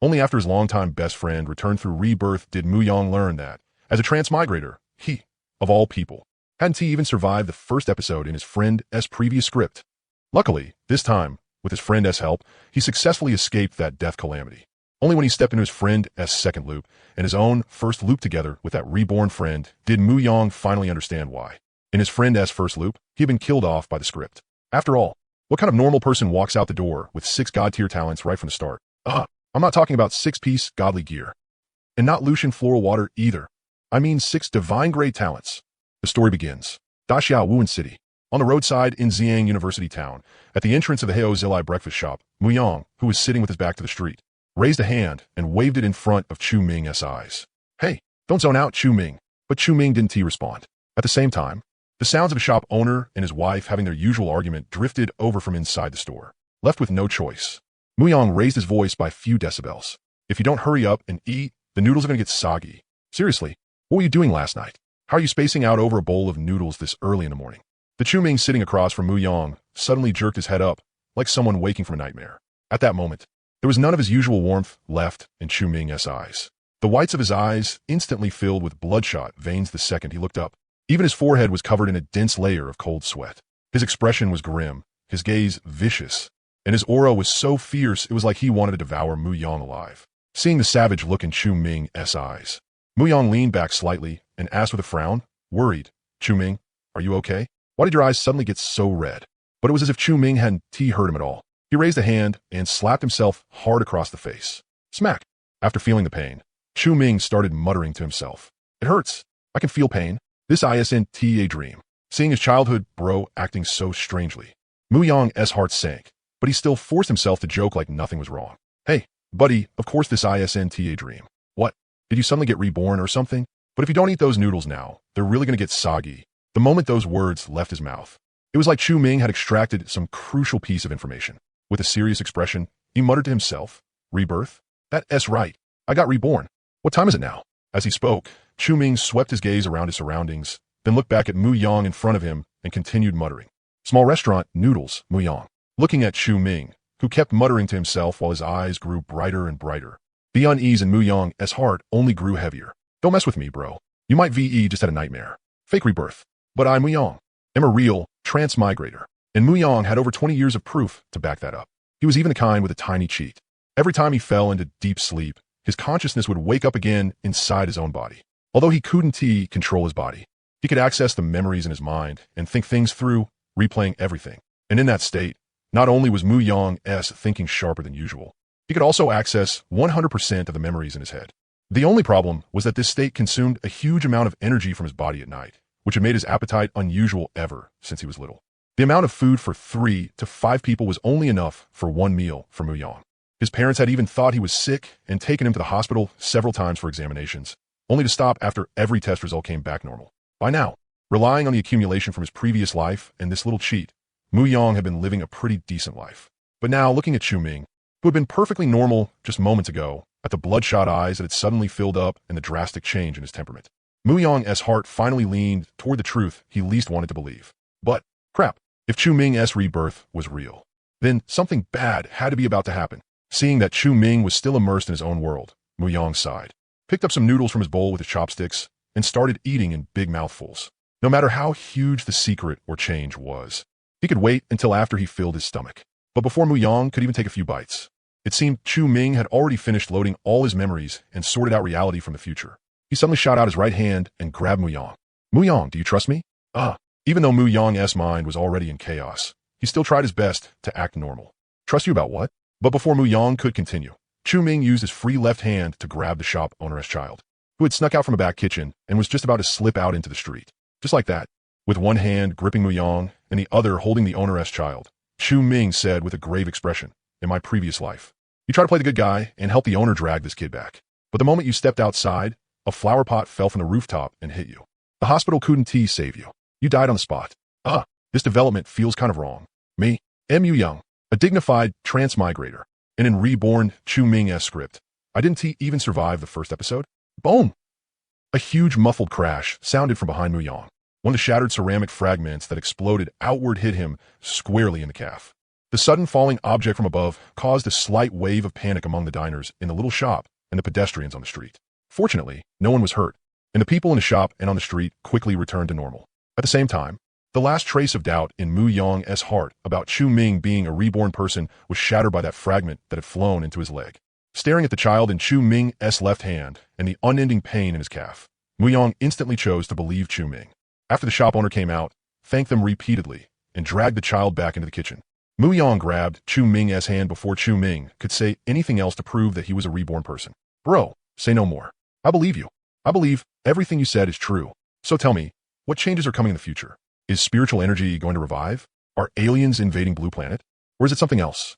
Only after his longtime best friend returned through rebirth did Mu Yang learn that, as a transmigrator, he, of all people, hadn't he even survived the first episode in his friend's previous script. Luckily, this time, with his friend's help, he successfully escaped that death calamity. Only when he stepped into his friend's second loop and his own first loop together with that reborn friend did Mu Yang finally understand why. In his friend's first loop, he had been killed off by the script. After all, what kind of normal person walks out the door with 6 god-tier talents right from the start? I'm not talking about 6-piece godly gear. And not Lucian floral water either. I mean 6 divine-grade talents. The story begins. Daxiao Wuan City. On the roadside in Xiang University Town, at the entrance of the Heo Zilai breakfast shop, Mu Yang, who was sitting with his back to the street, raised a hand and waved it in front of Chu Ming's eyes. Hey, don't zone out, Chu Ming. But Chu Ming didn't respond. At the same time, the sounds of a shop owner and his wife having their usual argument drifted over from inside the store. Left with no choice, Mu Yang raised his voice by a few decibels. If you don't hurry up and eat, the noodles are going to get soggy. Seriously, what were you doing last night? How are you spacing out over a bowl of noodles this early in the morning? The Chu Ming sitting across from Mu Yang suddenly jerked his head up, like someone waking from a nightmare. At that moment, there was none of his usual warmth left in Chu Ming's eyes. The whites of his eyes instantly filled with bloodshot veins the second he looked up. Even his forehead was covered in a dense layer of cold sweat. His expression was grim, his gaze vicious, and his aura was so fierce it was like he wanted to devour Mu Yang alive. Seeing the savage look in Chu Ming's eyes, Mu Yang leaned back slightly and asked with a frown, worried, Chu Ming, are you okay? Why did your eyes suddenly get so red? But it was as if Chu Ming hadn't heard him at all. He raised a hand and slapped himself hard across the face. Smack! After feeling the pain, Chu Ming started muttering to himself. It hurts. I can feel pain. This isn't a dream. Seeing his childhood bro acting so strangely, Mu Yang's heart sank, but he still forced himself to joke like nothing was wrong. Hey, buddy, of course this isn't a dream. What? Did you suddenly get reborn or something? But if you don't eat those noodles now, they're really going to get soggy. The moment those words left his mouth, it was like Chu Ming had extracted some crucial piece of information. With a serious expression, he muttered to himself, rebirth? That's right. I got reborn. What time is it now? As he spoke, Chu Ming swept his gaze around his surroundings, then looked back at Mu Yang in front of him and continued muttering. Small restaurant, noodles, Mu Yang. Looking at Chu Ming, who kept muttering to himself while his eyes grew brighter and brighter. The unease in Mu Yang's heart only grew heavier. Don't mess with me, bro. You might just had a nightmare. Fake rebirth. But I, Mu Yang, am a real transmigrator. And Mu Yang had over 20 years of proof to back that up. He was even the kind with a tiny cheat. Every time he fell into deep sleep, his consciousness would wake up again inside his own body. Although he couldn't control his body, he could access the memories in his mind and think things through, replaying everything. And in that state, not only was Mu Yang's thinking sharper than usual, he could also access 100% of the memories in his head. The only problem was that this state consumed a huge amount of energy from his body at night, which had made his appetite unusual ever since he was little. The amount of food for 3 to 5 people was only enough for one meal for Mu Yang. His parents had even thought he was sick and taken him to the hospital several times for examinations, only to stop after every test result came back normal. By now, relying on the accumulation from his previous life and this little cheat, Mu Yang had been living a pretty decent life. But now, looking at Chu Ming, who had been perfectly normal just moments ago, at the bloodshot eyes that had suddenly filled up and the drastic change in his temperament, Mu Yang's heart finally leaned toward the truth he least wanted to believe. But, crap, if Chu Ming's rebirth was real, then something bad had to be about to happen. Seeing that Chu Ming was still immersed in his own world, Mu Yang sighed, picked up some noodles from his bowl with his chopsticks, and started eating in big mouthfuls. No matter how huge the secret or change was, he could wait until after he filled his stomach. But before Mu Yang could even take a few bites, it seemed Chu Ming had already finished loading all his memories and sorted out reality from the future. He suddenly shot out his right hand and grabbed Mu Yang. Mu Yang, do you trust me? Even though Mu Yang's mind was already in chaos, he still tried his best to act normal. Trust you about what? But before Mu Yang could continue, Chu Ming used his free left hand to grab the shop owner's child, who had snuck out from a back kitchen and was just about to slip out into the street. Just like that, with one hand gripping Mu Yang and the other holding the owner's child, Chu Ming said with a grave expression, in my previous life, you tried to play the good guy and help the owner drag this kid back. But the moment you stepped outside, a flower pot fell from the rooftop and hit you. The hospital couldn't save you. You died on the spot. This development feels kind of wrong. Me, Mu Yang, a dignified transmigrator, and in reborn Chu Ming's script, I didn't even survive the first episode. Boom! A huge muffled crash sounded from behind Mu Yang. One of the shattered ceramic fragments that exploded outward hit him squarely in the calf. The sudden falling object from above caused a slight wave of panic among the diners in the little shop and the pedestrians on the street. Fortunately, no one was hurt, and the people in the shop and on the street quickly returned to normal. At the same time, the last trace of doubt in Mu Yang's heart about Chu Ming being a reborn person was shattered by that fragment that had flown into his leg. Staring at the child in Chu Ming's left hand and the unending pain in his calf, Mu Yang instantly chose to believe Chu Ming. After the shop owner came out, thanked them repeatedly, and dragged the child back into the kitchen, Mu Yang grabbed Chu Ming's hand before Chu Ming could say anything else to prove that he was a reborn person. Bro, say no more. I believe you. I believe everything you said is true. So tell me, what changes are coming in the future? Is spiritual energy going to revive? Are aliens invading Blue Planet? Or is it something else?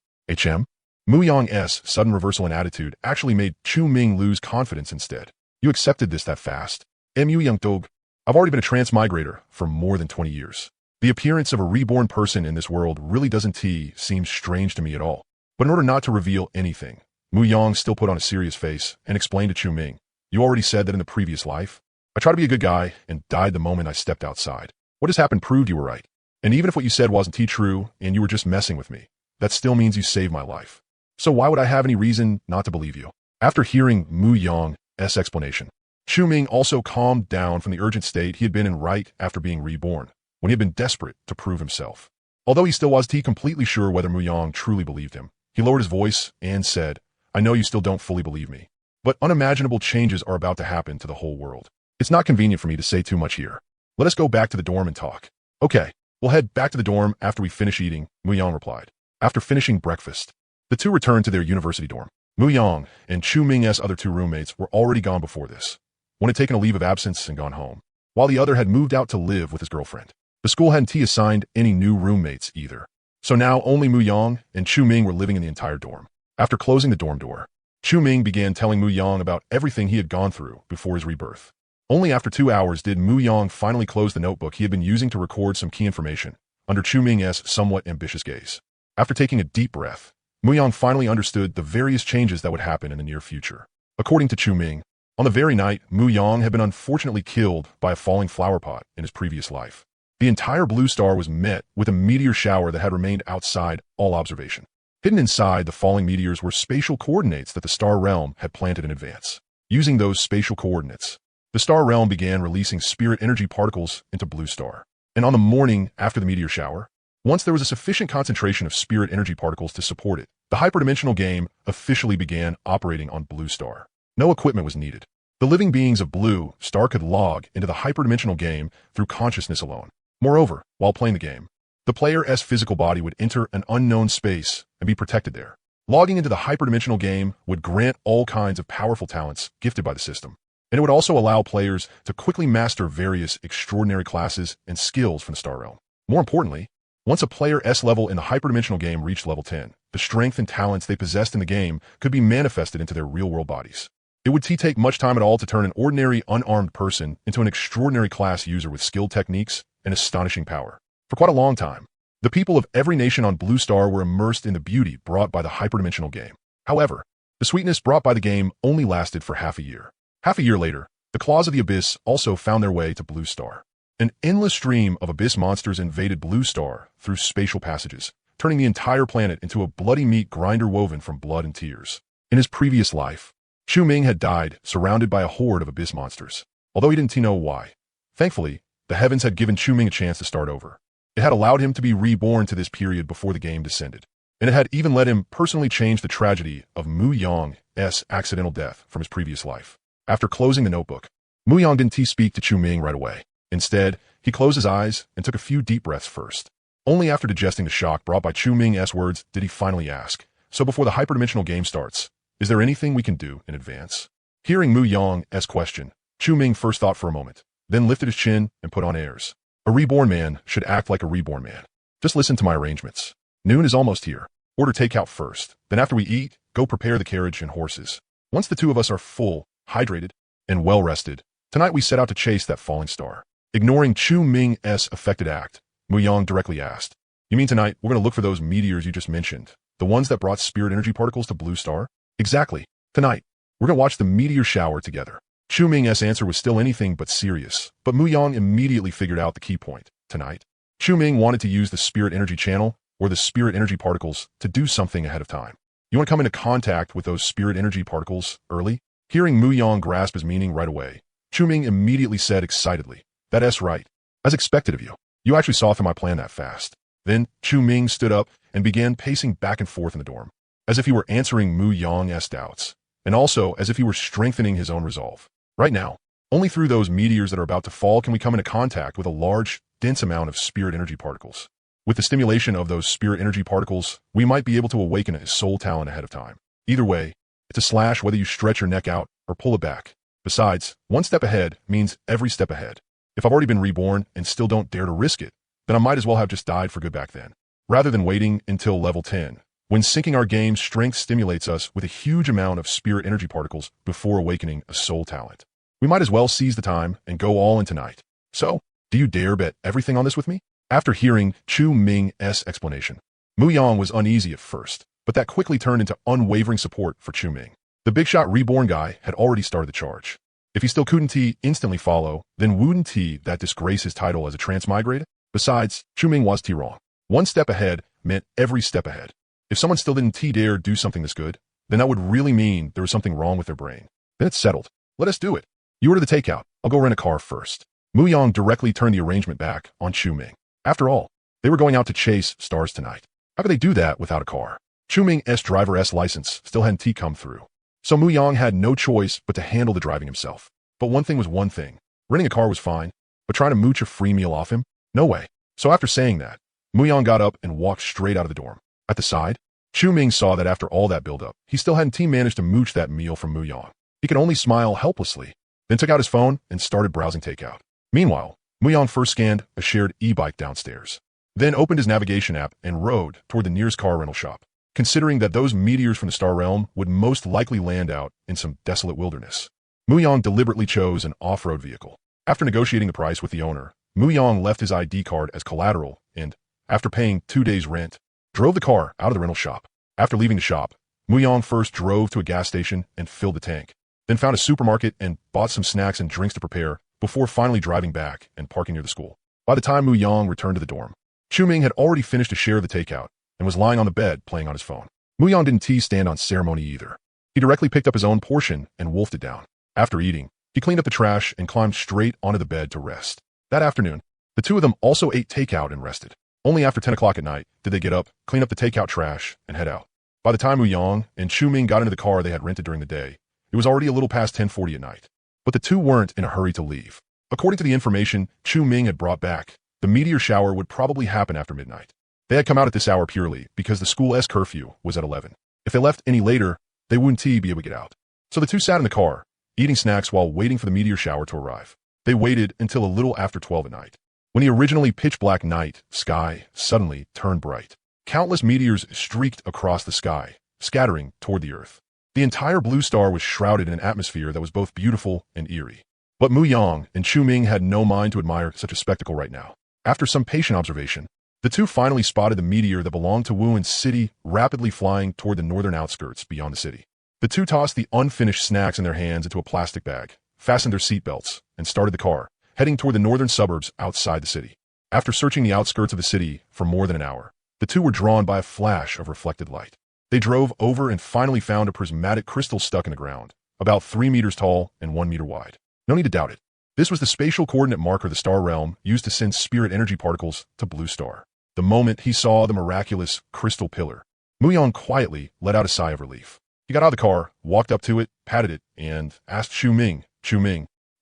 Mu Yang's sudden reversal in attitude actually made Chu Ming lose confidence instead. You accepted this that fast. Mu Yang Dog, I've already been a transmigrator for more than 20 years. The appearance of a reborn person in this world really doesn't seem strange to me at all. But in order not to reveal anything, Mu Yang still put on a serious face and explained to Chu Ming, you already said that in the previous life, I tried to be a good guy and died the moment I stepped outside. What has happened proved you were right. And even if what you said wasn't true and you were just messing with me, that still means you saved my life. So why would I have any reason not to believe you? After hearing Mu Yang's explanation, Chu Ming also calmed down from the urgent state he had been in right after being reborn, when he had been desperate to prove himself. Although he still wasn't completely sure whether Mu Yang truly believed him, he lowered his voice and said, I know you still don't fully believe me, but unimaginable changes are about to happen to the whole world. It's not convenient for me to say too much here. Let us go back to the dorm and talk. Okay, we'll head back to the dorm after we finish eating, Mu Yang replied. After finishing breakfast, the two returned to their university dorm. Mu Yang and Chu Ming's other two roommates were already gone before this. One had taken a leave of absence and gone home, while the other had moved out to live with his girlfriend. The school hadn't assigned any new roommates either. So now only Mu Yang and Chu Ming were living in the entire dorm. After closing the dorm door, Chu Ming began telling Mu Yang about everything he had gone through before his rebirth. Only after 2 hours did Mu Yang finally close the notebook he had been using to record some key information, under Chu Ming's somewhat ambitious gaze. After taking a deep breath, Mu Yang finally understood the various changes that would happen in the near future. According to Chu Ming, on the very night, Mu Yang had been unfortunately killed by a falling flower pot in his previous life. The entire blue star was met with a meteor shower that had remained outside all observation. Hidden inside the falling meteors were spatial coordinates that the star realm had planted in advance. Using those spatial coordinates, the star realm began releasing spirit energy particles into Blue Star. And on the morning after the meteor shower, once there was a sufficient concentration of spirit energy particles to support it, the hyperdimensional game officially began operating on Blue Star. No equipment was needed. The living beings of Blue Star could log into the hyperdimensional game through consciousness alone. Moreover, while playing the game, the player's physical body would enter an unknown space and be protected there. Logging into the hyperdimensional game would grant all kinds of powerful talents gifted by the system, and it would also allow players to quickly master various extraordinary classes and skills from the Star Realm. More importantly, once a player's level in the hyperdimensional game reached level 10, the strength and talents they possessed in the game could be manifested into their real-world bodies. It would take much time at all to turn an ordinary, unarmed person into an extraordinary class user with skilled techniques and astonishing power. For quite a long time, the people of every nation on Blue Star were immersed in the beauty brought by the hyperdimensional game. However, the sweetness brought by the game only lasted for half a year. Half a year later, the claws of the abyss also found their way to Blue Star. An endless stream of abyss monsters invaded Blue Star through spatial passages, turning the entire planet into a bloody meat grinder woven from blood and tears. In his previous life, Chu Ming had died surrounded by a horde of abyss monsters, although he didn't know why. Thankfully, the heavens had given Chu Ming a chance to start over. It had allowed him to be reborn to this period before the game descended, and it had even let him personally change the tragedy of Mu Yang's accidental death from his previous life. After closing the notebook, Mu Yang didn't speak to Chu Ming right away. Instead, he closed his eyes and took a few deep breaths first. Only after digesting the shock brought by Chu Ming's words did he finally ask, so before the hyperdimensional game starts, is there anything we can do in advance? Hearing Mu Yang's question, Chu Ming first thought for a moment, then lifted his chin and put on airs. A reborn man should act like a reborn man. Just listen to my arrangements. Noon is almost here. Order takeout first. Then after we eat, go prepare the carriage and horses. Once the two of us are full, hydrated, and well-rested, tonight we set out to chase that falling star. Ignoring Chu Ming's affected act, Mu Yang directly asked, you mean tonight we're going to look for those meteors you just mentioned? The ones that brought spirit energy particles to Blue Star? Exactly. Tonight, we're going to watch the meteor shower together. Chu Ming's answer was still anything but serious, but Mu Yang immediately figured out the key point. Tonight, Chu Ming wanted to use the spirit energy channel or the spirit energy particles to do something ahead of time. You want to come into contact with those spirit energy particles early? Hearing Mu Yang grasp his meaning right away, Chu Ming immediately said excitedly, "That's right. As expected of you. You actually saw through my plan that fast." Then Chu Ming stood up and began pacing back and forth in the dorm, as if he were answering Mu Yang's doubts, and also as if he were strengthening his own resolve. Right now, only through those meteors that are about to fall can we come into contact with a large, dense amount of spirit energy particles. With the stimulation of those spirit energy particles, we might be able to awaken a soul talent ahead of time. Either way, it's a slash whether you stretch your neck out or pull it back. Besides, one step ahead means every step ahead. If I've already been reborn and still don't dare to risk it, then I might as well have just died for good back then. Rather than waiting until level 10, when syncing our game, strength stimulates us with a huge amount of spirit energy particles before awakening a soul talent. We might as well seize the time and go all in tonight. So, do you dare bet everything on this with me? After hearing Chu Ming's explanation, Mu Yang was uneasy at first, but that quickly turned into unwavering support for Chu Ming. The big shot reborn guy had already started the charge. If he still couldn't instantly follow, then wouldn't that disgrace his title as a transmigrator? Besides, Chu Ming was wrong. One step ahead meant every step ahead. If someone still didn't dare do something this good, then that would really mean there was something wrong with their brain. Then it's settled. Let us do it. You order the takeout. I'll go rent a car first. Mu Yang directly turned the arrangement back on Chu Ming. After all, they were going out to chase stars tonight. How could they do that without a car? Chu Ming's driver's license still hadn't come through. So Mu Yang had no choice but to handle the driving himself. But one thing was one thing. Renting a car was fine, but trying to mooch a free meal off him? No way. So after saying that, Mu Yang got up and walked straight out of the dorm. At the side, Chu Ming saw that after all that build-up, he still hadn't managed to mooch that meal from Mu Yang. He could only smile helplessly, then took out his phone and started browsing takeout. Meanwhile, Mu Yang first scanned a shared e-bike downstairs, then opened his navigation app and rode toward the nearest car rental shop, considering that those meteors from the star realm would most likely land out in some desolate wilderness. Mu Yang deliberately chose an off-road vehicle. After negotiating the price with the owner, Mu Yang left his ID card as collateral and, after paying 2 days' rent, drove the car out of the rental shop. After leaving the shop, Mu Yang first drove to a gas station and filled the tank, then found a supermarket and bought some snacks and drinks to prepare before finally driving back and parking near the school. By the time Mu Yang returned to the dorm, Chu Ming had already finished a share of the takeout and was lying on the bed playing on his phone. Mu Yang didn't stand on ceremony either. He directly picked up his own portion and wolfed it down. After eating, he cleaned up the trash and climbed straight onto the bed to rest. That afternoon, the two of them also ate takeout and rested. Only after 10 o'clock at night did they get up, clean up the takeout trash, and head out. By the time Mu Yang and Chu Ming got into the car they had rented during the day, it was already a little past 10:40 at night. But the two weren't in a hurry to leave. According to the information Chu Ming had brought back, the meteor shower would probably happen after midnight. They had come out at this hour purely because the school's curfew was at 11. If they left any later, they wouldn't be able to get out. So the two sat in the car, eating snacks while waiting for the meteor shower to arrive. They waited until a little after 12 at night, when the originally pitch-black night sky suddenly turned bright. Countless meteors streaked across the sky, scattering toward the earth. The entire blue star was shrouded in an atmosphere that was both beautiful and eerie. But Mu Yang and Chu Ming had no mind to admire such a spectacle right now. After some patient observation, the two finally spotted the meteor that belonged to Wuhan City rapidly flying toward the northern outskirts beyond the city. The two tossed the unfinished snacks in their hands into a plastic bag, fastened their seatbelts, and started the car, heading toward the northern suburbs outside the city. After searching the outskirts of the city for more than an hour, the two were drawn by a flash of reflected light. They drove over and finally found a prismatic crystal stuck in the ground, about 3 meters tall and 1 meter wide. No need to doubt it. This was the spatial coordinate marker the star realm used to send spirit energy particles to Blue Star. The moment he saw the miraculous crystal pillar, Mu Yang quietly let out a sigh of relief. He got out of the car, walked up to it, patted it, and asked Chu Ming,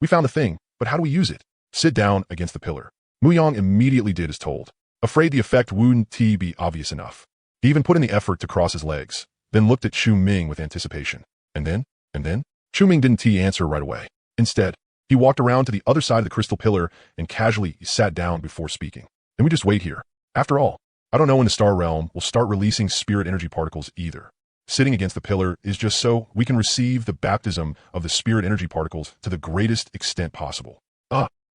"We found the thing, but how do we use it?" "Sit down against the pillar." Mu Yang immediately did as told, afraid the effect wouldn't be obvious enough. He even put in the effort to cross his legs, then looked at Chu Ming with anticipation. And then? Chu Ming didn't answer right away. Instead, he walked around to the other side of the crystal pillar and casually sat down before speaking. "And we just wait here. After all, I don't know when the star realm will start releasing spirit energy particles either. Sitting against the pillar is just so we can receive the baptism of the spirit energy particles to the greatest extent possible."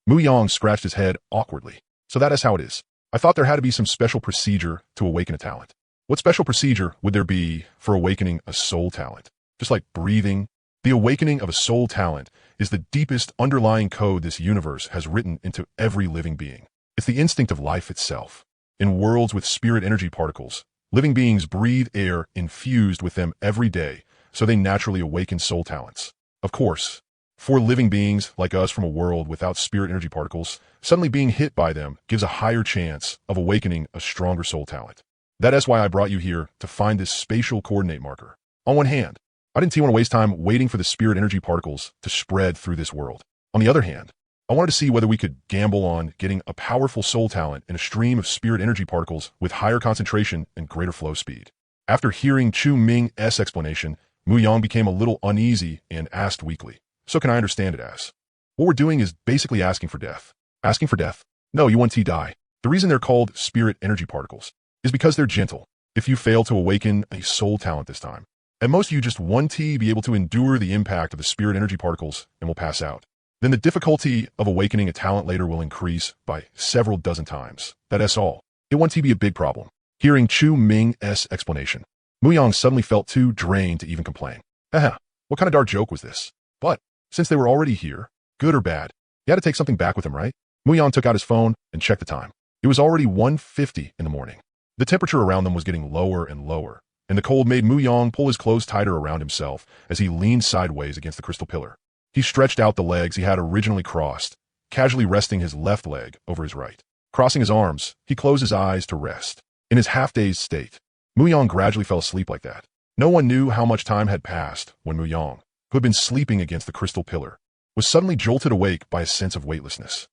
Mu Yang scratched his head awkwardly. "So that is how it is. I thought there had to be some special procedure to awaken a talent." "What special procedure would there be for awakening a soul talent? Just like breathing?" "The awakening of a soul talent is the deepest underlying code this universe has written into every living being. It's the instinct of life itself. In worlds with spirit energy particles, living beings breathe air infused with them every day, so they naturally awaken soul talents. Of course, for living beings like us from a world without spirit energy particles, suddenly being hit by them gives a higher chance of awakening a stronger soul talent. That is why I brought you here to find this spatial coordinate marker. On one hand, I didn't want to waste time waiting for the spirit energy particles to spread through this world. On the other hand, I wanted to see whether we could gamble on getting a powerful soul talent in a stream of spirit energy particles with higher concentration and greater flow speed. After hearing Chu Ming's explanation, Mu Yang became a little uneasy and asked weakly, "So can I understand it as? What we're doing is basically asking for death." Asking for death? No, you want to die. The reason they're called spirit energy particles is because they're gentle. If you fail to awaken a soul talent this time, at most you just want to be able to endure the impact of the spirit energy particles and will pass out. Then the difficulty of awakening a talent later will increase by several dozen times. That's all. It won't be a big problem. Hearing Chu Ming's explanation, Mu Yang suddenly felt too drained to even complain. Haha, what kind of dark joke was this? But, since they were already here, good or bad, he had to take something back with him, right? Mu Yang took out his phone and checked the time. It was already 1:50 in the morning. The temperature around them was getting lower and lower, and the cold made Mu Yang pull his clothes tighter around himself as he leaned sideways against the crystal pillar. He stretched out the legs he had originally crossed, casually resting his left leg over his right. Crossing his arms, he closed his eyes to rest. In his half-dazed state, Mu Yang gradually fell asleep like that. No one knew how much time had passed when Mu Yang, who had been sleeping against the crystal pillar, was suddenly jolted awake by a sense of weightlessness.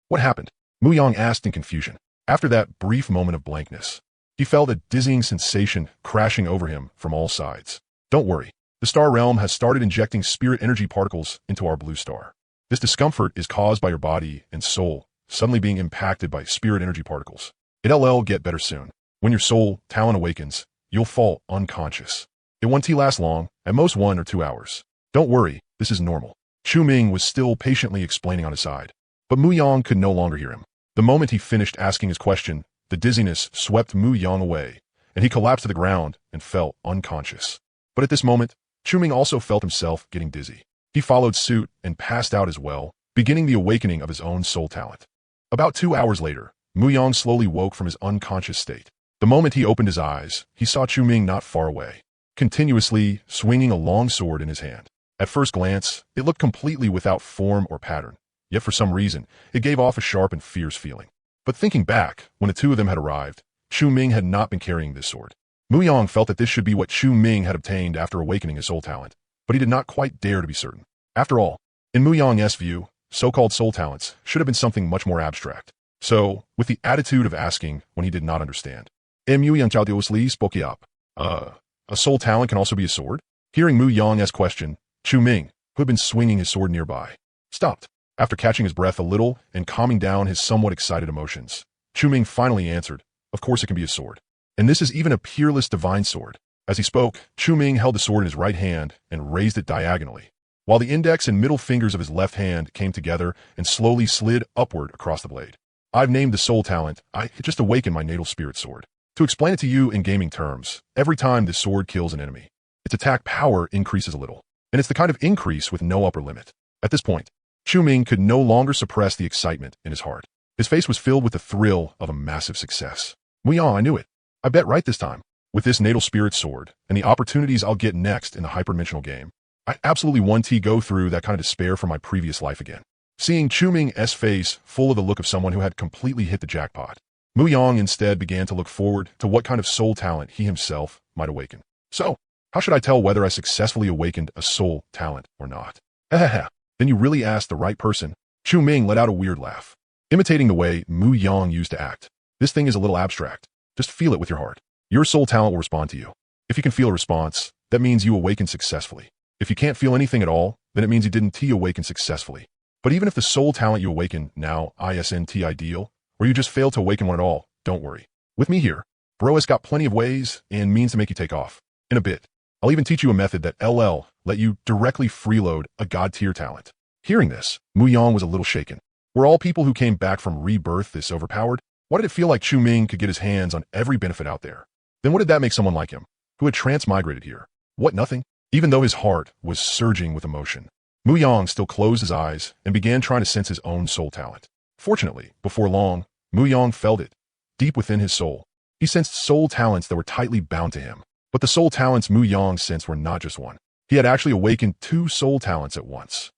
What happened? Mu Yang asked in confusion. After that brief moment of blankness, he felt a dizzying sensation crashing over him from all sides. Don't worry. The star realm has started injecting spirit energy particles into our blue star. This discomfort is caused by your body and soul suddenly being impacted by spirit energy particles. It'll get better soon. When your soul talent awakens, you'll fall unconscious. It won't last long, at most 1 or 2 hours. Don't worry, this is normal. Chu Ming was still patiently explaining on his side, but Mu Yang could no longer hear him. The moment he finished asking his question, the dizziness swept Mu Yang away, and he collapsed to the ground and fell unconscious. But at this moment, Chu Ming also felt himself getting dizzy. He followed suit and passed out as well, beginning the awakening of his own soul talent. About 2 hours later, Mu Yang slowly woke from his unconscious state. The moment he opened his eyes, he saw Chu Ming not far away, continuously swinging a long sword in his hand. At first glance, it looked completely without form or pattern, yet for some reason, it gave off a sharp and fierce feeling. But thinking back, when the two of them had arrived, Chu Ming had not been carrying this sword. Mu Yang felt that this should be what Chu Ming had obtained after awakening his soul talent, but he did not quite dare to be certain. After all, in Mu Yang's view, so-called soul talents should have been something much more abstract. So, with the attitude of asking when he did not understand, Mu Yang Chao spoke up. A soul talent can also be a sword? Hearing Mu Yang's question, Chu Ming, who had been swinging his sword nearby, stopped. After catching his breath a little and calming down his somewhat excited emotions, Chu Ming finally answered, "Of course it can be a sword. And this is even a peerless divine sword." As he spoke, Chu Ming held the sword in his right hand and raised it diagonally, while the index and middle fingers of his left hand came together and slowly slid upward across the blade. "I've named the soul talent, I just awakened my natal spirit sword. To explain it to you in gaming terms, every time this sword kills an enemy, its attack power increases a little, and it's the kind of increase with no upper limit." At this point, Chu Ming could no longer suppress the excitement in his heart. His face was filled with the thrill of a massive success. "Mu Yang, I knew it. I bet right this time. With this natal spirit sword and the opportunities I'll get next in the hyperdimensional game, I absolutely want to go through that kind of despair from my previous life again." Seeing Chu Ming's face full of the look of someone who had completely hit the jackpot, Mu Yang instead began to look forward to what kind of soul talent he himself might awaken. "So, how should I tell whether I successfully awakened a soul talent or not?" Then you really asked the right person. Chu Ming let out a weird laugh, imitating the way Mu Yang used to act. "This thing is a little abstract. Just feel it with your heart. Your soul talent will respond to you. If you can feel a response, that means you awakened successfully. If you can't feel anything at all, then it means you didn't awaken successfully. But even if the soul talent you awaken now isn't ideal, or you just failed to awaken one at all, don't worry. With me here, bro has got plenty of ways and means to make you take off. In a bit, I'll even teach you a method that let you directly freeload a god-tier talent." Hearing this, Mu Yang was a little shaken. Were all people who came back from rebirth this overpowered? Why did it feel like Chu Ming could get his hands on every benefit out there? Then what did that make someone like him, who had transmigrated here? What, nothing? Even though his heart was surging with emotion, Mu Yang still closed his eyes and began trying to sense his own soul talent. Fortunately, before long, Mu Yang felt it. deep within his soul. He sensed soul talents that were tightly bound to him. But the soul talents Mu Yang sensed were not just one. He had actually awakened two soul talents at once.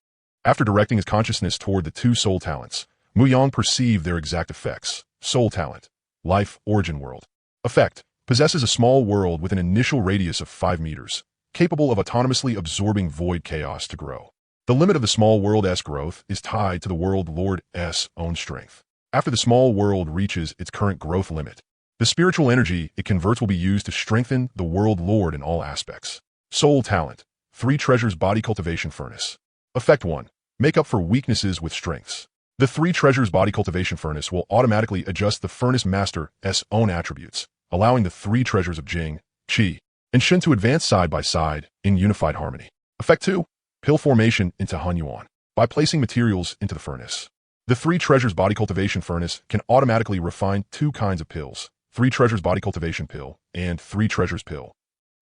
After directing his consciousness toward the two soul talents, Mu Yang perceived their exact effects. Soul talent, life origin world. Effect, possesses a small world with an initial radius of 5 meters, capable of autonomously absorbing void chaos to grow. The limit of the small world's growth is tied to the world lord's own strength. After the small world reaches its current growth limit, the spiritual energy it converts will be used to strengthen the world lord in all aspects. Soul talent, 3 treasures body cultivation furnace. Effect 1. Make up for weaknesses with strengths. The 3 treasures body cultivation furnace will automatically adjust the furnace master's own attributes, allowing the 3 treasures of Jing, Qi, and Shen to advance side by side in unified harmony. Effect 2. Pill formation into Han Yuan. By placing materials into the furnace, the 3 treasures body cultivation furnace can automatically refine 2 kinds of pills, 3 treasures body cultivation pill and 3 treasures pill.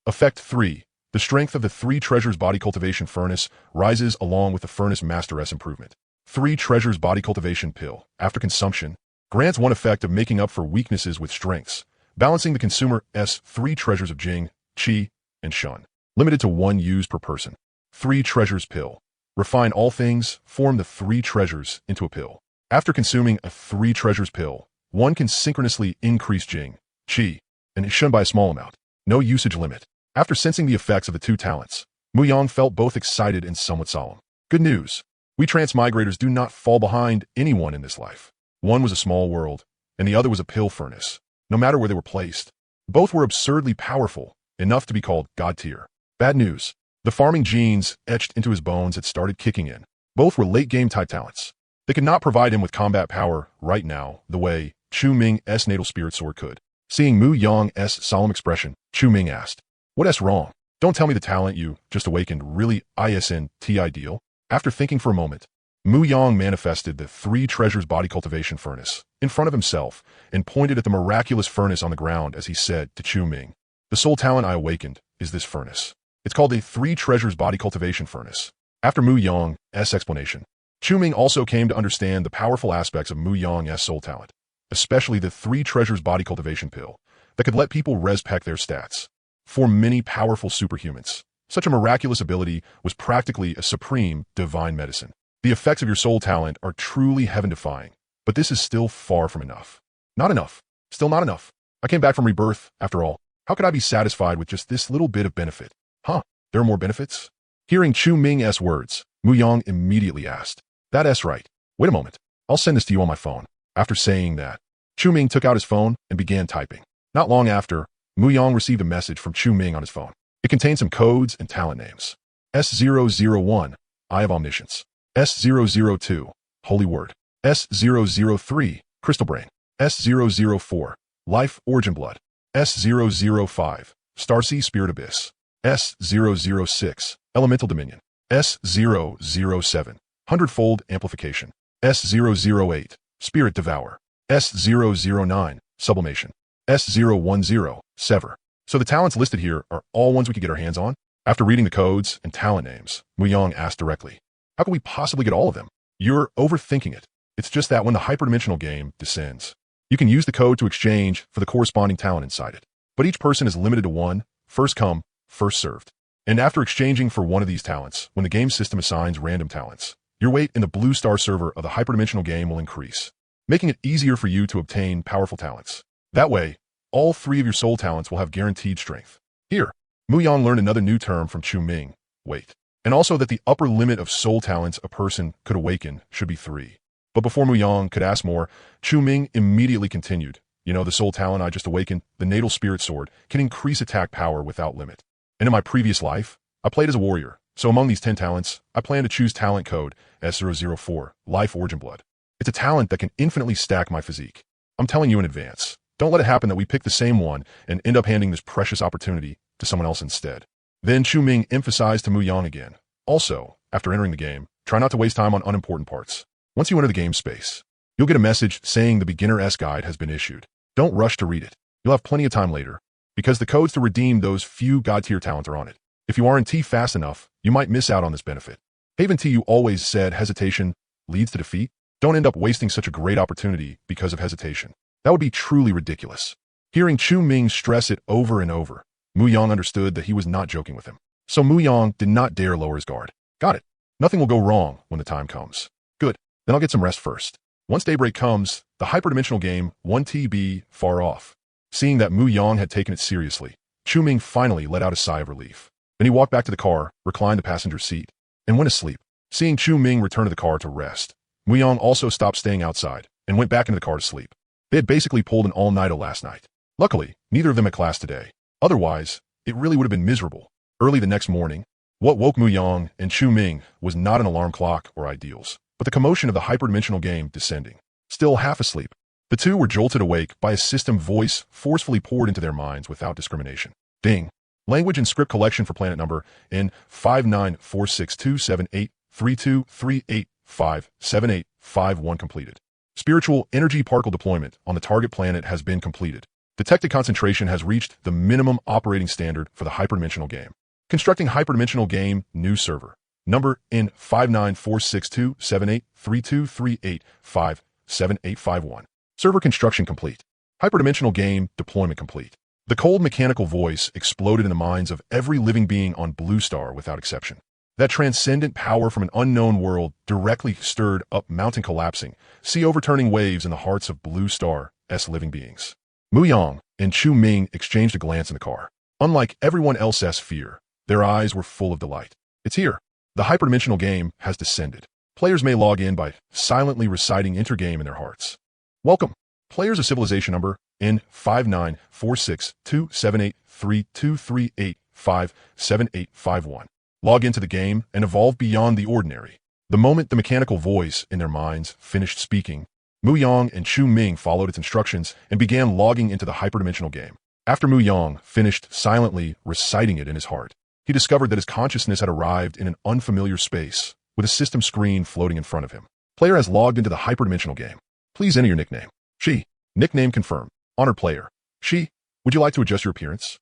Effect 3. The strength of the 3 treasures body cultivation furnace rises along with the furnace master's improvement. 3 treasures body cultivation pill, after consumption, grants one effect of making up for weaknesses with strengths, balancing the consumer's 3 treasures of Jing, Qi, and Shen. Limited to 1 use per person. 3 treasures pill. Refine all things, form the 3 treasures into a pill. After consuming a 3 treasures pill, one can synchronously increase Jing, Qi, and Shen by a small amount. No usage limit. After sensing the effects of the 2 talents, Mu Yang felt both excited and somewhat solemn. Good news. We transmigrators do not fall behind anyone in this life. One was a small world, and the other was a pill furnace. No matter where they were placed, both were absurdly powerful, enough to be called God tier. Bad news. The farming genes etched into his bones had started kicking in. Both were late-game type talents. They could not provide him with combat power right now the way Chu Ming's natal spirit sword could. Seeing Mu Yang's solemn expression, Chu Ming asked, "What's wrong? Don't tell me the talent you just awakened really isn't ideal?" After thinking for a moment, Mu Yang manifested the 3 treasures body cultivation furnace in front of himself and pointed at the miraculous furnace on the ground as he said to Chu Ming, "The soul talent I awakened is this furnace. It's called a 3 treasures body cultivation furnace." After Mu Yang's explanation, Chu Ming also came to understand the powerful aspects of Mu Yang's soul talent, especially the 3 treasures body cultivation pill that could let people respec their stats. For many powerful superhumans, such a miraculous ability was practically a supreme divine medicine. The effects of your soul talent are truly heaven-defying, but this is still far from enough. Not enough. Still not enough. I came back from rebirth, after all. How could I be satisfied with just this little bit of benefit? Huh, there are more benefits? Hearing Chu Ming's words, Mu Yang immediately asked, "That's right. Wait a moment. I'll send this to you on my phone." After saying that, Chu Ming took out his phone and began typing. Not long after, Mu Yang received a message from Chu Ming on his phone. It contained some codes and talent names. S001, Eye of Omniscience. S002, Holy Word. S003, Crystal Brain. S004, Life Origin Blood. S005, Starsea Spirit Abyss. S006, Elemental Dominion. S007, Hundredfold Amplification. S008, Spirit Devour. S009, Sublimation. S010, Sever. So the talents listed here are all ones we could get our hands on? After reading the codes and talent names, Mu Yang asked directly, "How can we possibly get all of them?" You're overthinking it. It's just that when the hyperdimensional game descends, you can use the code to exchange for the corresponding talent inside it. But each person is limited to one, first come, first served. And after exchanging for one of these talents, when the game system assigns random talents, your weight in the blue star server of the hyperdimensional game will increase, making it easier for you to obtain powerful talents. That way, all 3 of your soul talents will have guaranteed strength. Here, Mu Yang learned another new term from Chu Ming, weight, and also that the upper limit of soul talents a person could awaken should be 3. But before Mu Yang could ask more, Chu Ming immediately continued, "The soul talent I just awakened, the natal spirit sword, can increase attack power without limit. And in my previous life, I played as a warrior, so among these 10 talents, I plan to choose talent code S004, Life Origin Blood. It's a talent that can infinitely stack my physique. I'm telling you in advance. Don't let it happen that we pick the same one and end up handing this precious opportunity to someone else instead." Then Chu Ming emphasized to Mu Yang again. Also, after entering the game, try not to waste time on unimportant parts. Once you enter the game space, you'll get a message saying the beginner's guide has been issued. Don't rush to read it. You'll have plenty of time later, because the codes to redeem those few God tier talents are on it. If you aren't fast enough, you might miss out on this benefit. Haven't you always said hesitation leads to defeat? Don't end up wasting such a great opportunity because of hesitation. That would be truly ridiculous. Hearing Chu Ming stress it over and over, Mu Yang understood that he was not joking with him. So Mu Yang did not dare lower his guard. Got it. Nothing will go wrong when the time comes. Good. Then I'll get some rest first. Once daybreak comes, the hyperdimensional game 1TB far off. Seeing that Mu Yang had taken it seriously, Chu Ming finally let out a sigh of relief. Then he walked back to the car, reclined the passenger seat, and went asleep. Seeing Chu Ming return to the car to rest, Mu Yang also stopped staying outside and went back into the car to sleep. They had basically pulled an all-nighter last night. Luckily, neither of them had class today. Otherwise, it really would have been miserable. Early the next morning, what woke Mu Yang and Chu Ming was not an alarm clock or ideals, but the commotion of the hyperdimensional game descending. Still half asleep, the two were jolted awake by a system voice forcefully poured into their minds without discrimination. Ding. Language and script collection for planet number in 5946278323857851 completed. Spiritual energy particle deployment on the target planet has been completed. Detected concentration has reached the minimum operating standard for the hyperdimensional game. Constructing hyperdimensional game new server. Number in 5946278323857851. Server construction complete. Hyperdimensional game deployment complete. The cold mechanical voice exploded in the minds of every living being on Blue Star without exception. That transcendent power from an unknown world directly stirred up mountain collapsing, sea overturning waves in the hearts of Blue Star's living beings. Mu Yang and Chu Ming exchanged a glance in the car. Unlike everyone else's fear, their eyes were full of delight. It's here. The hyperdimensional game has descended. Players may log in by silently reciting intergame in their hearts. Welcome. Players of civilization number in 5946278323857851. Log into the game and evolve beyond the ordinary. The moment the mechanical voice in their minds finished speaking, Mu Yang and Chu Ming followed its instructions and began logging into the hyperdimensional game. After Mu Yang finished silently reciting it in his heart, he discovered that his consciousness had arrived in an unfamiliar space, with a system screen floating in front of him. Player has logged into the hyperdimensional game. Please enter your nickname. She. Nickname confirmed. Honored player. She. Would you like to adjust your appearance?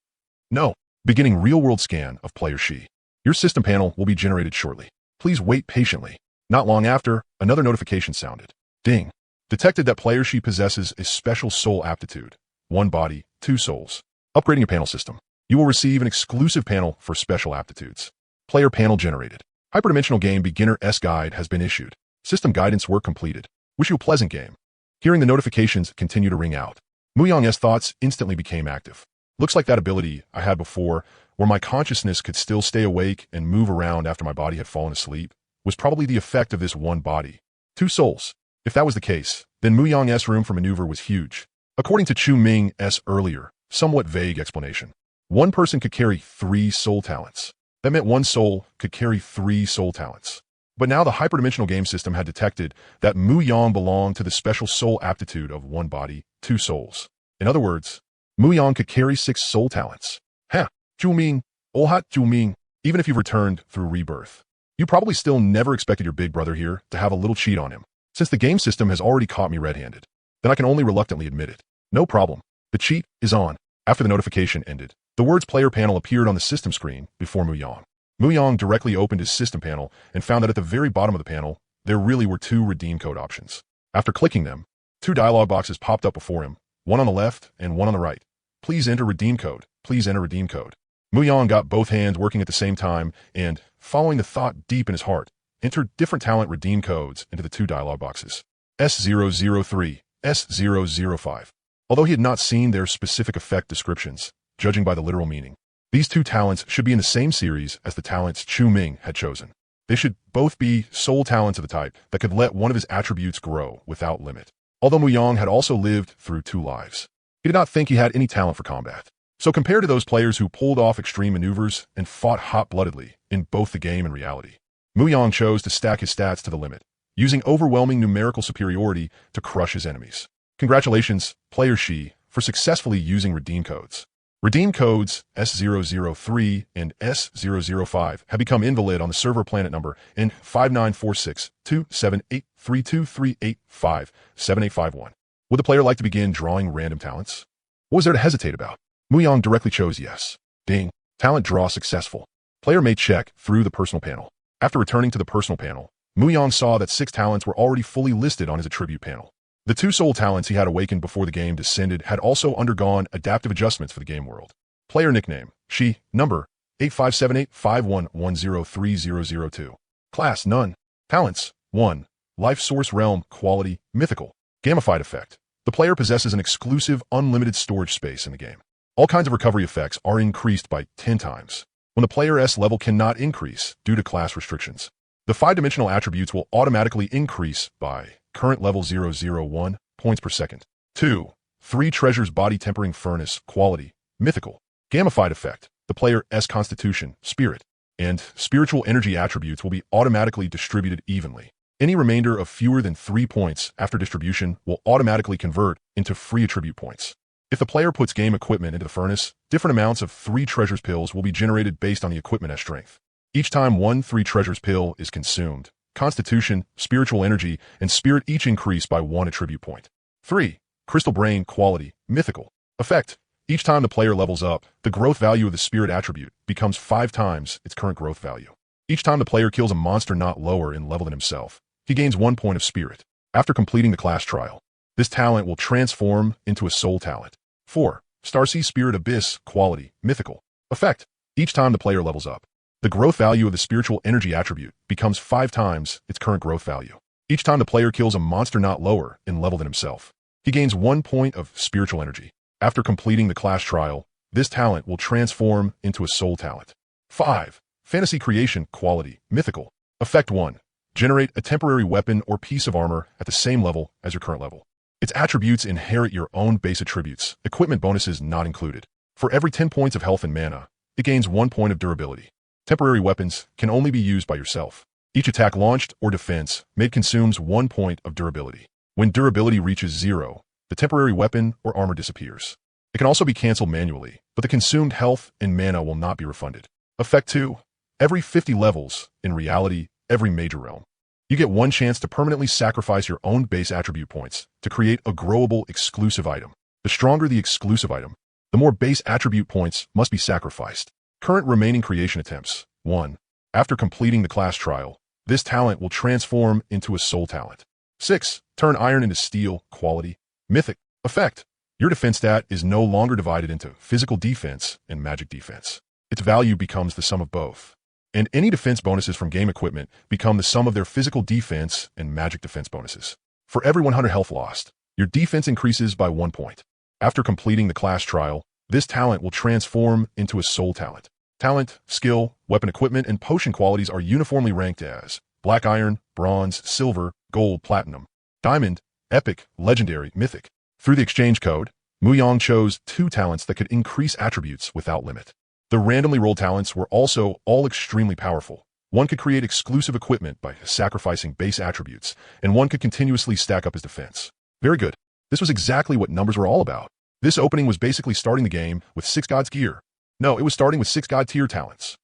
No. Beginning real-world scan of player She. Your system panel will be generated shortly. Please wait patiently. Not long after, another notification sounded. Ding. Detected that player She possesses a special soul aptitude. 1 body, 2 souls. Upgrading your panel system. You will receive an exclusive panel for special aptitudes. Player panel generated. Hyperdimensional game beginner's guide has been issued. System guidance work completed. Wish you a pleasant game. Hearing the notifications continue to ring out, Mu Yang's thoughts instantly became active. Looks like that ability I had before, where my consciousness could still stay awake and move around after my body had fallen asleep, was probably the effect of this 1 body, 2 souls. If that was the case, then Mu Yang's room for maneuver was huge. According to Chu Ming's earlier, somewhat vague explanation, 1 person could carry 3 soul talents. That meant 1 soul could carry 3 soul talents. But now the hyperdimensional game system had detected that Mu Yang belonged to the special soul aptitude of 1 body, 2 souls. In other words, Mu Yang could carry 6 soul talents. Huh. Chu Ming, Olhat Chu Ming, even if you've returned through rebirth, you probably still never expected your big brother here to have a little cheat on him. Since the game system has already caught me red-handed, then I can only reluctantly admit it. No problem. The cheat is on. After the notification ended, the words player panel appeared on the system screen before Mu Yang. Mu Yang directly opened his system panel and found that at the very bottom of the panel, there really were 2 redeem code options. After clicking them, 2 dialog boxes popped up before him, one on the left and one on the right. Please enter redeem code. Please enter redeem code. Mu Yang got both hands working at the same time and, following the thought deep in his heart, entered different talent redeem codes into the 2 dialog boxes. S003, S005. Although he had not seen their specific effect descriptions, judging by the literal meaning, these 2 talents should be in the same series as the talents Chu Ming had chosen. They should both be soul talents of the type that could let one of his attributes grow without limit. Although Mu Yang had also lived through 2 lives, he did not think he had any talent for combat. So compared to those players who pulled off extreme maneuvers and fought hot-bloodedly in both the game and reality, Mu Yang chose to stack his stats to the limit, using overwhelming numerical superiority to crush his enemies. Congratulations, player She, for successfully using redeem codes. Redeem codes S003 and S005 have become invalid on the server planet number in 5946278323857851. Would the player like to begin drawing random talents? What was there to hesitate about? Mu Yang directly chose yes. Ding. Talent draw successful. Player may check through the personal panel. After returning to the personal panel, Mu Yang saw that 6 talents were already fully listed on his attribute panel. The two soul talents he had awakened before the game descended had also undergone adaptive adjustments for the game world. Player nickname, She, number, 857851103002. Class, none. Talents, 1. Life source realm, quality, mythical. Gamified effect. The player possesses an exclusive, unlimited storage space in the game. All kinds of recovery effects are increased by 10 times. When the player's level cannot increase due to class restrictions, the 5-dimensional attributes will automatically increase by current level 001 points per second. 2. 3 treasures body tempering furnace, quality, mythical. Gamified effect. The player's constitution, spirit, and spiritual energy attributes will be automatically distributed evenly. Any remainder of fewer than 3 points after distribution will automatically convert into free attribute points. If the player puts game equipment into the furnace, different amounts of 3 treasures pills will be generated based on the equipment's strength. Each time 1 3 treasures pill is consumed, constitution, spiritual energy, and spirit each increase by 1 attribute point. 3. Crystal brain, quality, mythical. Effect. Each time the player levels up, the growth value of the spirit attribute becomes 5 times its current growth value. Each time the player kills a monster not lower in level than himself, he gains 1 point of spirit. After completing the class trial, this talent will transform into a soul talent. 4. Starsea Spirit Abyss, quality, mythical. Effect. Each time the player levels up, the growth value of the spiritual energy attribute becomes 5 times its current growth value. Each time the player kills a monster not lower in level than himself, he gains 1 point of spiritual energy. After completing the class trial, this talent will transform into a soul talent. 5. Fantasy Creation, quality, mythical. Effect 1. Generate a temporary weapon or piece of armor at the same level as your current level. Its attributes inherit your own base attributes, equipment bonuses not included. For every 10 points of health and mana, it gains 1 point of durability. Temporary weapons can only be used by yourself. Each attack launched or defense made consumes 1 point of durability. When durability reaches 0, the temporary weapon or armor disappears. It can also be cancelled manually, but the consumed health and mana will not be refunded. Effect 2. Every 50 levels, in reality, every major realm, you get 1 chance to permanently sacrifice your own base attribute points to create a growable exclusive item. The stronger the exclusive item, the more base attribute points must be sacrificed. Current remaining creation attempts. 1. After completing the class trial, this talent will transform into a soul talent. 6. Turn iron into steel, quality, mythic. Effect. Your defense stat is no longer divided into physical defense and magic defense. Its value becomes the sum of both. And any defense bonuses from game equipment become the sum of their physical defense and magic defense bonuses. For every 100 health lost, your defense increases by 1 point. After completing the class trial, this talent will transform into a soul talent. Talent, skill, weapon equipment, and potion qualities are uniformly ranked as black iron, bronze, silver, gold, platinum, diamond, epic, legendary, mythic. Through the exchange code, Muyang chose 2 talents that could increase attributes without limit. The randomly rolled talents were also all extremely powerful. One could create exclusive equipment by sacrificing base attributes, and one could continuously stack up his defense. Very good. This was exactly what numbers were all about. This opening was basically starting the game with 6 gods gear. No, it was starting with 6 god tier talents.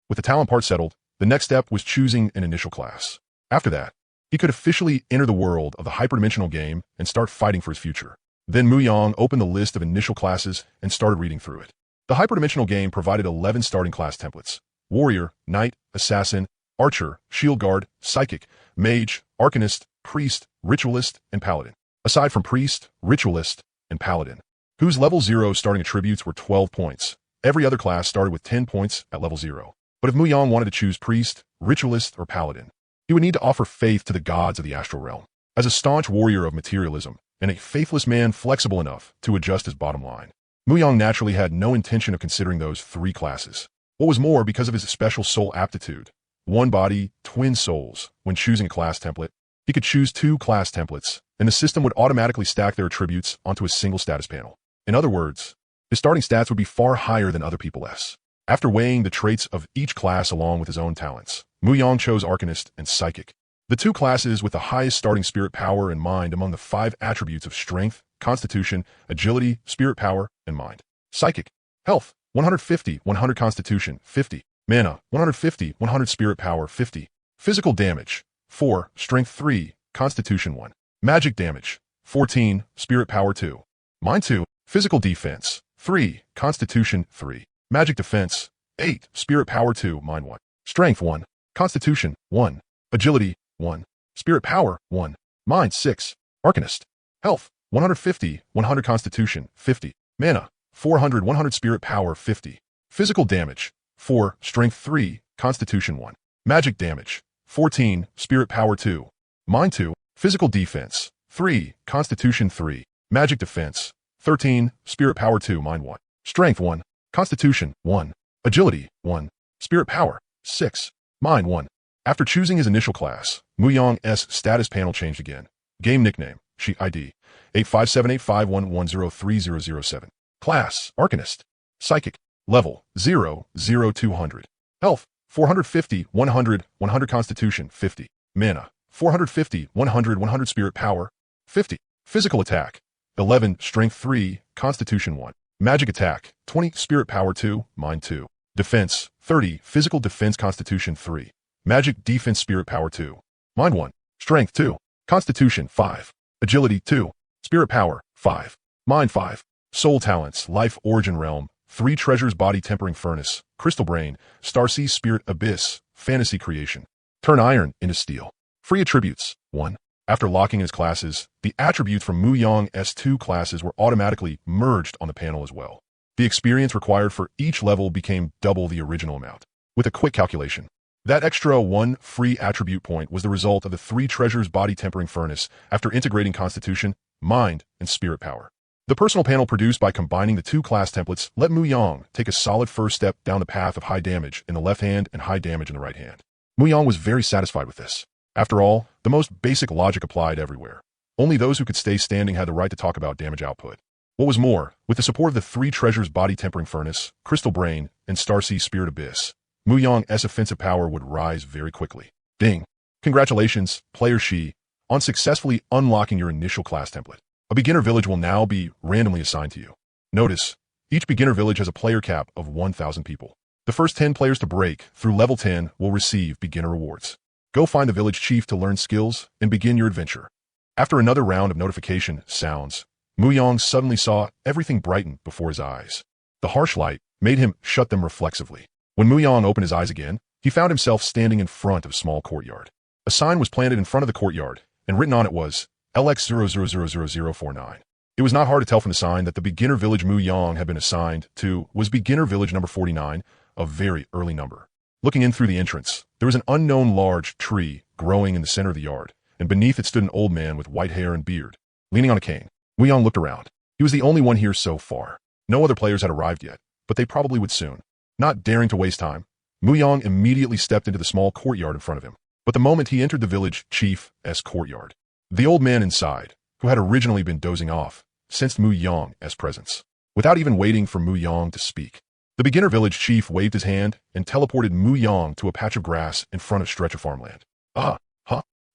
With the talent part settled, the next step was choosing an initial class. After that, he could officially enter the world of the hyperdimensional game and start fighting for his future. Then Muyang opened the list of initial classes and started reading through it. The hyperdimensional game provided 11 starting class templates: warrior, knight, assassin, archer, shield guard, psychic, mage, arcanist, priest, ritualist, and paladin. Aside from priest, ritualist, and paladin, whose level 0 starting attributes were 12 points, every other class started with 10 points at level 0. But if Muyang wanted to choose priest, ritualist, or paladin, he would need to offer faith to the gods of the astral realm. As a staunch warrior of materialism, and a faithless man flexible enough to adjust his bottom line, Muyang naturally had no intention of considering those 3 classes. What was more, because of his special soul aptitude, one body, twin souls, when choosing a class template, he could choose 2 class templates, and the system would automatically stack their attributes onto a single status panel. In other words, his starting stats would be far higher than other people's. After weighing the traits of each class along with his own talents, Muyang chose Arcanist and Psychic, the 2 classes with the highest starting spirit power and mind among the 5 attributes of strength, constitution, agility, spirit power, and mind. Psychic. Health, 150, 100 constitution, 50. Mana, 150, 100 spirit power, 50. Physical damage, 4, strength 3, constitution 1. Magic damage, 14, spirit power 2. Mind 2, physical defense, 3, constitution 3. Magic defense, 8, spirit power 2, mind 1. Strength 1, constitution 1. Agility 1. Spirit power 1. Mind 6. Arcanist. Health, 150, 100 Constitution, 50. Mana, 400, 100 Spirit Power, 50. Physical damage, 4, Strength 3, Constitution 1. Magic damage, 14, Spirit Power 2. Mind 2, Physical defense, 3, Constitution 3. Magic defense, 13, Spirit Power 2, Mind 1. Strength 1, Constitution 1. Agility 1. Spirit Power 6. Mind 1. After choosing his initial class, Muyong's status panel changed again. Game nickname, Sheet ID, 8578511030007. Class, Arcanist. Psychic. Level, 0, 0, 200. Health, 450, 100, 100 Constitution, 50. Mana, 450, 100, 100 Spirit Power, 50. Physical attack, 11, Strength 3, Constitution 1. Magic attack, 20, Spirit Power 2, Mind 2. Defense, 30, Physical defense Constitution 3. Magic defense Spirit Power 2. Mind 1. Strength 2. Constitution 5. Agility 2. Spirit Power 5. Mind 5. Soul talents, Life Origin Realm, 3 treasures Body Tempering Furnace, Crystal Brain, Starsea Spirit Abyss, Fantasy Creation. Turn iron into steel. Free attributes, 1. After locking his classes, the attributes from Muyong's 2 classes were automatically merged on the panel as well. The experience required for each level became double the original amount. With a quick calculation, that extra 1 free attribute point was the result of the 3 treasures Body Tempering Furnace after integrating Constitution, Mind, and Spirit Power. The personal panel produced by combining the 2 class templates let Muyong take a solid first step down the path of high damage in the left hand and high damage in the right hand. Muyong was very satisfied with this. After all, the most basic logic applied everywhere. Only those who could stay standing had the right to talk about damage output. What was more, with the support of the 3 treasures Body Tempering Furnace, Crystal Brain, and Starsea Spirit Abyss, Muyong's offensive power would rise very quickly. Ding! Congratulations, player Shi, on successfully unlocking your initial class template. A beginner village will now be randomly assigned to you. Notice, each beginner village has a player cap of 1,000 people. The first 10 players to break through level 10 will receive beginner rewards. Go find the village chief to learn skills and begin your adventure. After another round of notification sounds, Muyong suddenly saw everything brighten before his eyes. The harsh light made him shut them reflexively. When Muyong opened his eyes again, he found himself standing in front of a small courtyard. A sign was planted in front of the courtyard, and written on it was LX000049. It was not hard to tell from the sign that the beginner village Muyong had been assigned to was beginner village number 49, a very early number. Looking in through the entrance, there was an unknown large tree growing in the center of the yard, and beneath it stood an old man with white hair and beard, leaning on a cane. Muyong looked around. He was the only one here so far. No other players had arrived yet, but they probably would soon. Not daring to waste time, Muyong immediately stepped into the small courtyard in front of him. But the moment he entered the village chief's courtyard, the old man inside, who had originally been dozing off, sensed Muyong's presence. Without even waiting for Muyong to speak, the beginner village chief waved his hand and teleported Muyong to a patch of grass in front of a stretch of farmland. That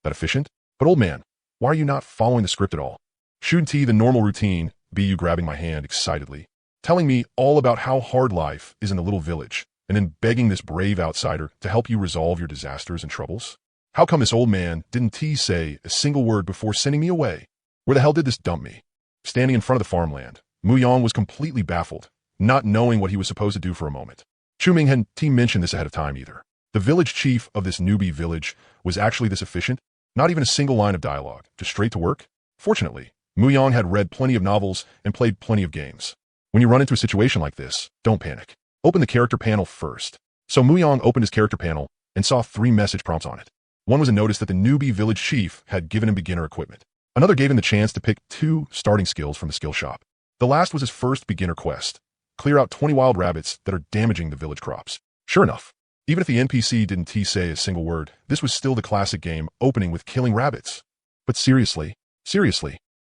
efficient? But old man, why are you not following the script at all? Shouldn't the normal routine be you grabbing my hand excitedly, telling me all about how hard life is in the little village, and then begging this brave outsider to help you resolve your disasters and troubles? How come this old man didn't say a single word before sending me away? Where the hell did this dump me? Standing in front of the farmland, Muyong was completely baffled, not knowing what he was supposed to do for a moment. Chuming hadn't mentioned this ahead of time either. The village chief of this newbie village was actually this efficient? Not even a single line of dialogue, just straight to work? Fortunately, Muyong had read plenty of novels and played plenty of games. When you run into a situation like this, don't panic. Open the character panel first. So Muyong opened his character panel and saw 3 message prompts on it. One was a notice that the newbie village chief had given him beginner equipment. Another gave him the chance to pick 2 starting skills from the skill shop. The last was his first beginner quest: clear out 20 wild rabbits that are damaging the village crops. Sure enough, even if the NPC didn't say a single word, this was still the classic game opening with killing rabbits. But seriously,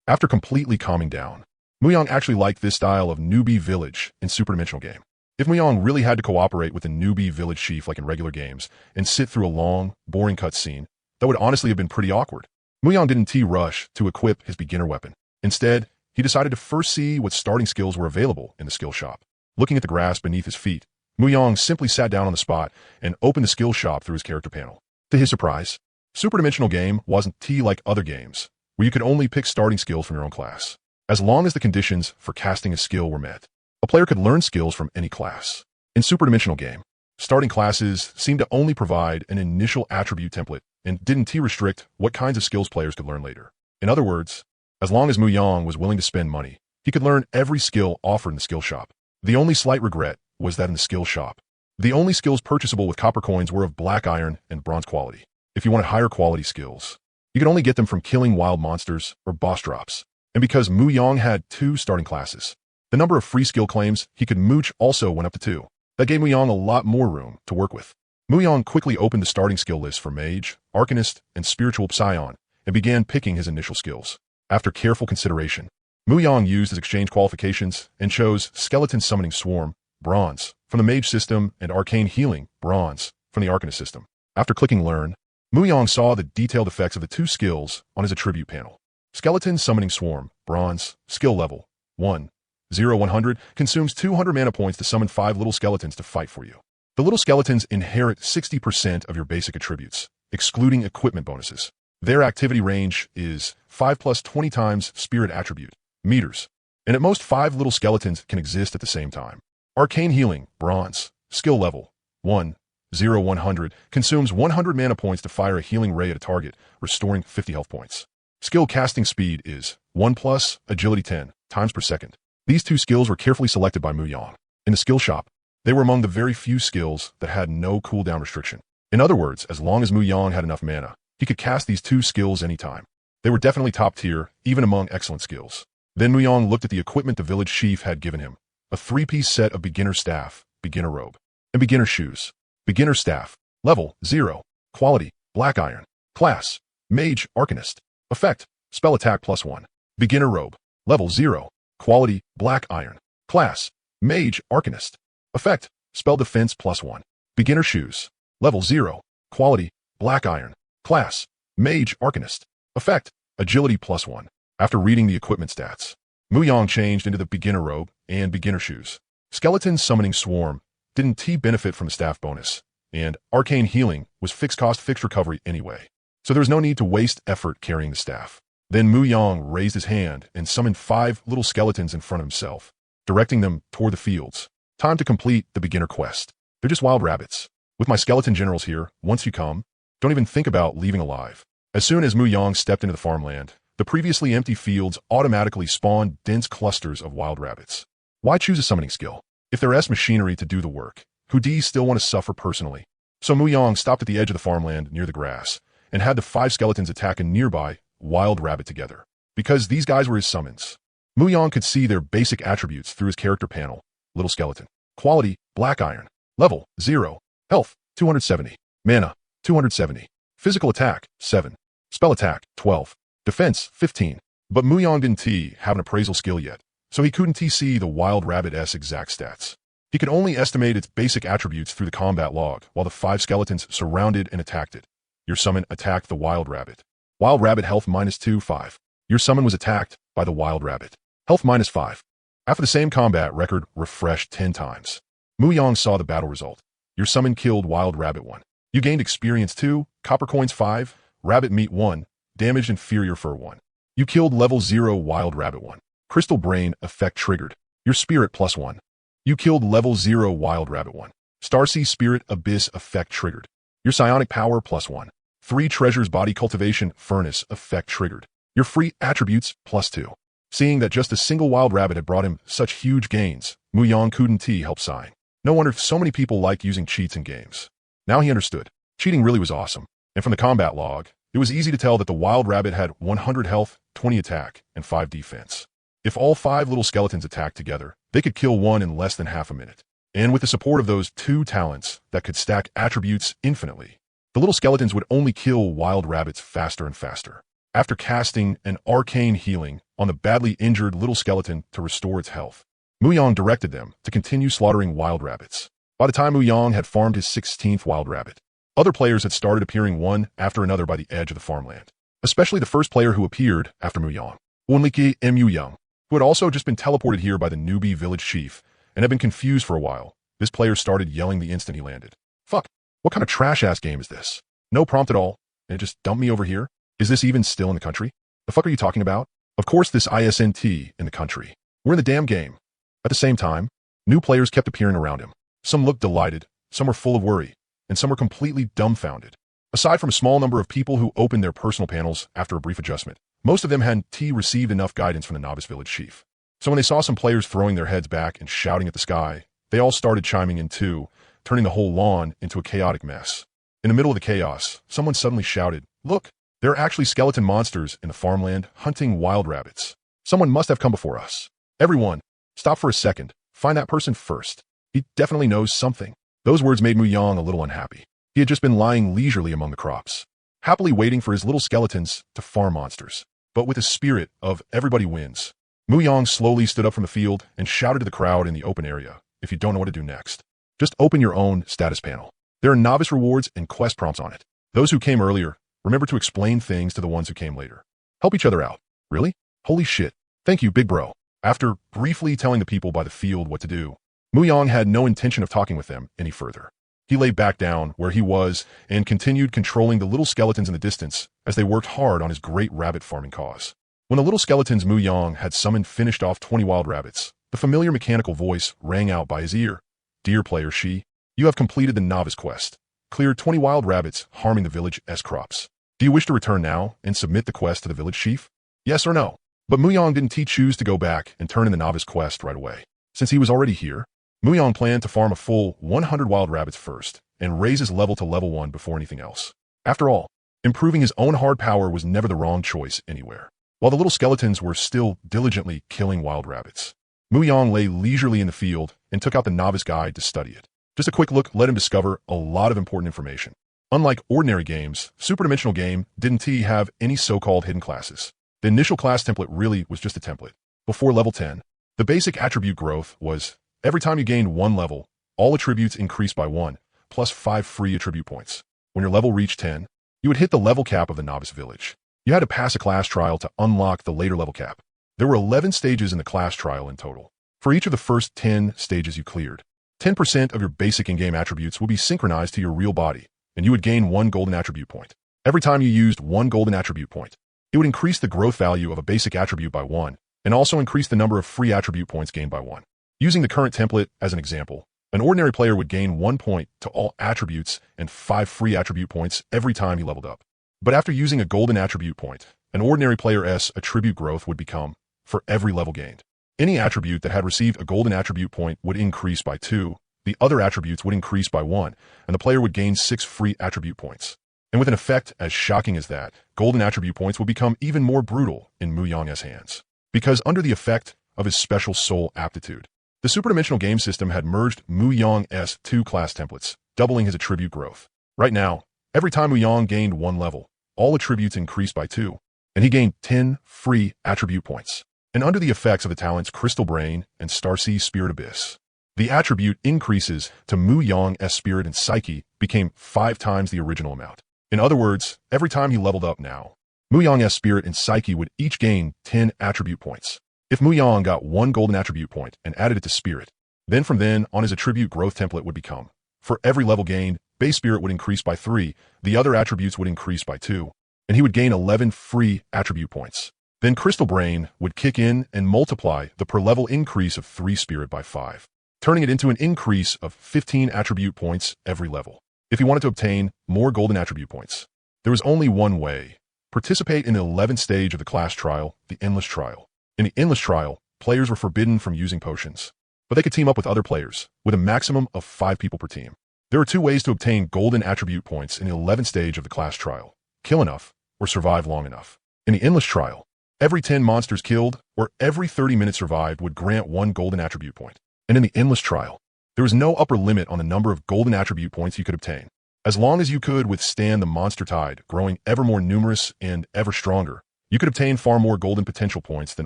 after completely calming down, Muyong actually liked this style of newbie village in superdimensional game. If Muyong really had to cooperate with the newbie village chief like in regular games and sit through a long, boring cutscene, that would honestly have been pretty awkward. Muyong didn't rush to equip his beginner weapon. Instead, he decided to first see what starting skills were available in the skill shop. Looking at the grass beneath his feet, Muyong simply sat down on the spot and opened the skill shop through his character panel. To his surprise, superdimensional game wasn't like other games, where you could only pick starting skills from your own class. As long as the conditions for casting a skill were met, a player could learn skills from any class. In superdimensional game, starting classes seemed to only provide an initial attribute template and didn't restrict what kinds of skills players could learn later. In other words, As long as Mu Yang was willing to spend money, he could learn every skill offered in the skill shop. The only slight regret was that in the skill shop, the only skills purchasable with copper coins were of black iron and bronze quality. If you wanted higher quality skills, you could only get them from killing wild monsters or boss drops. And because Mu Yang had 2 starting classes, the number of free skill claims he could mooch also went up to 2. That gave Mu Yang a lot more room to work with. Mu Yang quickly opened the starting skill list for Mage, Arcanist, and Spiritual Psion, and began picking his initial skills. After careful consideration, Mu Yang used his exchange qualifications and chose Skeleton Summoning Swarm, Bronze, from the Mage system and Arcane Healing, Bronze, from the Arcanist system. After clicking Learn, Mu Yang saw the detailed effects of the 2 skills on his attribute panel. Skeleton Summoning Swarm, Bronze, skill level 1. 0-100 consumes 200 mana points to summon 5 little skeletons to fight for you. The little skeletons inherit 60% of your basic attributes, excluding equipment bonuses. Their activity range is 5 plus 20 times spirit attribute, meters, and at most 5 little skeletons can exist at the same time. Arcane Healing, Bronze, skill level 1. 0-100 consumes 100 mana points to fire a healing ray at a target, restoring 50 health points. Skill casting speed is 1 plus agility 10 times per second. These 2 skills were carefully selected by Mu Yang. In the skill shop, they were among the very few skills that had no cooldown restriction. In other words, as long as Mu Yang had enough mana, he could cast these 2 skills anytime. They were definitely top tier, even among excellent skills. Then Mu Yang looked at the equipment the village chief had given him. A 3-piece set of beginner staff, beginner robe, and beginner shoes. Beginner staff, level 0, quality, black iron, class, mage, arcanist, effect, spell attack +1. Beginner robe, level 0, quality, black iron, class, mage, arcanist, effect, spell defense +1. Beginner shoes, level 0, quality, black iron, class, mage, arcanist, effect, agility +1. After reading the equipment stats, Mu Yang changed into the beginner robe and beginner shoes. Skeleton Summoning Swarm didn't benefit from the staff bonus, and Arcane Healing was fixed cost fixed recovery anyway, so there was no need to waste effort carrying the staff. Then Mu Yang raised his hand and summoned 5 little skeletons in front of himself, directing them toward the fields. Time to complete the beginner quest. They're just wild rabbits. With my skeleton generals here, once you come, don't even think about leaving alive. As soon as Mu Yang stepped into the farmland, the previously empty fields automatically spawned dense clusters of wild rabbits. Why choose a summoning skill if there's machinery to do the work? Who do still want to suffer personally? So Mu Yang stopped at the edge of the farmland near the grass and had the 5 skeletons attack a nearby wild rabbit together. Because these guys were his summons, Mu Yang could see their basic attributes through his character panel. Little skeleton. Quality, black iron. Level, 0. Health, 270. Mana, 270. Physical attack, 7. Spell attack, 12. Defense, 15. But Mu Yang didn't have an appraisal skill yet, so he couldn't see the wild rabbit's exact stats. He could only estimate its basic attributes through the combat log while the 5 skeletons surrounded and attacked it. Your summon attacked the wild rabbit. Wild rabbit health -2, 5. Your summon was attacked by the wild rabbit. Health -5. After the same combat record refreshed 10 times, Mu Yang saw the battle result. Your summon killed wild rabbit 1. You gained experience 2, copper coins 5, rabbit meat 1, damaged inferior fur 1. You killed level 0 wild rabbit 1. Crystal brain effect triggered. Your spirit +1. You killed level 0 wild rabbit 1. Starsea spirit abyss effect triggered. Your psionic power +1. 3 treasures body cultivation furnace effect triggered. Your free attributes +2. Seeing that just a single wild rabbit had brought him such huge gains, Mu Yang couldn't help sighing. No wonder so many people like using cheats in games. Now he understood. Cheating really was awesome. And from the combat log, it was easy to tell that the wild rabbit had 100 health, 20 attack, and 5 defense. If all 5 little skeletons attacked together, they could kill one in less than half a minute. And with the support of those 2 talents that could stack attributes infinitely, the little skeletons would only kill wild rabbits faster and faster. After casting an arcane healing on the badly injured little skeleton to restore its health, Mu Yang directed them to continue slaughtering wild rabbits. By the time Mu Yang had farmed his 16th wild rabbit, other players had started appearing one after another by the edge of the farmland, especially the first player who appeared after Mu Yang, Wenliki Mu Yang, who had also just been teleported here by the newbie village chief and had been confused for a while. This player started yelling the instant he landed. Fuck, what kind of trash-ass game is this? No prompt at all, and it just dumped me over here? Is this even still in the country? The fuck are you talking about? Of course this isn't in the country. We're in the damn game. At the same time, new players kept appearing around him. Some looked delighted, some were full of worry, and some were completely dumbfounded. A Aside from a small number of people who opened their personal panels after a brief adjustment, most of them hadn't received enough guidance from the novice village chief. So when they saw some players throwing their heads back and shouting at the sky, they all started chiming in too, turning the whole lawn into a chaotic mess. In the middle of the chaos, someone suddenly shouted, "Look, there are actually skeleton monsters in the farmland hunting wild rabbits. Someone must have come before us. Everyone, stop for a second. Find that person first. He definitely knows something." Those words made Muyang a little unhappy. He had just been lying leisurely among the crops, happily waiting for his little skeletons to farm monsters. But with the spirit of everybody wins, Muyang slowly stood up from the field and shouted to the crowd in the open area, "If you don't know what to do next, just open your own status panel. There are novice rewards and quest prompts on it. Those who came earlier, remember to explain things to the ones who came later. Help each other out." "Really? Holy shit. Thank you, big bro." After briefly telling the people by the field what to do, Muyang had no intention of talking with them any further. He lay back down where he was and continued controlling the little skeletons in the distance as they worked hard on his great rabbit farming cause. When the little skeletons Muyang had summoned finished off 20 wild rabbits, the familiar mechanical voice rang out by his ear. "Dear player Shi, you have completed the novice quest, cleared 20 wild rabbits harming the village's crops. Do you wish to return now and submit the quest to the village chief? Yes or no?" But Muyang didn't choose to go back and turn in the novice quest right away. Since he was already here, Muyang planned to farm a full 100 wild rabbits first and raise his level to level 1 before anything else. After all, improving his own hard power was never the wrong choice anywhere. While the little skeletons were still diligently killing wild rabbits, Muyang lay leisurely in the field and took out the novice guide to study it. Just a quick look let him discover a lot of important information. Unlike ordinary games, Super Dimensional Game didn't have any so-called hidden classes. The initial class template really was just a template. Before level 10, the basic attribute growth was, every time you gained 1 level, all attributes increased by 1, plus 5 free attribute points. When your level reached 10, you would hit the level cap of the novice village. You had to pass a class trial to unlock the later level cap. There were 11 stages in the class trial in total. For each of the first 10 stages you cleared, 10% of your basic in-game attributes will be synchronized to your real body, and you would gain 1 golden attribute point. Every time you used 1 golden attribute point, it would increase the growth value of a basic attribute by 1, and also increase the number of free attribute points gained by 1. Using the current template as an example, an ordinary player would gain 1 point to all attributes and 5 free attribute points every time he leveled up. But after using a golden attribute point, an ordinary player's attribute growth would become, for every level gained, any attribute that had received a golden attribute point would increase by 2, the other attributes would increase by 1, and the player would gain 6 free attribute points. And with an effect as shocking as that, golden attribute points would become even more brutal in Muyang's hands. Because under the effect of his special soul aptitude, the superdimensional game system had merged Muyang's 2 class templates, doubling his attribute growth. Right now, every time Muyang gained 1 level, all attributes increased by 2, and he gained 10 free attribute points. And under the effects of the talents Crystal Brain and Starsea Spirit Abyss, the attribute increases to Muyang's Spirit and Psyche became 5 times the original amount. In other words, every time he leveled up now, Muyang's Spirit and Psyche would each gain 10 attribute points. If Muyang got 1 golden attribute point and added it to Spirit, then from then on his attribute growth template would become, for every level gained, base Spirit would increase by 3, the other attributes would increase by 2, and he would gain 11 free attribute points. Then Crystal Brain would kick in and multiply the per level increase of 3 Spirit by 5, turning it into an increase of 15 attribute points every level. If he wanted to obtain more golden attribute points, there was only one way. Participate in the 11th stage of the class trial, the Endless Trial. In the Endless Trial, players were forbidden from using potions, but they could team up with other players, with a maximum of 5 people per team. There are 2 ways to obtain golden attribute points in the 11th stage of the class trial: kill enough, or survive long enough. In the Endless Trial, every 10 monsters killed, or every 30 minutes survived would grant 1 golden attribute point. And in the Endless Trial, there was no upper limit on the number of golden attribute points you could obtain. As long as you could withstand the monster tide growing ever more numerous and ever stronger, you could obtain far more golden potential points than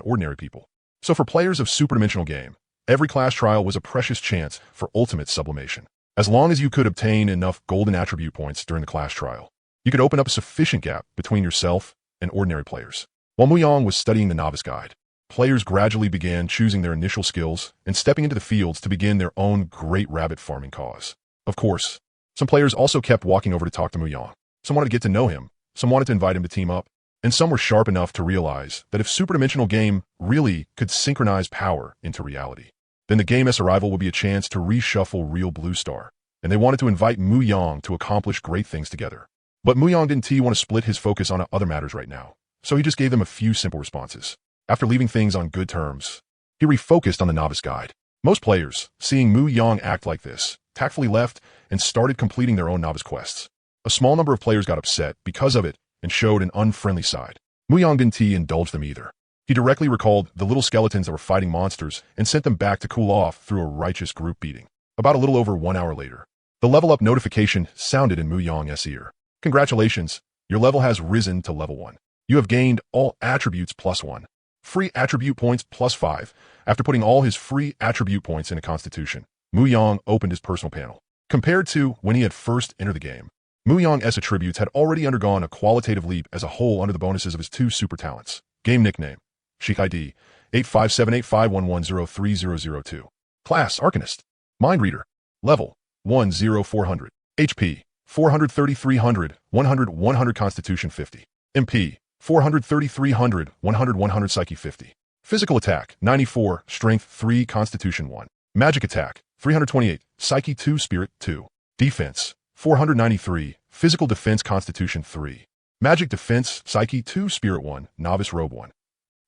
ordinary people. So for players of superdimensional game, every class trial was a precious chance for ultimate sublimation. As long as you could obtain enough golden attribute points during the class trial, you could open up a sufficient gap between yourself and ordinary players. While Muyang was studying the novice guide, players gradually began choosing their initial skills and stepping into the fields to begin their own great rabbit farming cause. Of course, some players also kept walking over to talk to Muyang. Some wanted to get to know him, some wanted to invite him to team up, and some were sharp enough to realize that if superdimensional game really could synchronize power into reality, then the game's arrival would be a chance to reshuffle real Blue Star, and they wanted to invite Muyang to accomplish great things together. But Muyang didn't want to split his focus on other matters right now, so he just gave them a few simple responses. After leaving things on good terms, he refocused on the novice guide. Most players, seeing Muyang act like this, tactfully left and started completing their own novice quests. A small number of players got upset because of it and showed an unfriendly side. Muyang didn't indulge them either. He directly recalled the little skeletons that were fighting monsters and sent them back to cool off through a righteous group beating. About a little over 1 hour later, the level up notification sounded in Muyang's ear. Congratulations, your level has risen to level 1. You have gained all attributes +1. Free attribute points +5. After putting all his free attribute points into Constitution, Muyang opened his personal panel. Compared to when he had first entered the game, Muyang's attributes had already undergone a qualitative leap as a whole under the bonuses of his 2 super talents. Game nickname, Sheik ID, 857851103002. Class, Arcanist. Mind Reader. Level, 10400. HP, 43300, 100 Constitution 50. MP, 43300, 100 Psyche 50. Physical attack, 94, Strength 3, Constitution 1. Magic attack, 328, Psyche 2, Spirit 2. Defense, 493, Physical defense, Constitution 3. Magic defense, Psyche 2, Spirit 1, Novice Robe 1.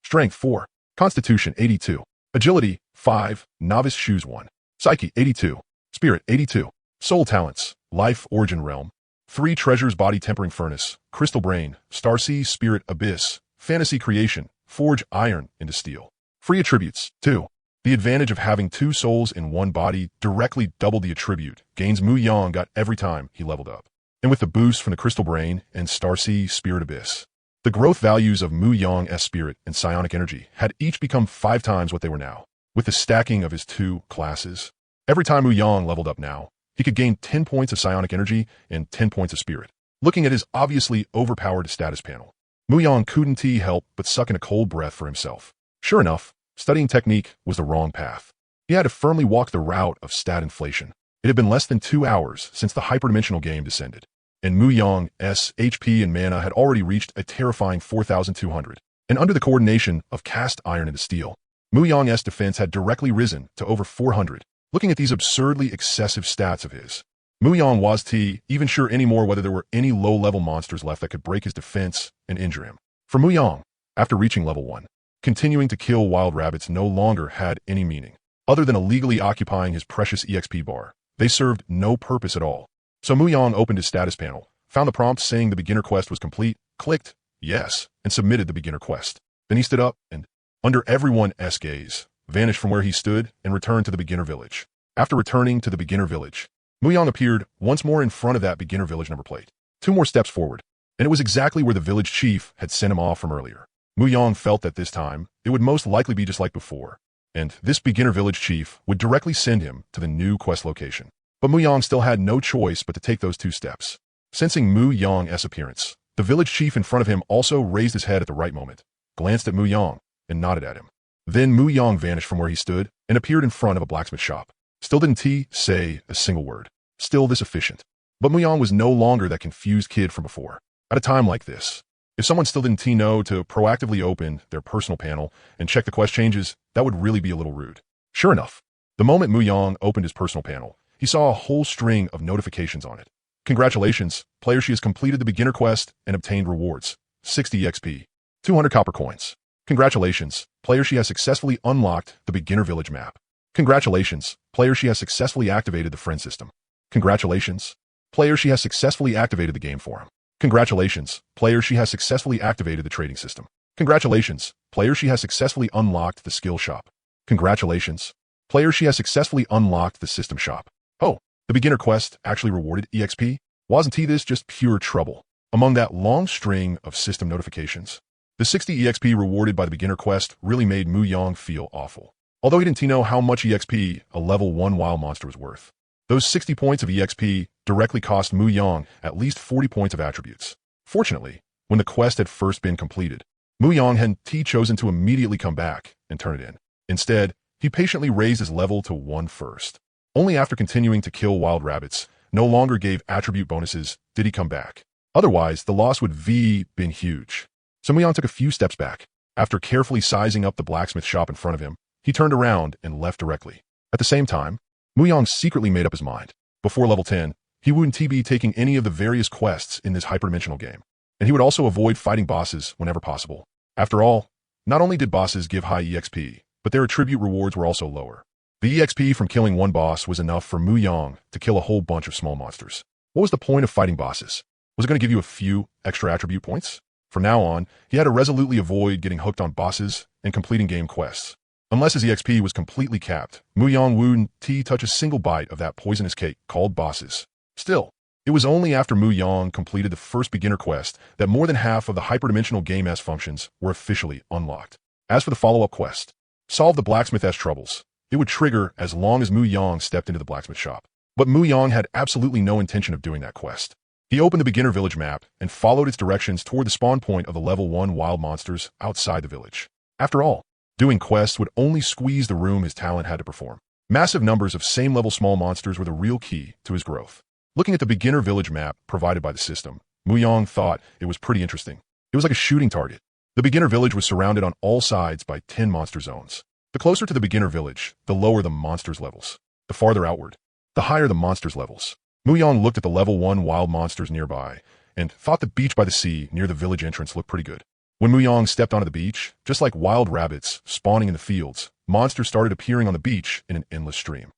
Strength 4, Constitution 82. Agility 5, Novice Shoes 1. Psyche 82, Spirit 82. Soul talents, Life Origin Realm. 3 treasures, Body Tempering Furnace, Crystal Brain, Starsea Spirit Abyss, Fantasy Creation, Forge Iron into Steel. Free attributes 2. The advantage of having 2 souls in 1 body directly doubled the attribute gains Muyang got every time he leveled up. And with the boost from the Crystal Brain and Starsea Spirit Abyss, the growth values of Muyang's Spirit and Psionic Energy had each become 5 times what they were now. With the stacking of his 2 classes, every time Muyang leveled up now, he could gain 10 points of Psionic Energy and 10 points of Spirit. Looking at his obviously overpowered status panel, Muyang couldn't help but suck in a cold breath for himself. Sure enough, studying technique was the wrong path. He had to firmly walk the route of stat inflation. It had been less than 2 hours since the hyperdimensional game descended, and Muyang's HP and mana had already reached a terrifying 4,200. And under the coordination of cast iron into steel, Muyang's defense had directly risen to over 400. Looking at these absurdly excessive stats of his, Muyang wasn't even sure anymore whether there were any low-level monsters left that could break his defense and injure him. For Muyang, after reaching level 1, continuing to kill wild rabbits no longer had any meaning. Other than illegally occupying his precious EXP bar, they served no purpose at all. So Muyang opened his status panel, found the prompt saying the beginner quest was complete, clicked yes, and submitted the beginner quest. Then he stood up and, under everyone's gaze, vanished from where he stood and returned to the beginner village. After returning to the beginner village, Muyang appeared once more in front of that beginner village number plate. 2 more steps forward, and it was exactly where the village chief had sent him off from earlier. Muyang felt that this time, it would most likely be just like before, and this beginner village chief would directly send him to the new quest location. But Muyang still had no choice but to take those 2 steps. Sensing Muyang's appearance, the village chief in front of him also raised his head at the right moment, glanced at Muyang, and nodded at him. Then Muyang vanished from where he stood and appeared in front of a blacksmith shop. Still didn't say a single word. Still this efficient. But Muyang was no longer that confused kid from before. At a time like this, if someone still didn't know to proactively open their personal panel and check the quest changes, that would really be a little rude. Sure enough, the moment Muyang opened his personal panel, he saw a whole string of notifications on it. Congratulations, player, she has completed the beginner quest and obtained rewards. 60 XP, 200 copper coins. Congratulations, player, she has successfully unlocked the beginner village map. Congratulations, player, she has successfully activated the friend system. Congratulations, player, she has successfully activated the game forum. Congratulations, player, she has successfully activated the trading system. Congratulations, player, she has successfully unlocked the skill shop. Congratulations, player, she has successfully unlocked the system shop. Oh, the beginner quest actually rewarded EXP? Wasn't this just pure trouble? Among that long string of system notifications, the 60 EXP rewarded by the beginner quest really made Muyang feel awful. Although he didn't know how much EXP a level 1 wild monster was worth, those 60 points of EXP directly cost Muyang at least 40 points of attributes. Fortunately, when the quest had first been completed, Muyang hadn't chosen to immediately come back and turn it in. Instead, he patiently raised his level to 1 first. Only after continuing to kill wild rabbits, no longer gave attribute bonuses, did he come back. Otherwise, the loss would been huge. So Muyang took a few steps back. After carefully sizing up the blacksmith shop in front of him, he turned around and left directly. At the same time, Muyang secretly made up his mind. Before level 10, He wouldn't be taking any of the various quests in this hyperdimensional game, and he would also avoid fighting bosses whenever possible. After all, not only did bosses give high EXP, but their attribute rewards were also lower. The EXP from killing one boss was enough for Mu Yang to kill a whole bunch of small monsters. What was the point of fighting bosses? Was it going to give you a few extra attribute points? From now on, he had to resolutely avoid getting hooked on bosses and completing game quests. Unless his EXP was completely capped, Mu Yang wouldn't touch a single bite of that poisonous cake called bosses. Still, it was only after Mu Yang completed the first beginner quest that more than half of the hyperdimensional game S functions were officially unlocked. As for the follow-up quest, solve the blacksmith S troubles. It would trigger as long as Mu Yang stepped into the blacksmith shop. But Mu Yang had absolutely no intention of doing that quest. He opened the beginner village map and followed its directions toward the spawn point of the level 1 wild monsters outside the village. After all, doing quests would only squeeze the room his talent had to perform. Massive numbers of same-level small monsters were the real key to his growth. Looking at the beginner village map provided by the system, Mu Yang thought it was pretty interesting. It was like a shooting target. The beginner village was surrounded on all sides by 10 monster zones. The closer to the beginner village, the lower the monsters' levels. The farther outward, the higher the monsters' levels. Mu Yang looked at the level 1 wild monsters nearby and thought the beach by the sea near the village entrance looked pretty good. When Mu Yang stepped onto the beach, just like wild rabbits spawning in the fields, monsters started appearing on the beach in an endless stream.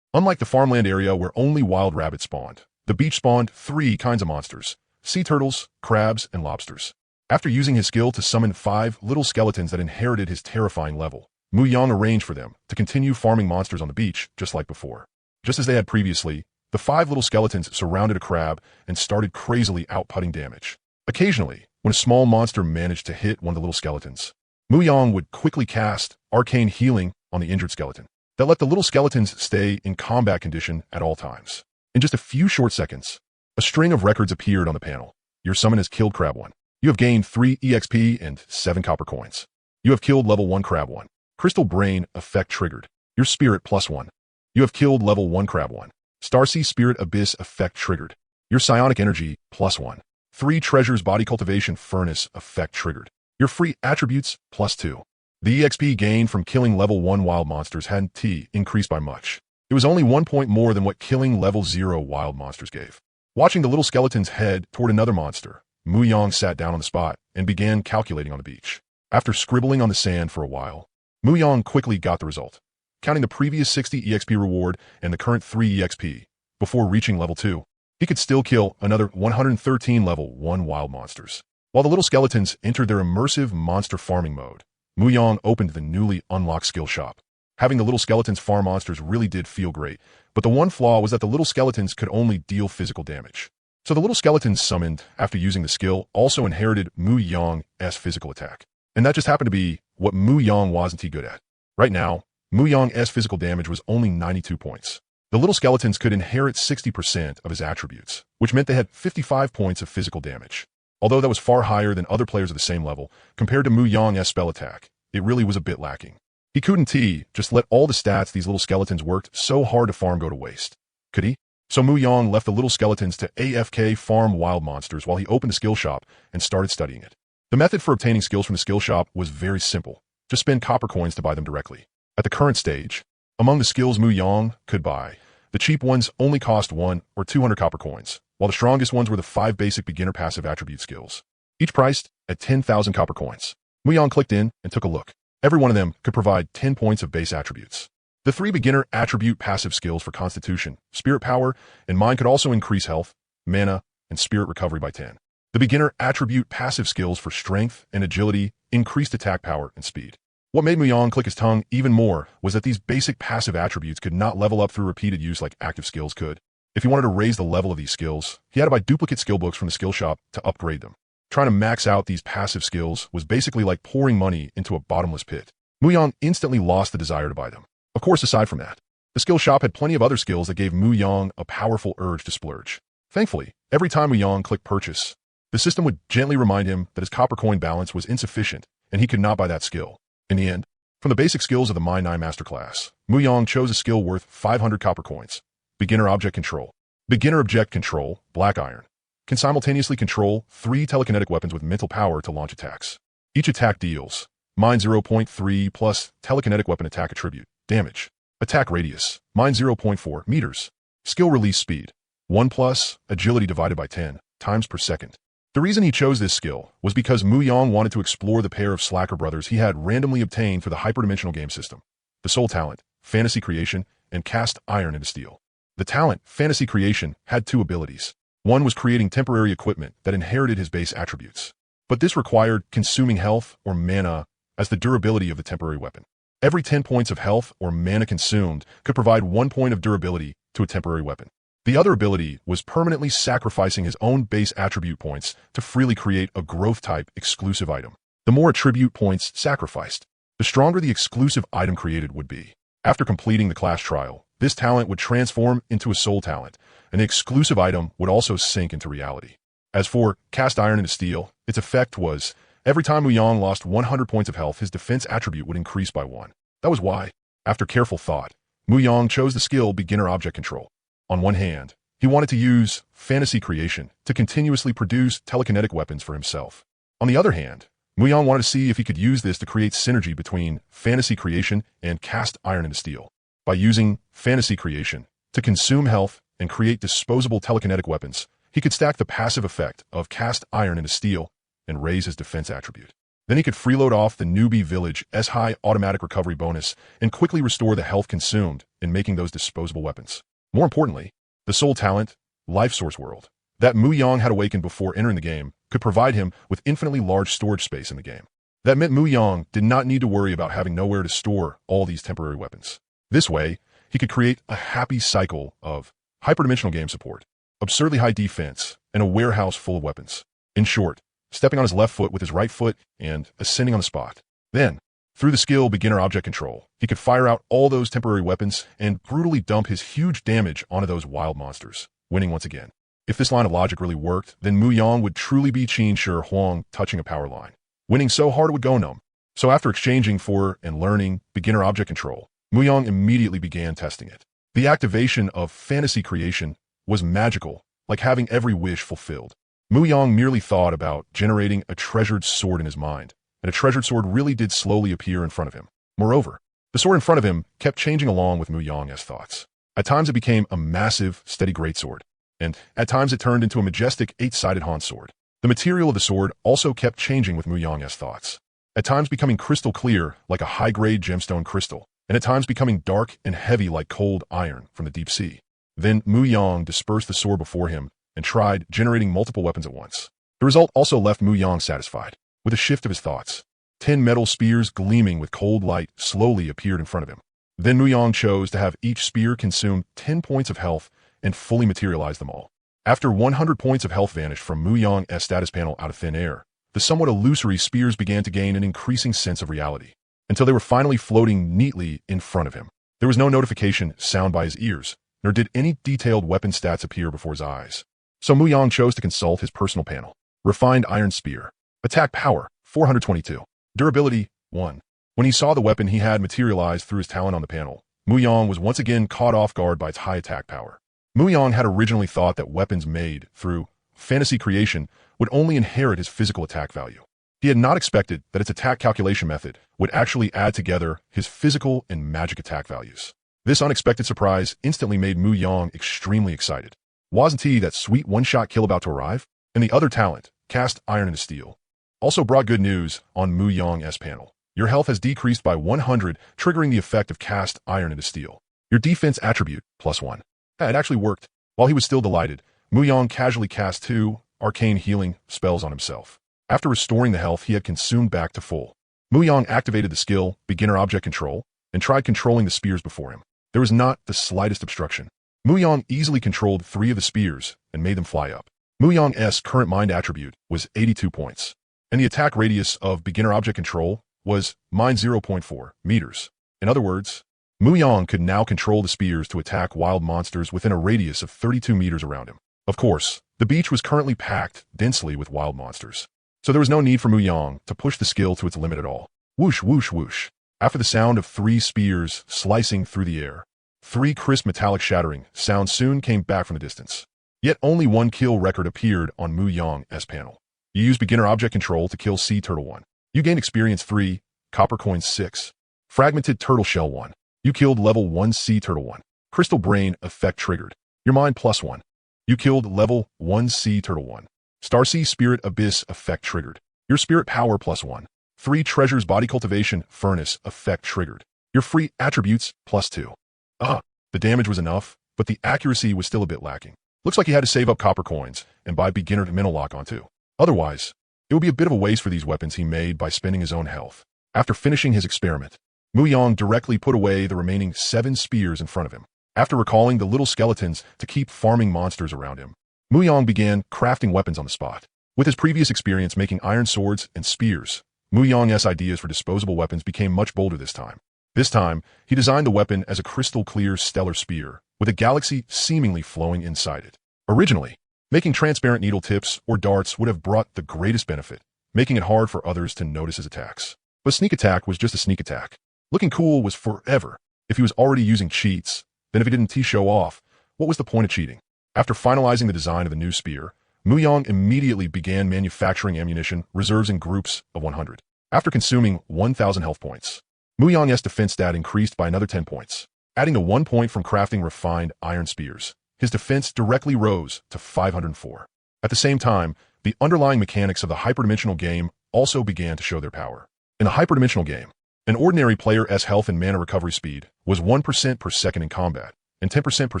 Unlike the farmland area where only wild rabbits spawned, the beach spawned 3 kinds of monsters: sea turtles, crabs, and lobsters. After using his skill to summon 5 little skeletons that inherited his terrifying level, Mu Yang arranged for them to continue farming monsters on the beach just like before. Just as they had previously, the 5 little skeletons surrounded a crab and started crazily outputting damage. Occasionally, when a small monster managed to hit one of the little skeletons, Mu Yang would quickly cast arcane healing on the injured skeleton that let the little skeletons stay in combat condition at all times. In just a few short seconds, a string of records appeared on the panel. Your summon has killed Crab 1. You have gained 3 EXP and 7 copper coins. You have killed level 1 Crab 1. Crystal Brain effect triggered. Your spirit +1. You have killed level 1 Crab 1. Starsea Spirit Abyss effect triggered. Your psionic energy +1. 3 Treasures Body Cultivation Furnace effect triggered. Your free attributes +2. The EXP gained from killing level 1 wild monsters hadn't increased by much. It was only 1 point more than what killing level 0 wild monsters gave. Watching the little skeletons head toward another monster, Mu Yang sat down on the spot and began calculating on the beach. After scribbling on the sand for a while, Mu Yang quickly got the result, counting the previous 60 EXP reward and the current 3 EXP. Before reaching level 2, he could still kill another 113 level 1 wild monsters. While the little skeletons entered their immersive monster farming mode, Mu Yang opened the newly unlocked skill shop. Having the little skeletons farm monsters really did feel great, but the one flaw was that the little skeletons could only deal physical damage. So the little skeletons summoned after using the skill also inherited Mu Yang's physical attack. And that just happened to be what Mu Yang wasn't good at. Right now, Mu Yang's physical damage was only 92 points. The little skeletons could inherit 60% of his attributes, which meant they had 55 points of physical damage. Although that was far higher than other players of the same level, compared to Mu Yang's spell attack, it really was a bit lacking. He couldn't just let all the stats these little skeletons worked so hard to farm go to waste. Could he? So Mu Yang left the little skeletons to AFK farm wild monsters while he opened a skill shop and started studying it. The method for obtaining skills from the skill shop was very simple. Just spend copper coins to buy them directly. At the current stage, among the skills Mu Yang could buy, the cheap ones only cost 1 or 200 copper coins, while the strongest ones were the 5 basic beginner passive attribute skills, each priced at 10,000 copper coins. Mu Yang clicked in and took a look. Every one of them could provide 10 points of base attributes. The 3 beginner attribute passive skills for Constitution, Spirit Power, and Mind could also increase health, mana, and spirit recovery by 10. The beginner attribute passive skills for Strength and Agility increased attack power and speed. What made Mu Yang click his tongue even more was that these basic passive attributes could not level up through repeated use like active skills could. If he wanted to raise the level of these skills, he had to buy duplicate skill books from the skill shop to upgrade them. Trying to max out these passive skills was basically like pouring money into a bottomless pit. Mu Yang instantly lost the desire to buy them. Of course, aside from that, the skill shop had plenty of other skills that gave Mu Yang a powerful urge to splurge. Thankfully, every time Mu Yang clicked purchase, the system would gently remind him that his copper coin balance was insufficient and he could not buy that skill. In the end, from the basic skills of the Mind 9 Masterclass, Mu Yang chose a skill worth 500 copper coins. Beginner Object Control. Beginner Object Control, Black Iron, can simultaneously control 3 telekinetic weapons with mental power to launch attacks. Each attack deals Mind 0.3 plus telekinetic weapon attack attribute, damage. Attack radius, Mind 0.4 meters. Skill release speed. 1 plus agility divided by 10 times per second. The reason he chose this skill was because Mu Yang wanted to explore the pair of slacker brothers he had randomly obtained for the hyperdimensional game system: the soul talent, fantasy creation, and cast iron into steel. The talent, fantasy creation, had two abilities. One was creating temporary equipment that inherited his base attributes, but this required consuming health or mana as the durability of the temporary weapon. Every 10 points of health or mana consumed could provide 1 point of durability to a temporary weapon. The other ability was permanently sacrificing his own base attribute points to freely create a growth-type exclusive item. The more attribute points sacrificed, the stronger the exclusive item created would be. After completing the class trial, this talent would transform into a soul talent, and the exclusive item would also sink into reality. As for cast iron into steel, its effect was every time Mu Yang lost 100 points of health, his defense attribute would increase by 1. That was why, after careful thought, Mu Yang chose the skill Beginner Object Control. On one hand, he wanted to use fantasy creation to continuously produce telekinetic weapons for himself. On the other hand, Mu Yang wanted to see if he could use this to create synergy between fantasy creation and cast iron into steel. By using fantasy creation to consume health and create disposable telekinetic weapons, he could stack the passive effect of cast iron into steel and raise his defense attribute. Then he could freeload off the newbie village's high automatic recovery bonus and quickly restore the health consumed in making those disposable weapons. More importantly, the soul talent, life source world, that Mu Yang had awakened before entering the game could provide him with infinitely large storage space in the game. That meant Mu Yang did not need to worry about having nowhere to store all these temporary weapons. This way, he could create a happy cycle of hyperdimensional game support, absurdly high defense, and a warehouse full of weapons. In short, stepping on his left foot with his right foot and ascending on the spot. Then, through the skill Beginner Object Control, he could fire out all those temporary weapons and brutally dump his huge damage onto those wild monsters, winning once again. If this line of logic really worked, then Mu Yang would truly be Qin Shi Huang touching a power line, winning so hard it would go numb. So after exchanging for and learning Beginner Object Control, Mu Yang immediately began testing it. The activation of fantasy creation was magical, like having every wish fulfilled. Mu Yang merely thought about generating a treasured sword in his mind, and a treasured sword really did slowly appear in front of him. Moreover, the sword in front of him kept changing along with Mu Yang's thoughts. At times it became a massive, steady greatsword, and at times it turned into a majestic 8-sided Han sword. The material of the sword also kept changing with Mu Yang's thoughts, at times becoming crystal clear like a high-grade gemstone crystal, and at times becoming dark and heavy like cold iron from the deep sea. Then Mu Yang dispersed the sword before him and tried generating multiple weapons at once. The result also left Mu Yang satisfied. With a shift of his thoughts, 10 metal spears gleaming with cold light slowly appeared in front of him. Then Mu Yang chose to have each spear consume 10 points of health and fully materialize them all. After 100 points of health vanished from Mu Yang's status panel out of thin air, the somewhat illusory spears began to gain an increasing sense of reality, until they were finally floating neatly in front of him. There was no notification sound by his ears, nor did any detailed weapon stats appear before his eyes. So Mu Yang chose to consult his personal panel. Refined Iron Spear. Attack power, 422. Durability, 1. When he saw the weapon he had materialized through his talent on the panel, Mu Yang was once again caught off guard by its high attack power. Mu Yang had originally thought that weapons made through fantasy creation would only inherit his physical attack value. He had not expected that its attack calculation method would actually add together his physical and magic attack values. This unexpected surprise instantly made Mu Yang extremely excited. Wasn't he that sweet one-shot kill about to arrive? And the other talent, cast iron into steel, also brought good news on Mu Yang's panel. Your health has decreased by 100, triggering the effect of cast iron into steel. Your defense attribute, +1. It actually worked. While he was still delighted, Mu Yang casually cast 2 arcane healing spells on himself. After restoring the health he had consumed back to full, Mu Yang activated the skill Beginner Object Control and tried controlling the spears before him. There was not the slightest obstruction. Mu Yang easily controlled 3 of the spears and made them fly up. Mu Yang's current mind attribute was 82 points, and the attack radius of Beginner Object Control was -0.4 meters. In other words, Mu Yang could now control the spears to attack wild monsters within a radius of 32 meters around him. Of course, the beach was currently packed densely with wild monsters, so there was no need for Mu Yang to push the skill to its limit at all. Whoosh, whoosh, whoosh. After the sound of 3 spears slicing through the air, 3 crisp metallic shattering sounds soon came back from the distance. Yet only 1 kill record appeared on Mu Yang's panel. You used Beginner Object Control to kill Sea Turtle 1. You gained Experience 3, Copper Coin 6. Fragmented Turtle Shell 1. You killed Level 1 Sea Turtle 1. Crystal Brain effect triggered. Your mind +1. You killed level 1 Sea Turtle 1. Starsea Spirit Abyss effect triggered. Your spirit power +1. 3 Treasures Body Cultivation Furnace effect triggered. Your free attributes +2. The damage was enough, but the accuracy was still a bit lacking. Looks like he had to save up copper coins and buy beginner mental lock on too. Otherwise, it would be a bit of a waste for these weapons he made by spending his own health. After finishing his experiment, Muyang directly put away the remaining 7 spears in front of him. After recalling the little skeletons to keep farming monsters around him, Muyang began crafting weapons on the spot. With his previous experience making iron swords and spears, Muyang's ideas for disposable weapons became much bolder this time. This time, he designed the weapon as a crystal-clear stellar spear, with a galaxy seemingly flowing inside it. Originally, making transparent needle tips or darts would have brought the greatest benefit, making it hard for others to notice his attacks. But sneak attack was just a sneak attack. Looking cool was forever if he was already using cheats. Then if he didn't show off, what was the point of cheating? After finalizing the design of the new spear, Muyang immediately began manufacturing ammunition reserves in groups of 100. After consuming 1,000 health points, Muyang's defense stat increased by another 10 points. Adding the 1 point from crafting refined iron spears, his defense directly rose to 504. At the same time, the underlying mechanics of the hyperdimensional game also began to show their power. In the hyperdimensional game, an ordinary player's health and mana recovery speed was 1% per second in combat and 10% per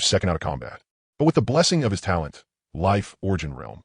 second out of combat. But with the blessing of his talent, Life Origin Realm,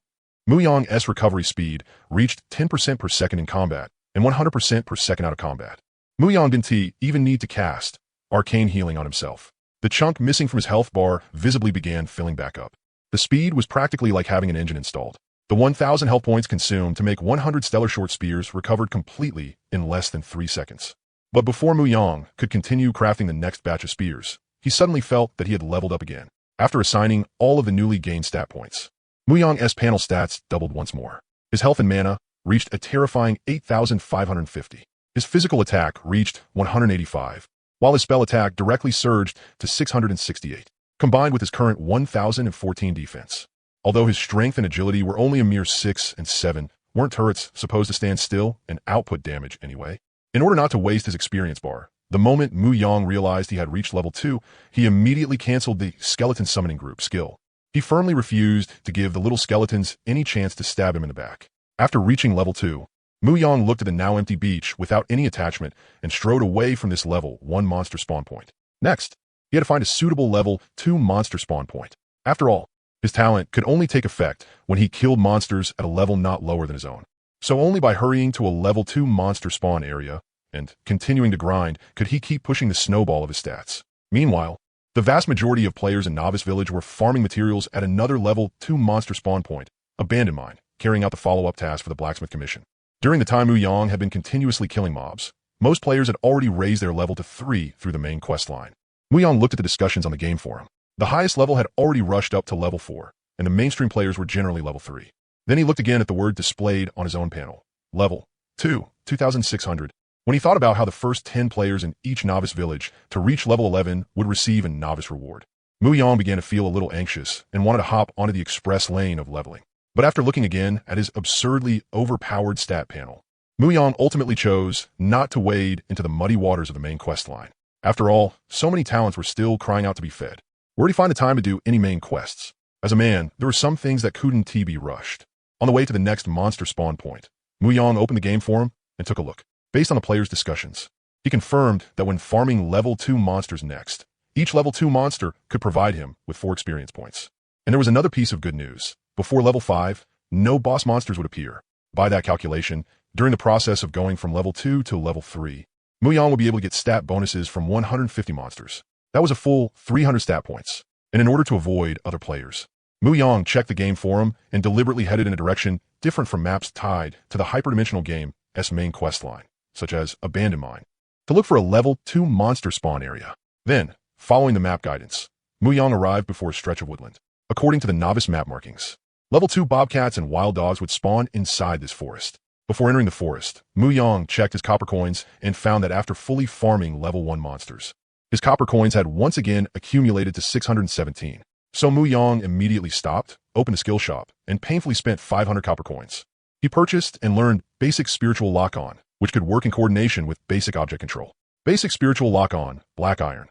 Muyang's recovery speed reached 10% per second in combat and 100% per second out of combat. Muyang didn't even need to cast Arcane Healing on himself. The chunk missing from his health bar visibly began filling back up. The speed was practically like having an engine installed. The 1,000 health points consumed to make 100 stellar short spears recovered completely in less than 3 seconds. But before Muyang could continue crafting the next batch of spears, he suddenly felt that he had leveled up again. After assigning all of the newly gained stat points, Muyang's panel stats doubled once more. His health and mana reached a terrifying 8,550. His physical attack reached 185, while his spell attack directly surged to 668, combined with his current 1,014 defense. Although his strength and agility were only a mere 6 and 7, weren't turrets supposed to stand still and output damage anyway? In order not to waste his experience bar, the moment Muyang realized he had reached level 2, he immediately canceled the skeleton summoning group skill. He firmly refused to give the little skeletons any chance to stab him in the back. After reaching level 2, Muyang looked at the now empty beach without any attachment and strode away from this level 1 monster spawn point. Next, he had to find a suitable level 2 monster spawn point. After all, his talent could only take effect when he killed monsters at a level not lower than his own. So only by hurrying to a level 2 monster spawn area and continuing to grind could he keep pushing the snowball of his stats. Meanwhile, the vast majority of players in Novice Village were farming materials at another level 2 monster spawn point, Abandoned Mine, carrying out the follow-up task for the Blacksmith Commission. During the time Muyang had been continuously killing mobs, most players had already raised their level to 3 through the main quest line. Muyang looked at the discussions on the game forum. The highest level had already rushed up to level 4, and the mainstream players were generally level 3. Then he looked again at the word displayed on his own panel. Level 2, 2,600. When he thought about how the first 10 players in each Novice Village to reach level 11 would receive a Novice reward, Muyang began to feel a little anxious and wanted to hop onto the express lane of leveling. But after looking again at his absurdly overpowered stat panel, Muyang ultimately chose not to wade into the muddy waters of the main quest line. After all, so many talents were still crying out to be fed. Where did he find the time to do any main quests? As a man, there were some things that couldn't be rushed. On the way to the next monster spawn point, Muyang opened the game forum and took a look. Based on the players' discussions, he confirmed that when farming level 2 monsters next, each level 2 monster could provide him with 4 experience points. And there was another piece of good news. Before level 5, no boss monsters would appear. By that calculation, during the process of going from level 2 to level 3, Muyang would be able to get stat bonuses from 150 monsters. That was a full 300 stat points. And in order to avoid other players, Muyang checked the game forum and deliberately headed in a direction different from maps tied to the hyperdimensional game's main quest line, such as Abandoned Mine, to look for a level 2 monster spawn area. Then, following the map guidance, Muyang arrived before a stretch of woodland. According to the novice map markings, level 2 bobcats and wild dogs would spawn inside this forest. Before entering the forest, Muyang checked his copper coins and found that after fully farming level 1 monsters, his copper coins had once again accumulated to 617. So Muyang immediately stopped, opened a skill shop, and painfully spent 500 copper coins. He purchased and learned Basic Spiritual Lock-On, which could work in coordination with Basic Object Control. Basic Spiritual Lock-On, Black Iron.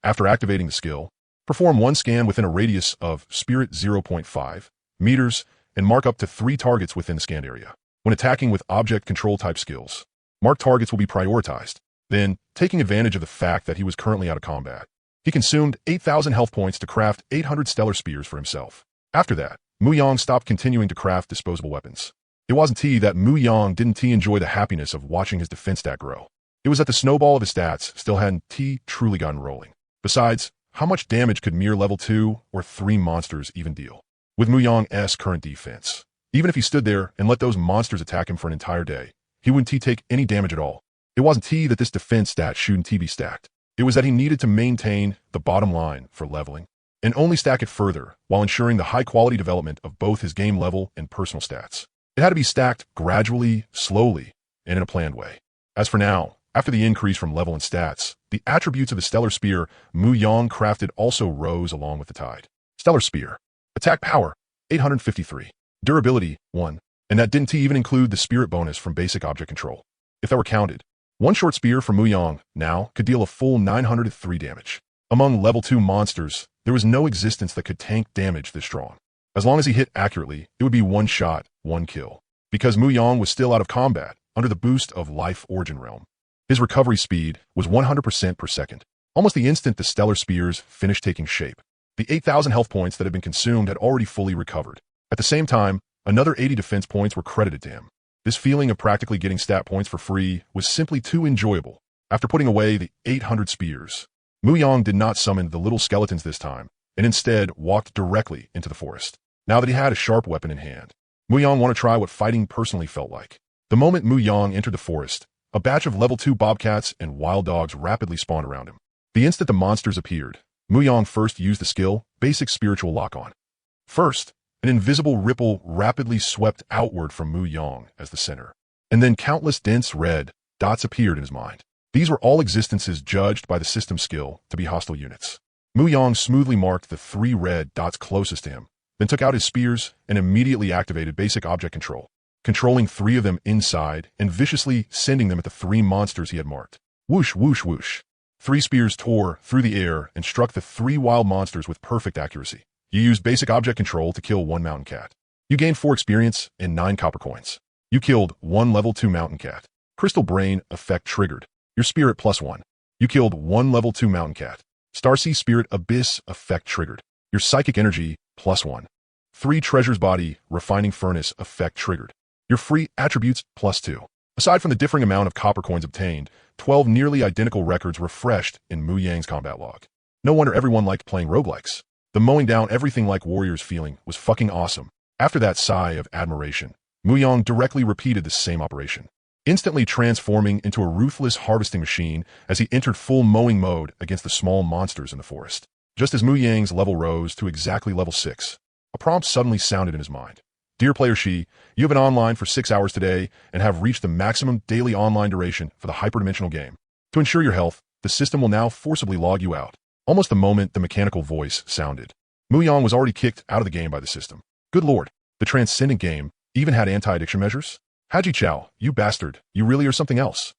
After activating the skill, Perform one scan within a radius of spirit 0.5 meters and mark up to 3 targets within the scanned area. When attacking with object control type skills, marked targets will be prioritized. Then, taking advantage of the fact that he was currently out of combat, he consumed 8,000 health points to craft 800 stellar spears for himself. After that, Mu Yang stopped continuing to craft disposable weapons. It wasn't that Mu Yang didn't enjoy the happiness of watching his defense stat grow. It was that the snowball of his stats still hadn't truly gotten rolling. Besides, how much damage could mere level 2 or 3 monsters even deal? With Mu Yang's current defense, even if he stood there and let those monsters attack him for an entire day, he wouldn't take any damage at all. It wasn't that this defense stat shouldn't be stacked. It was that he needed to maintain the bottom line for leveling, and only stack it further while ensuring the high-quality development of both his game level and personal stats. It had to be stacked gradually, slowly, and in a planned way. As for now, after the increase from level and stats, the attributes of the Stellar Spear Mu Yang crafted also rose along with the tide. Stellar Spear. Attack power, 853. Durability, 1. And that didn't even include the spirit bonus from basic object control. If that were counted, one short spear from Mu Yang now could deal a full 903 damage. Among level 2 monsters, there was no existence that could tank damage this strong. As long as he hit accurately, it would be one shot, one kill. Because Mu Yang was still out of combat, under the boost of Life Origin Realm, his recovery speed was 100% per second. Almost the instant the Stellar Spears finished taking shape, the 8,000 health points that had been consumed had already fully recovered. At the same time, another 80 defense points were credited to him. This feeling of practically getting stat points for free was simply too enjoyable. After putting away the 800 spears, Mu Yang did not summon the little skeletons this time, and instead walked directly into the forest. Now that he had a sharp weapon in hand, Mu Yang wanted to try what fighting personally felt like. The moment Mu Yang entered the forest, a batch of level 2 bobcats and wild dogs rapidly spawned around him. The instant the monsters appeared, Mu Yang first used the skill, Basic Spiritual Lock-On. First, an invisible ripple rapidly swept outward from Mu Yang as the center, and then countless dense red dots appeared in his mind. These were all existences judged by the system skill to be hostile units. Mu Yang smoothly marked the 3 red dots closest to him, then took out his spears and immediately activated basic object control, controlling 3 of them inside and viciously sending them at the 3 monsters he had marked. Whoosh, whoosh, whoosh. 3 spears tore through the air and struck the 3 wild monsters with perfect accuracy. You used basic object control to kill 1 mountain cat. You gained 4 experience and 9 copper coins. You killed 1 level 2 mountain cat. Crystal Brain effect triggered. Your spirit +1. You killed 1 level 2 mountain cat. Starsea Spirit Abyss effect triggered. Your psychic energy +1. 3 Treasures Body Refining Furnace effect triggered. Your free attributes +2. Aside from the differing amount of copper coins obtained, 12 nearly identical records refreshed in Mu Yang's combat log. No wonder everyone liked playing roguelikes. The mowing down everything like warriors feeling was fucking awesome. After that sigh of admiration, Mu Yang directly repeated the same operation, instantly transforming into a ruthless harvesting machine as he entered full mowing mode against the small monsters in the forest. Just as Mu Yang's level rose to exactly level 6, a prompt suddenly sounded in his mind. Dear player Shi, you have been online for 6 hours today and have reached the maximum daily online duration for the hyperdimensional game. To ensure your health, the system will now forcibly log you out. Almost the moment the mechanical voice sounded, Mu Yang was already kicked out of the game by the system. Good lord, the transcendent game even had anti-addiction measures? Haji Chow, you bastard, you really are something else.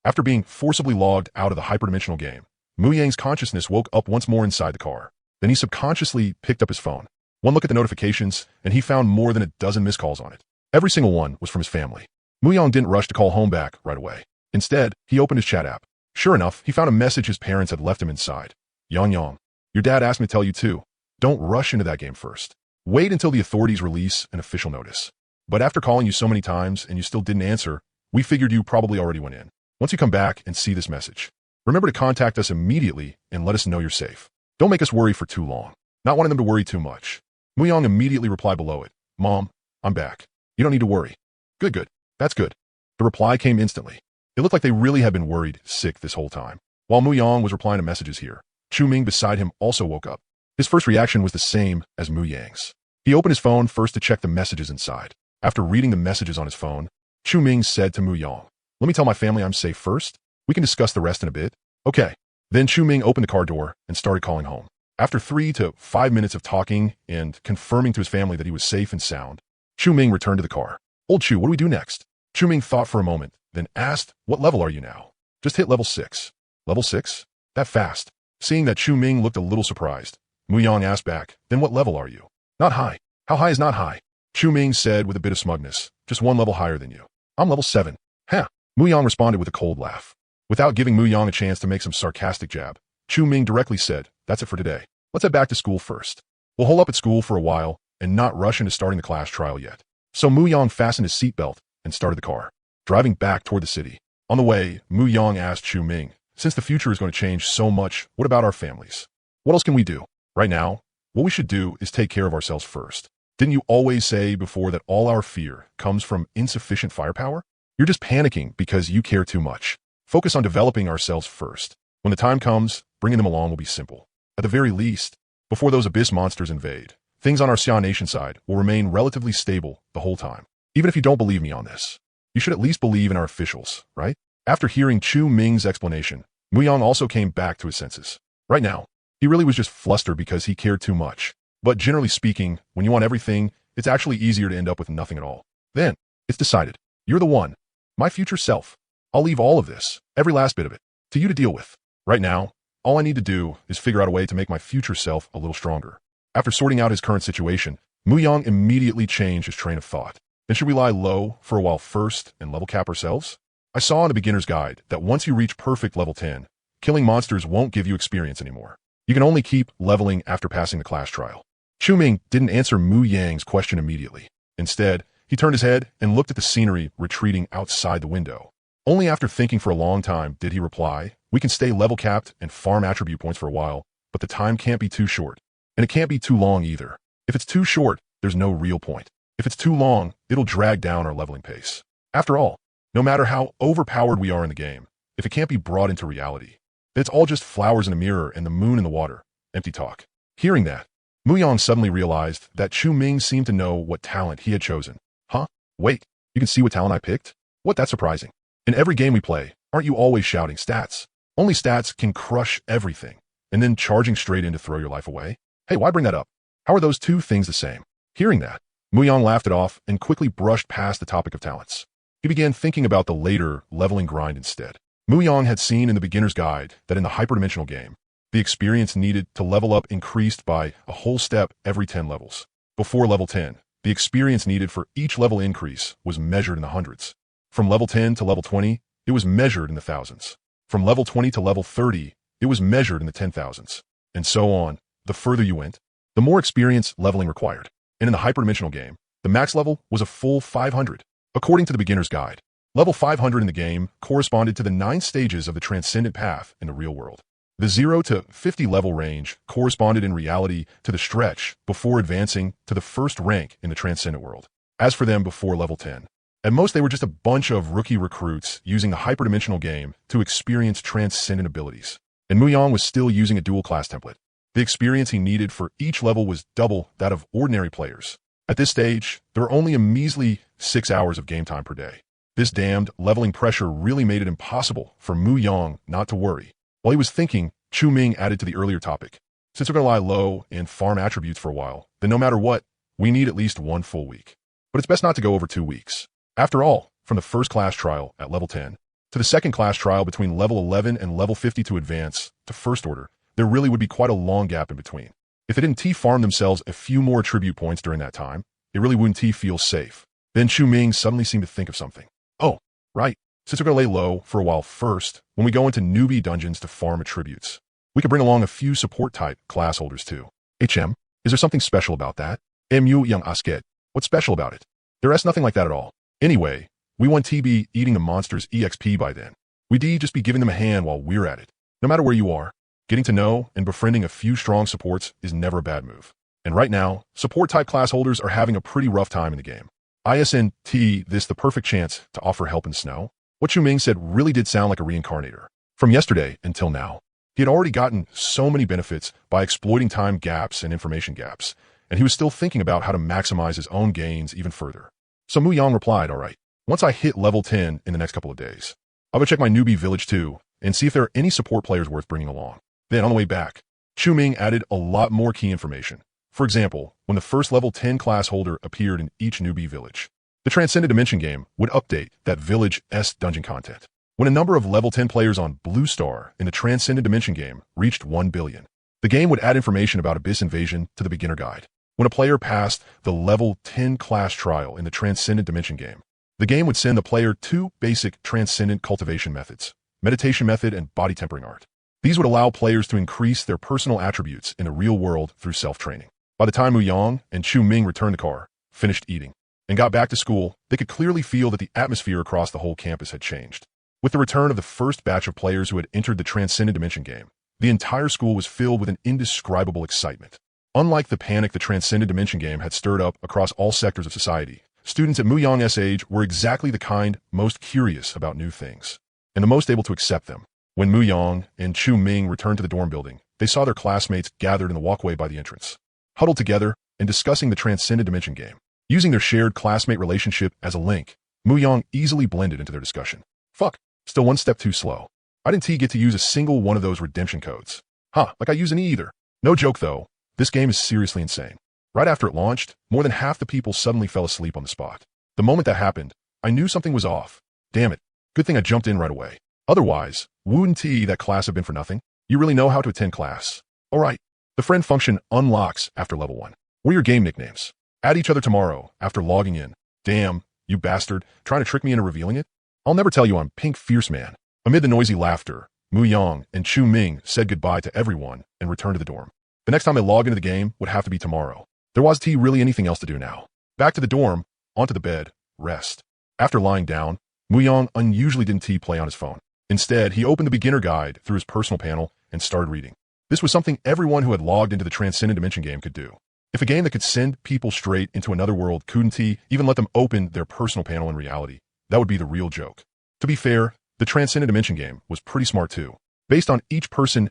After being forcibly logged out of the hyperdimensional game, Mu Yang's consciousness woke up once more inside the car. Then he subconsciously picked up his phone. One look at the notifications, and he found more than a dozen missed calls on it. Every single one was from his family. Mu Yang didn't rush to call home back right away. Instead, he opened his chat app. Sure enough, he found a message his parents had left him inside. Yang, your dad asked me to tell you too. Don't rush into that game first. Wait until the authorities release an official notice. But after calling you so many times and you still didn't answer, we figured you probably already went in. Once you come back and see this message, remember to contact us immediately and let us know you're safe. Don't make us worry for too long. Not wanting them to worry too much. Mu Yang immediately replied below it. Mom, I'm back. You don't need to worry. Good. That's good. The reply came instantly. It looked like they really had been worried sick this whole time. While Mu Yang was replying to messages here, Chu Ming beside him also woke up. His first reaction was the same as Mu Yang's. He opened his phone first to check the messages inside. After reading the messages on his phone, Chu Ming said to Mu Yang, let me tell my family I'm safe first. We can discuss the rest in a bit. Okay. Then Chu Ming opened the car door and started calling home. After 3 to 5 minutes of talking and confirming to his family that he was safe and sound, Chu Ming returned to the car. Old Chu, what do we do next? Chu Ming thought for a moment, then asked, what level are you now? Just hit level 6. Level 6? That fast? Seeing that Chu Ming looked a little surprised, Mu Yang asked back. Then what level are you? Not high. How high is not high? Chu Ming said with a bit of smugness. Just one level higher than you. I'm level 7. Huh. Mu Yang responded with a cold laugh. Without giving Mu Yang a chance to make some sarcastic jab, Chu Ming directly said, that's it for today. Let's head back to school first. We'll hole up at school for a while and not rush into starting the class trial yet. So Mu Yang fastened his seatbelt and started the car, driving back toward the city. On the way, Mu Yang asked Chu Ming, since the future is going to change so much, what about our families? What else can we do? Right now, what we should do is take care of ourselves first. Didn't you always say before that all our fear comes from insufficient firepower? You're just panicking because you care too much. Focus on developing ourselves first. When the time comes, bringing them along will be simple. At the very least, before those abyss monsters invade, things on our Xia Nation side will remain relatively stable the whole time. Even if you don't believe me on this, you should at least believe in our officials, right? After hearing Chu Ming's explanation, Mu Yang also came back to his senses. Right now, he really was just flustered because he cared too much. But generally speaking, when you want everything, it's actually easier to end up with nothing at all. Then, it's decided. You're the one. My future self. I'll leave all of this, every last bit of it, to you to deal with. Right now, all I need to do is figure out a way to make my future self a little stronger. After sorting out his current situation, Mu Yang immediately changed his train of thought. Then should we lie low for a while first and level cap ourselves? I saw in a beginner's guide that once you reach perfect level 10, killing monsters won't give you experience anymore. You can only keep leveling after passing the class trial. Chu Ming didn't answer Mu Yang's question immediately. Instead, he turned his head and looked at the scenery retreating outside the window. Only after thinking for a long time did he reply, we can stay level capped and farm attribute points for a while, but the time can't be too short. And it can't be too long either. If it's too short, there's no real point. If it's too long, it'll drag down our leveling pace. After all, no matter how overpowered we are in the game, if it can't be brought into reality, then it's all just flowers in a mirror and the moon in the water. Empty talk. Hearing that, Mu Yang suddenly realized that Chu Ming seemed to know what talent he had chosen. Huh? Wait, you can see what talent I picked? What? That's surprising. In every game we play, aren't you always shouting stats? Only stats can crush everything, and then charging straight in to throw your life away? Hey, why bring that up? How are those two things the same? Hearing that, Mu Yang laughed it off and quickly brushed past the topic of talents. He began thinking about the later leveling grind instead. Mu Yang had seen in the beginner's guide that in the hyperdimensional game, the experience needed to level up increased by a whole step every 10 levels. Before level 10, the experience needed for each level increase was measured in the hundreds. From level 10 to level 20, it was measured in the thousands. From level 20 to level 30, it was measured in the 10,000s. And so on. The further you went, the more experience leveling required. And in the hyperdimensional game, the max level was a full 500. According to the beginner's guide, level 500 in the game corresponded to the 9 stages of the transcendent path in the real world. The 0 to 50 level range corresponded in reality to the stretch before advancing to the first rank in the transcendent world. As for them before level 10, at most they were just a bunch of rookie recruits using the hyperdimensional game to experience transcendent abilities. And Mu Yang was still using a dual class template. The experience he needed for each level was double that of ordinary players. At this stage, there were only a measly 6 hours of game time per day. This damned leveling pressure really made it impossible for Mu Yang not to worry. While he was thinking, Chu Ming added to the earlier topic. Since we're going to lie low and farm attributes for a while, then no matter what, we need at least 1 full week. But it's best not to go over 2 weeks. After all, from the first class trial at level 10 to the second class trial between level 11 and level 50 to advance to first order, there really would be quite a long gap in between. If they didn't T-farm themselves a few more attribute points during that time, they really wouldn't T-feel safe. Then Chu Ming suddenly seemed to think of something. Oh, right. Since we're going to lay low for a while first, when we go into newbie dungeons to farm attributes, we could bring along a few support-type class holders too. HM, is there something special about that? Mu Yang Asket, what's special about it? There is nothing like that at all. Anyway, we want TB eating the monster's EXP by then. We D just be giving them a hand while we're at it. No matter where you are, getting to know and befriending a few strong supports is never a bad move. And right now, support-type class holders are having a pretty rough time in the game. ISNT this the perfect chance to offer help in snow? What Chu Ming said really did sound like a reincarnator. From yesterday until now, he had already gotten so many benefits by exploiting time gaps and information gaps, and he was still thinking about how to maximize his own gains even further. So Mu Yang replied, all right, once I hit level 10 in the next couple of days, I'll go check my newbie village too, and see if there are any support players worth bringing along. Then on the way back, Chu Ming added a lot more key information. For example, when the first level 10 class holder appeared in each newbie village, the Transcendent Dimension game would update that village's dungeon content. When a number of level 10 players on Blue Star in the Transcendent Dimension game reached 1 billion, The game would add information about Abyss Invasion to the beginner guide. When a player passed the level 10 class trial in the Transcendent Dimension game, the game would send the player 2 basic transcendent cultivation methods, meditation method and body tempering art. These would allow players to increase their personal attributes in the real world through self-training. By the time Muyang and Chu Ming returned the car, finished eating, and got back to school, they could clearly feel that the atmosphere across the whole campus had changed. With the return of the first batch of players who had entered the Transcendent Dimension game, the entire school was filled with an indescribable excitement. Unlike the panic the Transcendent Dimension game had stirred up across all sectors of society, students at Muyang's age were exactly the kind most curious about new things, and the most able to accept them. When Muyang and Chu Ming returned to the dorm building, they saw their classmates gathered in the walkway by the entrance, huddled together and discussing the Transcendent Dimension game. Using their shared classmate relationship as a link, Muyang easily blended into their discussion. Fuck, still one step too slow. I didn't get to use a single one of those redemption codes. Like I use any either. No joke though, this game is seriously insane. Right after it launched, more than half the people suddenly fell asleep on the spot. The moment that happened, I knew something was off. Damn it, good thing I jumped in right away. Otherwise, wouldn't that class have been for nothing? You really know how to attend class. Alright, the friend function unlocks after level 1. What are your game nicknames? Add each other tomorrow after logging in. Damn, you bastard, trying to trick me into revealing it? I'll never tell you I'm Pink Fierce Man. Amid the noisy laughter, Muyang and Chu Ming said goodbye to everyone and returned to the dorm. The next time they log into the game would have to be tomorrow. There wasn't really anything else to do now. Back to the dorm, onto the bed, rest. After lying down, Muyang unusually didn't play on his phone. Instead, he opened the beginner guide through his personal panel and started reading. This was something everyone who had logged into the Transcendent Dimension game could do. If a game that could send people straight into another world couldn't even let them open their personal panel in reality, that would be the real joke. To be fair, the Transcendent Dimension game was pretty smart too. Based on each person's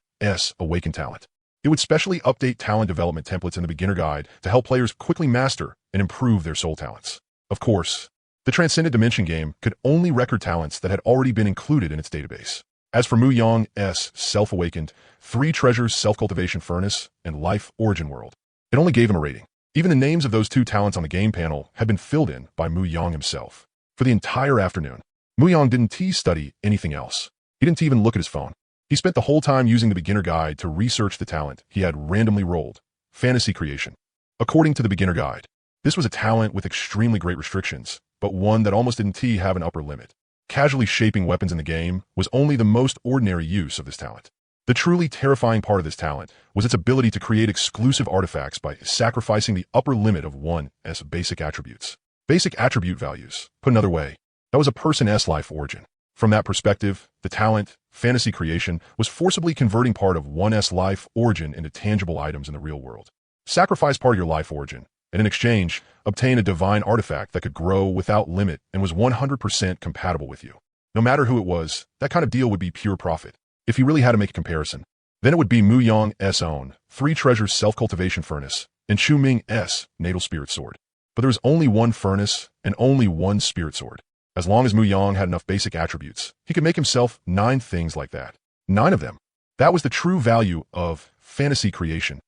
awakened talent, it would specially update talent development templates in the beginner guide to help players quickly master and improve their soul talents. Of course, the Transcendent Dimension game could only record talents that had already been included in its database. As for Muyang's self-awakened, 3 treasures self-cultivation furnace and life origin world, it only gave him a rating. Even the names of those 2 talents on the game panel had been filled in by Muyang himself. For the entire afternoon, Muyang didn't study anything else. He didn't even look at his phone. He spent the whole time using the beginner guide to research the talent he had randomly rolled, fantasy creation. According to the beginner guide, this was a talent with extremely great restrictions, but one that almost didn't have an upper limit. Casually shaping weapons in the game was only the most ordinary use of this talent. The truly terrifying part of this talent was its ability to create exclusive artifacts by sacrificing the upper limit of one's basic attributes. Basic attribute values, put another way, that was a person's life origin. From that perspective, the talent, fantasy creation, was forcibly converting part of one's life origin into tangible items in the real world. Sacrifice part of your life origin, and in exchange, obtain a divine artifact that could grow without limit and was 100% compatible with you. No matter who it was, that kind of deal would be pure profit. If you really had to make a comparison, then it would be Muyang's own 3 treasures self-cultivation furnace and Chu Ming's natal spirit sword. But there was only one furnace and only one spirit sword. As long as Muyang had enough basic attributes, he could make himself 9 things like that. 9 of them. That was the true value of fantasy creation.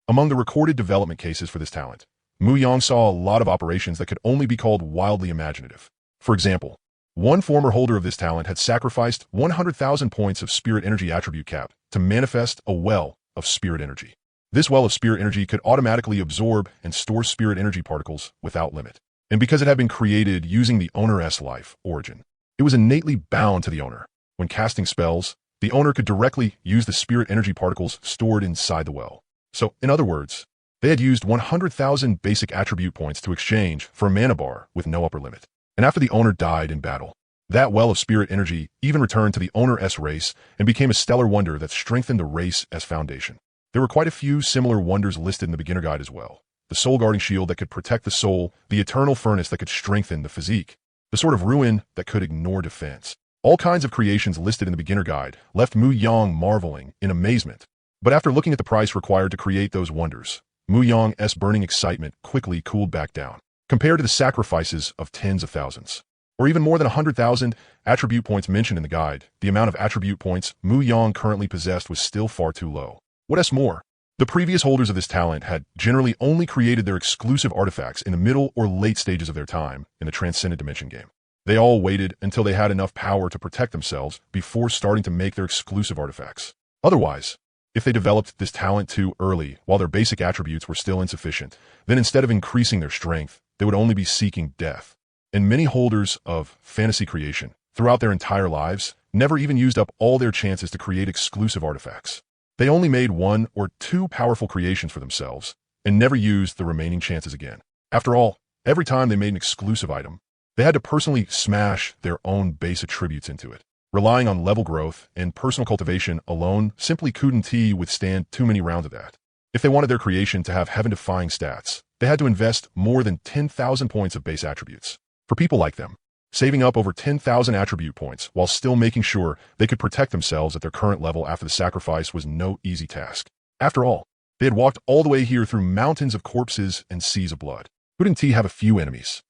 Among the recorded development cases for this talent, Muyang saw a lot of operations that could only be called wildly imaginative. For example, one former holder of this talent had sacrificed 100,000 points of spirit energy attribute cap to manifest a well of spirit energy. This well of spirit energy could automatically absorb and store spirit energy particles without limit. And because it had been created using the owner's life origin, it was innately bound to the owner. When casting spells, the owner could directly use the spirit energy particles stored inside the well. So, in other words, they had used 100,000 basic attribute points to exchange for a mana bar with no upper limit. And after the owner died in battle, that well of spirit energy even returned to the owner's race and became a stellar wonder that strengthened the race as foundation. There were quite a few similar wonders listed in the beginner guide as well. The soul guarding shield that could protect the soul, the eternal furnace that could strengthen the physique, the sword of ruin that could ignore defense. All kinds of creations listed in the beginner guide left Muyang marveling in amazement. But after looking at the price required to create those wonders, Muyang's burning excitement quickly cooled back down. Compared to the sacrifices of tens of thousands, or even more than 100,000 attribute points mentioned in the guide, the amount of attribute points Muyang currently possessed was still far too low. What's more, the previous holders of this talent had generally only created their exclusive artifacts in the middle or late stages of their time in the Transcendent Dimension game. They all waited until they had enough power to protect themselves before starting to make their exclusive artifacts. Otherwise, If they developed this talent too early, while their basic attributes were still insufficient, then instead of increasing their strength, they would only be seeking death. And many holders of fantasy creation, throughout their entire lives, never even used up all their chances to create exclusive artifacts. They only made 1 or 2 powerful creations for themselves, and never used the remaining chances again. After all, every time they made an exclusive item, they had to personally smash their own base attributes into it. Relying on level growth and personal cultivation alone simply couldn't withstand too many rounds of that. If they wanted their creation to have heaven-defying stats, they had to invest more than 10,000 points of base attributes. For people like them, saving up over 10,000 attribute points while still making sure they could protect themselves at their current level after the sacrifice was no easy task. After all, they had walked all the way here through mountains of corpses and seas of blood. Couldn't he have a few enemies?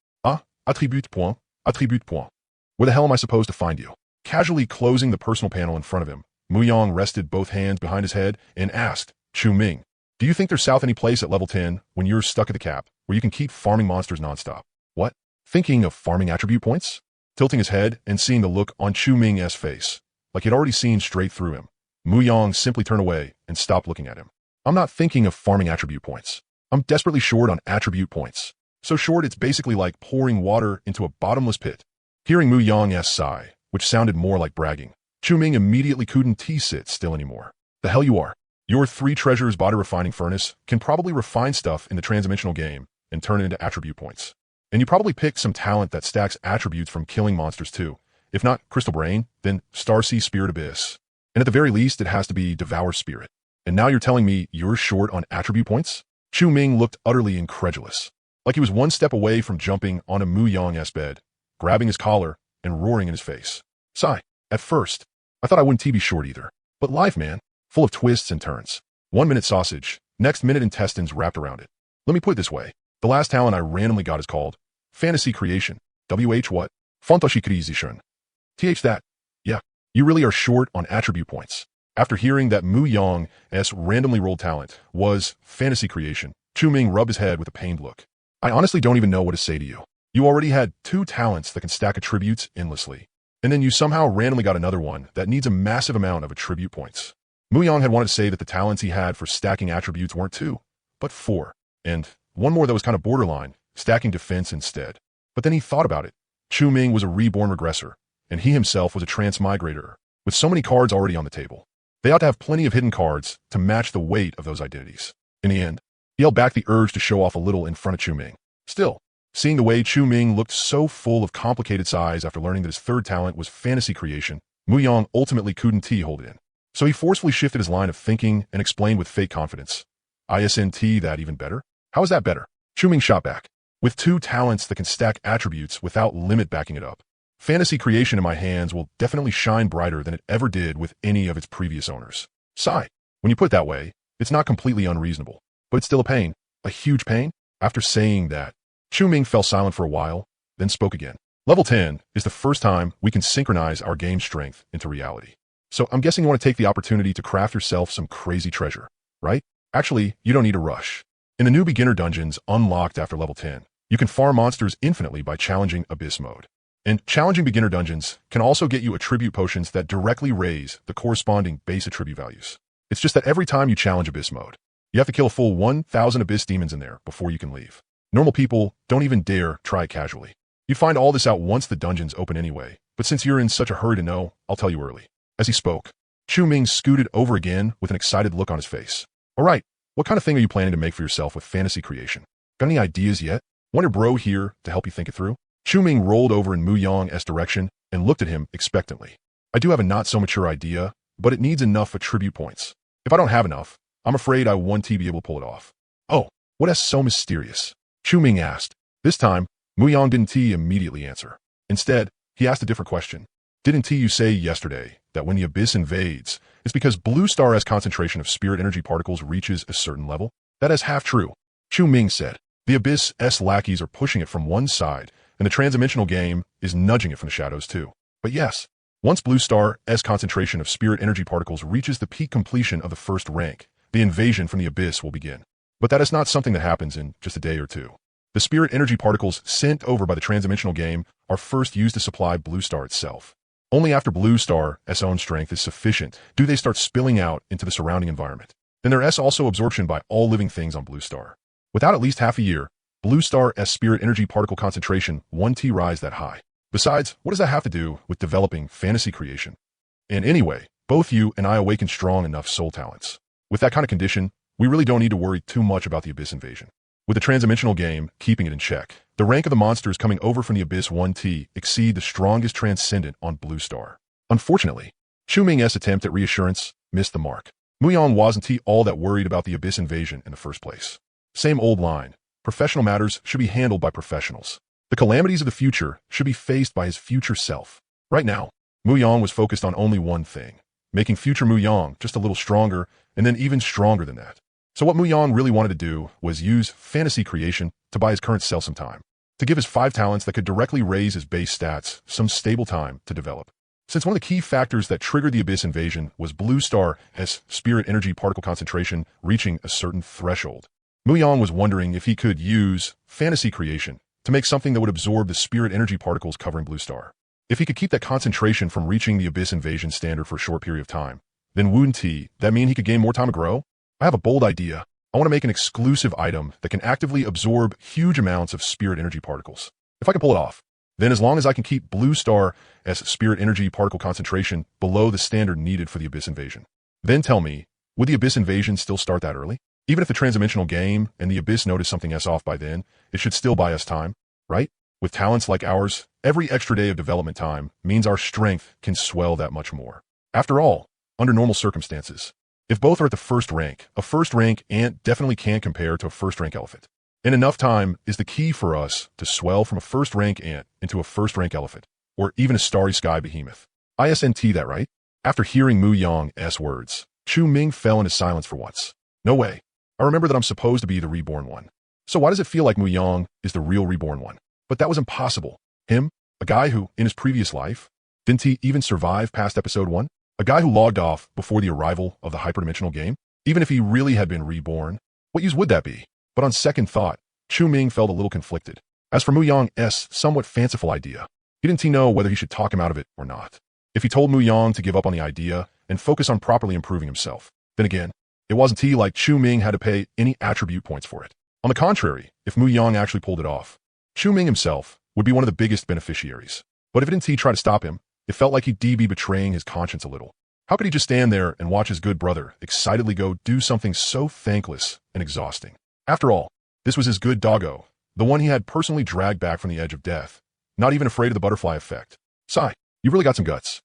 Attribute point, attribute point. Where the hell am I supposed to find you? Casually closing the personal panel in front of him, Muyang rested both hands behind his head and asked, Chu Ming, do you think there's south any place at level 10 when you're stuck at the cap, where you can keep farming monsters nonstop? What? Thinking of farming attribute points? Tilting his head and seeing the look on Chu Ming's face, like he'd already seen straight through him, Muyang simply turned away and stopped looking at him. I'm not thinking of farming attribute points. I'm desperately short on attribute points. So short it's basically like pouring water into a bottomless pit. Hearing Muyang's sigh, which sounded more like bragging, Chu Ming immediately couldn't sit still anymore. The hell you are. Your 3 treasures body refining furnace can probably refine stuff in the transdimensional game and turn it into attribute points. And you probably picked some talent that stacks attributes from killing monsters too. If not Crystal Brain, then Starsea Spirit Abyss. And at the very least, it has to be Devour Spirit. And now you're telling me you're short on attribute points? Chu Ming looked utterly incredulous, like he was one step away from jumping onto Muyang's bed, grabbing his collar and roaring in his face. Sigh. At first, I thought I wouldn't be short either. But life, man, full of twists and turns. 1 minute sausage, next minute intestines wrapped around it. Let me put it this way. The last talent I randomly got is called Fantasy Creation. What? Fantasy Creation. That. Yeah, you really are short on attribute points. After hearing that Muyang's randomly rolled talent was Fantasy Creation, Chu Ming rubbed his head with a pained look. I honestly don't even know what to say to you. You already had 2 talents that can stack attributes endlessly. And then you somehow randomly got another one that needs a massive amount of attribute points. Muyang had wanted to say that the talents he had for stacking attributes weren't 2, but 4. And one more that was kind of borderline, stacking defense instead. But then he thought about it. Chu Ming was a reborn regressor, and he himself was a transmigrator, with so many cards already on the table. They ought to have plenty of hidden cards to match the weight of those identities. In the end, he held back the urge to show off a little in front of Chu Ming. Still, seeing the way Chu Ming looked so full of complicated sighs after learning that his 3rd talent was Fantasy Creation, Muyang ultimately couldn't hold it in. So he forcefully shifted his line of thinking and explained with fake confidence. Isn't that even better? How is that better? Chu Ming shot back. With 2 talents that can stack attributes without limit backing it up, Fantasy Creation in my hands will definitely shine brighter than it ever did with any of its previous owners. Sigh. When you put it that way, it's not completely unreasonable, but it's still a pain. A huge pain? After saying that, Chu Ming fell silent for a while, then spoke again. Level 10 is the first time we can synchronize our game strength into reality. So I'm guessing you want to take the opportunity to craft yourself some crazy treasure, right? Actually, you don't need to rush. In the new beginner dungeons unlocked after level 10, you can farm monsters infinitely by challenging Abyss mode. And challenging beginner dungeons can also get you attribute potions that directly raise the corresponding base attribute values. It's just that every time you challenge Abyss mode, you have to kill a full 1,000 Abyss demons in there before you can leave. Normal people don't even dare try it casually. You'd find all this out once the dungeons open anyway, but since you're in such a hurry to know, I'll tell you early. As he spoke, Chu Ming scooted over again with an excited look on his face. All right, what kind of thing are you planning to make for yourself with Fantasy Creation? Got any ideas yet? Want your bro here to help you think it through? Chu Ming rolled over in Muyang's direction and looked at him expectantly. I do have a not-so-mature idea, but it needs enough attribute points. If I don't have enough, I'm afraid I won't be able to pull it off. Oh, what is so mysterious? Chu Ming asked. This time, Muyang didn't immediately answer. Instead, he asked a different question. Didn't you say yesterday that when the Abyss invades, it's because Blue Star's concentration of spirit energy particles reaches a certain level? That is half true. Chu Ming said. The Abyss's lackeys are pushing it from one side, and the transdimensional game is nudging it from the shadows too. But yes, once Blue Star's concentration of spirit energy particles reaches the peak completion of the 1st rank, the invasion from the Abyss will begin. But that is not something that happens in just a day or 2. The spirit energy particles sent over by the transdimensional game are first used to supply Blue Star itself. Only after Blue Star's own strength is sufficient do they start spilling out into the surrounding environment. Then there is also absorption by all living things on Blue Star. Without at least half a year, Blue Star's spirit energy particle concentration 1T rise that high. Besides, what does that have to do with developing fantasy creation? And anyway, both you and I awaken strong enough soul talents. With that kind of condition, we really don't need to worry too much about the Abyss invasion. With the transdimensional game keeping it in check, the rank of the monsters coming over from the Abyss 1T exceed the strongest transcendent on Blue Star. Unfortunately, Chu Ming's attempt at reassurance missed the mark. Muyang wasn't all that worried about the Abyss invasion in the first place. Same old line, professional matters should be handled by professionals. The calamities of the future should be faced by his future self. Right now, Muyang was focused on only one thing, making future Muyang just a little stronger and then even stronger than that. So what Muyang really wanted to do was use fantasy creation to buy his current self some time, to give his 5 talents that could directly raise his base stats some stable time to develop. Since one of the key factors that triggered the Abyss invasion was Blue Star's spirit energy particle concentration reaching a certain threshold, Muyang was wondering if he could use fantasy creation to make something that would absorb the spirit energy particles covering Blue Star. If he could keep that concentration from reaching the Abyss invasion standard for a short period of time, then wouldn't that mean he could gain more time to grow? I have a bold idea. I want to make an exclusive item that can actively absorb huge amounts of spirit energy particles. If I can pull it off, then as long as I can keep Blue Star's spirit energy particle concentration below the standard needed for the Abyss invasion, then tell me, would the Abyss invasion still start that early? Even if the transdimensional game and the Abyss notice something off by then, it should still buy us time, right? With talents like ours, every extra day of development time means our strength can swell that much more. After all, under normal circumstances, if both are at the first rank, a first-rank ant definitely can't compare to a first-rank elephant. And enough time is the key for us to swell from a first-rank ant into a first-rank elephant, or even a starry sky behemoth. ISNT that right? After hearing Muyang's words, Chu Ming fell into silence for once. No way. I remember that I'm supposed to be the reborn one. So why does it feel like Muyang is the real reborn one? But that was impossible. Him, a guy who, in his previous life, didn't he even survive past episode 1? A guy who logged off before the arrival of the hyperdimensional game? Even if he really had been reborn, what use would that be? But on second thought, Chu Ming felt a little conflicted. As for Muyang's somewhat fanciful idea, he didn't know whether he should talk him out of it or not. If he told Muyang to give up on the idea and focus on properly improving himself, then again, it wasn't like Chu Ming had to pay any attribute points for it. On the contrary, if Muyang actually pulled it off, Chu Ming himself would be one of the biggest beneficiaries. But if it didn't try to stop him, it felt like he'd be betraying his conscience a little. How could he just stand there and watch his good brother excitedly go do something so thankless and exhausting? After all, this was his good doggo, the one he had personally dragged back from the edge of death, not even afraid of the butterfly effect. Sigh, you've really got some guts.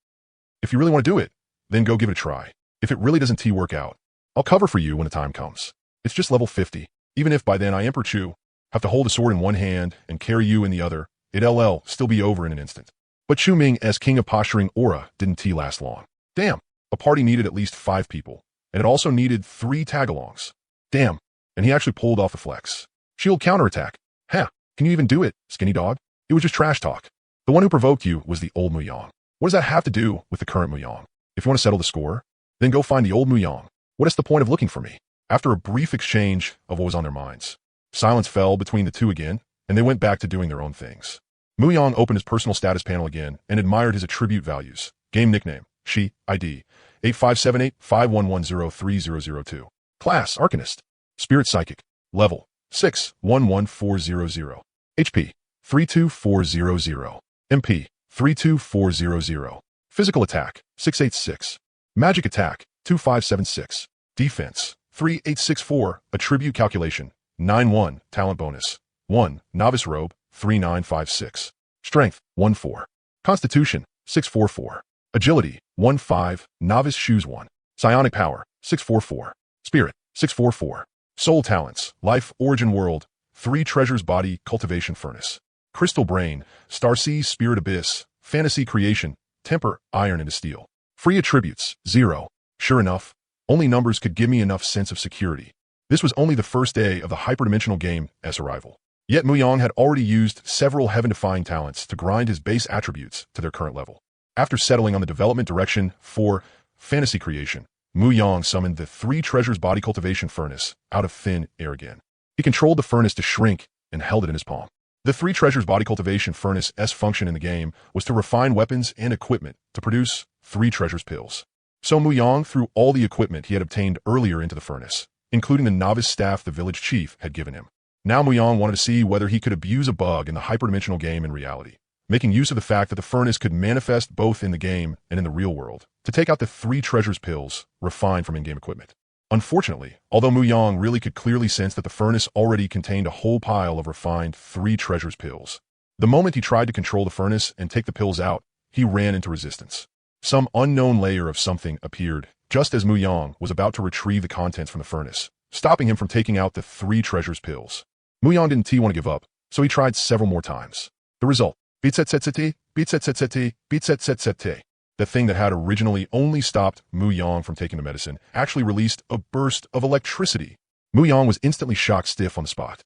If you really want to do it, then go give it a try. If it really doesn't work out, I'll cover for you when the time comes. It's just level 50. Even if by then I, Emperor Chu, have to hold a sword in one hand and carry you in the other, it'll still be over in an instant. But Chu Ming as king of posturing aura didn't last long. Damn, a party needed at least 5 people, and it also needed 3 tagalongs. Damn, and he actually pulled off the flex. Shield counterattack. Huh, can you even do it, skinny dog? It was just trash talk. The one who provoked you was the old Muyang. What does that have to do with the current Muyang? If you want to settle the score, then go find the old Muyang. What is the point of looking for me? After a brief exchange of what was on their minds, silence fell between the two again, and they went back to doing their own things. Muyang opened his personal status panel again and admired his attribute values. Game nickname, Shi, ID, 8578-5110-3002. Class, Arcanist. Spirit Psychic. Level, 6, 11400. HP, 32400. MP, 32400. Physical attack, 686. Magic attack, 2576. Defense, 3864. Attribute calculation, 91. Talent bonus, 1. Novice robe, 3956. Strength, 14. Constitution, 644. Agility, 15. Novice shoes, 1. Psionic power, 644. Spirit, 644. Soul talents, life, origin world, 3 treasures body, cultivation furnace. Crystal brain, Starseas spirit abyss, fantasy creation, temper, iron into steel. Free attributes, 0. Sure enough, only numbers could give me enough sense of security. This was only the first day of the hyperdimensional game's arrival. Yet Muyang had already used several heaven-defying talents to grind his base attributes to their current level. After settling on the development direction for fantasy creation, Muyang summoned the 3 treasures body cultivation furnace out of thin air again. He controlled the furnace to shrink and held it in his palm. The three treasures body cultivation furnace's function in the game was to refine weapons and equipment to produce three treasures pills. So Muyang threw all the equipment he had obtained earlier into the furnace, including the novice staff the village chief had given him. Now Muyang wanted to see whether he could abuse a bug in the hyperdimensional game in reality, making use of the fact that the furnace could manifest both in the game and in the real world to take out the three treasures pills refined from in-game equipment. Unfortunately, although Muyang really could clearly sense that the furnace already contained a whole pile of refined three treasures pills, the moment he tried to control the furnace and take the pills out, he ran into resistance. Some unknown layer of something appeared just as Muyang was about to retrieve the contents from the furnace, stopping him from taking out the three treasures pills. Muyang didn't want to give up, so he tried several more times. The result, beat-set-set-set-t, beat-set-set-set-t, beat-set-set-set-t. The thing that had originally only stopped Muyang from taking the medicine actually released a burst of electricity. Muyang was instantly shocked stiff on the spot.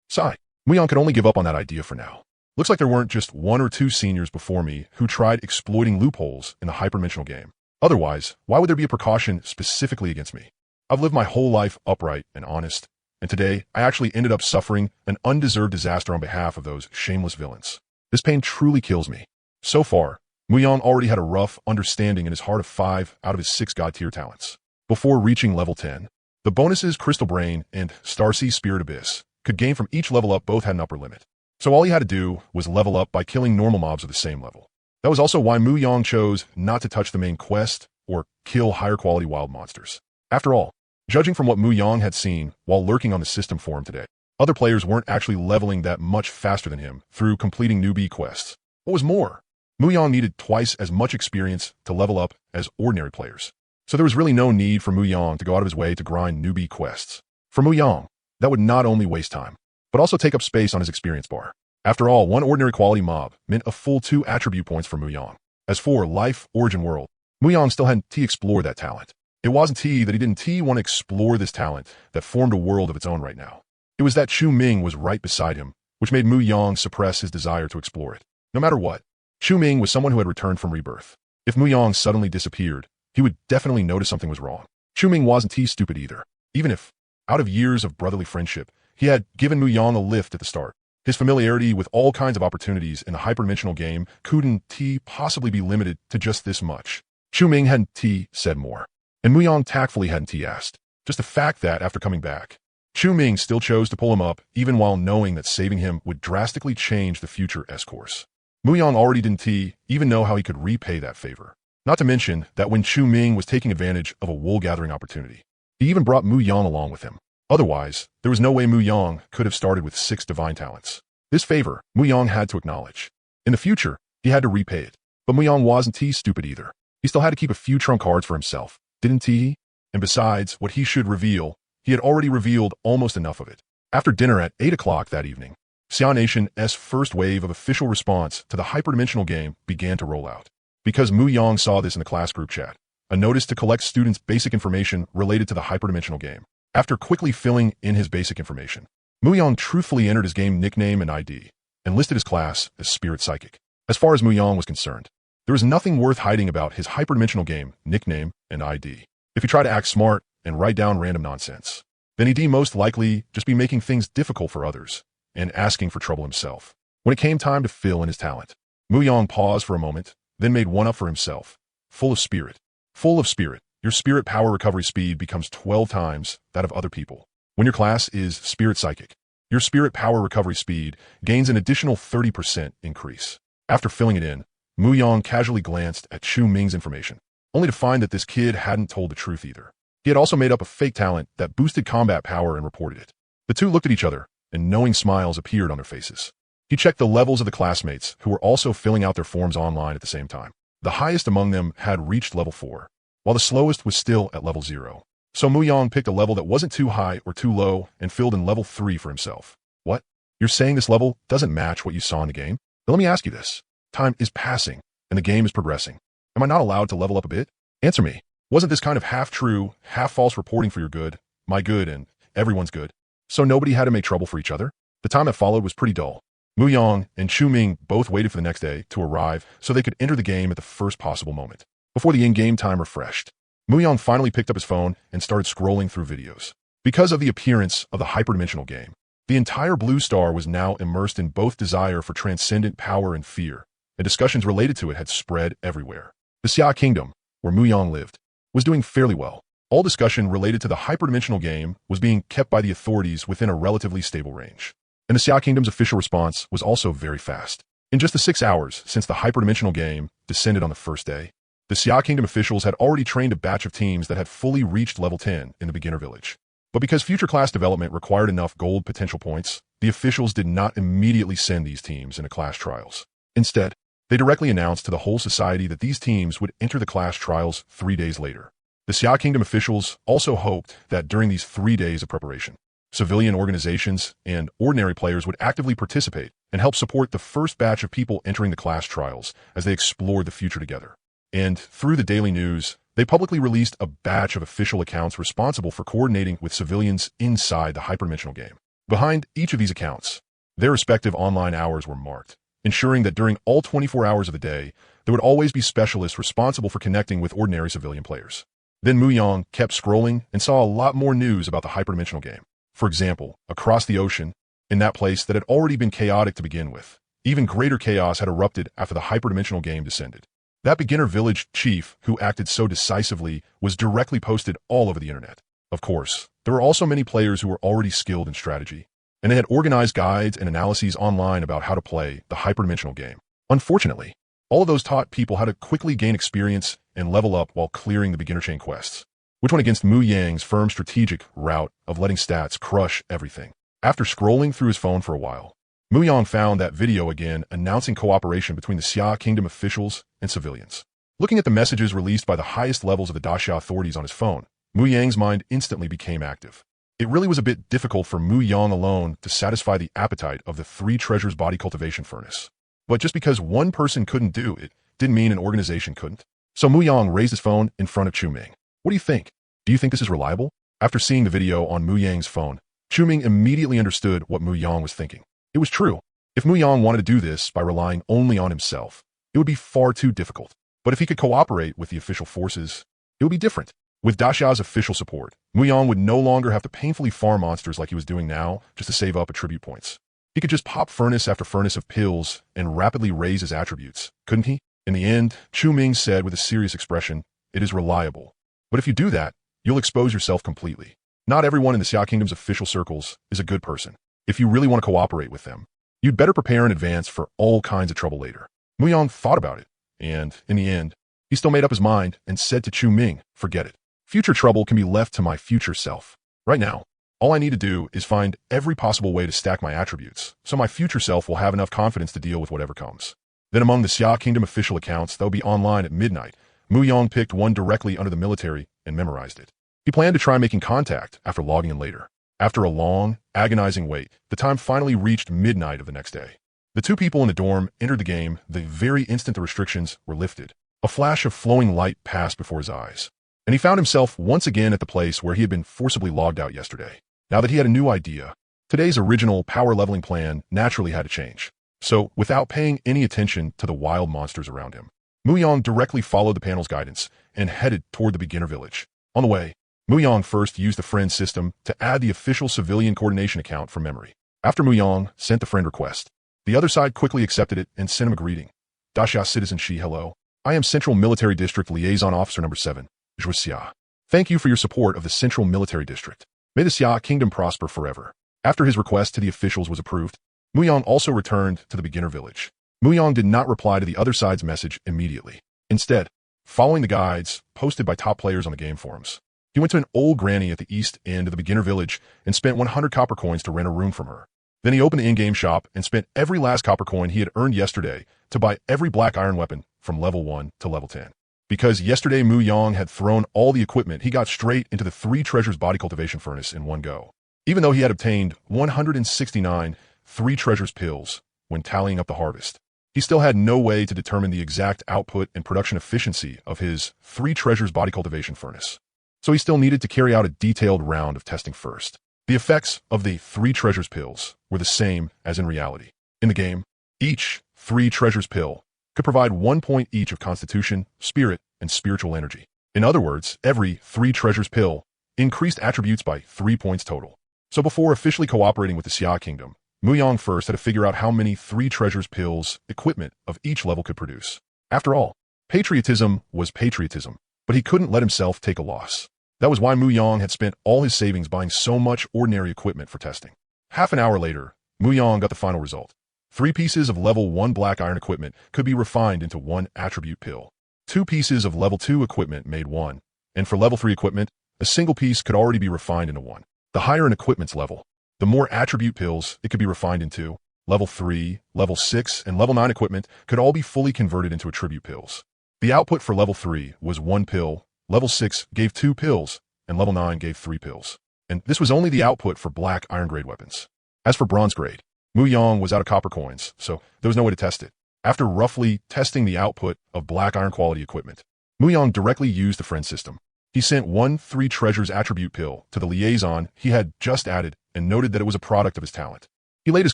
Sigh. Muyang could only give up on that idea for now. Looks like there weren't just one or two seniors before me who tried exploiting loopholes in the hyperdimensional game. Otherwise, why would there be a precaution specifically against me? I've lived my whole life upright and honest, and today I actually ended up suffering an undeserved disaster on behalf of those shameless villains. This pain truly kills me. So far, Muyang already had a rough understanding in his heart of 5 out of his 6 god-tier talents. Before reaching level 10, the bonuses Crystal Brain and Starsea Spirit Abyss could gain from each level up both had an upper limit. So all he had to do was level up by killing normal mobs of the same level. That was also why Muyang chose not to touch the main quest or kill higher quality wild monsters. After all, judging from what Muyang had seen while lurking on the system forum today, other players weren't actually leveling that much faster than him through completing newbie quests. What was more, Muyang needed twice as much experience to level up as ordinary players. So there was really no need for Muyang to go out of his way to grind newbie quests. For Muyang, that would not only waste time, but also take up space on his experience bar. After all, one ordinary quality mob meant a full 2 attribute points for Muyang. As for Life Origin World, Muyang still hadn't explored that talent. It wasn't that he didn't want to explore this talent that formed a world of its own right now. It was that Chu Ming was right beside him, which made Muyang suppress his desire to explore it. No matter what, Chu Ming was someone who had returned from rebirth. If Muyang suddenly disappeared, he would definitely notice something was wrong. Chu Ming wasn't stupid either, even if, out of years of brotherly friendship, he had given Muyang a lift at the start. His familiarity with all kinds of opportunities in the hyperdimensional game couldn't possibly be limited to just this much. Chu Ming hadn't said more, and Muyang tactfully hadn't asked. Just the fact that, after coming back, Chu Ming still chose to pull him up even while knowing that saving him would drastically change the future S-course. Muyang already didn't even know how he could repay that favor. Not to mention that when Chu Ming was taking advantage of a wool-gathering opportunity, he even brought Muyang along with him. Otherwise, there was no way Muyang could have started with 6 divine talents. This favor, Muyang had to acknowledge. In the future, he had to repay it. But Muyang wasn't stupid either. He still had to keep a few trump cards for himself, didn't he? And besides, what he should reveal, he had already revealed almost enough of it. After dinner at 8 o'clock that evening, Xia Nation's first wave of official response to the hyperdimensional game began to roll out. Because Muyang saw this in the class group chat, a notice to collect students' basic information related to the hyperdimensional game. After quickly filling in his basic information, Muyang truthfully entered his game nickname and ID, and listed his class as Spirit Psychic. As far as Muyang was concerned, there was nothing worth hiding about his hyperdimensional game nickname and ID. If he tried to act smart and write down random nonsense, then he'd most likely just be making things difficult for others and asking for trouble himself. When it came time to fill in his talent, Muyang paused for a moment, then made one up for himself. Full of spirit. Full of spirit. Your spirit power recovery speed becomes 12 times that of other people. When your class is Spirit Psychic, your spirit power recovery speed gains an additional 30% increase. After filling it in, Muyang casually glanced at Chu Ming's information, only to find that this kid hadn't told the truth either. He had also made up a fake talent that boosted combat power and reported it. The two looked at each other, and knowing smiles appeared on their faces. He checked the levels of the classmates who were also filling out their forms online at the same time. The highest among them had reached level 4, while the slowest was still at level 0. So Muyang picked a level that wasn't too high or too low and filled in level 3 for himself. What? You're saying this level doesn't match what you saw in the game? Then let me ask you this. Time is passing, and the game is progressing. Am I not allowed to level up a bit? Answer me. Wasn't this kind of half-true, half-false reporting for your good, my good, and everyone's good? So nobody had to make trouble for each other? The time that followed was pretty dull. Muyang and Chu Ming both waited for the next day to arrive so they could enter the game at the first possible moment. Before the in-game time refreshed, Muyang finally picked up his phone and started scrolling through videos. Because of the appearance of the hyperdimensional game, The entire Blue Star was now immersed in both desire for transcendent power and fear, and discussions related to it had spread everywhere. The Xia Kingdom, where Muyang lived, was doing fairly well. All discussion related to the hyperdimensional game was being kept by the authorities within a relatively stable range. And the Xia Kingdom's official response was also very fast. In just the 6 hours since the hyperdimensional game descended on the first day, the Xia Kingdom officials had already trained a batch of teams that had fully reached level 10 in the beginner village. But because future class development required enough gold potential points, the officials did not immediately send these teams into class trials. Instead, they directly announced to the whole society that these teams would enter the class trials 3 days later. The Xia Kingdom officials also hoped that during these 3 days of preparation, civilian organizations and ordinary players would actively participate and help support the first batch of people entering the class trials as they explored the future together. And through the daily news, they publicly released a batch of official accounts responsible for coordinating with civilians inside the hyperdimensional game. Behind each of these accounts, their respective online hours were marked, ensuring that during all 24 hours of the day, there would always be specialists responsible for connecting with ordinary civilian players. Then Muyang kept scrolling and saw a lot more news about the hyperdimensional game. For example, across the ocean, in that place that had already been chaotic to begin with, even greater chaos had erupted after the hyperdimensional game descended. That beginner village chief who acted so decisively was directly posted all over the internet. Of course, there were also many players who were already skilled in strategy, and they had organized guides and analyses online about how to play the hyperdimensional game. Unfortunately, all of those taught people how to quickly gain experience and level up while clearing the beginner chain quests, which went against Muyang's firm strategic route of letting stats crush everything. After scrolling through his phone for a while, Muyang found that video again announcing cooperation between the Xia Kingdom officials and civilians. Looking at the messages released by the highest levels of the Daxia authorities on his phone, Muyang's mind instantly became active. It really was a bit difficult for Muyang alone to satisfy the appetite of the 3 treasures body cultivation furnace. But just because one person couldn't do it, didn't mean an organization couldn't. So Muyang raised his phone in front of Chuming. What do you think? Do you think this is reliable? After seeing the video on Muyang's phone, Chuming immediately understood what Muyang was thinking. It was true. If Muyang wanted to do this by relying only on himself, it would be far too difficult. But if he could cooperate with the official forces, it would be different. With Daxia's official support, Muyang would no longer have to painfully farm monsters like he was doing now just to save up attribute points. He could just pop furnace after furnace of pills and rapidly raise his attributes, couldn't he? In the end, Chuming said with a serious expression, "It is reliable. But if you do that, you'll expose yourself completely. Not everyone in the Xia Kingdom's official circles is a good person. If you really want to cooperate with them, you'd better prepare in advance for all kinds of trouble later." Muyang thought about it, and in the end, he still made up his mind and said to Chuming, "Forget it. Future trouble can be left to my future self. Right now, all I need to do is find every possible way to stack my attributes, so my future self will have enough confidence to deal with whatever comes." Then among the Xia Kingdom official accounts that would be online at midnight, Muyang picked one directly under the military and memorized it. He planned to try making contact after logging in later. After a long, agonizing wait, the time finally reached midnight of the next day. The 2 people in the dorm entered the game the very instant the restrictions were lifted. A flash of flowing light passed before his eyes, and he found himself once again at the place where he had been forcibly logged out yesterday. Now that he had a new idea, today's original power leveling plan naturally had to change. So, without paying any attention to the wild monsters around him, Muyang directly followed the panel's guidance and headed toward the beginner village. On the way, Muyang first used the friend system to add the official civilian coordination account from memory. After Muyang sent the friend request, the other side quickly accepted it and sent him a greeting. "Daxia Citizen Shi, hello. I am Central Military District Liaison Officer Number 7, Zhuo Xia. Thank you for your support of the Central Military District. May the Xia Kingdom prosper forever." After his request to the officials was approved, Muyang also returned to the beginner village. Muyang did not reply to the other side's message immediately. Instead, following the guides posted by top players on the game forums, he went to an old granny at the east end of the beginner village and spent 100 copper coins to rent a room from her. Then he opened the in-game shop and spent every last copper coin he had earned yesterday to buy every black iron weapon from level 1 to level 10. Because yesterday Muyang had thrown all the equipment, he got straight into the 3 treasures body cultivation furnace in one go. Even though he had obtained 169 3 treasures pills when tallying up the harvest, he still had no way to determine the exact output and production efficiency of his 3 treasures body cultivation furnace. So he still needed to carry out a detailed round of testing first. The effects of the 3 treasures pills were the same as in reality. In the game, each 3 treasures pill could provide 1 point each of constitution, spirit, and spiritual energy. In other words, every 3 treasures pill increased attributes by 3 points total. So before officially cooperating with the Xia Kingdom, Muyang first had to figure out how many 3 treasures pills equipment of each level could produce. After all, patriotism was patriotism, but he couldn't let himself take a loss. That was why Muyang had spent all his savings buying so much ordinary equipment for testing. Half an hour later, Muyang got the final result. 3 pieces of level 1 black iron equipment could be refined into 1 attribute pill. 2 pieces of level 2 equipment made 1, and for level 3 equipment, a single piece could already be refined into 1. The higher an equipment's level, the more attribute pills it could be refined into. Level 3, level 6, and level 9 equipment could all be fully converted into attribute pills. The output for level 3 was 1 pill, level 6 gave 2 pills, and level 9 gave 3 pills. And this was only the output for black iron grade weapons. As for bronze grade, Muyang was out of copper coins, so there was no way to test it. After roughly testing the output of black iron quality equipment, Muyang directly used the friend system. He sent 1 3 treasures attribute pill to the liaison he had just added and noted that it was a product of his talent. He laid his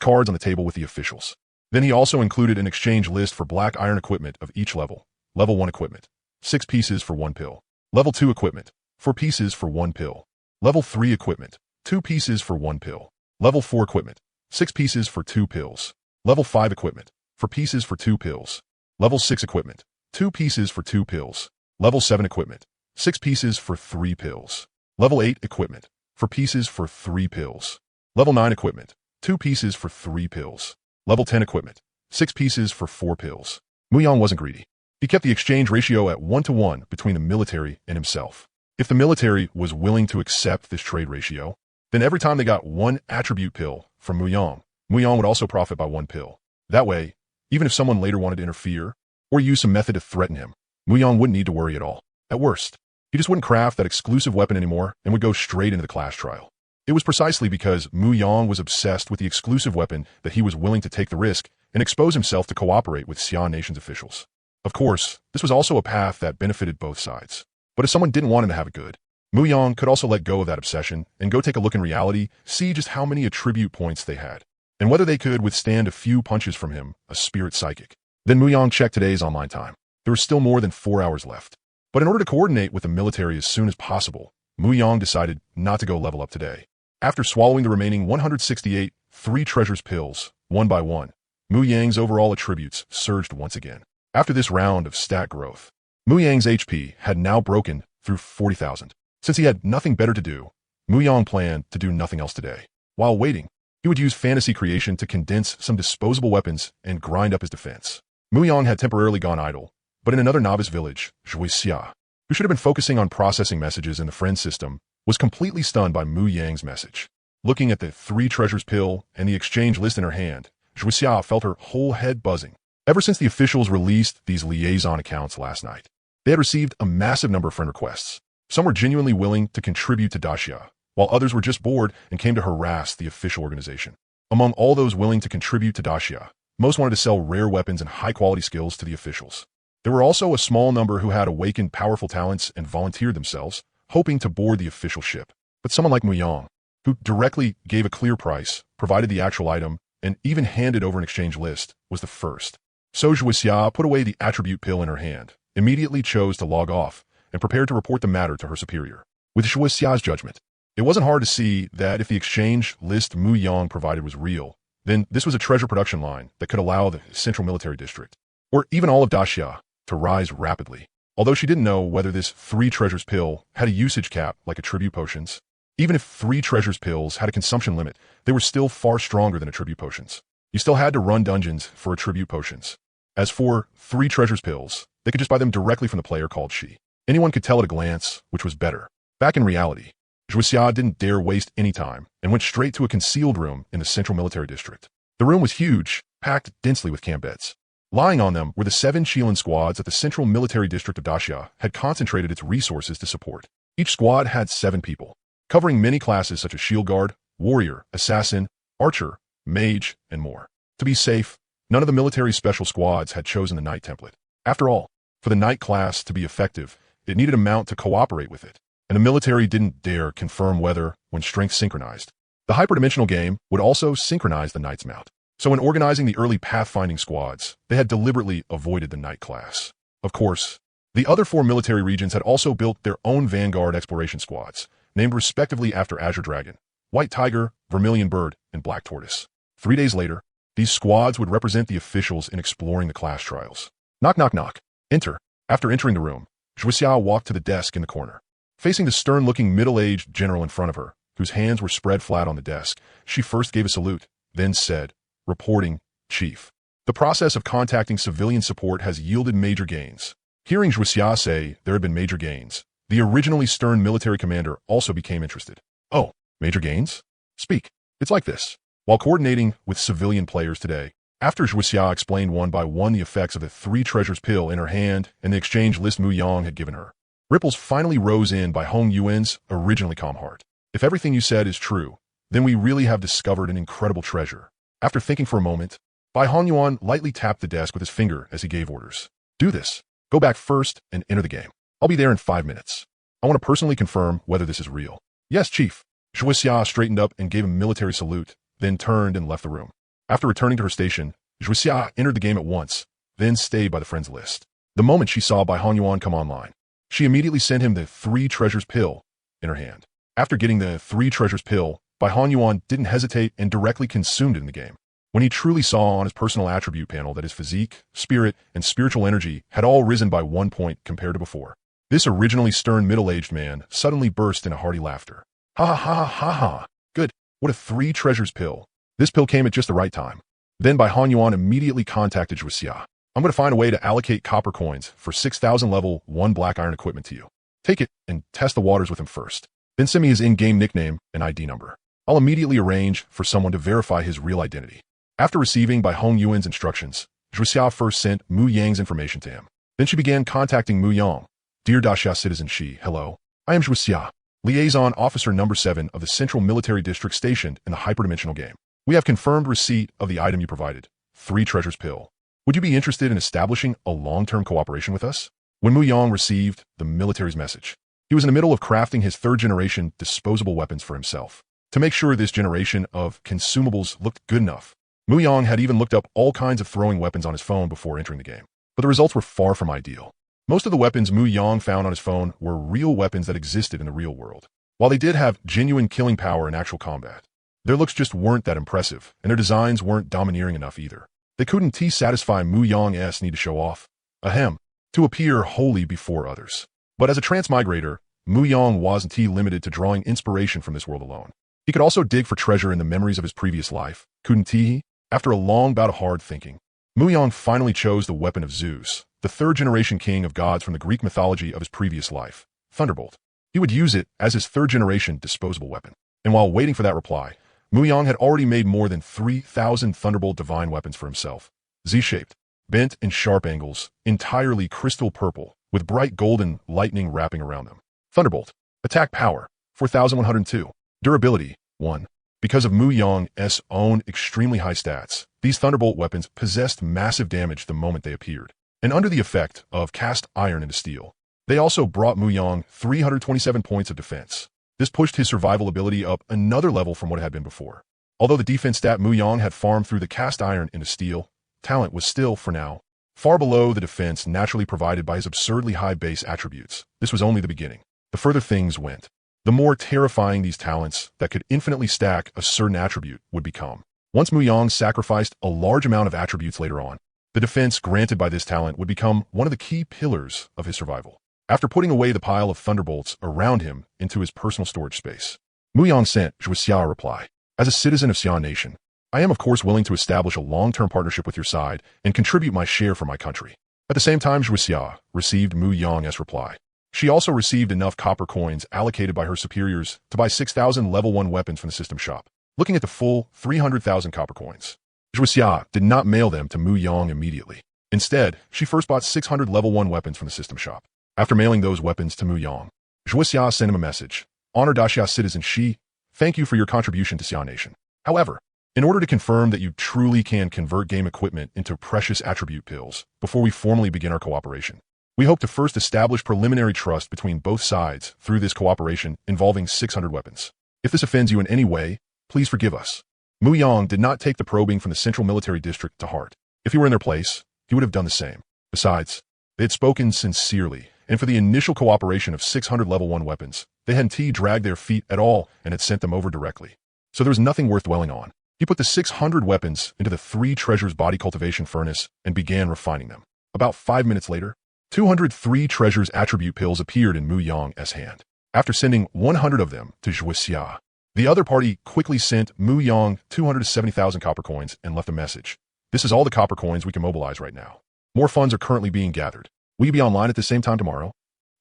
cards on the table with the officials. Then he also included an exchange list for black iron equipment of each level. Level 1 equipment, 6 pieces for 1 pill. Level 2 equipment, 4 pieces for 1 pill. Level 3 equipment, 2 pieces for 1 pill. Level 4 equipment, 6 pieces for 2 pills. Level 5 equipment, 4 pieces for 2 pills. Level 6 equipment, 2 pieces for 2 pills. Level 7 equipment, 6 pieces for 3 pills. Level 8 equipment, 4 pieces for 3 pills. Level 9 equipment, 2 pieces for 3 pills. Level 10 equipment, 6 pieces for 4 pills. Muyang wasn't greedy. He kept the exchange ratio at 1-to-1 between the military and himself. If the military was willing to accept this trade ratio, then every time they got 1 attribute pill from Muyang, Muyang would also profit by 1 pill. That way, even if someone later wanted to interfere or use some method to threaten him, Muyang wouldn't need to worry at all. At worst, he just wouldn't craft that exclusive weapon anymore and would go straight into the class trial. It was precisely because Muyang was obsessed with the exclusive weapon that he was willing to take the risk and expose himself to cooperate with Xia Nation's officials. Of course, this was also a path that benefited both sides. But if someone didn't want him to have it good, Muyang could also let go of that obsession and go take a look in reality, see just how many attribute points they had, and whether they could withstand a few punches from him, a spirit psychic. Then Muyang checked today's online time. There was still more than 4 hours left. But in order to coordinate with the military as soon as possible, Muyang decided not to go level up today. After swallowing the remaining 168 3 treasures pills, one by one, Muyang's overall attributes surged once again. After this round of stat growth, Muyang's HP had now broken through 40,000. Since he had nothing better to do, Muyang planned to do nothing else today. While waiting, he would use fantasy creation to condense some disposable weapons and grind up his defense. Muyang had temporarily gone idle, but in another novice village, Xia, who should have been focusing on processing messages in the friend system, was completely stunned by Muyang's message. Looking at the 3 treasures pill and the exchange list in her hand, Xia felt her whole head buzzing. Ever since the officials released these liaison accounts last night, they had received a massive number of friend requests. Some were genuinely willing to contribute to Daxia, while others were just bored and came to harass the official organization. Among all those willing to contribute to Daxia, most wanted to sell rare weapons and high-quality skills to the officials. There were also a small number who had awakened powerful talents and volunteered themselves, hoping to board the official ship. But someone like Muyang, who directly gave a clear price, provided the actual item, and even handed over an exchange list, was the first. So Xia put away the attribute pill in her hand, immediately chose to log off, and prepared to report the matter to her superior. With Xia's judgment, it wasn't hard to see that if the exchange list Muyang provided was real, then this was a treasure production line that could allow the central military district, or even all of Daxia, to rise rapidly. Although she didn't know whether this 3 treasures pill had a usage cap like attribute potions. Even if 3 treasures pills had a consumption limit, they were still far stronger than attribute potions. You still had to run dungeons for attribute potions. As for 3 treasures pills, they could just buy them directly from the player called Shi. Anyone could tell at a glance which was better. Back in reality, Xia didn't dare waste any time and went straight to a concealed room in the central military district. The room was huge, packed densely with camp beds. Lying on them were the 7 Shilin squads that the central military district of Daxia had concentrated its resources to support. Each squad had 7 people, covering many classes such as shield guard, warrior, assassin, archer, mage, and more. To be safe, none of the military special squads had chosen the knight template. After all, for the knight class to be effective, it needed a mount to cooperate with it, and the military didn't dare confirm whether when strength synchronized. The hyperdimensional game would also synchronize the knight's mount. So in organizing the early pathfinding squads, they had deliberately avoided the knight class. Of course, the other 4 military regions had also built their own vanguard exploration squads, named respectively after Azure Dragon, white tiger, vermilion bird, and black tortoise. 3 days later, these squads would represent the officials in exploring the class trials. Knock, knock, knock. Enter. After entering the room, Zhuxia walked to the desk in the corner. Facing the stern-looking middle-aged general in front of her, whose hands were spread flat on the desk, she first gave a salute, then said, "Reporting, Chief. The process of contacting civilian support has yielded major gains." Hearing Zhuxia say there had been major gains, the originally stern military commander also became interested. "Oh, major gains? Speak." It's like this. While coordinating with civilian players today, after Zhuxia explained one by one the effects of the 3 treasures pill in her hand and the exchange list Mu Yang had given her, ripples finally rose in by Hong Yuan's originally calm heart. "If everything you said is true, then we really have discovered an incredible treasure." After thinking for a moment, Bai Hongyuan lightly tapped the desk with his finger as he gave orders. "Do this. Go back first and enter the game. I'll be there in 5 minutes. I want to personally confirm whether this is real." "Yes, Chief." Zhuxia straightened up and gave a military salute, then turned and left the room. After returning to her station, Zhuxia entered the game at once, then stayed by the friends list. The moment she saw Bai Hongyuan come online, she immediately sent him the 3 treasures pill in her hand. After getting the 3 treasures pill, Bai Hongyuan didn't hesitate and directly consumed it in the game. When he truly saw on his personal attribute panel that his physique, spirit, and spiritual energy had all risen by 1 point compared to before, this originally stern middle-aged man suddenly burst into hearty laughter. "Ha ha ha ha ha! Good! What a 3 treasures pill! This pill came at just the right time." Then Bai Hongyuan immediately contacted Zhuxia. "I'm going to find a way to allocate copper coins for 6,000 level 1 black iron equipment to you. Take it and test the waters with him first. Then send me his in-game nickname and ID number. I'll immediately arrange for someone to verify his real identity." After receiving Bai Hongyuan's instructions, Zhuxia first sent Mu Yang's information to him. Then she began contacting Mu Yang. "Dear Daxia citizen Shi, hello. I am Zhuxia, liaison officer number 7 of the Central Military District stationed in the hyperdimensional game. We have confirmed receipt of the item you provided, 3 treasures pill. Would you be interested in establishing a long-term cooperation with us?" When Mu Yang received the military's message, he was in the middle of crafting his 3rd-generation disposable weapons for himself. To make sure this generation of consumables looked good enough, Mu Yang had even looked up all kinds of throwing weapons on his phone before entering the game. But the results were far from ideal. Most of the weapons Mu Yang found on his phone were real weapons that existed in the real world. While they did have genuine killing power in actual combat, their looks just weren't that impressive, and their designs weren't domineering enough either. They couldn't satisfy Mu Yang's need to show off, to appear holy before others. But as a transmigrator, Mu Yang wasn't limited to drawing inspiration from this world alone. He could also dig for treasure in the memories of his previous life, couldn't he? After a long bout of hard thinking, Mu Yang finally chose the weapon of Zeus, the 3rd-generation king of gods from the Greek mythology of his previous life, Thunderbolt. He would use it as his 3rd-generation disposable weapon. And while waiting for that reply, Mu Yang had already made more than 3,000 Thunderbolt divine weapons for himself, Z-shaped, bent in sharp angles, entirely crystal purple, with bright golden lightning wrapping around them. Thunderbolt. Attack power, 4,102. Durability, 1. Because of Mu Yang's own extremely high stats, these Thunderbolt weapons possessed massive damage the moment they appeared. And under the effect of cast iron into steel, they also brought Mu Yang 327 points of defense. This pushed his survival ability up another level from what it had been before. Although the defense stat Mu Yang had farmed through the cast iron into steel, talent was still, for now, far below the defense naturally provided by his absurdly high base attributes. This was only the beginning. The further things went, the more terrifying these talents that could infinitely stack a certain attribute would become. Once Mu Yang sacrificed a large amount of attributes later on, the defense granted by this talent would become one of the key pillars of his survival. After putting away the pile of thunderbolts around him into his personal storage space, Mu Yang sent Zhuxia a reply. "As a citizen of Xi'an Nation, I am of course willing to establish a long-term partnership with your side and contribute my share for my country." At the same time, Zhuxia received Mu Yang's reply. She also received enough copper coins allocated by her superiors to buy 6,000 level 1 weapons from the system shop. Looking at the full 300,000 copper coins, Zhuxia did not mail them to Mu Yang immediately. Instead, she first bought 600 level 1 weapons from the system shop. After mailing those weapons to Mu Yang, Zhuxia sent him a message. "Honor Daxia citizen Shi, thank you for your contribution to Xi'an Nation. However, in order to confirm that you truly can convert game equipment into precious attribute pills before we formally begin our cooperation, we hope to first establish preliminary trust between both sides through this cooperation involving 600 weapons. If this offends you in any way, please forgive us." Mu Yang did not take the probing from the Central Military District to heart. If he were in their place, he would have done the same. Besides, they had spoken sincerely, and for the initial cooperation of 600 level 1 weapons, they hadn't dragged their feet at all and had sent them over directly. so there was nothing worth dwelling on. He put the 600 weapons into the 3 treasures body cultivation furnace and began refining them. About 5 minutes later, 203 treasures attribute pills appeared in Mu Yang's hand. After sending 100 of them to Zhuixia, the other party quickly sent Mu Yang 270,000 copper coins and left a message. This is all the copper coins we can mobilize right now. More funds are currently being gathered. Will you be online at the same time tomorrow?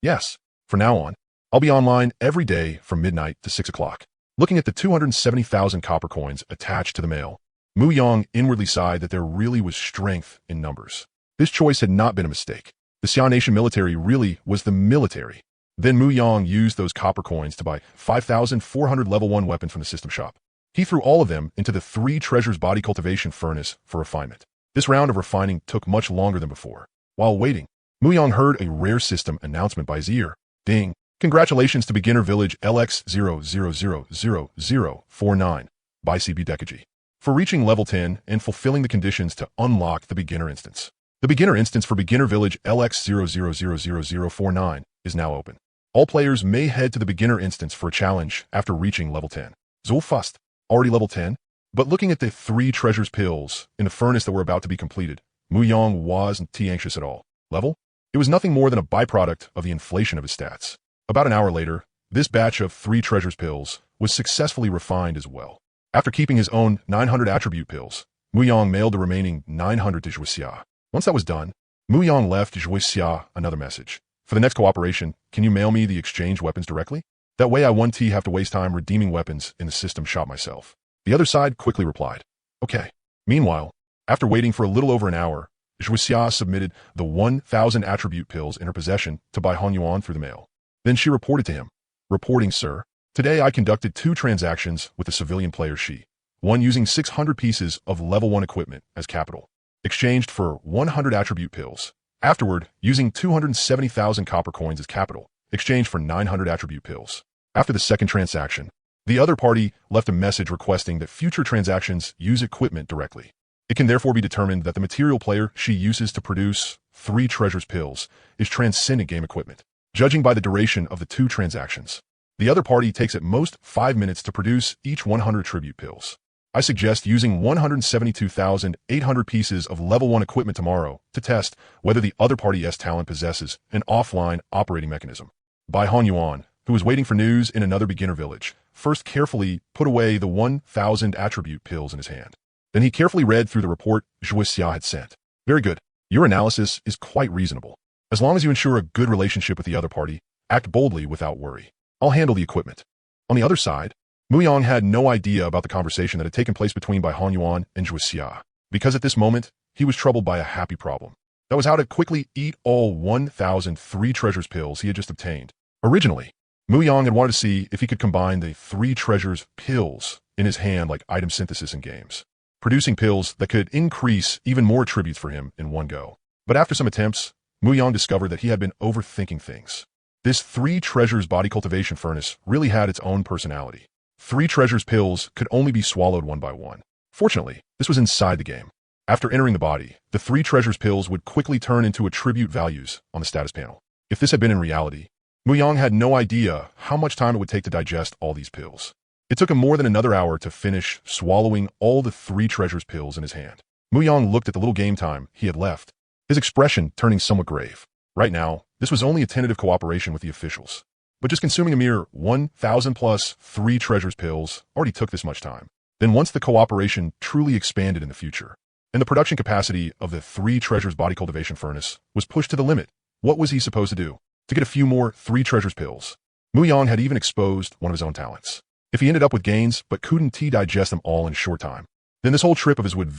Yes. From now on, I'll be online every day from midnight to 6 o'clock. Looking at the 270,000 copper coins attached to the mail, Mu Yang inwardly sighed that there really was strength in numbers. This choice had not been a mistake. The Xian Nation military really was the military. Then Mu Yang used those copper coins to buy 5,400 level 1 weapons from the system shop. He threw all of them into the 3 treasures body cultivation furnace for refinement. This round of refining took much longer than before. While waiting, Mu Yang heard a rare system announcement by his ear. Ding! Congratulations to beginner village LX00000049 by CB Dekaji for reaching level 10 and fulfilling the conditions to unlock the beginner instance. The beginner instance for beginner village LX00000049 is now open. All players may head to the beginner instance for a challenge after reaching level 10. Zulfust, already level 10, but looking at the 3 treasures pills in the furnace that were about to be completed, Mu Yang wasn't too anxious at all. Level? It was nothing more than a byproduct of the inflation of his stats. About an hour later, this batch of 3 treasures pills was successfully refined as well. After keeping his own 900 attribute pills, Mu Yang mailed the remaining 900 to Zhuixia. Once that was done, Mu Yang left Zhuixia another message. For the next cooperation, can you mail me the exchange weapons directly? That way I won't have to waste time redeeming weapons in the system shop myself. The other side quickly replied, okay. Meanwhile, after waiting for a little over an hour, Zhuixia submitted the 1,000 attribute pills in her possession to Bai Hanyuan through the mail. Then she reported to him, reporting, sir, today I conducted 2 transactions with a civilian player Shi, one using 600 pieces of level 1 equipment as capital, exchanged for 100 attribute pills. Afterward, using 270,000 copper coins as capital, exchanged for 900 attribute pills. After the second transaction, the other party left a message requesting that future transactions use equipment directly. It can therefore be determined that the material player Shi uses to produce 3 treasures pills is transcendent game equipment. Judging by the duration of the 2 transactions, the other party takes at most 5 minutes to produce each 100 tribute pills. I suggest using 172,800 pieces of level 1 equipment tomorrow to test whether the other party's talent possesses an offline operating mechanism. Bai Hanyuan, who was waiting for news in another beginner village, first carefully put away the 1,000 attribute pills in his hand. Then he carefully read through the report Zhuixia had sent. Very good. Your analysis is quite reasonable. As long as you ensure a good relationship with the other party, act boldly without worry. I'll handle the equipment. On the other side, Mu Yang had no idea about the conversation that had taken place between Bai Hanyuan and Zhuixia, because at this moment, he was troubled by a happy problem. That was how to quickly eat all 1,003 treasures pills he had just obtained. Originally, Mu Yang had wanted to see if he could combine the 3 treasures pills in his hand like item synthesis in games, producing pills that could increase even more attributes for him in one go. But after some attempts, Mu Yang discovered that he had been overthinking things. This 3 treasures body cultivation furnace really had its own personality. 3 treasures pills could only be swallowed one by one. Fortunately, this was inside the game. After entering the body, the 3 treasures pills would quickly turn into attribute values on the status panel. If this had been in reality, Mu Yang had no idea how much time it would take to digest all these pills. It took him more than another hour to finish swallowing all the 3 treasures pills in his hand. Mu Yang looked at the little game time he had left, his expression turning somewhat grave. Right now, this was only a tentative cooperation with the officials. But just consuming a mere 1,000 plus 3 treasures pills already took this much time. Then once the cooperation truly expanded in the future, and the production capacity of the 3 treasures body cultivation furnace was pushed to the limit, what was he supposed to do? To get a few more 3 treasures pills. Mu Yang had even exposed one of his own talents. If he ended up with gains but couldn't digest them all in a short time, then this whole trip of his would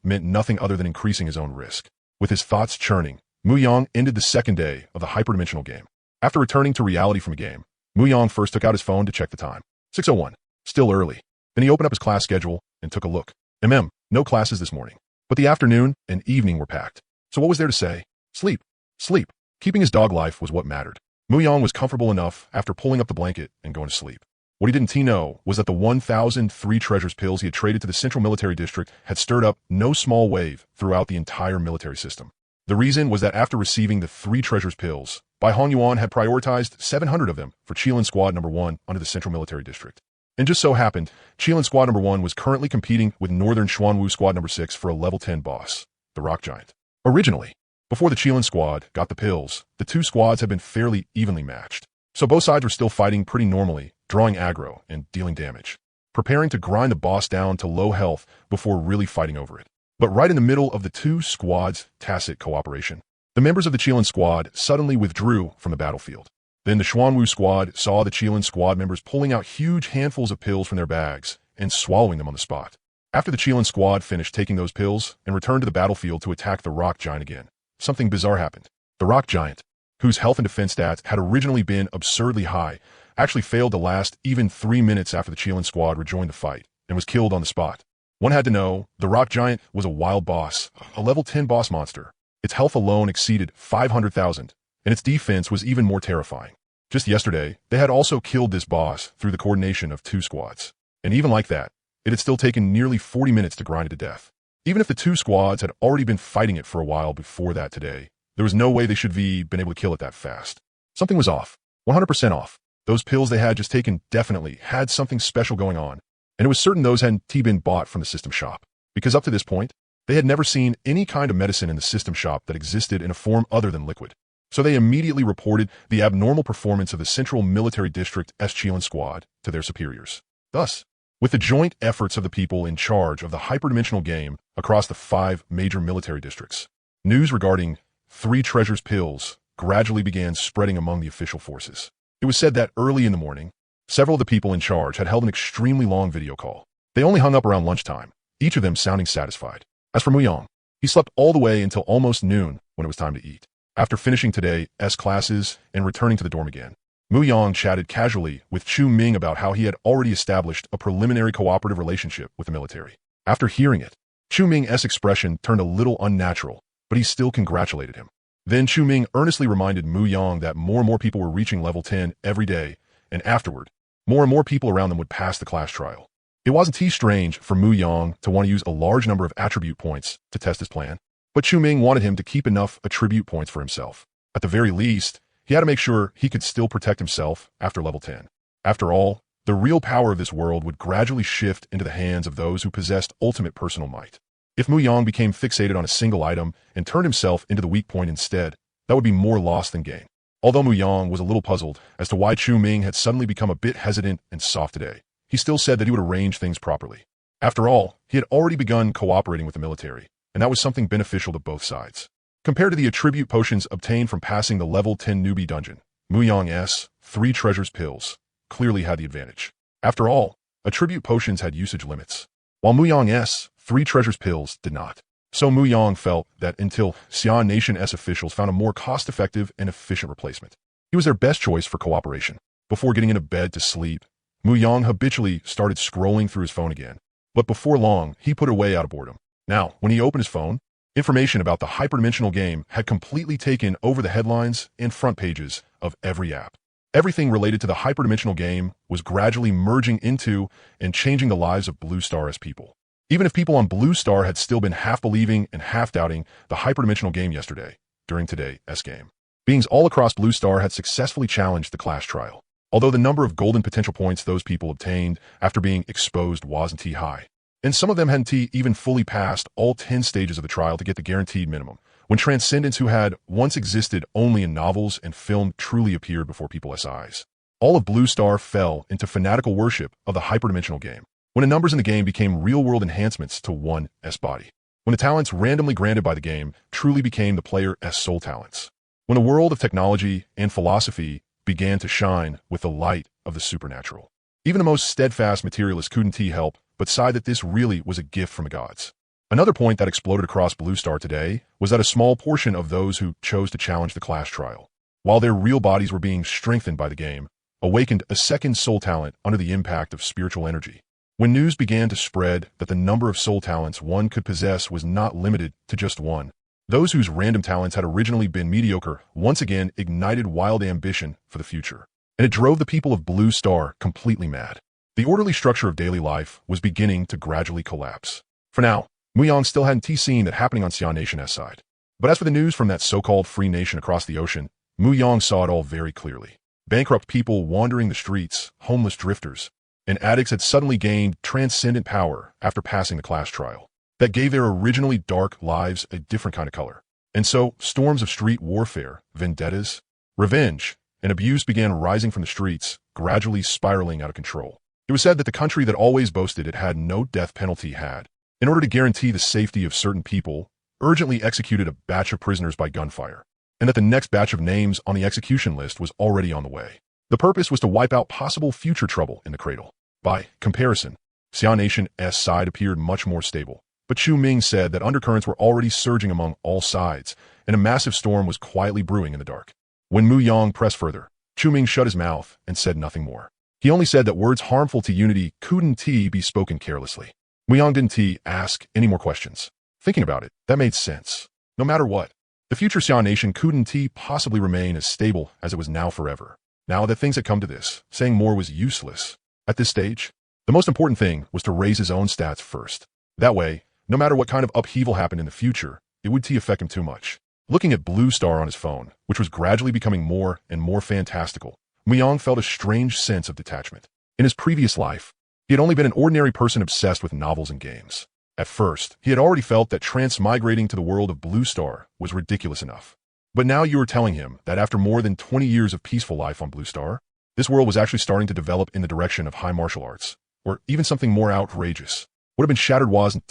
meant nothing other than increasing his own risk. With his thoughts churning, Mu Yang ended the second day of the hyperdimensional game. After returning to reality from a game, Mu Yang first took out his phone to check the time. 6:01. Still early. Then he opened up his class schedule and took a look. No classes this morning. But the afternoon and evening were packed. So what was there to say? Sleep. Sleep. Keeping his dog life was what mattered. Mu Yang was comfortable enough after pulling up the blanket and going to sleep. What he didn't know was that the 1,003 treasures pills he had traded to the Central Military District had stirred up no small wave throughout the entire military system. The reason was that after receiving the 3 treasures pills, Bai Hanyuan had prioritized 700 of them for Qilin Squad No. 1 under the Central Military District. And just so happened, Chelan Squad number 1 was currently competing with Northern Xuanwu Squad number 6 for a level 10 boss, the Rock Giant. Originally, before the Chelan Squad got the pills, the two squads had been fairly evenly matched. So both sides were still fighting pretty normally, drawing aggro and dealing damage, preparing to grind the boss down to low health before really fighting over it. But right in the middle of the two squads' tacit cooperation, the members of the Chelan Squad suddenly withdrew from the battlefield. Then the Xuanwu Squad saw the Chelan Squad members pulling out huge handfuls of pills from their bags and swallowing them on the spot. After the Chelan Squad finished taking those pills and returned to the battlefield to attack the Rock Giant again, something bizarre happened. The Rock Giant, whose health and defense stats had originally been absurdly high, actually failed to last even 3 minutes after the Chelan Squad rejoined the fight and was killed on the spot. One had to know, the Rock Giant was a wild boss, a level 10 boss monster. Its health alone exceeded 500,000, and its defense was even more terrifying. Just yesterday, they had also killed this boss through the coordination of two squads. And even like that, it had still taken nearly 40 minutes to grind it to death. Even if the two squads had already been fighting it for a while before that today, there was no way they should have been able to kill it that fast. Something was off. 100% off. Those pills they had just taken definitely had something special going on, and it was certain those hadn't been bought from the system shop, because up to this point, they had never seen any kind of medicine in the system shop that existed in a form other than liquid. So they immediately reported the abnormal performance of the Central Military District Chelan Squad to their superiors. Thus, with the joint efforts of the people in charge of the hyperdimensional game across the 5 major military districts, news regarding 3 treasures pills gradually began spreading among the official forces. It was said that early in the morning, several of the people in charge had held an extremely long video call. They only hung up around lunchtime, each of them sounding satisfied. As for Muyang, he slept all the way until almost noon when it was time to eat. After finishing today's classes and returning to the dorm again, Muyang chatted casually with Chu Ming about how he had already established a preliminary cooperative relationship with the military. After hearing it, Chu Ming's expression turned a little unnatural, but he still congratulated him. Then Chu Ming earnestly reminded Muyang that more and more people were reaching level 10 every day, and afterward, more and more people around them would pass the class trial. It wasn't too strange for Muyang to want to use a large number of attribute points to test his plan, but Chu Ming wanted him to keep enough attribute points for himself. At the very least, he had to make sure he could still protect himself after level 10. After all, the real power of this world would gradually shift into the hands of those who possessed ultimate personal might. If Muyang became fixated on a single item and turned himself into the weak point instead, that would be more loss than gain. Although Muyang was a little puzzled as to why Chu Ming had suddenly become a bit hesitant and soft today, he still said that he would arrange things properly. After all, he had already begun cooperating with the military, and that was something beneficial to both sides. Compared to the attribute potions obtained from passing the level 10 newbie dungeon, Muyang's 3 treasures pills clearly had the advantage. After all, attribute potions had usage limits, while Muyang's 3 treasures pills did not. So Muyang felt that until Xian Nation's officials found a more cost-effective and efficient replacement, he was their best choice for cooperation. Before getting into bed to sleep, Muyang habitually started scrolling through his phone again, but before long, he put it away out of boredom. Now, when he opened his phone, information about the hyperdimensional game had completely taken over the headlines and front pages of every app. Everything related to the hyperdimensional game was gradually merging into and changing the lives of Blue Star's people. Even if people on Blue Star had still been half believing and half doubting the hyperdimensional game yesterday, during today's game, beings all across Blue Star had successfully challenged the class trial. Although the number of golden potential points those people obtained after being exposed wasn't too high, and some of them hadn't even fully passed all 10 stages of the trial to get the guaranteed minimum, when transcendence who had once existed only in novels and film truly appeared before people's eyes. All of Blue Star fell into fanatical worship of the hyperdimensional game, when the numbers in the game became real-world enhancements to one's body, when the talents randomly granted by the game truly became the player's soul talents, when the world of technology and philosophy began to shine with the light of the supernatural. Even the most steadfast materialist couldn't help but sigh that this really was a gift from the gods. Another point that exploded across Blue Star today was that a small portion of those who chose to challenge the class trial, while their real bodies were being strengthened by the game, awakened a second soul talent under the impact of spiritual energy. When news began to spread that the number of soul talents one could possess was not limited to just one, those whose random talents had originally been mediocre once again ignited wild ambition for the future, and it drove the people of Blue Star completely mad. The orderly structure of daily life was beginning to gradually collapse. For now, Muyang still hadn't seen that happening on Xian Nation's side. But as for the news from that so-called free nation across the ocean, Muyang saw it all very clearly. Bankrupt people wandering the streets, homeless drifters, and addicts had suddenly gained transcendent power after passing the class trial. That gave their originally dark lives a different kind of color. And so, storms of street warfare, vendettas, revenge, and abuse began rising from the streets, gradually spiraling out of control. It was said that the country that always boasted it had no death penalty had, in order to guarantee the safety of certain people, urgently executed a batch of prisoners by gunfire, and that the next batch of names on the execution list was already on the way. The purpose was to wipe out possible future trouble in the cradle. By comparison, Xia Nation's side appeared much more stable, but Chu Ming said that undercurrents were already surging among all sides, and a massive storm was quietly brewing in the dark. When Mu Yang pressed further, Chu Ming shut his mouth and said nothing more. He only said that words harmful to unity couldn't be spoken carelessly. Mu Yang didn't ask any more questions. Thinking about it, that made sense. No matter what, the future Xia Nation couldn't possibly remain as stable as it was now forever. Now that things had come to this, saying more was useless. At this stage, the most important thing was to raise his own stats first. That way, no matter what kind of upheaval happened in the future, it would affect him too much. Looking at Blue Star on his phone, which was gradually becoming more and more fantastical, Mu Yang felt a strange sense of detachment. In his previous life, he had only been an ordinary person obsessed with novels and games. At first, he had already felt that transmigrating to the world of Blue Star was ridiculous enough. But now you were telling him that after more than 20 years of peaceful life on Blue Star, this world was actually starting to develop in the direction of high martial arts, or even something more outrageous. What had been shattered wasn't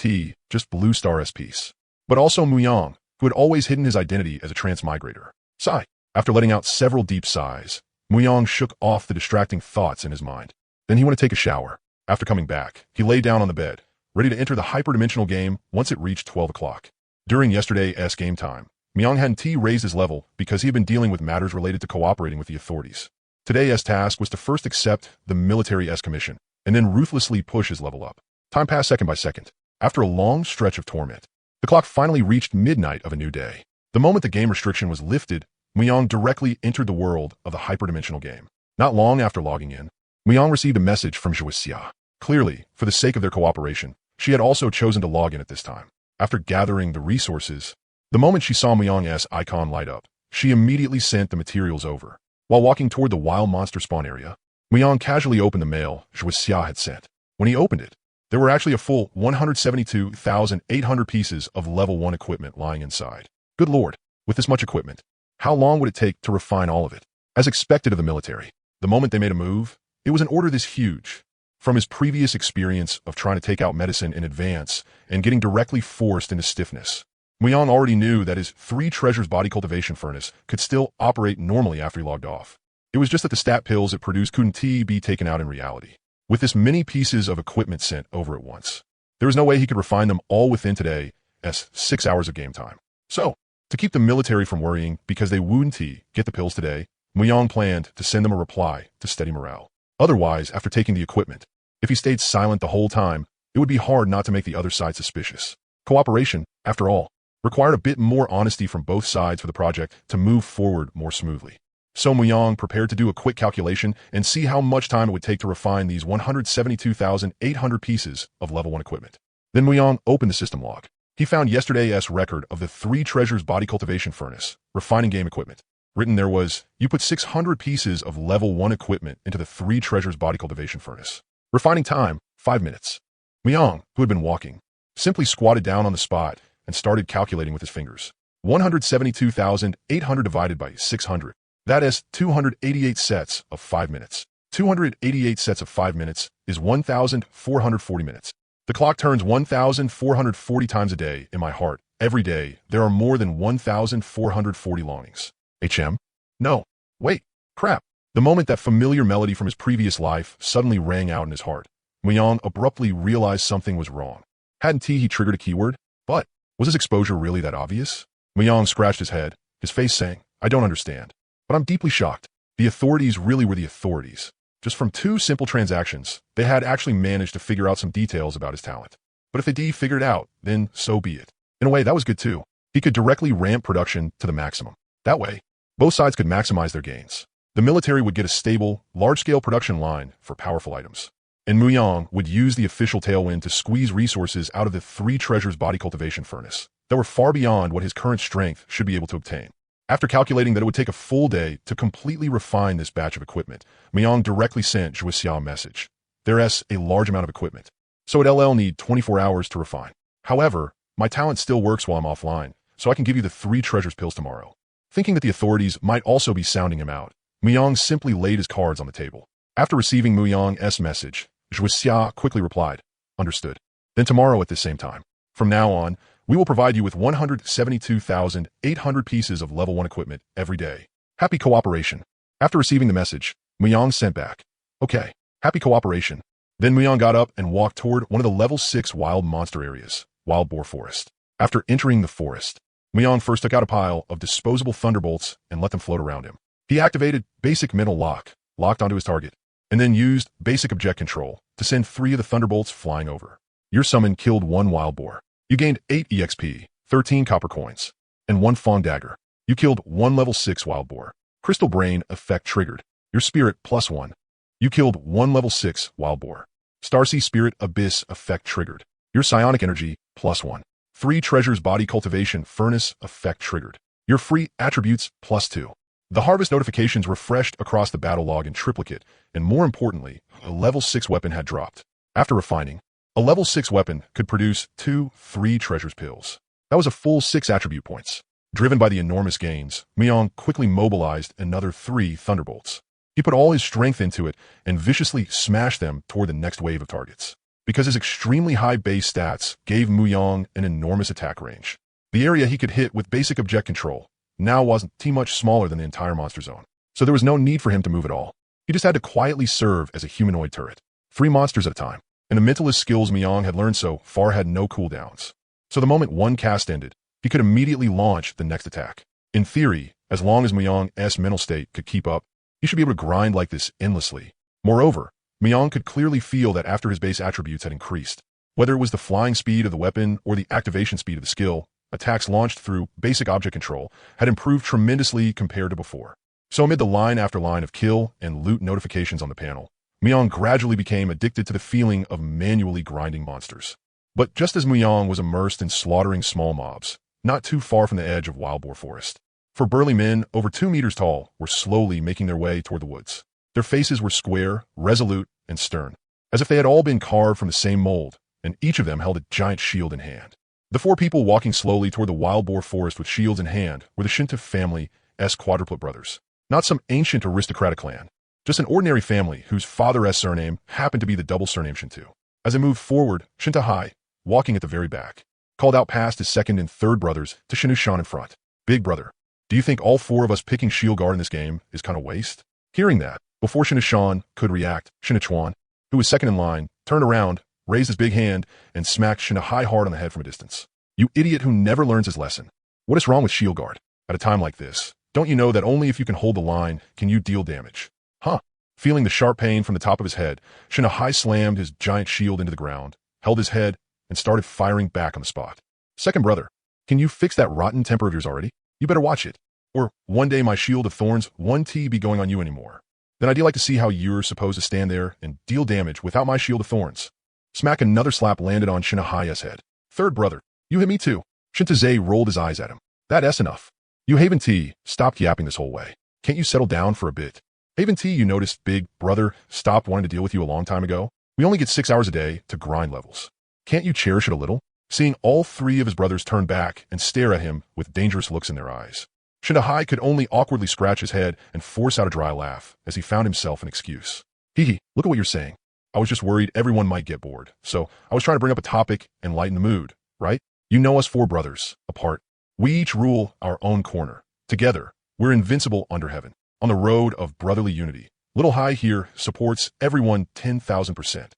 just Blue Star's peace, but also Mu Yang, who had always hidden his identity as a transmigrator. Sigh. After letting out several deep sighs, Mu Yang shook off the distracting thoughts in his mind. Then he went to take a shower. After coming back, he lay down on the bed, ready to enter the hyperdimensional game once it reached 12 o'clock. During yesterday's game time, Mu Yang hadn't raised his level because he had been dealing with matters related to cooperating with the authorities. Today's task was to first accept the military's commission, and then ruthlessly push his level up. Time passed second by second. After a long stretch of torment, the clock finally reached midnight of a new day. The moment the game restriction was lifted, Mu Yang directly entered the world of the hyperdimensional game. Not long after logging in, Mu Yang received a message from Xia. Clearly, for the sake of their cooperation, she had also chosen to log in at this time. After gathering the resources, the moment she saw Mu Yang's icon light up, she immediately sent the materials over. While walking toward the wild monster spawn area, Mu Yang casually opened the mail Xia had sent. When he opened it, there were actually a full 172,800 pieces of level 1 equipment lying inside. Good lord, with this much equipment, how long would it take to refine all of it? As expected of the military, the moment they made a move, it was an order this huge. From his previous experience of trying to take out medicine in advance and getting directly forced into stiffness, Mu Yang already knew that his 3 treasures body cultivation furnace could still operate normally after he logged off. It was just that the stat pills it produced couldn't be taken out in reality. With this many pieces of equipment sent over at once, there was no way he could refine them all within today's 6 hours of game time. So, to keep the military from worrying because they wouldn't get the pills today, Mu Yang planned to send them a reply to steady morale. Otherwise, after taking the equipment, if he stayed silent the whole time, it would be hard not to make the other side suspicious. Cooperation, after all, required a bit more honesty from both sides for the project to move forward more smoothly. So Mu Yang prepared to do a quick calculation and see how much time it would take to refine these 172,800 pieces of level 1 equipment. Then Mu Yang opened the system log. He found yesterday's record of the 3 treasures body cultivation furnace, refining game equipment. Written there was, you put 600 pieces of level 1 equipment into the 3 treasures body cultivation furnace. Refining time, 5 minutes. Mu Yang, who had been walking, simply squatted down on the spot and started calculating with his fingers. 172,800 divided by 600. That is 288 sets of 5 minutes. 288 sets of 5 minutes is 1,440 minutes. The clock turns 1,440 times a day in my heart. Every day, there are more than 1,440 longings. HM? No. Wait. Crap. The moment that familiar melody from his previous life suddenly rang out in his heart, Mu Yang abruptly realized something was wrong. Hadn't he triggered a keyword? But was his exposure really that obvious? Mu Yang scratched his head, his face saying, I don't understand. But I'm deeply shocked. The authorities really were the authorities. Just from 2 simple transactions, they had actually managed to figure out some details about his talent. But if they figured it out, then so be it. In a way, that was good too. He could directly ramp production to the maximum. That way, both sides could maximize their gains. The military would get a stable, large-scale production line for powerful items. And Mu Yang would use the official tailwind to squeeze resources out of the 3 treasures body cultivation furnace that were far beyond what his current strength should be able to obtain. After calculating that it would take a full day to completely refine this batch of equipment, Mu Yang directly sent Xia a message. There's a large amount of equipment. So it'll need 24 hours to refine. However, my talent still works while I'm offline, so I can give you the 3 treasures pills tomorrow. Thinking that the authorities might also be sounding him out, Muyang simply laid his cards on the table. After receiving Muyang's message, Zhuixia quickly replied, "Understood. Then tomorrow at the same time. From now on, we will provide you with 172,800 pieces of level 1 equipment every day. Happy cooperation." After receiving the message, Muyang sent back, "Okay, happy cooperation." Then Muyang got up and walked toward one of the level 6 wild monster areas, Wild Boar Forest. After entering the forest, Muyang first took out a pile of disposable thunderbolts and let them float around him. He activated basic mental locked onto his target, and then used basic object control to send 3 of the thunderbolts flying over. Your summon killed 1 wild boar. You gained 8 EXP, 13 copper coins, and 1 fawn dagger. You killed 1 level 6 wild boar. Crystal brain effect triggered. Your spirit +1. You killed 1 level 6 wild boar. Starsea spirit abyss effect triggered. Your psionic energy +1. 3 treasures body cultivation furnace effect triggered. Your free attributes +2. The harvest notifications refreshed across the battle log in triplicate, and more importantly, a level 6 weapon had dropped. After refining, a level 6 weapon could produce 3 treasures pills. That was a full 6 attribute points. Driven by the enormous gains, Muyang quickly mobilized another 3 thunderbolts. He put all his strength into it and viciously smashed them toward the next wave of targets. Because his extremely high base stats gave Muyang an enormous attack range. The area he could hit with basic object control now wasn't too much smaller than the entire monster zone, so there was no need for him to move at all. He just had to quietly serve as a humanoid turret, 3 monsters at a time, and the mentalist skills Muyang had learned so far had no cooldowns. So the moment one cast ended, he could immediately launch the next attack. In theory, as long as Muyang's mental state could keep up, he should be able to grind like this endlessly. Moreover, Muyang could clearly feel that after his base attributes had increased, whether it was the flying speed of the weapon or the activation speed of the skill, attacks launched through basic object control had improved tremendously compared to before. So amid the line after line of kill and loot notifications on the panel, Muyang gradually became addicted to the feeling of manually grinding monsters. But just as Muyang was immersed in slaughtering small mobs, not too far from the edge of Wild Boar Forest, 4 burly men over 2 meters tall were slowly making their way toward the woods. Their faces were square, resolute, and stern, as if they had all been carved from the same mold, and each of them held a giant shield in hand. The 4 people walking slowly toward the Wild Boar Forest with shields in hand were the Shinta family's quadruplet brothers. Not some ancient aristocratic clan, just an ordinary family whose father's surname happened to be the double surname Shinto. As they moved forward, Shinta Hai, walking at the very back, called out past his second and third brothers to Shinushan in front. "Big brother, do you think all 4 of us picking shield guard in this game is kind of waste?" Hearing that, before Shinushan could react, Shinichuan, who was second in line, turned around, raised his big hand, and smacked Shinta Hai hard on the head from a distance. "You idiot who never learns his lesson. What is wrong with shield guard? At a time like this, don't you know that only if you can hold the line can you deal damage?" Huh? Feeling the sharp pain from the top of his head, Shinta Hai slammed his giant shield into the ground, held his head, and started firing back on the spot. "Second brother, can you fix that rotten temper of yours already? You better watch it. Or one day my shield of thorns won't be going on you anymore. Then I'd like to see how you're supposed to stand there and deal damage without my shield of thorns." Smack, another slap landed on Shinta Hai's head. "Third brother, you hit me too." Shinta Zhe rolled his eyes at him. "That's enough. You Haven T, stopped yapping this whole way. Can't you settle down for a bit? Haven T, you noticed big brother stopped wanting to deal with you a long time ago. We only get 6 hours a day to grind levels. Can't you cherish it a little?" Seeing all 3 of his brothers turn back and stare at him with dangerous looks in their eyes, Shinta Hai could only awkwardly scratch his head and force out a dry laugh as he found himself an excuse. "Hee, look at what you're saying. I was just worried everyone might get bored, so I was trying to bring up a topic and lighten the mood, right? You know us 4 brothers, apart. We each rule our own corner. Together, we're invincible under heaven. On the road of brotherly unity, Little Hai here supports everyone 10,000%.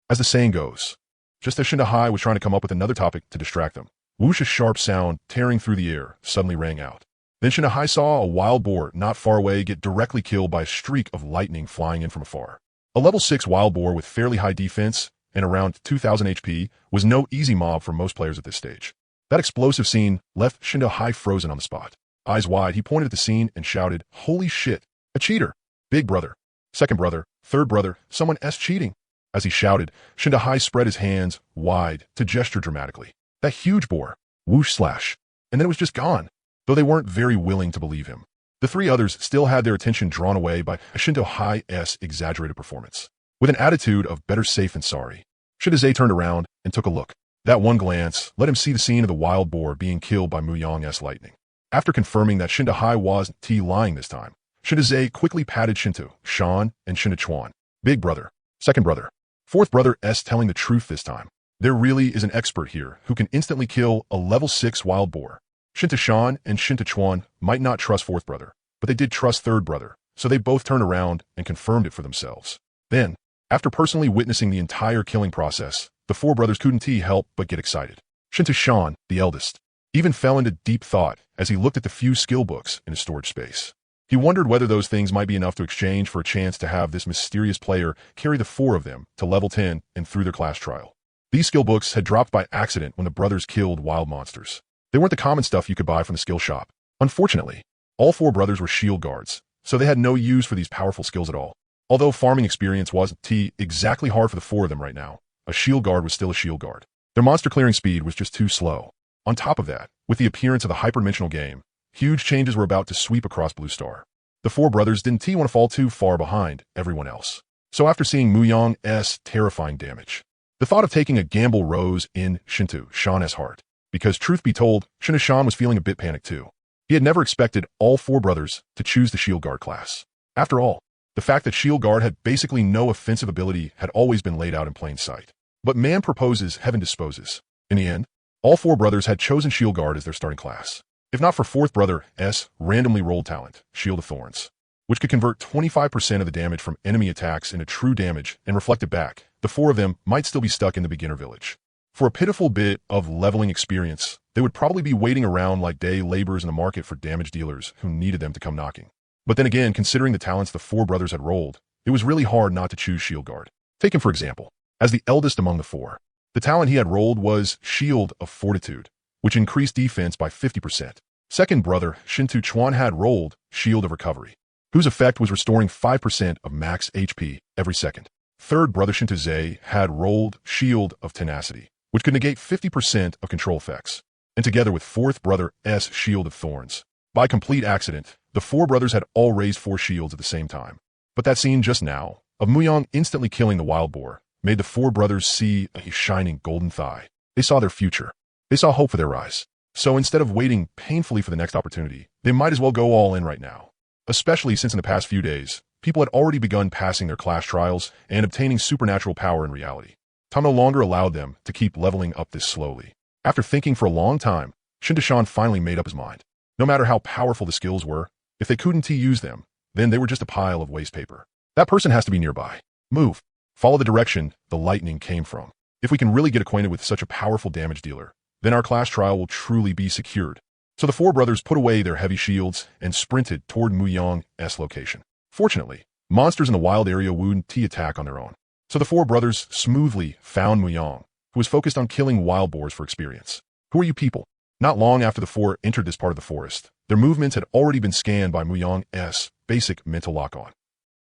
As the saying goes." Just as Shinta Hai was trying to come up with another topic to distract them, whoosh, a sharp sound tearing through the air suddenly rang out. Then Shinta Hai saw a wild boar not far away get directly killed by a streak of lightning flying in from afar. A level 6 wild boar with fairly high defense and around 2,000 HP was no easy mob for most players at this stage. That explosive scene left Shinta Hai frozen on the spot. Eyes wide, he pointed at the scene and shouted, "Holy shit, a cheater! Big brother, second brother, third brother, someone's cheating." As he shouted, Shinta Hai spread his hands wide to gesture dramatically. That huge boar, whoosh slash, and then it was just gone. Though they weren't very willing to believe him, the 3 others still had their attention drawn away by Shinta Hai's exaggerated performance. with an attitude of better safe than sorry. Shinta turned around and took a look. That one glance let him see the scene of the wild boar being killed by Muyang's lightning. After confirming that Shinta wasn't lying this time, Shinta quickly patted Shinta, Shan, and Shinta Chuan. Big brother, second brother, fourth brother telling the truth this time. There really is an expert here who can instantly kill a level 6 wild boar. Shinta Shan and Shinta Chuan might not trust fourth brother, but they did trust third brother, so they both turned around and confirmed it for themselves. Then, after personally witnessing the entire killing process, the four brothers couldn't help but get excited. Shinta Shan, the eldest, even fell into deep thought as he looked at the few skill books in his storage space. He wondered whether those things might be enough to exchange for a chance to have this mysterious player carry the four of them to level 10 and through their class trial. These skill books had dropped by accident when the brothers killed wild monsters. They weren't the common stuff you could buy from the skill shop. Unfortunately, all four brothers were shield guards, so they had no use for these powerful skills at all. Although farming experience wasn't exactly hard for the four of them right now, a shield guard was still a shield guard. Their monster clearing speed was just too slow. On top of that, with the appearance of the hyperdimensional game, huge changes were about to sweep across Blue Star. The four brothers didn't want to fall too far behind everyone else. So after seeing Muyang's terrifying damage, the thought of taking a gamble rose in Shinta Shan's heart. Because truth be told, Shinta Shan was feeling a bit panicked too. He had never expected all four brothers to choose the shield guard class. After all, the fact that shield guard had basically no offensive ability had always been laid out in plain sight. But man proposes, heaven disposes. In the end, all four brothers had chosen shield guard as their starting class. If not for fourth brother's randomly rolled talent, Shield of Thorns, which could convert 25% of the damage from enemy attacks into true damage and reflect it back, the four of them might still be stuck in the beginner village. For a pitiful bit of leveling experience, they would probably be waiting around like day laborers in the market for damage dealers who needed them to come knocking. But then again, considering the talents the four brothers had rolled, it was really hard not to choose Shield Guard. Take him for example. As the eldest among the four, the talent he had rolled was Shield of Fortitude, which increased defense by 50%. Second brother, Shinta Chuan, had rolled Shield of Recovery, whose effect was restoring 5% of max HP every second. Third brother, Shinta had rolled Shield of Tenacity, which could negate 50% of control effects. And together with fourth brother's Shield of Thorns, by complete accident, the four brothers had all raised 4 shields at the same time. But that scene just now, of Muyang instantly killing the wild boar, made the four brothers see a shining golden thigh. They saw their future. They saw hope for their rise. So instead of waiting painfully for the next opportunity, they might as well go all in right now. Especially since in the past few days, people had already begun passing their class trials and obtaining supernatural power in reality. Time no longer allowed them to keep leveling up this slowly. After thinking for a long time, Shinta Shan finally made up his mind. No matter how powerful the skills were, if they couldn't use them, then they were just a pile of waste paper. That person has to be nearby. Move. Follow the direction the lightning came from. If we can really get acquainted with such a powerful damage dealer, then our class trial will truly be secured. So the four brothers put away their heavy shields and sprinted toward Muyang's location. Fortunately, monsters in the wild area wouldn't attack on their own. So the four brothers smoothly found Muyang, who was focused on killing wild boars for experience. Who are you people? Not long after the four entered this part of the forest, their movements had already been scanned by Muyang's basic mental lock-on.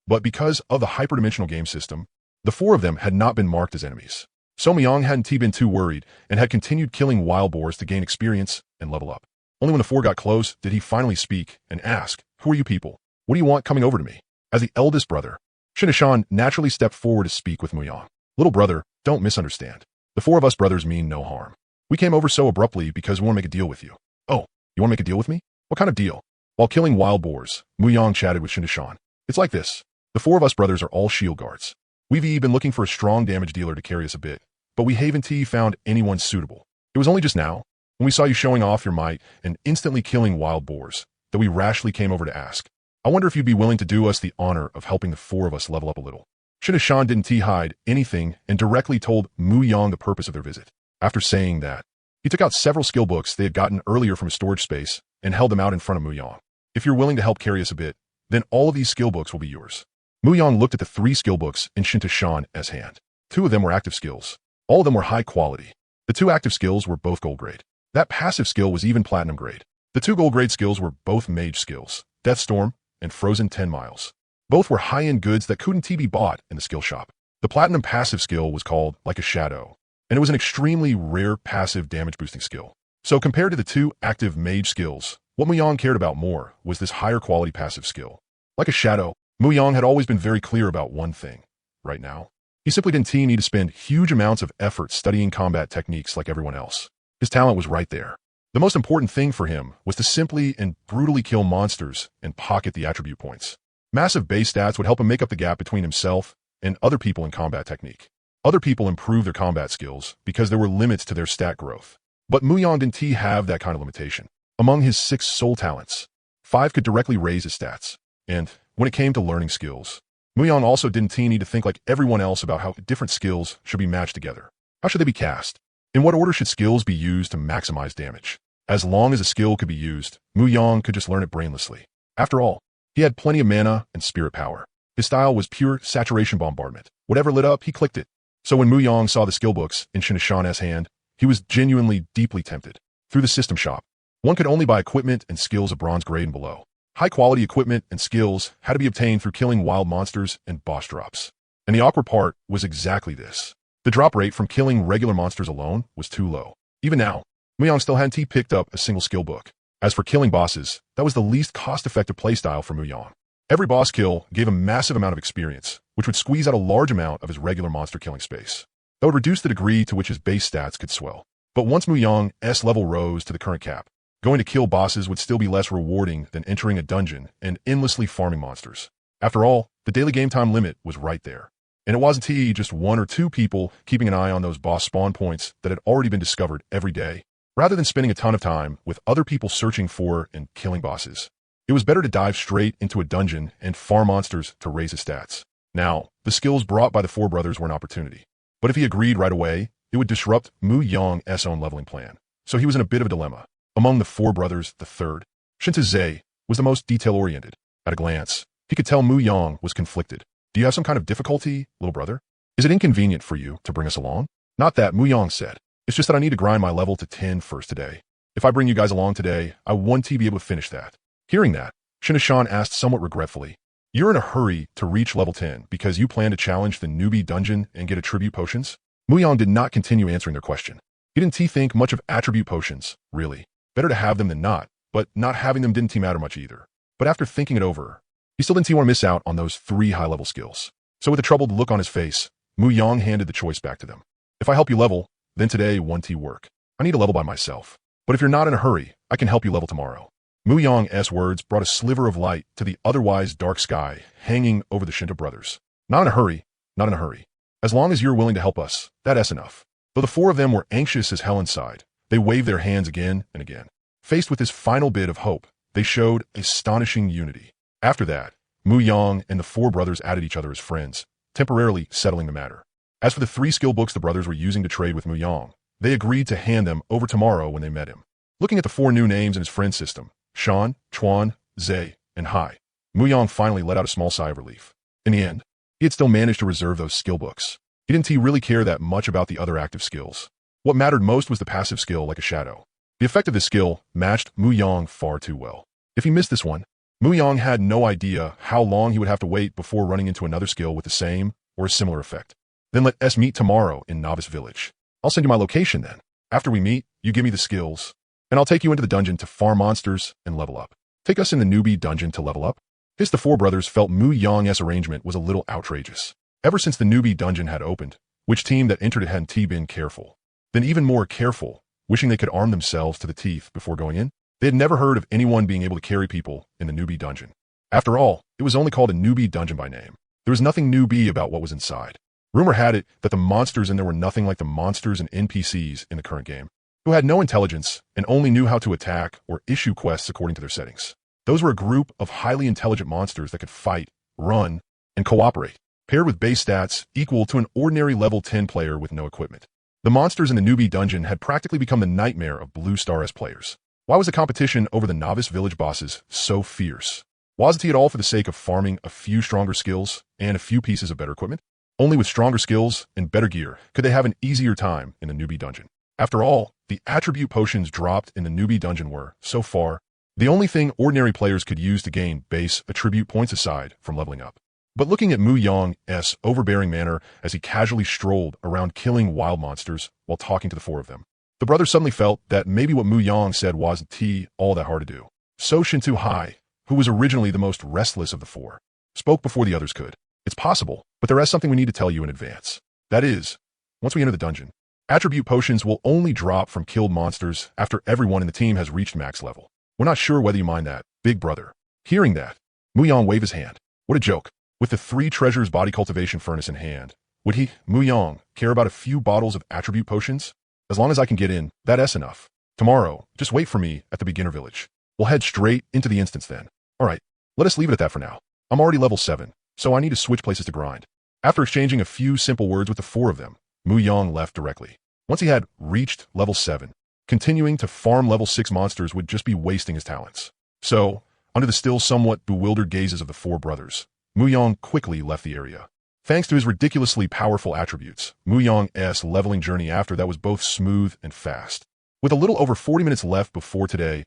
But because of the hyperdimensional game system, the four of them had not been marked as enemies. So Muyang hadn't been too worried and had continued killing wild boars to gain experience and level up. Only when the four got close did he finally speak and ask, "Who are you people? What do you want coming over to me?" As the eldest brother, Shinta Shan naturally stepped forward to speak with Muyang. "Little brother, don't misunderstand. The four of us brothers mean no harm. We came over so abruptly because we want to make a deal with you." "Oh, you want to make a deal with me? What kind of deal?" While killing wild boars, Muyang chatted with Shinta Shan. "It's like this. The four of us brothers are all shield guards. We've been looking for a strong damage dealer to carry us a bit, but we haven't found anyone suitable. It was only just now, when we saw you showing off your might and instantly killing wild boars, that we rashly came over to ask. I wonder if you'd be willing to do us the honor of helping the four of us level up a little." Shinta Shan didn't hide anything and directly told Muyang the purpose of their visit. After saying that, he took out several skill books they had gotten earlier from his storage space and held them out in front of Muyang. "If you're willing to help carry us a bit, then all of these skill books will be yours." Muyang looked at the 3 skill books in Shinta Shan's hand. 2 of them were active skills. All of them were high quality. The 2 active skills were both gold grade. That passive skill was even platinum grade. The 2 gold grade skills were both mage skills, Deathstorm and Frozen 10 Miles. Both were high-end goods that couldn't be bought in the skill shop. The platinum passive skill was called Like a Shadow, and it was an extremely rare passive damage boosting skill. So compared to the 2 active mage skills, what Muyang cared about more was this higher quality passive skill. Like a Shadow, Muyang had always been very clear about one thing: right now. He simply didn't need to spend huge amounts of effort studying combat techniques like everyone else. His talent was right there. The most important thing for him was to simply and brutally kill monsters and pocket the attribute points. Massive base stats would help him make up the gap between himself and other people in combat technique. Other people improved their combat skills because there were limits to their stat growth. But Muyang didn't have that kind of limitation. Among his 6 soul talents, 5 could directly raise his stats. And when it came to learning skills, Muyang also didn't need to think like everyone else about how different skills should be matched together. How should they be cast? In what order should skills be used to maximize damage? As long as a skill could be used, Muyang could just learn it brainlessly. After all, he had plenty of mana and spirit power. His style was pure saturation bombardment. Whatever lit up, he clicked it. So when Muyang saw the skill books in Shinshan's hand, he was genuinely deeply tempted. Through the system shop, one could only buy equipment and skills of bronze grade and below. High-quality equipment and skills had to be obtained through killing wild monsters and boss drops. And the awkward part was exactly this. The drop rate from killing regular monsters alone was too low. Even now, Muyang still hadn't picked up a single skill book. As for killing bosses, that was the least cost-effective playstyle for Muyang. Every boss kill gave a massive amount of experience, which would squeeze out a large amount of his regular monster killing space. That would reduce the degree to which his base stats could swell. But once Muyang's level rose to the current cap, going to kill bosses would still be less rewarding than entering a dungeon and endlessly farming monsters. After all, the daily game time limit was right there. And it wasn't just 1 or 2 people keeping an eye on those boss spawn points that had already been discovered every day. Rather than spending a ton of time with other people searching for and killing bosses, it was better to dive straight into a dungeon and farm monsters to raise his stats. Now, the skills brought by the 4 brothers were an opportunity. But if he agreed right away, it would disrupt Muyang's own leveling plan. So he was in a bit of a dilemma. Among the 4 brothers, the third, Shinta was the most detail-oriented. At a glance, he could tell Muyang was conflicted. Do you have some kind of difficulty, little brother? Is it inconvenient for you to bring us along? Not that, Muyang said. It's just that I need to grind my level to 10 first today. If I bring you guys along today, I want to be able to finish that. Hearing that, Shinshan asked somewhat regretfully, You're in a hurry to reach level 10 because you plan to challenge the newbie dungeon and get attribute potions? Muyang did not continue answering their question. He didn't think much of attribute potions, really. Better to have them than not, but not having them didn't matter much either. But after thinking it over, he still didn't want to miss out on those 3 high-level skills. So with a troubled look on his face, Muyang handed the choice back to them. If I help you level, then today won't work. I need to level by myself. But if you're not in a hurry, I can help you level tomorrow. Muyang's words brought a sliver of light to the otherwise dark sky hanging over the Shinta brothers. Not in a hurry, not in a hurry. As long as you're willing to help us, that's enough. Though the 4 of them were anxious as hell inside, they waved their hands again and again. Faced with this final bit of hope, they showed astonishing unity. After that, Muyang and the 4 brothers added each other as friends, temporarily settling the matter. As for the 3 skill books the brothers were using to trade with Muyang, they agreed to hand them over tomorrow when they met him. Looking at the 4 new names in his friend system, Shan, Chuan, Zhe, and Hai, Muyang finally let out a small sigh of relief. In the end, he had still managed to reserve those skill books. He didn't really care that much about the other active skills. What mattered most was the passive skill like a shadow. The effect of this skill matched Muyang far too well. If he missed this one, Muyang had no idea how long he would have to wait before running into another skill with the same or a similar effect. Then let us meet tomorrow in Novice Village. I'll send you my location then. After we meet, you give me the skills, and I'll take you into the dungeon to farm monsters and level up. Take us in the newbie dungeon to level up. The 4 brothers felt Muyang's arrangement was a little outrageous. Ever since the newbie dungeon had opened, which team that entered it hadn't been careful. Then even more careful, wishing they could arm themselves to the teeth before going in. They had never heard of anyone being able to carry people in the newbie dungeon. After all, it was only called a newbie dungeon by name. There was nothing newbie about what was inside. Rumor had it that the monsters in there were nothing like the monsters and NPCs in the current game, who had no intelligence and only knew how to attack or issue quests according to their settings. Those were a group of highly intelligent monsters that could fight, run, and cooperate, paired with base stats equal to an ordinary level 10 player with no equipment. The monsters in the newbie dungeon had practically become the nightmare of Blue Star players. Why was the competition over the novice village bosses so fierce? Wasn't it all for the sake of farming a few stronger skills and a few pieces of better equipment? Only with stronger skills and better gear could they have an easier time in the newbie dungeon. After all, the attribute potions dropped in the newbie dungeon were, so far, the only thing ordinary players could use to gain base attribute points aside from leveling up. But looking at Muyang's overbearing manner as he casually strolled around killing wild monsters while talking to the 4 of them, the brothers suddenly felt that maybe what Muyang said wasn't all that hard to do. So Shintu Hai, who was originally the most restless of the 4, spoke before the others could. It's possible, but there is something we need to tell you in advance. That is, once we enter the dungeon, attribute potions will only drop from killed monsters after everyone in the team has reached max level. We're not sure whether you mind that, big brother. Hearing that, Muyang waved his hand. What a joke. With the 3 treasures body cultivation furnace in hand, would he, Muyang, care about a few bottles of attribute potions? As long as I can get in, that's enough. Tomorrow, just wait for me at the beginner village. We'll head straight into the instance then. Alright, let us leave it at that for now. I'm already level 7, so I need to switch places to grind. After exchanging a few simple words with the 4 of them, Muyang left directly. Once he had reached level 7, continuing to farm level 6 monsters would just be wasting his talents. So, under the still somewhat bewildered gazes of the 4 brothers, Muyang quickly left the area. Thanks to his ridiculously powerful attributes, Muyang's leveling journey after that was both smooth and fast. With a little over 40 minutes left before today's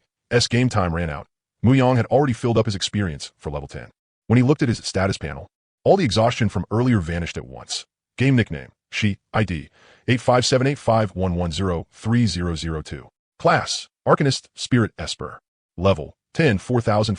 game time ran out, Muyang had already filled up his experience for level 10. When he looked at his status panel, all the exhaustion from earlier vanished at once. Game nickname, She, ID, 8578511030002. Class, Arcanist, Spirit Esper. Level, 10, 4000.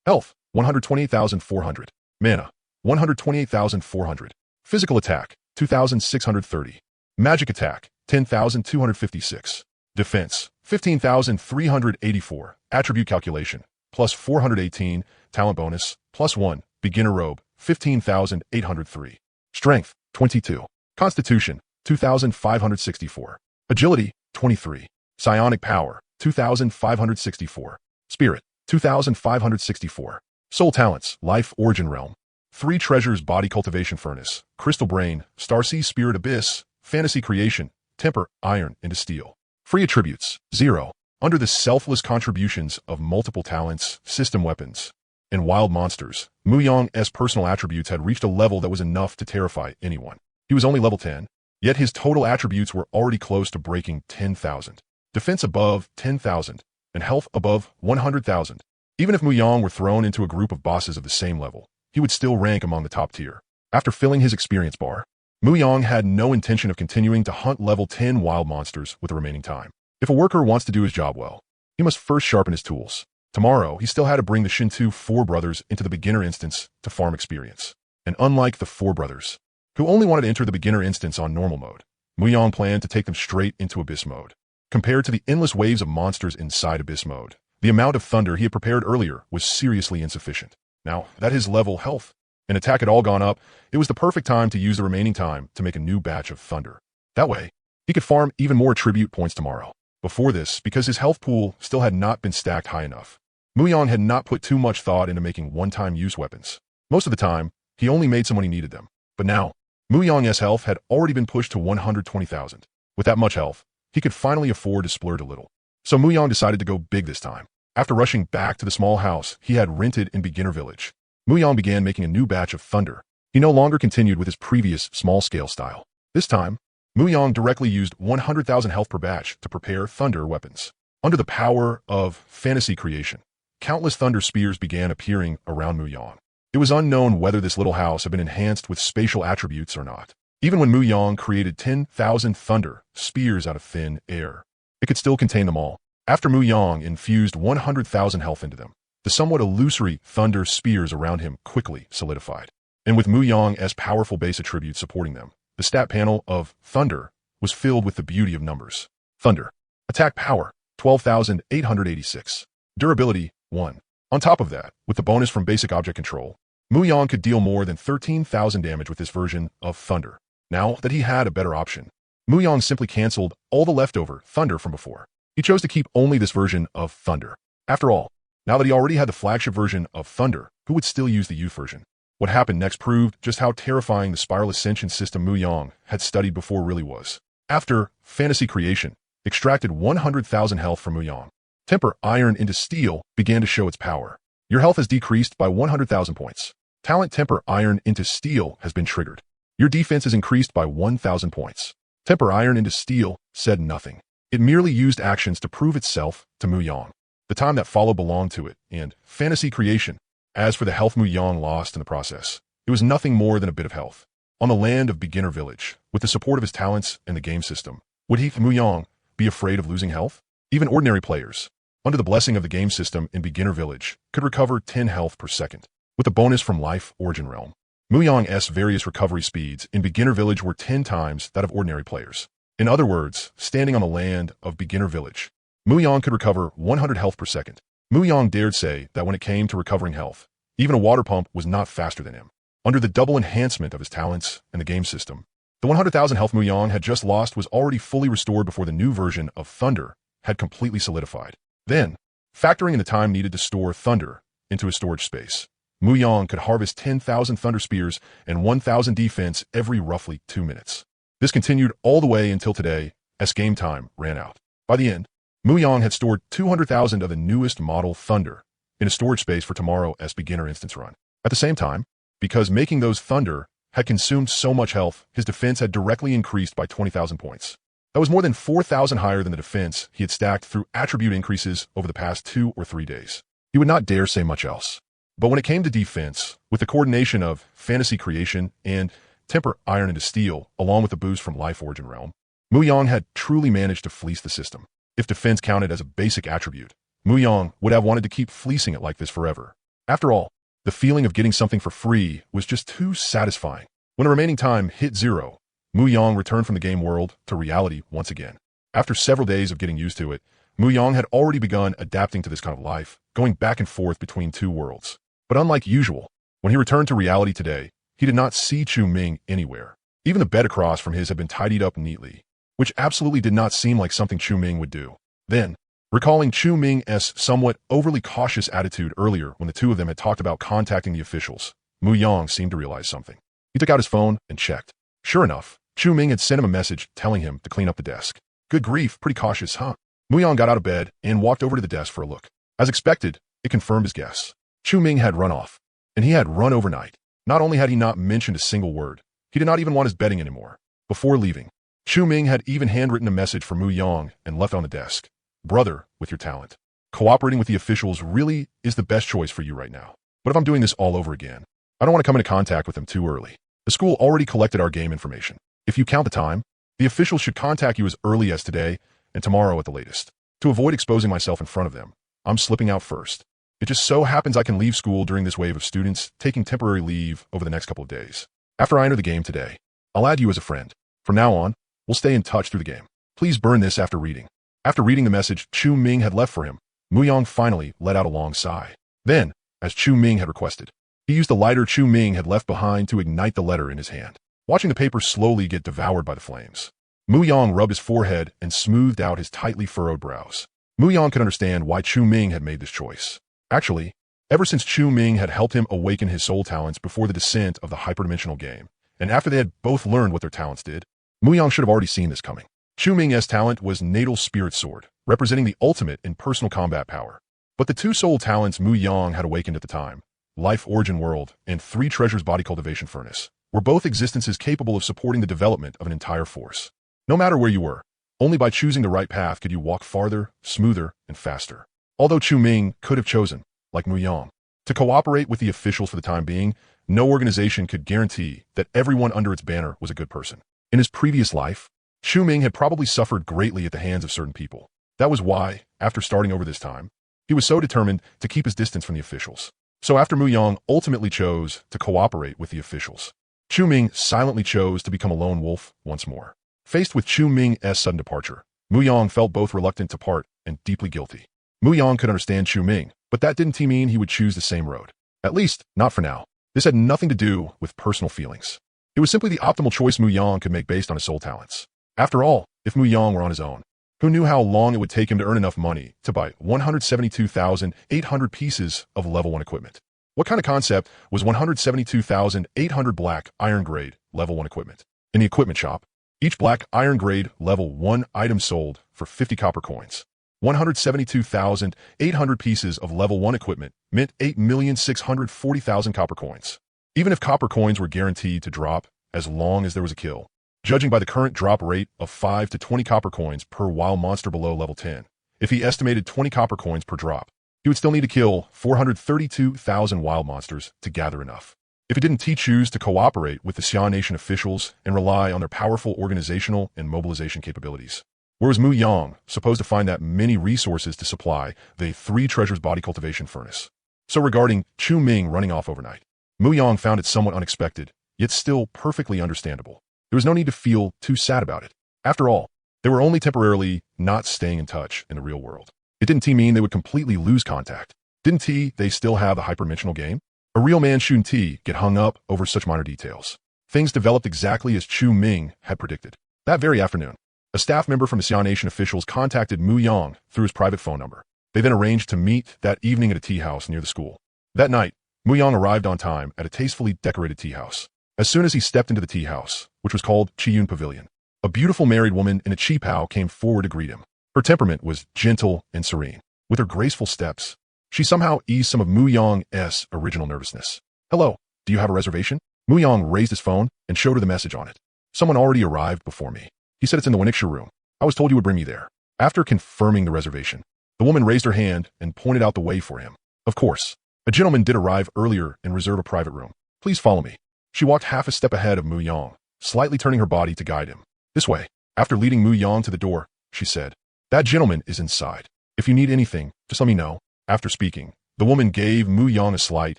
Health, 128,400. Mana, 128,400. Physical attack, 2,630. Magic attack, 10,256. Defense, 15,384. Attribute calculation, plus 418. Talent bonus, plus 1. Beginner robe, 15,803. Strength, 22. Constitution, 2,564. Agility, 23. Psionic power, 2,564. Spirit, 2,564. Soul talents, life origin realm. 3 treasures body cultivation furnace, crystal brain, starseed spirit abyss, fantasy creation, temper iron into steel. Free attributes, 0. Under the selfless contributions of multiple talents, system weapons, and wild monsters, Muyang's personal attributes had reached a level that was enough to terrify anyone. He was only level 10, yet his total attributes were already close to breaking 10,000. Defense above 10,000, and health above 100,000. Even if Muyang were thrown into a group of bosses of the same level, he would still rank among the top tier. After filling his experience bar, Muyang had no intention of continuing to hunt level 10 wild monsters with the remaining time. If a worker wants to do his job well, he must first sharpen his tools. Tomorrow, he still had to bring the Shinto 4 brothers into the beginner instance to farm experience. And unlike the 4 brothers, who only wanted to enter the beginner instance on normal mode, Muyang planned to take them straight into abyss mode. Compared to the endless waves of monsters inside abyss mode, the amount of thunder he had prepared earlier was seriously insufficient. Now that his level, health, and attack had all gone up, it was the perfect time to use the remaining time to make a new batch of thunder. That way, he could farm even more attribute points tomorrow. Before this, because his health pool still had not been stacked high enough, Muyang had not put too much thought into making one-time use weapons. Most of the time, he only made them when he needed them. But now, Muyang's health had already been pushed to 120,000. With that much health, he could finally afford to splurge a little. So Muyang decided to go big this time. After rushing back to the small house he had rented in Beginner Village, Muyang began making a new batch of thunder. He no longer continued with his previous small-scale style. This time, Muyang directly used 100,000 health per batch to prepare thunder weapons. Under the power of fantasy creation, countless thunder spears began appearing around Muyang. It was unknown whether this little house had been enhanced with spatial attributes or not. Even when Muyang created 10,000 thunder spears out of thin air, it could still contain them all. After Muyang infused 100,000 health into them, the somewhat illusory thunder spears around him quickly solidified. And with Muyang's powerful base attributes supporting them, the stat panel of thunder was filled with the beauty of numbers. Thunder. Attack power, 12,886. Durability, 1. On top of that, with the bonus from basic object control, Muyang could deal more than 13,000 damage with this version of thunder. Now that he had a better option, Muyang simply canceled all the leftover thunder from before. He chose to keep only this version of thunder. After all, now that he already had the flagship version of thunder, who would still use the youth version? What happened next proved just how terrifying the spiral ascension system Muyang had studied before really was. After fantasy creation extracted 100,000 health from Muyang, temper iron into steel began to show its power. Your health has decreased by 100,000 points. Talent temper iron into steel has been triggered. Your defense is increased by 1,000 points. Temper iron into steel said nothing. It merely used actions to prove itself to Muyang. The time that followed belonged to it, and fantasy creation. As for the health Muyang lost in the process, it was nothing more than a bit of health. On the land of Beginner Village, with the support of his talents and the game system, would he, Muyang, be afraid of losing health? Even ordinary players, under the blessing of the game system in Beginner Village, could recover 10 health per second. With the bonus from Life Origin Realm, Muyang's various recovery speeds in Beginner Village were 10 times that of ordinary players. In other words, standing on the land of Beginner Village, Muyang could recover 100 health per second. Muyang dared say that when it came to recovering health, even a water pump was not faster than him. Under the double enhancement of his talents and the game system, the 100,000 health Muyang had just lost was already fully restored before the new version of Thunder had completely solidified. Then, factoring in the time needed to store Thunder into his storage space, Muyang could harvest 10,000 Thunder Spears and 1,000 defense every roughly 2 minutes. This continued all the way until today, as game time ran out. By the end, Muyang had stored 200,000 of the newest model Thunder in a storage space for tomorrow's beginner instance run. At the same time, because making those Thunder had consumed so much health, his defense had directly increased by 20,000 points. That was more than 4,000 higher than the defense he had stacked through attribute increases over the past 2 or 3 days. He would not dare say much else. But when it came to defense, with the coordination of fantasy creation and temper iron into steel, along with the boost from Life Origin Realm, Muyang had truly managed to fleece the system. If defense counted as a basic attribute, Muyang would have wanted to keep fleecing it like this forever. After all, the feeling of getting something for free was just too satisfying. When the remaining time hit 0, Muyang returned from the game world to reality once again. After several days of getting used to it, Muyang had already begun adapting to this kind of life, going back and forth between 2 worlds. But unlike usual, when he returned to reality today, he did not see Chu Ming anywhere. Even the bed across from his had been tidied up neatly, which absolutely did not seem like something Chu Ming would do. Then, recalling Chu Ming's somewhat overly cautious attitude earlier when the two of them had talked about contacting the officials, Muyang seemed to realize something. He took out his phone and checked. Sure enough, Chu Ming had sent him a message telling him to clean up the desk. Good grief, pretty cautious, huh? Muyang got out of bed and walked over to the desk for a look. As expected, it confirmed his guess. Chu Ming had run off, and he had run overnight. Not only had he not mentioned a single word, he did not even want his bedding anymore. Before leaving, Chu Ming had even handwritten a message for Muyang and left on the desk. Brother, with your talent, cooperating with the officials really is the best choice for you right now. But if I'm doing this all over again, I don't want to come into contact with them too early. The school already collected our game information. If you count the time, the officials should contact you as early as today and tomorrow at the latest. To avoid exposing myself in front of them, I'm slipping out first. It just so happens I can leave school during this wave of students taking temporary leave over the next couple of days. After I enter the game today, I'll add you as a friend. From now on, we'll stay in touch through the game. Please burn this after reading. After reading the message Chu Ming had left for him, Muyang finally let out a long sigh. Then, as Chu Ming had requested, he used the lighter Chu Ming had left behind to ignite the letter in his hand. Watching the paper slowly get devoured by the flames, Muyang rubbed his forehead and smoothed out his tightly furrowed brows. Muyang could understand why Chu Ming had made this choice. Actually, ever since Chu Ming had helped him awaken his soul talents before the descent of the hyperdimensional game, and after they had both learned what their talents did, Muyang should have already seen this coming. Chu Ming's talent was Natal Spirit Sword, representing the ultimate in personal combat power. But the 2 soul talents Muyang had awakened at the time, Life Origin World and 3 Treasures Body Cultivation Furnace, were both existences capable of supporting the development of an entire force. No matter where you were, only by choosing the right path could you walk farther, smoother, and faster. Although Chu Ming could have chosen, like Muyang, to cooperate with the officials for the time being, no organization could guarantee that everyone under its banner was a good person. In his previous life, Chu Ming had probably suffered greatly at the hands of certain people. That was why, after starting over this time, he was so determined to keep his distance from the officials. So after Muyang ultimately chose to cooperate with the officials, Chu Ming silently chose to become a lone wolf once more. Faced with Chu Ming's sudden departure, Muyang felt both reluctant to part and deeply guilty. Muyang could understand Chu Ming, but that didn't mean he would choose the same road. At least, not for now. This had nothing to do with personal feelings. It was simply the optimal choice Muyang could make based on his soul talents. After all, if Muyang were on his own, who knew how long it would take him to earn enough money to buy 172,800 pieces of level 1 equipment? What kind of concept was 172,800 black iron grade level 1 equipment? In the equipment shop, each black iron grade level 1 item sold for 50 copper coins. 172,800 pieces of level 1 equipment meant 8,640,000 copper coins. Even if copper coins were guaranteed to drop as long as there was a kill, judging by the current drop rate of 5 to 20 copper coins per wild monster below level 10, if he estimated 20 copper coins per drop, he would still need to kill 432,000 wild monsters to gather enough. If he didn't choose to cooperate with the Xia Nation officials and rely on their powerful organizational and mobilization capabilities. Where was Muyang supposed to find that many resources to supply the 3 Treasures Body Cultivation Furnace? So regarding Chu Ming running off overnight, Mu Yang found it somewhat unexpected, yet still perfectly understandable. There was no need to feel too sad about it. After all, they were only temporarily not staying in touch in the real world. It didn't mean they would completely lose contact. Didn't they still have the hyperdimensional game? A real man shouldn't get hung up over such minor details. Things developed exactly as Chu Ming had predicted. That very afternoon, a staff member from the Xia Nation officials contacted Mu Yang through his private phone number. They then arranged to meet that evening at a tea house near the school. That night, Mu Yang arrived on time at a tastefully decorated tea house. As soon as he stepped into the tea house, which was called Chiyun Pavilion, a beautiful married woman in a qipao came forward to greet him. Her temperament was gentle and serene. With her graceful steps, she somehow eased some of Mu Yang's original nervousness. "Hello, do you have a reservation?" Mu Yang raised his phone and showed her the message on it. "Someone already arrived before me. He said it's in the Weniksha room. I was told you would bring me there." After confirming the reservation, the woman raised her hand and pointed out the way for him. "Of course, a gentleman did arrive earlier and reserve a private room. Please follow me." She walked half a step ahead of Mu Yang, slightly turning her body to guide him. "This way." After leading Mu Yang to the door, she said, "That gentleman is inside. If you need anything, just let me know." After speaking, the woman gave Mu Yang a slight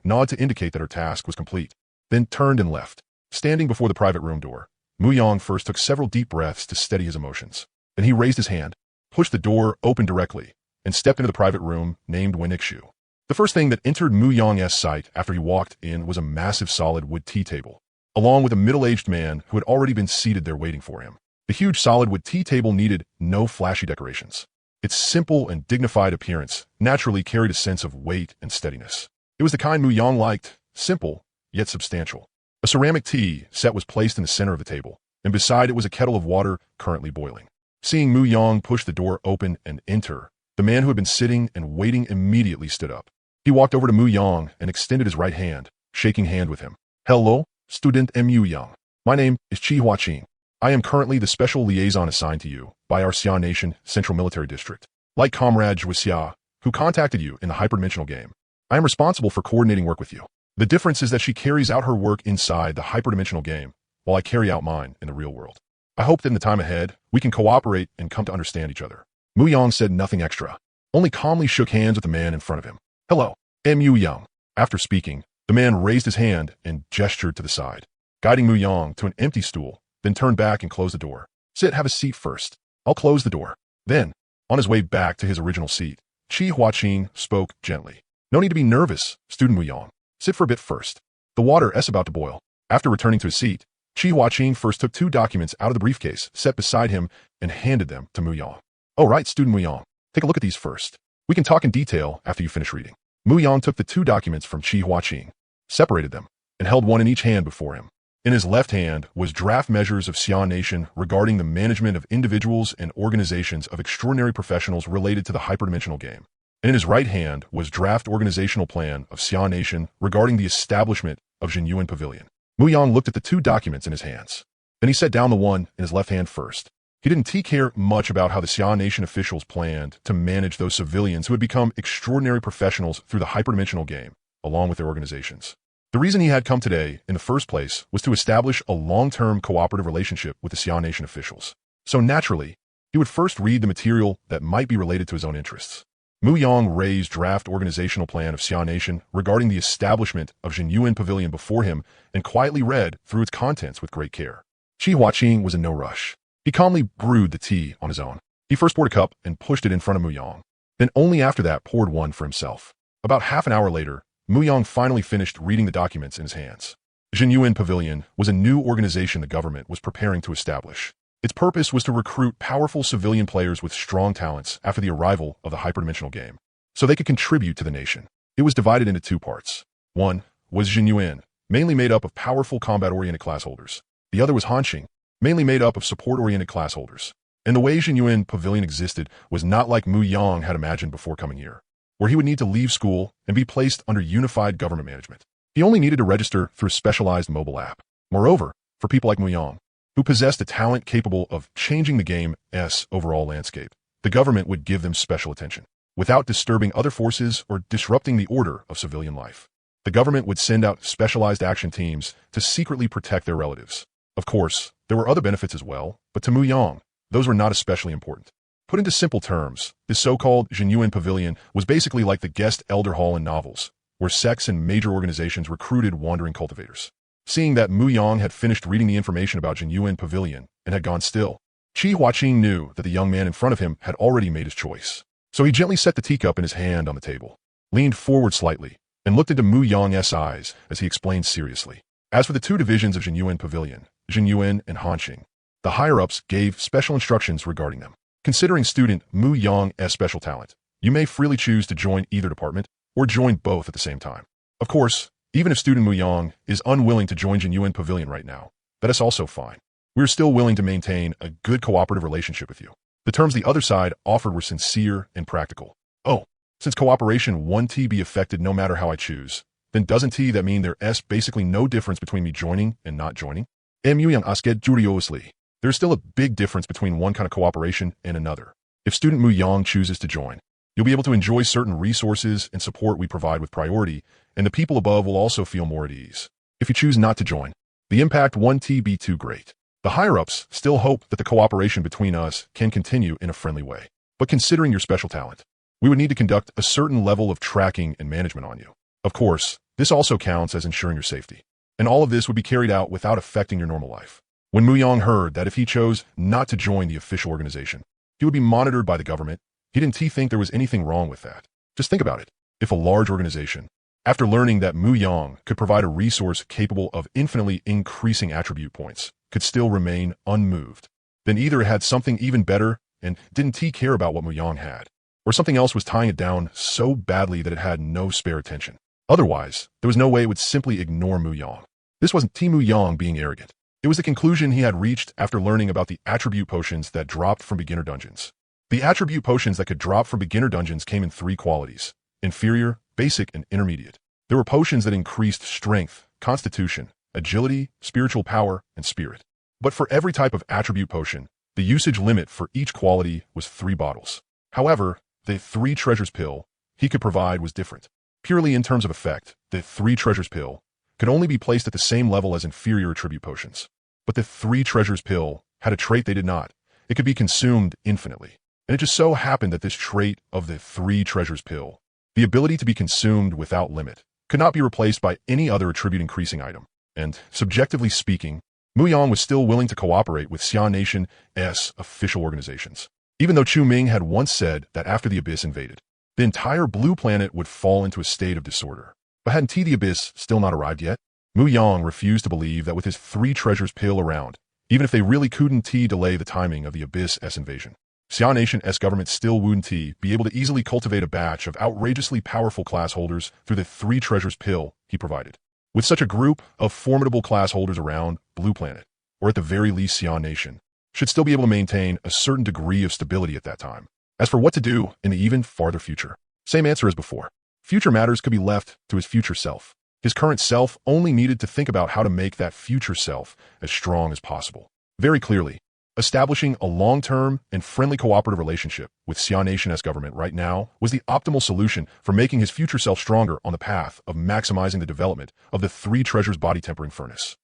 nod to indicate that her task was complete, then turned and left. Standing before the private room door, Mu Yang first took several deep breaths to steady his emotions. Then he raised his hand, pushed the door open directly, and stepped into the private room named Wenikshu. The first thing that entered Mu Yang's sight after he walked in was a massive solid wood tea table, along with a middle-aged man who had already been seated there waiting for him. The huge solid wood tea table needed no flashy decorations. Its simple and dignified appearance naturally carried a sense of weight and steadiness. It was the kind Mu Yang liked, simple, yet substantial. A ceramic tea set was placed in the center of the table, and beside it was a kettle of water currently boiling. Seeing Mu Yang push the door open and enter, the man who had been sitting and waiting immediately stood up. He walked over to Mu Yang and extended his right hand, shaking hand with him. "Hello, student Mu Yang. My name is Chi Huaqing. I am currently the special liaison assigned to you by our Xia Nation Central Military District. Like comrade Zhu Xia, who contacted you in the hyperdimensional game, I am responsible for coordinating work with you. The difference is that she carries out her work inside the hyperdimensional game, while I carry out mine in the real world. I hope that in the time ahead, we can cooperate and come to understand each other." Mu Yang said nothing extra, only calmly shook hands with the man in front of him. "Hello, Mu Yang." After speaking, the man raised his hand and gestured to the side, guiding Mu Yang to an empty stool, then turned back and closed the door. "Sit, have a seat first. I'll close the door." Then, on his way back to his original seat, Chi Huaqing spoke gently. "No need to be nervous, student Mu Yang. Sit for a bit first. The water is about to boil." After returning to his seat, Chi Huaqing first took 2 documents out of the briefcase set beside him and handed them to Mu Yang. "Oh right, student Mu Yang. Take a look at these first. We can talk in detail after you finish reading." Mu Yang took the 2 documents from Chi Huaqing, separated them, and held one in each hand before him. In his left hand was draft measures of Xia Nation regarding the management of individuals and organizations of extraordinary professionals related to the hyperdimensional game. And in his right hand was draft organizational plan of Xia Nation regarding the establishment of Jinyuan Pavilion. Mu Yang looked at the 2 documents in his hands. Then he set down the one in his left hand first. He didn't care much about how the Xia Nation officials planned to manage those civilians who had become extraordinary professionals through the hyperdimensional game, along with their organizations. The reason he had come today, in the first place, was to establish a long-term cooperative relationship with the Xia Nation officials. So naturally, he would first read the material that might be related to his own interests. Mu Yang raised draft organizational plan of Xia Nation regarding the establishment of Jinyuan Pavilion before him and quietly read through its contents with great care. Chi Huaqing was in no rush. He calmly brewed the tea on his own. He first poured a cup and pushed it in front of Mu Yang. Then only after that poured one for himself. About half an hour later, Mu Yang finally finished reading the documents in his hands. Jinyuan Pavilion was a new organization the government was preparing to establish. Its purpose was to recruit powerful civilian players with strong talents after the arrival of the hyperdimensional game, so they could contribute to the nation. It was divided into 2 parts. One was Jinyuan, mainly made up of powerful combat-oriented class holders. The other was Hanxing, mainly made up of support-oriented class holders. And the way Jinyuan Pavilion existed was not like Mu Yang had imagined before coming here, where he would need to leave school and be placed under unified government management. He only needed to register through a specialized mobile app. Moreover, for people like Mu Yang, who possessed a talent capable of changing the game's overall landscape, the government would give them special attention, without disturbing other forces or disrupting the order of civilian life. The government would send out specialized action teams to secretly protect their relatives. Of course, there were other benefits as well, but to Mu Yang, those were not especially important. Put into simple terms, this so-called Jinyuan Pavilion was basically like the guest elder hall in novels, where sects and major organizations recruited wandering cultivators. Seeing that Mu Yang had finished reading the information about Jinyuan Pavilion and had gone still, Qi Huaqing knew that the young man in front of him had already made his choice. So he gently set the teacup in his hand on the table, leaned forward slightly, and looked into Mu Yang's eyes as he explained seriously. As for the two divisions of Jinyuan Pavilion, Jinyuan and Hanxing, the higher-ups gave special instructions regarding them. Considering student Mu Yang's special talent, you may freely choose to join either department or join both at the same time. Of course, even if student Mu Yang is unwilling to join Jinyuan Pavilion right now, that is also fine. We are still willing to maintain a good cooperative relationship with you. The terms the other side offered were sincere and practical. Oh, since cooperation won't be affected no matter how I choose, then doesn't that mean there's basically no difference between me joining and not joining? Mu Yang asked curiously. There's still a big difference between one kind of cooperation and another. If student Mu Yang chooses to join, you'll be able to enjoy certain resources and support we provide with priority, and the people above will also feel more at ease. If you choose not to join, the impact won't be too great. The higher-ups still hope that the cooperation between us can continue in a friendly way. But considering your special talent, we would need to conduct a certain level of tracking and management on you. Of course, this also counts as ensuring your safety. And all of this would be carried out without affecting your normal life. When Mu Yang heard that if he chose not to join the official organization, he would be monitored by the government, he didn't think there was anything wrong with that. Just think about it. If a large organization, after learning that Mu Yang could provide a resource capable of infinitely increasing attribute points, could still remain unmoved, then either it had something even better and didn't care about what Mu Yang had, or something else was tying it down so badly that it had no spare attention. Otherwise, there was no way it would simply ignore Mu Yang. This wasn't Mu Yang being arrogant. It was the conclusion he had reached after learning about the attribute potions that dropped from beginner dungeons. The attribute potions that could drop from beginner dungeons came in 3 qualities: inferior, basic, and intermediate. There were potions that increased strength, constitution, agility, spiritual power, and spirit. But for every type of attribute potion, the usage limit for each quality was 3 bottles. However, the 3 treasures pill he could provide was different. Purely in terms of effect, the 3 treasures pill could only be placed at the same level as inferior attribute potions. But the 3 treasures pill had a trait they did not. It could be consumed infinitely. And it just so happened that this trait of the 3 treasures pill, the ability to be consumed without limit, could not be replaced by any other attribute increasing item. And, subjectively speaking, Mu Yang was still willing to cooperate with Xia Nation's official organizations. Even though Chu Ming had once said that after the Abyss invaded, the entire blue planet would fall into a state of disorder. But hadn't the Abyss still not arrived yet? Mu Yang refused to believe that with his 3 treasures pill around, even if they really couldn't delay the timing of the Abyss' invasion, Xia Nation's government still wouldn't be able to easily cultivate a batch of outrageously powerful class holders through the 3 treasures pill he provided. With such a group of formidable class holders around, Blue Planet, or at the very least Xia Nation, should still be able to maintain a certain degree of stability at that time. As for what to do in the even farther future, same answer as before. Future matters could be left to his future self. His current self only needed to think about how to make that future self as strong as possible. Very clearly, establishing a long-term and friendly cooperative relationship with Xia Nation's government right now was the optimal solution for making his future self stronger on the path of maximizing the development of the 3 treasures body tempering furnace.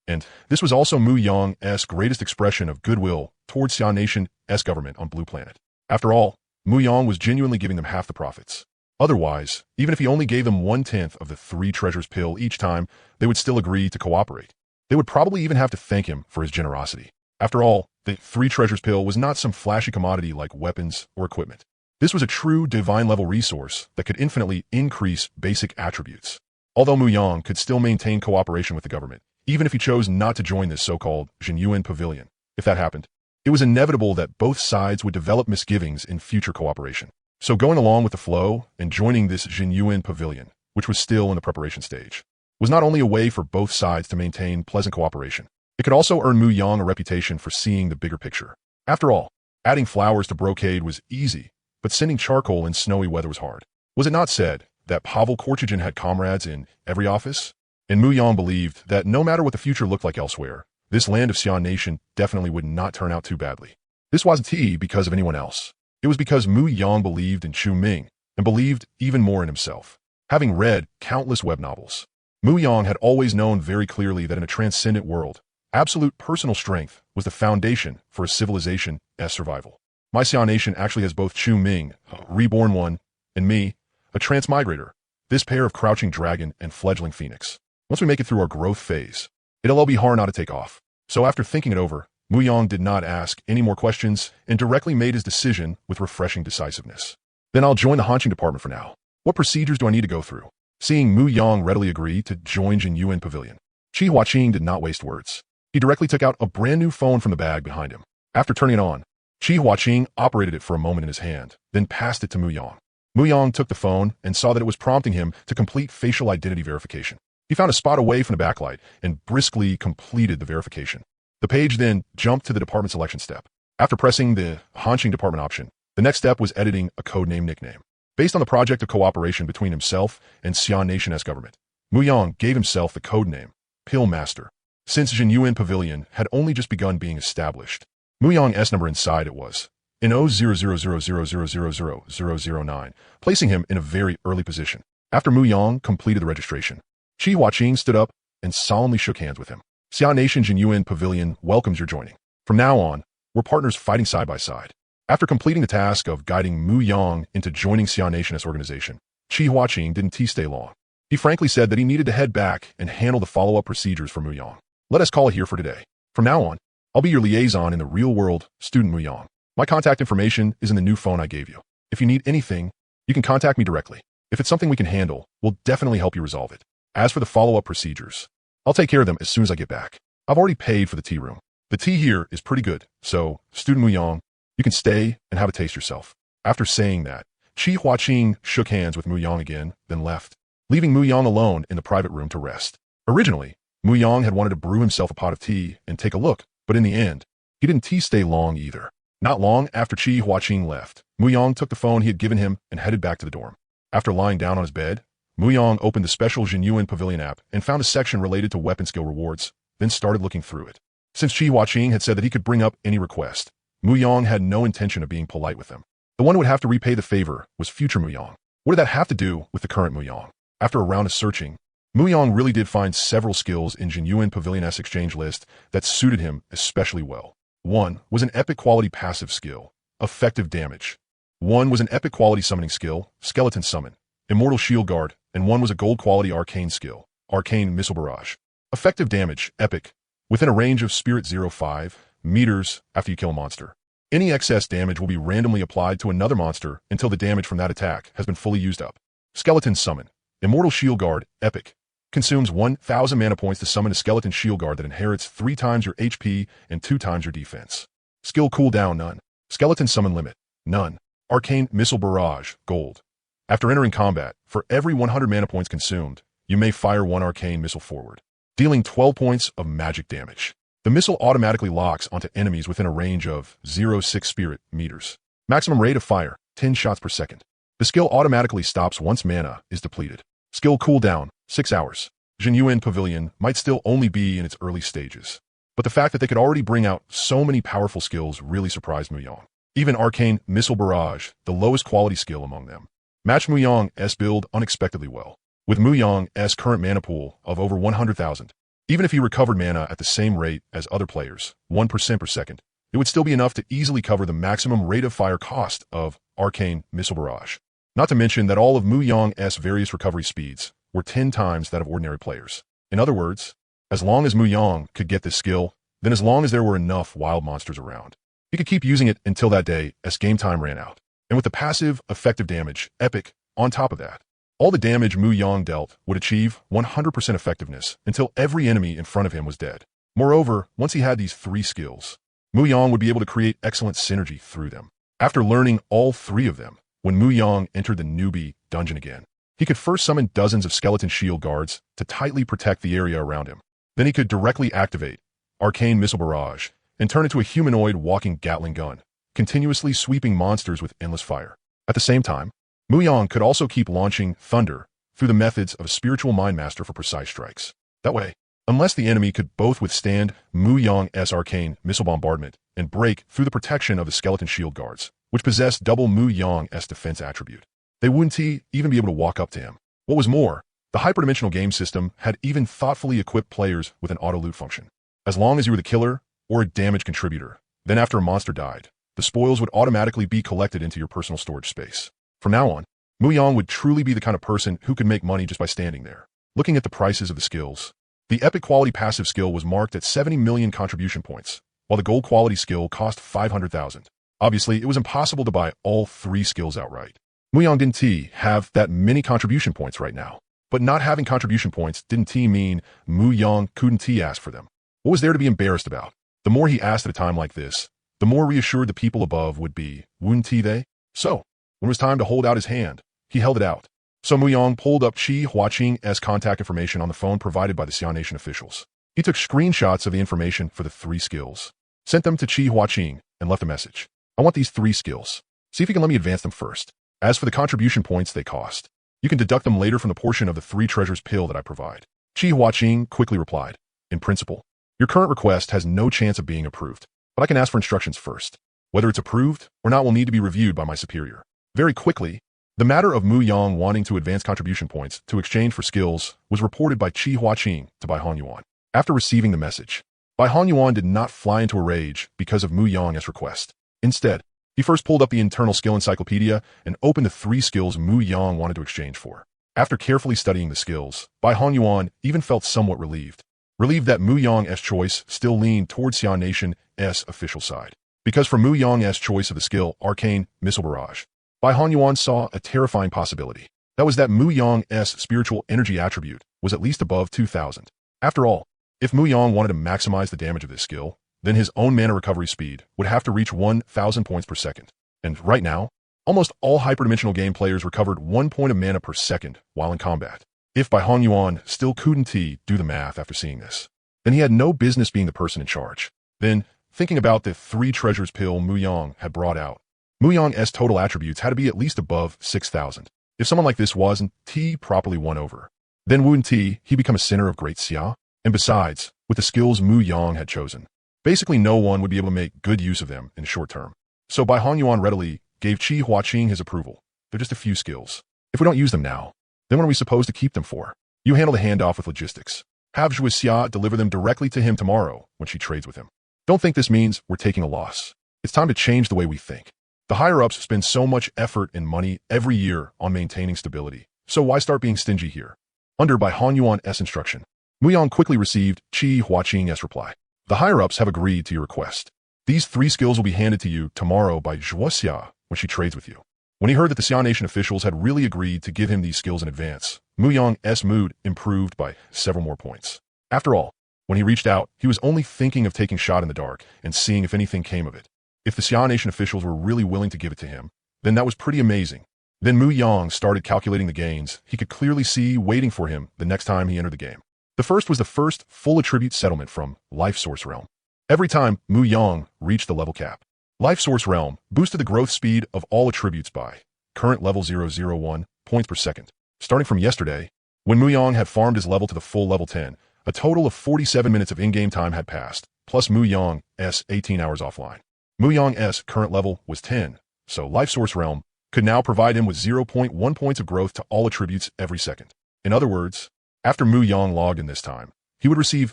And this was also Mu Yang's greatest expression of goodwill towards Xia Nation's government on Blue Planet. After all, Mu Yang was genuinely giving them half the profits. Otherwise, even if he only gave them 1/10 of the 3 treasures pill each time, they would still agree to cooperate. They would probably even have to thank him for his generosity. After all, the 3 treasures pill was not some flashy commodity like weapons or equipment. This was a true divine-level resource that could infinitely increase basic attributes. Although Mu Yang could still maintain cooperation with the government, even if he chose not to join this so-called Jinyuan Pavilion, if that happened, it was inevitable that both sides would develop misgivings in future cooperation. So going along with the flow and joining this Jinyuan Pavilion, which was still in the preparation stage, was not only a way for both sides to maintain pleasant cooperation, it could also earn Mu Yang a reputation for seeing the bigger picture. After all, adding flowers to brocade was easy, but sending charcoal in snowy weather was hard. Was it not said that Pavel Korchagin had comrades in every office? And Mu Yang believed that no matter what the future looked like elsewhere, this land of Xia Nation definitely would not turn out too badly. This wasn't because of anyone else. It was because Mu Yang believed in Chu Ming and believed even more in himself. Having read countless web novels, Mu Yang had always known very clearly that in a transcendent world, absolute personal strength was the foundation for a civilization's survival. My Xia Nation actually has both Chu Ming, a reborn one, and me, a transmigrator, this pair of crouching dragon and fledgling phoenix. Once we make it through our growth phase, it'll be hard not to take off. So after thinking it over, Muyang did not ask any more questions and directly made his decision with refreshing decisiveness. Then I'll join the haunching department for now. What procedures do I need to go through? Seeing Muyang readily agree to join Jin Yuan Pavilion, Chi Huaqing did not waste words. He directly took out a brand new phone from the bag behind him. After turning it on, Chi Huaqing operated it for a moment in his hand, then passed it to Muyang. Muyang took the phone and saw that it was prompting him to complete facial identity verification. He found a spot away from the backlight and briskly completed the verification. The page then jumped to the department selection step. After pressing the haunching department option, the next step was editing a codename nickname. Based on the project of cooperation between himself and Xi'an Nation's government, Muyang gave himself the codename Pill Master. Since Jin Yuan Pavilion had only just begun being established, Muyang's number inside it was in 00000000009, placing him in a very early position. After Muyang completed the registration, Chi Huaqing stood up and solemnly shook hands with him. Xi'an Nation Jin Yuan Pavilion welcomes your joining. From now on, we're partners fighting side by side. After completing the task of guiding Muyang into joining Xi'an Nation's organization, Chi Huaqing didn't stay long. He frankly said that he needed to head back and handle the follow-up procedures for Muyang. Let us call it here for today. From now on, I'll be your liaison in the real world, student Muyang. My contact information is in the new phone I gave you. If you need anything, you can contact me directly. If it's something we can handle, we'll definitely help you resolve it. As for the follow-up procedures, I'll take care of them as soon as I get back. I've already paid for the tea room. The tea here is pretty good, so, student Muyang, you can stay and have a taste yourself. After saying that, Chi Huaqing shook hands with Muyang again, then left, leaving Muyang alone in the private room to rest. Originally, Muyang had wanted to brew himself a pot of tea and take a look, but in the end, he didn't stay long either. Not long after Chi Huaqing left, Muyang took the phone he had given him and headed back to the dorm. After lying down on his bed, Muyang opened the special Jin Yuan Pavilion app and found a section related to weapon skill rewards, then started looking through it. Since Chi Huaqing had said that he could bring up any request, Muyang had no intention of being polite with him. The one who would have to repay the favor was future Muyang. What did that have to do with the current Muyang? After a round of searching, Muyang really did find several skills in Jin Yuan Pavilion's exchange list that suited him especially well. One was an epic quality passive skill, effective damage. One was an epic quality summoning skill, skeleton summon, immortal shield guard, and one was a gold quality arcane skill, arcane missile barrage. Effective damage, epic, within a range of spirit 0.5 meters after you kill a monster. Any excess damage will be randomly applied to another monster until the damage from that attack has been fully used up. Skeleton summon, immortal shield guard, epic. Consumes 1,000 mana points to summon a skeleton shield guard that inherits 3 times your HP and 2 times your defense. Skill cooldown, none. Skeleton summon limit, none. Arcane missile barrage, gold. After entering combat, for every 100 mana points consumed, you may fire 1 arcane missile forward, dealing 12 points of magic damage. The missile automatically locks onto enemies within a range of 0.6 spirit meters. Maximum rate of fire, 10 shots per second. The skill automatically stops once mana is depleted. Skill cooldown, 6 hours. Jin Yuan Pavilion might still only be in its early stages, but the fact that they could already bring out so many powerful skills really surprised Muyang. Even Arcane Missile Barrage, the lowest quality skill among them, matched Muyang's build unexpectedly well. With Muyang's current mana pool of over 100,000, even if he recovered mana at the same rate as other players, 1% per second, it would still be enough to easily cover the maximum rate of fire cost of Arcane Missile Barrage. Not to mention that all of Muyang's various recovery speeds were 10 times that of ordinary players. In other words, as long as Muyang could get this skill, then as long as there were enough wild monsters around, he could keep using it until that day as game time ran out. And with the passive, effective damage, epic, on top of that, all the damage Muyang dealt would achieve 100% effectiveness until every enemy in front of him was dead. Moreover, once he had these 3 skills, Muyang would be able to create excellent synergy through them. After learning all 3 of them, when Muyang entered the newbie dungeon again, he could first summon dozens of skeleton shield guards to tightly protect the area around him. Then he could directly activate Arcane Missile Barrage and turn into a humanoid walking Gatling gun, continuously sweeping monsters with endless fire. At the same time, Muyang could also keep launching thunder through the methods of a spiritual mind master for precise strikes. That way, unless the enemy could both withstand Muyang's arcane missile bombardment and break through the protection of the skeleton shield guards, which possessed double Muyang's defense attribute, they wouldn't even be able to walk up to him. What was more, the hyperdimensional game system had even thoughtfully equipped players with an auto-loot function. As long as you were the killer or a damage contributor, then after a monster died, the spoils would automatically be collected into your personal storage space. From now on, Mu Yang would truly be the kind of person who could make money just by standing there. Looking at the prices of the skills, the epic quality passive skill was marked at 70 million contribution points, while the gold quality skill cost 500,000. Obviously, it was impossible to buy all three skills outright. Mu Yang didn't have that many contribution points right now. But not having contribution points didn't mean Mu Yang couldn't ask for them. What was there to be embarrassed about? The more he asked at a time like this, the more reassured the people above would be, wouldn't they? So, when it was time to hold out his hand, he held it out. So Mu Yang pulled up Chi Huaqing's contact information on the phone provided by the Xia Nation officials. He took screenshots of the information for the three skills, sent them to Chi Huaqing, and left a message. I want these three skills. See if you can let me advance them first. As for the contribution points they cost, you can deduct them later from the portion of the three treasures pill that I provide. Chi Huaqing quickly replied, in principle, your current request has no chance of being approved, but I can ask for instructions first. Whether it's approved or not will need to be reviewed by my superior. Very quickly, the matter of Mu Yang wanting to advance contribution points to exchange for skills was reported by Chi Huaqing to Bai Hanyuan. After receiving the message, Bai Hanyuan did not fly into a rage because of Mu Yang's request. Instead, he first pulled up the internal skill encyclopedia and opened the three skills Mu Yang wanted to exchange for. After carefully studying the skills, Bai Hanyuan even felt somewhat relieved. Relieved that Mu Yang's choice still leaned towards Xia Nation's official side. Because for Mu Yang's choice of the skill Arcane Missile Barrage, Bai Hanyuan saw a terrifying possibility. That was that Mu Yang's spiritual energy attribute was at least above 2,000. After all, if Mu Yang wanted to maximize the damage of this skill, then his own mana recovery speed would have to reach 1,000 points per second. And right now, almost all hyperdimensional game players recovered 1 point of mana per second while in combat. If Bai Hanyuan still couldn't do the math after seeing this, then he had no business being the person in charge. Then, thinking about the three treasures pill Mu Yang had brought out, Mu Yang's total attributes had to be at least above 6,000. If someone like this wasn't properly won over, then wouldn't he become a sinner of great Xia? And besides, with the skills Mu Yang had chosen, basically no one would be able to make good use of them in the short term. So Bai Hanyuan readily gave Chi Huaqing his approval. They're just a few skills. If we don't use them now, then what are we supposed to keep them for? You handle the handoff with logistics. Have Zhuo Xia deliver them directly to him tomorrow when she trades with him. Don't think this means we're taking a loss. It's time to change the way we think. The higher-ups spend so much effort and money every year on maintaining stability, so why start being stingy here? Under Bai Hanyuan's instruction, Mu Yang quickly received Chi Huaqing's reply. The higher-ups have agreed to your request. These three skills will be handed to you tomorrow by Zhuo Xia when she trades with you. When he heard that the Xia Nation officials had really agreed to give him these skills in advance, Mu Yang's mood improved by several more points. After all, when he reached out, he was only thinking of taking shot in the dark and seeing if anything came of it. If the Xia Nation officials were really willing to give it to him, then that was pretty amazing. Then Mu Yang started calculating the gains he could clearly see waiting for him the next time he entered the game. The first was the first full attribute settlement from Life Source Realm. Every time Mu Yang reached the level cap, Life Source Realm boosted the growth speed of all attributes by current level 001 points per second. Starting from yesterday, when Mu Yang had farmed his level to the full level 10, a total of 47 minutes of in-game time had passed, plus Mu Yang's 18 hours offline. Mu Yang's current level was 10, so Life Source Realm could now provide him with 0.1 points of growth to all attributes every second. In other words, after Mu Yang logged in this time, he would receive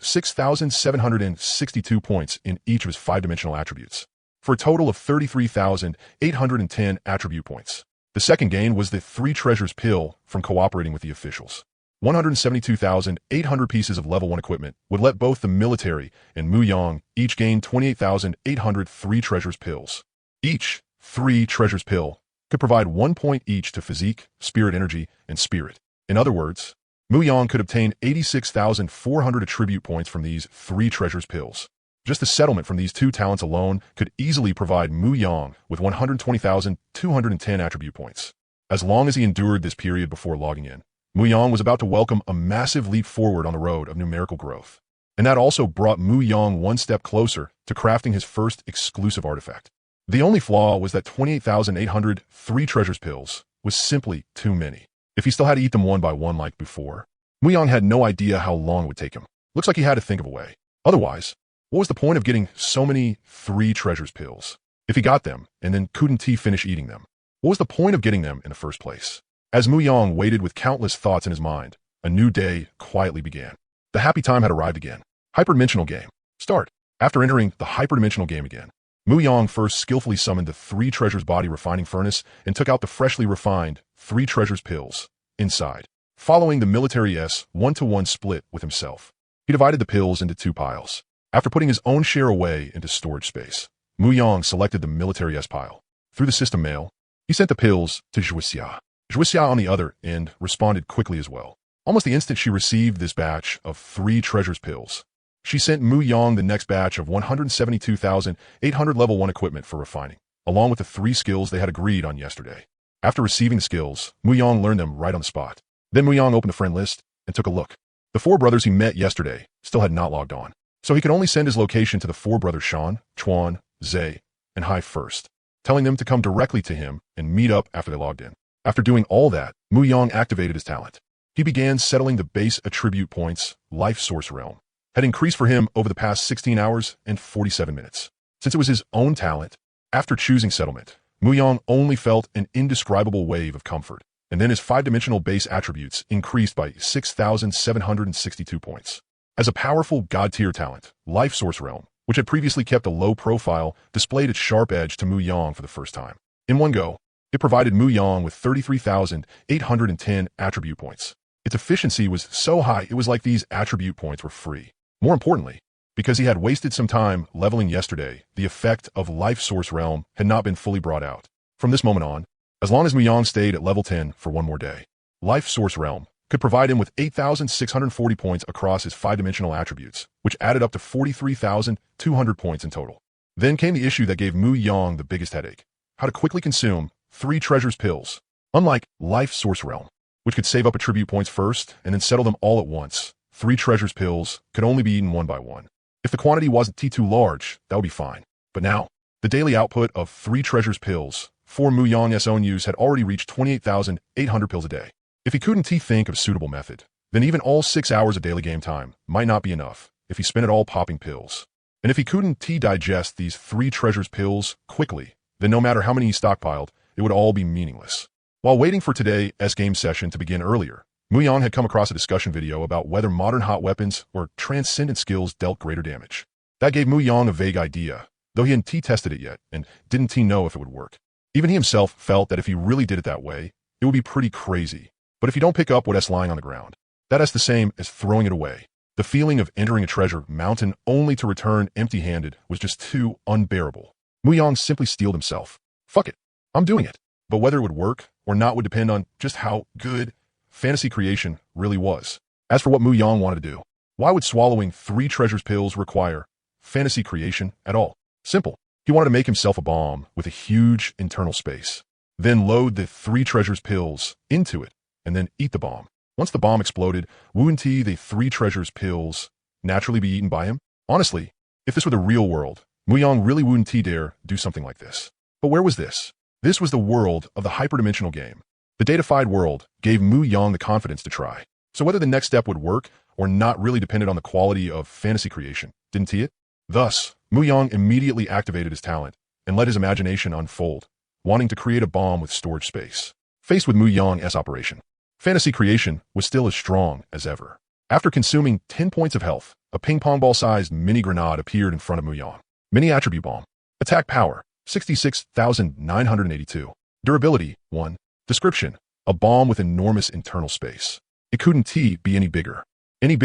6,762 points in each of his 5-dimensional attributes, for a total of 33,810 attribute points. The second gain was the 3 treasures pill from cooperating with the officials. 172,800 pieces of level 1 equipment would let both the military and Mu Yang each gain 28,800 3 treasures pills. Each 3 treasures pill could provide 1 point each to physique, spirit energy, and spirit. In other words, Mu Yang could obtain 86,400 attribute points from these 3 treasures pills. Just the settlement from these 2 talents alone could easily provide Mu Yang with 120,210 attribute points. As long as he endured this period before logging in, Mu Yang was about to welcome a massive leap forward on the road of numerical growth. And that also brought Mu Yang one step closer to crafting his first exclusive artifact. The only flaw was that 28,800 3 treasures pills was simply too many. If he still had to eat them one by one like before, Mu Yang had no idea how long it would take him. Looks like he had to think of a way. Otherwise, what was the point of getting so many 3 treasures pills? If he got them, and then couldn't he finish eating them? What was the point of getting them in the first place? As Mu Yang waited with countless thoughts in his mind, a new day quietly began. The happy time had arrived again. Hyperdimensional game. Start. After entering the hyperdimensional game again, Mu Yang first skillfully summoned the 3 treasures body refining furnace and took out the freshly refined 3 treasures pills inside. Following the military's 1-to-1 split with himself, he divided the pills into 2 piles. After putting his own share away into storage space, Mu Yang selected the military's pile. Through the system mail, he sent the pills to Zhuixia. Zhuixia on the other end responded quickly as well. Almost the instant she received this batch of 3 treasures pills, she sent Mu Yang the next batch of 172,800 level 1 equipment for refining, along with the 3 skills they had agreed on yesterday. After receiving the skills, Mu Yang learned them right on the spot. Then Mu Yang opened the friend list and took a look. The 4 brothers he met yesterday still had not logged on, so he could only send his location to the 4 brothers Shan, Chuan, Zhe, and Hai first, telling them to come directly to him and meet up after they logged in. After doing all that, Mu Yang activated his talent. He began settling the base attribute points life source realm had increased for him over the past 16 hours and 47 minutes. Since it was his own talent, after choosing settlement, Mu Yang only felt an indescribable wave of comfort, and then his 5-dimensional base attributes increased by 6,762 points. As a powerful god-tier talent, life source realm, which had previously kept a low profile, displayed its sharp edge to Mu Yang for the first time. In one go, it provided Mu Yang with 33,810 attribute points. Its efficiency was so high it was like these attribute points were free. More importantly, because he had wasted some time leveling yesterday, the effect of life source realm had not been fully brought out. From this moment on, as long as Mu Yang stayed at level 10 for one more day, life source realm could provide him with 8,640 points across his 5-dimensional attributes, which added up to 43,200 points in total. Then came the issue that gave Mu Yang the biggest headache: how to quickly consume 3 treasures pills. Unlike life source realm, which could save up attribute points first and then settle them all at once, 3 treasures pills could only be eaten one by one. If the quantity wasn't too large, that would be fine. But now, the daily output of 3 treasures pills for Mu Yang's own use had already reached 28,800 pills a day. If he couldn't think of a suitable method, then even all 6 hours of daily game time might not be enough if he spent it all popping pills. And if he couldn't digest these 3 treasures pills quickly, then no matter how many he stockpiled, it would all be meaningless. While waiting for today's game session to begin earlier, Mu Yang had come across a discussion video about whether modern hot weapons or transcendent skills dealt greater damage. That gave Mu Yang a vague idea, though he hadn't tested it yet and didn't know if it would work. Even he himself felt that if he really did it that way, it would be pretty crazy. But if you don't pick up what's lying on the ground, that's the same as throwing it away. The feeling of entering a treasure mountain only to return empty-handed was just too unbearable. Mu Yang simply steeled himself. Fuck it, I'm doing it. But whether it would work or not would depend on just how good fantasy creation really was. As for what Mu Yang wanted to do, why would swallowing 3 treasures pills require fantasy creation at all? Simple. He wanted to make himself a bomb with a huge internal space, then load the 3 treasures pills into it, and then eat the bomb. Once the bomb exploded, wouldn't the 3 treasures pills naturally be eaten by him? Honestly, if this were the real world, Mu Yang really wouldn't dare do something like this. But where was this? This was the world of the hyperdimensional game. The datafied world gave Mu Yang the confidence to try. So whether the next step would work or not really depended on the quality of fantasy creation, didn't he it? Thus, Mu Yang immediately activated his talent and let his imagination unfold, wanting to create a bomb with storage space. Faced with Mu Yang's operation, fantasy creation was still as strong as ever. After consuming 10 points of health, a ping-pong ball-sized mini grenade appeared in front of Mu Yang. Mini attribute bomb. Attack power, 66,982. Durability, 1. Description: a bomb with enormous internal space. It couldn't be any bigger, and he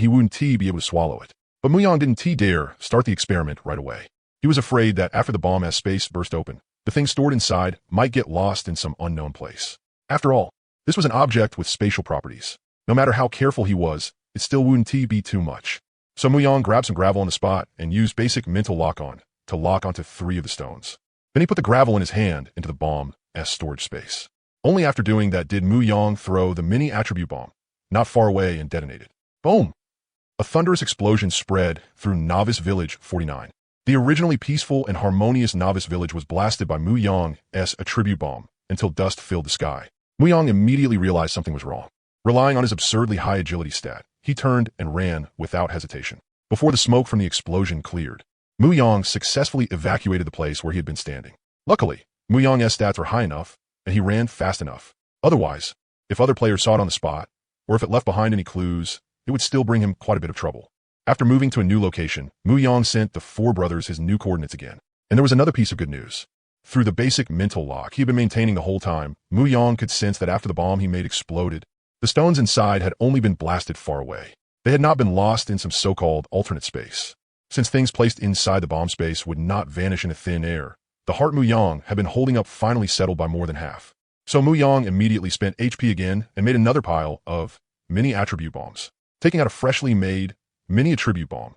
wouldn't be able to swallow it. But Mu Yang didn't dare start the experiment right away. He was afraid that after the bomb's space burst open, the thing stored inside might get lost in some unknown place. After all, this was an object with spatial properties. No matter how careful he was, it still wouldn't be too much. So Mu Yang grabbed some gravel on the spot and used basic mental lock-on to lock onto 3 of the stones. Then he put the gravel in his hand into the bomb's storage space. Only after doing that did Mu Yang throw the mini attribute bomb not far away and detonate it. Boom! A thunderous explosion spread through Novice Village 49. The originally peaceful and harmonious Novice Village was blasted by Mu Yang's attribute bomb until dust filled the sky. Mu Yang immediately realized something was wrong. Relying on his absurdly high agility stat, he turned and ran without hesitation. Before the smoke from the explosion cleared, Mu Yang successfully evacuated the place where he had been standing. Luckily, Mu Yang's stats were high enough, and he ran fast enough. Otherwise, if other players saw it on the spot, or if it left behind any clues, it would still bring him quite a bit of trouble. After moving to a new location, Mu Yang sent the 4 brothers his new coordinates again. And there was another piece of good news. Through the basic mental lock he had been maintaining the whole time, Mu Yang could sense that after the bomb he made exploded, the stones inside had only been blasted far away. They had not been lost in some so-called alternate space. Since things placed inside the bomb space would not vanish into thin air, the heart Mu Yang had been holding up finally settled by more than half. So Mu Yang immediately spent HP again and made another pile of mini attribute bombs. Taking out a freshly made mini attribute bomb,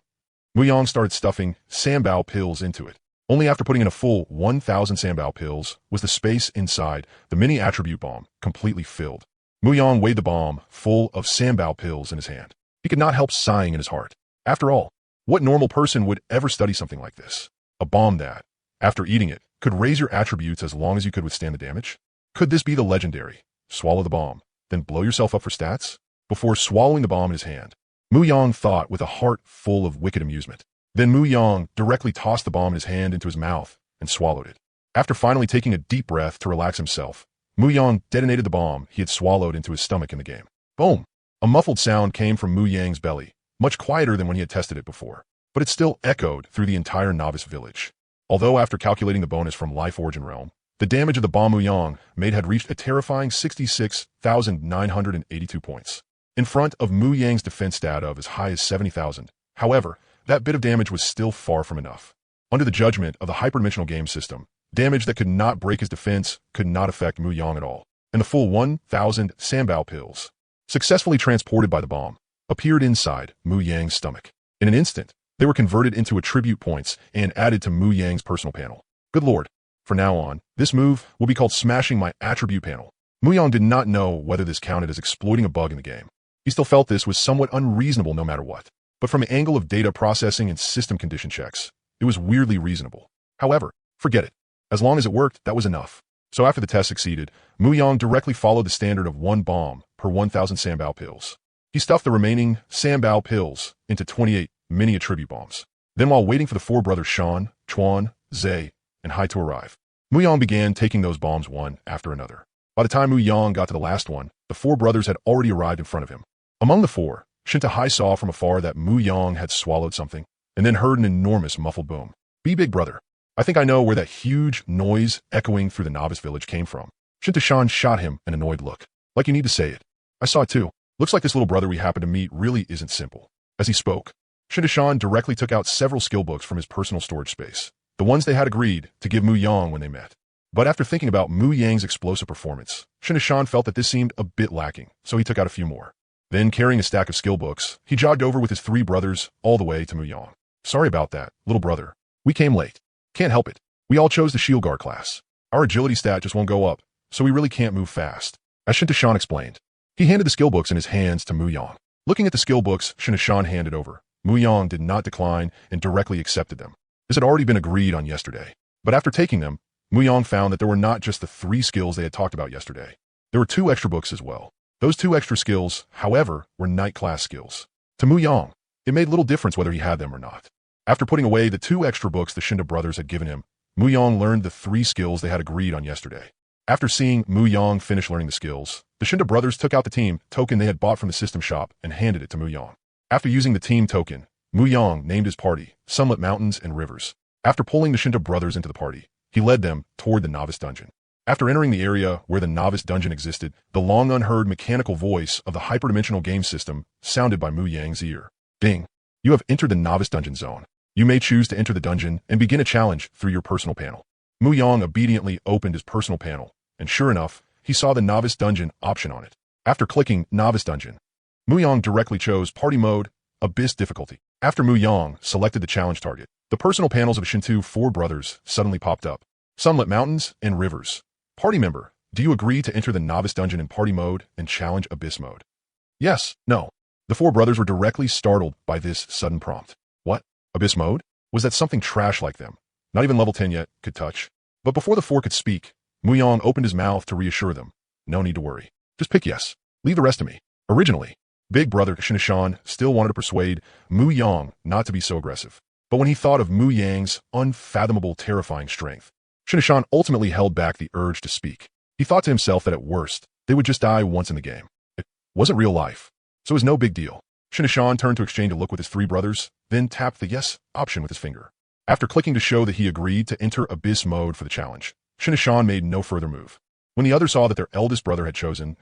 Mu Yang started stuffing Sambao pills into it. Only after putting in a full 1,000 Sambao pills was the space inside the mini attribute bomb completely filled. Mu Yang weighed the bomb full of Sambao pills in his hand. He could not help sighing in his heart. After all, what normal person would ever study something like this? A bomb that, after eating it, could raise your attributes as long as you could withstand the damage? Could this be the legendary, swallow the bomb, then blow yourself up for stats? Before swallowing the bomb in his hand, Mu Yang thought with a heart full of wicked amusement. Then Mu Yang directly tossed the bomb in his hand into his mouth and swallowed it. After finally taking a deep breath to relax himself, Mu Yang detonated the bomb he had swallowed into his stomach in the game. Boom! A muffled sound came from Mu Yang's belly, much quieter than when he had tested it before, but it still echoed through the entire novice village. Although after calculating the bonus from Life Origin Realm, the damage of the bomb Mu Yang made had reached a terrifying 66,982 points. In front of Mu Yang's defense stat of as high as 70,000. However, that bit of damage was still far from enough. Under the judgment of the hyperdimensional game system, damage that could not break his defense could not affect Mu Yang at all, and the full 1,000 Sambao pills, successfully transported by the bomb, appeared inside Mu Yang's stomach. In an instant, they were converted into attribute points and added to Mu Yang's personal panel. Good lord. From now on, this move will be called smashing my attribute panel. Mu Yang did not know whether this counted as exploiting a bug in the game. He still felt this was somewhat unreasonable no matter what. But from an angle of data processing and system condition checks, it was weirdly reasonable. However, forget it. As long as it worked, that was enough. So after the test succeeded, Mu Yang directly followed the standard of 1 bomb per 1,000 Sambao pills. He stuffed the remaining Sambao pills into 28 mini attribute bombs. Then while waiting for the 4 brothers Shan, Chuan, Zhe, and Hai to arrive, Mu Yang began taking those bombs one after another. By the time Mu Yang got to the last one, the 4 brothers had already arrived in front of him. Among the 4, Shinta Hai saw from afar that Mu Yang had swallowed something, and then heard an enormous muffled boom. Be big, brother. I think I know where that huge noise echoing through the novice village came from. Shinta Shan shot him an annoyed look. Like you need to say it. I saw it too. Looks like this little brother we happen to meet really isn't simple. As he spoke, Shinta Shan directly took out several skill books from his personal storage space, the ones they had agreed to give Mu Yang when they met. But after thinking about Mu Yang's explosive performance, Shinta Shan felt that this seemed a bit lacking, so he took out a few more. Then, carrying a stack of skill books, he jogged over with his 3 brothers all the way to Mu Yang. Sorry about that, little brother. We came late. Can't help it. We all chose the shield guard class. Our agility stat just won't go up, so we really can't move fast. As Shinta Shan explained, he handed the skill books in his hands to Mu Yang. Looking at the skill books Shinta Shan handed over, Mu Yang did not decline and directly accepted them. This had already been agreed on yesterday. But after taking them, Mu Yang found that there were not just the 3 skills they had talked about yesterday. There were 2 extra books as well. Those 2 extra skills, however, were night class skills. To Mu Yang, it made little difference whether he had them or not. After putting away the 2 extra books the Shinta brothers had given him, Mu Yang learned the 3 skills they had agreed on yesterday. After seeing Mu Yang finish learning the skills, the Shinta brothers took out the team token they had bought from the system shop and handed it to Mu Yang. After using the team token, Mu Yang named his party Sunlit Mountains and Rivers. After pulling the Shinta brothers into the party, he led them toward the novice dungeon. After entering the area where the novice dungeon existed, the long-unheard mechanical voice of the hyperdimensional game system sounded by Mu Yang's ear. Ding! You have entered the novice dungeon zone. You may choose to enter the dungeon and begin a challenge through your personal panel. Mu Yang obediently opened his personal panel, and sure enough, he saw the novice dungeon option on it. After clicking novice dungeon, Mu Yang directly chose party mode, abyss difficulty. After Mu Yang selected the challenge target, the personal panels of Shintu 4 brothers suddenly popped up. Sunlit Mountains and Rivers. Party member, do you agree to enter the novice dungeon in party mode and challenge abyss mode? Yes, no. The 4 brothers were directly startled by this sudden prompt. What? Abyss mode? Was that something trash like them? Not even level 10 yet could touch. But before the 4 could speak, Mu Yang opened his mouth to reassure them. No need to worry. Just pick yes. Leave the rest to me. Originally, big brother Shinta Shan still wanted to persuade Mu Yang not to be so aggressive. But when he thought of Mu Yang's unfathomable terrifying strength, Shinta Shan ultimately held back the urge to speak. He thought to himself that at worst, they would just die once in the game. It wasn't real life, so it was no big deal. Shinta Shan turned to exchange a look with his 3 brothers, then tapped the yes option with his finger. After clicking to show that he agreed to enter abyss mode for the challenge, Shin and Shan made no further move. When the others saw that their eldest brother had chosen,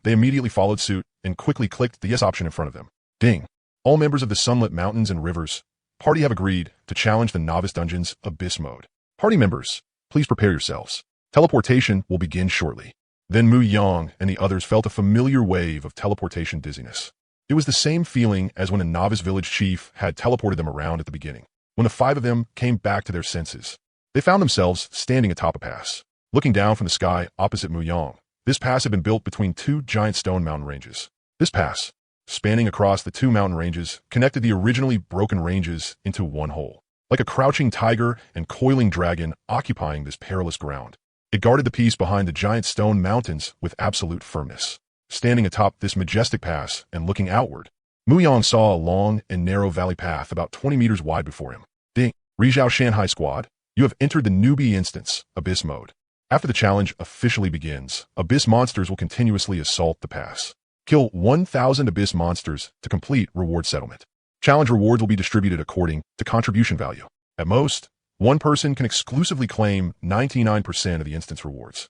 they immediately followed suit and quickly clicked the yes option in front of them. Ding! All members of the Sunlit Mountains and Rivers party have agreed to challenge the Novice Dungeon's Abyss mode. Party members, please prepare yourselves. Teleportation will begin shortly. Then Mu Yang and the others felt a familiar wave of teleportation dizziness. It was the same feeling as when a novice village chief had teleported them around at the beginning. When the five of them came back to their senses, they found themselves standing atop a pass, looking down from the sky opposite Mu Yang. This pass had been built between two giant stone mountain ranges. This pass, spanning across the two mountain ranges, connected the originally broken ranges into one whole, like a crouching tiger and coiling dragon occupying this perilous ground. It guarded the peace behind the giant stone mountains with absolute firmness. Standing atop this majestic pass and looking outward, Mu Yang saw a long and narrow valley path about 20 meters wide before him. Ding! Rizhao Shanhai Squad, you have entered the newbie instance, Abyss mode. After the challenge officially begins, Abyss monsters will continuously assault the pass. Kill 1,000 Abyss monsters to complete reward settlement. Challenge rewards will be distributed according to contribution value. At most, one person can exclusively claim 99% of the instance rewards.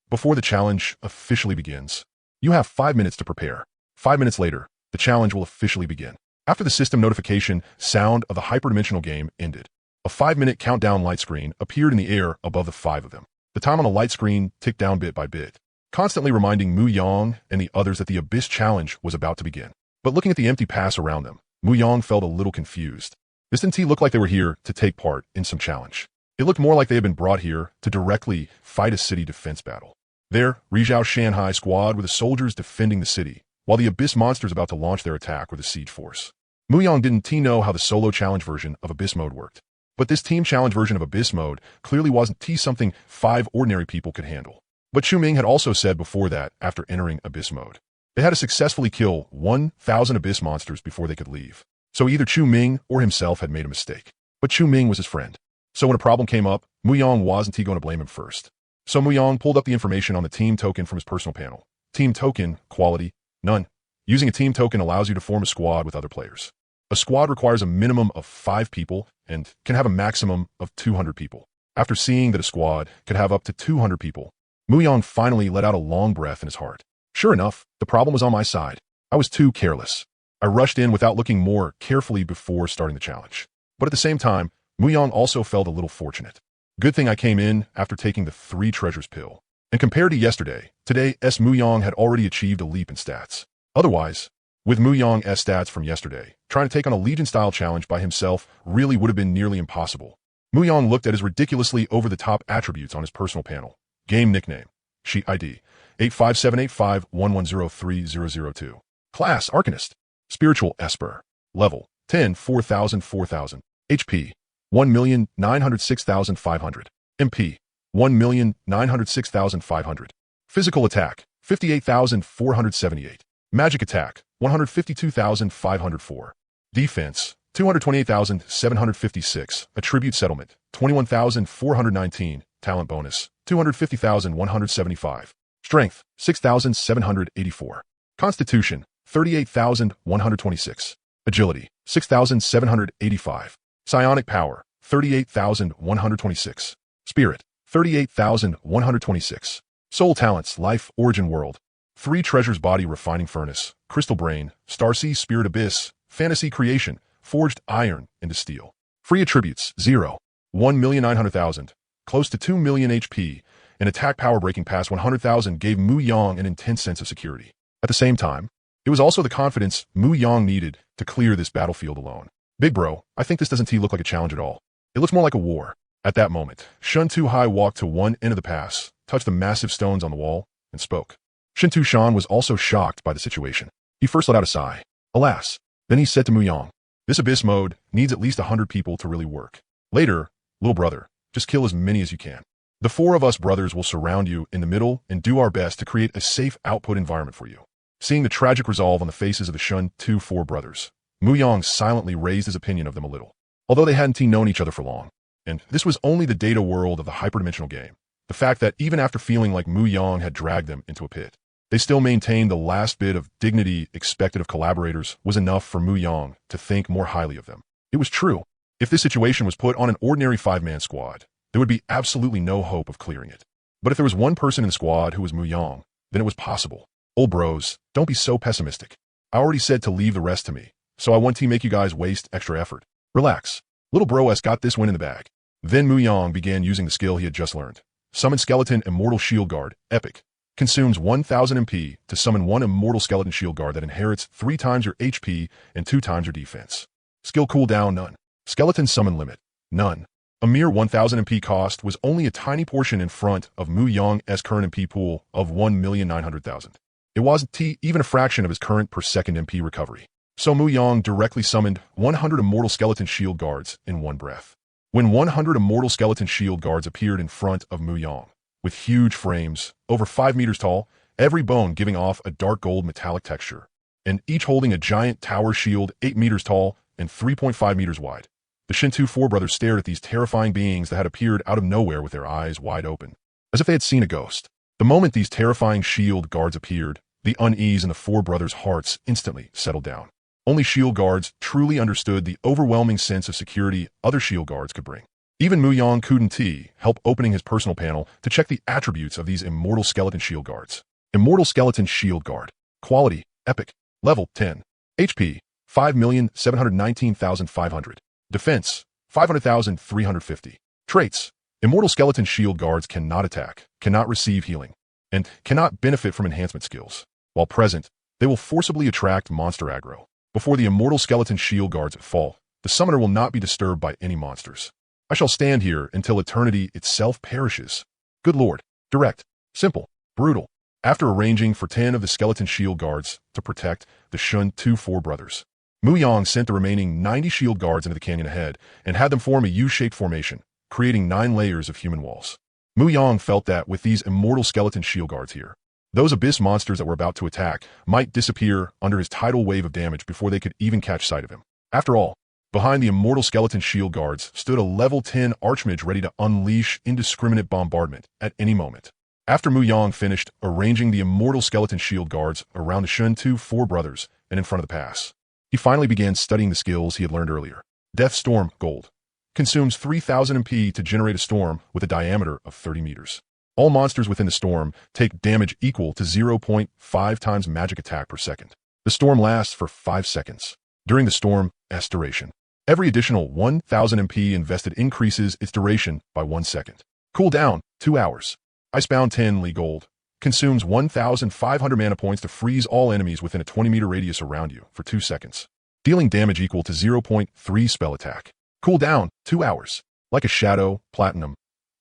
Before the challenge officially begins, you have 5 minutes to prepare. 5 minutes later, the challenge will officially begin. After the system notification sound of the hyperdimensional game ended, a 5-minute countdown light screen appeared in the air above the five of them. The time on the light screen ticked down bit by bit, constantly reminding Mu Yang and the others that the Abyss challenge was about to begin. But looking at the empty pass around them, Mu Yang felt a little confused. This didn't look like they were here to take part in some challenge. It looked more like they had been brought here to directly fight a city defense battle. There, Rizhao Shanhai Squad were the soldiers defending the city, while the Abyss monsters about to launch their attack were the siege force. Mu Yang didn't know how the solo challenge version of Abyss mode worked. But this team challenge version of Abyss mode clearly wasn't something 5 ordinary people could handle. But Xu Ming had also said before that, after entering Abyss mode, they had to successfully kill 1,000 Abyss monsters before they could leave. So either Xu Ming or himself had made a mistake. But Xu Ming was his friend. So when a problem came up, Mu Yang wasn't going to blame him first. So Mu Yang pulled up the information on the team token from his personal panel. Team token, quality, none. Using a team token allows you to form a squad with other players. A squad requires a minimum of 5 people and can have a maximum of 200 people. After seeing that a squad could have up to 200 people, Mu Yang finally let out a long breath in his heart. Sure enough, the problem was on my side. I was too careless. I rushed in without looking more carefully before starting the challenge. But at the same time, Mu Yang also felt a little fortunate. Good thing I came in after taking the 3 treasures pill. And compared to yesterday, today Mu Yang had already achieved a leap in stats. Otherwise, with Mu Yang's stats from yesterday, trying to take on a Legion-style challenge by himself really would have been nearly impossible. Mu Yang looked at his ridiculously over-the-top attributes on his personal panel. Game nickname, sheet ID, 8578511030002. Class, Arcanist. Spiritual Esper. Level, 10, 4000, 4000. HP, 1,906,500. MP, 1,906,500. Physical attack, 58,478. Magic attack, 152,504. Defense, 228,756. Attribute settlement, 21,419. Talent bonus, 250,175. Strength, 6,784. Constitution, 38,126. Agility, 6,785. Psionic power, 38,126. Spirit, 38,126. Soul talents, life, origin world. 3 treasures body refining furnace, crystal brain, Starsea spirit abyss, fantasy creation, forged iron into steel. Free attributes, 0. 1,900,000. Close to 2 million HP. An attack power breaking past 100,000 gave Mu Yang an intense sense of security. At the same time, it was also the confidence Mu Yang needed to clear this battlefield alone. Big bro, I think this doesn't look like a challenge at all. It looks more like a war. At that moment, Shun Tu Hai walked to one end of the pass, touched the massive stones on the wall, and spoke. Shin Tu Shan was also shocked by the situation. He first let out a sigh. Alas. Then he said to Mu Yang, this Abyss mode needs at least 100 people to really work. Later, little brother, just kill as many as you can. The 4 of us brothers will surround you in the middle and do our best to create a safe output environment for you. Seeing the tragic resolve on the faces of the Shun Tu 4 brothers, Mu Yang silently raised his opinion of them a little. Although they hadn't known each other for long, and this was only the data world of the hyperdimensional game, the fact that even after feeling like Mu Yang had dragged them into a pit, they still maintained the last bit of dignity expected of collaborators was enough for Mu Yang to think more highly of them. It was true. If this situation was put on an ordinary 5-man squad, there would be absolutely no hope of clearing it. But if there was one person in the squad who was Mu Yang, then it was possible. Old bros, don't be so pessimistic. I already said to leave the rest to me, so I won't make you guys waste extra effort. Relax. Little bro S got this win in the bag. Then Mu Yang began using the skill he had just learned. Summon Skeleton Immortal Shield Guard, Epic. Consumes 1000 MP to summon one Immortal Skeleton Shield Guard that inherits 3 times your HP and 2 times your defense. Skill cooldown, none. Skeleton Summon Limit, none. A mere 1000 MP cost was only a tiny portion in front of Mu Yang's current MP pool of 1,900,000. It wasn't even a fraction of his current per second MP recovery. So Mu Yang directly summoned 100 Immortal Skeleton Shield Guards in one breath. When 100 Immortal Skeleton Shield Guards appeared in front of Mu Yang, with huge frames, over 5 meters tall, every bone giving off a dark gold metallic texture, and each holding a giant tower shield 8 meters tall and 3.5 meters wide. The Shinto four brothers stared at these terrifying beings that had appeared out of nowhere with their eyes wide open, as if they had seen a ghost. The moment these terrifying shield guards appeared, the unease in the four brothers' hearts instantly settled down. Only shield guards truly understood the overwhelming sense of security other shield guards could bring. Even Mu Yang couldn't help opening his personal panel to check the attributes of these Immortal Skeleton Shield Guards. Immortal Skeleton Shield Guard. Quality, Epic. Level, 10. HP, 5,719,500. Defense, 500,350. Traits. Immortal Skeleton Shield Guards cannot attack, cannot receive healing, and cannot benefit from enhancement skills. While present, they will forcibly attract monster aggro. Before the Immortal Skeleton Shield Guards fall, the summoner will not be disturbed by any monsters. I shall stand here until eternity itself perishes. Good lord. Direct. Simple. Brutal. After arranging for 10 of the Skeleton Shield Guards to protect the Shinto four brothers, Mu Yang sent the remaining 90 shield guards into the canyon ahead and had them form a U-shaped formation, creating 9 layers of human walls. Mu Yang felt that with these Immortal Skeleton Shield Guards here, those abyss monsters that were about to attack might disappear under his tidal wave of damage before they could even catch sight of him. After all, behind the Immortal Skeleton Shield Guards stood a level 10 Archmage ready to unleash indiscriminate bombardment at any moment. After Mu Yang finished arranging the Immortal Skeleton Shield Guards around the Shinto four brothers and in front of the pass, he finally began studying the skills he had learned earlier. Death Storm, Gold. Consumes 3,000 MP to generate a storm with a diameter of 30 meters. All monsters within the storm take damage equal to 0.5 times magic attack per second. The storm lasts for 5 seconds. During the storm's duration, every additional 1,000 MP invested increases its duration by 1 second. Cooldown, 2 hours. Icebound 10 Li Gold. Consumes 1,500 mana points to freeze all enemies within a 20-meter radius around you for 2 seconds. Dealing damage equal to 0.3 spell attack. Cooldown, 2 hours. Like a shadow, platinum.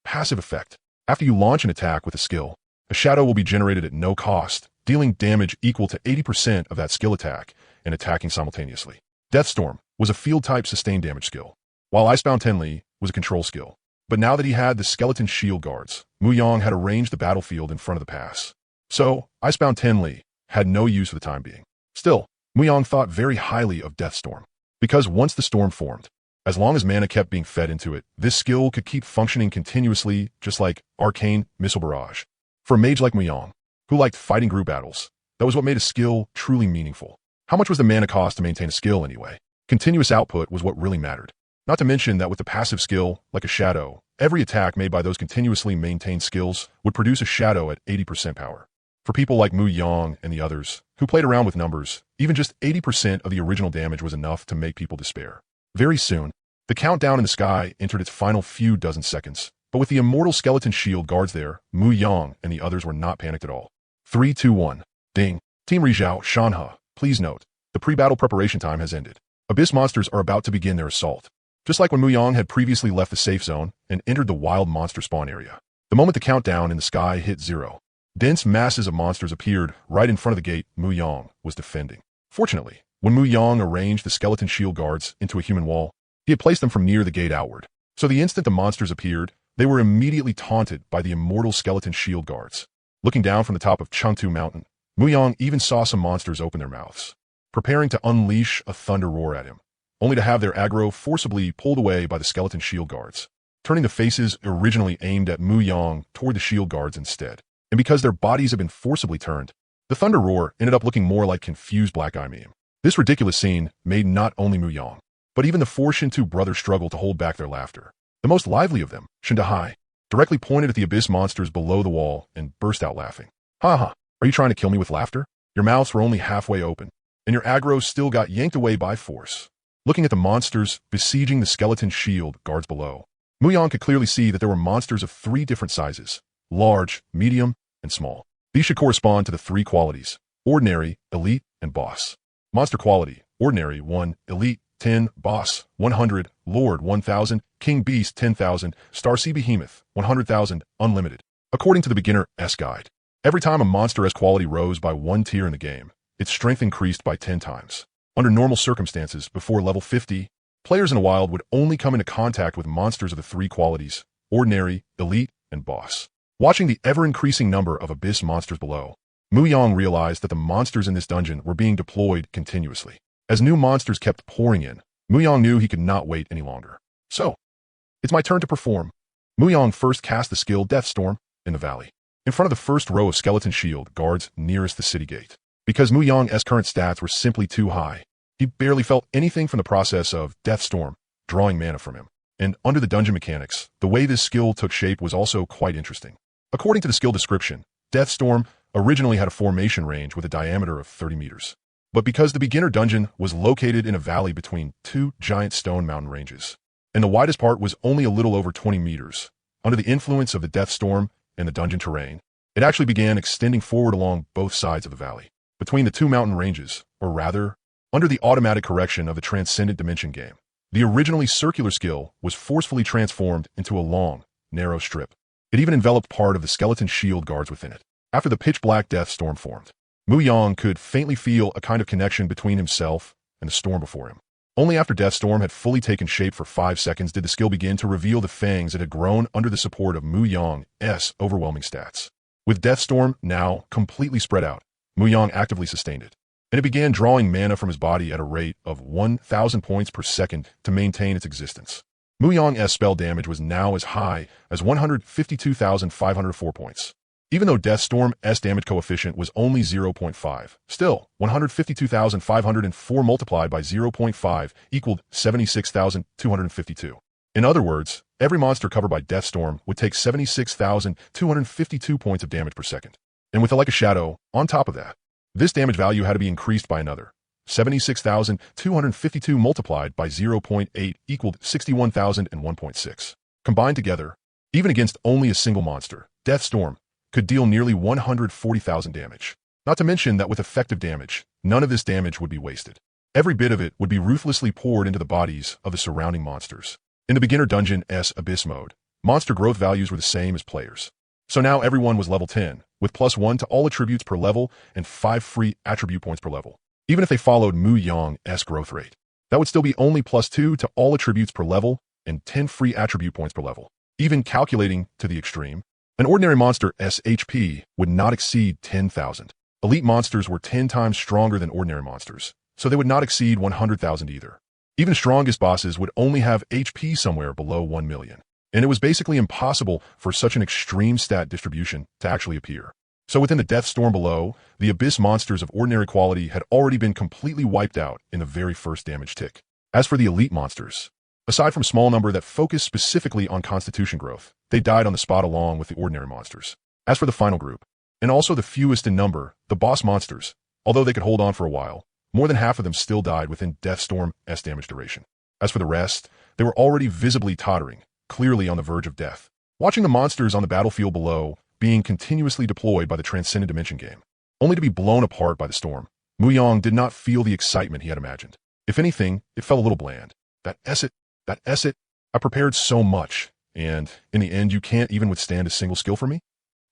Passive effect. After you launch an attack with a skill, a shadow will be generated at no cost, dealing damage equal to 80% of that skill attack and attacking simultaneously. Deathstorm was a field-type sustained damage skill, while Icebound Tenli was a control skill. But now that he had the Skeleton Shield Guards, Mu Yang had arranged the battlefield in front of the pass. So, Icebound Tenli had no use for the time being. Still, Mu Yang thought very highly of Deathstorm, because once the storm formed, as long as mana kept being fed into it, this skill could keep functioning continuously, just like Arcane Missile Barrage. For a mage like Mu Yang, who liked fighting group battles, that was what made a skill truly meaningful. How much was the mana cost to maintain a skill anyway? Continuous output was what really mattered. Not to mention that with the passive skill, like a shadow, every attack made by those continuously maintained skills would produce a shadow at 80% power. For people like Mu Yang and the others, who played around with numbers, even just 80% of the original damage was enough to make people despair. Very soon, the countdown in the sky entered its final few dozen seconds, but with the Immortal Skeleton Shield Guards there, Mu Yang and the others were not panicked at all. 3, 2, 1. Ding. Team Rizhao, Shanhe, please note, the pre-battle preparation time has ended. Abyss monsters are about to begin their assault. Just like when Mu Yang had previously left the safe zone and entered the wild monster spawn area. The moment the countdown in the sky hit 0, dense masses of monsters appeared right in front of the gate Mu Yang was defending. Fortunately, when Mu Yang arranged the Skeleton Shield Guards into a human wall, he had placed them from near the gate outward. So the instant the monsters appeared, they were immediately taunted by the Immortal Skeleton Shield Guards. Looking down from the top of Chengtu Mountain, Mu Yang even saw some monsters open their mouths, preparing to unleash a thunder roar at him, only to have their aggro forcibly pulled away by the Skeleton Shield Guards, turning the faces originally aimed at Mu Yang toward the Shield Guards instead. And because their bodies had been forcibly turned, the thunder roar ended up looking more like confused black-eye meme. This ridiculous scene made not only Mu Yang, but even the 4 Shinto brothers struggled to hold back their laughter. The most lively of them, Shinto, directly pointed at the abyss monsters below the wall and burst out laughing. Ha ha, are you trying to kill me with laughter? Your mouths were only halfway open, and your aggro still got yanked away by force. Looking at the monsters besieging the skeleton shield guards below, Muyang could clearly see that there were monsters of 3 different sizes: large, medium, and small. These should correspond to the 3 qualities: ordinary, elite, and boss. Monster quality: ordinary 1, elite 10, boss 100, lord 1000, king beast 10,000, star sea behemoth 100,000, unlimited. According to the beginner's guide, every time a monster's quality rose by 1 tier in the game, its strength increased by 10 times. Under normal circumstances, before level 50, players in the wild would only come into contact with monsters of the 3 qualities: ordinary, elite, and boss. Watching the ever-increasing number of abyss monsters below, Muyang realized that the monsters in this dungeon were being deployed continuously. As new monsters kept pouring in, Muyang knew he could not wait any longer. So, it's my turn to perform. Muyang first cast the skill Deathstorm in the valley, in front of the first row of skeleton shield guards nearest the city gate. Because Muyang's current stats were simply too high, he barely felt anything from the process of Deathstorm drawing mana from him. And under the dungeon mechanics, the way this skill took shape was also quite interesting. According to the skill description, Deathstorm originally had a formation range with a diameter of 30 meters. But because the beginner dungeon was located in a valley between 2 giant stone mountain ranges, and the widest part was only a little over 20 meters, under the influence of the Deathstorm and the dungeon terrain, it actually began extending forward along both sides of the valley, between the 2 mountain ranges, or rather, under the automatic correction of the Transcendent Dimension game. The originally circular skill was forcefully transformed into a long, narrow strip. It even enveloped part of the skeleton shield guards within it. After the pitch-black Deathstorm formed, Muyang could faintly feel a kind of connection between himself and the storm before him. Only after Deathstorm had fully taken shape for 5 seconds did the skill begin to reveal the fangs that had grown under the support of Muyang's overwhelming stats. With Deathstorm now completely spread out, Muyang actively sustained it, and it began drawing mana from his body at a rate of 1,000 points per second to maintain its existence. Muyang's spell damage was now as high as 152,504 points. Even though Deathstorm's damage coefficient was only 0.5, still, 152,504 multiplied by 0.5 equaled 76,252. In other words, every monster covered by Deathstorm would take 76,252 points of damage per second. And with Like a Shadow, on top of that, this damage value had to be increased by another 76,252 multiplied by 0.8 equaled 61,001.6. Combined together, even against only a single monster, Deathstorm could deal nearly 140,000 damage. Not to mention that with effective damage, none of this damage would be wasted. Every bit of it would be ruthlessly poured into the bodies of the surrounding monsters. In the beginner dungeon's abyss mode, monster growth values were the same as players. So now everyone was level 10, with +1 to all attributes per level and 5 free attribute points per level. Even if they followed Muyang's growth rate, that would still be only +2 to all attributes per level and 10 free attribute points per level. Even calculating to the extreme, an ordinary monster's HP would not exceed 10,000. Elite monsters were 10 times stronger than ordinary monsters, so they would not exceed 100,000 either. Even strongest bosses would only have HP somewhere below 1 million, and it was basically impossible for such an extreme stat distribution to actually appear. So within the Deathstorm below, the abyss monsters of ordinary quality had already been completely wiped out in the very first damage tick. As for the elite monsters, aside from a small number that focused specifically on constitution growth, they died on the spot along with the ordinary monsters. As for the final group, and also the fewest in number, the boss monsters, although they could hold on for a while, more than half of them still died within Deathstorm's damage duration. As for the rest, they were already visibly tottering, clearly on the verge of death. Watching the monsters on the battlefield below being continuously deployed by the Transcendent Dimension game, only to be blown apart by the storm, Muyang did not feel the excitement he had imagined. If anything, it felt a little bland. That Esset, I prepared so much, and in the end you can't even withstand a single skill from me?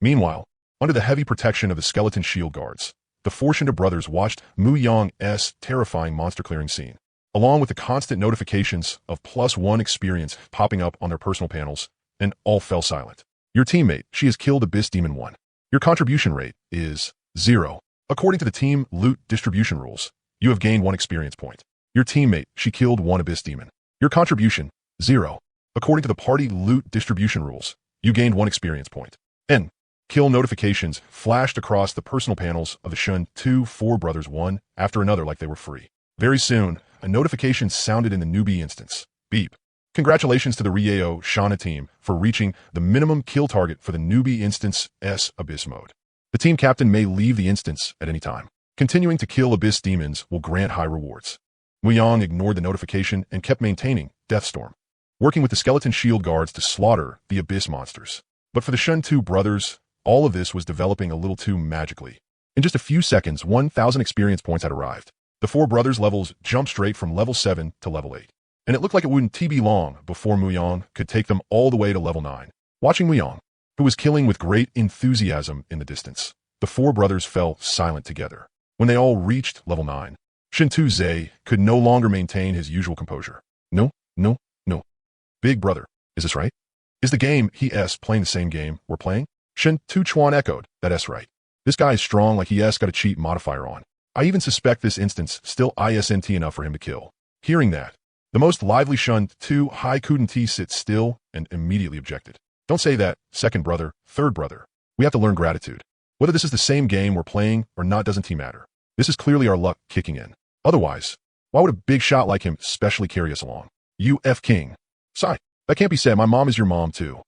Meanwhile, under the heavy protection of the skeleton shield guards, the Forshenda brothers watched Muyang's terrifying monster clearing scene, along with the constant notifications of +1 experience popping up on their personal panels, and all fell silent. Your teammate, she has killed Abyss Demon 1. Your contribution rate is 0. According to the team loot distribution rules, you have gained 1 experience point. Your teammate, she killed 1 Abyss Demon. Your contribution, 0. According to the party loot distribution rules, you gained 1 experience point. N. Kill notifications flashed across the personal panels of the Shun 4 brothers one after another like they were free. Very soon, a notification sounded in the newbie instance. Beep. Congratulations to the Ryeo Shana team for reaching the minimum kill target for the newbie instance S Abyss mode. The team captain may leave the instance at any time. Continuing to kill Abyss demons will grant high rewards. Muyang ignored the notification and kept maintaining Deathstorm, working with the skeleton shield guards to slaughter the Abyss monsters. But for the Shun2 brothers, all of this was developing a little too magically. In just a few seconds, 1,000 experience points had arrived. The four brothers' levels jumped straight from level 7 to level 8. And it looked like it wouldn't be long before Muyang could take them all the way to level 9. Watching Muyang, who was killing with great enthusiasm in the distance, the four brothers fell silent together. When they all reached level 9, Shun2 Zhe could no longer maintain his usual composure. No. Big brother, is this right? Is the game he-s playing the same game we're playing? Shun2 Chuan echoed, that's right. This guy is strong like he-s got a cheat modifier on. I even suspect this instance still isn't enough for him to kill. Hearing that, the most lively Shun2 Hai couldn't sit still and immediately objected. Don't say that, second brother, third brother. We have to learn gratitude. Whether this is the same game we're playing or not doesn't matter. This is clearly our luck kicking in. Otherwise, why would a big shot like him specially carry us along? You F King. Sigh. That can't be said. My mom is your mom too.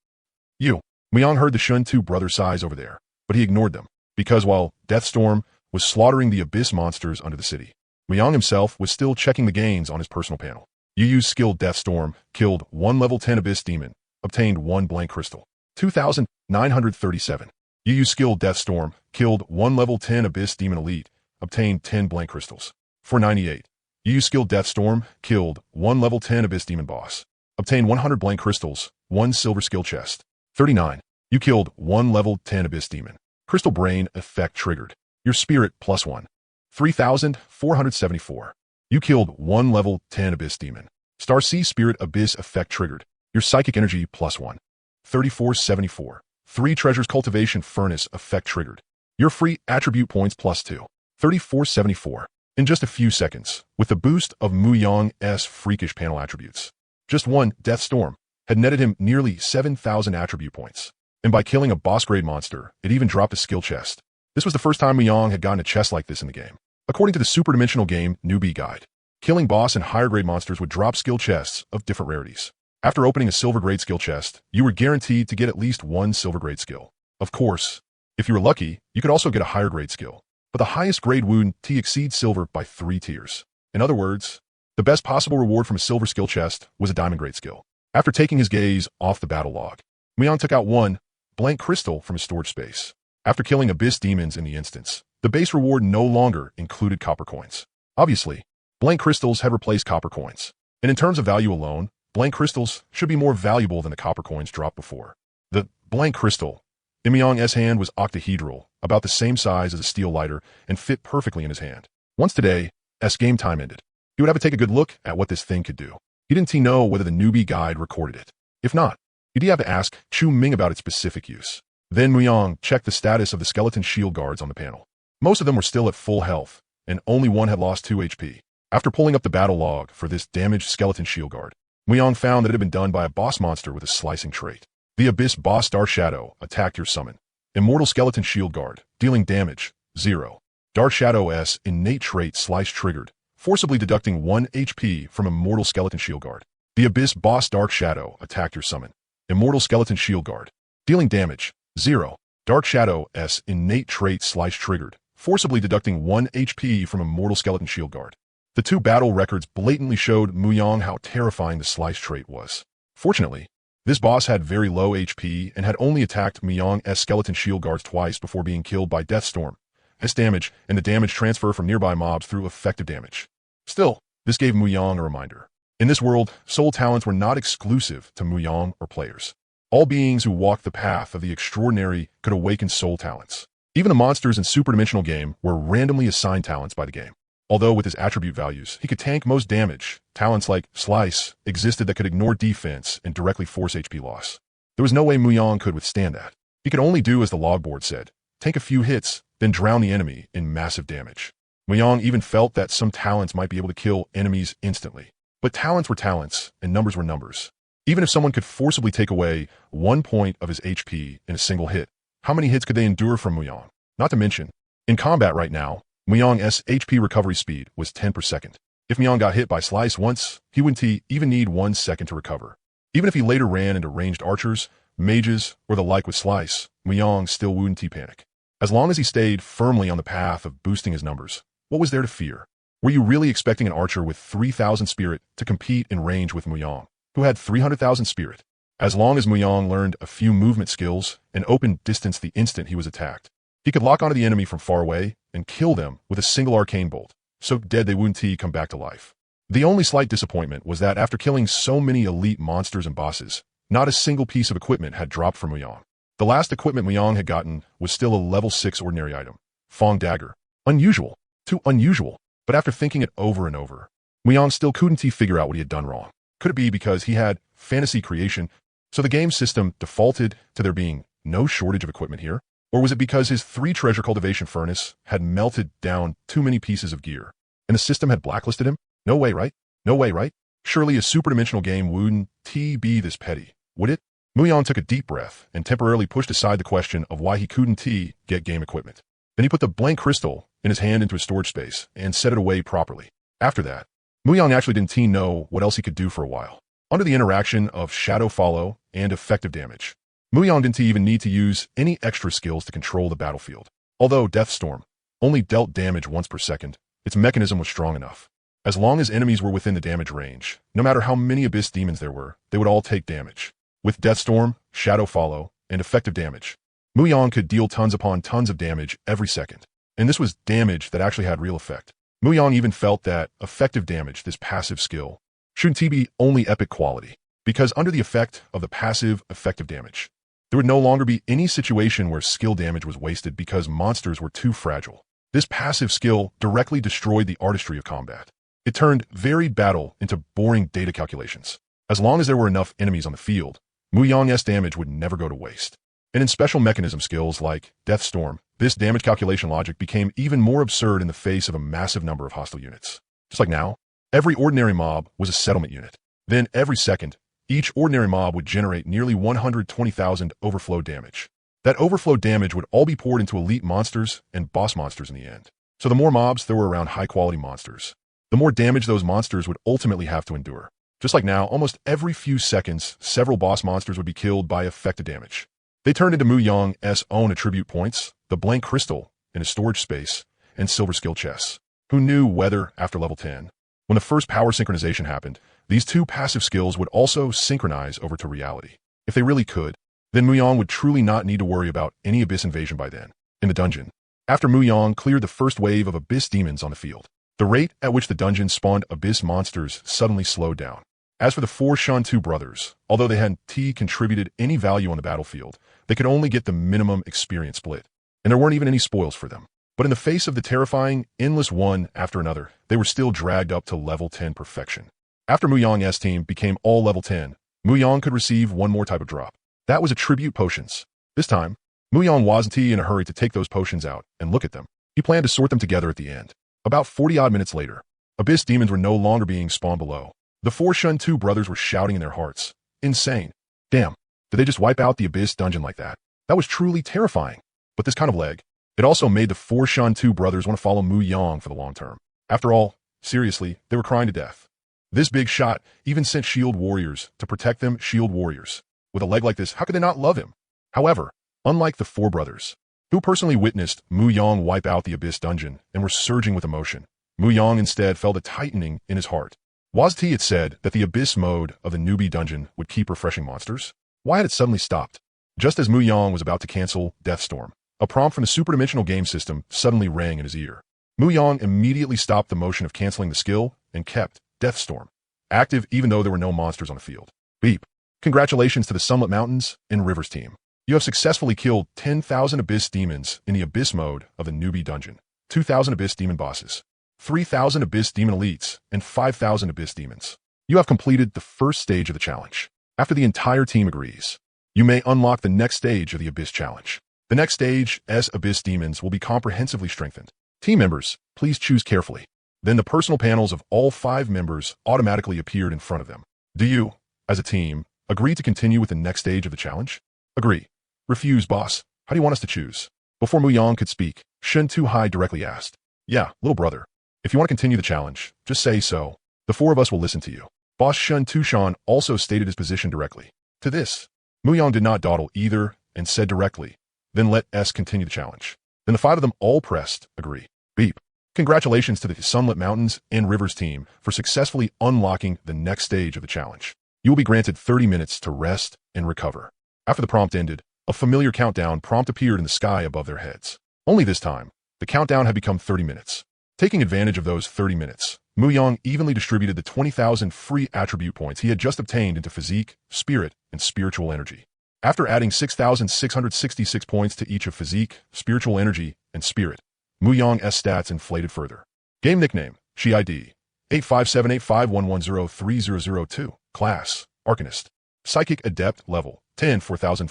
You. Muyang heard the Shun2 brother sighs over there, but he ignored them, because while Deathstorm was slaughtering the Abyss monsters under the city, Muyang himself was still checking the gains on his personal panel. Yu's skill Deathstorm killed 1 level 10 Abyss demon, obtained 1 blank crystal. 2,937. Yu's skill Deathstorm killed 1 level 10 Abyss demon elite, obtained 10 blank crystals. 498. Yu's skill Deathstorm killed 1 level 10 Abyss demon boss, obtained 100 blank crystals, 1 silver skill chest. 39. You killed 1 level 10 Abyss demon. Crystal brain effect triggered. Your spirit +1. 3,474. You killed 1 level 10 Abyss demon. Star C spirit Abyss effect triggered. Your psychic energy +1. 3474. 3 treasures cultivation furnace effect triggered. Your free attribute points +2. 3474. In just a few seconds, with the boost of Muyang's freakish panel attributes, just one Deathstorm had netted him nearly 7,000 attribute points. And by killing a boss grade monster, it even dropped a skill chest. This was the first time Muyang had gotten a chest like this in the game. According to the Super Dimensional Game Newbie Guide, killing boss and higher grade monsters would drop skill chests of different rarities. After opening a silver grade skill chest, you were guaranteed to get at least 1 silver grade skill. Of course, if you were lucky, you could also get a higher grade skill. But the highest grade wound exceeds silver by 3 tiers. In other words, the best possible reward from a silver skill chest was a diamond grade skill. After taking his gaze off the battle log, Muyang took out 1 blank crystal from his storage space. After killing Abyss demons in the instance, the base reward no longer included copper coins. Obviously, blank crystals had replaced copper coins. And in terms of value alone, blank crystals should be more valuable than the copper coins dropped before. The blank crystal in Muyang's hand was octahedral, about the same size as a steel lighter, and fit perfectly in his hand. Once today's game time ended, he would have to take a good look at what this thing could do. He didn't know whether the newbie guide recorded it. If not, he'd have to ask Chu Ming about its specific use. Then Muyang checked the status of the skeleton shield guards on the panel. Most of them were still at full health, and only one had lost 2 HP. After pulling up the battle log for this damaged skeleton shield guard, Muyang found that it had been done by a boss monster with a slicing trait. The Abyss boss Dark Shadow attacked your summon. Immortal skeleton shield guard, dealing damage, 0. Dark Shadow's innate trait slice triggered, forcibly deducting 1 HP from Immortal skeleton shield guard. The Abyss boss Dark Shadow attacked your summon. Immortal skeleton shield guard, dealing damage, 0. Dark Shadow's innate trait slice triggered, forcibly deducting 1 HP from Immortal skeleton shield guard. The 2 battle records blatantly showed Muyang how terrifying the slice trait was. Fortunately, this boss had very low HP and had only attacked Muyang's skeleton shield guards twice before being killed by Deathstorm. S damage and the damage transfer from nearby mobs through effective damage. Still, this gave Muyang a reminder. In this world, soul talents were not exclusive to Muyang or players. All beings who walked the path of the extraordinary could awaken soul talents. Even the monsters in Super Dimensional Game were randomly assigned talents by the game. Although with his attribute values, he could tank most damage, talents like Slice existed that could ignore defense and directly force HP loss. There was no way Muyang could withstand that. He could only do as the logboard said, tank a few hits, then drown the enemy in massive damage. Muyang even felt that some talents might be able to kill enemies instantly. But talents were talents, and numbers were numbers. Even if someone could forcibly take away 1 point of his HP in a single hit, how many hits could they endure from Muyang? Not to mention, in combat right now, Muyang's HP recovery speed was 10 per second. If Muyang got hit by Slice once, he wouldn't even need 1 second to recover. Even if he later ran into ranged archers, mages, or the like with Slice, Muyang still wouldn't panic. As long as he stayed firmly on the path of boosting his numbers, what was there to fear? Were you really expecting an archer with 3,000 spirit to compete in range with Muyang, who had 300,000 spirit? As long as Muyang learned a few movement skills and opened distance the instant he was attacked, he could lock onto the enemy from far away and kill them with a single arcane bolt, so dead they wouldn't come back to life. The only slight disappointment was that after killing so many elite monsters and bosses, not a single piece of equipment had dropped from Muyang. The last equipment Muyang had gotten was still a level 6 ordinary item, Fong Dagger. Unusual. Too unusual. But after thinking it over and over, Muyang still couldn't figure out what he had done wrong. Could it be because he had fantasy creation, so the game system defaulted to there being no shortage of equipment here? Or was it because his 3 treasure cultivation furnace had melted down too many pieces of gear, and the system had blacklisted him? No way, right? No way, right? Surely a superdimensional game wouldn't be this petty, would it? Muyang took a deep breath and temporarily pushed aside the question of why he couldn't get game equipment. Then he put the blank crystal in his hand into a storage space and set it away properly. After that, Muyang actually didn't know what else he could do for a while. Under the interaction of shadow follow and effective damage, Muyang didn't even need to use any extra skills to control the battlefield. Although Deathstorm only dealt damage once per second, its mechanism was strong enough. As long as enemies were within the damage range, no matter how many Abyss demons there were, they would all take damage. With Deathstorm, Shadow Follow, and effective damage, Muyang could deal tons upon tons of damage every second. And this was damage that actually had real effect. Muyang even felt that effective damage, this passive skill, shouldn't be only epic quality, because under the effect of the passive effective damage, there would no longer be any situation where skill damage was wasted because monsters were too fragile. This passive skill directly destroyed the artistry of combat. It turned varied battle into boring data calculations. As long as there were enough enemies on the field, Muyang's damage would never go to waste. And in special mechanism skills like Deathstorm, this damage calculation logic became even more absurd in the face of a massive number of hostile units. Just like now, every ordinary mob was a settlement unit. Then every second, each ordinary mob would generate nearly 120,000 overflow damage. That overflow damage would all be poured into elite monsters and boss monsters in the end. So the more mobs there were around high-quality monsters, the more damage those monsters would ultimately have to endure. Just like now, almost every few seconds, several boss monsters would be killed by effective damage. They turned into Muyang's own attribute points, the blank crystal in his storage space, and silver skill chests. Who knew whether, after level 10, when the first power synchronization happened, these 2 passive skills would also synchronize over to reality. If they really could, then Muyang would truly not need to worry about any Abyss invasion by then. In the dungeon, after Muyang cleared the first wave of Abyss demons on the field, the rate at which the dungeon spawned Abyss monsters suddenly slowed down. As for the 4 Shantu brothers, although they hadn't contributed any value on the battlefield, they could only get the minimum experience split, and there weren't even any spoils for them. But in the face of the terrifying, endless one after another, they were still dragged up to level 10 perfection. After Muyang's team became all level 10, Muyang could receive one more type of drop. That was attribute potions. This time, Muyang wasn't in a hurry to take those potions out and look at them. He planned to sort them together at the end. About 40-odd minutes later, Abyss demons were no longer being spawned below. The 4 Shantu brothers were shouting in their hearts. Insane. Damn, did they just wipe out the Abyss dungeon like that? That was truly terrifying. But this kind of leg, it also made the 4 Shantu brothers want to follow Muyang for the long term. After all, seriously, they were crying to death. This big shot even sent shield warriors to protect them. Shield warriors. With a leg like this, how could they not love him? However, unlike the 4 brothers, who personally witnessed Muyang wipe out the Abyss dungeon and were surging with emotion, Muyang instead felt a tightening in his heart. Wazti had said that the Abyss mode of the newbie dungeon would keep refreshing monsters. Why had it suddenly stopped? Just as Muyang was about to cancel Deathstorm, a prompt from the superdimensional game system suddenly rang in his ear. Muyang immediately stopped the motion of canceling the skill and kept Deathstorm active even though there were no monsters on the field. Beep. Congratulations to the Sunlit Mountains and Rivers team. You have successfully killed 10,000 Abyss demons in the Abyss mode of the newbie dungeon, 2,000 Abyss demon bosses, 3,000 Abyss demon elites, and 5,000 Abyss demons. You have completed the first stage of the challenge. After the entire team agrees, you may unlock the next stage of the Abyss challenge. The next stage, as Abyss demons, will be comprehensively strengthened. Team members, please choose carefully. Then the personal panels of all 5 members automatically appeared in front of them. Do you, as a team, agree to continue with the next stage of the challenge? Agree. Refuse, boss. How do you want us to choose? Before Muyang could speak, Shen Tu Hai directly asked. Yeah, little brother. If you want to continue the challenge, just say so. The four of us will listen to you. Boss Shun Tushan also stated his position directly. To this, Muyang did not dawdle either and said directly, then let us continue the challenge. Then the five of them all pressed agree. Beep. Congratulations to the Sunlit Mountains and Rivers team for successfully unlocking the next stage of the challenge. You will be granted 30 minutes to rest and recover. After the prompt ended, a familiar countdown prompt appeared in the sky above their heads. Only this time, the countdown had become 30 minutes. Taking advantage of those 30 minutes, Muyang evenly distributed the 20,000 free attribute points he had just obtained into physique, spirit, and spiritual energy. After adding 6,666 points to each of physique, spiritual energy, and spirit, Muyang's stats inflated further. Game nickname, Shi ID, 8578511030002. Class, Arcanist. Psychic Adept level, 10 4000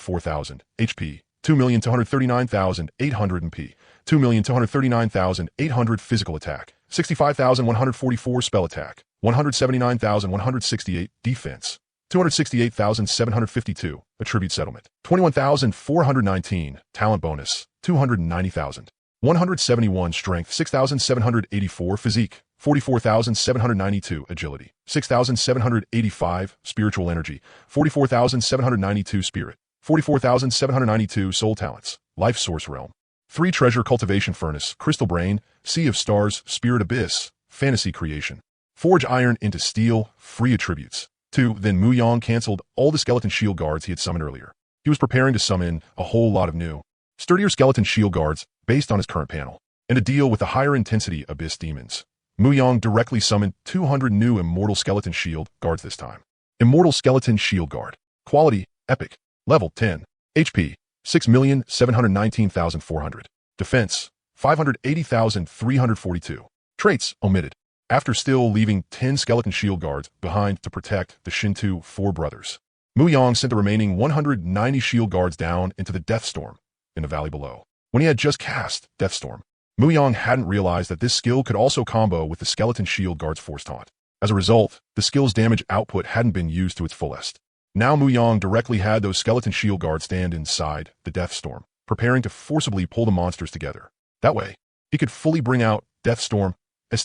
HP, 2,239,800 MP, 2,239,800 physical attack, 65,144 spell attack, 179,168 defense, 268,752 attribute settlement, 21,419 talent bonus, 290,000, 171 strength, 6,784 physique, 44,792 agility, 6,785 spiritual energy, 44,792 spirit, 44,792 soul talents, life source realm, 3 treasure cultivation furnace, crystal brain, sea of stars, spirit abyss, fantasy creation, forge iron into steel, free attributes. 2. Then Muyang canceled all the skeleton shield guards he had summoned earlier. He was preparing to summon a whole lot of new, sturdier skeleton shield guards based on his current panel, and to deal with the higher intensity abyss demons. Muyang directly summoned 200 new immortal skeleton shield guards this time. Immortal skeleton shield guard. Quality, epic. Level 10. HP, 6,719,400. Defense, 580,342. Traits, omitted. After still leaving 10 skeleton shield guards behind to protect the Shinto four brothers, Muyang sent the remaining 190 shield guards down into the Death Storm in the valley below. When he had just cast Death Storm, Muyang hadn't realized that this skill could also combo with the skeleton shield guard's force taunt. As a result, the skill's damage output hadn't been used to its fullest. Now Muyang directly had those skeleton shield guards stand inside the Death Storm, preparing to forcibly pull the monsters together. That way, he could fully bring out Death Storm's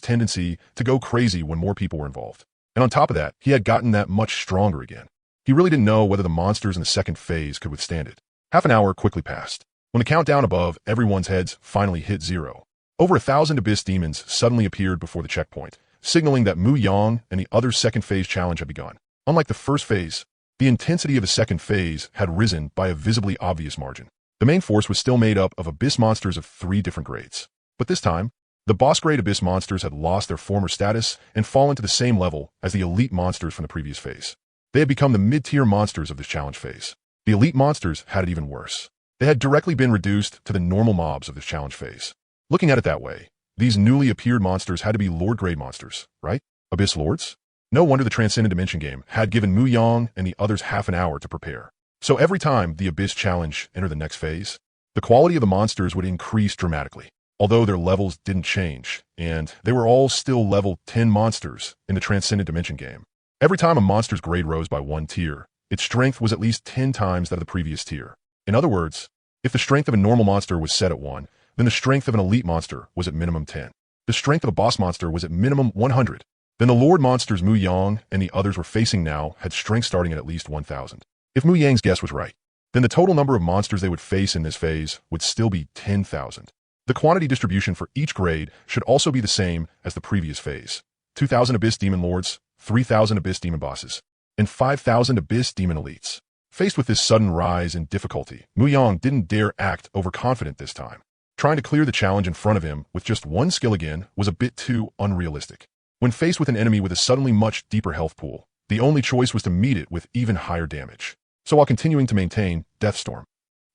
tendency to go crazy when more people were involved. And on top of that, he had gotten that much stronger again. He really didn't know whether the monsters in the second phase could withstand it. Half an hour quickly passed. When the countdown above everyone's heads finally hit 0, over 1,000 abyss demons suddenly appeared before the checkpoint, signaling that Muyang and the other second phase challenge had begun. Unlike the first phase, the intensity of the second phase had risen by a visibly obvious margin. The main force was still made up of abyss monsters of 3 different grades. But this time, the boss grade abyss monsters had lost their former status and fallen to the same level as the elite monsters from the previous phase. They had become the mid-tier monsters of this challenge phase. The elite monsters had it even worse. They had directly been reduced to the normal mobs of this challenge phase. Looking at it that way, these newly appeared monsters had to be Lord-grade monsters, right? Abyss Lords? No wonder the Transcendent Dimension game had given Muyang and the others half an hour to prepare. So every time the Abyss challenge entered the next phase, the quality of the monsters would increase dramatically, although their levels didn't change, and they were all still level 10 monsters in the Transcendent Dimension game. Every time a monster's grade rose by 1 tier, its strength was at least 10 times that of the previous tier. In other words, if the strength of a normal monster was set at 1, then the strength of an elite monster was at minimum 10. The strength of a boss monster was at minimum 100. Then the Lord monsters Muyang and the others were facing now had strength starting at least 1,000. If Muyang's guess was right, then the total number of monsters they would face in this phase would still be 10,000. The quantity distribution for each grade should also be the same as the previous phase. 2,000 Abyss Demon Lords, 3,000 Abyss Demon Bosses, and 5,000 Abyss Demon Elites. Faced with this sudden rise in difficulty, Muyang didn't dare act overconfident this time. Trying to clear the challenge in front of him with just one skill again was a bit too unrealistic. When faced with an enemy with a suddenly much deeper health pool, the only choice was to meet it with even higher damage. So while continuing to maintain Death Storm,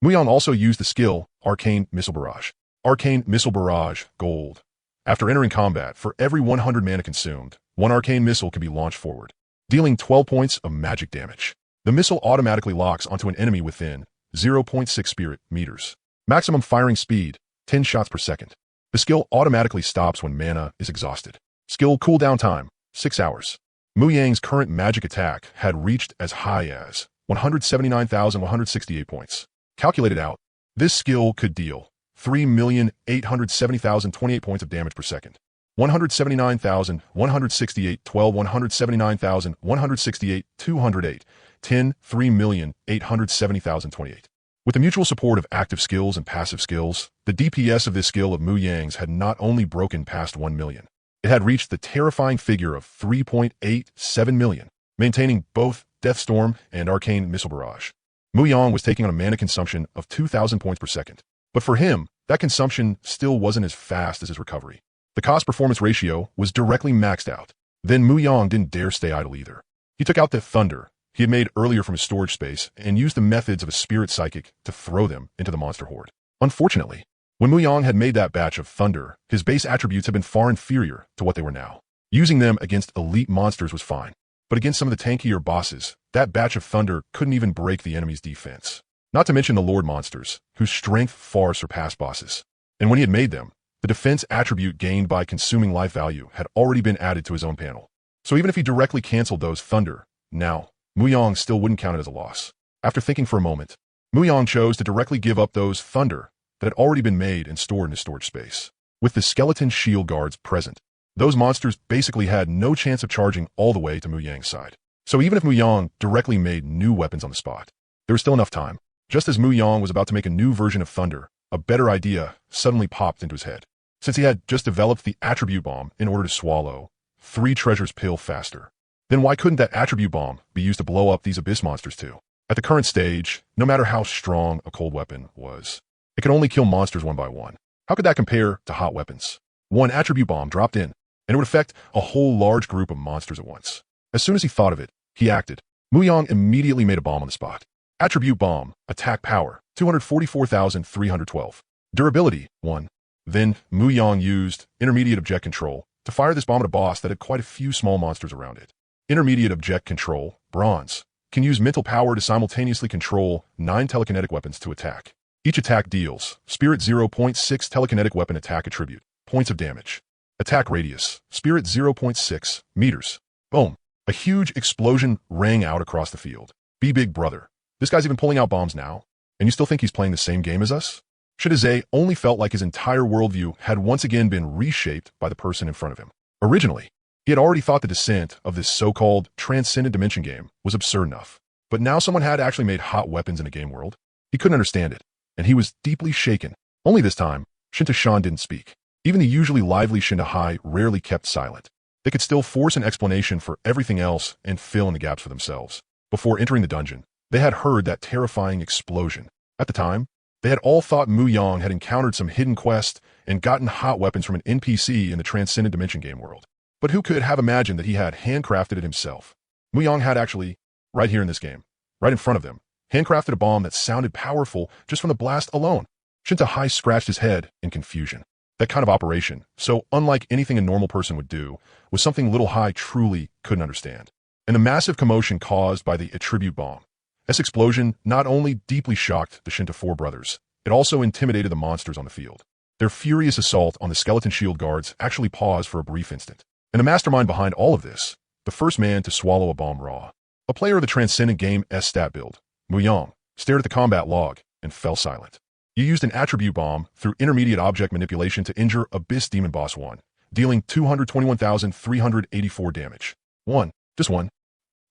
Muyang also used the skill Arcane Missile Barrage. Arcane Missile Barrage, Gold. After entering combat, for every 100 mana consumed, 1 arcane missile can be launched forward, dealing 12 points of magic damage. The missile automatically locks onto an enemy within 0.6 spirit meters. Maximum firing speed, 10 shots per second. The skill automatically stops when mana is exhausted. Skill cooldown time, 6 hours. Muyang's current magic attack had reached as high as 179,168 points. Calculated out, this skill could deal 3,870,028 points of damage per second. 179,000, 168, 12, 179,000, 168, 208, 10, 3,870,028. With the mutual support of active skills and passive skills, the DPS of this skill of Mu Yang's had not only broken past 1 million, it had reached the terrifying figure of 3.87 million, maintaining both Deathstorm and Arcane Missile Barrage. Mu Yang was taking on a mana consumption of 2,000 points per second, but for him, that consumption still wasn't as fast as his recovery. The cost-performance ratio was directly maxed out. Then Mu Yang didn't dare stay idle either. He took out the thunder he had made earlier from his storage space and used the methods of a spirit psychic to throw them into the monster horde. Unfortunately, when Mu Yang had made that batch of thunder, his base attributes had been far inferior to what they were now. Using them against elite monsters was fine, but against some of the tankier bosses, that batch of thunder couldn't even break the enemy's defense. Not to mention the Lord monsters, whose strength far surpassed bosses. And when he had made them, the defense attribute gained by consuming life value had already been added to his own panel. So even if he directly canceled those thunder, now, Mu Yang still wouldn't count it as a loss. After thinking for a moment, Mu Yang chose to directly give up those thunder that had already been made and stored in his storage space. With the skeleton shield guards present, those monsters basically had no chance of charging all the way to Mu Yang's side. So even if Mu Yang directly made new weapons on the spot, there was still enough time. Just as Mu Yang was about to make a new version of thunder, a better idea suddenly popped into his head. Since he had just developed the attribute bomb in order to swallow 3 treasures pill faster, then why couldn't that attribute bomb be used to blow up these abyss monsters too? At the current stage, no matter how strong a cold weapon was, it could only kill monsters one by one. How could that compare to hot weapons? One attribute bomb dropped in, and it would affect a whole large group of monsters at once. As soon as he thought of it, he acted. Mu Yang immediately made a bomb on the spot. Attribute bomb, attack power, 244,312. Durability, 1. Then, Mu Yang used intermediate object control to fire this bomb at a boss that had quite a few small monsters around it. Intermediate object control, bronze, can use mental power to simultaneously control 9 telekinetic weapons to attack. Each attack deals Spirit 0.6 telekinetic weapon attack attribute, points of damage. Attack radius, Spirit 0.6 meters. Boom. A huge explosion rang out across the field. Be big brother. This guy's even pulling out bombs now. And you still think he's playing the same game as us? Shidazay only felt like his entire worldview had once again been reshaped by the person in front of him. Originally, he had already thought the descent of this so-called transcendent dimension game was absurd enough. But now someone had actually made hot weapons in a game world. He couldn't understand it, and he was deeply shaken. Only this time, Shinta Shan didn't speak. Even the usually lively Shinta Hai rarely kept silent. They could still force an explanation for everything else and fill in the gaps for themselves. Before entering the dungeon, they had heard that terrifying explosion. At the time, they had all thought Mu Yang had encountered some hidden quest and gotten hot weapons from an NPC in the Transcendent Dimension game world. But who could have imagined that he had handcrafted it himself? Mu Yang had actually, right here in this game, right in front of them, handcrafted a bomb that sounded powerful just from the blast alone. Shinta Hai scratched his head in confusion. That kind of operation, so unlike anything a normal person would do, was something Little Hai truly couldn't understand. And the massive commotion caused by the attribute bomb. This explosion not only deeply shocked the Shinta Four brothers, it also intimidated the monsters on the field. Their furious assault on the skeleton shield guards actually paused for a brief instant. And the mastermind behind all of this, the first man to swallow a bomb raw, a player of the Transcendent Game S stat build, Mu Yang, stared at the combat log and fell silent. You used an attribute bomb through intermediate object manipulation to injure Abyss Demon Boss 1, dealing 221,384 damage. 1. Just 1.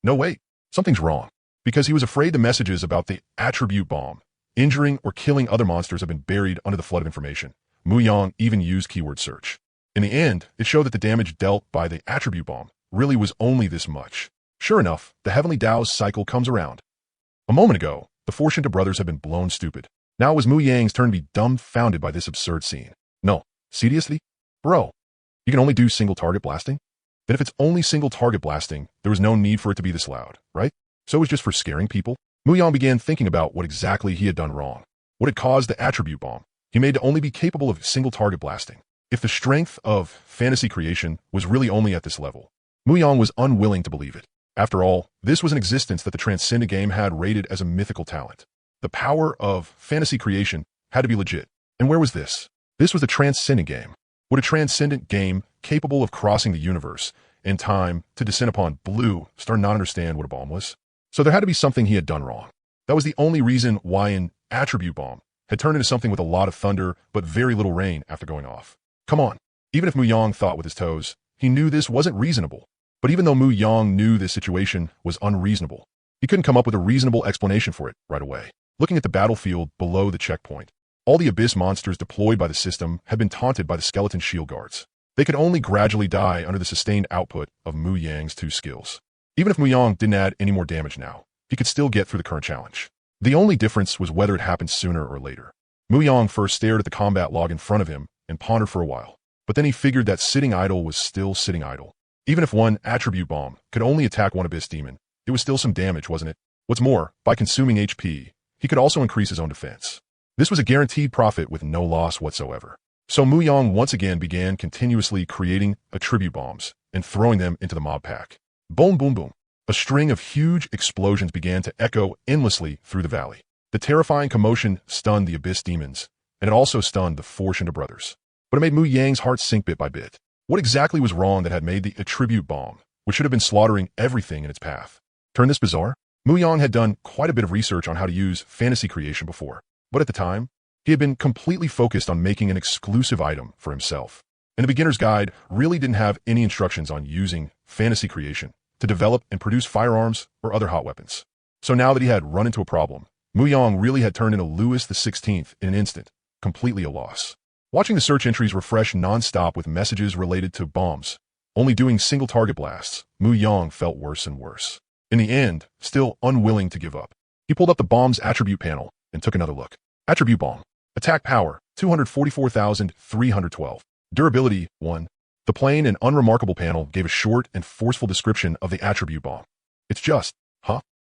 No wait, something's wrong. Because he was afraid the messages about the attribute bomb, injuring or killing other monsters have been buried under the flood of information. Mu Yang even used keyword search. In the end, it showed that the damage dealt by the attribute bomb really was only this much. Sure enough, the Heavenly Tao's cycle comes around. A moment ago, the four Shinta brothers had been blown stupid. Now it was Mu Yang's turn to be dumbfounded by this absurd scene. No, seriously? Bro, you can only do single target blasting? Then if it's only single target blasting, there was no need for it to be this loud, right? So it was just for scaring people? Mu Yang began thinking about what exactly he had done wrong. What had caused the attribute bomb he made to only be capable of single target blasting. If the strength of fantasy creation was really only at this level, Mu Yang was unwilling to believe it. After all, this was an existence that the Transcendent Game had rated as a mythical talent. The power of fantasy creation had to be legit. And where was this? This was the Transcendent Game. Would a Transcendent Game capable of crossing the universe and time to descend upon Blue start not understand what a bomb was? So there had to be something he had done wrong. That was the only reason why an attribute bomb had turned into something with a lot of thunder but very little rain after going off. Come on, Even if Mu Yang thought with his toes, he knew this wasn't reasonable. But even though Mu Yang knew this situation was unreasonable, he couldn't come up with a reasonable explanation for it right away. Looking at the battlefield below the checkpoint, all the abyss monsters deployed by the system had been taunted by the skeleton shield guards. They could only gradually die under the sustained output of Mu Yang's two skills. Even if Mu Yang didn't add any more damage now, he could still get through the current challenge. The only difference was whether it happened sooner or later. Mu Yang first stared at the combat log in front of him and pondered for a while. But then he figured that sitting idle was still sitting idle. Even if one attribute bomb could only attack one abyss demon, it was still some damage, wasn't it? What's more, by consuming HP, he could also increase his own defense. This was a guaranteed profit with no loss whatsoever. So Mu Yang once again began continuously creating attribute bombs and throwing them into the mob pack. Boom, boom, boom. A string of huge explosions began to echo endlessly through the valley. The terrifying commotion stunned the abyss demons, and it also stunned the four Shinda brothers. But it made Mu Yang's heart sink bit by bit. What exactly was wrong that had made the attribute bomb, which should have been slaughtering everything in its path, turn this bizarre? Mu Yang had done quite a bit of research on how to use fantasy creation before, but at the time, he had been completely focused on making an exclusive item for himself. And the beginner's guide really didn't have any instructions on using fantasy creation to develop and produce firearms or other hot weapons. So now that he had run into a problem, Mu Yang really had turned into Louis XVI in an instant, completely a loss. Watching the search entries refresh non-stop with messages related to bombs, only doing single target blasts, Mu Yang felt worse and worse. In the end, still unwilling to give up, he pulled up the bomb's attribute panel and took another look. Attribute bomb. Attack power, 244,312. Durability, 1. The plain and unremarkable panel gave a short and forceful description of the attribute bomb. It's just,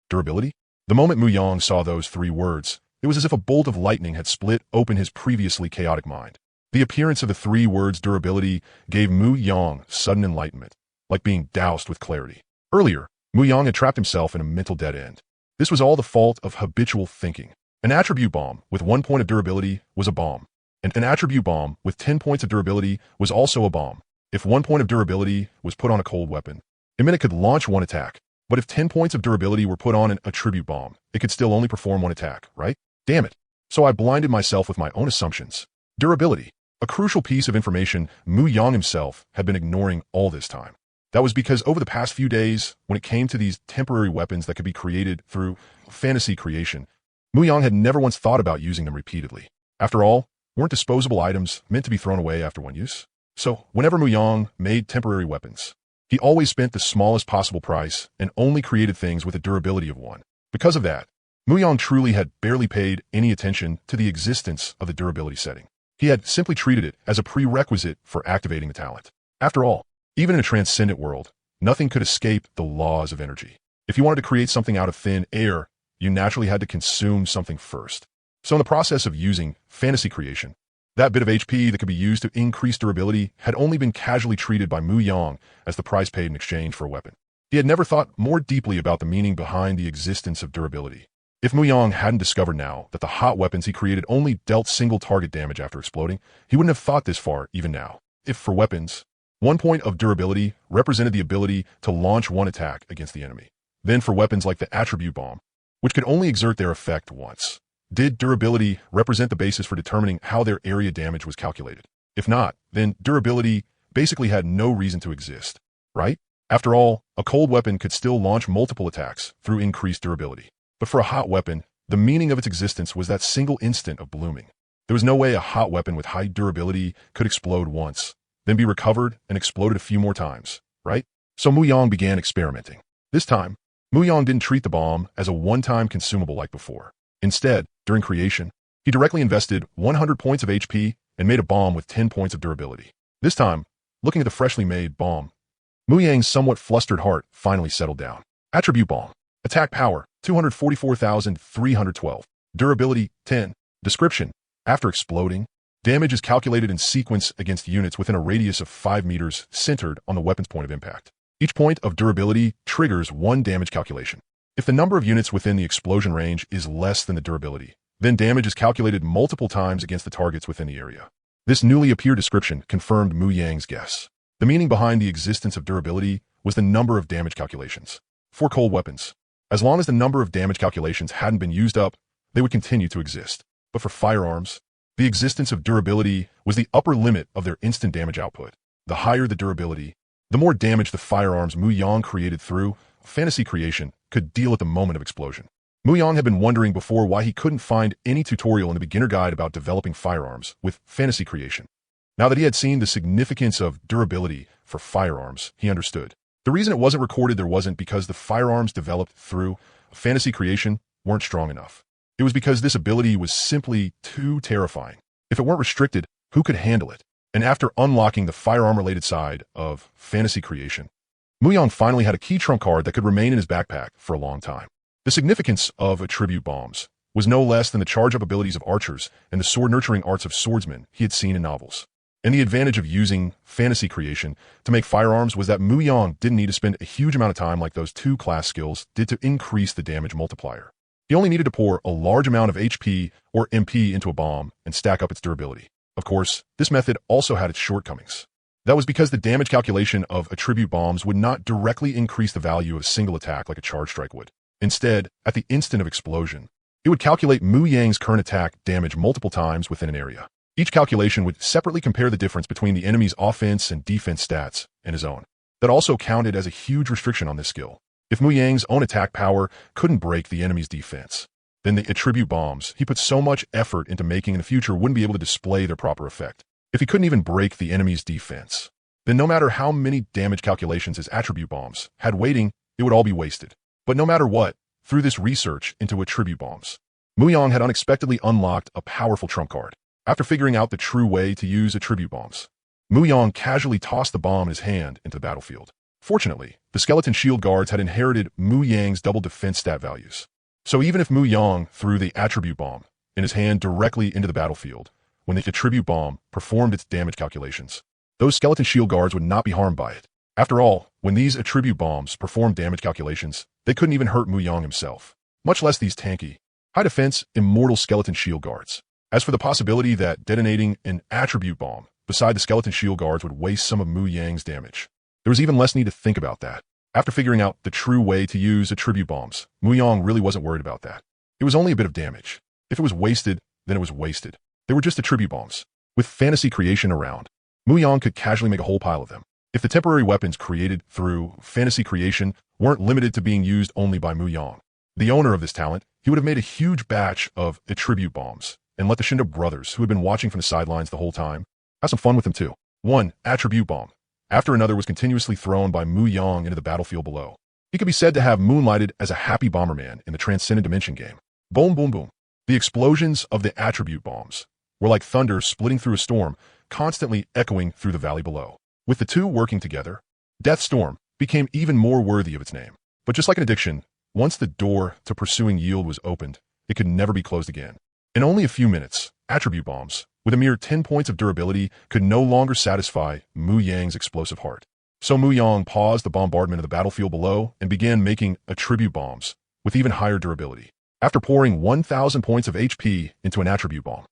durability? The moment Mu Yang saw those three words, it was as if a bolt of lightning had split open his previously chaotic mind. The appearance of the three words durability gave Mu Yang sudden enlightenment, like being doused with clarity. Earlier, Mu Yang had trapped himself in a mental dead end. This was all the fault of habitual thinking. An attribute bomb with 1 point of durability was a bomb, and an attribute bomb with 10 points of durability was also a bomb. If 1 point of durability was put on a cold weapon, it meant it could launch one attack, but if 10 points of durability were put on an attribute bomb, it could still only perform one attack, right? Damn it. So I blinded myself with my own assumptions. Durability. A crucial piece of information Mu Yang himself had been ignoring all this time. That was because over the past few days, when it came to these temporary weapons that could be created through fantasy creation, Mu Yang had never once thought about using them repeatedly. After all, weren't disposable items meant to be thrown away after one use? So, whenever Mu Yang made temporary weapons, he always spent the smallest possible price and only created things with a durability of 1. Because of that, Mu Yang truly had barely paid any attention to the existence of the durability setting. He had simply treated it as a prerequisite for activating the talent. After all, even in a transcendent world, nothing could escape the laws of energy. If you wanted to create something out of thin air, you naturally had to consume something first. So in the process of using fantasy creation, that bit of HP that could be used to increase durability had only been casually treated by Mu Yang as the price paid in exchange for a weapon. He had never thought more deeply about the meaning behind the existence of durability. If Mu Yang hadn't discovered now that the hot weapons he created only dealt single target damage after exploding, he wouldn't have thought this far even now. If for weapons, 1 point of durability represented the ability to launch one attack against the enemy. Then for weapons like the attribute bomb, which could only exert their effect once, did durability represent the basis for determining how their area damage was calculated? If not, then durability basically had no reason to exist, right? After all, a cold weapon could still launch multiple attacks through increased durability. But for a hot weapon, the meaning of its existence was that single instant of blooming. There was no way a hot weapon with high durability could explode once, then be recovered and exploded a few more times, right? So Mu Yang began experimenting. This time, Mu Yang didn't treat the bomb as a one-time consumable like before. Instead, during creation, he directly invested 100 points of HP and made a bomb with 10 points of durability. This time, looking at the freshly made bomb, Mu Yang's somewhat flustered heart finally settled down. Attribute bomb. Attack power, 244,312. Durability, 10. Description. After exploding, damage is calculated in sequence against units within a radius of 5 meters centered on the weapon's point of impact. Each point of durability triggers 1 damage calculation. If the number of units within the explosion range is less than the durability, then damage is calculated multiple times against the targets within the area. This newly appeared description confirmed Mu Yang's guess. The meaning behind the existence of durability was the number of damage calculations. For cold weapons, as long as the number of damage calculations hadn't been used up, they would continue to exist. But for firearms, the existence of durability was the upper limit of their instant damage output. The higher the durability, the more damage the firearms Mu Yang created through fantasy creation could deal at the moment of explosion. Mu Yang had been wondering before why he couldn't find any tutorial in the beginner guide about developing firearms with fantasy creation. Now that he had seen the significance of durability for firearms, he understood. The reason it wasn't recorded there wasn't because the firearms developed through fantasy creation weren't strong enough. It was because this ability was simply too terrifying. If it weren't restricted, who could handle it? And after unlocking the firearm-related side of fantasy creation, Mu Yang finally had a key trump card that could remain in his backpack for a long time. The significance of attribute bombs was no less than the charge-up abilities of archers and the sword-nurturing arts of swordsmen he had seen in novels. And the advantage of using fantasy creation to make firearms was that Mu Yang didn't need to spend a huge amount of time like those two class skills did to increase the damage multiplier. He only needed to pour a large amount of HP or MP into a bomb and stack up its durability. Of course, this method also had its shortcomings. That was because the damage calculation of attribute bombs would not directly increase the value of a single attack like a charge strike would. Instead, at the instant of explosion, it would calculate Mu Yang's current attack damage multiple times within an area. Each calculation would separately compare the difference between the enemy's offense and defense stats and his own. That also counted as a huge restriction on this skill. If Mu Yang's own attack power couldn't break the enemy's defense, then the attribute bombs he put so much effort into making in the future wouldn't be able to display their proper effect. If he couldn't even break the enemy's defense, then no matter how many damage calculations his attribute bombs had waiting, it would all be wasted. But no matter what, through this research into attribute bombs, Mu Yang had unexpectedly unlocked a powerful trump card. After figuring out the true way to use attribute bombs, Mu Yang casually tossed the bomb in his hand into the battlefield. Fortunately, the skeleton shield guards had inherited Mu Yang's double defense stat values. So even if Mu Yang threw the attribute bomb in his hand directly into the battlefield, when the attribute bomb performed its damage calculations, those skeleton shield guards would not be harmed by it. After all, when these attribute bombs performed damage calculations, they couldn't even hurt Mu Yang himself, much less these tanky, high-defense, immortal skeleton shield guards. As for the possibility that detonating an attribute bomb beside the skeleton shield guards would waste some of Mu Yang's damage, there was even less need to think about that. After figuring out the true way to use attribute bombs, Mu Yang really wasn't worried about that. It was only a bit of damage. If it was wasted, then it was wasted. They were just attribute bombs. With fantasy creation around, Mu Yang could casually make a whole pile of them. If the temporary weapons created through fantasy creation weren't limited to being used only by Mu Yang, the owner of this talent, he would have made a huge batch of attribute bombs and let the Shindo brothers, who had been watching from the sidelines the whole time, have some fun with them too. One attribute bomb after another was continuously thrown by Mu Yang into the battlefield below. He could be said to have moonlighted as a happy bomberman in the Transcendent Dimension game. Boom, boom, boom. The explosions of the attribute bombs were like thunder splitting through a storm, constantly echoing through the valley below. With the two working together, Death Storm became even more worthy of its name. But just like an addiction, once the door to pursuing yield was opened, it could never be closed again. In only a few minutes, attribute bombs, with a mere 10 points of durability, could no longer satisfy Mu Yang's explosive heart. So Mu Yang paused the bombardment of the battlefield below and began making attribute bombs with even higher durability. After pouring 1,000 points of HP into an attribute bomb,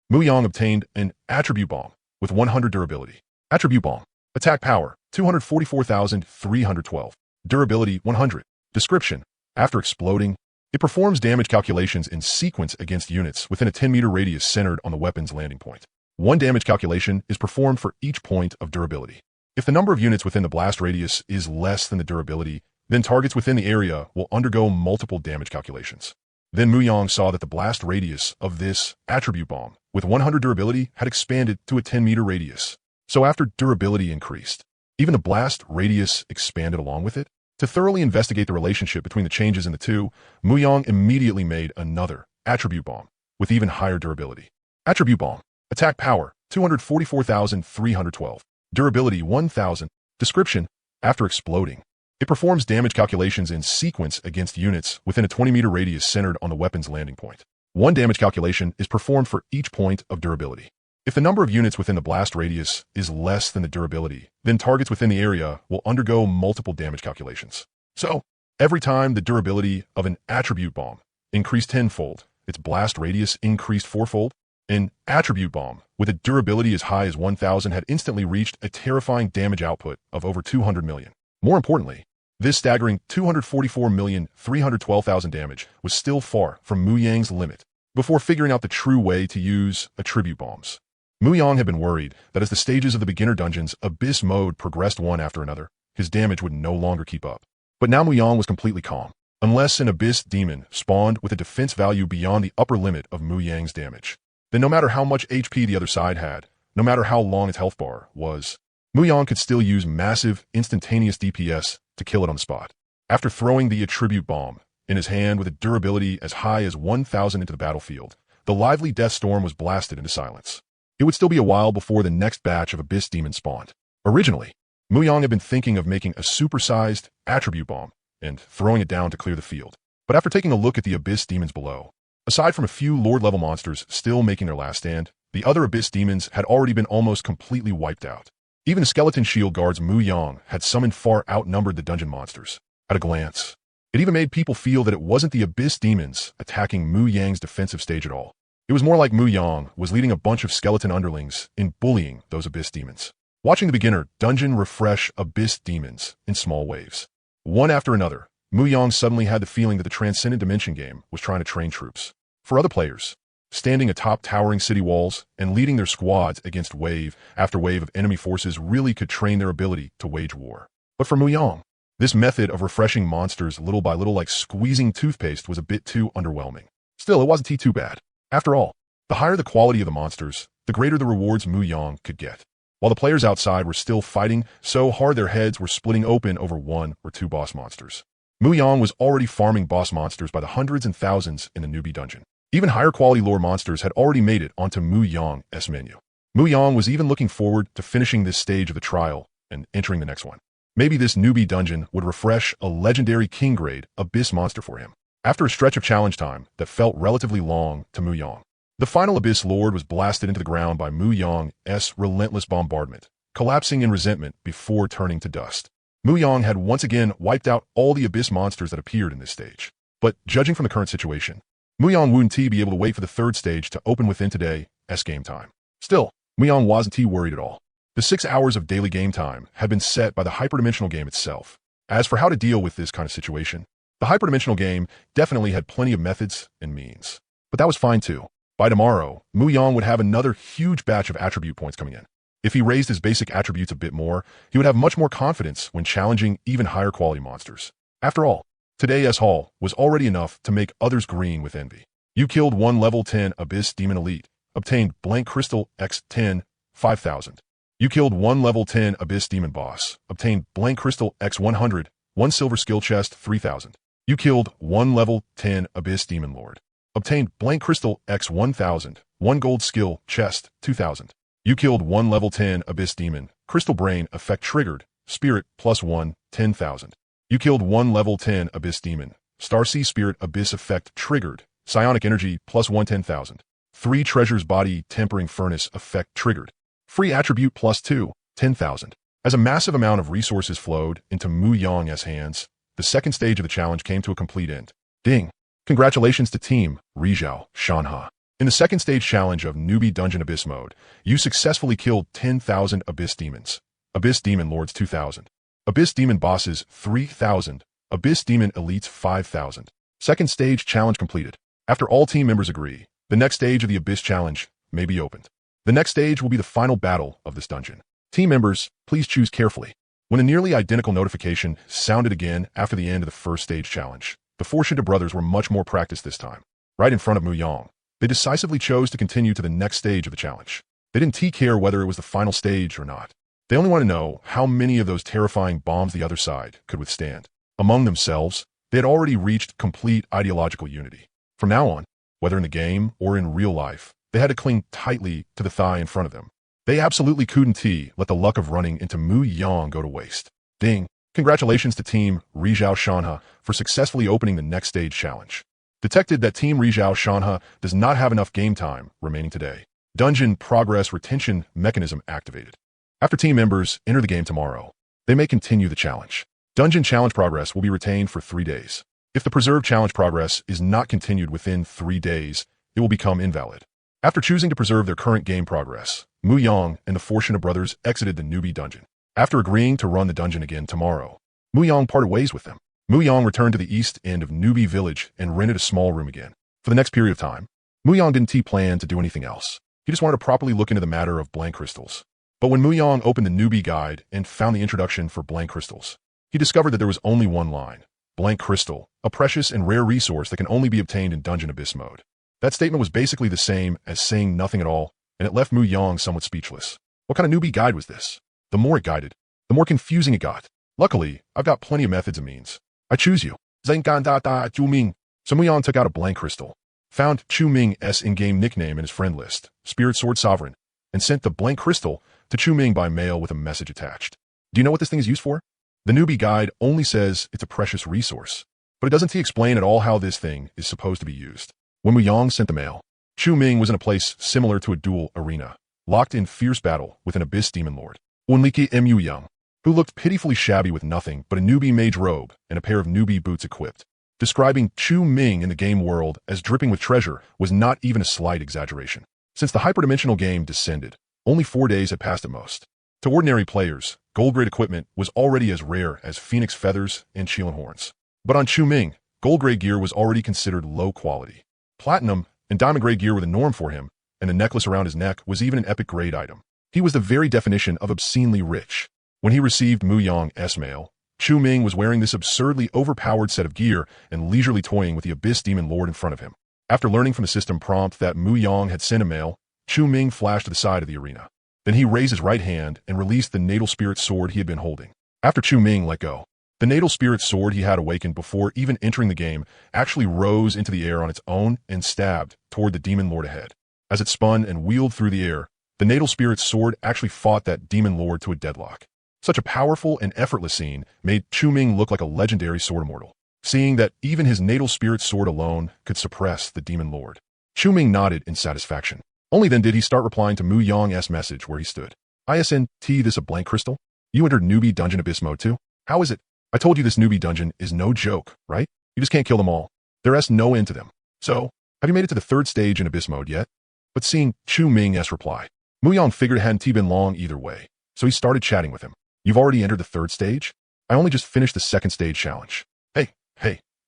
Mu Yang obtained an attribute bomb with 100 durability. Attribute bomb. Attack power, 244,312. Durability, 100. Description. After exploding, it performs damage calculations in sequence against units within a 10-meter radius centered on the weapon's landing point. One damage calculation is performed for each point of durability. If the number of units within the blast radius is less than the durability, then targets within the area will undergo multiple damage calculations. Then Mu Yang saw that the blast radius of this attribute bomb with 100 durability had expanded to a 10-meter radius. So after durability increased, even the blast radius expanded along with it. To thoroughly investigate the relationship between the changes in the two, Mu Yang immediately made another attribute bomb with even higher durability. Attribute bomb. Attack power, 244,312. Durability, 1,000. Description. After exploding, it performs damage calculations in sequence against units within a 20-meter radius centered on the weapon's landing point. One damage calculation is performed for each point of durability. If the number of units within the blast radius is less than the durability, then targets within the area will undergo multiple damage calculations. So, every time the durability of an attribute bomb increased tenfold, its blast radius increased fourfold. An attribute bomb with a durability as high as 1,000 had instantly reached a terrifying damage output of over 200 million. More importantly, this staggering 244,312,000 damage was still far from Mu Yang's limit. Before figuring out the true way to use attribute bombs, Mu Yang had been worried that as the stages of the beginner dungeon's Abyss mode progressed one after another, his damage would no longer keep up. But now Mu Yang was completely calm. Unless an Abyss demon spawned with a defense value beyond the upper limit of Mu Yang's damage, then no matter how much HP the other side had, no matter how long its health bar was, Mu Yang could still use massive, instantaneous DPS to kill it on the spot. After throwing the attribute bomb in his hand with a durability as high as 1,000 into the battlefield, the lively death storm was blasted into silence. It would still be a while before the next batch of Abyss demons spawned. Originally, Mu Yang had been thinking of making a supersized attribute bomb and throwing it down to clear the field. But after taking a look at the Abyss demons below, aside from a few Lord-level monsters still making their last stand, the other Abyss demons had already been almost completely wiped out. Even the skeleton shield guards Mu Yang had summoned far outnumbered the dungeon monsters. At a glance, it even made people feel that it wasn't the Abyss demons attacking Mu Yang's defensive stage at all. It was more like Mu Yang was leading a bunch of skeleton underlings in bullying those Abyss demons. Watching the beginner dungeon refresh Abyss demons in small waves. One after another, Mu Yang suddenly had the feeling that the Transcendent Dimension game was trying to train troops. For other players, standing atop towering city walls and leading their squads against wave after wave of enemy forces really could train their ability to wage war. But for Mu Yang, this method of refreshing monsters little by little like squeezing toothpaste was a bit too underwhelming. Still, it wasn't too bad. After all, the higher the quality of the monsters, the greater the rewards Mu Yang could get. While the players outside were still fighting so hard their heads were splitting open over one or two boss monsters, Mu Yang was already farming boss monsters by the hundreds and thousands in the newbie dungeon. Even higher quality lore monsters had already made it onto Mu Yang's menu. Mu Yang was even looking forward to finishing this stage of the trial and entering the next one. Maybe this newbie dungeon would refresh a legendary king grade Abyss monster for him. After a stretch of challenge time that felt relatively long to Mu Yang, the final Abyss Lord was blasted into the ground by Mu Yang's relentless bombardment, collapsing in resentment before turning to dust. Mu Yang had once again wiped out all the Abyss monsters that appeared in this stage. But judging from the current situation, Mu Yang wouldn't be able to wait for the third stage to open within today's game time. Still, Mu Yang wasn't worried at all. The 6 hours of daily game time had been set by the hyperdimensional game itself. As for how to deal with this kind of situation, the hyperdimensional game definitely had plenty of methods and means. But that was fine too. By tomorrow, Mu Yang would have another huge batch of attribute points coming in. If he raised his basic attributes a bit more, he would have much more confidence when challenging even higher quality monsters. After all, today's haul was already enough to make others green with envy. You killed one level 10 Abyss Demon Elite, obtained blank crystal x10, 5,000. You killed one level 10 Abyss Demon Boss, obtained blank crystal x100, 1 silver skill chest, 3,000. You killed one level 10 Abyss Demon Lord, obtained blank crystal x1000, 1 gold skill chest, 2,000. You killed one level 10 Abyss Demon, crystal brain effect triggered, spirit +1, 10,000. You killed one level 10 Abyss Demon, Star Sea Spirit Abyss effect triggered, psionic energy +1, 10,000. 3 treasures body tempering furnace effect triggered. Free attribute +2, 10,000. As a massive amount of resources flowed into Mu Yang's hands, the second stage of the challenge came to a complete end. Ding! Congratulations to Team Rizhao Shanha. In the second stage challenge of Newbie Dungeon Abyss mode, you successfully killed 10,000 Abyss Demons. Abyss Demon Lords 2,000. Abyss Demon Bosses 3,000. Abyss Demon Elites 5,000. Second stage challenge completed. After all team members agree, the next stage of the Abyss challenge may be opened. The next stage will be the final battle of this dungeon. Team members, please choose carefully. When a nearly identical notification sounded again after the end of the first stage challenge, the Fortunate brothers were much more practiced this time. Right in front of Mu Yang, they decisively chose to continue to the next stage of the challenge. They didn't care whether it was the final stage or not. They only want to know how many of those terrifying bombs the other side could withstand. Among themselves, they had already reached complete ideological unity. From now on, whether in the game or in real life, they had to cling tightly to the thigh in front of them. They absolutely couldn't let the luck of running into Mu Yang go to waste. Ding! Congratulations to Team Rizhao Shanha for successfully opening the next stage challenge. Detected that Team Rizhao Shanha does not have enough game time remaining today. Dungeon progress retention mechanism activated. After team members enter the game tomorrow, they may continue the challenge. Dungeon challenge progress will be retained for 3 days. If the preserved challenge progress is not continued within 3 days, it will become invalid. After choosing to preserve their current game progress, Mu Yang and the Fortunate brothers exited the newbie dungeon. After agreeing to run the dungeon again tomorrow, Mu Yang parted ways with them. Mu Yang returned to the east end of Newbie Village and rented a small room again. For the next period of time, Mu Yang didn't plan to do anything else. He just wanted to properly look into the matter of blank crystals. But when Muyang opened the newbie guide and found the introduction for blank crystals, he discovered that there was only one line: blank crystal, a precious and rare resource that can only be obtained in Dungeon Abyss mode. That statement was basically the same as saying nothing at all, and it left Muyang somewhat speechless. What kind of newbie guide was this? The more it guided, the more confusing it got. Luckily, I've got plenty of methods and means. I choose you. Zenggan da da Chu Ming. So Muyang took out a blank crystal, found Chu Ming's in-game nickname in his friend list, Spirit Sword Sovereign, and sent the blank crystal to Chu Ming by mail with a message attached. Do you know what this thing is used for? The newbie guide only says it's a precious resource, but it doesn't explain at all how this thing is supposed to be used. When Muyang sent the mail, Chu Ming was in a place similar to a duel arena, locked in fierce battle with an Abyss Demon Lord, Unliki Mu Young, who looked pitifully shabby with nothing but a newbie mage robe and a pair of newbie boots equipped. Describing Chu Ming in the game world as dripping with treasure was not even a slight exaggeration. Since the hyperdimensional game descended, only 4 days had passed at most. To ordinary players, gold-grade equipment was already as rare as phoenix feathers and Qilin horns. But on Chu Ming, gold-grade gear was already considered low quality. Platinum and diamond-grade gear were the norm for him, and the necklace around his neck was even an epic-grade item. He was the very definition of obscenely rich. When he received Muyang's mail, Chu Ming was wearing this absurdly overpowered set of gear and leisurely toying with the Abyss Demon Lord in front of him. After learning from the system prompt that Muyang had sent a mail, Chu Ming flashed to the side of the arena. Then he raised his right hand and released the natal spirit sword he had been holding. After Chu Ming let go, the natal spirit sword he had awakened before even entering the game actually rose into the air on its own and stabbed toward the Demon Lord ahead. As it spun and wheeled through the air, the natal spirit sword actually fought that Demon Lord to a deadlock. Such a powerful and effortless scene made Chu Ming look like a legendary sword immortal. Seeing that even his natal spirit sword alone could suppress the Demon Lord, Chu Ming nodded in satisfaction. Only then did he start replying to Muyang's message where he stood. ISNT, this a blank crystal? You entered newbie Dungeon Abyss mode too? How is it? I told you this newbie dungeon is no joke, right? You just can't kill them all. There's no end to them. So, have you made it to the 3rd stage in Abyss mode yet? But seeing Chu Ming's reply, Muyang figured it hadn't been long either way, so he started chatting with him. You've already entered the 3rd stage? I only just finished the 2nd stage challenge.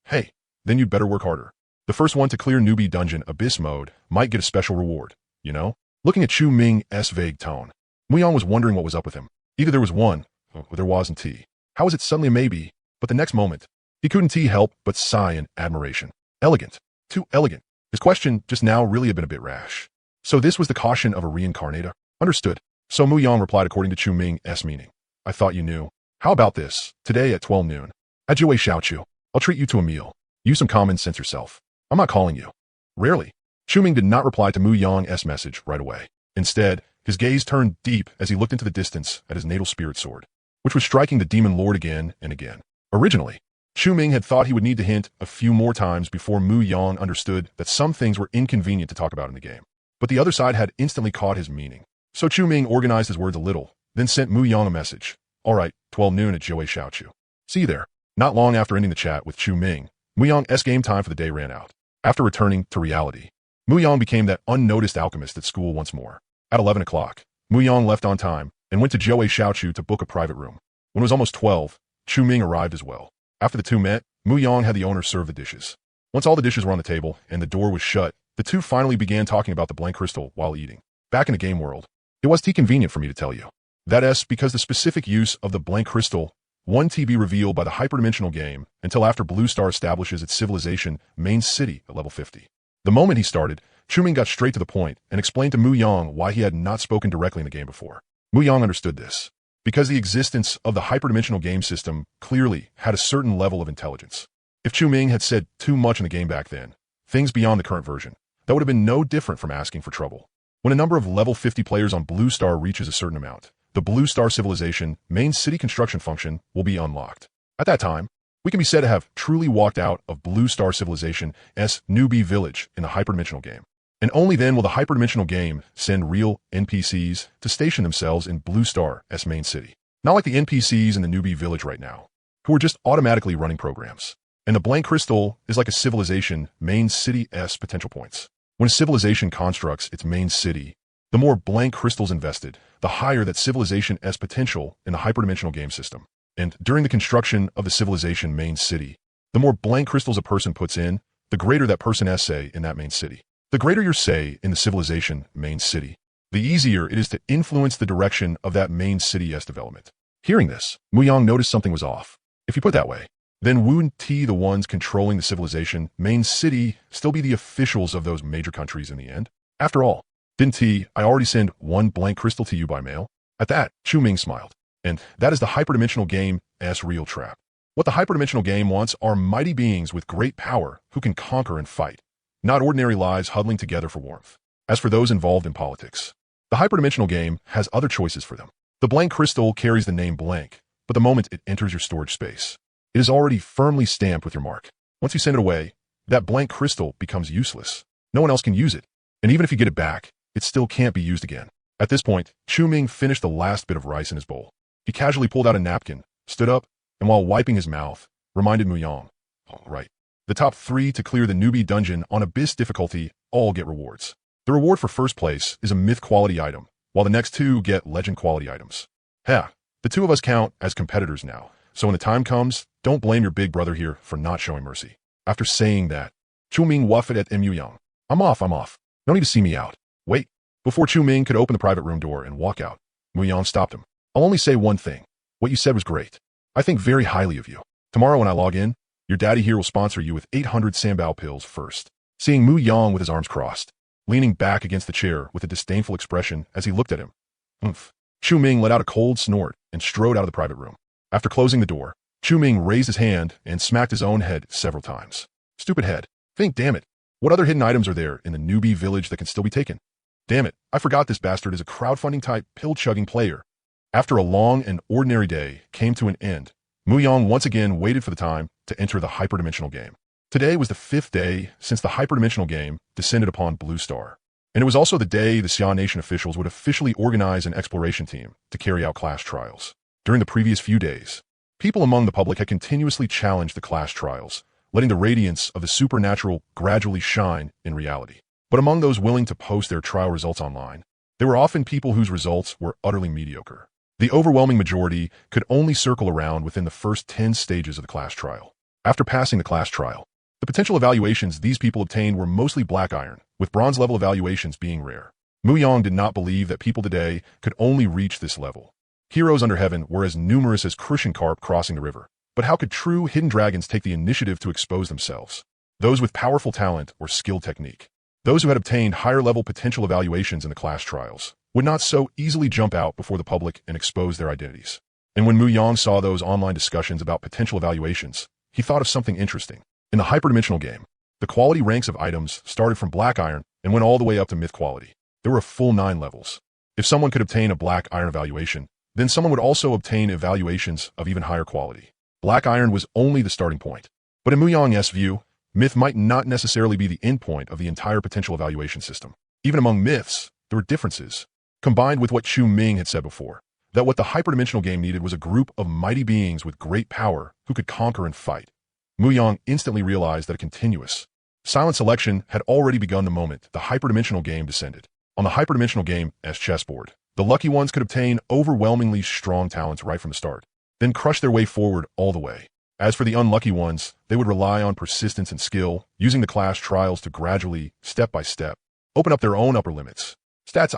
Hey, then you'd better work harder. The first one to clear newbie dungeon Abyss mode might get a special reward, you know? Looking at Chu Ming's vague tone, Muyang was wondering what was up with him. Either there was one, or there wasn't T. How was it suddenly a maybe? But the next moment, he couldn't help but sigh in admiration. Elegant. Too elegant. His question just now really had been a bit rash. So this was the caution of a reincarnator? Understood. So Muyang replied according to Chu Ming's meaning. I thought you knew. How about this? Today at 12 noon. At Jiwei Xiaochu, I'll treat you to a meal. Use some common sense yourself. I'm not calling you. Rarely. Chu Ming did not reply to Muyang's message right away. Instead, his gaze turned deep as he looked into the distance at his natal spirit sword, which was striking the Demon Lord again and again. Originally, Chu Ming had thought he would need to hint a few more times before Muyang understood that some things were inconvenient to talk about in the game. But the other side had instantly caught his meaning. So Chu Ming organized his words a little, then sent Muyang a message. All right, 12 noon at Jiwei Xiaochu. See you there. Not long after ending the chat with Chu Ming, Muyang's game time for the day ran out. After returning to reality, Muyang became that unnoticed alchemist at school once more. At 11 o'clock, Muyang left on time and went to Jiwei Xiaochu to book a private room. When it was almost 12, Chu Ming arrived as well. After the two met, Muyang had the owner serve the dishes. Once all the dishes were on the table and the door was shut, the two finally began talking about the blank crystal while eating. Back in the game world, it was convenient for me to tell you. That is because the specific use of the blank crystal won't be revealed by the hyperdimensional game until after Blue Star establishes its civilization main city at level 50. The moment he started, Chu Ming got straight to the point and explained to Muyang why he had not spoken directly in the game before. Muyang understood this, because the existence of the hyperdimensional game system clearly had a certain level of intelligence. If Chu Ming had said too much in the game back then, things beyond the current version, that would have been no different from asking for trouble. When a number of level 50 players on Blue Star reaches a certain amount, the Blue Star Civilization main city construction function will be unlocked. At that time, we can be said to have truly walked out of Blue Star Civilization's newbie village in the hyperdimensional game. And only then will the hyperdimensional game send real NPCs to station themselves in Blue Star's main city. Not like the NPCs in the newbie village right now, who are just automatically running programs. And the blank crystal is like a civilization main city's potential points. When a civilization constructs its main city, the more blank crystals invested, the higher that civilization's potential in the hyperdimensional game system. And during the construction of the civilization main city, the more blank crystals a person puts in, the greater that person's say in that main city. The greater your say in the civilization main city, the easier it is to influence the direction of that main city's development. Hearing this, Muyang noticed something was off. If you put it that way, then wouldn't the ones controlling the civilization main city still be the officials of those major countries in the end? After all, didn't I already send one blank crystal to you by mail? At that, Chu Ming smiled. And that is the hyperdimensional game's real trap. What the hyperdimensional game wants are mighty beings with great power who can conquer and fight, not ordinary lives huddling together for warmth. As for those involved in politics, the hyperdimensional game has other choices for them. The blank crystal carries the name blank, but the moment it enters your storage space, it is already firmly stamped with your mark. Once you send it away, that blank crystal becomes useless. No one else can use it, and even if you get it back, it still can't be used again. At this point, Chu Ming finished the last bit of rice in his bowl. He casually pulled out a napkin, stood up, and while wiping his mouth, reminded Muyang, "Oh, right. The top 3 to clear the newbie dungeon on Abyss difficulty all get rewards. The reward for first place is a myth quality item, while the next 2 get legend quality items. The 2 of us count as competitors now, so when the time comes, don't blame your big brother here for not showing mercy." After saying that, Chu Ming waffed at Muyang. I'm off. No need to see me out. Wait. Before Chu Ming could open the private room door and walk out, Muyang stopped him. I'll only say one thing. What you said was great. I think very highly of you. Tomorrow when I log in, your daddy here will sponsor you with 800 Sambao pills first. Seeing Muyang with his arms crossed, leaning back against the chair with a disdainful expression as he looked at him. Oomph. Chu Ming let out a cold snort and strode out of the private room. After closing the door, Chu Ming raised his hand and smacked his own head several times. Stupid head. Think, damn it. What other hidden items are there in the newbie village that can still be taken? Damn it, I forgot this bastard is a crowdfunding-type pill-chugging player. After a long and ordinary day came to an end, Muyang once again waited for the time to enter the hyperdimensional game. Today was the 5th day since the hyperdimensional game descended upon Blue Star. And it was also the day the Xia Nation officials would officially organize an exploration team to carry out class trials. During the previous few days, people among the public had continuously challenged the class trials, letting the radiance of the supernatural gradually shine in reality. But among those willing to post their trial results online, there were often people whose results were utterly mediocre. The overwhelming majority could only circle around within the first 10 stages of the class trial. After passing the class trial, the potential evaluations these people obtained were mostly black iron, with bronze level evaluations being rare. Muyang did not believe that people today could only reach this level. Heroes under heaven were as numerous as crucian carp crossing the river. But how could true hidden dragons take the initiative to expose themselves? Those with powerful talent or skilled technique. Those who had obtained higher level potential evaluations in the class trials would not so easily jump out before the public and expose their identities. And when Muyang saw those online discussions about potential evaluations, he thought of something interesting. In the hyperdimensional game, the quality ranks of items started from black iron and went all the way up to myth quality. There were a full 9 levels. If someone could obtain a black iron evaluation, then someone would also obtain evaluations of even higher quality. Black iron was only the starting point. But in Muyang's view, myth might not necessarily be the endpoint of the entire potential evaluation system. Even among myths, there were differences. Combined with what Chu Ming had said before, that what the hyperdimensional game needed was a group of mighty beings with great power who could conquer and fight. Muyang instantly realized that a continuous, silent selection had already begun the moment the hyperdimensional game descended. On the hyperdimensional game's chessboard, the lucky ones could obtain overwhelmingly strong talents right from the start, then crush their way forward all the way. As for the unlucky ones, they would rely on persistence and skill, using the class trials to gradually, step by step, open up their own upper limits. Stats.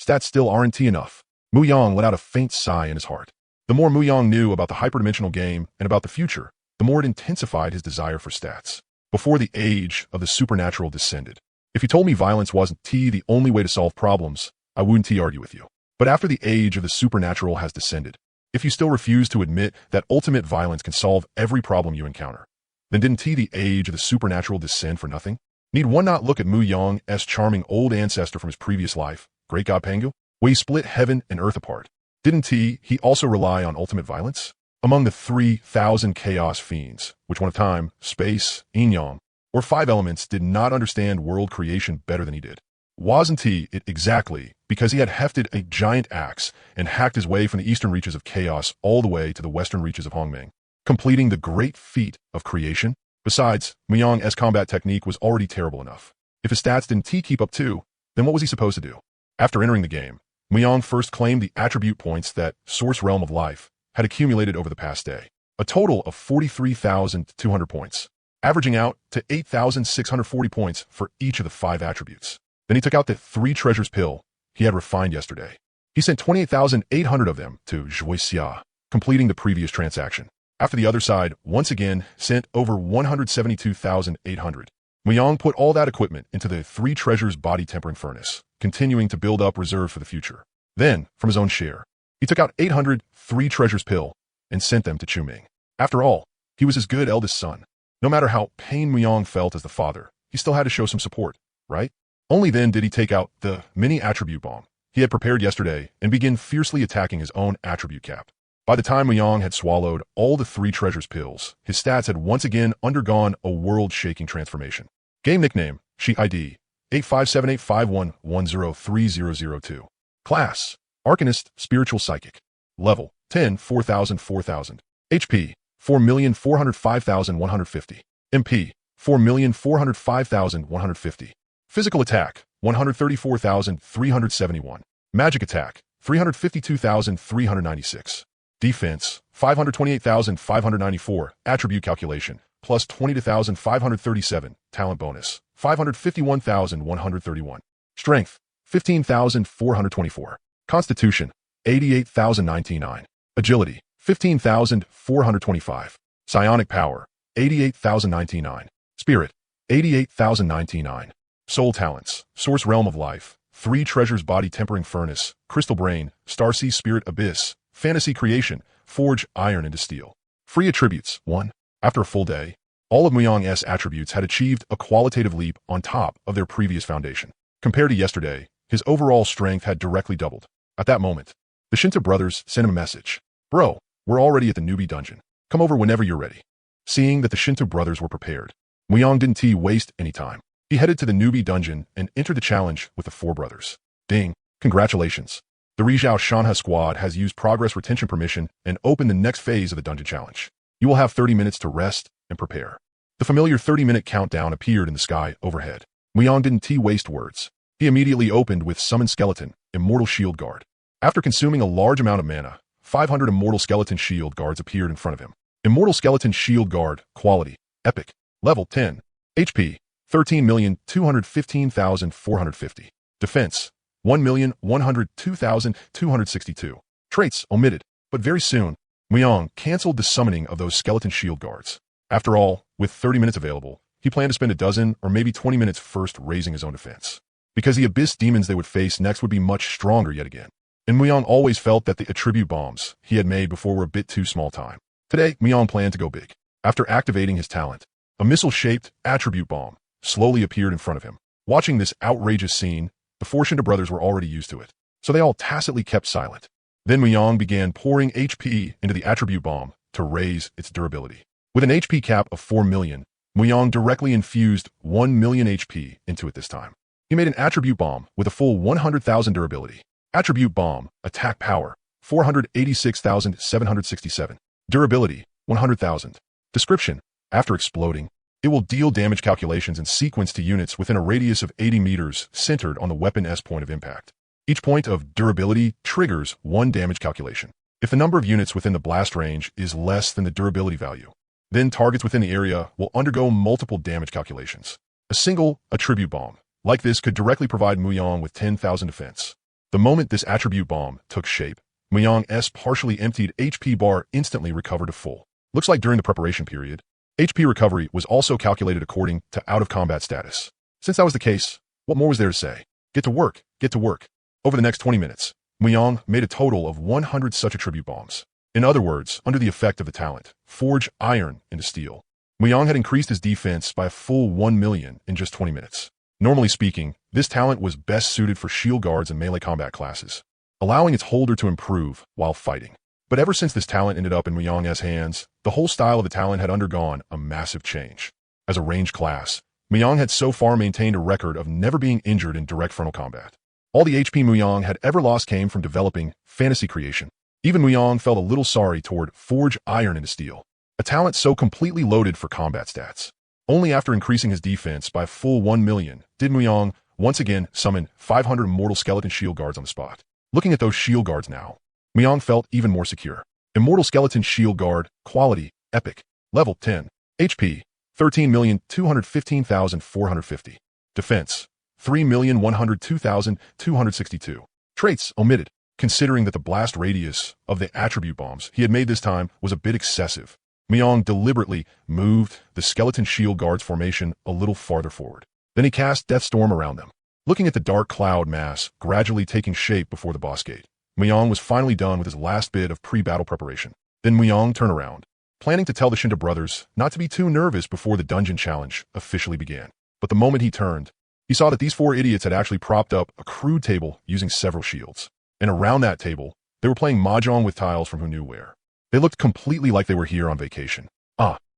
Stats still aren't enough. Muyang let out a faint sigh in his heart. The more Muyang knew about the hyperdimensional game and about the future, the more it intensified his desire for stats. Before the age of the supernatural descended, if you told me violence wasn't the only way to solve problems, I wouldn't argue with you. But after the age of the supernatural has descended, if you still refuse to admit that ultimate violence can solve every problem you encounter, then didn't the age of the supernatural descend for nothing? Need one not look at Muyang's charming old ancestor from his previous life, Great God Pangu, where he split heaven and earth apart? Didn't he also rely on ultimate violence? Among the 3,000 chaos fiends, which one of time, space, yin-yang, or 5 elements did not understand world creation better than he did. Wasn't it exactly because he had hefted a giant axe and hacked his way from the eastern reaches of chaos all the way to the western reaches of Hongming, completing the great feat of creation? Besides, Muyang's combat technique was already terrible enough. If his stats didn't keep up too, then what was he supposed to do? After entering the game, Muyang first claimed the attribute points that Source Realm of Life had accumulated over the past day, a total of 43,200 points. averaging out to 8,640 points for each of the 5 attributes. Then he took out the 3 treasures pill he had refined yesterday. He sent 28,800 of them to Joycia, completing the previous transaction. After the other side, once again, sent over 172,800. Muyang put all that equipment into the 3 treasures body tempering furnace, continuing to build up reserve for the future. Then, from his own share, he took out 800 3 treasures pill and sent them to Chuming. After all, he was his good eldest son. No matter how pained Muyang felt as the father, he still had to show some support, right? Only then did he take out the mini attribute bomb he had prepared yesterday and begin fiercely attacking his own attribute cap. By the time Muyang had swallowed all the 3 treasures pills, his stats had once again undergone a world-shaking transformation. Game nickname, Sheet ID, 857851103002. Class, Arcanist, Spiritual Psychic. Level, 10, 4000. HP, 4,405,150. MP, 4,405,150. Physical attack, 134,371. Magic attack, 352,396. Defense, 528,594. Attribute calculation, plus 22,537. Talent bonus, 551,131. Strength, 15,424. Constitution, 88,099. Agility, 15,425. Psionic power, 88,099. Spirit, 88,099. Soul talents, Source Realm of Life, 3 treasures body tempering furnace, Crystal Brain, Starsea Spirit Abyss, Fantasy Creation, Forge Iron into Steel. Free attributes, 1. After a full day, all of Muyang's attributes had achieved a qualitative leap on top of their previous foundation. Compared to yesterday, his overall strength had directly doubled. At that moment, the Shinto brothers sent him a message. Bro, we're already at the newbie dungeon. Come over whenever you're ready. Seeing that the Shinto brothers were prepared, Muyang didn't waste any time. He headed to the newbie dungeon and entered the challenge with the 4 brothers. Ding, congratulations. The Rizhao Shanha squad has used progress retention permission and opened the next phase of the dungeon challenge. You will have 30 minutes to rest and prepare. The familiar 30-minute countdown appeared in the sky overhead. Muyang didn't waste words. He immediately opened with Summon Skeleton, Immortal Shield Guard. After consuming a large amount of mana, 500 Immortal Skeleton Shield Guards appeared in front of him. Immortal Skeleton Shield Guard, Quality, Epic, Level 10, HP, 13,215,450. Defense, 1,102,262. Traits omitted, but very soon, Muyang canceled the summoning of those skeleton shield guards. After all, with 30 minutes available, he planned to spend a dozen or maybe 20 minutes first raising his own defense. Because the abyss demons they would face next would be much stronger yet again. And Muyang always felt that the attribute bombs he had made before were a bit too small time. Today, Muyang planned to go big. After activating his talent, a missile-shaped attribute bomb slowly appeared in front of him. Watching this outrageous scene, the 4 Shinto brothers were already used to it, so they all tacitly kept silent. Then Muyang began pouring HP into the attribute bomb to raise its durability. With an HP cap of 4 million, Muyang directly infused 1 million HP into it this time. He made an attribute bomb with a full 100,000 durability. Attribute bomb, attack power, 486,767. Durability, 100,000. Description, after exploding, it will deal damage calculations in sequence to units within a radius of 80 meters centered on the weapon's point of impact. Each point of durability triggers 1 damage calculation. If the number of units within the blast range is less than the durability value, then targets within the area will undergo multiple damage calculations. A single attribute bomb like this could directly provide Muyang with 10,000 defense. The moment this attribute bomb took shape, Muyang's partially emptied HP bar instantly recovered to full. Looks like during the preparation period, HP recovery was also calculated according to out-of-combat status. Since that was the case, what more was there to say? Get to work, get to work. Over the next 20 minutes, Muyang made a total of 100 such attribute bombs. In other words, under the effect of the talent, Forge Iron into Steel, Muyang had increased his defense by a full 1 million in just 20 minutes. Normally speaking, this talent was best suited for shield guards and melee combat classes, allowing its holder to improve while fighting. But ever since this talent ended up in Muyang's hands, the whole style of the talent had undergone a massive change. As a ranged class, Muyang had so far maintained a record of never being injured in direct frontal combat. All the HP Muyang had ever lost came from developing fantasy creation. Even Muyang felt a little sorry toward Forge Iron into Steel, a talent so completely loaded for combat stats. Only after increasing his defense by a full 1 million did Muyang once again summon 500 Immortal Skeleton Shield Guards on the spot. Looking at those shield guards now, Muyang felt even more secure. Immortal Skeleton Shield Guard, Quality, Epic, Level 10, HP, 13,215,450. Defense, 3,102,262. Traits omitted. Considering that the blast radius of the attribute bombs he had made this time was a bit excessive, Myong deliberately moved the skeleton shield guards formation a little farther forward. Then he cast Death Storm around them. Looking at the dark cloud mass gradually taking shape before the boss gate, Myong was finally done with his last bit of pre-battle preparation. Then Myong turned around, planning to tell the Shinta brothers not to be too nervous before the dungeon challenge officially began. But the moment he turned, he saw that these four idiots had actually propped up a crude table using several shields. And around that table, they were playing mahjong with tiles from who knew where. They looked completely like they were here on vacation.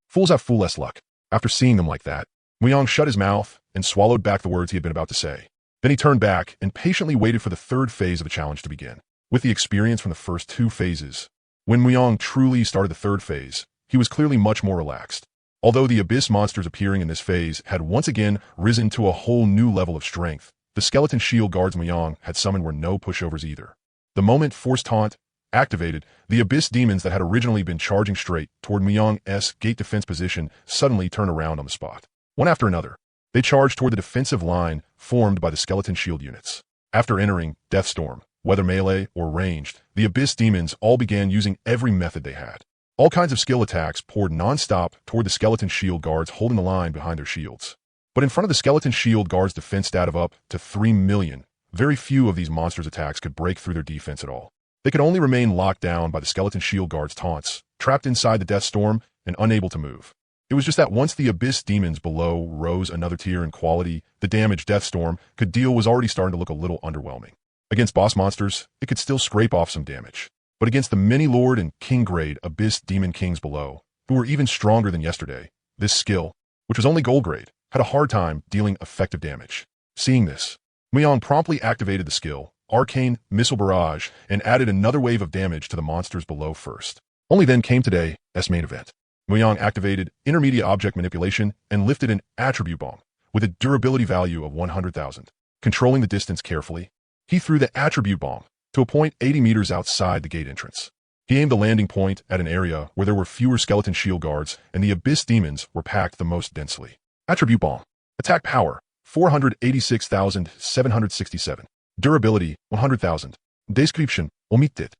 Fools have fool less luck. After seeing them like that, Myong shut his mouth and swallowed back the words he had been about to say. Then he turned back and patiently waited for the third phase of the challenge to begin. With the experience from the first two phases, when Myong truly started the third phase, he was clearly much more relaxed. Although the abyss monsters appearing in this phase had once again risen to a whole new level of strength, the skeleton shield guards Myong had summoned were no pushovers either. The moment Force Taunt activated, the abyss demons that had originally been charging straight toward Myong's gate defense position suddenly turned around on the spot. One after another, they charged toward the defensive line formed by the skeleton shield units. After entering Death Storm, whether melee or ranged, the abyss demons all began using every method they had. All kinds of skill attacks poured non-stop toward the skeleton shield guards holding the line behind their shields. But in front of the skeleton shield guards' defense stat of up to 3 million, very few of these monsters' attacks could break through their defense at all. They could only remain locked down by the skeleton shield guards' taunts, trapped inside the Death Storm and unable to move. It was just that once the abyss demons below rose another tier in quality, the damage Death Storm could deal was already starting to look a little underwhelming. Against boss monsters, it could still scrape off some damage. But against the mini-lord and king-grade abyss demon kings below, who were even stronger than yesterday, this skill, which was only gold grade, had a hard time dealing effective damage. Seeing this, Myong promptly activated the skill, Arcane Missile Barrage, and added another wave of damage to the monsters below first. Only then came today's main event. Myong activated Intermediate Object Manipulation and lifted an Attribute Bomb with a durability value of 100,000. Controlling the distance carefully, he threw the Attribute Bomb to a point 80 meters outside the gate entrance. He aimed the landing point at an area where there were fewer skeleton shield guards and the abyss demons were packed the most densely. Attribute Bomb. Attack Power, 486,767. Durability, 100,000. Description, omitted.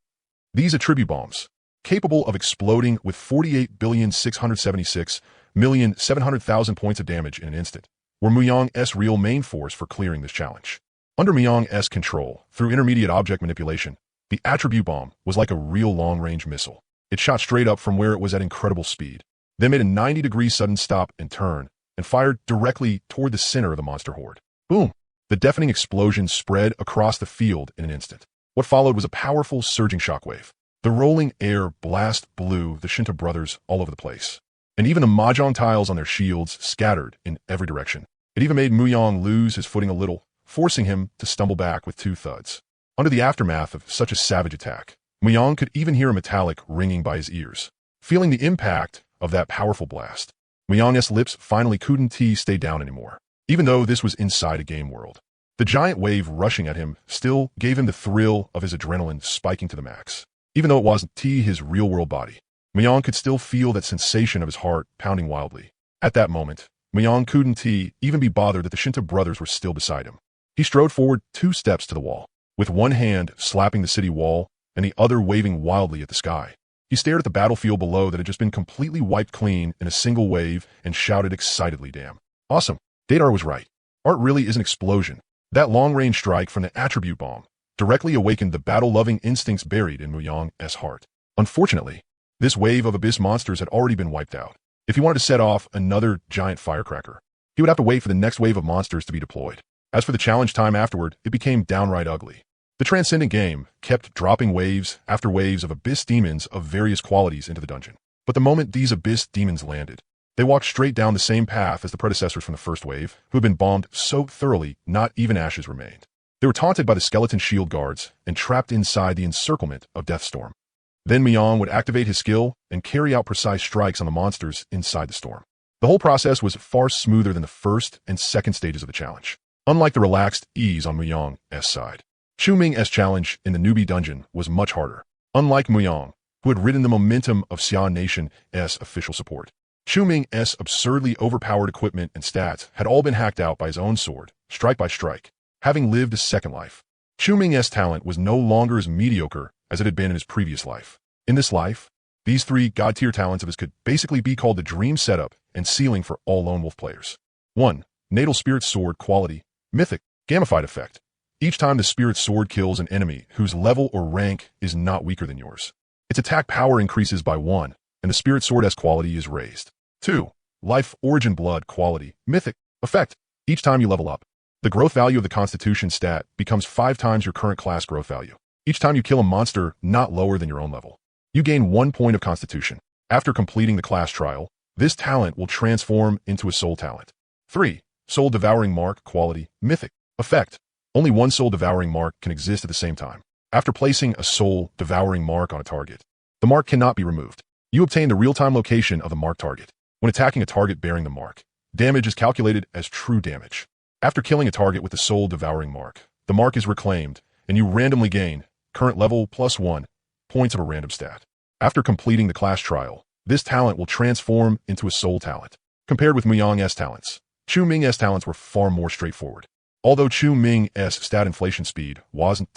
These attribute bombs, capable of exploding with 48,676,700,000 points of damage in an instant, were Myong's real main force for clearing this challenge. Under Myong's control, through intermediate object manipulation, the attribute bomb was like a real long-range missile. It shot straight up from where it was at incredible speed, then made a 90-degree sudden stop and turn, and fired directly toward the center of the monster horde. Boom! The deafening explosion spread across the field in an instant. What followed was a powerful surging shockwave. The rolling air blast blew the Shinta brothers all over the place, and even the mahjong tiles on their shields scattered in every direction. It even made Myong lose his footing a little, forcing him to stumble back with 2 thuds. Under the aftermath of such a savage attack, Myong could even hear a metallic ringing by his ears. Feeling the impact of that powerful blast, Myong's lips finally couldn't stay down anymore. Even though this was inside a game world, the giant wave rushing at him still gave him the thrill of his adrenaline spiking to the max. Even though it wasn't his real-world body, Myong could still feel that sensation of his heart pounding wildly. At that moment, Myong couldn't even be bothered that the Shinta brothers were still beside him. He strode forward 2 steps to the wall, with one hand slapping the city wall and the other waving wildly at the sky. He stared at the battlefield below that had just been completely wiped clean in a single wave and shouted excitedly, "Damn. Awesome. Dadar was right. Art really is an explosion." That long-range strike from the attribute bomb directly awakened the battle-loving instincts buried in Myong's heart. Unfortunately, this wave of abyss monsters had already been wiped out. If he wanted to set off another giant firecracker, he would have to wait for the next wave of monsters to be deployed. As for the challenge time afterward, it became downright ugly. The transcendent game kept dropping waves after waves of abyss demons of various qualities into the dungeon. But the moment these abyss demons landed, they walked straight down the same path as the predecessors from the first wave, who had been bombed so thoroughly not even ashes remained. They were taunted by the skeleton shield guards and trapped inside the encirclement of Death Storm. Then Myong would activate his skill and carry out precise strikes on the monsters inside the storm. The whole process was far smoother than the first and second stages of the challenge. Unlike the relaxed ease on Myong's side, Shu Ming's challenge in the newbie dungeon was much harder. Unlike Myong, who had ridden the momentum of Xian Nation's official support, Chu Ming's absurdly overpowered equipment and stats had all been hacked out by his own sword, strike by strike. Having lived a second life, Chu Ming's talent was no longer as mediocre as it had been in his previous life. In this life, these three god-tier talents of his could basically be called the dream setup and ceiling for all Lone Wolf players. 1. Natal Spirit Sword Quality Mythic Gamified Effect. Each time the Spirit Sword kills an enemy whose level or rank is not weaker than yours, its attack power increases by 1, and the Spirit Sword's quality is raised. 2. Life Origin Blood Quality Mythic Effect. Each time you level up, the growth value of the Constitution stat becomes 5 times your current class growth value. Each time you kill a monster not lower than your own level, you gain 1 point of Constitution. After completing the class trial, this talent will transform into a soul talent. 3. Soul Devouring Mark Quality Mythic Effect. Only one soul devouring mark can exist at the same time. After placing a soul devouring mark on a target, the mark cannot be removed. You obtain the real-time location of the marked target. When attacking a target bearing the mark, damage is calculated as true damage. After killing a target with the soul devouring mark, the mark is reclaimed, and you randomly gain current level +1 points of a random stat. After completing the class trial, this talent will transform into a soul talent. Compared with Muyang's talents, Chu Ming's talents were far more straightforward. Although Chu Ming's stat inflation speed wasn't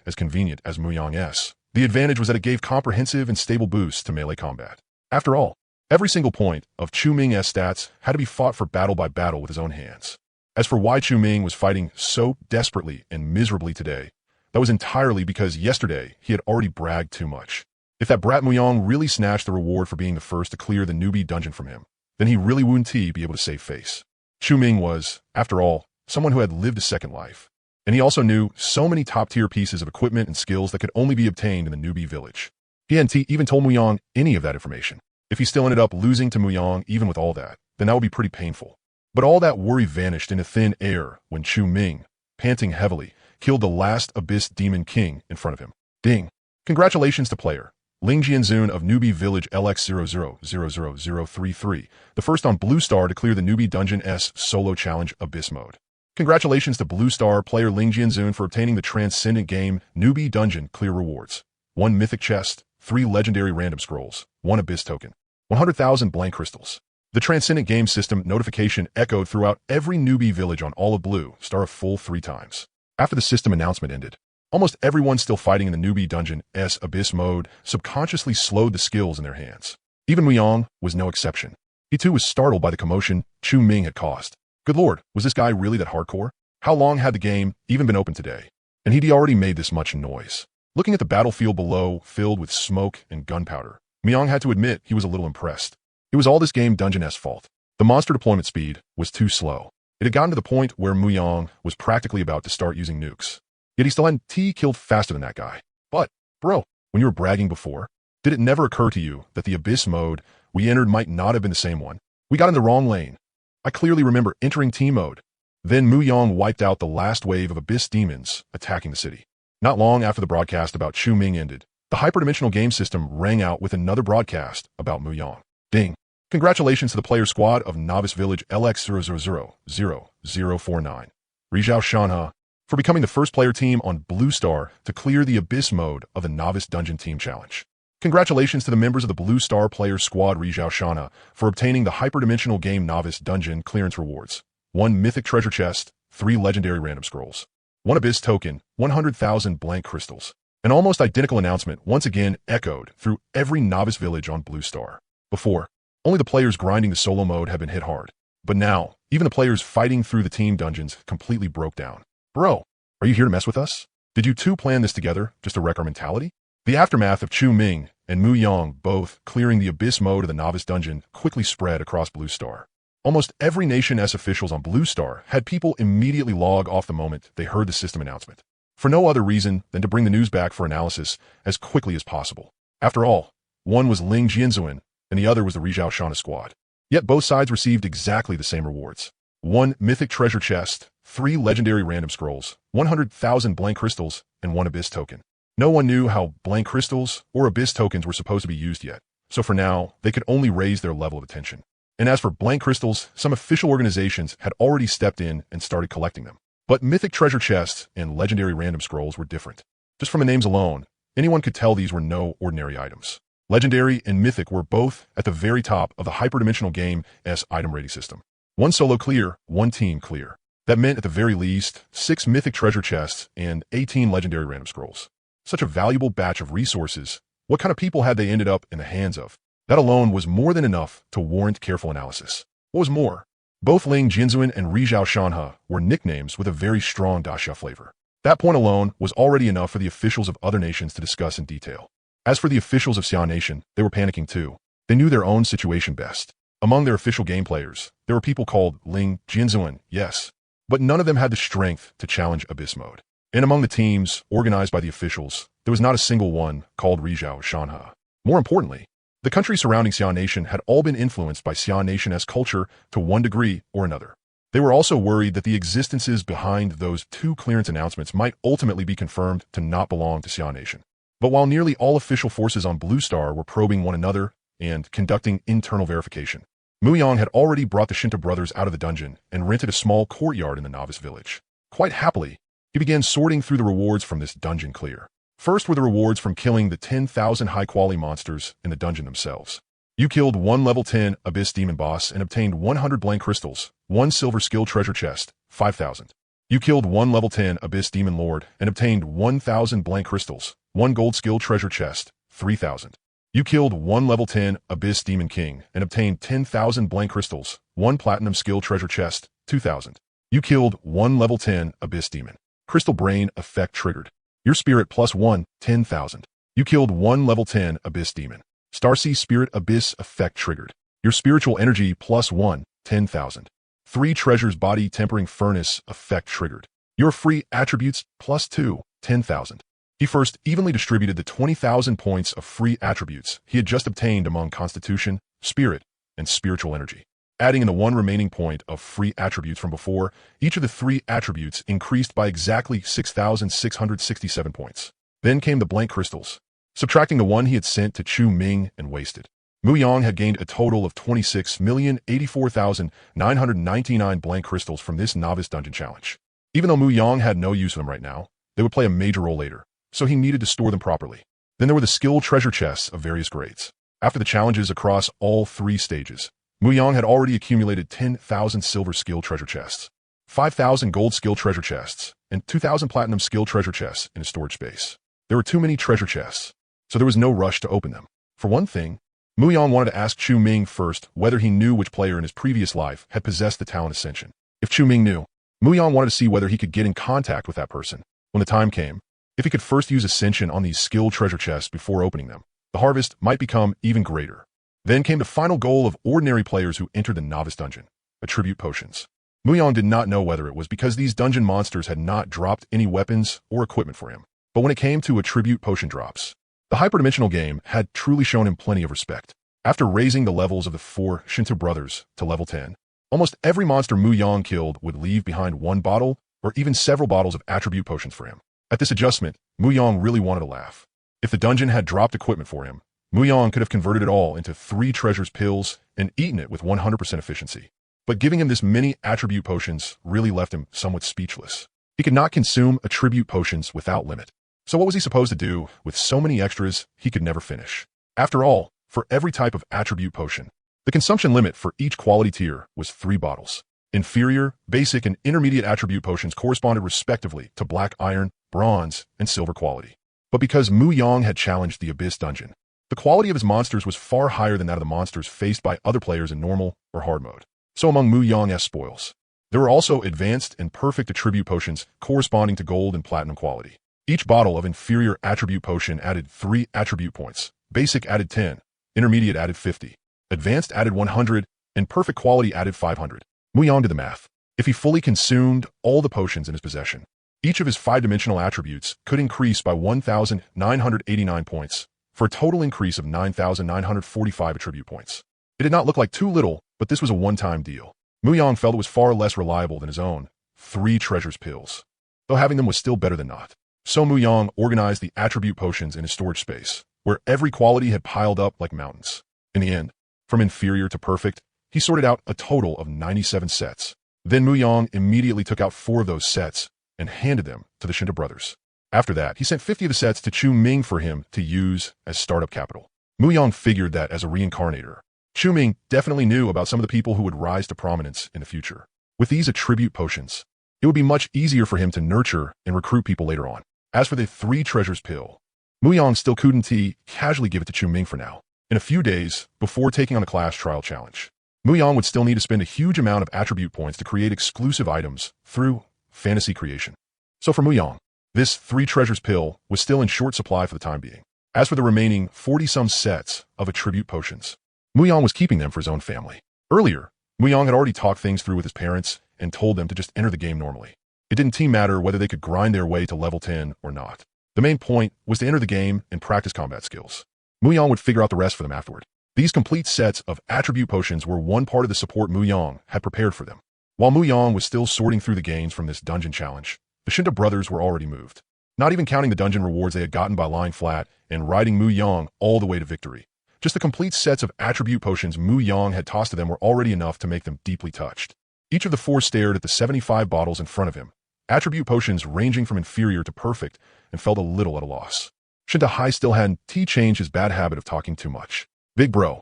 as convenient as Muyang's, the advantage was that it gave comprehensive and stable boosts to melee combat. After all, every single point of Chu Ming's stats had to be fought for battle by battle with his own hands. As for why Chu Ming was fighting so desperately and miserably today, that was entirely because yesterday he had already bragged too much. If that brat Muyang really snatched the reward for being the first to clear the newbie dungeon from him, then he really wouldn't be able to save face. Chu Ming was, after all, someone who had lived a second life. And he also knew so many top-tier pieces of equipment and skills that could only be obtained in the newbie village. He hadn't even told Muyang any of that information. If he still ended up losing to Muyang even with all that, then that would be pretty painful. But all that worry vanished into thin air when Chu Ming, panting heavily, killed the last Abyss Demon King in front of him. Ding! Congratulations to player Ling Jianzun of Newbie Village LX000033, the first on Blue Star to clear the Newbie Dungeon S Solo Challenge Abyss Mode. Congratulations to Blue Star player Ling Jianzun for obtaining the Transcendent Game Newbie Dungeon Clear Rewards. 1 Mythic Chest, 3 Legendary Random Scrolls, 1 Abyss Token, 100,000 Blank Crystals. The Transcendent Game System notification echoed throughout every Newbie Village on all of Blue Star a full 3 times. After the system announcement ended, almost everyone still fighting in the Newbie Dungeon S Abyss Mode subconsciously slowed the skills in their hands. Even Muyang was no exception. He too was startled by the commotion Chu Ming had caused. Good lord, was this guy really that hardcore? How long had the game even been open today? And he'd already made this much noise. Looking at the battlefield below, filled with smoke and gunpowder, Muyang had to admit he was a little impressed. It was all this game Dungeon's fault. The monster deployment speed was too slow. It had gotten to the point where Muyang was practically about to start using nukes. Yet he still hadn't killed faster than that guy. But, bro, when you were bragging before, did it never occur to you that the Abyss mode we entered might not have been the same one? We got in the wrong lane. I clearly remember entering team mode. Then Muyang wiped out the last wave of Abyss demons attacking the city. Not long after the broadcast about Chu Ming ended, the hyperdimensional game system rang out with another broadcast about Muyang. Ding! Congratulations to the player squad of Novice Village LX000049. Rizhao Shanha, for becoming the first player team on Blue Star to clear the Abyss mode of the Novice Dungeon Team Challenge. Congratulations to the members of the Blue Star player squad Rizhao Shanha for obtaining the hyperdimensional game Novice Dungeon clearance rewards. 1 Mythic Treasure Chest, 3 Legendary Random Scrolls, 1 Abyss Token, 100,000 Blank Crystals. An almost identical announcement once again echoed through every Novice Village on Blue Star. Before, only the players grinding the solo mode had been hit hard. But now, even the players fighting through the team dungeons completely broke down. Bro, are you here to mess with us? Did you two plan this together just to wreck our mentality? The aftermath of Chu Ming and Muyang both clearing the Abyss mode of the Novice Dungeon quickly spread across Blue Star. Almost every Nation S officials on Blue Star had people immediately log off the moment they heard the system announcement, for no other reason than to bring the news back for analysis as quickly as possible. After all, one was Ling Jianzun, and the other was the Rizhao Shanha squad. Yet both sides received exactly the same rewards. 1 Mythic Treasure Chest, 3 Legendary Random Scrolls, 100,000 Blank Crystals, and 1 Abyss Token. No one knew how Blank Crystals or Abyss Tokens were supposed to be used yet, so for now, they could only raise their level of attention. And as for Blank Crystals, some official organizations had already stepped in and started collecting them. But Mythic Treasure Chests and Legendary Random Scrolls were different. Just from the names alone, anyone could tell these were no ordinary items. Legendary and Mythic were both at the very top of the hyperdimensional game's item rating system. One solo clear, one team clear. That meant at the very least 6 mythic treasure chests and 18 legendary random scrolls. Such a valuable batch of resources. What kind of people had they ended up in the hands of? That alone was more than enough to warrant careful analysis. What was more, both Ling Jinzuan and Rizhao Shanhe were nicknames with a very strong daxia flavor. That point alone was already enough for the officials of other nations to discuss in detail. As for the officials of Xia Nation, they were panicking too. They knew their own situation best. Among their official game players, there were people called Ling Jinzuan, yes, but none of them had the strength to challenge Abyss Mode. And among the teams, organized by the officials, there was not a single one called Rizhao Shanhe. More importantly, the countries surrounding Xia Nation had all been influenced by Xia Nation's culture to one degree or another. They were also worried that the existences behind those 2 clearance announcements might ultimately be confirmed to not belong to Xia Nation. But while nearly all official forces on Blue Star were probing one another and conducting internal verification, Muyang had already brought the Shinto brothers out of the dungeon and rented a small courtyard in the novice village. Quite happily, he began sorting through the rewards from this dungeon clear. First were the rewards from killing the 10,000 high-quality monsters in the dungeon themselves. You killed 1 level 10 Abyss Demon boss and obtained 100 blank crystals, 1 silver skill treasure chest, 5,000. You killed 1 level 10 Abyss Demon Lord and obtained 1,000 blank crystals, 1 gold skill treasure chest, 3,000. You killed 1 level 10 Abyss Demon King and obtained 10,000 blank crystals, 1 platinum skill treasure chest, 2,000. You killed 1 level 10 Abyss Demon. Crystal Brain effect triggered. Your spirit +1, 10,000. You killed 1 level 10 Abyss Demon. Starsea Spirit Abyss effect triggered. Your spiritual energy +1, 10,000. 3 treasures body tempering furnace effect triggered. Your free attributes +2, 10,000. He first evenly distributed the 20,000 points of free attributes he had just obtained among constitution, spirit, and spiritual energy. Adding in the 1 remaining point of free attributes from before, each of the 3 attributes increased by exactly 6,667 points. Then came the blank crystals. Subtracting the 1 he had sent to Chu Ming and wasted, Muyang had gained a total of 26,084,999 blank crystals from this novice dungeon challenge. Even though Muyang had no use for them right now, they would play a major role later, so he needed to store them properly. Then there were the skill treasure chests of various grades. After the challenges across all 3 stages, Muyang had already accumulated 10,000 silver skill treasure chests, 5,000 gold skill treasure chests, and 2,000 platinum skill treasure chests in his storage space. There were too many treasure chests, so there was no rush to open them. For one thing, Muyang wanted to ask Chu Ming first whether he knew which player in his previous life had possessed the talent Ascension. If Chu Ming knew, Muyang wanted to see whether he could get in contact with that person. When the time came, if he could first use Ascension on these skill treasure chests before opening them, the harvest might become even greater. Then came the final goal of ordinary players who entered the novice dungeon, attribute potions. Muyang did not know whether it was because these dungeon monsters had not dropped any weapons or equipment for him, but when it came to attribute potion drops, the hyperdimensional game had truly shown him plenty of respect. After raising the levels of the 4 Shinto brothers to level 10, almost every monster Muyang killed would leave behind 1 bottle or even several bottles of attribute potions for him. At this adjustment, Muyang really wanted to laugh. If the dungeon had dropped equipment for him, Muyang could have converted it all into 3 treasures pills and eaten it with 100% efficiency. But giving him this many attribute potions really left him somewhat speechless. He could not consume attribute potions without limit. So what was he supposed to do with so many extras he could never finish? After all, for every type of attribute potion, the consumption limit for each quality tier was 3 bottles. Inferior, basic, and intermediate attribute potions corresponded respectively to black iron, bronze, and silver quality. But because Muyang had challenged the Abyss dungeon, the quality of his monsters was far higher than that of the monsters faced by other players in normal or hard mode. So among Muyang's spoils, there were also advanced and perfect attribute potions corresponding to gold and platinum quality. Each bottle of inferior attribute potion added 3 attribute points, basic added 10, intermediate added 50, advanced added 100, and perfect quality added 500. Muyang did the math. If he fully consumed all the potions in his possession, each of his 5-dimensional attributes could increase by 1,989 points, for a total increase of 9,945 attribute points. It did not look like too little, but this was a one-time deal. Muyang felt it was far less reliable than his own 3 treasures pills, though having them was still better than not. So Muyang organized the attribute potions in his storage space, where every quality had piled up like mountains. In the end, from inferior to perfect, he sorted out a total of 97 sets. Then Muyang immediately took out 4 of those sets and handed them to the Shinto brothers. After that, he sent 50 of the sets to Chu Ming for him to use as startup capital. Muyang figured that as a reincarnator, Ming definitely knew about some of the people who would rise to prominence in the future. With these attribute potions, it would be much easier for him to nurture and recruit people later on. As for the 3 treasures pill, Muyang still couldn't casually give it to Ming for now. In a few days, before taking on a class trial challenge, Muyang would still need to spend a huge amount of attribute points to create exclusive items through fantasy creation. So for Muyang, this 3 treasures pill was still in short supply for the time being. As for the remaining 40-some sets of attribute potions, Muyang was keeping them for his own family. Earlier, Muyang had already talked things through with his parents and told them to just enter the game normally. It didn't matter whether they could grind their way to level 10 or not. The main point was to enter the game and practice combat skills. Muyang would figure out the rest for them afterward. These complete sets of attribute potions were one part of the support Muyang had prepared for them. While Muyang was still sorting through the gains from this dungeon challenge, the Shinta brothers were already moved. Not even counting the dungeon rewards they had gotten by lying flat and riding Muyang all the way to victory. Just the complete sets of attribute potions Muyang had tossed to them were already enough to make them deeply touched. Each of the 4 stared at the 75 bottles in front of him, attribute potions ranging from inferior to perfect, and felt a little at a loss. Shinta Hai still hadn't changed his bad habit of talking too much. Big bro,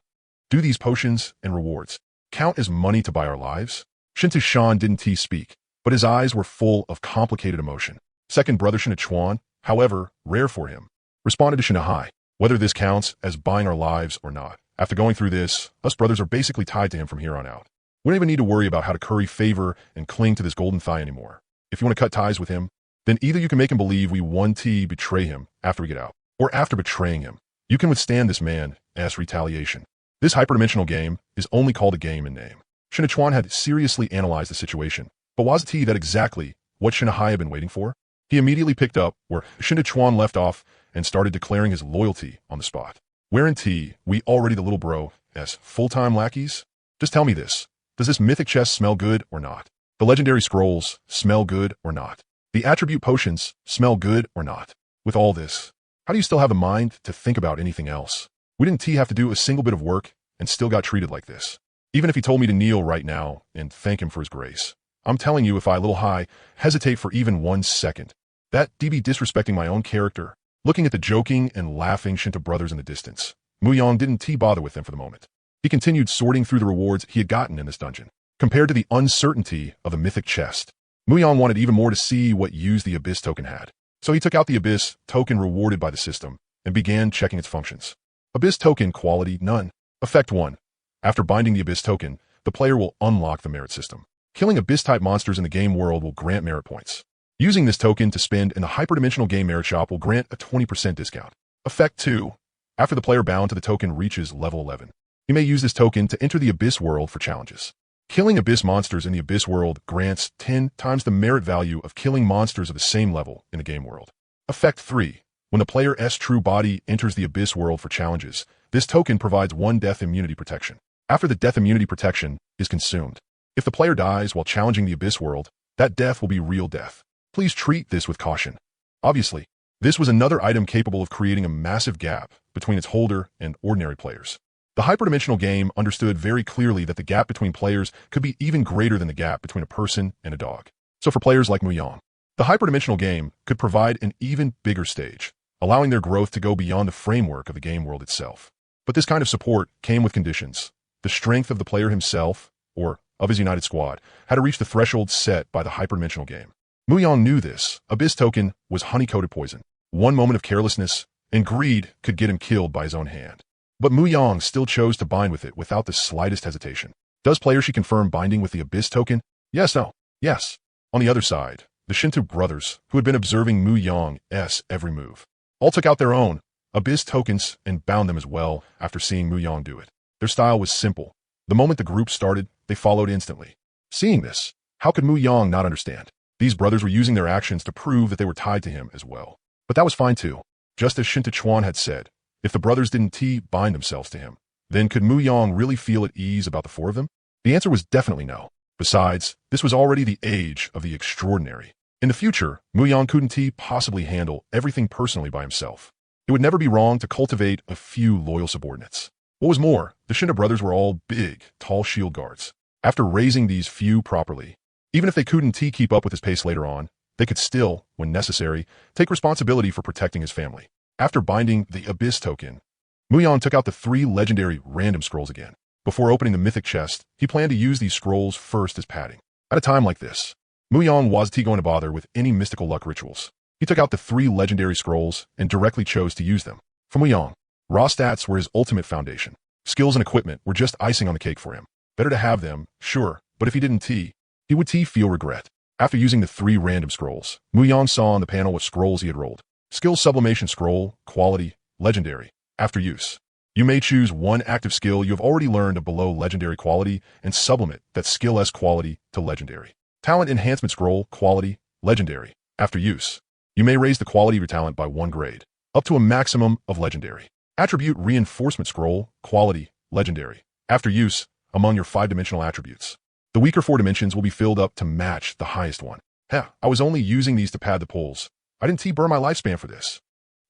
do these potions and rewards count as money to buy our lives? Shinta Shan didn't speak, but his eyes were full of complicated emotion. Second brother Shinta Chuan, however, rare for him, responded to Shinta Hai, whether this counts as buying our lives or not. After going through this, us brothers are basically tied to him from here on out. We don't even need to worry about how to curry favor and cling to this golden thigh anymore. If you want to cut ties with him, then either you can make him believe we betray him after we get out, or after betraying him, you can withstand this man's retaliation. This hyperdimensional game is only called a game in name. Shinta Chuan had seriously analyzed the situation, but was that exactly what Shinta Hai had been waiting for? He immediately picked up where Shinta Chuan left off and started declaring his loyalty on the spot. Wherein we already the little bro as full-time lackeys? Just tell me this. Does this mythic chest smell good or not? The legendary scrolls smell good or not? The attribute potions smell good or not? With all this, how do you still have a mind to think about anything else? We didn't have to do a single bit of work and still got treated like this. Even if he told me to kneel right now and thank him for his grace, I'm telling you, if I little high hesitate for even 1 second, that be disrespecting my own character. Looking at the joking and laughing Shinta brothers in the distance, Muyang didn't bother with them for the moment. He continued sorting through the rewards he had gotten in this dungeon. Compared to the uncertainty of the mythic chest, Muyang wanted even more to see what use the Abyss token had. So he took out the Abyss token rewarded by the system and began checking its functions. Abyss token quality none. Effect 1. After binding the Abyss token, the player will unlock the merit system. Killing Abyss-type monsters in the game world will grant merit points. Using this token to spend in the hyperdimensional game merit shop will grant a 20% discount. Effect 2. After the player bound to the token reaches level 11, he may use this token to enter the Abyss world for challenges. Killing Abyss monsters in the Abyss world grants 10 times the merit value of killing monsters of the same level in the game world. Effect 3. When the player's true body enters the Abyss world for challenges, this token provides 1 death immunity protection. After the death immunity protection is consumed, if the player dies while challenging the Abyss world, that death will be real death. Please treat this with caution. Obviously, this was another item capable of creating a massive gap between its holder and ordinary players. The hyperdimensional game understood very clearly that the gap between players could be even greater than the gap between a person and a dog. So for players like Muyang, the hyperdimensional game could provide an even bigger stage, allowing their growth to go beyond the framework of the game world itself. But this kind of support came with conditions. The strength of the player himself, or of his united squad, had to reach the threshold set by the hyperdimensional game. Muyang knew this. Abyss token was honey-coated poison. 1 moment of carelessness and greed could get him killed by his own hand. But Muyang still chose to bind with it without the slightest hesitation. Does player she confirm binding with the Abyss token? Yes, no, yes. On the other side, the Shinto brothers, who had been observing Muyang's every move, all took out their own Abyss tokens and bound them as well after seeing Muyang do it. Their style was simple. The moment the group started, they followed instantly. Seeing this, how could Muyang not understand? These brothers were using their actions to prove that they were tied to him as well. But that was fine too. Just as Shinta Chuan had said, if the brothers didn't bind themselves to him, then could Muyang really feel at ease about the 4 of them? The answer was definitely no. Besides, this was already the age of the extraordinary. In the future, Muyang couldn't possibly handle everything personally by himself. It would never be wrong to cultivate a few loyal subordinates. What was more, the Shinta brothers were all big, tall shield guards. After raising these few properly, even if they couldn't keep up with his pace later on, they could still, when necessary, take responsibility for protecting his family. After binding the Abyss token, Muyang took out the 3 legendary random scrolls again. Before opening the mythic chest, he planned to use these scrolls first as padding. At a time like this, Muyang wasn't going to bother with any mystical luck rituals. He took out the 3 legendary scrolls and directly chose to use them. For Muyang, raw stats were his ultimate foundation. Skills and equipment were just icing on the cake for him. Better to have them, sure, but if he didn't he would feel regret. After using the 3 random scrolls, Muyang saw on the panel what scrolls he had rolled. Skill Sublimation Scroll, Quality, Legendary. After use, you may choose one active skill you have already learned of below Legendary Quality and sublimate that skill S quality to Legendary. Talent Enhancement Scroll, Quality, Legendary. After use, you may raise the quality of your talent by 1 grade, up to a maximum of Legendary. Attribute Reinforcement Scroll, Quality, Legendary. After use, among your 5-dimensional attributes, the weaker 4 dimensions will be filled up to match the highest one. I was only using these to pad the pulls. I didn't burn my lifespan for this.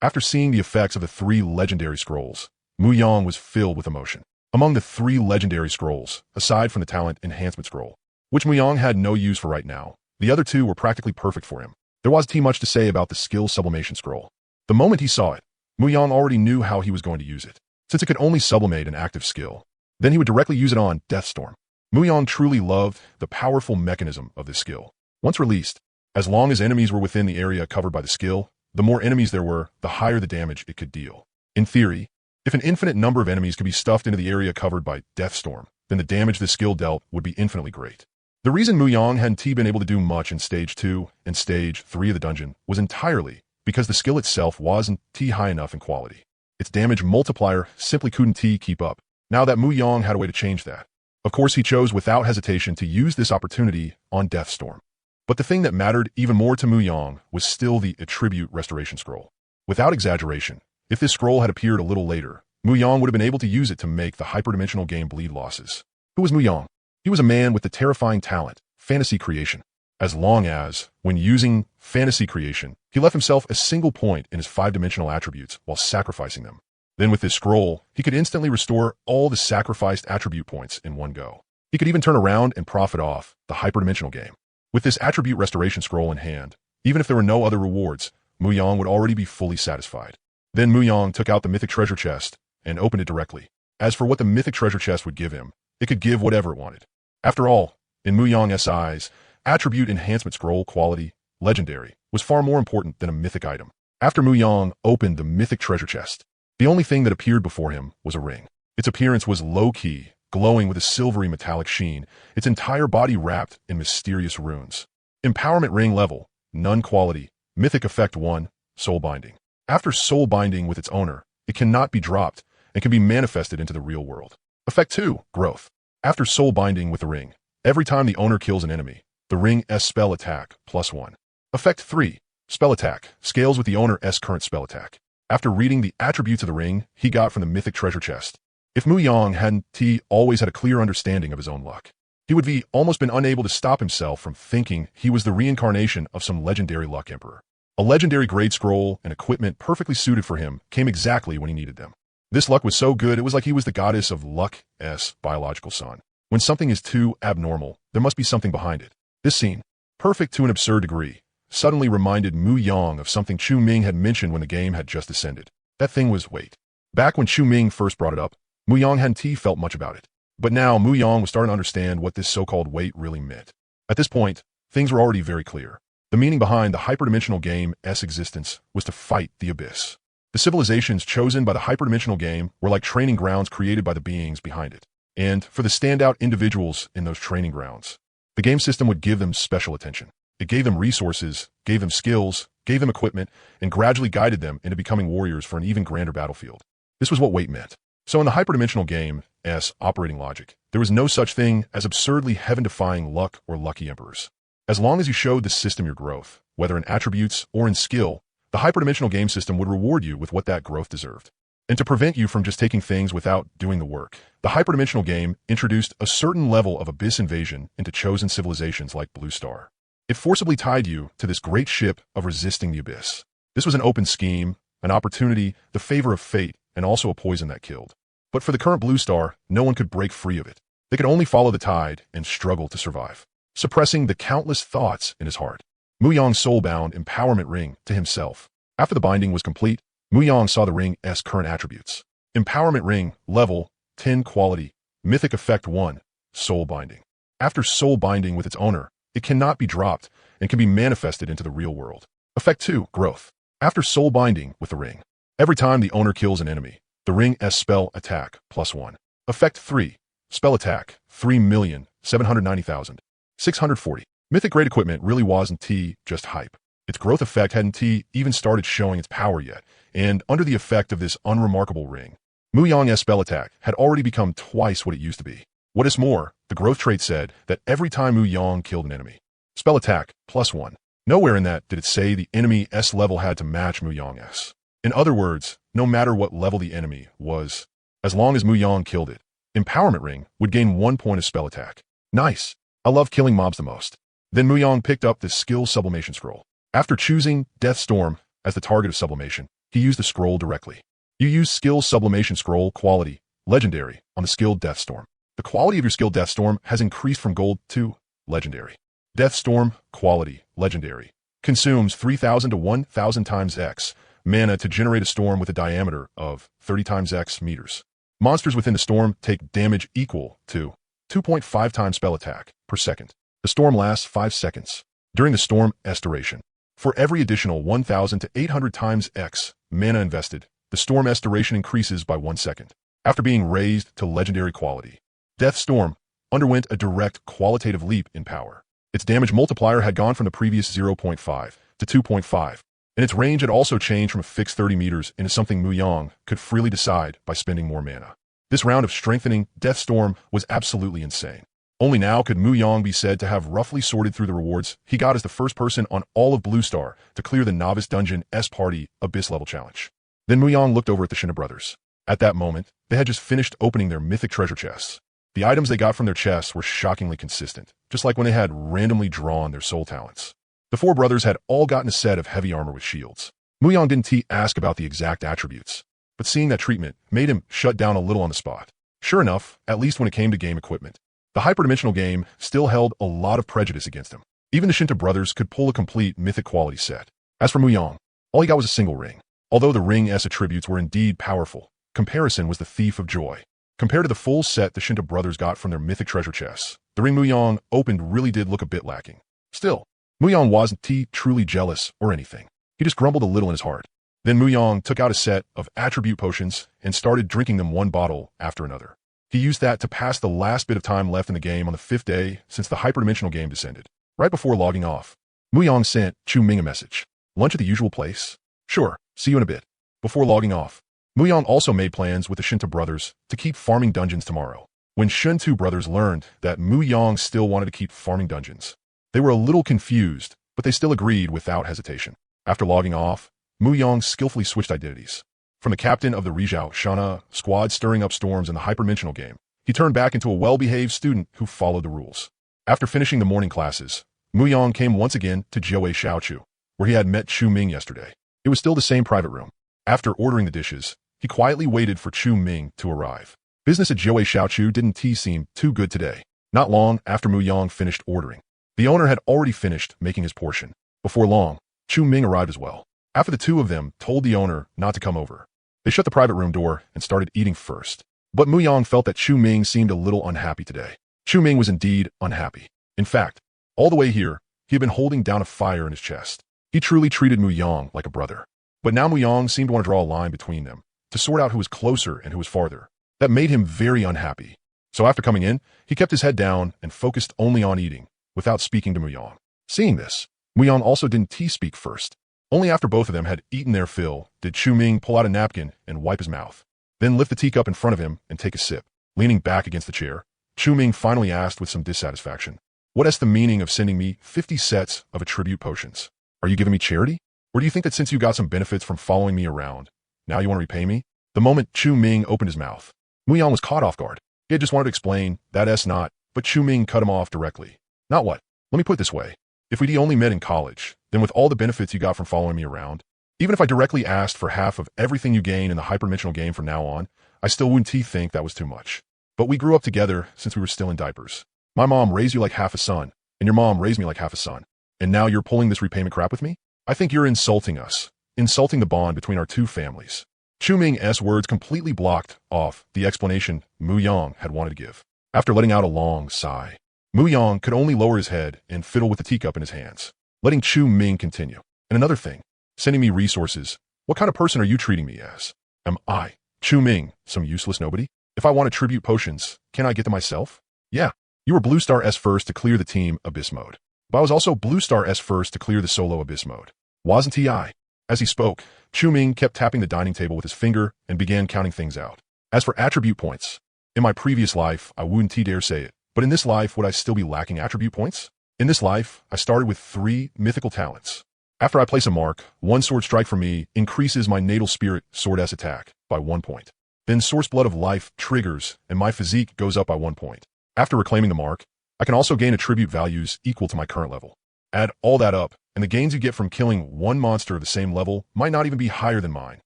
After seeing the effects of the 3 legendary scrolls, Muyang was filled with emotion. Among the 3 legendary scrolls, aside from the Talent Enhancement Scroll, which Muyang had no use for right now, the other 2 were practically perfect for him. There wasn't much to say about the Skill Sublimation Scroll. The moment he saw it, Muyang already knew how he was going to use it. Since it could only sublimate an active skill, then he would directly use it on Deathstorm. Muyang truly loved the powerful mechanism of this skill. Once released, as long as enemies were within the area covered by the skill, the more enemies there were, the higher the damage it could deal. In theory, if an infinite number of enemies could be stuffed into the area covered by Deathstorm, then the damage this skill dealt would be infinitely great. The reason Muyang hadn't been able to do much in Stage 2 and Stage 3 of the dungeon was entirely because the skill itself wasn't high enough in quality. Its damage multiplier simply couldn't keep up. Now that Muyang had a way to change that. Of course, he chose without hesitation to use this opportunity on Deathstorm. But the thing that mattered even more to Muyang was still the Attribute Restoration Scroll. Without exaggeration, if this scroll had appeared a little later, Muyang would have been able to use it to make the hyperdimensional game bleed losses. Who was Muyang? He was a man with the terrifying talent, fantasy creation. As long as, when using fantasy creation, he left himself a single point in his 5-dimensional attributes while sacrificing them. Then with this scroll, he could instantly restore all the sacrificed attribute points in one go. He could even turn around and profit off the hyperdimensional game. With this attribute restoration scroll in hand, even if there were no other rewards, Muyang would already be fully satisfied. Then Muyang took out the mythic treasure chest and opened it directly. As for what the mythic treasure chest would give him, it could give whatever it wanted. After all, in Muyang's eyes, attribute enhancement scroll quality, legendary, was far more important than a mythic item. After Muyang opened the mythic treasure chest, the only thing that appeared before him was a ring. Its appearance was low-key, glowing with a silvery metallic sheen, its entire body wrapped in mysterious runes. Empowerment Ring Level, None Quality, Mythic Effect 1, Soul Binding. After soul binding with its owner, it cannot be dropped and can be manifested into the real world. Effect 2, Growth. After soul binding with the ring, every time the owner kills an enemy, the ring's spell attack +1. Effect 3, Spell Attack, scales with the owner's current spell attack. After reading the attributes of the ring he got from the mythic treasure chest, if Muyang hadn't always had a clear understanding of his own luck, he would be almost been unable to stop himself from thinking he was the reincarnation of some legendary luck emperor. A legendary grade scroll and equipment perfectly suited for him came exactly when he needed them. This luck was so good it was like he was the goddess of luck's biological son. When something is too abnormal, there must be something behind it. This scene, perfect to an absurd degree, suddenly reminded Muyang of something Chu Ming had mentioned when the game had just descended. That thing was weight. Back when Chu Ming first brought it up, Muyang hadn't felt much about it. But now Muyang was starting to understand what this so-called weight really meant. At this point, things were already very clear. The meaning behind the hyperdimensional game's existence was to fight the abyss. The civilizations chosen by the hyperdimensional game were like training grounds created by the beings behind it. And for the standout individuals in those training grounds, the game system would give them special attention. It gave them resources, gave them skills, gave them equipment, and gradually guided them into becoming warriors for an even grander battlefield. This was what weight meant. So in the hyperdimensional game's operating logic, there was no such thing as absurdly heaven-defying luck or lucky emperors. As long as you showed the system your growth, whether in attributes or in skill, the hyperdimensional game system would reward you with what that growth deserved. And to prevent you from just taking things without doing the work, the hyperdimensional game introduced a certain level of abyss invasion into chosen civilizations like Blue Star. It forcibly tied you to this great ship of resisting the abyss. This was an open scheme, an opportunity, the favor of fate, and also a poison that killed. But for the current Blue Star, no one could break free of it. They could only follow the tide and struggle to survive, suppressing the countless thoughts in his heart. Muyang soul-bound empowerment ring to himself. After the binding was complete, Muyang saw the ring's current attributes. Empowerment Ring, Level 10 Quality, Mythic Effect 1, Soul Binding. After soul binding with its owner, it cannot be dropped and can be manifested into the real world. Effect 2, Growth. After soul binding with the ring, every time the owner kills an enemy, the ring's spell attack +1. Effect 3, Spell Attack 3,790,640. Mythic Great Equipment really wasn't just hype. Its growth effect hadn't even started showing its power yet, and under the effect of this unremarkable ring, Muyang's spell attack had already become twice what it used to be. What is more, the growth trait said that every time Muyang killed an enemy, spell attack +1. Nowhere in that did it say the enemy's level had to match Muyang's. In other words, no matter what level the enemy was, as long as Muyang killed it, Empowerment Ring would gain 1 point of spell attack. Nice. I love killing mobs the most. Then Muyang picked up the skill sublimation scroll. After choosing Death Storm as the target of sublimation, he used the scroll directly. You use skill sublimation scroll quality, legendary, on the skill Death Storm. The quality of your skill Death Storm has increased from gold to legendary. Death Storm, quality, legendary. Consumes 3,000 to 1,000 times X mana to generate a storm with a diameter of 30 times X meters. Monsters within the storm take damage equal to 2.5 times spell attack per second. The storm lasts 5 seconds. During the storm's duration, for every additional 1,000 to 800 times X mana invested, the storm's duration increases by 1 second. After being raised to legendary quality, Death Storm underwent a direct qualitative leap in power. Its damage multiplier had gone from the previous 0.5 to 2.5, and its range had also changed from a fixed 30 meters into something Muyang could freely decide by spending more mana. This round of strengthening Death Storm was absolutely insane. Only now could Muyang be said to have roughly sorted through the rewards he got as the first person on all of Blue Star to clear the Novice Dungeon S-Party Abyss level challenge. Then Muyang looked over at the Shinta brothers. At that moment, they had just finished opening their mythic treasure chests. The items they got from their chests were shockingly consistent, just like when they had randomly drawn their soul talents. The four brothers had all gotten a set of heavy armor with shields. Muyang didn't ask about the exact attributes, but seeing that treatment made him shut down a little on the spot. Sure enough, at least when it came to game equipment, the hyperdimensional game still held a lot of prejudice against him. Even the Shinta brothers could pull a complete mythic quality set. As for Muyang, all he got was a single ring. Although the ring's attributes were indeed powerful, comparison was the thief of joy. Compared to the full set the Shinta brothers got from their mythic treasure chests, the ring Muyang opened really did look a bit lacking. Still, Muyang wasn't truly jealous or anything. He just grumbled a little in his heart. Then Muyang took out a set of attribute potions and started drinking them one bottle after another. He used that to pass the last bit of time left in the game on the 5th day since the hyperdimensional game descended. Right before logging off, Muyang sent Chu Ming a message. Lunch at the usual place? Sure, see you in a bit. Before logging off, Muyang also made plans with the Shinta brothers to keep farming dungeons tomorrow. When Shintu brothers learned that Muyang still wanted to keep farming dungeons, they were a little confused, but they still agreed without hesitation. After logging off, Muyang skillfully switched identities. From the captain of the Rizhao Shana squad stirring up storms in the hyperdimensional game, he turned back into a well-behaved student who followed the rules. After finishing the morning classes, Muyang came once again to Jiawei Xiaochu, where he had met Chu Ming yesterday. It was still the same private room. After ordering the dishes, he quietly waited for Chu Ming to arrive. Business at Jiawei Xiaochu didn't seem too good today. Not long after Muyang finished ordering, the owner had already finished making his portion. Before long, Chu Ming arrived as well. After the two of them told the owner not to come over, they shut the private room door and started eating first. But Muyang felt that Chu Ming seemed a little unhappy today. Chu Ming was indeed unhappy. In fact, all the way here, he had been holding down a fire in his chest. He truly treated Muyang like a brother. But now Muyang seemed to want to draw a line between them, to sort out who was closer and who was farther. That made him very unhappy. So after coming in, he kept his head down and focused only on eating, without speaking to Muyang. Seeing this, Muyang also didn't speak first. Only after both of them had eaten their fill did Chu Ming pull out a napkin and wipe his mouth, then lift the teacup in front of him and take a sip. Leaning back against the chair, Chu Ming finally asked with some dissatisfaction, "What's the meaning of sending me 50 sets of attribute potions? Are you giving me charity? Or do you think that since you got some benefits from following me around, now you want to repay me?" The moment Chu Ming opened his mouth, Muyang was caught off guard. He had just wanted to explain, "That's not," but Chu Ming cut him off directly. "Not what? Let me put it this way. If we'd only met in college, then with all the benefits you got from following me around, even if I directly asked for half of everything you gain in the hyperdimensional game from now on, I still wouldn't think that was too much. But we grew up together since we were still in diapers. My mom raised you like half a son, and your mom raised me like half a son. And now you're pulling this repayment crap with me? I think you're insulting us, insulting the bond between our two families." Chu Ming's words completely blocked off the explanation Mu Yang had wanted to give. After letting out a long sigh, Mu Yang could only lower his head and fiddle with the teacup in his hands, letting Chu Ming continue. And another thing, sending me resources. What kind of person are you treating me as? Am I, Chu Ming, some useless nobody? If I want attribute potions, can I get them myself? Yeah, you were Blue Star S first to clear the team Abyss mode. But I was also Blue Star S first to clear the solo Abyss mode. Wasn't I? As he spoke, Chu Ming kept tapping the dining table with his finger and began counting things out. As for attribute points, in my previous life, I wouldn't dare say it, but in this life, would I still be lacking attribute points? In this life, I started with 3 mythical talents. After I place a mark, 1 sword strike for me increases my natal spirit sword S attack by 1 point. Then source blood of life triggers and my physique goes up by 1 point. After reclaiming the mark, I can also gain attribute values equal to my current level. Add all that up, and the gains you get from killing 1 monster of the same level might not even be higher than mine.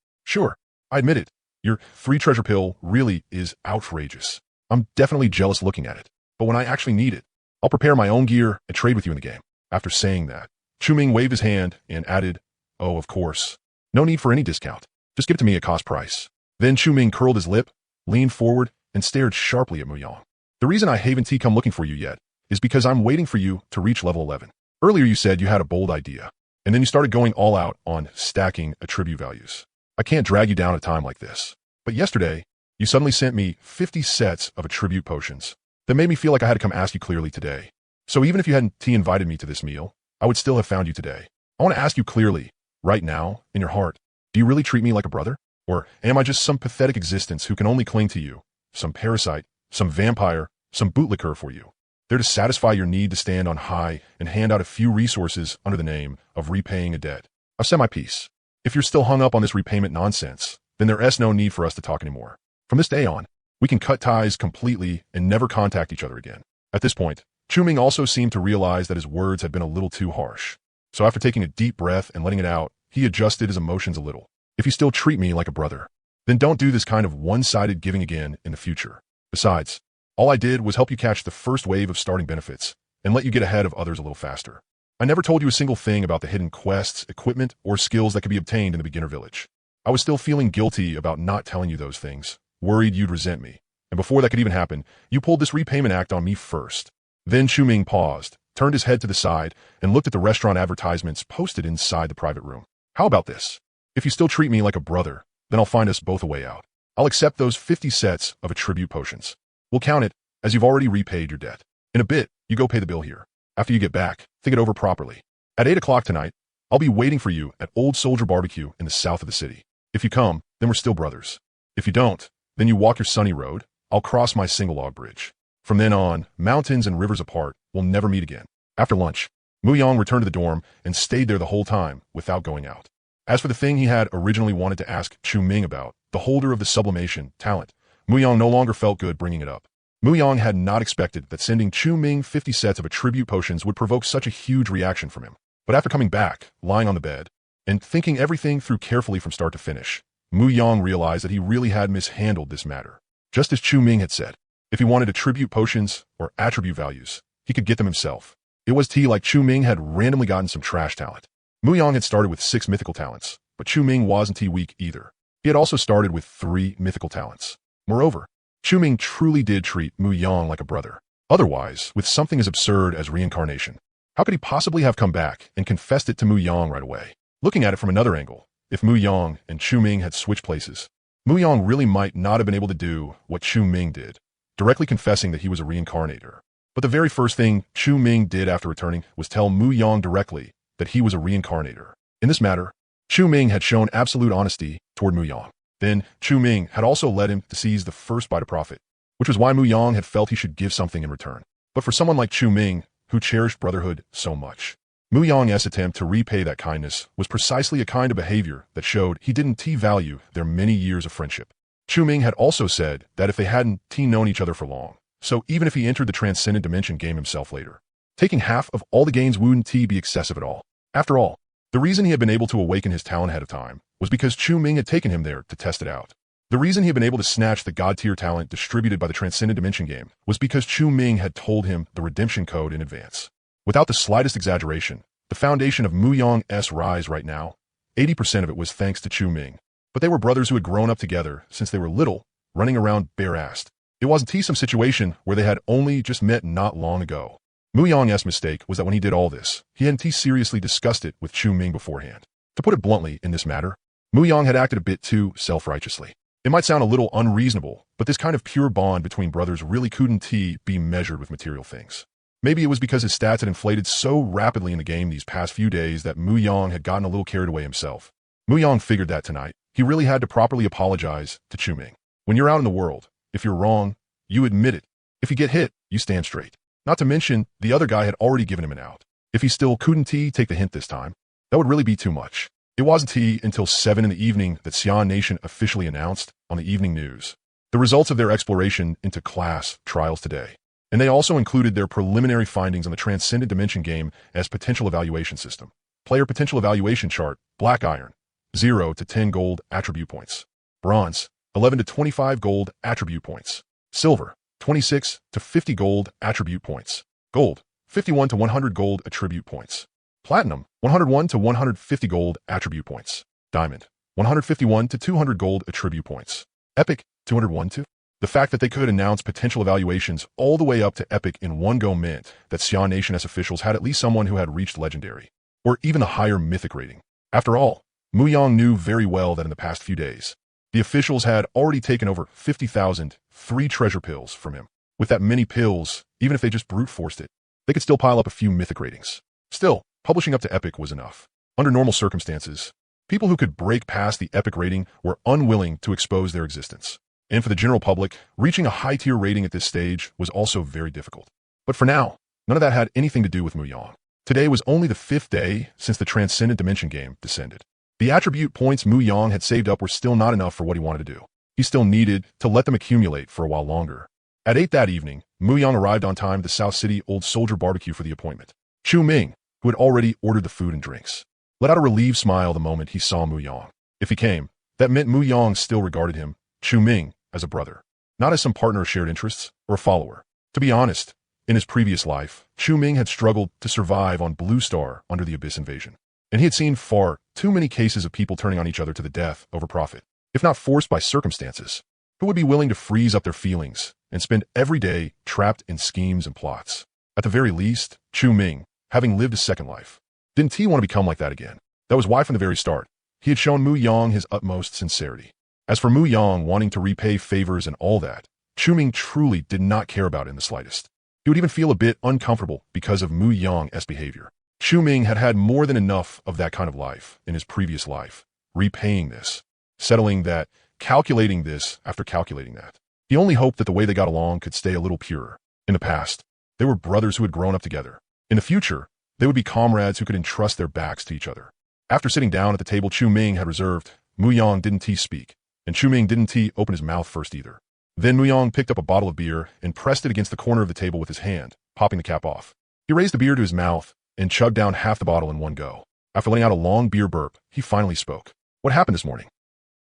Sure, I admit it. Your 3 treasure pill really is outrageous. I'm definitely jealous looking at it. But when I actually need it, I'll prepare my own gear and trade with you in the game. After saying that, Chu Ming waved his hand and added, "Oh, of course. No need for any discount. Just give it to me at cost price." Then Chu Ming curled his lip, leaned forward, and stared sharply at Mu Yang. "The reason I haven't come looking for you yet is because I'm waiting for you to reach level 11. Earlier you said you had a bold idea, and then you started going all out on stacking attribute values. I can't drag you down at a time like this. But yesterday, you suddenly sent me 50 sets of attribute potions. That made me feel like I had to come ask you clearly today. So even if you hadn't invited me to this meal, I would still have found you today. I want to ask you clearly, right now, in your heart, do you really treat me like a brother? Or am I just some pathetic existence who can only cling to you, some parasite, some vampire, some bootlicker for you? There to satisfy your need to stand on high and hand out a few resources under the name of repaying a debt. I've said my piece. If you're still hung up on this repayment nonsense, then there's no need for us to talk anymore. From this day on, we can cut ties completely and never contact each other again." At this point, Chu Ming also seemed to realize that his words had been a little too harsh. So after taking a deep breath and letting it out, he adjusted his emotions a little. "If you still treat me like a brother, then don't do this kind of one-sided giving again in the future. Besides, all I did was help you catch the first wave of starting benefits and let you get ahead of others a little faster. I never told you a single thing about the hidden quests, equipment, or skills that could be obtained in the beginner village. I was still feeling guilty about not telling you those things, worried you'd resent me. And before that could even happen, you pulled this repayment act on me first." Then Chu Ming paused, turned his head to the side, and looked at the restaurant advertisements posted inside the private room. "How about this? If you still treat me like a brother, then I'll find us both a way out. I'll accept those 50 sets of attribute potions. We'll count it as you've already repaid your debt. In a bit, you go pay the bill here. After you get back, think it over properly. At 8 o'clock tonight, I'll be waiting for you at Old Soldier Barbecue in the south of the city. If you come, then we're still brothers. If you don't, then you walk your sunny road. I'll cross my single log bridge. From then on, mountains and rivers apart, we'll never meet again." After lunch, Mu Yang returned to the dorm and stayed there the whole time without going out. As for the thing he had originally wanted to ask Chu Ming about, the holder of the sublimation talent, Mu Yang no longer felt good bringing it up. Mu Yang had not expected that sending Chu Ming 50 sets of attribute potions would provoke such a huge reaction from him. But after coming back, lying on the bed, and thinking everything through carefully from start to finish, Mu Yang realized that he really had mishandled this matter. Just as Chu Ming had said, if he wanted attribute potions or attribute values, he could get them himself. It was like Chu Ming had randomly gotten some trash talent. Mu Yang had started with 6 mythical talents, but Chu Ming wasn't weak either. He had also started with 3 mythical talents. Moreover, Chu Ming truly did treat Mu Yang like a brother. Otherwise, with something as absurd as reincarnation, how could he possibly have come back and confessed it to Mu Yang right away? Looking at it from another angle, if Mu Yang and Chu Ming had switched places, Mu Yang really might not have been able to do what Chu Ming did, directly confessing that he was a reincarnator. But the very first thing Chu Ming did after returning was tell Mu Yang directly that he was a reincarnator. In this matter, Chu Ming had shown absolute honesty toward Mu Yang. Then, Chu Ming had also led him to seize the first bite of profit, which was why Mu Yang had felt he should give something in return. But for someone like Chu Ming, who cherished brotherhood so much, Mu Yang's attempt to repay that kindness was precisely a kind of behavior that showed he didn't value their many years of friendship. Chu Ming had also said that if they hadn't known each other for long, so even if he entered the Transcendent Dimension game himself later, taking half of all the gains wouldn't be excessive at all. After all, the reason he had been able to awaken his talent ahead of time was because Chu Ming had taken him there to test it out. The reason he had been able to snatch the God-tier talent distributed by the Transcendent Dimension game was because Chu Ming had told him the redemption code in advance. Without the slightest exaggeration, the foundation of Mu Yang's rise right now, 80% of it was thanks to Chu Ming. but they were brothers who had grown up together since they were little, running around bare-assed. It wasn't some situation where they had only just met not long ago. Muyang's mistake was that when he did all this, he hadn't seriously discussed it with Chu Ming beforehand. To put it bluntly in this matter, Muyang had acted a bit too self-righteously. It might sound a little unreasonable, but this kind of pure bond between brothers really couldn't be measured with material things. Maybe it was because his stats had inflated so rapidly in the game these past few days that Muyang had gotten a little carried away himself. Muyang figured that tonight, he really had to properly apologize to Chu Ming. When you're out in the world, if you're wrong, you admit it. If you get hit, you stand straight. Not to mention, the other guy had already given him an out. If he still couldn't take the hint this time, that would really be too much. It wasn't until 7 in the evening that Xian Nation officially announced on the evening news the results of their exploration into class trials today. And they also included their preliminary findings on the Transcendent Dimension game as potential evaluation system. Player potential evaluation chart, black iron, 0 to 10 gold attribute points. Bronze, 11 to 25 gold attribute points. Silver, 26 to 50 gold attribute points. Gold, 51 to 100 gold attribute points. Platinum, 101 to 150 gold attribute points. Diamond, 151 to 200 gold attribute points. Epic, 201 to. The fact that they could announce potential evaluations all the way up to Epic in one go meant that Xian Nation S officials had at least someone who had reached Legendary, or even a higher Mythic rating. After all, Muyang knew very well that in the past few days, the officials had already taken over 50,000 free treasure pills from him. With that many pills, even if they just brute forced it, they could still pile up a few Mythic ratings. Still, publishing up to Epic was enough. Under normal circumstances, people who could break past the Epic rating were unwilling to expose their existence. And for the general public, reaching a high-tier rating at this stage was also very difficult. But for now, none of that had anything to do with Muyang. Today was only the 5th day since the Transcendent Dimension game descended. The attribute points Muyang had saved up were still not enough for what he wanted to do. He still needed to let them accumulate for a while longer. At 8 that evening, Muyang arrived on time at the South City Old Soldier Barbecue for the appointment. Chu Ming, who had already ordered the food and drinks, let out a relieved smile the moment he saw Muyang. If he came, that meant Muyang still regarded him, Chu Ming, as a brother, not as some partner of shared interests or a follower. To be honest, in his previous life, Chu Ming had struggled to survive on Blue Star under the Abyss invasion, and he had seen far too many cases of people turning on each other to the death over profit, if not forced by circumstances, who would be willing to freeze up their feelings and spend every day trapped in schemes and plots. At the very least, Chu Ming, having lived a second life, didn't he want to become like that again? That was why from the very start, he had shown Muyang his utmost sincerity. As for Muyang wanting to repay favors and all that, Chu Ming truly did not care about it in the slightest. He would even feel a bit uncomfortable because of Muyang's behavior. Chu Ming had had more than enough of that kind of life in his previous life, repaying this, settling that, calculating this after calculating that. He only hoped that the way they got along could stay a little purer. In the past, they were brothers who had grown up together. In the future, they would be comrades who could entrust their backs to each other. After sitting down at the table Chu Ming had reserved, Muyang didn't speak, and Chu Ming didn't open his mouth first either. Then Muyang picked up a bottle of beer and pressed it against the corner of the table with his hand, popping the cap off. He raised the beer to his mouth and chugged down half the bottle in one go. After letting out a long beer burp, he finally spoke. What happened this morning?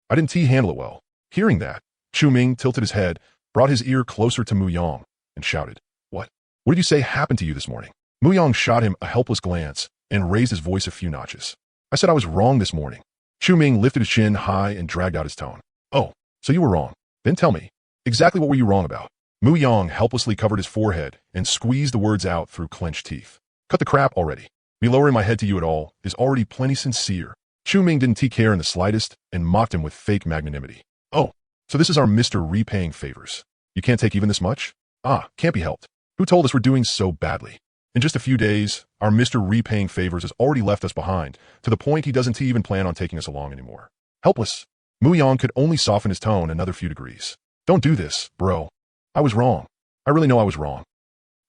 I didn't handle it well. Hearing that, Chu Ming tilted his head, brought his ear closer to Muyang, and shouted, What did you say happened to you this morning? Muyang shot him a helpless glance and raised his voice a few notches. I said I was wrong this morning. Chu Ming lifted his chin high and dragged out his tone. Oh, so you were wrong. Then tell me, exactly what were you wrong about? Muyang helplessly covered his forehead and squeezed the words out through clenched teeth. Cut the crap already. Me lowering my head to you at all is already plenty sincere. Chu Ming didn't care in the slightest and mocked him with fake magnanimity. Oh, so this is our Mr. Repaying favors. You can't take even this much? Ah, can't be helped. Who told us we're doing so badly? In just a few days, our Mr. Repaying favors has already left us behind, to the point he doesn't even plan on taking us along anymore. Helpless. Muyang could only soften his tone another few degrees. Don't do this, bro. I was wrong. I really know I was wrong.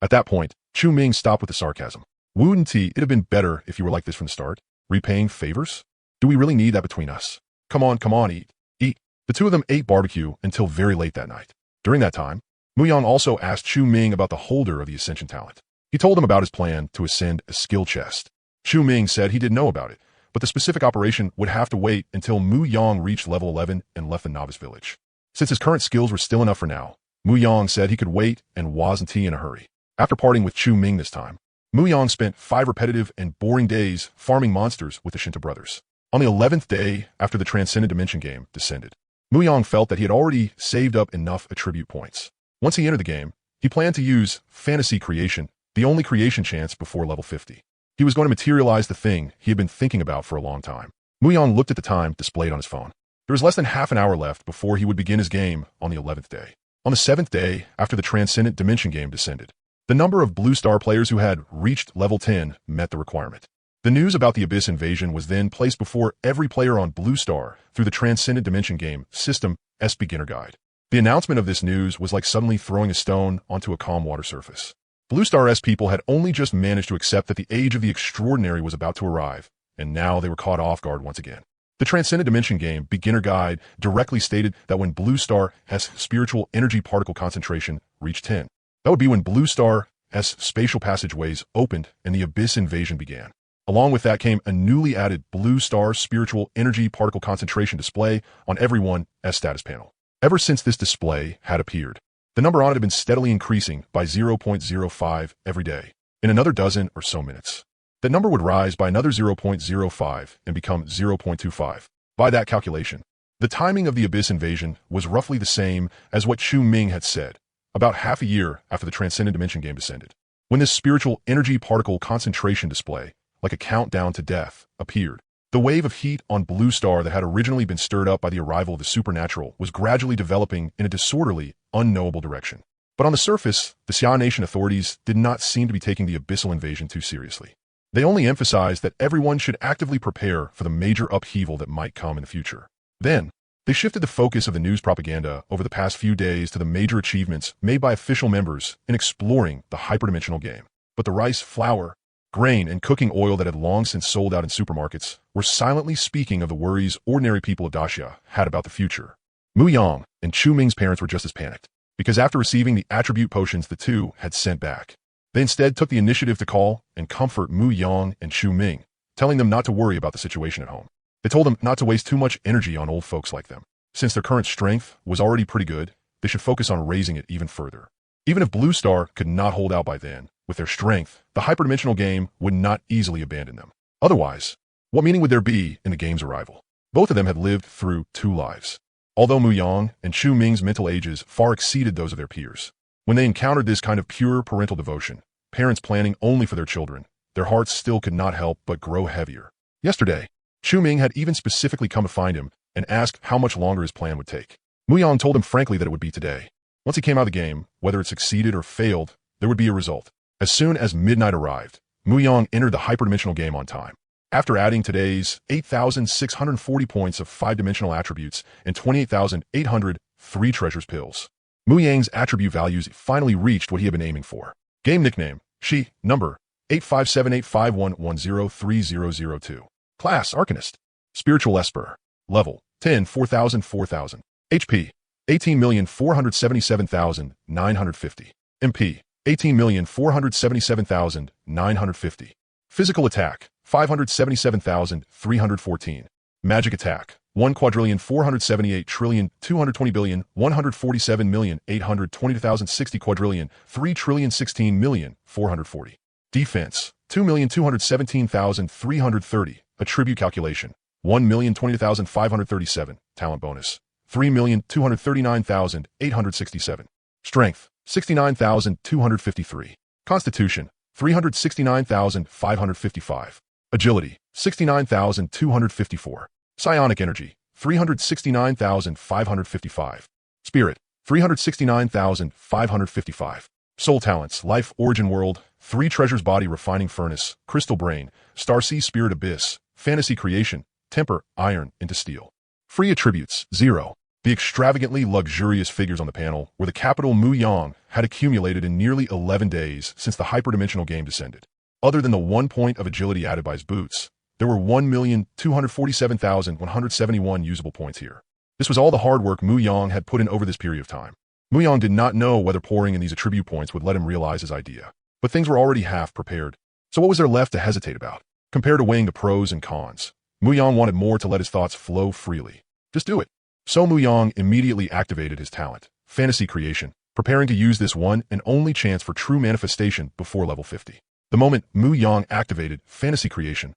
At that point, Chu Ming stopped with the sarcasm. Wouldn't it have been better if you were like this from the start? Repaying favors? Do we really need that between us? Come on, eat. Eat. The two of them ate barbecue until very late that night. During that time, Muyang also asked Chu Ming about the holder of the Ascension talent. He told him about his plan to ascend a skill chest. Chu Ming said he didn't know about it, but the specific operation would have to wait until Muyang reached level 11 and left the novice village. Since his current skills were still enough for now, Muyang said he could wait and wasn't in a hurry. After parting with Chu Ming this time, Muyang spent 5 repetitive and boring days farming monsters with the Shinta brothers. On the 11th day after the Transcendent Dimension game descended, Muyang felt that he had already saved up enough attribute points. Once he entered the game, he planned to use fantasy creation, the only creation chance before level 50. He was going to materialize the thing he had been thinking about for a long time. Muyang looked at the time displayed on his phone. There was less than half an hour left before he would begin his game on the 11th day. On the 7th day after the Transcendent Dimension game descended, the number of Blue Star players who had reached level 10 met the requirement. The news about the Abyss invasion was then placed before every player on Blue Star through the Transcendent Dimension game system's beginner guide. The announcement of this news was like suddenly throwing a stone onto a calm water surface. Blue Star's people had only just managed to accept that the age of the extraordinary was about to arrive, and now they were caught off guard once again. The Transcendent Dimension game beginner guide directly stated that when Blue Star's spiritual energy particle concentration reached 10, that would be when Blue Star's spatial passageways opened and the Abyss invasion began. Along with that came a newly added Blue Star spiritual energy particle concentration display on everyone's status panel. Ever since this display had appeared, the number on it had been steadily increasing by 0.05 every day. In another dozen or so minutes, that number would rise by another 0.05 and become 0.25. By that calculation, the timing of the Abyss invasion was roughly the same as what Chu Ming had said, about half a year after the Transcendent Dimension game descended. When this spiritual energy particle concentration display, like a countdown to death, appeared, the wave of heat on Blue Star that had originally been stirred up by the arrival of the supernatural was gradually developing in a disorderly, unknowable direction. But on the surface, the Xia Nation authorities did not seem to be taking the abyssal invasion too seriously. They only emphasized that everyone should actively prepare for the major upheaval that might come in the future. Then, they shifted the focus of the news propaganda over the past few days to the major achievements made by official members in exploring the hyperdimensional game. But the rice, flour, grain, and cooking oil that had long since sold out in supermarkets were silently speaking of the worries ordinary people of Daxia had about the future. Muyang and Chu Ming's parents were just as panicked, because after receiving the attribute potions the two had sent back, they instead took the initiative to call and comfort Muyang and Chu Ming, telling them not to worry about the situation at home. They told them not to waste too much energy on old folks like them. Since their current strength was already pretty good, they should focus on raising it even further. Even if Blue Star could not hold out by then, with their strength, the hyperdimensional game would not easily abandon them. Otherwise, what meaning would there be in the game's arrival? Both of them had lived through 2 lives. Although Muyang and Chu Ming's mental ages far exceeded those of their peers, when they encountered this kind of pure parental devotion, parents planning only for their children, their hearts still could not help but grow heavier. Yesterday, Chu Ming had even specifically come to find him and asked how much longer his plan would take. Muyang told him frankly that it would be today. Once he came out of the game, whether it succeeded or failed, there would be a result. As soon as midnight arrived, Muyang entered the hyperdimensional game on time. After adding today's 8,640 points of 5-dimensional attributes and 28,803 treasures pills, Muyang's attribute values finally reached what he had been aiming for. Game nickname, Shi, number 8578511030002. Class, Arcanist. Spiritual Esper. Level, 10 4000 4000. HP, 18,477,950. MP, 18,477,950. Physical Attack, 577,314. Magic Attack, 1,248,220,147,822,060 quadrillion, 3,016,440. Defense, 2,217,330. Attribute Calculation, 1,020,537. Talent Bonus, 3,239,867. Strength, 69,253. Constitution, 369,555. Agility, 69,254. Psionic Energy, 369,555. Spirit, 369,555. Soul Talents, Life Origin World, 3 Treasures Body Refining Furnace, Crystal Brain, Starsea Spirit Abyss, Fantasy Creation, Temper Iron into Steel. Free Attributes, 0. The extravagantly luxurious figures on the panel were the capital Muyang had accumulated in nearly 11 days since the hyperdimensional game descended. Other than the 1 point of agility added by his boots, there were 1,247,171 usable points here. This was all the hard work Muyang had put in over this period of time. Muyang did not know whether pouring in these attribute points would let him realize his idea, but things were already half prepared. So what was there left to hesitate about? Compared to weighing the pros and cons, Muyang wanted more to let his thoughts flow freely. Just do it. So Muyang immediately activated his talent, Fantasy Creation, preparing to use this one and only chance for true manifestation before level 50. The moment Muyang activated Fantasy Creation,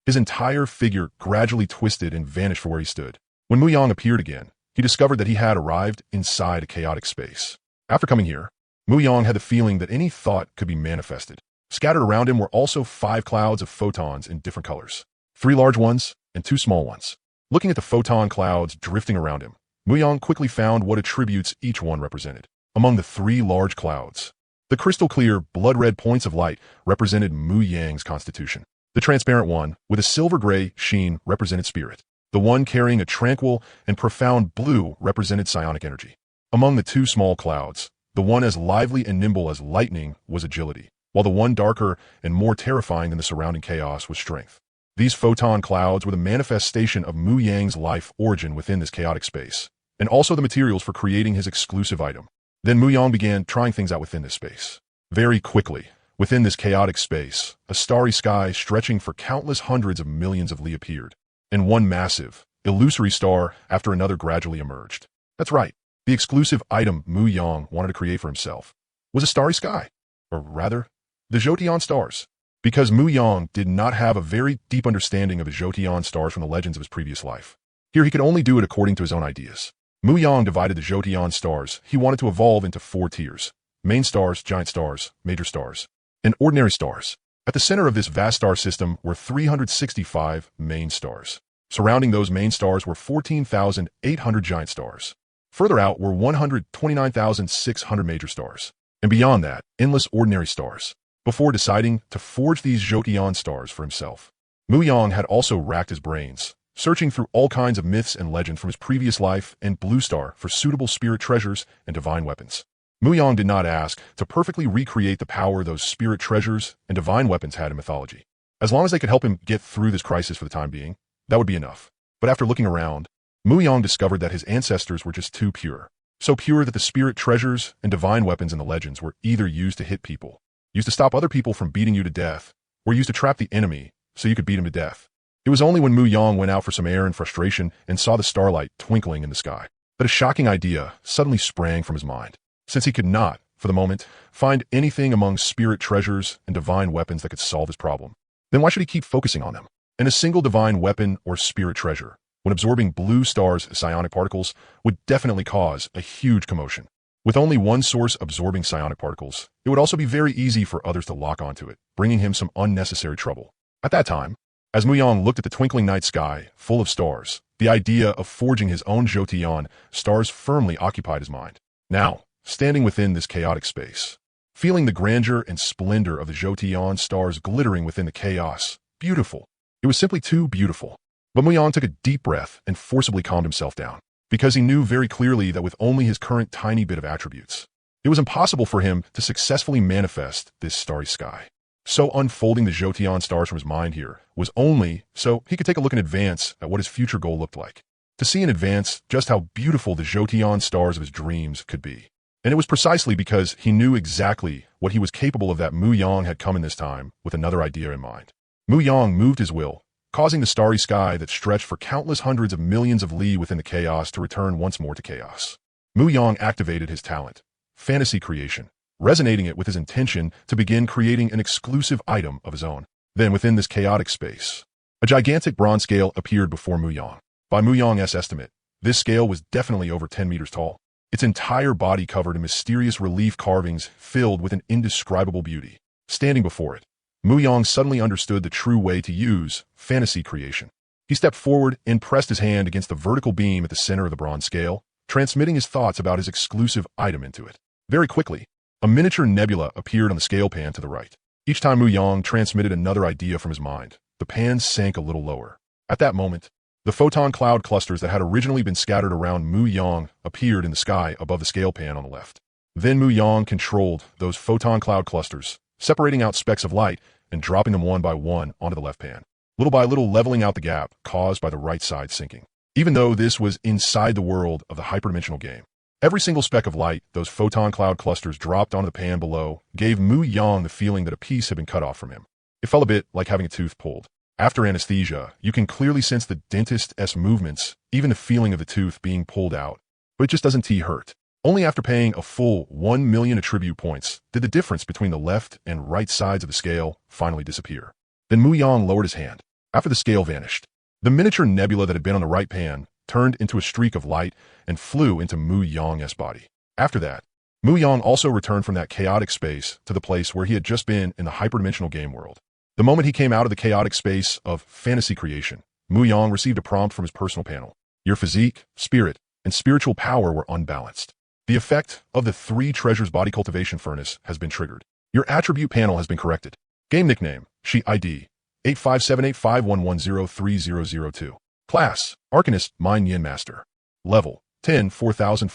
His entire figure gradually twisted and vanished from where he stood. When Muyang appeared again, he discovered that he had arrived inside a chaotic space. After coming here, Muyang had the feeling that any thought could be manifested. Scattered around him were also 5 clouds of photons in different colors, 3 large ones and 2 small ones. Looking at the photon clouds drifting around him, Muyang quickly found what attributes each one represented. Among the 3 large clouds, the crystal-clear, blood-red points of light represented Muyang's constitution. The transparent one, with a silver-gray sheen, represented spirit. The one carrying a tranquil and profound blue represented psionic energy. Among the 2 small clouds, the one as lively and nimble as lightning was agility, while the one darker and more terrifying than the surrounding chaos was strength. These photon clouds were the manifestation of Muyang's life origin within this chaotic space, and also the materials for creating his exclusive item. Then Muyang began trying things out within this space. Very quickly, within this chaotic space, a starry sky stretching for countless hundreds of millions of li appeared, and one massive, illusory star after another gradually emerged. That's right, the exclusive item Muyang wanted to create for himself was a starry sky, or rather, the Jotian stars. Because Muyang did not have a very deep understanding of the Jotian stars from the legends of his previous life. Here he could only do it according to his own ideas. Muyang divided the Jotian stars he wanted to evolve into 4 tiers: main stars, giant stars, major stars, and ordinary stars. At the center of this vast star system were 365 main stars. Surrounding those main stars were 14,800 giant stars. Further out were 129,600 major stars. And beyond that, endless ordinary stars. Before deciding to forge these Jotian stars for himself, Muyang had also racked his brains, searching through all kinds of myths and legends from his previous life and Blue Star for suitable spirit treasures and divine weapons. Muyang did not ask to perfectly recreate the power those spirit treasures and divine weapons had in mythology. As long as they could help him get through this crisis for the time being, that would be enough. But after looking around, Muyang discovered that his ancestors were just too pure. So pure that the spirit treasures and divine weapons in the legends were either used to hit people, used to stop other people from beating you to death, or used to trap the enemy so you could beat him to death. It was only when Muyang went out for some air in frustration and saw the starlight twinkling in the sky that a shocking idea suddenly sprang from his mind. Since he could not, for the moment, find anything among spirit treasures and divine weapons that could solve his problem, then why should he keep focusing on them? And a single divine weapon or spirit treasure, when absorbing Blue Star's psionic particles, would definitely cause a huge commotion. With only one source absorbing psionic particles, it would also be very easy for others to lock onto it, bringing him some unnecessary trouble. At that time, as Muyang looked at the twinkling night sky, full of stars, the idea of forging his own Jotian stars firmly occupied his mind. Now, standing within this chaotic space, feeling the grandeur and splendor of the Jotian stars glittering within the chaos, beautiful. It was simply too beautiful. But Muyang took a deep breath and forcibly calmed himself down, because he knew very clearly that with only his current tiny bit of attributes, it was impossible for him to successfully manifest this starry sky. So unfolding the Jotian stars from his mind here was only so he could take a look in advance at what his future goal looked like, to see in advance just how beautiful the Jotian stars of his dreams could be. And it was precisely because he knew exactly what he was capable of that Muyang had come in this time with another idea in mind. Muyang moved his will, causing the starry sky that stretched for countless hundreds of millions of li within the chaos to return once more to chaos. Muyang activated his talent, fantasy creation, resonating it with his intention to begin creating an exclusive item of his own. Then within this chaotic space, a gigantic bronze scale appeared before Muyang. By Muyang's estimate, this scale was definitely over 10 meters tall, its entire body covered in mysterious relief carvings filled with an indescribable beauty. Standing before it, Muyang suddenly understood the true way to use fantasy creation. He stepped forward and pressed his hand against the vertical beam at the center of the bronze scale, transmitting his thoughts about his exclusive item into it. Very quickly, a miniature nebula appeared on the scale pan to the right. Each time Muyang transmitted another idea from his mind, the pan sank a little lower. At that moment, the photon cloud clusters that had originally been scattered around Muyang appeared in the sky above the scale pan on the left. Then Muyang controlled those photon cloud clusters, separating out specks of light and dropping them one by one onto the left pan, little by little leveling out the gap caused by the right side sinking. Even though this was inside the world of the hyperdimensional game, every single speck of light those photon cloud clusters dropped onto the pan below gave Muyang the feeling that a piece had been cut off from him. It felt a bit like having a tooth pulled. After anesthesia, you can clearly sense the dentist's movements, even the feeling of the tooth being pulled out, but it just doesn't hurt. Only after paying a full 1 million attribute points did the difference between the left and right sides of the scale finally disappear. Then Muyang lowered his hand, After the scale vanished, the miniature nebula that had been on the right pan turned into a streak of light and flew into Mu Yang's body. After that, Mu Yang also returned from that chaotic space to the place where he had just been in the hyperdimensional game world. The moment he came out of the chaotic space of fantasy creation, Mu Yang received a prompt from his personal panel. Your physique, spirit, and spiritual power were unbalanced. The effect of the 3 treasures body cultivation furnace has been triggered. Your attribute panel has been corrected. Game nickname, Sheet ID, 857851103002. Class, Arcanist, Mind Yin Master. Level, 10, 4000.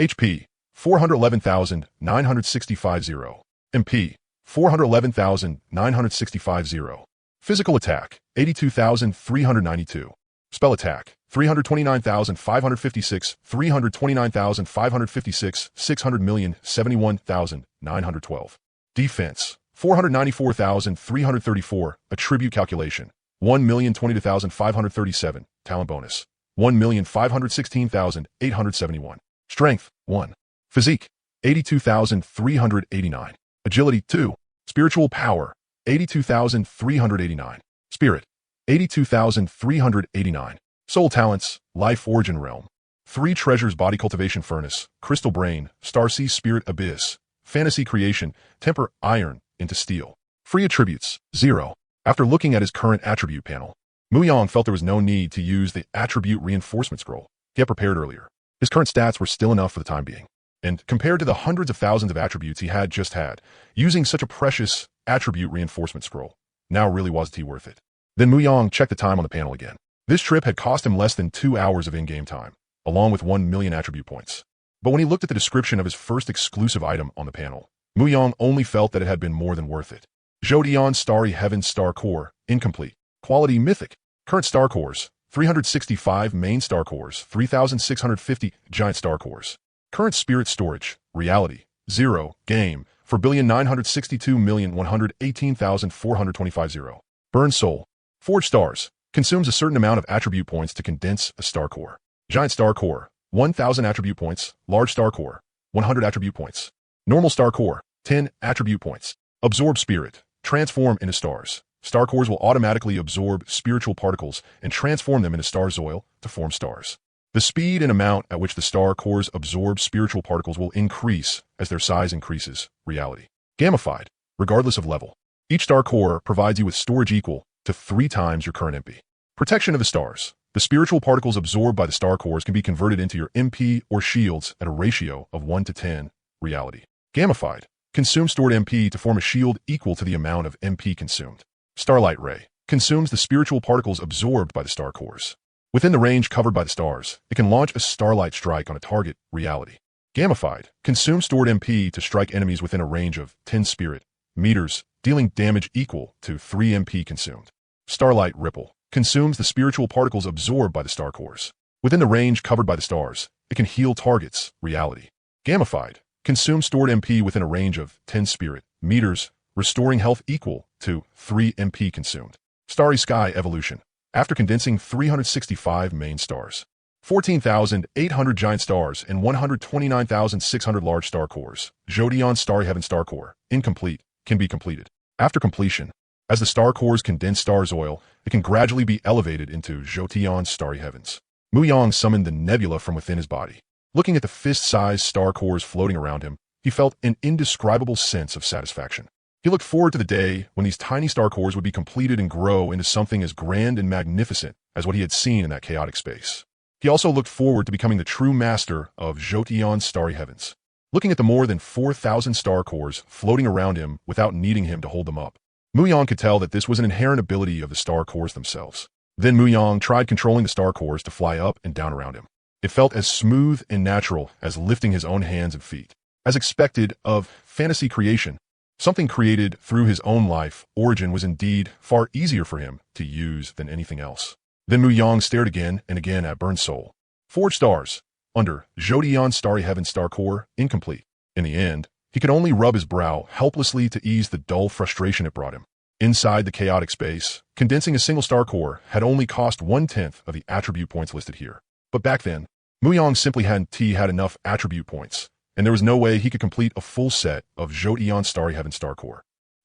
HP, 411965 0. MP, 411965 0. Physical attack, 82,392. Spell attack, 329,556, 329,556, 600,071,912. Defense, 494,334. Attribute calculation, 1,022,537. Talent bonus, 1,516,871. Strength, 1. Physique, 82,389. Agility, 2. Spiritual power, 82,389. Spirit, 82,389. Soul talents, life origin realm. 3 treasures body cultivation furnace, crystal brain, starseed spirit abyss, fantasy creation, temper iron into steel. Free attributes, 0. After looking at his current attribute panel, Mu Yang felt there was no need to use the attribute reinforcement scroll he had prepared earlier. His current stats were still enough for the time being. And compared to the hundreds of thousands of attributes he had just had, using such a precious attribute reinforcement scroll now really wasn't he worth it. Then Mu Yang checked the time on the panel again. This trip had cost him less than 2 hours of in-game time, along with 1 million attribute points. But when he looked at the description of his first exclusive item on the panel, Mu Yang only felt that it had been more than worth it. Zhodion Starry Heaven Star Core, incomplete. Quality Mythic. Current star cores, 365 main star cores, 3,650 giant star cores. Current spirit storage, reality, 0, game, 4,962,118,425 0. Burn soul. Forge stars. Consumes a certain amount of attribute points to condense a star core. Giant star core, 1,000 attribute points. Large star core, 100 attribute points. Normal star core, 10 attribute points. Absorb spirit. Transform into stars. Star cores will automatically absorb spiritual particles and transform them into star's oil to form stars. The speed and amount at which the star cores absorb spiritual particles will increase as their size increases. Reality. Gamified, regardless of level. Each star core provides you with storage equal to 3 times your current MP. Protection of the stars. The spiritual particles absorbed by the star cores can be converted into your MP or shields at a ratio of 1 to 10. Reality. Gamified. Consume stored MP to form a shield equal to the amount of MP consumed. Starlight Ray. Consumes the spiritual particles absorbed by the star cores. Within the range covered by the stars, it can launch a starlight strike on a target. Reality. Gamified. Consume stored MP to strike enemies within a range of 10 spirit meters, dealing damage equal to 3 MP consumed. Starlight Ripple. Consumes the spiritual particles absorbed by the star cores. Within the range covered by the stars, it can heal targets. Reality. Gamified. Consume stored MP within a range of 10 spirit meters, restoring health equal to 3 MP consumed. Starry Sky Evolution. After condensing 365 main stars, 14,800 giant stars, and 129,600 large star cores, Zhodion Starry Heaven Star Core, incomplete, can be completed. After completion, as the star cores condense star's oil, it can gradually be elevated into Zhodion Starry Heavens. Mu Yang summoned the nebula from within his body. Looking at the fist-sized star cores floating around him, he felt an indescribable sense of satisfaction. He looked forward to the day when these tiny star cores would be completed and grow into something as grand and magnificent as what he had seen in that chaotic space. He also looked forward to becoming the true master of Zhodion Starry Heavens. Looking at the more than 4,000 star cores floating around him without needing him to hold them up, Mu Yang could tell that this was an inherent ability of the star cores themselves. Then Mu Yang tried controlling the star cores to fly up and down around him. It felt as smooth and natural as lifting his own hands and feet. As expected of fantasy creation, something created through his own life origin was indeed far easier for him to use than anything else. Then Mu Yang stared again and again at Burn Soul. Forge stars. Under Zhodion Starry Heaven Star Core, incomplete. In the end, he could only rub his brow helplessly to ease the dull frustration it brought him. Inside the chaotic space, condensing a single star core had only cost 1/10 of the attribute points listed here. But back then, Mu Yang simply hadn't had enough attribute points, and there was no way he could complete a full set of Zhodion Starry Heaven Star Core.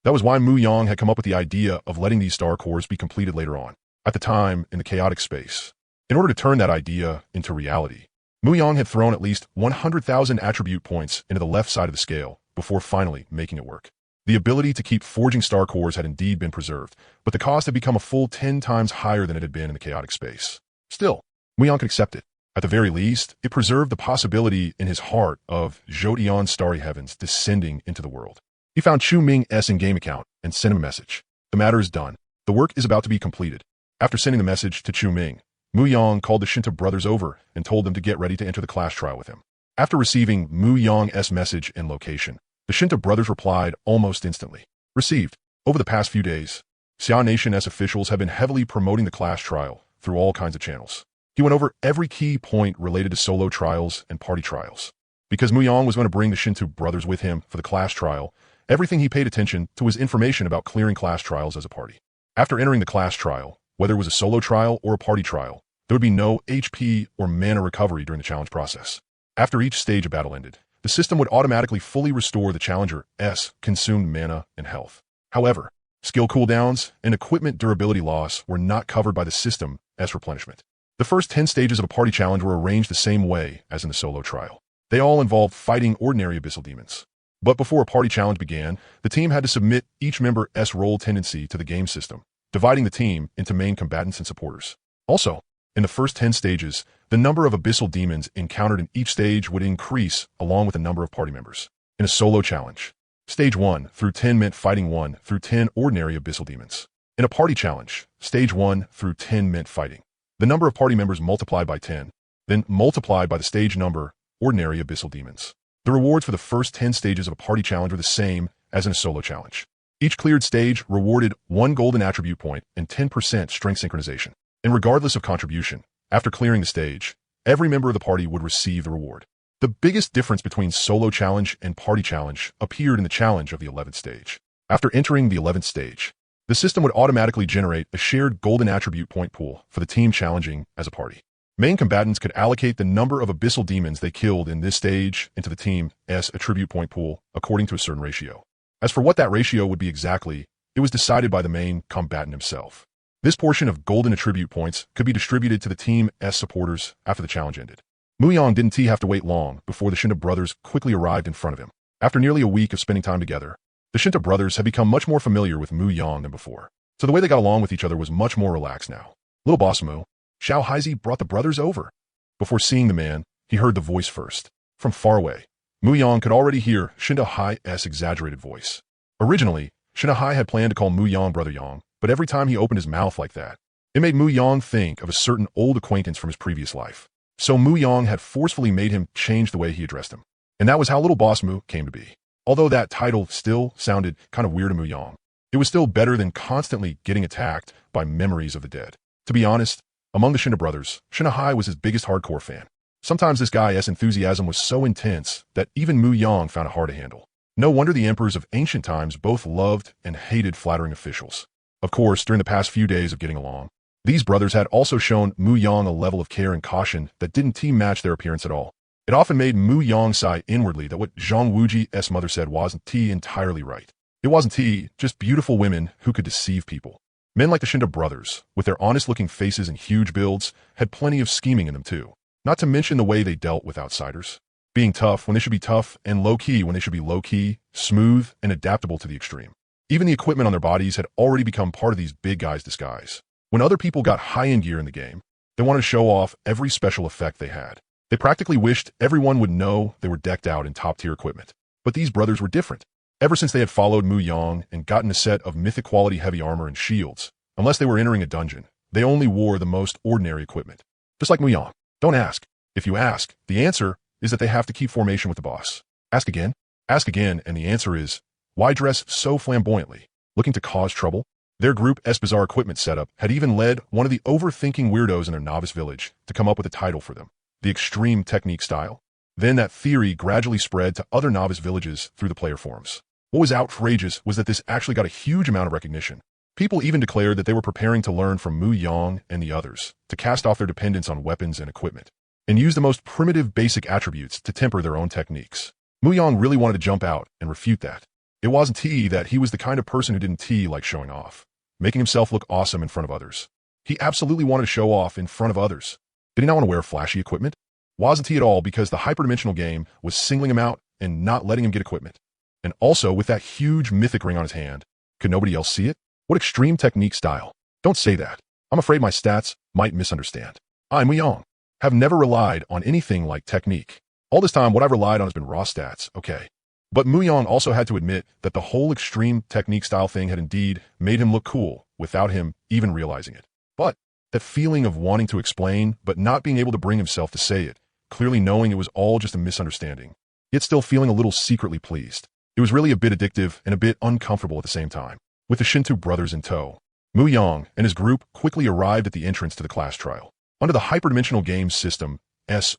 That was why Mu Yang had come up with the idea of letting these star cores be completed later on, at the time in the chaotic space. In order to turn that idea into reality, Mu Yang had thrown at least 100,000 attribute points into the left side of the scale before finally making it work. The ability to keep forging star cores had indeed been preserved, but the cost had become a full 10 times higher than it had been in the chaotic space. Still, Mu Yang could accept it. At the very least, it preserved the possibility in his heart of Zhoutian's starry heavens descending into the world. He found Chu Ming's in-game account and sent him a message. The matter is done. The work is about to be completed. After sending the message to Chu Ming, Mu Yang called the Shinta brothers over and told them to get ready to enter the class trial with him. After receiving Mu Yang's message and location, the Shinta brothers replied almost instantly. Received. Over the past few days, Xia Nation's officials have been heavily promoting the class trial through all kinds of channels. He went over every key point related to solo trials and party trials. Because Mu Yang was going to bring the Shinta brothers with him for the class trial, everything he paid attention to was information about clearing class trials as a party. After entering the class trial, whether it was a solo trial or a party trial, there would be no HP or mana recovery during the challenge process. After each stage of battle ended, the system would automatically fully restore the challenger's consumed mana and health. However, skill cooldowns and equipment durability loss were not covered by the system's replenishment. The first 10 stages of a party challenge were arranged the same way as in the solo trial. They all involved fighting ordinary abyssal demons. But before a party challenge began, the team had to submit each member's role tendency to the game system, dividing the team into main combatants and supporters. Also, in the first 10 stages, the number of abyssal demons encountered in each stage would increase along with the number of party members. In a solo challenge, stage 1 through 10 meant fighting 1 through 10 ordinary abyssal demons. In a party challenge, stage 1 through 10 meant fighting the number of party members multiplied by 10, then multiplied by the stage number, ordinary abyssal demons. The rewards for the first 10 stages of a party challenge were the same as in a solo challenge. Each cleared stage rewarded 1 golden attribute point and 10% strength synchronization. And regardless of contribution, after clearing the stage, every member of the party would receive the reward. The biggest difference between solo challenge and party challenge appeared in the challenge of the 11th stage. After entering the 11th stage, the system would automatically generate a shared golden attribute point pool for the team challenging as a party. Main combatants could allocate the number of abyssal demons they killed in this stage into the team's attribute point pool according to a certain ratio. As for what that ratio would be exactly, it was decided by the main combatant himself. This portion of golden attribute points could be distributed to the team's supporters after the challenge ended. Mu Yang didn't have to wait long before the Shinta brothers quickly arrived in front of him. After nearly a week of spending time together, the Shinta brothers had become much more familiar with Mu Yang than before, so the way they got along with each other was much more relaxed now. Little boss Mu, Xiao Haizi brought the brothers over. Before seeing the man, he heard the voice first. From far away, Mu Yang could already hear Shinta Hai's exaggerated voice. Originally, Shinta Hai had planned to call Mu Yang Brother Yang, but every time he opened his mouth like that, it made Mu Yang think of a certain old acquaintance from his previous life. So Mu Yang had forcefully made him change the way he addressed him. And that was how Little Boss Mu came to be. Although that title still sounded kind of weird to Mu Yang, it was still better than constantly getting attacked by memories of the dead. To be honest, among the Shinta brothers, Shinta Hai was his biggest hardcore fan. Sometimes this guy's enthusiasm was so intense that even Mu Yang found it hard to handle. No wonder the emperors of ancient times both loved and hated flattering officials. Of course, during the past few days of getting along, these brothers had also shown Mu Yang a level of care and caution that didn't match their appearance at all. It often made Mu Yang sigh inwardly that what Zhang Wuji's mother said wasn't entirely right. It wasn't just beautiful women who could deceive people. Men like the Shinta brothers, with their honest-looking faces and huge builds, had plenty of scheming in them too. Not to mention the way they dealt with outsiders. Being tough when they should be tough and low-key when they should be low-key, smooth, and adaptable to the extreme. Even the equipment on their bodies had already become part of these big guys' disguise. When other people got high-end gear in the game, they wanted to show off every special effect they had. They practically wished everyone would know they were decked out in top-tier equipment. But these brothers were different. Ever since they had followed Mu Yang and gotten a set of mythic-quality heavy armor and shields, unless they were entering a dungeon, they only wore the most ordinary equipment. Just like Mu Yang. Don't ask. If you ask, the answer is that they have to keep formation with the boss. Ask again, and the answer is, why dress so flamboyantly? Looking to cause trouble? Their group's bizarre equipment setup had even led one of the overthinking weirdos in their novice village to come up with a title for them. The extreme technique style. Then that theory gradually spread to other novice villages through the player forums. What was outrageous was that this actually got a huge amount of recognition. People even declared that they were preparing to learn from Mu Yang and the others, to cast off their dependence on weapons and equipment, and use the most primitive basic attributes to temper their own techniques. Mu Yang really wanted to jump out and refute that. It wasn't that he was the kind of person who didn't like showing off, making himself look awesome in front of others. He absolutely wanted to show off in front of others. Did he not want to wear flashy equipment? Wasn't at all, because the hyperdimensional game was singling him out and not letting him get equipment. And also, with that huge mythic ring on his hand, could nobody else see it? What extreme technique style. Don't say that. I'm afraid my stats might misunderstand. I, Muyong, have never relied on anything like technique. All this time, what I've relied on has been raw stats, okay. But Muyong also had to admit that the whole extreme technique style thing had indeed made him look cool without him even realizing it. But that feeling of wanting to explain but not being able to bring himself to say it, clearly knowing it was all just a misunderstanding, yet still feeling a little secretly pleased. It was really a bit addictive and a bit uncomfortable at the same time. With the Shinto brothers in tow, Muyong and his group quickly arrived at the entrance to the class trial, under the hyperdimensional game system's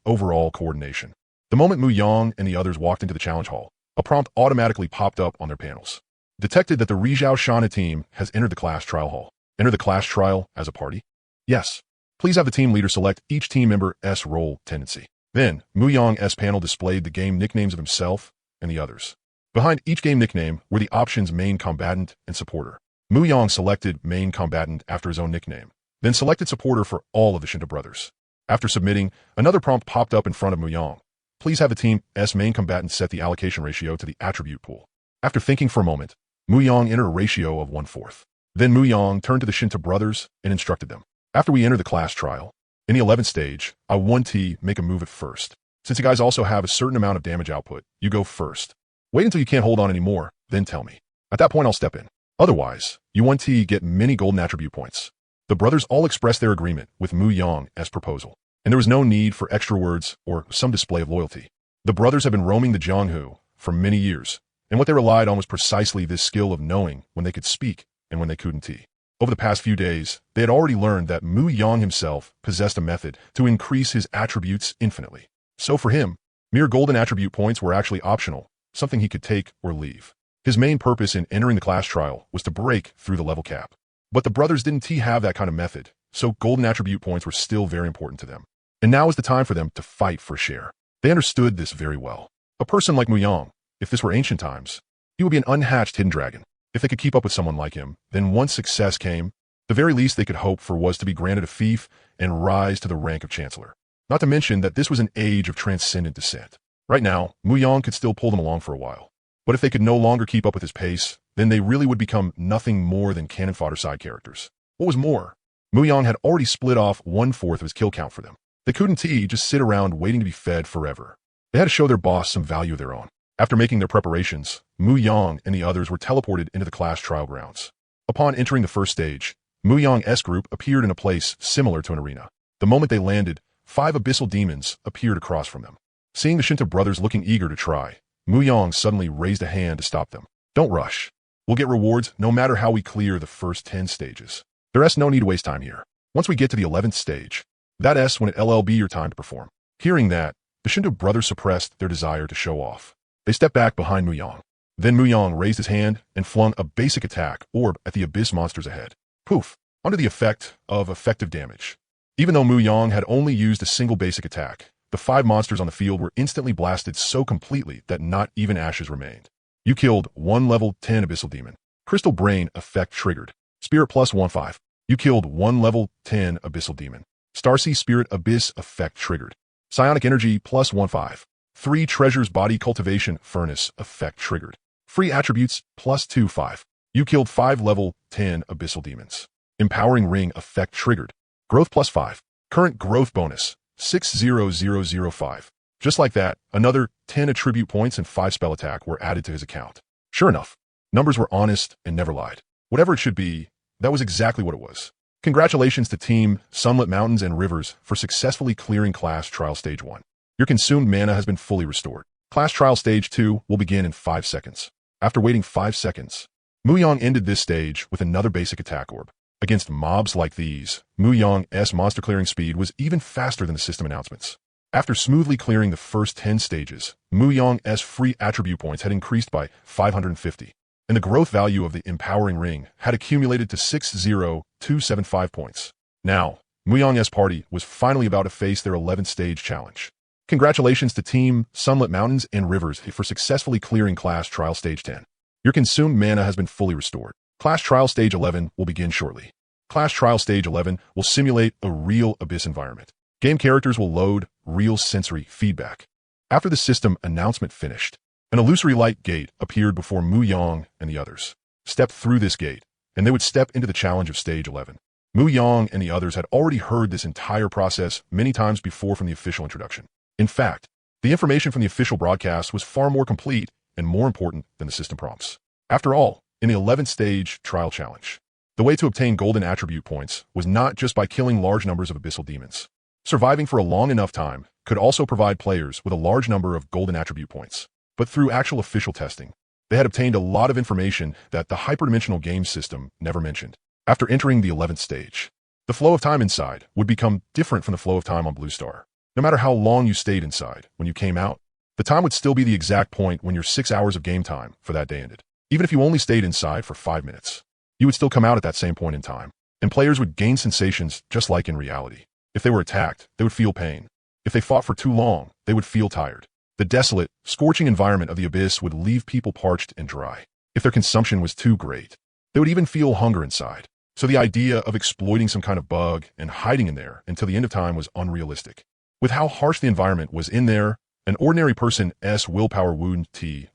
overall coordination. The moment Muyong and the others walked into the challenge hall, a prompt automatically popped up on their panels. Detected that the Rizhao Shana team has entered the class trial hall. Enter the class trial as a party? Yes. Please have the team leader select each team member's role tendency. Then, Muyong's panel displayed the game nicknames of himself and the others. Behind each game nickname were the options main combatant and supporter. Muyong selected main combatant after his own nickname, then selected supporter for all of the Shinto brothers. After submitting, another prompt popped up in front of Muyong. Please have the team's main combatant set the allocation ratio to the attribute pool. After thinking for a moment, Muyong entered a ratio of 1/4. Then Muyong turned to the Shinto brothers and instructed them. After we enter the class trial, in the 11th stage, I want to make a move at first. Since you guys also have a certain amount of damage output, you go first. Wait until you can't hold on anymore, then tell me. At that point, I'll step in. Otherwise, you want to get many golden attribute points. The brothers all expressed their agreement with Muyong's proposal, and there was no need for extra words or some display of loyalty. The brothers have been roaming the Jianghu for many years, and what they relied on was precisely this skill of knowing when they could speak and when they couldn't. Over the past few days, they had already learned that Muyong himself possessed a method to increase his attributes infinitely. So for him, mere golden attribute points were actually optional, something he could take or leave. His main purpose in entering the class trial was to break through the level cap. But the brothers didn't have that kind of method, so golden attribute points were still very important to them. And now is the time for them to fight for a share. They understood this very well. A person like Muyong, if this were ancient times, he would be an unhatched hidden dragon. If they could keep up with someone like him, then once success came, the very least they could hope for was to be granted a fief and rise to the rank of chancellor. Not to mention that this was an age of transcendent descent. Right now, Muyong could still pull them along for a while. But if they could no longer keep up with his pace, then they really would become nothing more than cannon fodder side characters. What was more, Muyong had already split off 1/4 of his kill count for them. They couldn't just sit around waiting to be fed forever. They had to show their boss some value of their own. After making their preparations, Muyong and the others were teleported into the class trial grounds. Upon entering the first stage, Muyong's group appeared in a place similar to an arena. The moment they landed, 5 abyssal demons appeared across from them. Seeing the Shinto brothers looking eager to try, Muyong suddenly raised a hand to stop them. Don't rush. We'll get rewards no matter how we clear the first 10 stages. There's no need to waste time here. Once we get to the 11th stage, that's when it'll be your time to perform. Hearing that, the Shinto brothers suppressed their desire to show off. They stepped back behind Muyong. Then Muyong raised his hand and flung a basic attack orb at the abyss monsters ahead. Poof! Under the effect of effective damage. Even though Muyong had only used a single basic attack, the 5 monsters on the field were instantly blasted so completely that not even ashes remained. You killed 1 level 10 abyssal demon. Crystal Brain effect triggered. Spirit plus 1/5. You killed 1 level 10 abyssal demon. Starsea Spirit Abyss effect triggered. Psionic Energy plus 1/5. 3 Treasures Body Cultivation Furnace effect triggered. Free Attributes plus 2/5. You killed 5 level 10 abyssal demons. Empowering Ring effect triggered. Growth plus 5. Current growth bonus 60005. Just like that, another 10 attribute points and 5 spell attack were added to his account. Sure enough, numbers were honest and never lied. Whatever it should be, that was exactly what it was. Congratulations to Team Sunlit Mountains and Rivers for successfully clearing Class Trial Stage 1. Your consumed mana has been fully restored. Class Trial Stage 2 will begin in 5 seconds. After waiting 5 seconds, Muyong ended this stage with another basic attack orb. Against mobs like these, Muyong's monster clearing speed was even faster than the system announcements. After smoothly clearing the first 10 stages, Muyong's free attribute points had increased by 550, and the growth value of the empowering ring had accumulated to 60275 points. Now, Muyong's party was finally about to face their 11th stage challenge. Congratulations to Team Sunlit Mountains and Rivers for successfully clearing Class Trial Stage 10. Your consumed mana has been fully restored. Class Trial Stage 11 will begin shortly. Class Trial Stage 11 will simulate a real Abyss environment. Game characters will load real sensory feedback. After the system announcement finished, an illusory light gate appeared before Mu Yang and the others. Step through this gate, and they would step into the challenge of Stage 11. Mu Yang and the others had already heard this entire process many times before from the official introduction. In fact, the information from the official broadcast was far more complete and more important than the system prompts. After all, in the 11th stage trial challenge, the way to obtain golden attribute points was not just by killing large numbers of abyssal demons. Surviving for a long enough time could also provide players with a large number of golden attribute points. But through actual official testing, they had obtained a lot of information that the hyperdimensional game system never mentioned. After entering the 11th stage, the flow of time inside would become different from the flow of time on Blue Star. No matter how long you stayed inside, when you came out, the time would still be the exact point when your 6 hours of game time for that day ended. Even if you only stayed inside for 5 minutes, you would still come out at that same point in time, and players would gain sensations just like in reality. If they were attacked, they would feel pain. If they fought for too long, they would feel tired. The desolate, scorching environment of the Abyss would leave people parched and dry. If their consumption was too great, they would even feel hunger inside. So the idea of exploiting some kind of bug and hiding in there until the end of time was unrealistic. With how harsh the environment was in there, an ordinary person's willpower wouldn't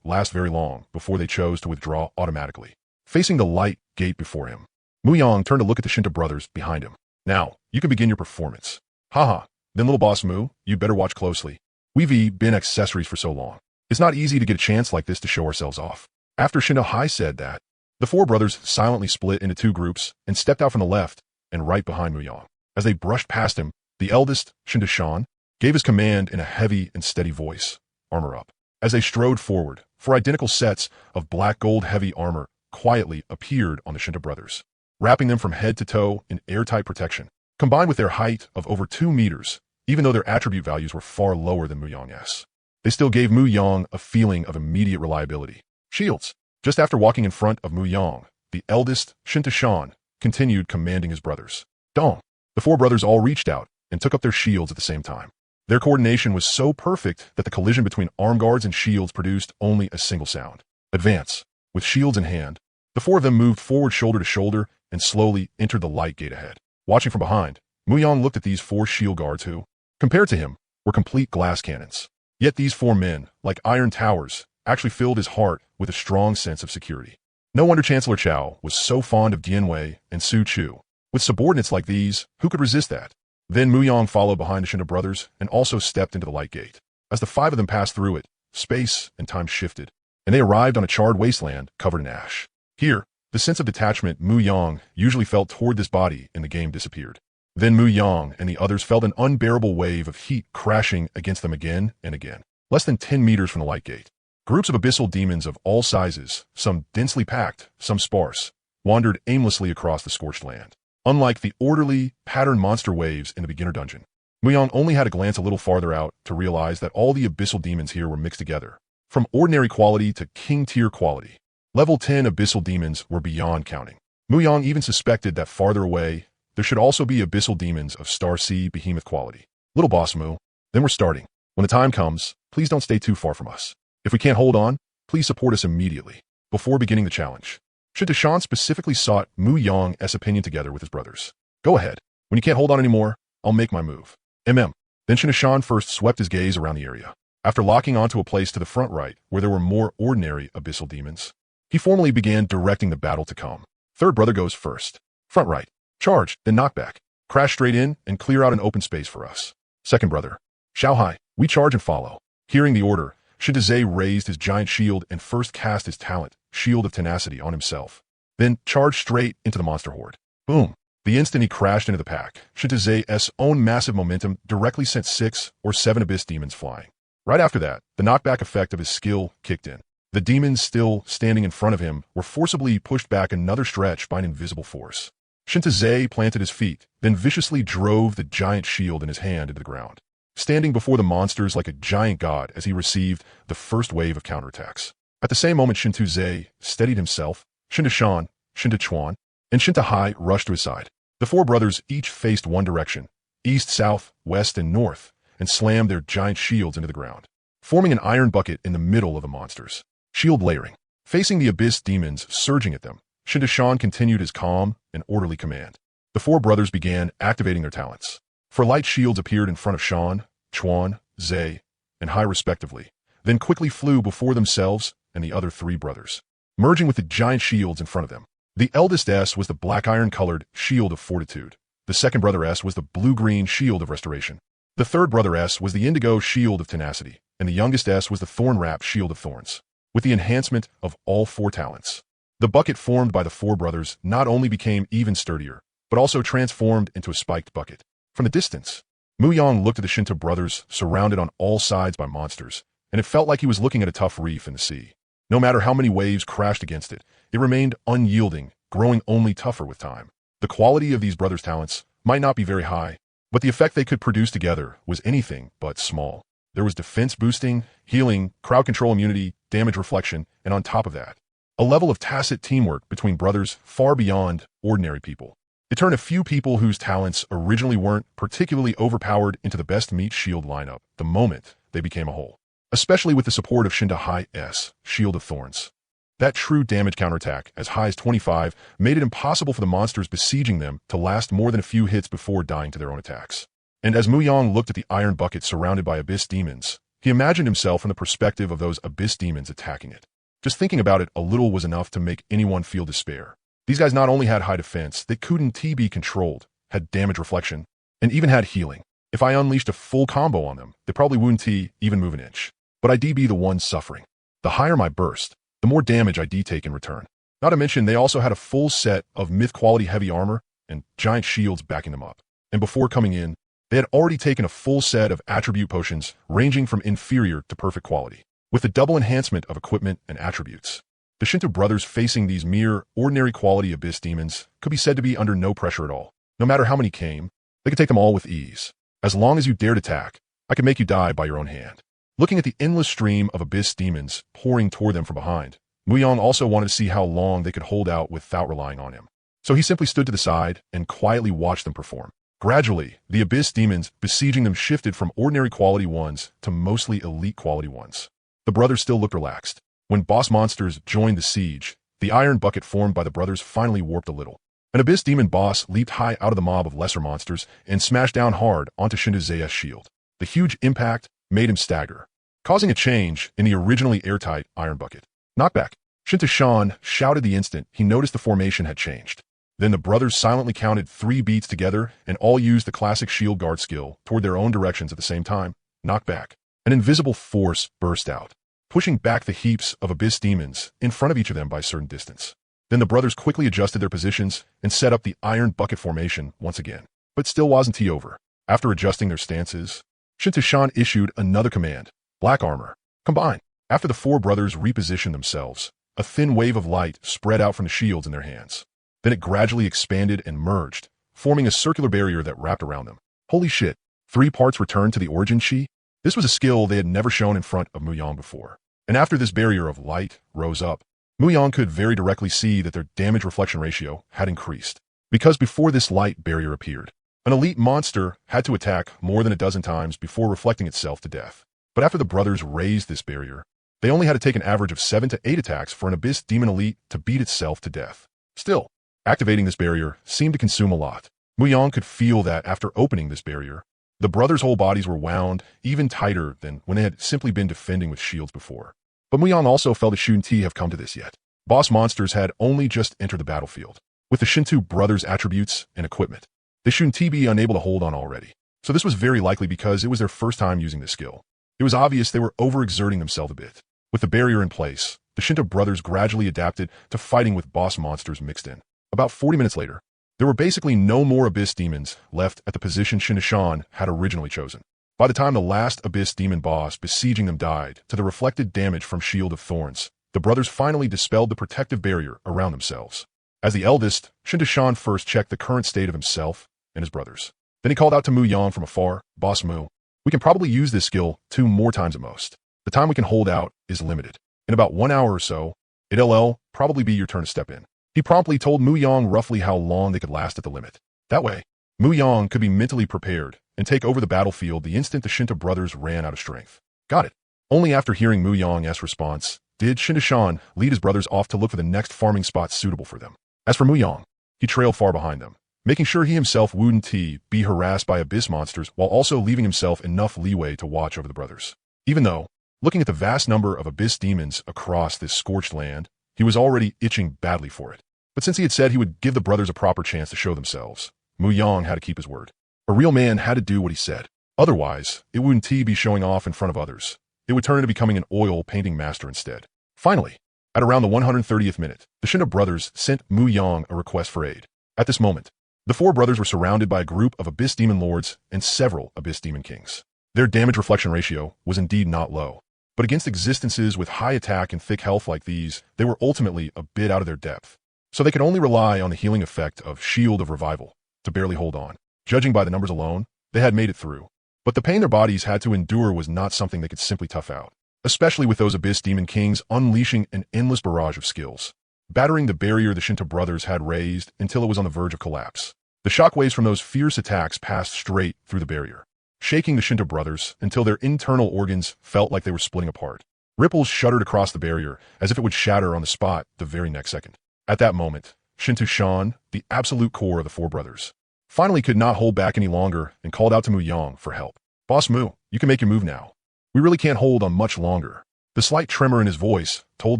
last very long before they chose to withdraw automatically. Facing the light gate before him, Mu Yang turned to look at the Shinta brothers behind him. Now, you can begin your performance. Haha, then little boss Mu, you better watch closely. We've been accessories for so long. It's not easy to get a chance like this to show ourselves off. After Shinta Hai said that, the four brothers silently split into two groups and stepped out from the left and right behind Mu Yang. As they brushed past him, the eldest, Shinta Shan, gave his command in a heavy and steady voice, armor up. As they strode forward, four identical sets of black gold heavy armor quietly appeared on the Shinta brothers, wrapping them from head to toe in airtight protection. Combined with their height of over 2 meters, even though their attribute values were far lower than Mu Yang's, they still gave Mu Yang a feeling of immediate reliability. Shields. Just after walking in front of Mu Yang, the eldest, Shinta Shan, continued commanding his brothers. Dong. The four brothers all reached out and took up their shields at the same time. Their coordination was so perfect that the collision between arm guards and shields produced only a single sound. Advance. With shields in hand, the four of them moved forward shoulder to shoulder and slowly entered the light gate ahead. Watching from behind, Mu Yang looked at these four shield guards who, compared to him, were complete glass cannons. Yet these four men, like iron towers, actually filled his heart with a strong sense of security. No wonder Chancellor Chao was so fond of Dianwei and Su Chu. With subordinates like these, who could resist that? Then Mu Yang followed behind the Shinta brothers and also stepped into the light gate. As the five of them passed through it, space and time shifted, and they arrived on a charred wasteland covered in ash. Here, the sense of detachment Mu Yang usually felt toward this body in the game disappeared. Then Mu Yang and the others felt an unbearable wave of heat crashing against them again and again. Less than 10 meters from the light gate, groups of abyssal demons of all sizes, some densely packed, some sparse, wandered aimlessly across the scorched land. Unlike the orderly, patterned monster waves in the beginner dungeon, Mu Yang only had to glance a little farther out to realize that all the abyssal demons here were mixed together, from ordinary quality to king-tier quality. Level 10 abyssal demons were beyond counting. Mu Yang even suspected that farther away, there should also be abyssal demons of Star Sea behemoth quality. Little boss Mu, then we're starting. When the time comes, please don't stay too far from us. If we can't hold on, please support us immediately, before beginning the challenge. Shinta Shan specifically sought Mu Yang's opinion together with his brothers. Go ahead. When you can't hold on anymore, I'll make my move. Then Shinta Shan first swept his gaze around the area. After locking onto a place to the front right where there were more ordinary abyssal demons, he formally began directing the battle to come. Third brother goes first. Front right. Charge, then knockback. Crash straight in and clear out an open space for us. Second brother. Xiao Hai, we charge and follow. Hearing the order, Shinta Zhe raised his giant shield and first cast his talent, Shield of Tenacity, on himself. Then charged straight into the monster horde. Boom. The instant he crashed into the pack, Shinta Ze's own massive momentum directly sent 6 or 7 abyss demons flying. Right after that, the knockback effect of his skill kicked in. The demons still standing in front of him were forcibly pushed back another stretch by an invisible force. Shinta Ze planted his feet, then viciously drove the giant shield in his hand into the ground, standing before the monsters like a giant god as he received the first wave of counterattacks. At the same moment Shinta Ze steadied himself, Shinta Shan, Shinta Chuan, and Shinta Hai rushed to his side. The four brothers each faced one direction, east, south, west, and north, and slammed their giant shields into the ground, forming an iron bucket in the middle of the monsters. Shield layering. Facing the abyss demons surging at them, Shan continued his calm and orderly command. The four brothers began activating their talents. For light shields appeared in front of Shan, Chuan, Zhe, and Hai respectively, then quickly flew before themselves and the other three brothers, merging with the giant shields in front of them. The eldest S was the black iron-colored Shield of Fortitude. The second brother S was the blue-green Shield of Restoration. The third brother S was the indigo Shield of Tenacity, and the youngest S was the thorn-wrapped Shield of Thorns. With the enhancement of all four talents, the bucket formed by the four brothers not only became even sturdier, but also transformed into a spiked bucket. From the distance, Muyang looked at the Shinto brothers surrounded on all sides by monsters, and it felt like he was looking at a tough reef in the sea. No matter how many waves crashed against it, it remained unyielding, growing only tougher with time. The quality of these brothers' talents might not be very high, but the effect they could produce together was anything but small. There was defense boosting, healing, crowd control immunity, damage reflection, and on top of that, a level of tacit teamwork between brothers far beyond ordinary people. It turned a few people whose talents originally weren't particularly overpowered into the best meat shield lineup the moment they became a whole. Especially with the support of Shinta High S, Shield of Thorns. That true damage counterattack, as high as 25, made it impossible for the monsters besieging them to last more than a few hits before dying to their own attacks. And as Muyang looked at the iron bucket surrounded by abyss demons, he imagined himself from the perspective of those abyss demons attacking it. Just thinking about it a little was enough to make anyone feel despair. These guys not only had high defense, they couldn't be controlled, had damage reflection, and even had healing. If I unleashed a full combo on them, they probably wouldn't even move an inch. But I'd be the one suffering. The higher my burst, the more damage I'd take in return. Not to mention, they also had a full set of myth-quality heavy armor and giant shields backing them up. And before coming in, they had already taken a full set of attribute potions ranging from inferior to perfect quality, with the double enhancement of equipment and attributes. The Shinto brothers facing these mere ordinary quality abyss demons could be said to be under no pressure at all. No matter how many came, they could take them all with ease. As long as you dared attack, I could make you die by your own hand. Looking at the endless stream of abyss demons pouring toward them from behind, Muyang also wanted to see how long they could hold out without relying on him. So he simply stood to the side and quietly watched them perform. Gradually, the abyss demons besieging them shifted from ordinary quality ones to mostly elite quality ones. The brothers still looked relaxed. When boss monsters joined the siege, the iron bucket formed by the brothers finally warped a little. An abyss demon boss leaped high out of the mob of lesser monsters and smashed down hard onto Shinto Zeya's shield. The huge impact made him stagger, causing a change in the originally airtight iron bucket. Knockback. Shinto Shan shouted the instant he noticed the formation had changed. Then the brothers silently counted 3 beats together and all used the classic shield guard skill toward their own directions at the same time. Knockback. An invisible force burst out, pushing back the heaps of abyss demons in front of each of them by a certain distance. Then the brothers quickly adjusted their positions and set up the iron bucket formation once again. But still wasn't over. After adjusting their stances, Shinto Shan issued another command. Black armor. Combine. After the 4 brothers repositioned themselves, a thin wave of light spread out from the shields in their hands. Then it gradually expanded and merged, forming a circular barrier that wrapped around them. Holy shit. 3 parts returned to the origin chi? This was a skill they had never shown in front of Muyang before. And after this barrier of light rose up, Muyang could very directly see that their damage reflection ratio had increased. Because before this light barrier appeared, an elite monster had to attack more than a dozen times before reflecting itself to death. But after the brothers raised this barrier, they only had to take an average of 7 to 8 attacks for an abyss demon elite to beat itself to death. Still, activating this barrier seemed to consume a lot. Muyang could feel that after opening this barrier, the brothers' whole bodies were wound even tighter than when they had simply been defending with shields before. But Muyang also felt it shouldn't have come to this yet. Boss monsters had only just entered the battlefield, with the Shinto brothers' attributes and equipment. They shouldn't be unable to hold on already. So this was very likely because it was their first time using this skill. It was obvious they were overexerting themselves a bit. With the barrier in place, the Shinto brothers gradually adapted to fighting with boss monsters mixed in. About 40 minutes later, there were basically no more abyss demons left at the position Shinto Shan had originally chosen. By the time the last abyss demon boss besieging them died to the reflected damage from Shield of Thorns, the brothers finally dispelled the protective barrier around themselves. As the eldest, Shinto Shan first checked the current state of himself and his brothers. Then he called out to Muyang from afar, "Boss Mu, we can probably use this skill 2 more times at most. The time we can hold out is limited. In about 1 hour or so, it'll probably be your turn to step in." He promptly told Muyang roughly how long they could last at the limit. That way, Muyang could be mentally prepared and take over the battlefield the instant the Shinto brothers ran out of strength. Got it. Only after hearing Muyang's response did Shan lead his brothers off to look for the next farming spot suitable for them. As for Muyang, he trailed far behind them, making sure he himself wouldn't be harassed by abyss monsters while also leaving himself enough leeway to watch over the brothers. Even though, looking at the vast number of abyss demons across this scorched land, he was already itching badly for it. But since he had said he would give the brothers a proper chance to show themselves, Muyang had to keep his word. A real man had to do what he said. Otherwise, it wouldn't be showing off in front of others. It would turn into becoming an oil painting master instead. Finally, at around the 130th minute, the Shinto brothers sent Muyang a request for aid. At this moment, the four brothers were surrounded by a group of abyss demon lords and several abyss demon kings. Their damage reflection ratio was indeed not low, but against existences with high attack and thick health like these, they were ultimately a bit out of their depth. So they could only rely on the healing effect of Shield of Revival to barely hold on. Judging by the numbers alone, they had made it through. But the pain their bodies had to endure was not something they could simply tough out, especially with those abyss demon kings unleashing an endless barrage of skills, battering the barrier the Shinto brothers had raised until it was on the verge of collapse. The shockwaves from those fierce attacks passed straight through the barrier, shaking the Shinto brothers until their internal organs felt like they were splitting apart. Ripples shuddered across the barrier as if it would shatter on the spot the very next second. At that moment, Shan, the absolute core of the four brothers, finally could not hold back any longer and called out to Muyang for help. "Boss Mu, you can make your move now. We really can't hold on much longer." The slight tremor in his voice told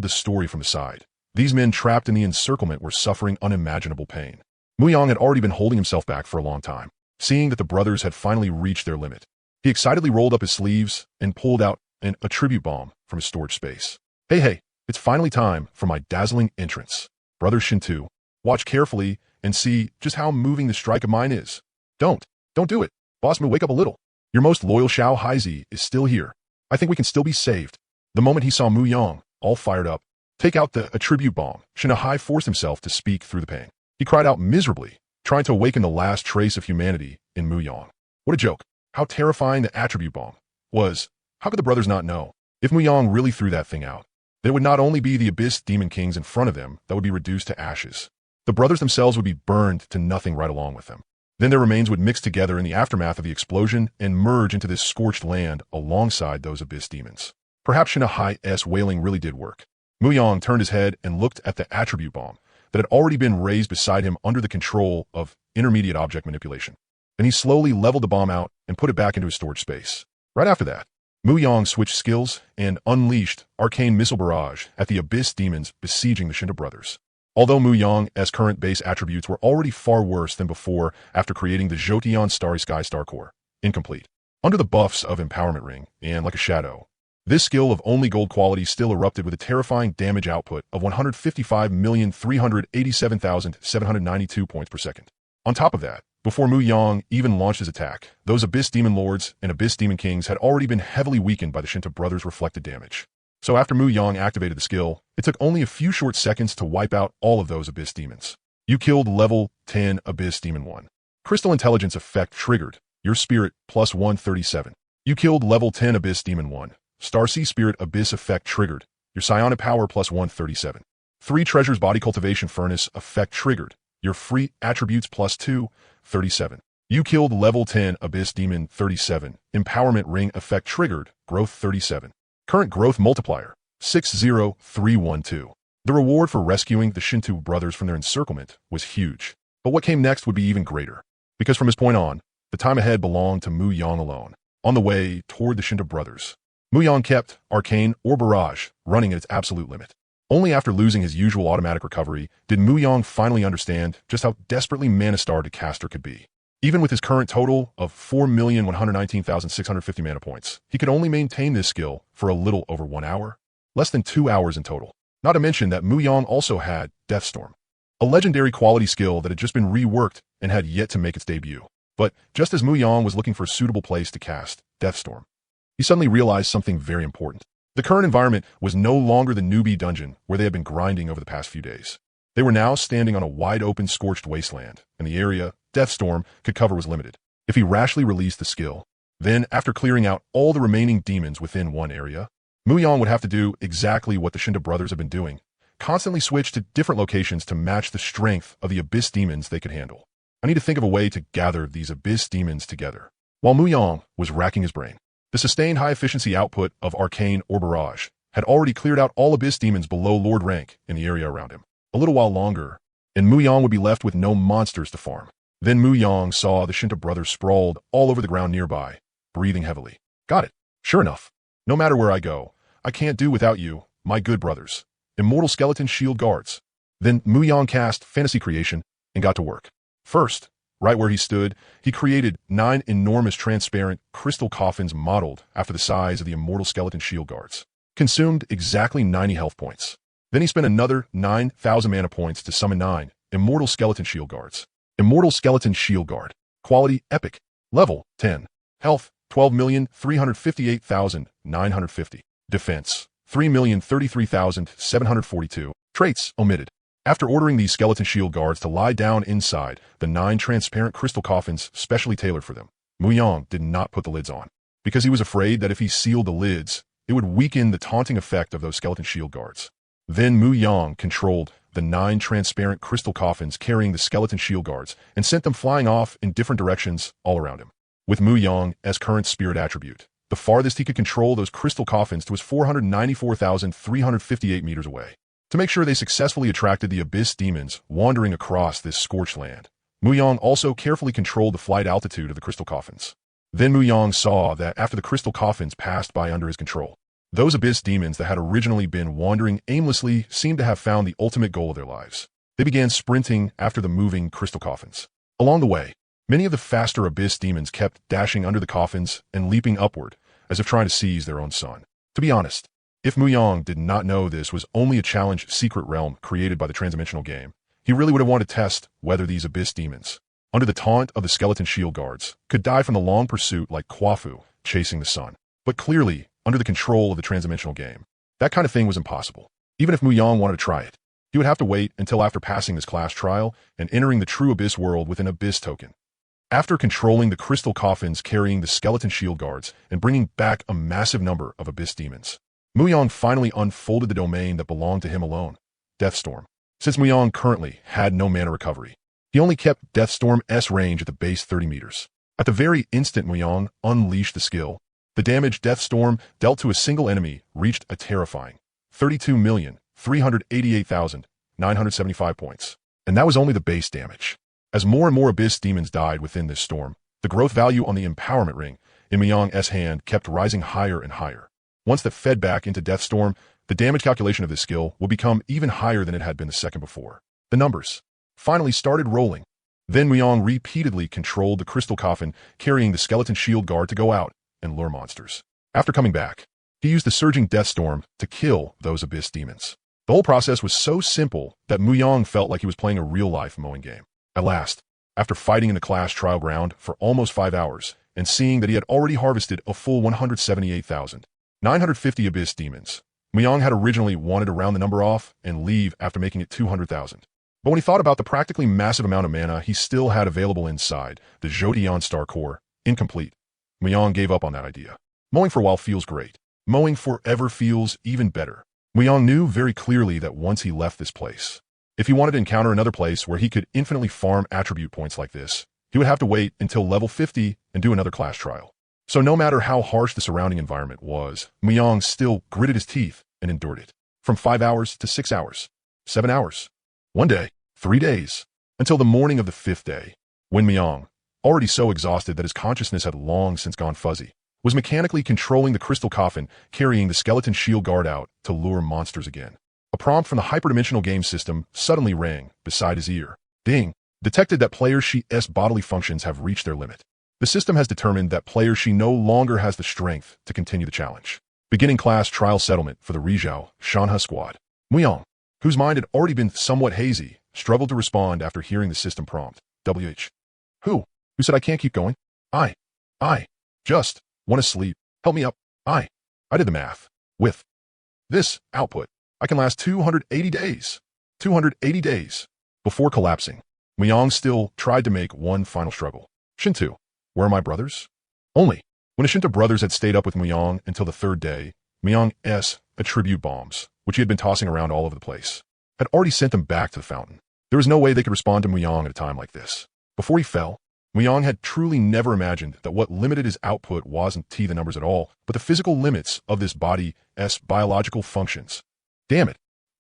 the story from the side. These men trapped in the encirclement were suffering unimaginable pain. Muyang had already been holding himself back for a long time, seeing that the brothers had finally reached their limit. He excitedly rolled up his sleeves and pulled out an attribute bomb from his storage space. Hey, it's finally time for my dazzling entrance. Brother Shinto, watch carefully and see just how moving the strike of mine is. Don't do it. Boss Mu, wake up a little. Your most loyal Xiao Haizi is still here. I think we can still be saved. The moment he saw Muyang, all fired up, take out the attribute bomb, Shinahai forced himself to speak through the pain. He cried out miserably, trying to awaken the last trace of humanity in Muyang. What a joke. How terrifying the attribute bomb was. How could the brothers not know? If Muyang really threw that thing out, there would not only be the abyss demon kings in front of them that would be reduced to ashes. The brothers themselves would be burned to nothing right along with them. Then their remains would mix together in the aftermath of the explosion and merge into this scorched land alongside those abyss demons. Perhaps Shinahai's wailing really did work. Muyang turned his head and looked at the attribute bomb that had already been raised beside him under the control of intermediate object manipulation. Then he slowly leveled the bomb out and put it back into his storage space. Right after that, Muyang switched skills and unleashed arcane missile barrage at the abyss demons besieging the Shinto brothers. Although Muyang's current base attributes were already far worse than before after creating the Jotian Starry Sky Star Core, incomplete. Under the buffs of Empowerment Ring, and like a shadow, this skill of only gold quality still erupted with a terrifying damage output of 155,387,792 points per second. On top of that, before Muyang even launched his attack, those Abyss Demon Lords and Abyss Demon Kings had already been heavily weakened by the Shinto brothers' reflected damage. So after Muyang activated the skill, it took only a few short seconds to wipe out all of those Abyss Demons. You killed level 10 Abyss Demon 1. Crystal Intelligence effect triggered. Your spirit plus 137. You killed level 10 Abyss Demon 1. Star Sea Spirit Abyss effect triggered. Your psionic power plus 137. 3 Treasures Body Cultivation Furnace effect triggered. Your free attributes plus 237. You killed level 10 Abyss Demon 37. Empowerment Ring effect triggered. Growth 37. Current growth multiplier 60312. The reward for rescuing the Shinto brothers from their encirclement was huge. But what came next would be even greater. Because from this point on, the time ahead belonged to Muyang alone. On the way toward the Shinto brothers, Muyang kept Arcane or Barrage running at its absolute limit. Only after losing his usual automatic recovery did Muyang finally understand just how desperately mana-starved a caster could be. Even with his current total of 4,119,650 mana points, he could only maintain this skill for a little over 1 hour. Less than 2 hours in total. Not to mention that Muyang also had Deathstorm, a legendary quality skill that had just been reworked and had yet to make its debut. But just as Muyang was looking for a suitable place to cast Deathstorm, he suddenly realized something very important. The current environment was no longer the newbie dungeon where they had been grinding over the past few days. They were now standing on a wide-open scorched wasteland, and the area Deathstorm could cover was limited. If he rashly released the skill, then after clearing out all the remaining demons within one area, Muyang would have to do exactly what the Shinto brothers had been doing, constantly switch to different locations to match the strength of the Abyss demons they could handle. I need to think of a way to gather these Abyss demons together. While Muyang was racking his brain, the sustained high-efficiency output of Arcane or Barrage had already cleared out all abyss demons below Lord rank in the area around him. A little while longer, and Mu Yang would be left with no monsters to farm. Then Mu Yang saw the Shinta brothers sprawled all over the ground nearby, breathing heavily. Got it. Sure enough. No matter where I go, I can't do without you, my good brothers. Immortal skeleton shield guards. Then Mu Yang cast fantasy creation and got to work. First, right where he stood, he created 9 enormous transparent crystal coffins modeled after the size of the immortal skeleton shield guards. Consumed exactly 90 health points. Then he spent another 9,000 mana points to summon 9 immortal skeleton shield guards. Immortal skeleton shield guard. Quality epic. Level 10. Health 12,358,950. Defense 3,033,742. Traits omitted. After ordering these skeleton shield guards to lie down inside the 9 transparent crystal coffins specially tailored for them, Mu Yang did not put the lids on, because he was afraid that if he sealed the lids, it would weaken the taunting effect of those skeleton shield guards. Then Mu Yang controlled the 9 transparent crystal coffins carrying the skeleton shield guards and sent them flying off in different directions all around him. With Mu Yang as current spirit attribute, the farthest he could control those crystal coffins to was 494,358 meters away. To make sure they successfully attracted the abyss demons wandering across this scorched land, Mu Yang also carefully controlled the flight altitude of the crystal coffins. Then Mu Yang saw that after the crystal coffins passed by under his control, those abyss demons that had originally been wandering aimlessly seemed to have found the ultimate goal of their lives. They began sprinting after the moving crystal coffins. Along the way, many of the faster abyss demons kept dashing under the coffins and leaping upward, as if trying to seize their own son. To be honest, if Mu Yang did not know this was only a challenge secret realm created by the transdimensional game, he really would have wanted to test whether these abyss demons, under the taunt of the skeleton shield guards, could die from the long pursuit like Kwafu chasing the sun. But clearly, under the control of the transdimensional game, that kind of thing was impossible. Even if Mu Yang wanted to try it, he would have to wait until after passing this class trial and entering the true abyss world with an abyss token. After controlling the crystal coffins carrying the skeleton shield guards and bringing back a massive number of abyss demons, Mu Yang finally unfolded the domain that belonged to him alone, Deathstorm. Since Mu Yang currently had no mana recovery, he only kept Deathstorm's range at the base 30 meters. At the very instant Mu Yang unleashed the skill, the damage Deathstorm dealt to a single enemy reached a terrifying 32,388,975 points. And that was only the base damage. As more and more abyss demons died within this storm, the growth value on the empowerment ring in Mu Yang's hand kept rising higher and higher. Once that fed back into Deathstorm, the damage calculation of this skill will become even higher than it had been the second before. The numbers finally started rolling. Then Mu Yang repeatedly controlled the crystal coffin carrying the skeleton shield guard to go out and lure monsters. After coming back, he used the surging Deathstorm to kill those abyss demons. The whole process was so simple that Mu Yang felt like he was playing a real-life mowing game. At last, after fighting in the class trial ground for almost 5 hours and seeing that he had already harvested a full 178,950 abyss demons, Mu Yang had originally wanted to round the number off and leave after making it 200,000. But when he thought about the practically massive amount of mana he still had available inside the Zhodion Star Core, incomplete, Mu Yang gave up on that idea. Mowing for a while feels great. Mowing forever feels even better. Mu Yang knew very clearly that once he left this place, if he wanted to encounter another place where he could infinitely farm attribute points like this, he would have to wait until level 50 and do another class trial. So no matter how harsh the surrounding environment was, Mu Yang still gritted his teeth and endured it. From 5 hours to 6 hours, 7 hours, 1 day, 3 days, until the morning of the 5th day, when Mu Yang, already so exhausted that his consciousness had long since gone fuzzy, was mechanically controlling the crystal coffin carrying the skeleton shield guard out to lure monsters again. A prompt from the hyperdimensional game system suddenly rang beside his ear. Ding! Detected that player Shi's bodily functions have reached their limit. The system has determined that player Shi no longer has the strength to continue the challenge. Beginning class trial settlement for the Rizhao Shanha squad. Mu Yang, whose mind had already been somewhat hazy, struggled to respond after hearing the system prompt. WH. Who said I can't keep going? I just want to sleep. Help me up. I did the math. With this output, I can last 280 days. 280 days. Before collapsing, Mu Yang still tried to make one final struggle. Shinto, where are my brothers? Only when the Shinto brothers had stayed up with Mu Yang until the 3rd day, Mu Yang's attribute bombs, which he had been tossing around all over the place, had already sent them back to the fountain. There was no way they could respond to Mu Yang at a time like this. Before he fell, Muyang had truly never imagined that what limited his output wasn't the numbers at all, but the physical limits of this body's biological functions. Damn it.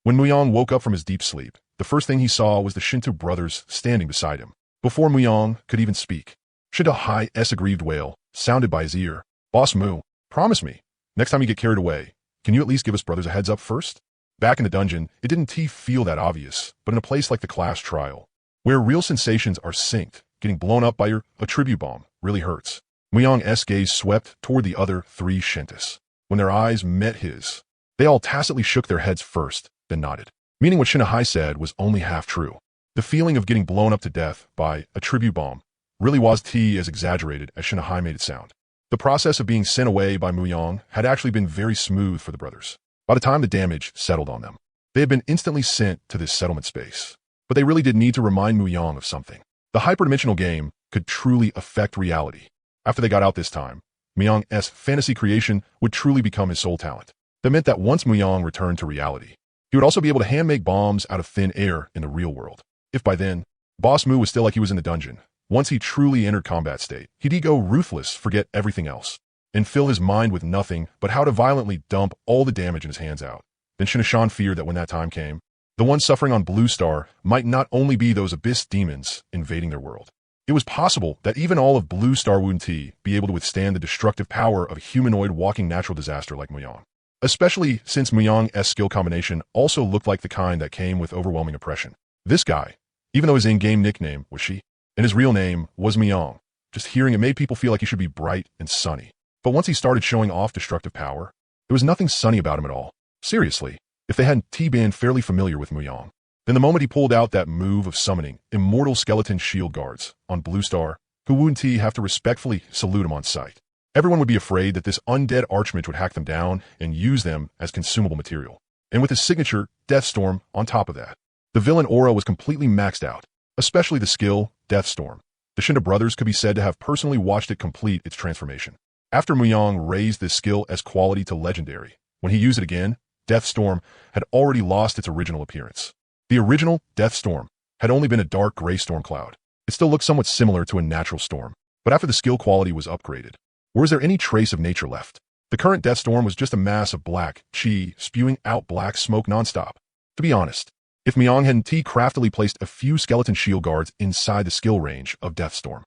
When Muyang woke up from his deep sleep, the first thing he saw was the Shinto brothers standing beside him. Before Muyang could even speak, Shinto Hi's aggrieved wail sounded by his ear. Boss Mu, promise me, next time you get carried away, can you at least give us brothers a heads up first? Back in the dungeon, it didn't feel that obvious, but in a place like the class trial, where real sensations are synced, getting blown up by your attribute bomb really hurts. Muyang's gaze swept toward the other three Shintos. When their eyes met his, they all tacitly shook their heads first, then nodded. Meaning what Shinto said was only half true. The feeling of getting blown up to death by a tribute bomb really was as exaggerated as Shinto made it sound. The process of being sent away by Muyang had actually been very smooth for the brothers. By the time the damage settled on them, they had been instantly sent to this settlement space. But they really did need to remind Muyang of something. The hyperdimensional game could truly affect reality. After they got out this time, Muyang's fantasy creation would truly become his sole talent. That meant that once Muyang returned to reality, he would also be able to hand-make bombs out of thin air in the real world. If by then, Boss Mu was still like he was in the dungeon, once he truly entered combat state, he'd go ruthless, forget everything else, and fill his mind with nothing but how to violently dump all the damage in his hands out. Then Shinto feared that when that time came, the ones suffering on Blue Star might not only be those abyss demons invading their world. It was possible that even all of Blue Star wouldn't be able to withstand the destructive power of a humanoid walking natural disaster like Muyang. Especially since Muyang's skill combination also looked like the kind that came with overwhelming oppression. This guy, even though his in-game nickname was Shi, and his real name was Muyang, just hearing it made people feel like he should be bright and sunny. But once he started showing off destructive power, there was nothing sunny about him at all. Seriously, if they hadn't been fairly familiar with Muyang, then the moment he pulled out that move of summoning immortal skeleton shield guards on Blue Star, who wouldn't have to respectfully salute him on sight. Everyone would be afraid that this undead archmage would hack them down and use them as consumable material. And with his signature, Deathstorm, on top of that, the villain aura was completely maxed out, especially the skill, Deathstorm. The Shinto brothers could be said to have personally watched it complete its transformation. After Muyang raised this skill as quality to legendary, when he used it again, Deathstorm had already lost its original appearance. The original Deathstorm had only been a dark gray storm cloud. It still looked somewhat similar to a natural storm, but after the skill quality was upgraded, was there any trace of nature left? The current Deathstorm was just a mass of black chi spewing out black smoke nonstop. To be honest, if Muyang hadn't craftily placed a few skeleton shield guards inside the skill range of Deathstorm,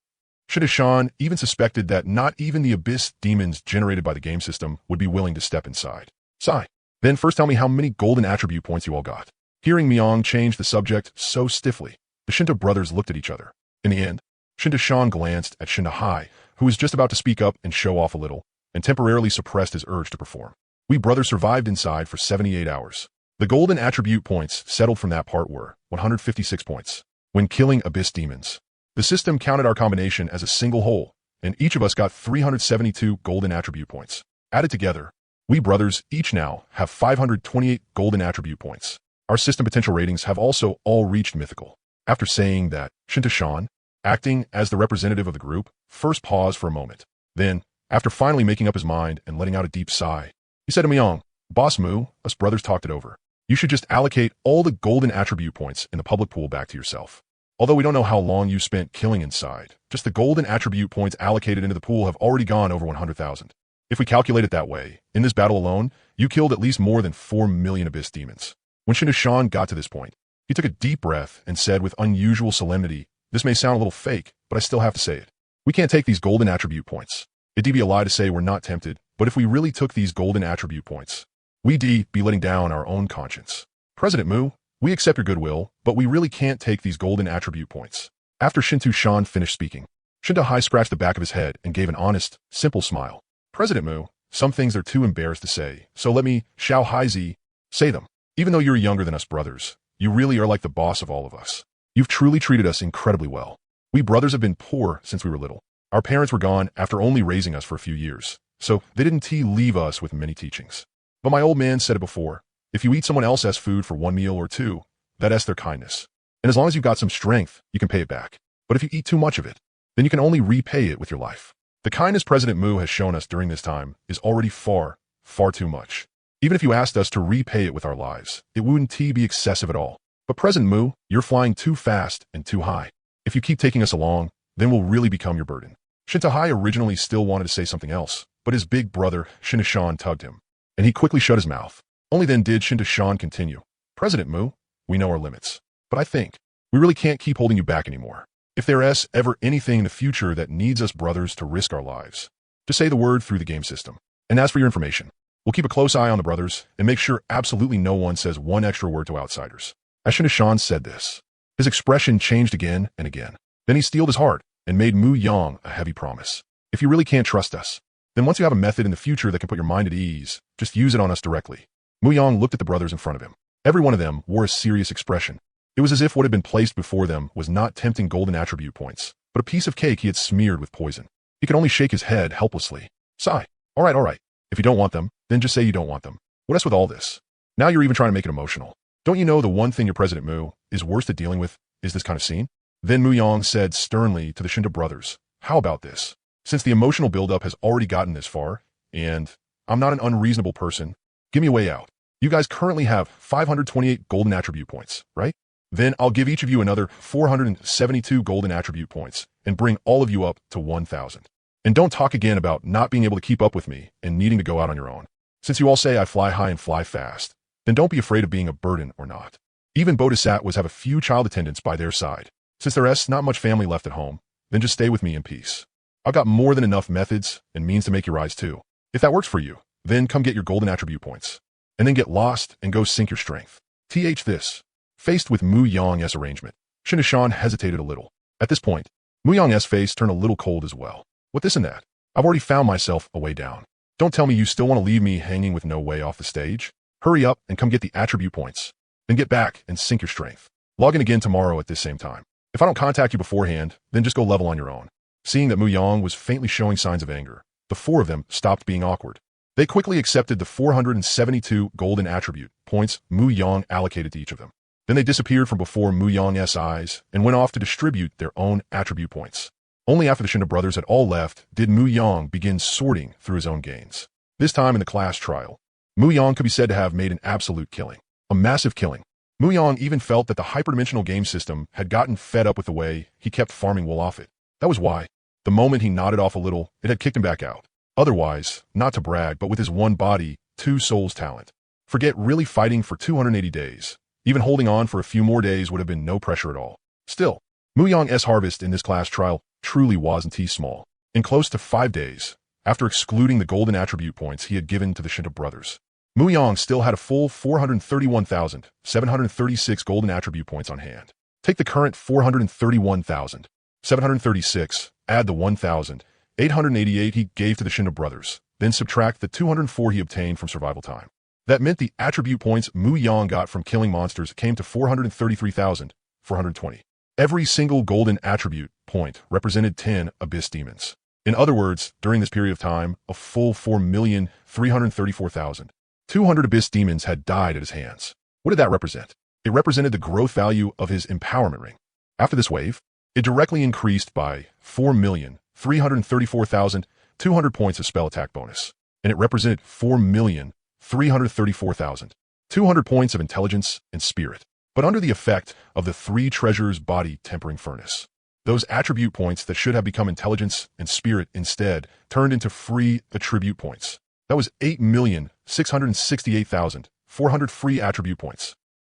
Shinto even suspected that not even the abyss demons generated by the game system would be willing to step inside. Sigh. Then first tell me how many golden attribute points you all got. Hearing Muyang change the subject so stiffly, the Shinto brothers looked at each other. In the end, Shinto glanced at Shinto, who was just about to speak up and show off a little, and temporarily suppressed his urge to perform. We brothers survived inside for 78 hours. The golden attribute points settled from that part were 156 points. When killing abyss demons, the system counted our combination as a single whole, and each of us got 372 golden attribute points. Added together, we brothers each now have 528 golden attribute points. Our system potential ratings have also all reached mythical. After saying that, Shinto, acting as the representative of the group, first paused for a moment. Then, after finally making up his mind and letting out a deep sigh, he said to Muyang, Boss Mu, us brothers talked it over. You should just allocate all the golden attribute points in the public pool back to yourself. Although we don't know how long you spent killing inside, just the golden attribute points allocated into the pool have already gone over 100,000. If we calculate it that way, in this battle alone, you killed at least more than 4 million abyss demons. When Shinto got to this point, he took a deep breath and said with unusual solemnity, this may sound a little fake, but I still have to say it. We can't take these golden attribute points. It'd be a lie to say we're not tempted, but if we really took these golden attribute points, we'd be letting down our own conscience. President Mu, we accept your goodwill, but we really can't take these golden attribute points. After Shinto finished speaking, Shinto scratched the back of his head and gave an honest, simple smile. President Mu, some things are too embarrassed to say, so let me, Xiao Haizi, say them. Even though you're younger than us brothers, you really are like the boss of all of us. You've truly treated us incredibly well. We brothers have been poor since we were little. Our parents were gone after only raising us for a few years, so they didn't leave us with many teachings. But my old man said it before, if you eat someone else's food for 1 meal or 2, that's their kindness. And as long as you've got some strength, you can pay it back. But if you eat too much of it, then you can only repay it with your life. The kindness President Mu has shown us during this time is already far, far too much. Even if you asked us to repay it with our lives, it wouldn't be excessive at all. But President Mu, you're flying too fast and too high. If you keep taking us along, then we'll really become your burden. Shintahai originally still wanted to say something else, but his big brother, Shintashan, tugged him, and he quickly shut his mouth. Only then did Shintashan continue. President Mu, we know our limits, but I think we really can't keep holding you back anymore. If there's ever anything in the future that needs us brothers to risk our lives, just say the word through the game system. And as for your information, we'll keep a close eye on the brothers and make sure absolutely no one says one extra word to outsiders. As Shintashan said this, his expression changed again and again. Then he steeled his heart and made Mu Yang a heavy promise. If you really can't trust us, then once you have a method in the future that can put your mind at ease, just use it on us directly. Mu Yang looked at the brothers in front of him. Every one of them wore a serious expression. It was as if what had been placed before them was not tempting golden attribute points, but a piece of cake he had smeared with poison. He could only shake his head helplessly. Sigh. All right. If you don't want them, then just say you don't want them. What else with all this? Now you're even trying to make it emotional. Don't you know the one thing your President Mu is worst at dealing with is this kind of scene? Then Mu Yang said sternly to the Shinta brothers, how about this? Since the emotional buildup has already gotten this far, and I'm not an unreasonable person, give me a way out. You guys currently have 528 golden attribute points, right? Then I'll give each of you another 472 golden attribute points and bring all of you up to 1,000. And don't talk again about not being able to keep up with me and needing to go out on your own. Since you all say I fly high and fly fast, then don't be afraid of being a burden or not. Even Bodhisattvas have a few child attendants by their side. Since there's not much family left at home, then just stay with me in peace. I've got more than enough methods and means to make you rise too. If that works for you, then come get your golden attribute points. And then get lost and go sink your strength. This. Faced with Mu Yang's arrangement, Shintashan hesitated a little. At this point, Mu Yang's face turned a little cold as well. What this and that? I've already found myself a way down. Don't tell me you still want to leave me hanging with no way off the stage. Hurry up and come get the attribute points. Then get back and sink your strength. Log in again tomorrow at this same time. If I don't contact you beforehand, then just go level on your own. Seeing that Mu Yang was faintly showing signs of anger, the four of them stopped being awkward. They quickly accepted the 472 golden attribute points Mu Yang allocated to each of them. Then they disappeared from before Mu Yang's eyes and went off to distribute their own attribute points. Only after the Shinta brothers had all left did Mu Yang begin sorting through his own gains. This time in the class trial, Mu Yang could be said to have made an absolute killing. A massive killing. Mu Yang even felt that the hyperdimensional game system had gotten fed up with the way he kept farming wool off it. That was why, the moment he nodded off a little, it had kicked him back out. Otherwise, not to brag, but with his one body, two souls talent. Forget really fighting for 280 days. Even holding on for a few more days would have been no pressure at all. Still, Mu Yang's harvest in this class trial truly wasn't small. In close to 5 days, after excluding the golden attribute points he had given to the Shinta brothers, Mu Yang still had a full 431,736 golden attribute points on hand. Take the current 431,736, add the 1,888 he gave to the Shinta brothers, then subtract the 204 he obtained from survival time. That meant the attribute points Mu Yang got from killing monsters came to 433,420. Every single golden attribute point represented 10 abyss demons. In other words, during this period of time, a full 4,334,200 abyss demons had died at his hands. What did that represent? It represented the growth value of his empowerment ring. After this wave, it directly increased by 4,334,200 points of spell attack bonus, and it represented 4,334,200 points of intelligence and spirit. But under the effect of the three treasures body tempering furnace, those attribute points that should have become intelligence and spirit instead turned into free attribute points. That was 8,668,400 free attribute points.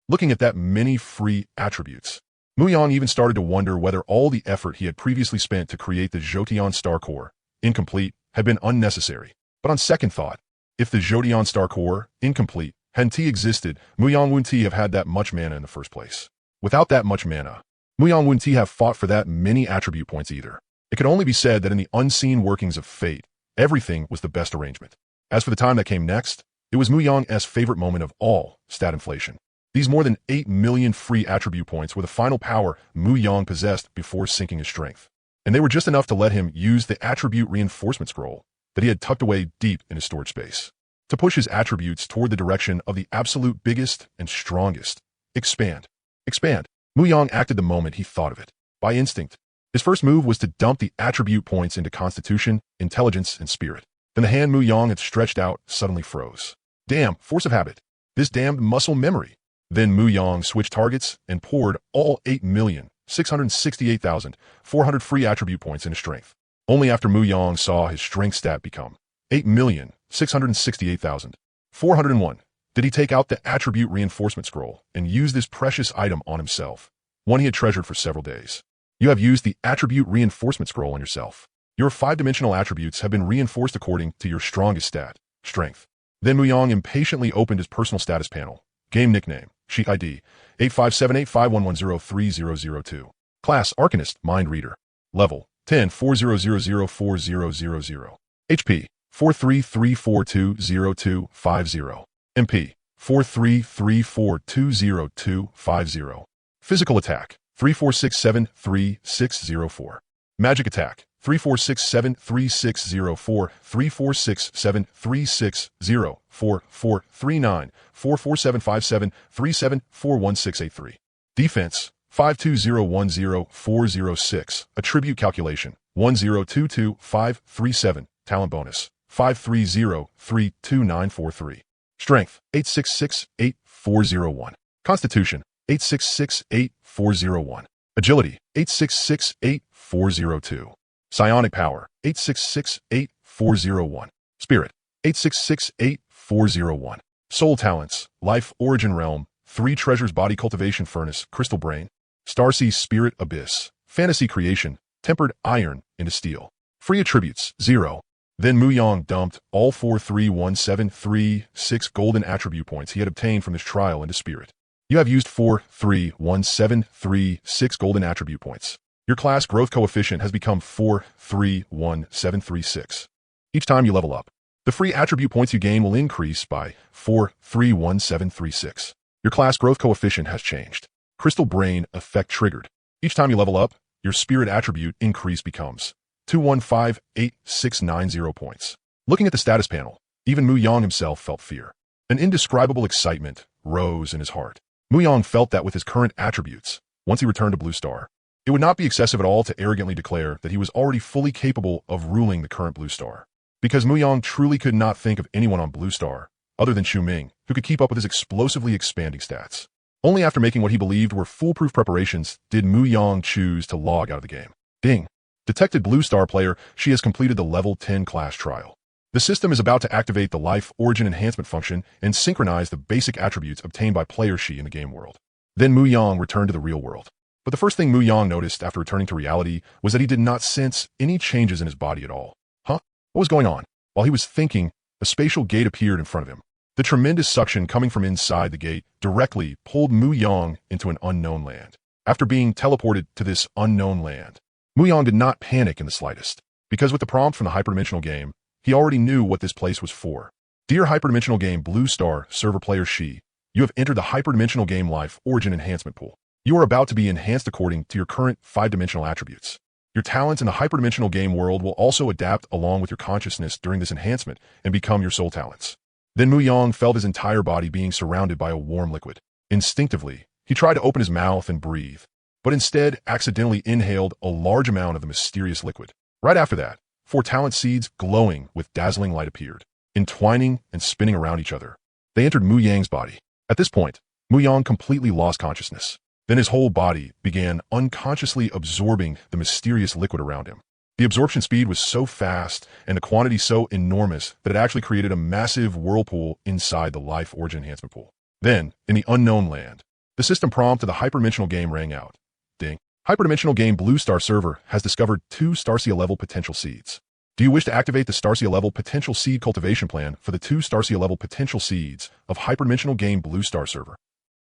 Looking at that many free attributes, Mu Yang even started to wonder whether all the effort he had previously spent to create the Jotian Star Core, incomplete, had been unnecessary. But on second thought, if the Jotian Star Core, incomplete, hadn't existed, Mu Yang wouldn't have had that much mana in the first place. Without that much mana, Mu Yang wouldn't have fought for that many attribute points either. It could only be said that in the unseen workings of fate, everything was the best arrangement. As for the time that came next, it was Mu Yang's favorite moment of all, stat inflation. These more than 8 million free attribute points were the final power Mu Yang possessed before sinking his strength. And they were just enough to let him use the attribute reinforcement scroll that he had tucked away deep in his storage space, to push his attributes toward the direction of the absolute biggest and strongest. Expand. Expand. Mu Yang acted the moment he thought of it. By instinct. His first move was to dump the attribute points into Constitution, Intelligence, and Spirit. Then the hand Mu Yang had stretched out suddenly froze. Damn, force of habit. This damned muscle memory. Then Mu Yang switched targets and poured all 8 million, 668,400 free attribute points in his strength. Only after Mu Yang saw his strength stat become 8,668,401 did he take out the attribute reinforcement scroll and use this precious item on himself, one he had treasured for several days. You have used the attribute reinforcement scroll on yourself. Your 5-dimensional attributes have been reinforced according to your strongest stat, strength. Then Mu Yang impatiently opened his personal status panel. Game nickname, sheet ID, 857851103002. Class, Arcanist, Mind Reader. Level, 10 40004000. HP, 4334202250. MP, 4334202250. Physical attack, 34673604. Magic attack, 34673604, 34673604, 439, 44757, 374163. Defense, 52010-406. Attribute calculation, 1022537. Talent bonus, 530-32943. Strength, 8668401. Constitution, 8668401. Agility, 8668402. Psionic power, 8668401. Spirit, 8668401. Soul talents, life, origin realm, 3 treasures, body cultivation furnace, crystal brain, Starseed spirit abyss, fantasy creation, tempered iron into steel. Free attributes, 0. Then Mu Yang dumped all 43173 golden attribute points he had obtained from his trial into spirit. You have used 43173 golden attribute points. Your class growth coefficient has become 431736. Each time you level up, the free attribute points you gain will increase by 431736. Your class growth coefficient has changed. Crystal brain effect triggered. Each time you level up, your spirit attribute increase becomes 2158,690 points. Looking at the status panel, even Mu Yang himself felt fear. An indescribable excitement rose in his heart. Mu Yang felt that with his current attributes, once he returned to Blue Star, it would not be excessive at all to arrogantly declare that he was already fully capable of ruling the current Blue Star. Because Mu Yang truly could not think of anyone on Blue Star, other than Xu Ming, who could keep up with his explosively expanding stats. Only after making what he believed were foolproof preparations did Mu Yang choose to log out of the game. Ding. Detected Blue Star player, she has completed the level 10 class trial. The system is about to activate the life origin enhancement function and synchronize the basic attributes obtained by player she in the game world. Then Mu Yang returned to the real world. But the first thing Mu Yang noticed after returning to reality was that he did not sense any changes in his body at all. Huh? What was going on? While he was thinking, a spatial gate appeared in front of him. The tremendous suction coming from inside the gate directly pulled Mu Yang into an unknown land. After being teleported to this unknown land, Mu Yang did not panic in the slightest, because with the prompt from the hyperdimensional game, he already knew what this place was for. Dear hyperdimensional game Blue Star server player She, you have entered the hyperdimensional game life origin enhancement pool. You are about to be enhanced according to your current 5-dimensional attributes. Your talents in the hyperdimensional game world will also adapt along with your consciousness during this enhancement and become your soul talents. Then Mu Yang felt his entire body being surrounded by a warm liquid. Instinctively, he tried to open his mouth and breathe, but instead accidentally inhaled a large amount of the mysterious liquid. Right after that, 4 talent seeds glowing with dazzling light appeared, entwining and spinning around each other. They entered Mu Yang's body. At this point, Mu Yang completely lost consciousness. Then his whole body began unconsciously absorbing the mysterious liquid around him. The absorption speed was so fast and the quantity so enormous that it actually created a massive whirlpool inside the life origin enhancement pool. Then, in the unknown land, the system prompt to the hyperdimensional game rang out. Ding. Hyperdimensional game Blue Star server has discovered 2 Starsia level potential seeds. Do you wish to activate the Starsia level potential seed cultivation plan for the 2 Starsia level potential seeds of hyperdimensional game Blue Star server?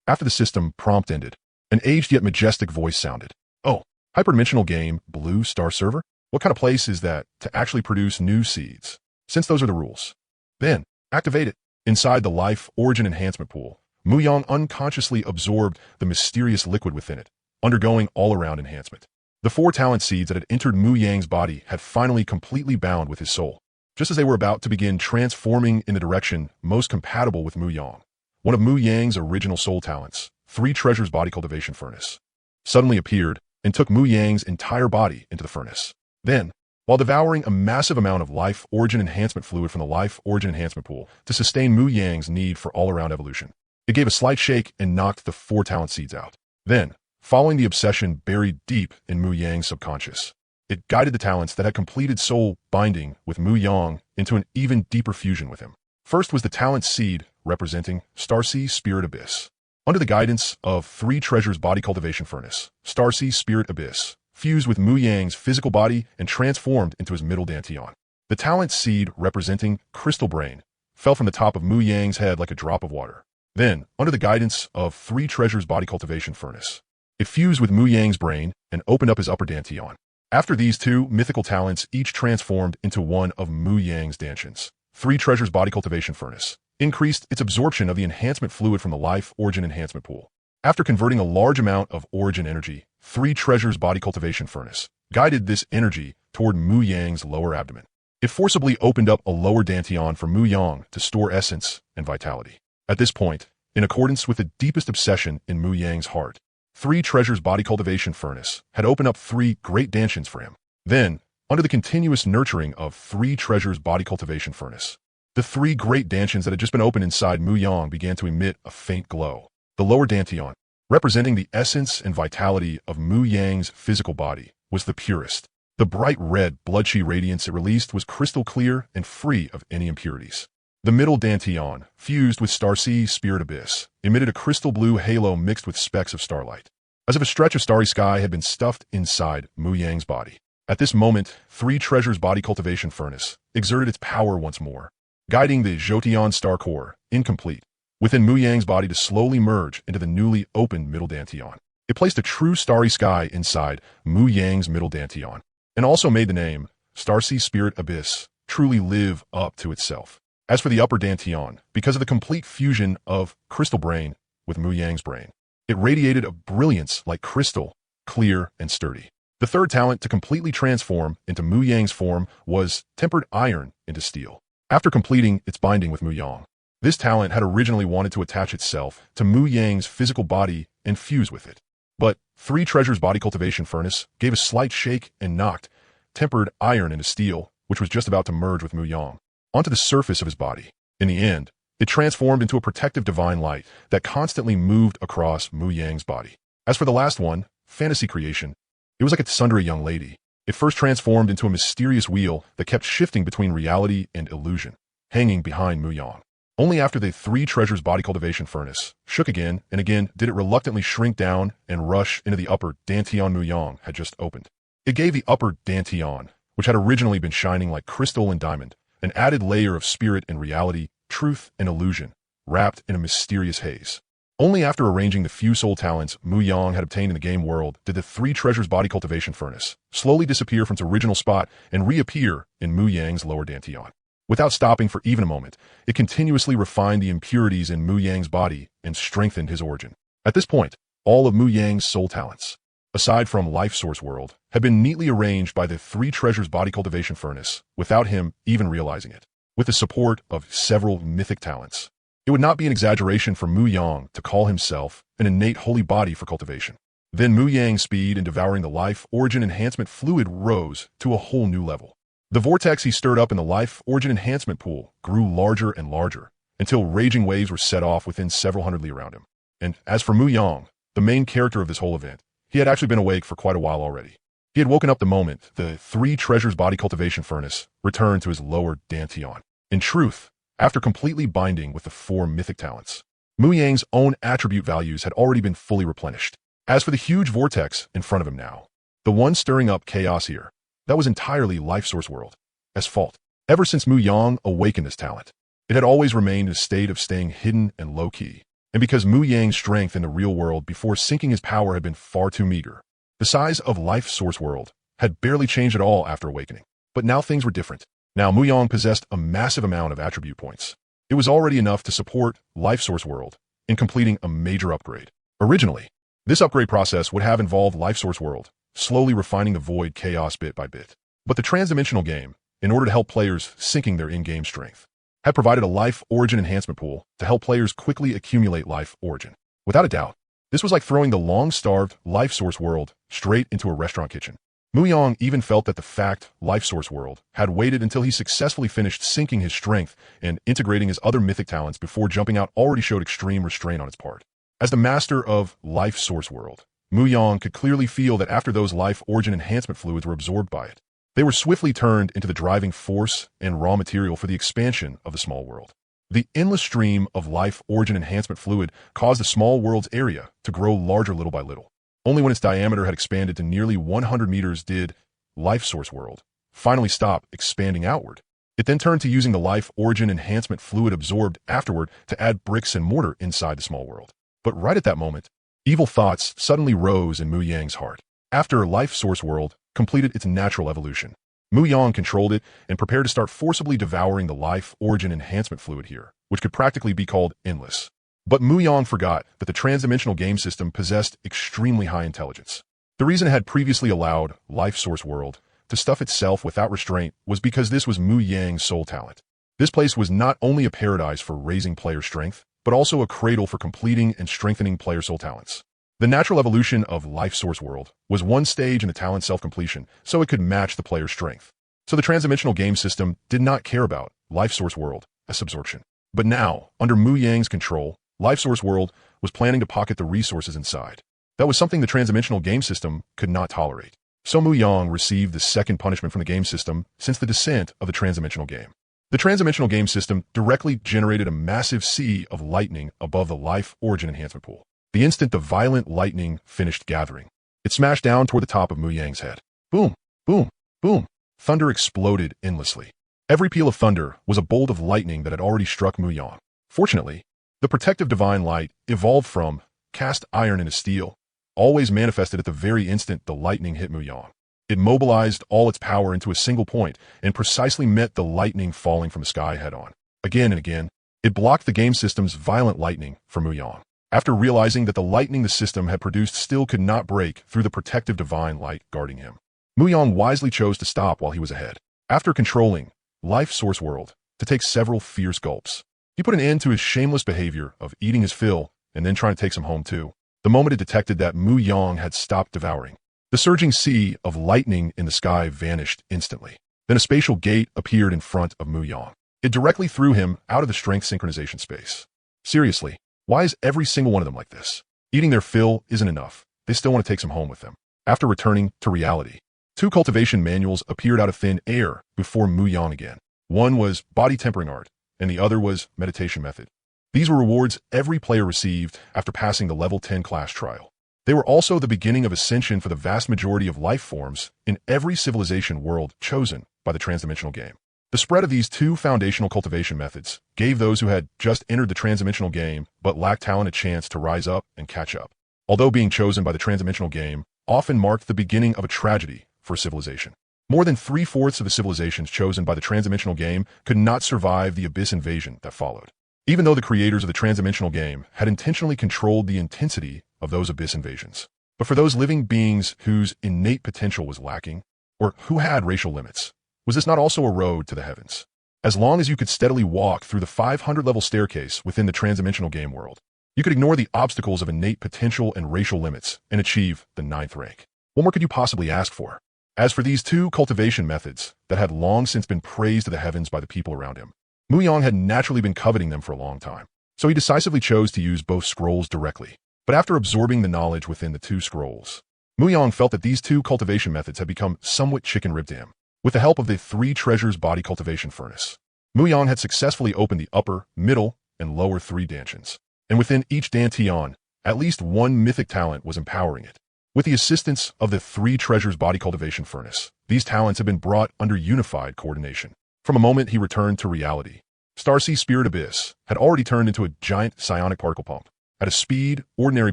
After the system prompt ended, an aged yet majestic voice sounded. Oh, hyperdimensional game Blue Star server? What kind of place is that to actually produce new seeds? Since those are the rules. Then, activate it. Inside the life origin enhancement pool, Mu Yang unconsciously absorbed the mysterious liquid within it, undergoing all-around enhancement. The 4 talent seeds that had entered Mu Yang's body had finally completely bound with his soul, just as they were about to begin transforming in the direction most compatible with Mu Yang. One of Mu Yang's original soul talents, 3 treasures body cultivation furnace, suddenly appeared and took Mu Yang's entire body into the furnace. Then, while devouring a massive amount of life origin enhancement fluid from the life origin enhancement pool to sustain Mu Yang's need for all-around evolution, it gave a slight shake and knocked the 4 talent seeds out. Then, following the obsession buried deep in Mu Yang's subconscious. It guided the talents that had completed soul binding with Mu Yang into an even deeper fusion with him. First was the talent seed, representing Starseed Spirit Abyss. Under the guidance of Three Treasures Body Cultivation Furnace, Starseed Spirit Abyss fused with Mu Yang's physical body and transformed into his middle dantian. The talent seed, representing Crystal Brain, fell from the top of Mu Yang's head like a drop of water. Then, under the guidance of Three Treasures Body Cultivation Furnace, it fused with Mu Yang's brain and opened up his upper dantian. After these two mythical talents each transformed into one of Mu Yang's dantians, Three Treasures Body Cultivation Furnace increased its absorption of the enhancement fluid from the life origin enhancement pool. After converting a large amount of origin energy, Three Treasures Body Cultivation Furnace guided this energy toward Mu Yang's lower abdomen. It forcibly opened up a lower dantian for Mu Yang to store essence and vitality. At this point, in accordance with the deepest obsession in Mu Yang's heart, Three Treasures Body Cultivation Furnace had opened up three great dantians for him. Then, under the continuous nurturing of Three Treasures Body Cultivation Furnace, the three great dantians that had just been opened inside Mu Yang began to emit a faint glow. The lower dantian, representing the essence and vitality of Mu Yang's physical body, was the purest. The bright red blood-chi radiance it released was crystal clear and free of any impurities. The middle dantian, fused with Starseed Spirit Abyss, emitted a crystal blue halo mixed with specks of starlight, as if a stretch of starry sky had been stuffed inside Mu Yang's body. At this moment, Three Treasures Body Cultivation Furnace exerted its power once more, guiding the Jotian Star Core, incomplete, within Mu Yang's body to slowly merge into the newly opened middle dantian. It placed a true starry sky inside Mu Yang's middle dantian, and also made the name Starseed Spirit Abyss truly live up to itself. As for the upper dantian, because of the complete fusion of Crystal Brain with Mu Yang's brain, it radiated a brilliance like crystal, clear and sturdy. The third talent to completely transform into Mu Yang's form was tempered iron into steel. After completing its binding with Mu Yang, this talent had originally wanted to attach itself to Mu Yang's physical body and fuse with it. But Three Treasures Body Cultivation Furnace gave a slight shake and knocked tempered iron into steel, which was just about to merge with Mu Yang, onto the surface of his body. In the end, it transformed into a protective divine light that constantly moved across Mu Yang's body. As for the last one, fantasy creation, it was like a tsundere young lady. It first transformed into a mysterious wheel that kept shifting between reality and illusion, hanging behind Mu Yang. Only after the Three Treasures Body Cultivation Furnace shook again and again did it reluctantly shrink down and rush into the upper dantian Mu Yang had just opened. It gave the upper dantian, which had originally been shining like crystal and diamond, an added layer of spirit and reality, truth and illusion, wrapped in a mysterious haze. Only after arranging the few soul talents Mu Yang had obtained in the game world did the Three Treasures Body Cultivation Furnace slowly disappear from its original spot and reappear in Mu Yang's lower dantian. Without stopping for even a moment, it continuously refined the impurities in Mu Yang's body and strengthened his origin. At this point, all of Mu Yang's soul talents, aside from Life Source World, had been neatly arranged by the Three Treasures Body Cultivation Furnace without him even realizing it. With the support of several mythic talents, it would not be an exaggeration for Mu Yang to call himself an innate holy body for cultivation. Then Mu Yang's speed in devouring the life origin enhancement fluid rose to a whole new level. The vortex he stirred up in the life origin enhancement pool grew larger and larger, until raging waves were set off within several hundred li around him. And as for Mu Yang, the main character of this whole event, he had actually been awake for quite a while already. He had woken up the moment the Three Treasures Body Cultivation Furnace returned to his lower dantian. In truth, after completely binding with the four mythic talents, Mu Yang's own attribute values had already been fully replenished. As for the huge vortex in front of him now, the one stirring up chaos here, that was entirely Life Source World as fault. Ever since Mu Yang awakened this talent, it had always remained in a state of staying hidden and low-key. And because Mu Yang's strength in the real world before sinking his power had been far too meager, the size of Life Source World had barely changed at all after awakening. But now things were different. Now Mu Yang possessed a massive amount of attribute points. It was already enough to support Life Source World in completing a major upgrade. Originally, this upgrade process would have involved Life Source World slowly refining the void chaos bit by bit. But the transdimensional game, in order to help players sinking their in-game strength, had provided a life origin enhancement pool to help players quickly accumulate life origin. Without a doubt, this was like throwing the long-starved Life Source World straight into a restaurant kitchen. Mu Yang even felt that the fact Life Source World had waited until he successfully finished sinking his strength and integrating his other mythic talents before jumping out already showed extreme restraint on its part. As the master of Life Source World, Mu Yang could clearly feel that after those life origin enhancement fluids were absorbed by it, they were swiftly turned into the driving force and raw material for the expansion of the small world. The endless stream of life origin enhancement fluid caused the small world's area to grow larger little by little. Only when its diameter had expanded to nearly 100 meters did life source world finally stop expanding outward. It then turned to using the life origin enhancement fluid absorbed afterward to add bricks and mortar inside the small world. But right at that moment, evil thoughts suddenly rose in Mu Yang's heart. After life source world completed its natural evolution, Mu Yang controlled it and prepared to start forcibly devouring the life origin enhancement fluid here, which could practically be called endless. But Mu Yang forgot that the transdimensional game system possessed extremely high intelligence. The reason it had previously allowed life source world to stuff itself without restraint was because this was Mu Yang's sole talent. This place was not only a paradise for raising player strength, but also a cradle for completing and strengthening player soul talents. The natural evolution of life source world was one stage in the talent self-completion, so it could match the player's strength. So the transdimensional game system did not care about life source world as absorption. But now, under Mu Yang's control, life source world was planning to pocket the resources inside. That was something the transdimensional game system could not tolerate. So Mu Yang received the second punishment from the game system since the descent of the transdimensional game. The transdimensional game system directly generated a massive sea of lightning above the life origin enhancement pool. The instant the violent lightning finished gathering, it smashed down toward the top of Mu Yang's head. Boom, boom, boom. Thunder exploded endlessly. Every peal of thunder was a bolt of lightning that had already struck Mu Yang. Fortunately, the protective divine light evolved from cast iron into steel, always manifested at the very instant the lightning hit Mu Yang. It mobilized all its power into a single point and precisely met the lightning falling from the sky head-on. Again and again, it blocked the game system's violent lightning for Mu Yang. After realizing that the lightning the system had produced still could not break through the protective divine light guarding him, Mu Yang wisely chose to stop while he was ahead. After controlling life source world to take several fierce gulps, he put an end to his shameless behavior of eating his fill and then trying to take some home too. The moment it detected that Mu Yang had stopped devouring, the surging sea of lightning in the sky vanished instantly. Then a spatial gate appeared in front of Mu Yang. It directly threw him out of the strength synchronization space. Seriously, why is every single one of them like this? Eating their fill isn't enough. They still want to take some home with them. After returning to reality, two cultivation manuals appeared out of thin air before Mu Yang again. One was body tempering art, and the other was meditation method. These were rewards every player received after passing the level 10 class trial. They were also the beginning of ascension for the vast majority of life forms in every civilization world chosen by the transdimensional game. The spread of these two foundational cultivation methods gave those who had just entered the transdimensional game but lacked talent a chance to rise up and catch up. Although being chosen by the transdimensional game often marked the beginning of a tragedy for a civilization. More than 3/4 of the civilizations chosen by the transdimensional game could not survive the abyss invasion that followed. Even though the creators of the transdimensional game had intentionally controlled the intensity of those abyss invasions. But for those living beings whose innate potential was lacking, or who had racial limits, was this not also a road to the heavens? As long as you could steadily walk through the 500-level staircase within the transdimensional game world, you could ignore the obstacles of innate potential and racial limits and achieve the 9th rank. What more could you possibly ask for? As for these two cultivation methods that had long since been praised to the heavens by the people around him, Mu Yang had naturally been coveting them for a long time, so he decisively chose to use both scrolls directly. But after absorbing the knowledge within the two scrolls, Mu Yang felt that these two cultivation methods had become somewhat chicken-ribbed to him. With the help of the 3 treasures body cultivation furnace, Mu Yang had successfully opened the upper, middle, and lower 3 dantians, and within each dantian, at least one mythic talent was empowering it. With the assistance of the 3 treasures body cultivation furnace, these talents had been brought under unified coordination. From a moment he returned to reality, Starseed Spirit Abyss had already turned into a giant psionic particle pump. At a speed ordinary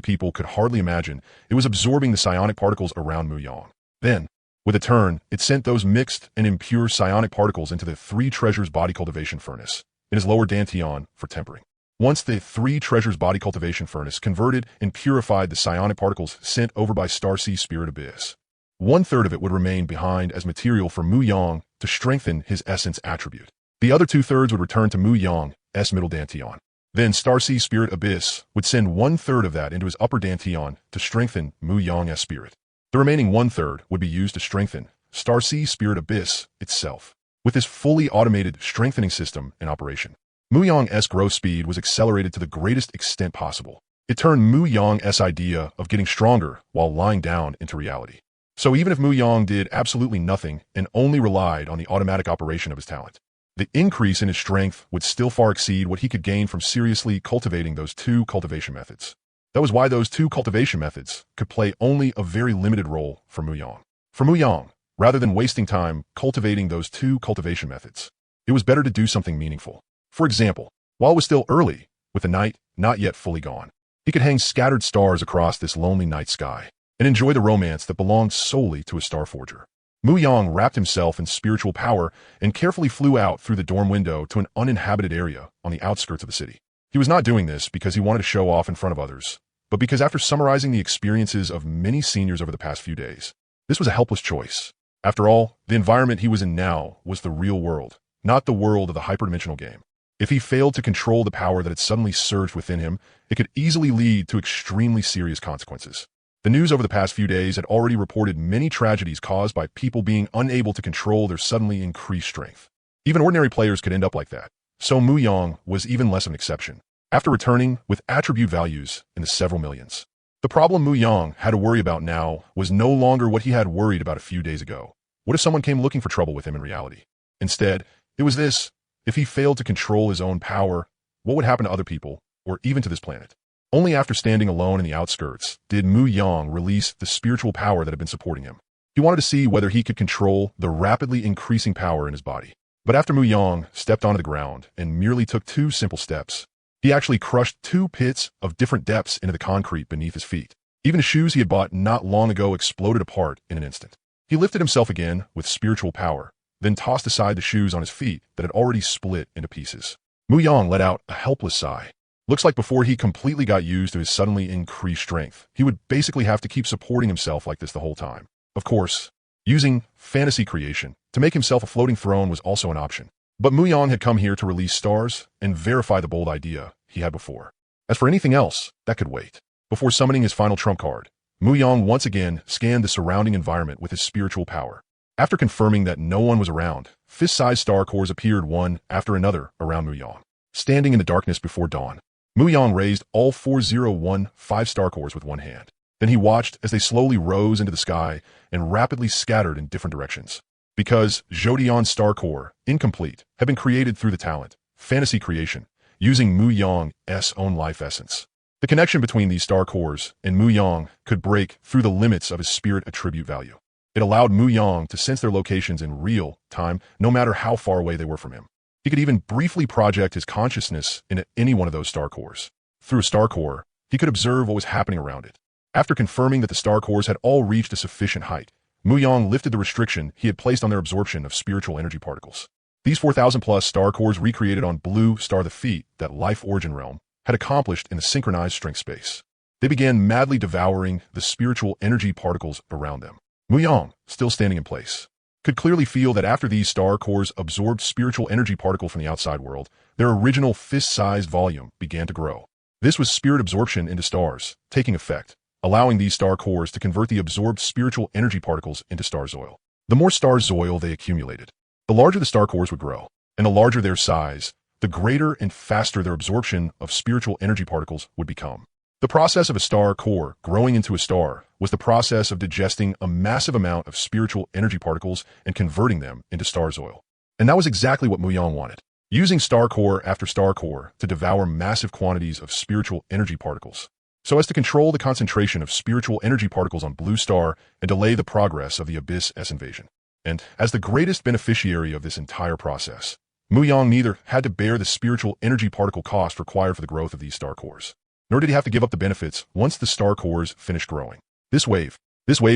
people could hardly imagine, it was absorbing the psionic particles around Mu Yang. Then, with a turn, it sent those mixed and impure psionic particles into the 3 treasures body cultivation furnace in his lower dantian for tempering. Once the 3 treasures body cultivation furnace converted and purified the psionic particles sent over by Starseed Spirit Abyss, 1/3 of it would remain behind as material for Mu Yang to strengthen his essence attribute. The other 2/3 would return to Mu Yang's middle dantian. Then Starseed Spirit Abyss would send 1/3 of that into his upper dantian to strengthen Mu Yang's spirit. The remaining 1/3 would be used to strengthen Starseed Spirit Abyss itself. With this fully automated strengthening system in operation, Mu Yang's growth speed was accelerated to the greatest extent possible. It turned Mu Yang's idea of getting stronger while lying down into reality. So even if Mu Yang did absolutely nothing and only relied on the automatic operation of his talent, the increase in his strength would still far exceed what he could gain from seriously cultivating those two cultivation methods. That was why those two cultivation methods could play only a very limited role for Mu Yang. For Mu Yang, rather than wasting time cultivating those two cultivation methods, it was better to do something meaningful. For example, while it was still early, with the night not yet fully gone, he could hang scattered stars across this lonely night sky and enjoy the romance that belonged solely to a star forger. Mu Yang wrapped himself in spiritual power and carefully flew out through the dorm window to an uninhabited area on the outskirts of the city. He was not doing this because he wanted to show off in front of others, but because after summarizing the experiences of many seniors over the past few days, this was a helpless choice. After all, the environment he was in now was the real world, not the world of the hyperdimensional game. If he failed to control the power that had suddenly surged within him, it could easily lead to extremely serious consequences. The news over the past few days had already reported many tragedies caused by people being unable to control their suddenly increased strength. Even ordinary players could end up like that, so Mu Yang was even less of an exception, after returning with attribute values in the several millions. The problem Mu Yang had to worry about now was no longer what he had worried about a few days ago. What if someone came looking for trouble with him in reality? Instead, it was this: if he failed to control his own power, what would happen to other people, or even to this planet? Only after standing alone in the outskirts did Mu Yang release the spiritual power that had been supporting him. He wanted to see whether he could control the rapidly increasing power in his body. But after Mu Yang stepped onto the ground and merely took 2 simple steps, he actually crushed 2 pits of different depths into the concrete beneath his feet. Even the shoes he had bought not long ago exploded apart in an instant. He lifted himself again with spiritual power, then tossed aside the shoes on his feet that had already split into pieces. Mu Yang let out a helpless sigh. Looks like before he completely got used to his suddenly increased strength, he would basically have to keep supporting himself like this the whole time. Of course, using fantasy creation to make himself a floating throne was also an option. But Mu Yang had come here to release stars and verify the bold idea he had before. As for anything else, that could wait. Before summoning his final trump card, Mu Yang once again scanned the surrounding environment with his spiritual power. After confirming that no one was around, fist-sized star cores appeared one after another around Mu Yang. Standing in the darkness before dawn, Mu Yang raised all 4015 star cores with one hand. Then he watched as they slowly rose into the sky and rapidly scattered in different directions. Because Zhodian's star core, incomplete, had been created through the talent, fantasy creation, using Mu Yang's own life essence. The connection between these star cores and Mu Yang could break through the limits of his spirit attribute value. It allowed Mu Yang to sense their locations in real time, no matter how far away they were from him. He could even briefly project his consciousness into any one of those star cores. Through a star core, he could observe what was happening around it. After confirming that the star cores had all reached a sufficient height, Mu Yang lifted the restriction he had placed on their absorption of spiritual energy particles. These 4,000 plus star cores recreated on Blue Star the feat that Life Origin Realm had accomplished in the synchronized strength space. They began madly devouring the spiritual energy particles around them. Mu Yang, still standing in place, could clearly feel that after these star cores absorbed spiritual energy particle from the outside world, their original fist-sized volume began to grow. This was spirit absorption into stars, taking effect, allowing these star cores to convert the absorbed spiritual energy particles into stars oil. The more stars oil they accumulated, the larger the star cores would grow, and the larger their size, the greater and faster their absorption of spiritual energy particles would become. The process of a star core growing into a star was the process of digesting a massive amount of spiritual energy particles and converting them into stars oil. And that was exactly what Mu Yang wanted, using star core after star core to devour massive quantities of spiritual energy particles, so as to control the concentration of spiritual energy particles on Blue Star and delay the progress of the Abyss-S invasion. And as the greatest beneficiary of this entire process, Mu Yang neither had to bear the spiritual energy particle cost required for the growth of these star cores, nor did he have to give up the benefits once the star cores finished growing. This wave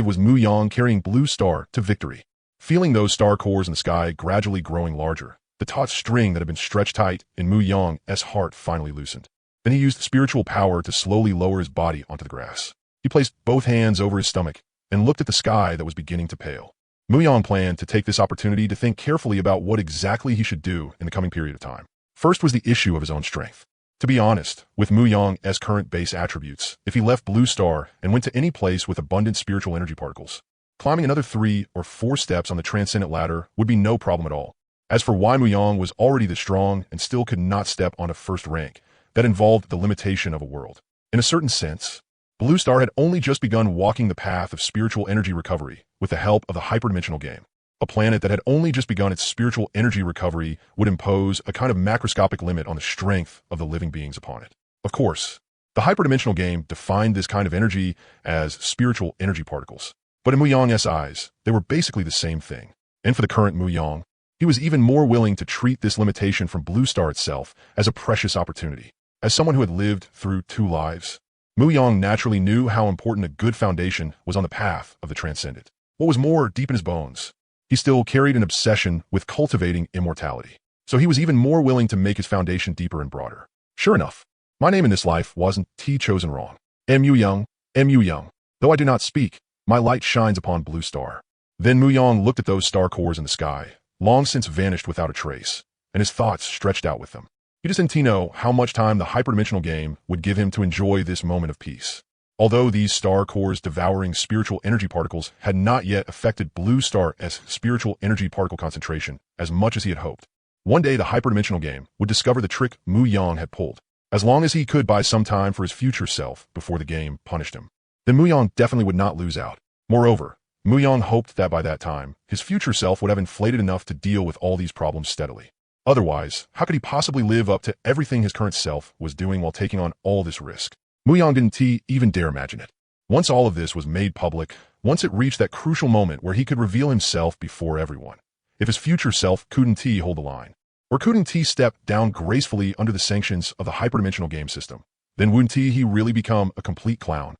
was Mu Yang carrying Blue Star to victory. Feeling those star cores in the sky gradually growing larger, the taut string that had been stretched tight in Mu Yang's heart finally loosened. Then he used spiritual power to slowly lower his body onto the grass. He placed both hands over his stomach and looked at the sky that was beginning to pale. Mu Yang planned to take this opportunity to think carefully about what exactly he should do in the coming period of time. First was the issue of his own strength. To be honest, with Mu Yang's current base attributes, if he left Blue Star and went to any place with abundant spiritual energy particles, climbing another 3 or 4 steps on the transcendent ladder would be no problem at all. As for why Mu Yang was already this strong and still could not step onto first rank, that involved the limitation of a world. In a certain sense, Blue Star had only just begun walking the path of spiritual energy recovery with the help of the hyperdimensional game. A planet that had only just begun its spiritual energy recovery would impose a kind of macroscopic limit on the strength of the living beings upon it. Of course, the hyperdimensional game defined this kind of energy as spiritual energy particles. But in Muyang's eyes, they were basically the same thing. And for the current Muyang, he was even more willing to treat this limitation from Blue Star itself as a precious opportunity. As someone who had lived through 2 lives, Muyang naturally knew how important a good foundation was on the path of the transcendent. What was more, deep in his bones, he still carried an obsession with cultivating immortality. So he was even more willing to make his foundation deeper and broader. Sure enough, my name in this life wasn't chosen wrong. Muyang. Though I do not speak, my light shines upon Blue Star. Then Muyang looked at those star cores in the sky, long since vanished without a trace, and his thoughts stretched out with them. He just didn't know how much time the hyperdimensional game would give him to enjoy this moment of peace. Although these star cores devouring spiritual energy particles had not yet affected Blue Star's spiritual energy particle concentration as much as he had hoped, one day the hyperdimensional game would discover the trick Muyang had pulled, as long as he could buy some time for his future self before the game punished him. Then Muyang definitely would not lose out. Moreover, Muyang hoped that by that time, his future self would have inflated enough to deal with all these problems steadily. Otherwise, how could he possibly live up to everything his current self was doing while taking on all this risk? Muyang didn't even dare imagine it. Once all of this was made public, once it reached that crucial moment where he could reveal himself before everyone, if his future self couldn't hold the line, or couldn't step down gracefully under the sanctions of the hyperdimensional game system, then wouldn't he really become a complete clown?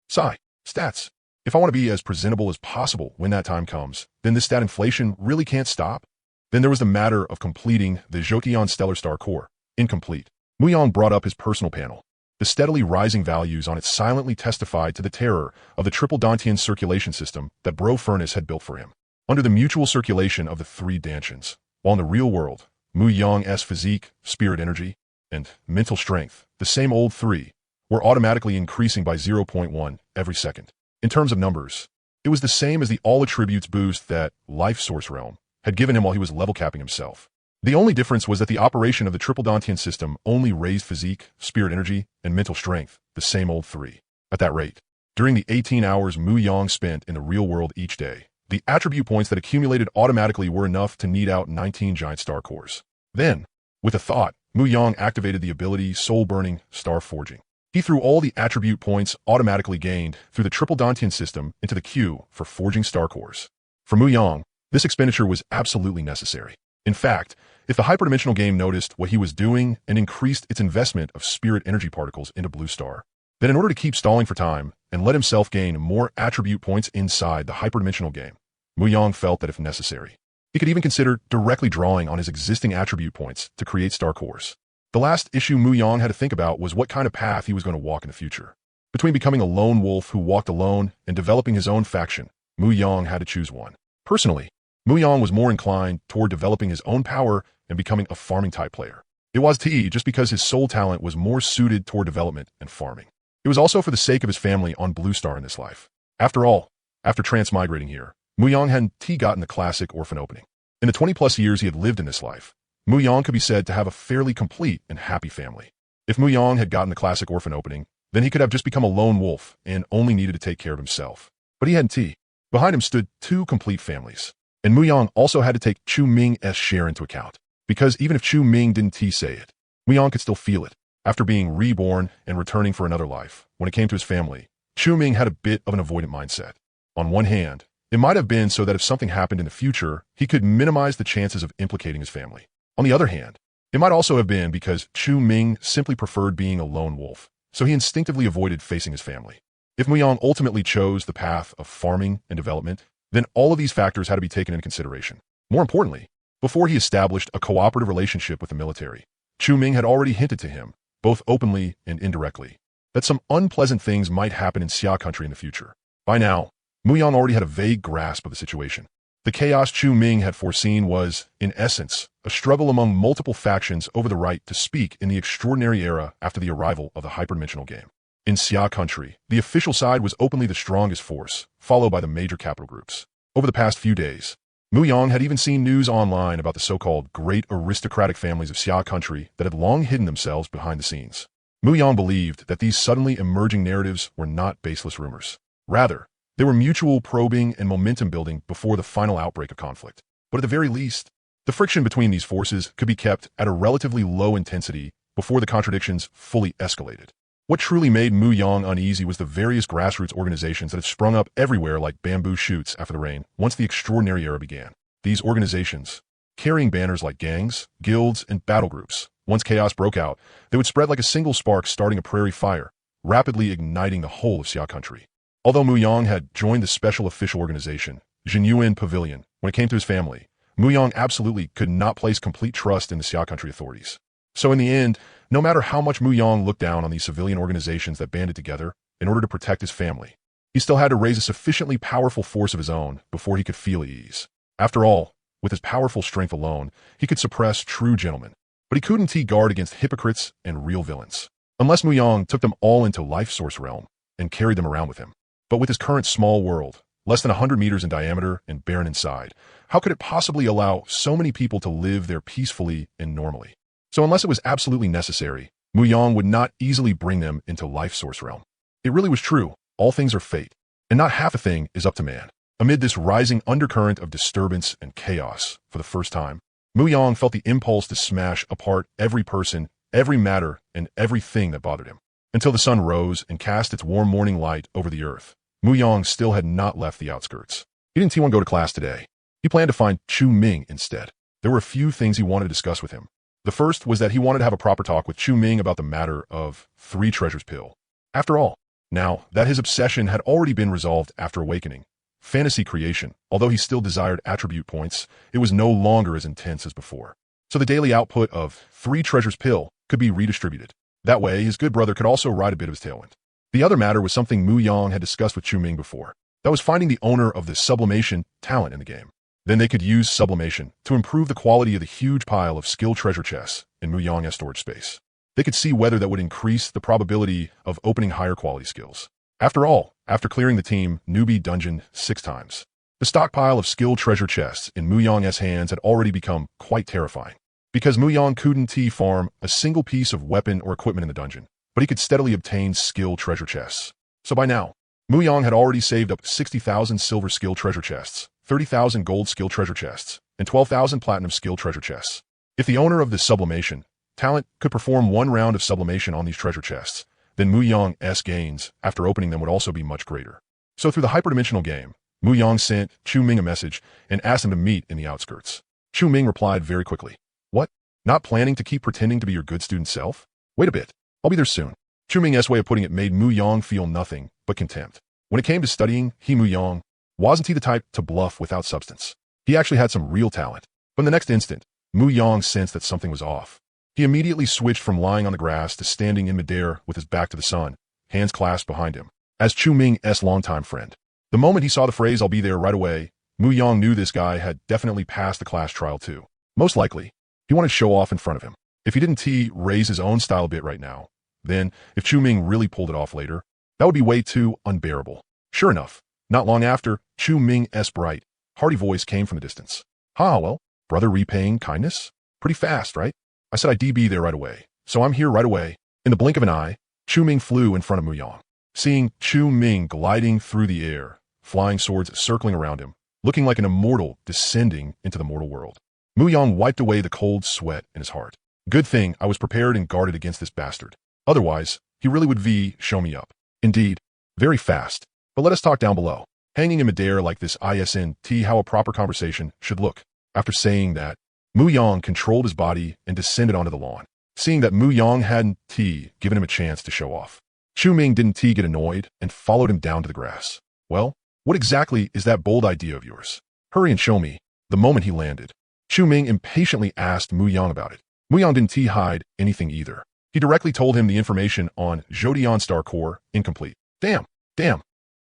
Stats. If I want to be as presentable as possible when that time comes, then this stat inflation really can't stop. Then there was the matter of completing the Jokion Stellar Star Core. Incomplete. Muyang brought up his personal panel. The steadily rising values on it silently testified to the terror of the triple Dantian circulation system that Bro Furnace had built for him. Under the mutual circulation of the 3 Dantians, while in the real world, Muyang's physique, spirit energy, and mental strength, the same old 3, were automatically increasing by 0.1 every second. In terms of numbers, it was the same as the all attributes boost that Life Source Realm had given him while he was level capping himself. The only difference was that the operation of the triple Dantian system only raised physique, spirit energy, and mental strength, the same old 3. At that rate, during the 18 hours Muyang spent in the real world each day, the attribute points that accumulated automatically were enough to knead out 19 giant star cores. Then, with a thought, Muyang activated the ability Soul-Burning Star Forging. He threw all the attribute points automatically gained through the triple Dantian system into the queue for forging star cores. For Muyang, this expenditure was absolutely necessary. In fact, if the hyperdimensional game noticed what he was doing and increased its investment of spirit energy particles into Blue Star, then in order to keep stalling for time and let himself gain more attribute points inside the hyperdimensional game, Muyang felt that if necessary, he could even consider directly drawing on his existing attribute points to create star cores. The last issue Muyang had to think about was what kind of path he was going to walk in the future. Between becoming a lone wolf who walked alone and developing his own faction, Muyang had to choose one. Personally, Muyang was more inclined toward developing his own power and becoming a farming-type player. It was just because his soul talent was more suited toward development and farming. It was also for the sake of his family on Blue Star in this life. After all, after transmigrating here, Muyang hadn't gotten the classic orphan opening. In the 20-plus years he had lived in this life, Muyang could be said to have a fairly complete and happy family. If Muyang had gotten the classic orphan opening, then he could have just become a lone wolf and only needed to take care of himself. But he hadn't. Behind him stood 2 complete families. And Muyang also had to take Chu Ming's share into account. Because even if Chu Ming didn't say it, Muyang could still feel it. After being reborn and returning for another life, when it came to his family, Chu Ming had a bit of an avoidant mindset. On one hand, it might have been so that if something happened in the future, he could minimize the chances of implicating his family. On the other hand, it might also have been because Chu Ming simply preferred being a lone wolf, so he instinctively avoided facing his family. If Muyang ultimately chose the path of farming and development, then all of these factors had to be taken into consideration. More importantly, before he established a cooperative relationship with the military, Chu Ming had already hinted to him, both openly and indirectly, that some unpleasant things might happen in Xia country in the future. By now, Muyang already had a vague grasp of the situation. The chaos Chu Ming had foreseen was, in essence, a struggle among multiple factions over the right to speak in the extraordinary era after the arrival of the hyperdimensional game. In Xia country, the official side was openly the strongest force, followed by the major capital groups. Over the past few days, Muyang had even seen news online about the so-called great aristocratic families of Xia country that had long hidden themselves behind the scenes. Mu Yang believed that these suddenly emerging narratives were not baseless rumors. Rather, they were mutual probing and momentum building before the final outbreak of conflict. But at the very least, the friction between these forces could be kept at a relatively low intensity before the contradictions fully escalated. What truly made Mu Yang uneasy was the various grassroots organizations that had sprung up everywhere like bamboo shoots after the rain once the extraordinary era began. These organizations, carrying banners like gangs, guilds, and battle groups, once chaos broke out, they would spread like a single spark starting a prairie fire, rapidly igniting the whole of Xia country. Although Mu Yang had joined the special official organization, Jinyuan Pavilion, when it came to his family, Mu Yang absolutely could not place complete trust in the Xia country authorities. So in the end, no matter how much Mu Yang looked down on these civilian organizations that banded together in order to protect his family, he still had to raise a sufficiently powerful force of his own before he could feel at ease. After all, with his powerful strength alone, he could suppress true gentlemen, but he couldn't guard against hypocrites and real villains, unless Mu Yang took them all into Life Source Realm and carried them around with him. But with his current small world, less than 100 meters in diameter and barren inside, how could it possibly allow so many people to live there peacefully and normally? So unless it was absolutely necessary, Mu Yang would not easily bring them into Life Source Realm. It really was true, all things are fate, and not half a thing is up to man. Amid this rising undercurrent of disturbance and chaos, for the first time, Mu Yang felt the impulse to smash apart every person, every matter, and everything that bothered him. Until the sun rose and cast its warm morning light over the earth, Mu Yang still had not left the outskirts. He didn't want to go to class today. He planned to find Chu Ming instead. There were a few things he wanted to discuss with him. The first was that he wanted to have a proper talk with Chu Ming about the matter of 3 treasures pill. After all, now that his obsession had already been resolved after awakening, fantasy creation, although he still desired attribute points, it was no longer as intense as before. So the daily output of 3 treasures pill could be redistributed. That way, his good brother could also ride a bit of his tailwind. The other matter was something Mu Yang had discussed with Chu Ming before. That was finding the owner of the sublimation talent in the game. Then they could use sublimation to improve the quality of the huge pile of skill treasure chests in Mu Yang's storage space. They could see whether that would increase the probability of opening higher quality skills. After all, after clearing the team newbie dungeon 6 times, the stockpile of skill treasure chests in Mu Yang's hands had already become quite terrifying. Because Mu Yang couldn't farm a single piece of weapon or equipment in the dungeon, but he could steadily obtain skill treasure chests. So by now, Mu Yang had already saved up 60,000 silver skill treasure chests, 30,000 gold skill treasure chests, and 12,000 platinum skill treasure chests. If the owner of the sublimation talent could perform 1 round of sublimation on these treasure chests, then Mu Yang's gains after opening them would also be much greater. So through the hyperdimensional game, Mu Yang sent Chu Ming a message and asked him to meet in the outskirts. Chu Ming replied very quickly. What? Not planning to keep pretending to be your good student self? Wait a bit. I'll be there soon. Chu Ming's way of putting it made Mu Yang feel nothing but contempt. When it came to studying, Mu Yang wasn't the type to bluff without substance. He actually had some real talent. But in the next instant, Mu Yang sensed that something was off. He immediately switched from lying on the grass to standing in midair with his back to the sun, hands clasped behind him, as Chu Ming's longtime friend. The moment he saw the phrase, "I'll be there right away," Mu Yang knew this guy had definitely passed the class trial too. Most likely, he wanted to show off in front of him. If he didn't raise his own style a bit right now, then if Chu Ming really pulled it off later, that would be way too unbearable. Sure enough, not long after, Chu Ming's bright, hearty voice came from the distance. Well, brother repaying kindness? Pretty fast, right? I said I'd be there right away, so I'm here right away. In the blink of an eye, Chu Ming flew in front of Mu Yang. Seeing Chu Ming gliding through the air, flying swords circling around him, looking like an immortal descending into the mortal world, Mu Yang wiped away the cold sweat in his heart. Good thing I was prepared and guarded against this bastard. Otherwise, he really would show me up. Indeed, very fast. But let us talk down below. Hanging in midair like this isn't how a proper conversation should look. After saying that, Mu Yang controlled his body and descended onto the lawn. Seeing that Mu Yang hadn't given him a chance to show off, Chu Ming didn't get annoyed and followed him down to the grass. Well, what exactly is that bold idea of yours? Hurry and show me. The moment he landed, Chu Ming impatiently asked Mu Yang about it. Mu Yang didn't hide anything either. He directly told him the information on Zhodian Star Core incomplete. Damn.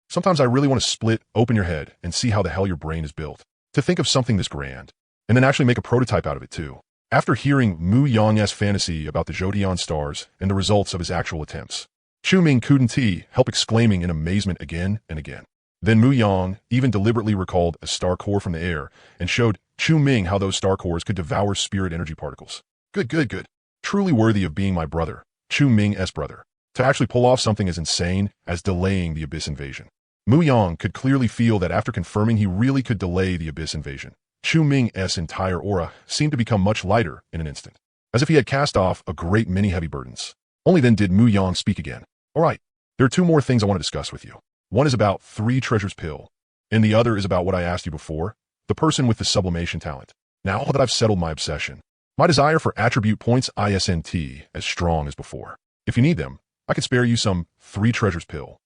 Sometimes I really want to split open your head and see how the hell your brain is built. To think of something this grand, and then actually make a prototype out of it too. After hearing Mu Yang's fantasy about the Zhodian stars and the results of his actual attempts, Chu Ming couldn't help exclaiming in amazement again and again. Then Mu Yang even deliberately recalled a star core from the air and showed Chu Ming how those star cores could devour spirit energy particles. Good. Truly worthy of being my brother, Chu Ming's brother, to actually pull off something as insane as delaying the Abyss invasion. Mu Yang could clearly feel that after confirming he really could delay the Abyss invasion, Chu Ming's entire aura seemed to become much lighter in an instant, as if he had cast off a great many heavy burdens. Only then did Mu Yang speak again. All right, there are two more things I want to discuss with you. One is about 3 treasures pill, and the other is about what I asked you before, the person with the sublimation talent. Now that I've settled my obsession, my desire for attribute points isn't as strong as before. If you need them, I can spare you some 3 treasures pill.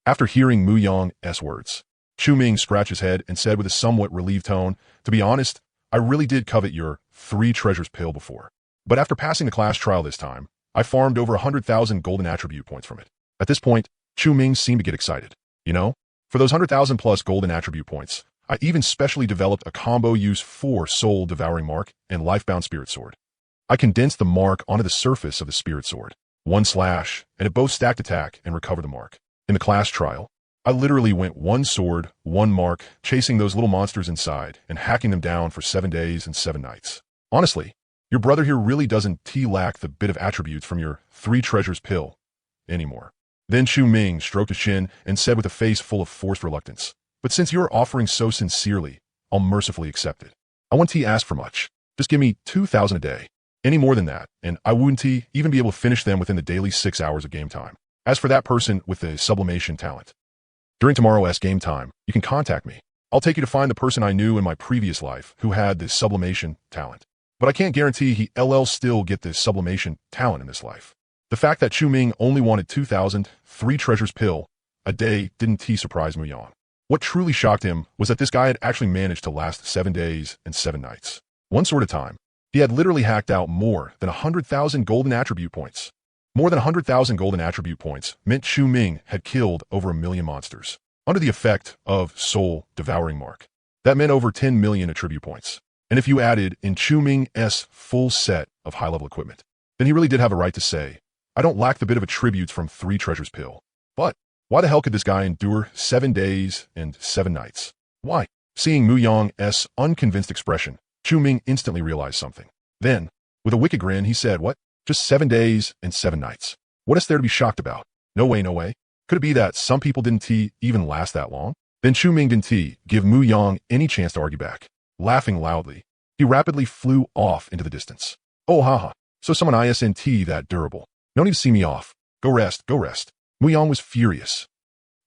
After hearing Mu Yang's words, Chu Ming scratched his head and said with a somewhat relieved tone, to be honest, I really did covet your 3 treasures pill before. But after passing the class trial this time, I farmed over 100,000 golden attribute points from it. At this point, Chu Ming seemed to get excited. You know, for those 100,000 plus golden attribute points, I even specially developed a combo use for Soul Devouring Mark and Lifebound Spirit Sword. I condensed the mark onto the surface of the Spirit Sword. 1 slash, and it both stacked attack and recover the mark. In the class trial, I literally went 1 sword, 1 mark, chasing those little monsters inside and hacking them down for 7 days and 7 nights. Honestly, your brother here really doesn't lack the bit of attributes from your 3 treasures pill anymore. Then Chu Ming stroked his chin and said with a face full of forced reluctance, but since you're offering so sincerely, I'll mercifully accept it. I won't ask for much. Just give me 2,000 a day. Any more than that, and I wouldn't even be able to finish them within the daily 6 hours of game time. As for that person with the sublimation talent, during tomorrow's game time, you can contact me. I'll take you to find the person I knew in my previous life who had the sublimation talent. But I can't guarantee he'll still get the sublimation talent in this life. The fact that Chu Ming only wanted 2,000, 3 treasures pill a day didn't surprise Mu Yang. What truly shocked him was that this guy had actually managed to last 7 days and 7 nights. One sword at a time. He had literally hacked out more than 100,000 golden attribute points. More than 100,000 golden attribute points meant Chu Ming had killed over 1 million monsters under the effect of Soul Devouring Mark. That meant over 10 million attribute points. And if you added in Chu Ming's full set of high-level equipment, then he really did have a right to say, I don't lack the bit of attributes from 3 treasures pill. But why the hell could this guy endure 7 days and 7 nights? Why? Seeing Mu Yang's unconvinced expression, Chu Ming instantly realized something. Then, with a wicked grin, he said, what? Just 7 days and 7 nights. What is there to be shocked about? No way, no way. Could it be that some people didn't even last that long? Then Chu Ming didn't give Mu Yang any chance to argue back. Laughing loudly, he rapidly flew off into the distance. Oh haha, so someone isn't that durable. No need to see me off. Go rest, go rest. Mu Yang was furious.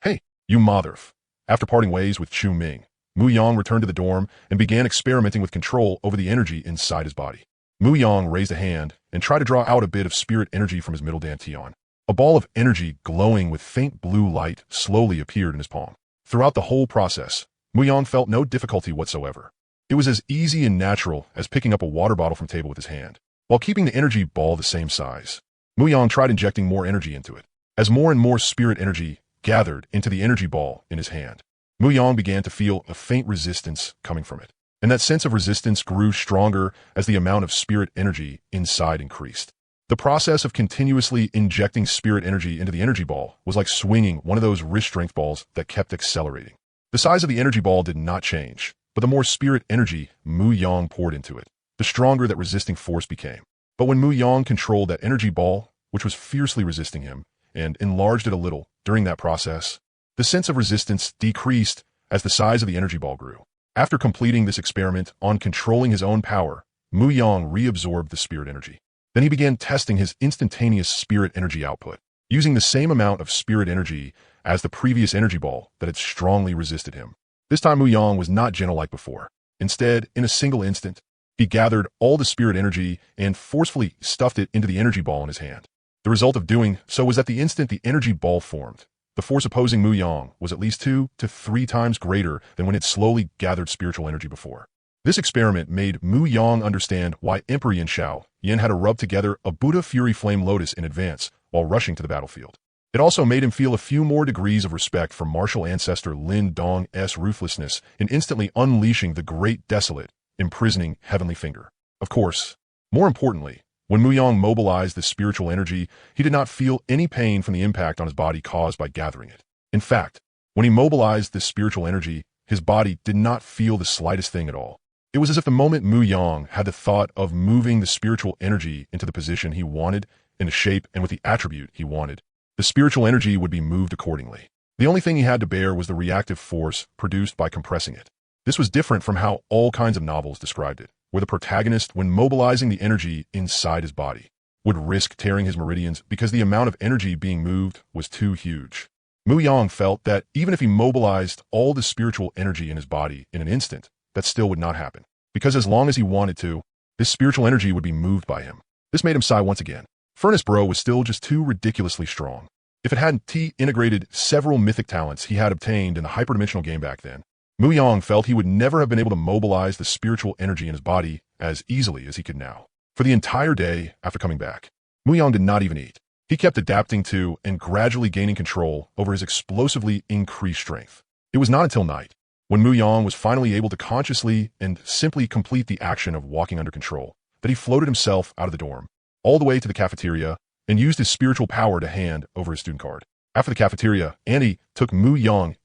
Hey, you motherf. After parting ways with Chu Ming, Mu Yang returned to the dorm and began experimenting with control over the energy inside his body. Mu Yang raised a hand and tried to draw out a bit of spirit energy from his middle dantian. A ball of energy glowing with faint blue light slowly appeared in his palm. Throughout the whole process, Mu Yang felt no difficulty whatsoever. It was as easy and natural as picking up a water bottle from the table with his hand, while keeping the energy ball the same size. Mu Yang tried injecting more energy into it. As more and more spirit energy gathered into the energy ball in his hand, Mu Yang began to feel a faint resistance coming from it, and that sense of resistance grew stronger as the amount of spirit energy inside increased. The process of continuously injecting spirit energy into the energy ball was like swinging one of those wrist strength balls that kept accelerating. The size of the energy ball did not change, but the more spirit energy Mu Yang poured into it, the stronger that resisting force became. But when Mu Yang controlled that energy ball, which was fiercely resisting him, and enlarged it a little during that process, the sense of resistance decreased as the size of the energy ball grew. After completing this experiment on controlling his own power, Mu Yang reabsorbed the spirit energy. Then he began testing his instantaneous spirit energy output, using the same amount of spirit energy as the previous energy ball that had strongly resisted him. This time Mu Yang was not gentle like before. Instead, in a single instant, he gathered all the spirit energy and forcefully stuffed it into the energy ball in his hand. The result of doing so was that the instant the energy ball formed, the force opposing Mu Yang was at least 2 to 3 times greater than when it slowly gathered spiritual energy before. This experiment made Mu Yang understand why Emperor Yin Shao Yin had to rub together a Buddha Fury Flame Lotus in advance while rushing to the battlefield. It also made him feel a few more degrees of respect for martial ancestor Lin Dong's ruthlessness in instantly unleashing the Great Desolate, imprisoning Heavenly Finger. Of course, more importantly, when Mu Yang mobilized this spiritual energy, he did not feel any pain from the impact on his body caused by gathering it. In fact, when he mobilized this spiritual energy, his body did not feel the slightest thing at all. It was as if the moment Mu Yang had the thought of moving the spiritual energy into the position he wanted, in the shape and with the attribute he wanted, the spiritual energy would be moved accordingly. The only thing he had to bear was the reactive force produced by compressing it. This was different from how all kinds of novels described it, where the protagonist, when mobilizing the energy inside his body, would risk tearing his meridians because the amount of energy being moved was too huge. Mu Yang felt that even if he mobilized all the spiritual energy in his body in an instant, that still would not happen, because as long as he wanted to, this spiritual energy would be moved by him. This made him sigh once again. Furnace Bro was still just too ridiculously strong. If it hadn't integrated several mythic talents he had obtained in the hyperdimensional game back then, Mu Yang felt he would never have been able to mobilize the spiritual energy in his body as easily as he could now. For the entire day after coming back, Mu Yang did not even eat. He kept adapting to and gradually gaining control over his explosively increased strength. It was not until night, when Mu Yang was finally able to consciously and simply complete the action of walking under control, that he floated himself out of the dorm, all the way to the cafeteria, and used his spiritual power to hand over his student card. After the cafeteria, Annie took Mu Yang's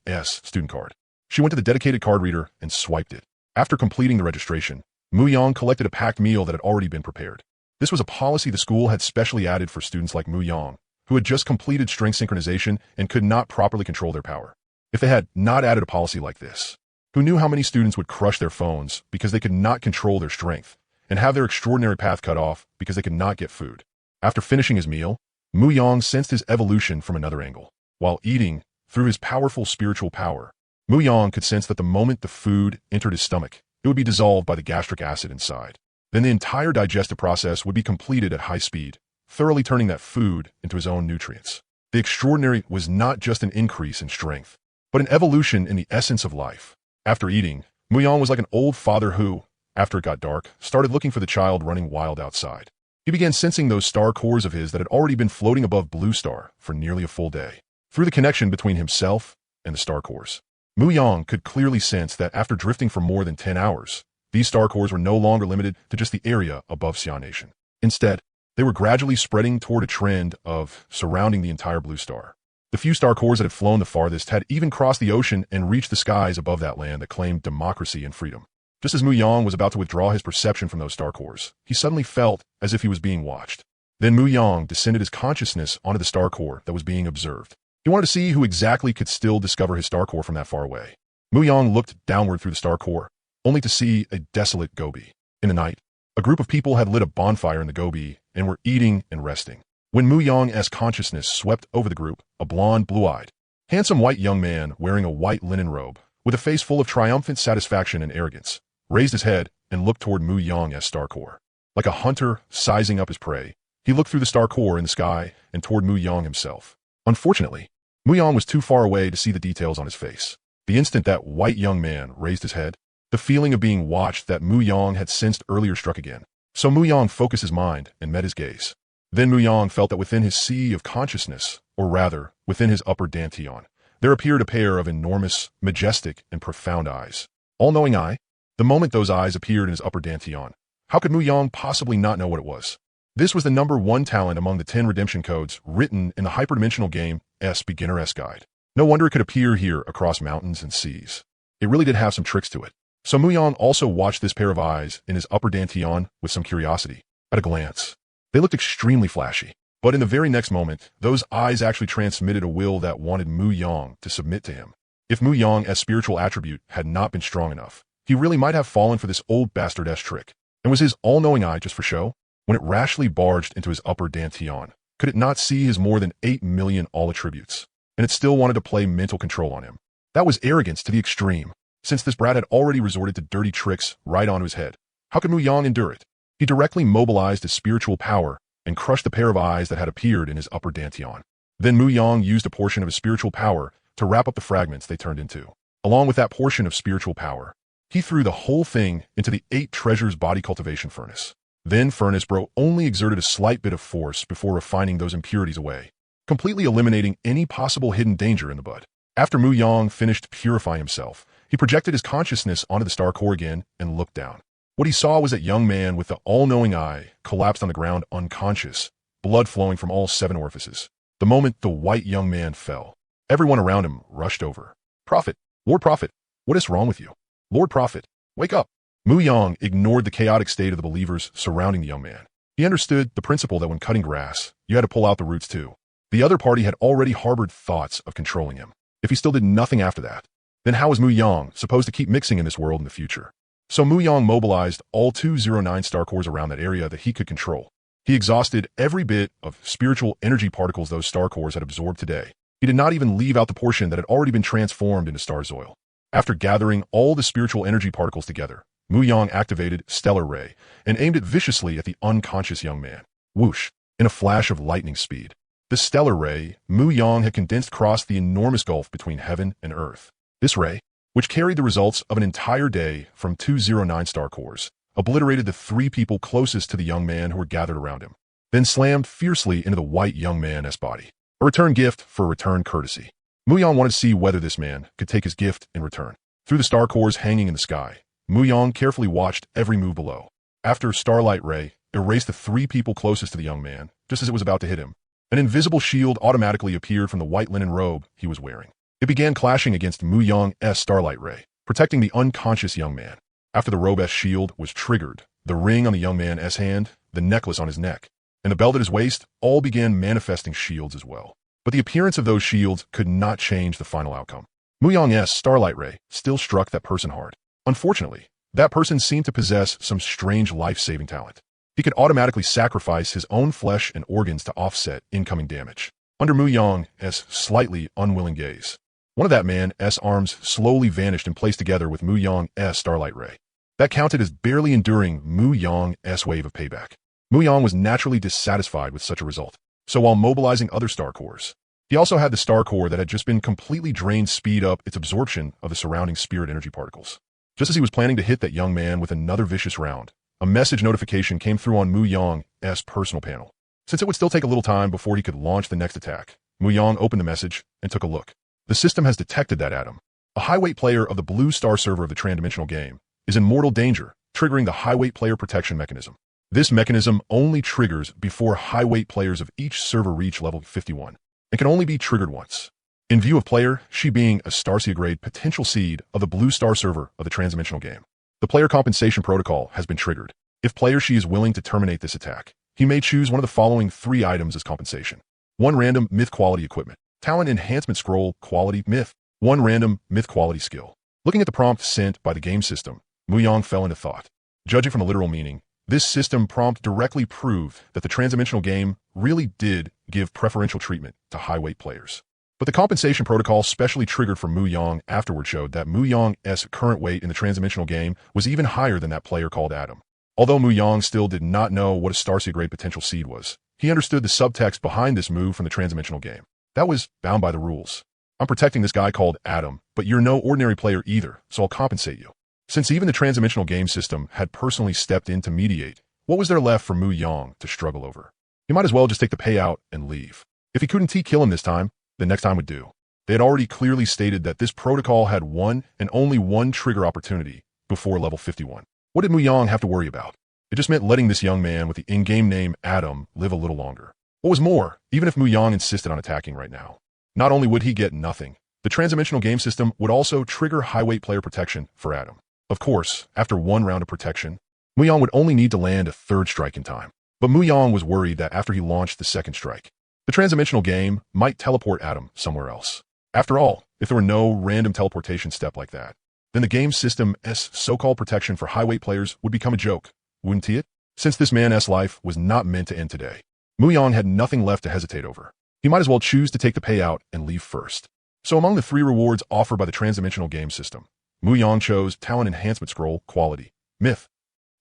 student card. She went to the dedicated card reader and swiped it. After completing the registration, Mu Yang collected a packed meal that had already been prepared. This was a policy the school had specially added for students like Mu Yang, who had just completed strength synchronization and could not properly control their power. If they had not added a policy like this, who knew how many students would crush their phones because they could not control their strength and have their extraordinary path cut off because they could not get food? After finishing his meal, Mu Yang sensed his evolution from another angle. While eating, through his powerful spiritual power, Mu Yang could sense that the moment the food entered his stomach, it would be dissolved by the gastric acid inside. Then the entire digestive process would be completed at high speed, thoroughly turning that food into his own nutrients. The extraordinary was not just an increase in strength, but an evolution in the essence of life. After eating, Mu Yang was like an old father who, after it got dark, started looking for the child running wild outside. He began sensing those star cores of his that had already been floating above Blue Star for nearly a full day. Through the connection between himself and the star cores, Mu Yang could clearly sense that after drifting for more than 10 hours, these star cores were no longer limited to just the area above Xian Nation. Instead, they were gradually spreading toward a trend of surrounding the entire Blue Star. The few star cores that had flown the farthest had even crossed the ocean and reached the skies above that land that claimed democracy and freedom. Just as Mu Yang was about to withdraw his perception from those star cores, he suddenly felt as if he was being watched. Then Mu Yang descended his consciousness onto the star core that was being observed. He wanted to see who exactly could still discover his star core from that far away. Mu Yang looked downward through the star core, only to see a desolate gobi. In the night, a group of people had lit a bonfire in the gobi and were eating and resting. When Mu Yang's consciousness swept over the group, a blond, blue-eyed, handsome white young man wearing a white linen robe, with a face full of triumphant satisfaction and arrogance, raised his head and looked toward Mu Yang's star core. Like a hunter sizing up his prey, he looked through the star core in the sky and toward Mu Yang himself. Unfortunately, Mu Yang was too far away to see the details on his face. The instant that white young man raised his head, the feeling of being watched that Mu Yang had sensed earlier struck again. So Mu Yang focused his mind and met his gaze. Then Mu Yang felt that within his sea of consciousness, or rather, within his upper dantian, there appeared a pair of enormous, majestic, and profound eyes. All-knowing eye? The moment those eyes appeared in his upper dantian, how could Mu Yang possibly not know what it was? This was the #1 talent among the 10 redemption codes written in the hyperdimensional game Beginner's Guide. No wonder it could appear here across mountains and seas. It really did have some tricks to it. So Mu Yang also watched this pair of eyes in his upper dantian with some curiosity. At a glance, they looked extremely flashy. But in the very next moment, those eyes actually transmitted a will that wanted Mu Yang to submit to him. If Mu Yang's spiritual attribute had not been strong enough, he really might have fallen for this old bastard-esque trick. And was his all-knowing eye just for show? When it rashly barged into his upper dantian, could it not see his more than 8 million all attributes? And it still wanted to play mental control on him. That was arrogance to the extreme. Since this brat had already resorted to dirty tricks right onto his head, how could Mu Yang endure it? He directly mobilized his spiritual power and crushed the pair of eyes that had appeared in his upper dantian. Then Mu Yang used a portion of his spiritual power to wrap up the fragments they turned into. Along with that portion of spiritual power, he threw the whole thing into the 8 treasures body cultivation furnace. Then Furnace Bro only exerted a slight bit of force before refining those impurities away, completely eliminating any possible hidden danger in the bud. After Mu Yang finished purifying himself, he projected his consciousness onto the star core again and looked down. What he saw was that young man with the all-knowing eye collapsed on the ground unconscious, blood flowing from all 7 orifices. The moment the white young man fell, everyone around him rushed over. Prophet, Lord Prophet, what is wrong with you? Lord Prophet, wake up. Mu Yang ignored the chaotic state of the believers surrounding the young man. He understood the principle that when cutting grass, you had to pull out the roots too. The other party had already harbored thoughts of controlling him. If he still did nothing after that, then how was Mu Yang supposed to keep mixing in this world in the future? So Mu Yang mobilized all 209 star cores around that area that he could control. He exhausted every bit of spiritual energy particles those star cores had absorbed today. He did not even leave out the portion that had already been transformed into star's oil. After gathering all the spiritual energy particles together, Mu Yang activated Stellar Ray and aimed it viciously at the unconscious young man. Whoosh! In a flash of lightning speed, the Stellar Ray Mu Yang had condensed across the enormous gulf between heaven and earth. This ray, which carried the results of an entire day from 209 star cores, obliterated the 3 people closest to the young man who were gathered around him, then slammed fiercely into the white young man's body. A return gift for a return courtesy. Mu Yang wanted to see whether this man could take his gift in return. Through the star cores hanging in the sky, Mu Yang carefully watched every move below. After Starlight Ray erased the 3 people closest to the young man, just as it was about to hit him, an invisible shield automatically appeared from the white linen robe he was wearing. It began clashing against Mu Yang's Starlight Ray, protecting the unconscious young man. After the robe's shield was triggered, the ring on the young man's hand, the necklace on his neck, and the belt at his waist all began manifesting shields as well. But the appearance of those shields could not change the final outcome. Mu Yang's Starlight Ray still struck that person hard. Unfortunately, that person seemed to possess some strange life-saving talent. He could automatically sacrifice his own flesh and organs to offset incoming damage. Under Mu Yang's slightly unwilling gaze, one of that man's arms slowly vanished and placed together with Mu Yang's Starlight Ray. That counted as barely enduring Mu Yang's wave of payback. Mu Yang was naturally dissatisfied with such a result. So while mobilizing other star cores, he also had the star core that had just been completely drained speed up its absorption of the surrounding spirit energy particles. Just as he was planning to hit that young man with another vicious round, a message notification came through on Mu Yang's personal panel. Since it would still take a little time before he could launch the next attack, Mu Yang opened the message and took a look. The system has detected that Adam, a high-weight player of the Blue Star server of the transdimensional game, is in mortal danger, triggering the high-weight player protection mechanism. This mechanism only triggers before high-weight players of each server reach level 51, and can only be triggered once. In view of player, she being a Starcia grade potential seed of the Blue Star server of the transdimensional game, the player compensation protocol has been triggered. If player she is willing to terminate this attack, he may choose one of the following 3 items as compensation. 1 random myth quality equipment, talent enhancement scroll quality myth, 1 random myth quality skill. Looking at the prompt sent by the game system, Mu Yang fell into thought. Judging from the literal meaning, this system prompt directly proved that the transdimensional game really did give preferential treatment to high-weight players. But the compensation protocol specially triggered for Mu Yang afterward showed that Mu Yang's current weight in the transdimensional game was even higher than that player called Adam. Although Mu Yang still did not know what a Starcia grade potential seed was, he understood the subtext behind this move from the transdimensional game. That was bound by the rules. I'm protecting this guy called Adam, but you're no ordinary player either, so I'll compensate you. Since even the transdimensional game system had personally stepped in to mediate, what was there left for Mu Yang to struggle over? He might as well just take the payout and leave. If he couldn't kill him this time, then next time would do. They had already clearly stated that this protocol had one and only one trigger opportunity before level 51. What did Mu Yang have to worry about? It just meant letting this young man with the in-game name Adam live a little longer. What was more, even if Mu Yang insisted on attacking right now, not only would he get nothing, the transdimensional game system would also trigger high-weight player protection for Adam. Of course, after 1 round of protection, Mu Yang would only need to land a 3rd strike in time. But Mu Yang was worried that after he launched the 2nd strike, the transdimensional game might teleport Adam somewhere else. After all, if there were no random teleportation step like that, then the game system's so-called protection for high-weight players would become a joke, wouldn't it? Since this man's life was not meant to end today, Mu Yang had nothing left to hesitate over. He might as well choose to take the payout and leave first. So among the 3 rewards offered by the transdimensional game system, Mu Yang chose Talent Enhancement Scroll Quality Myth.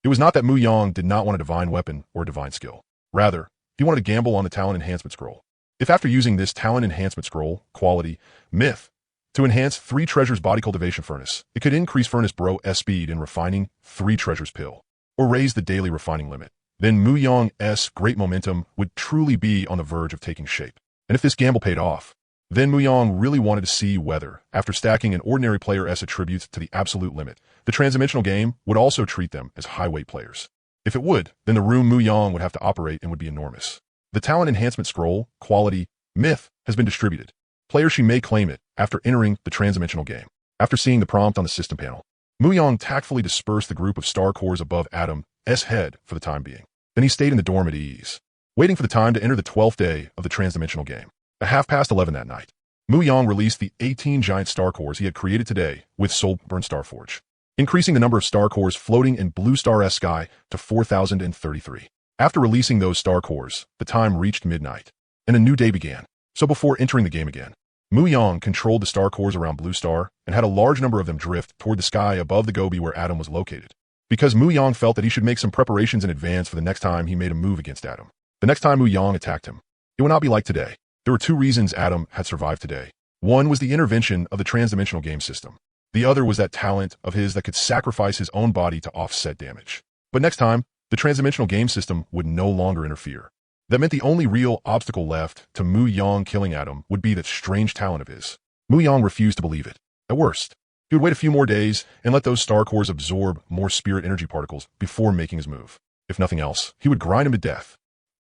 It was not that Mu Yang did not want a divine weapon or a divine skill. Rather, he wanted to gamble on the Talent Enhancement Scroll. If after using this Talent Enhancement Scroll Quality Myth to enhance 3 treasures body cultivation furnace, it could increase furnace bro's speed in refining 3 treasures pill, or raise the daily refining limit. Then Mu Yang's great momentum would truly be on the verge of taking shape. And if this gamble paid off, then Mu Yang really wanted to see whether, after stacking an ordinary player's attributes to the absolute limit, the transdimensional game would also treat them as high-weight players. If it would, then the room Mu Yang would have to operate in would be enormous. The Talent Enhancement Scroll Quality Myth has been distributed. Player she may claim it after entering the transdimensional game. After seeing the prompt on the system panel, Mu Yang tactfully dispersed the group of star cores above Adam's head for the time being. Then he stayed in the dorm at ease, waiting for the time to enter the 12th day of the transdimensional game. At 11:30 that night, Mu-Yang released the 18 giant star cores he had created today with Soulburn Starforge, increasing the number of star cores floating in Blue Star-S sky to 4,033. After releasing those star cores, the time reached midnight, and a new day began. So before entering the game again, Mu-Yang controlled the star cores around Blue Star and had a large number of them drift toward the sky above the Gobi where Adam was located, because Mu-Yang felt that he should make some preparations in advance for the next time he made a move against Adam. The next time Mu-Yang attacked him, it would not be like today. There were two reasons Adam had survived today. One was the intervention of the transdimensional game system. The other was that talent of his that could sacrifice his own body to offset damage. But next time, the transdimensional game system would no longer interfere. That meant the only real obstacle left to Mu-Yang killing Adam would be that strange talent of his. Mu-Yang refused to believe it. At worst, he would wait a few more days and let those star cores absorb more spirit energy particles before making his move. If nothing else, he would grind him to death.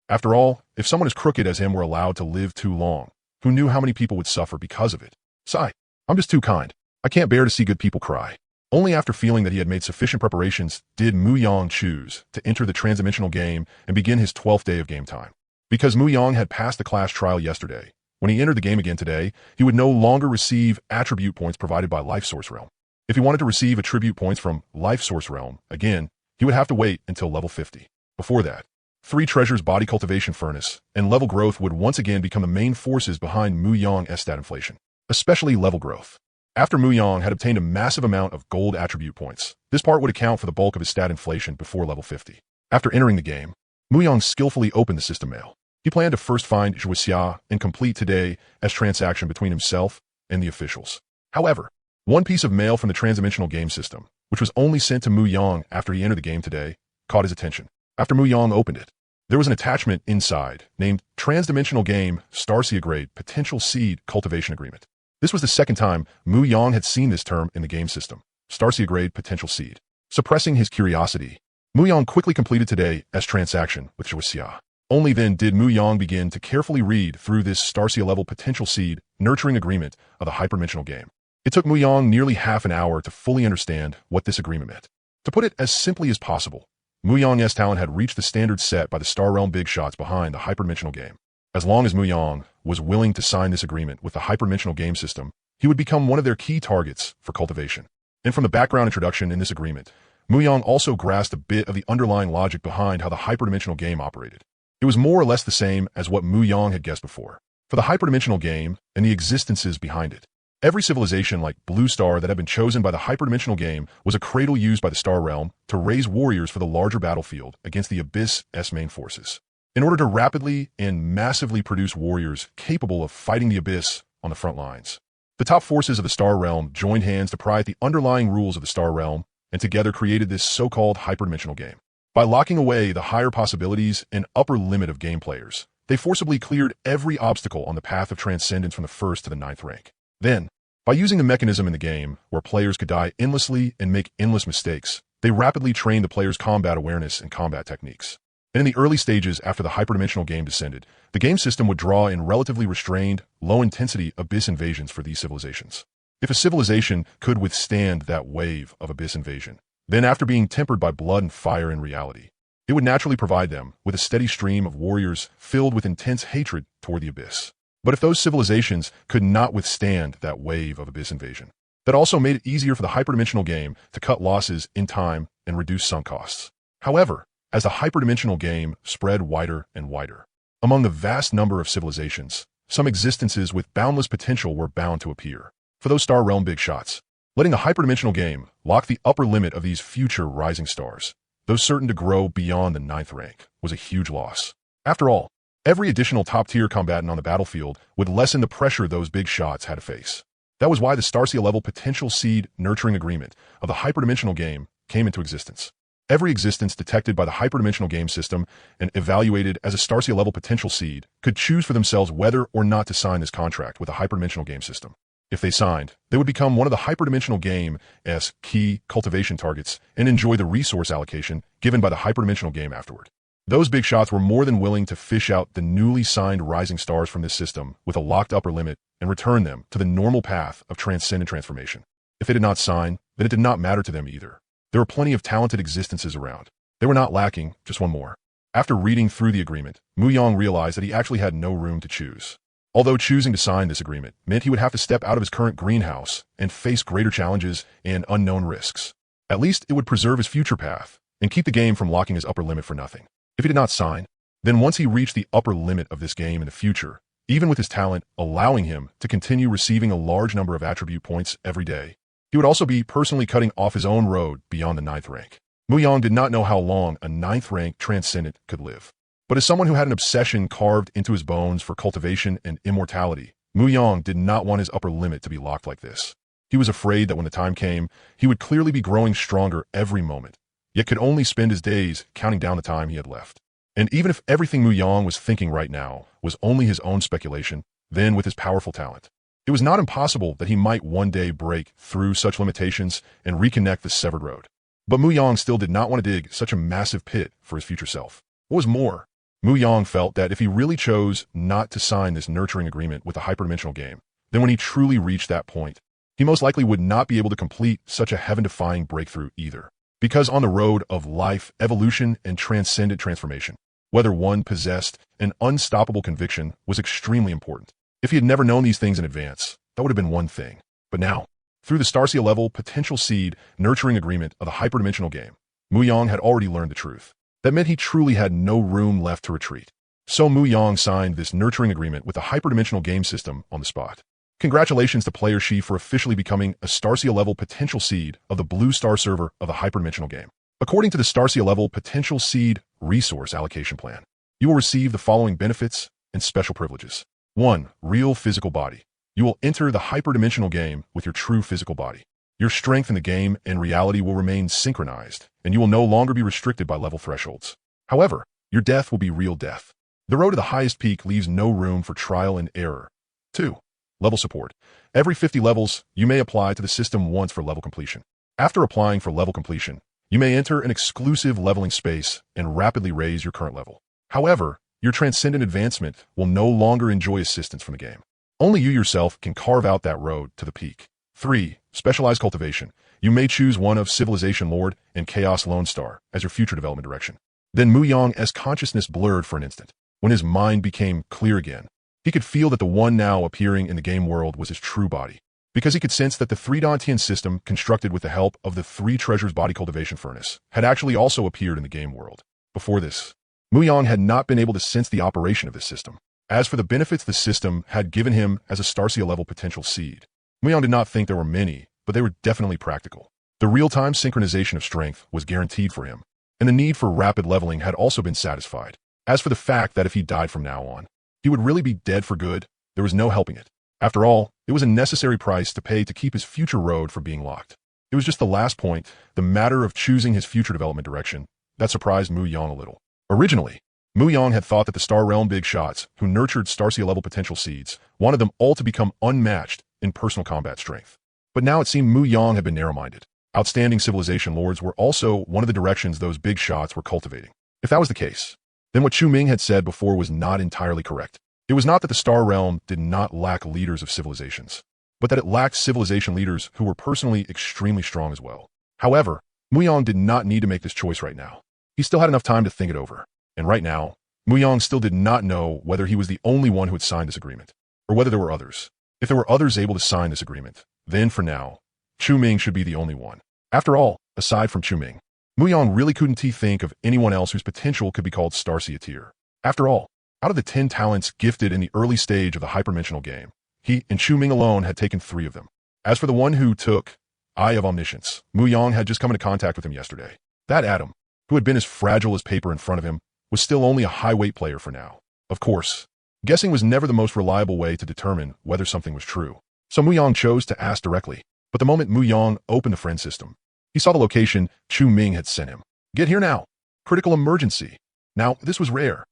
After all, if someone as crooked as him were allowed to live too long, who knew how many people would suffer because of it? Sigh, I'm just too kind. I can't bear to see good people cry. Only after feeling that he had made sufficient preparations did Mu-Yang choose to enter the transdimensional game and begin his 12th day of game time. Because Mu-Yang had passed the class trial yesterday, when he entered the game again today, he would no longer receive attribute points provided by Life Source Realm. If he wanted to receive attribute points from Life Source Realm, again, he would have to wait until level 50. Before that, 3 Treasures Body Cultivation Furnace and level growth would once again become the main forces behind Mu-Yang's stat inflation, especially level growth. After Mu-Yang had obtained a massive amount of gold attribute points, this part would account for the bulk of his stat inflation before level 50. After entering the game, Mu-Yang skillfully opened the system mail. He planned to first find Zhuixia and complete today as transaction between himself and the officials. However, one piece of mail from the transdimensional game system, which was only sent to Mu-Yang after he entered the game today, caught his attention. After Mu-Yang opened it, there was an attachment inside named Transdimensional Game Starcia Grade Potential Seed Cultivation Agreement. This was the second time Mu-Yang had seen this term in the game system, Starcia Grade Potential Seed. Suppressing his curiosity, Mu-Yang quickly completed today as transaction with Zhuixia. Only then did Mu-Yang begin to carefully read through this Starcia level Potential Seed Nurturing Agreement of the hyperdimensional game. It took Mu-Yang nearly half an hour to fully understand what this agreement meant. To put it as simply as possible, Mu-Yang's talent had reached the standard set by the Star Realm big shots behind the hyperdimensional game. As long as Mu-Yang was willing to sign this agreement with the hyperdimensional game system, he would become one of their key targets for cultivation. And from the background introduction in this agreement, Mu-Yang also grasped a bit of the underlying logic behind how the hyperdimensional game operated. It was more or less the same as what Mu-Yang had guessed before. For the hyperdimensional game and the existences behind it, every civilization like Blue Star that had been chosen by the hyperdimensional game was a cradle used by the Star Realm to raise warriors for the larger battlefield against the Abyss's main forces. In order to rapidly and massively produce warriors capable of fighting the Abyss on the front lines, the top forces of the Star Realm joined hands to pry at the underlying rules of the Star Realm and together created this so-called hyperdimensional game. By locking away the higher possibilities and upper limit of game players, they forcibly cleared every obstacle on the path of transcendence from the 1st to the 9th rank. Then, by using the mechanism in the game where players could die endlessly and make endless mistakes, they rapidly trained the player's combat awareness and combat techniques. And in the early stages after the hyperdimensional game descended, the game system would draw in relatively restrained, low-intensity Abyss invasions for these civilizations. If a civilization could withstand that wave of Abyss invasion, then after being tempered by blood and fire in reality, it would naturally provide them with a steady stream of warriors filled with intense hatred toward the Abyss. But if those civilizations could not withstand that wave of Abyss invasion, that also made it easier for the hyperdimensional game to cut losses in time and reduce sunk costs. However, as the hyperdimensional game spread wider and wider, among the vast number of civilizations, some existences with boundless potential were bound to appear. For those Star Realm big shots, letting the hyperdimensional game lock the upper limit of these future rising stars, those certain to grow beyond the 9th rank, was a huge loss. After all, every additional top-tier combatant on the battlefield would lessen the pressure those big shots had to face. That was why the Starcia level Potential Seed Nurturing Agreement of the hyperdimensional game came into existence. Every existence detected by the hyperdimensional game system and evaluated as a Starcia level potential seed could choose for themselves whether or not to sign this contract with the hyperdimensional game system. If they signed, they would become one of the hyperdimensional game's key cultivation targets and enjoy the resource allocation given by the hyperdimensional game afterward. Those big shots were more than willing to fish out the newly signed rising stars from this system with a locked upper limit and return them to the normal path of transcendent transformation. If they did not sign, then it did not matter to them either. There were plenty of talented existences around. They were not lacking, just one more. After reading through the agreement, Mu Yang realized that he actually had no room to choose. Although choosing to sign this agreement meant he would have to step out of his current greenhouse and face greater challenges and unknown risks. At least it would preserve his future path and keep the game from locking his upper limit for nothing. If he did not sign, then once he reached the upper limit of this game in the future, even with his talent allowing him to continue receiving a large number of attribute points every day, he would also be personally cutting off his own road beyond the 9th rank. Mu Yang did not know how long a 9th rank transcendent could live. But as someone who had an obsession carved into his bones for cultivation and immortality, Mu Yang did not want his upper limit to be locked like this. He was afraid that when the time came, he would clearly be growing stronger every moment, yet could only spend his days counting down the time he had left. And even if everything Mu Yang was thinking right now was only his own speculation, then with his powerful talent, it was not impossible that he might one day break through such limitations and reconnect the severed road. But Mu Yang still did not want to dig such a massive pit for his future self. What was more, Mu Yang felt that if he really chose not to sign this nurturing agreement with a hyperdimensional game, then when he truly reached that point, he most likely would not be able to complete such a heaven-defying breakthrough either. Because on the road of life, evolution, and transcendent transformation, whether one possessed an unstoppable conviction was extremely important. If he had never known these things in advance, that would have been one thing. But now, through the Starcia level potential seed nurturing agreement of the hyperdimensional game, Mu Yang had already learned the truth. That meant he truly had no room left to retreat. So Mu Yang signed this nurturing agreement with the hyperdimensional game system on the spot. Congratulations to player Shi for officially becoming a Starcia level potential seed of the Blue Star server of the hyperdimensional game. According to the Starcia level potential seed resource allocation plan, you will receive the following benefits and special privileges. 1. Real physical body. You will enter the hyperdimensional game with your true physical body. Your strength in the game and reality will remain synchronized, and you will no longer be restricted by level thresholds. However, your death will be real death. The road to the highest peak leaves no room for trial and error. 2. Level support. Every 50 levels, you may apply to the system once for level completion. After applying for level completion, you may enter an exclusive leveling space and rapidly raise your current level. However, your transcendent advancement will no longer enjoy assistance from the game. Only you yourself can carve out that road to the peak. 3. Specialized cultivation. You may choose one of Civilization Lord and Chaos Lone Star as your future development direction. Then Mu Yang's consciousness blurred for an instant. When his mind became clear again, he could feel that the one now appearing in the game world was his true body, because he could sense that the 3 Dantian system constructed with the help of the 3 Treasures body cultivation furnace had actually also appeared in the game world. Before this, Mu Yang had not been able to sense the operation of this system. As for the benefits the system had given him as a Starcia level potential seed, Mu Yang did not think there were many, but they were definitely practical. The real-time synchronization of strength was guaranteed for him, and the need for rapid leveling had also been satisfied. As for the fact that if he died from now on, he would really be dead for good, there was no helping it. After all, it was a necessary price to pay to keep his future road from being locked. It was just the last point, the matter of choosing his future development direction, that surprised Mu Yang a little. Originally, Mu Yang had thought that the Star Realm big shots, who nurtured Starcia level potential seeds, wanted them all to become unmatched in personal combat strength. But now it seemed Mu Yang had been narrow-minded. Outstanding civilization lords were also one of the directions those big shots were cultivating. If that was the case, then what Chu Ming had said before was not entirely correct. It was not that the Star Realm did not lack leaders of civilizations, but that it lacked civilization leaders who were personally extremely strong as well. However, Mu Yang did not need to make this choice right now. He still had enough time to think it over. And right now, Mu Yang still did not know whether he was the only one who had signed this agreement, or whether there were others. If there were others able to sign this agreement, then for now, Chu Ming should be the only one. After all, aside from Chu Ming, Mu Yang really couldn't think of anyone else whose potential could be called Starcia tier. After all, out of the 10 talents gifted in the early stage of the hyperdimensional game, he and Chu Ming alone had taken 3 of them. As for the one who took Eye of Omniscience, Mu Yang had just come into contact with him yesterday. That atom, who had been as fragile as paper in front of him, was still only a high-weight player for now. Of course, guessing was never the most reliable way to determine whether something was true. So Mu Yang chose to ask directly. But the moment Mu Yang opened the friend system, he saw the location Chu Ming had sent him. Get here now. Critical emergency. Now, this was rare.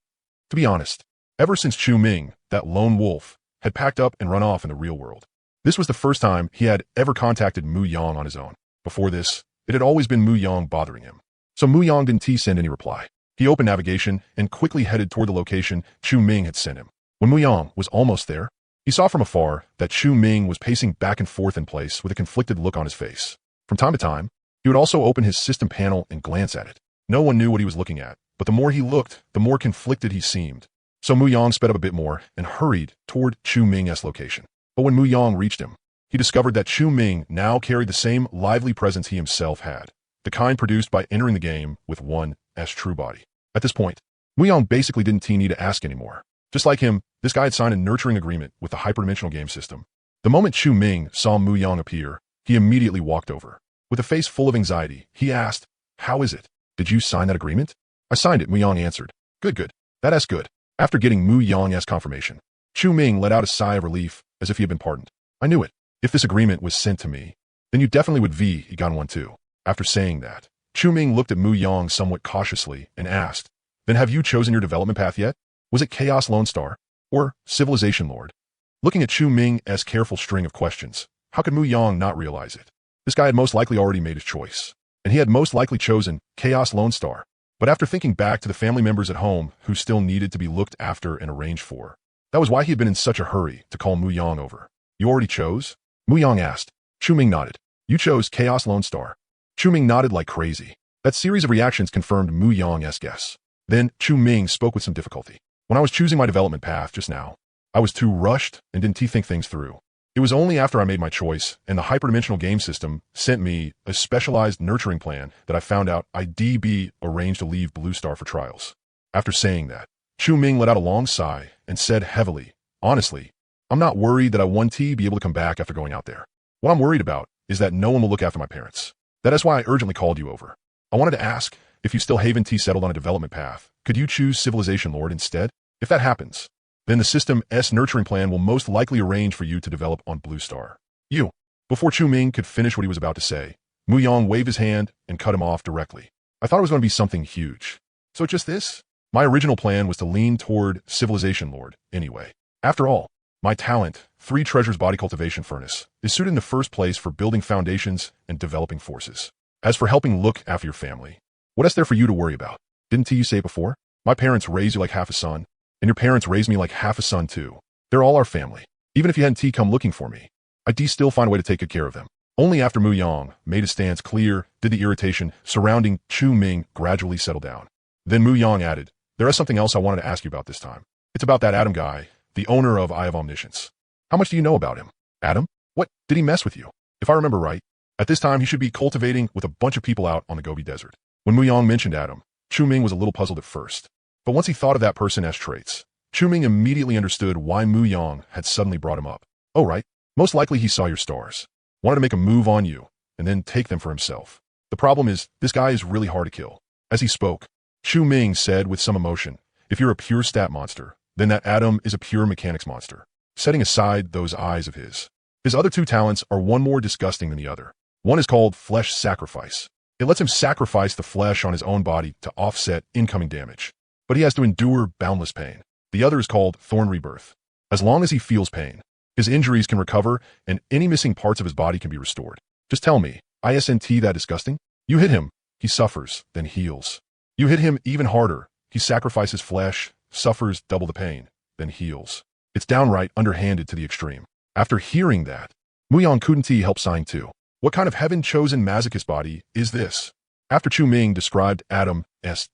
To be honest, ever since Chu Ming, that lone wolf, had packed up and run off in the real world, this was the first time he had ever contacted Mu Yang on his own. Before this, it had always been Mu Yang bothering him. So Mu Yang didn't send any reply. He opened navigation and quickly headed toward the location Chu Ming had sent him. When Mu Yang was almost there, he saw from afar that Chu Ming was pacing back and forth in place with a conflicted look on his face. From time to time, he would also open his system panel and glance at it. No one knew what he was looking at, but the more he looked, the more conflicted he seemed. So Mu Yang sped up a bit more and hurried toward Chu Ming's location. But when Mu Yang reached him, he discovered that Chu Ming now carried the same lively presence he himself had, the kind produced by entering the game with one's true body. At this point, Mu Yang basically didn't need to ask anymore. Just like him, this guy had signed a nurturing agreement with the hyperdimensional game system. The moment Chu Ming saw Mu Yang appear, he immediately walked over. With a face full of anxiety, he asked, "How is it? Did you sign that agreement?" "I signed it," Mu Yang answered. Good. That's good." After getting Mu Yang's confirmation, Chu Ming let out a sigh of relief as if he had been pardoned. "I knew it. If this agreement was sent to me, then you definitely would he got one too." After saying that, Chu Ming looked at Mu Yang somewhat cautiously and asked, "Then have you chosen your development path yet? Was it Chaos Lone Star or Civilization Lord?" Looking at Chu Ming's careful string of questions, how could Mu Yang not realize it? This guy had most likely already made his choice, and he had most likely chosen Chaos Lone Star. But after thinking back to the family members at home who still needed to be looked after and arranged for, that was why he had been in such a hurry to call Mu Yang over. "You already chose?" Mu Yang asked. Chu Ming nodded. "You chose Chaos Lone Star." Chu Ming nodded like crazy. That series of reactions confirmed Mu Yang's guess. Then Chu Ming spoke with some difficulty. "When I was choosing my development path just now, I was too rushed and didn't think things through. It was only after I made my choice and the hyperdimensional game system sent me a specialized nurturing plan that I found out I'd be arranged to leave Blue Star for trials." After saying that, Chu Ming let out a long sigh and said heavily, "Honestly, I'm not worried that I won't be able to come back after going out there. What I'm worried about is that no one will look after my parents. That is why I urgently called you over. I wanted to ask, if you still haven't settled on a development path, could you choose Civilization Lord instead? If that happens, then the system's nurturing plan will most likely arrange for you to develop on Blue Star." "You." Before Chu Ming could finish what he was about to say, Mu Yang waved his hand and cut him off directly. "I thought it was going to be something huge. So just this? My original plan was to lean toward Civilization Lord anyway. After all, my talent, 3 Treasures Body Cultivation Furnace, is suited in the first place for building foundations and developing forces. As for helping look after your family, what is there for you to worry about? Didn't you say it before? My parents raised you like half a son, and your parents raised me like half a son too. They're all our family. Even if you hadn't come looking for me, I'd still find a way to take good care of them." Only after Mu Yang made his stance clear did the irritation surrounding Chu Ming gradually settle down. Then Mu Yang added, "There is something else I wanted to ask you about this time. It's about that Adam guy, the owner of Eye of Omniscience. How much do you know about him?" "Adam? What, did he mess with you?" "If I remember right, at this time he should be cultivating with a bunch of people out on the Gobi Desert." When Mu Yang mentioned Adam, Chu Ming was a little puzzled at first. But once he thought of that person's traits, Chu Ming immediately understood why Mu Yang had suddenly brought him up. "Oh right, most likely he saw your stars, wanted to make a move on you, and then take them for himself. The problem is, this guy is really hard to kill." As he spoke, Chu Ming said with some emotion, "If you're a pure stat monster, then that Adam is a pure mechanics monster." Setting aside those eyes of his other 2 talents are one more disgusting than the other. One is called Flesh Sacrifice. It lets him sacrifice the flesh on his own body to offset incoming damage, but he has to endure boundless pain. The other is called Thorn Rebirth. As long as he feels pain, his injuries can recover and any missing parts of his body can be restored. Just tell me, isn't that disgusting? You hit him, he suffers, then heals. You hit him even harder, he sacrifices flesh, suffers double the pain, then heals. It's downright underhanded to the extreme. After hearing that, Mu Yang couldn't help sighing too. What kind of heaven-chosen masochist body is this? After Chu Ming described Adam's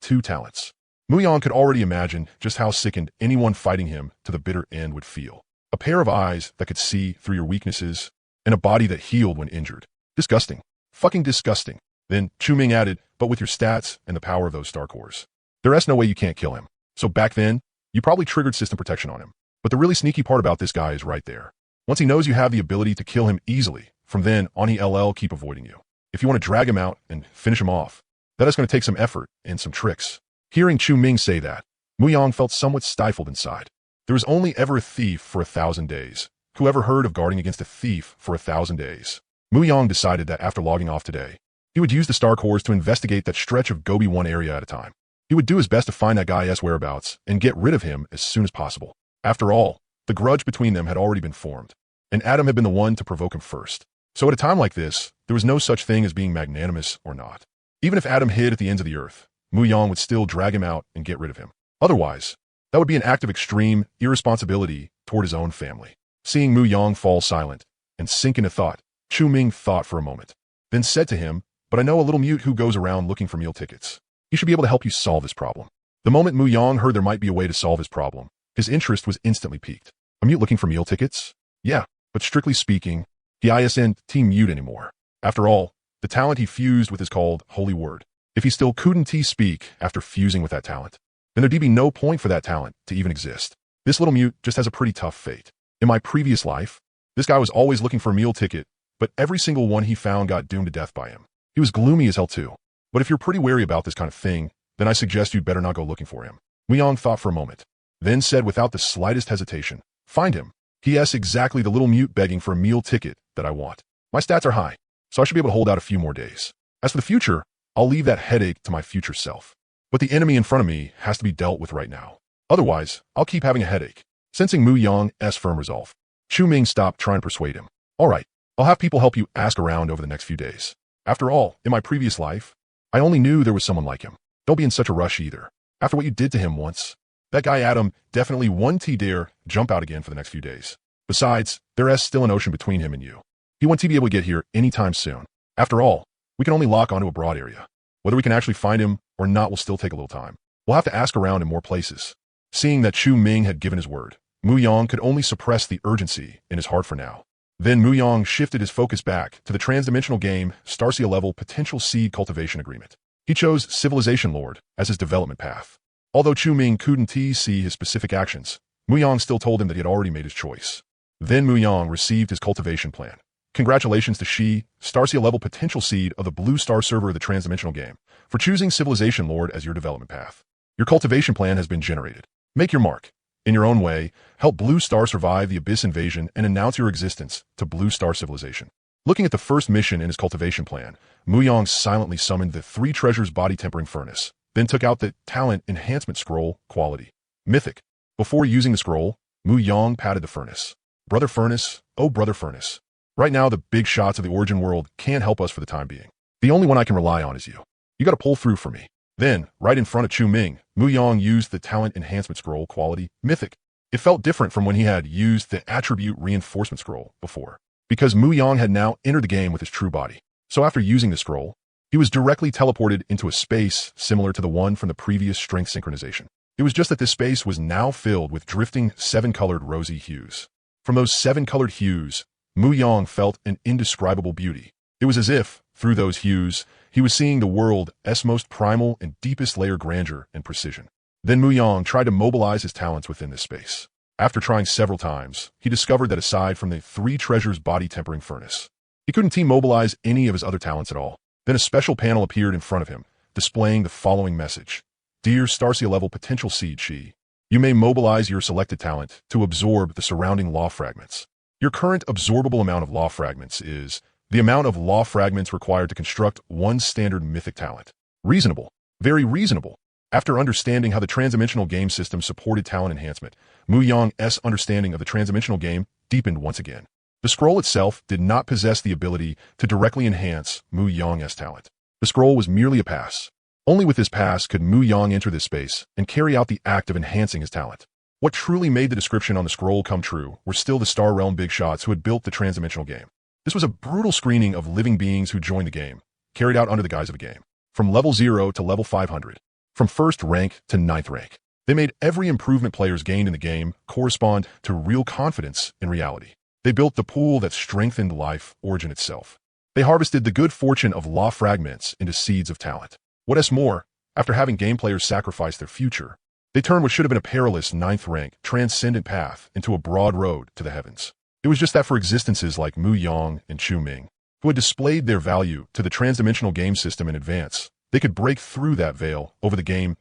2 talents, Mu Yang could already imagine just how sickened anyone fighting him to the bitter end would feel. A pair of eyes that could see through your weaknesses, and a body that healed when injured. Disgusting. Fucking disgusting. Then Chu Ming added, "But with your stats and the power of those star cores, there is no way you can't kill him. So back then, you probably triggered system protection on him. But the really sneaky part about this guy is right there. Once he knows you have the ability to kill him easily, from then on he'll keep avoiding you. If you want to drag him out and finish him off, that is going to take some effort and some tricks." Hearing Chu Ming say that, Mu Yang felt somewhat stifled inside. There was only ever a thief for 1,000 days. Who ever heard of guarding against a thief for 1,000 days? Mu Yang decided that after logging off today, he would use the star cores to investigate that stretch of Gobi 1 area at a time. He would do his best to find that guy's whereabouts and get rid of him as soon as possible. After all, the grudge between them had already been formed, and Adam had been the one to provoke him first. So at a time like this, there was no such thing as being magnanimous or not. Even if Adam hid at the ends of the earth, Mu Yang would still drag him out and get rid of him. Otherwise, that would be an act of extreme irresponsibility toward his own family. Seeing Mu Yang fall silent and sink into thought, Chu Ming thought for a moment, then said to him, "But I know a little mute who goes around looking for meal tickets. He should be able to help you solve this problem." The moment Mu Yang heard there might be a way to solve his problem, his interest was instantly piqued. A mute looking for meal tickets? Yeah, but strictly speaking, he isn't mute anymore. After all, the talent he fused with is called Holy Word. If he still couldn't speak after fusing with that talent, then there'd be no point for that talent to even exist. This little mute just has a pretty tough fate. In my previous life, this guy was always looking for a meal ticket, but every single one he found got doomed to death by him. He was gloomy as hell too. But if you're pretty wary about this kind of thing, then I suggest you'd better not go looking for him. Mu Yang thought for a moment, then said without the slightest hesitation, find him. He is exactly the little mute begging for a meal ticket that I want. My stats are high, so I should be able to hold out a few more days. As for the future, I'll leave that headache to my future self. But the enemy in front of me has to be dealt with right now. Otherwise, I'll keep having a headache. Sensing Mu Yang's firm resolve, Chu Ming stopped trying to persuade him. All right, I'll have people help you ask around over the next few days. After all, in my previous life, I only knew there was someone like him. Don't be in such a rush either. After what you did to him once, that guy Adam definitely won't dare jump out again for the next few days. Besides, there is still an ocean between him and you. He won't be able to get here anytime soon. After all, we can only lock onto a broad area. Whether we can actually find him or not will still take a little time. We'll have to ask around in more places. Seeing that Chu Ming had given his word, Mu Yang could only suppress the urgency in his heart for now. Then Mu Yang shifted his focus back to the transdimensional game Starcia level potential seed cultivation agreement. He chose Civilization Lord as his development path. Although Chu Ming couldn't see his specific actions, Mu Yang still told him that he had already made his choice. Then Mu Yang received his cultivation plan. Congratulations to Shi, Starcia level potential seed of the Blue Star server of the transdimensional game, for choosing Civilization Lord as your development path. Your cultivation plan has been generated. Make your mark. In your own way, help Blue Star survive the Abyss invasion and announce your existence to Blue Star civilization. Looking at the first mission in his cultivation plan, Mu Yang silently summoned the 3 treasures body tempering furnace, then took out the talent enhancement scroll quality, mythic. Before using the scroll, Mu Yang patted the furnace. Brother Furnace, oh brother Furnace. Right now the big shots of the origin world can't help us for the time being. The only one I can rely on is you. You gotta pull through for me. Then, right in front of Chu Ming, Mu Yang used the talent enhancement scroll quality, mythic. It felt different from when he had used the attribute reinforcement scroll before, because Mu Yang had now entered the game with his true body. So after using the scroll, he was directly teleported into a space similar to the one from the previous strength synchronization. It was just that this space was now filled with drifting 7-colored rosy hues. From those 7-colored hues, Mu Yang felt an indescribable beauty. It was as if, through those hues, he was seeing the world's most primal and deepest layer grandeur and precision. Then Mu Yang tried to mobilize his talents within this space. After trying several times, he discovered that aside from the 3 treasures body tempering furnace, he couldn't mobilize any of his other talents at all. Then a special panel appeared in front of him, displaying the following message. Dear Starcia level potential seed Shi, you may mobilize your selected talent to absorb the surrounding law fragments. Your current absorbable amount of law fragments is the amount of law fragments required to construct 1 standard mythic talent. Reasonable. Very reasonable. After understanding how the transdimensional game system supported talent enhancement, Mu Yang's understanding of the transdimensional game deepened once again. The scroll itself did not possess the ability to directly enhance Mu Yang's talent. The scroll was merely a pass. Only with this pass could Mu Yang enter this space and carry out the act of enhancing his talent. What truly made the description on the scroll come true were still the Star Realm big shots who had built the transdimensional game. This was a brutal screening of living beings who joined the game, carried out under the guise of a game. From level 0 to level 500. From 1st rank to 9th rank. They made every improvement players gained in the game correspond to real confidence in reality. They built the pool that strengthened life origin itself. They harvested the good fortune of law fragments into seeds of talent. What is more, after having game players sacrifice their future, they turned what should have been a perilous 9th rank transcendent path into a broad road to the heavens. It was just that for existences like Mu Yang and Chu Ming, who had displayed their value to the transdimensional game system in advance, they could break through that veil over the game's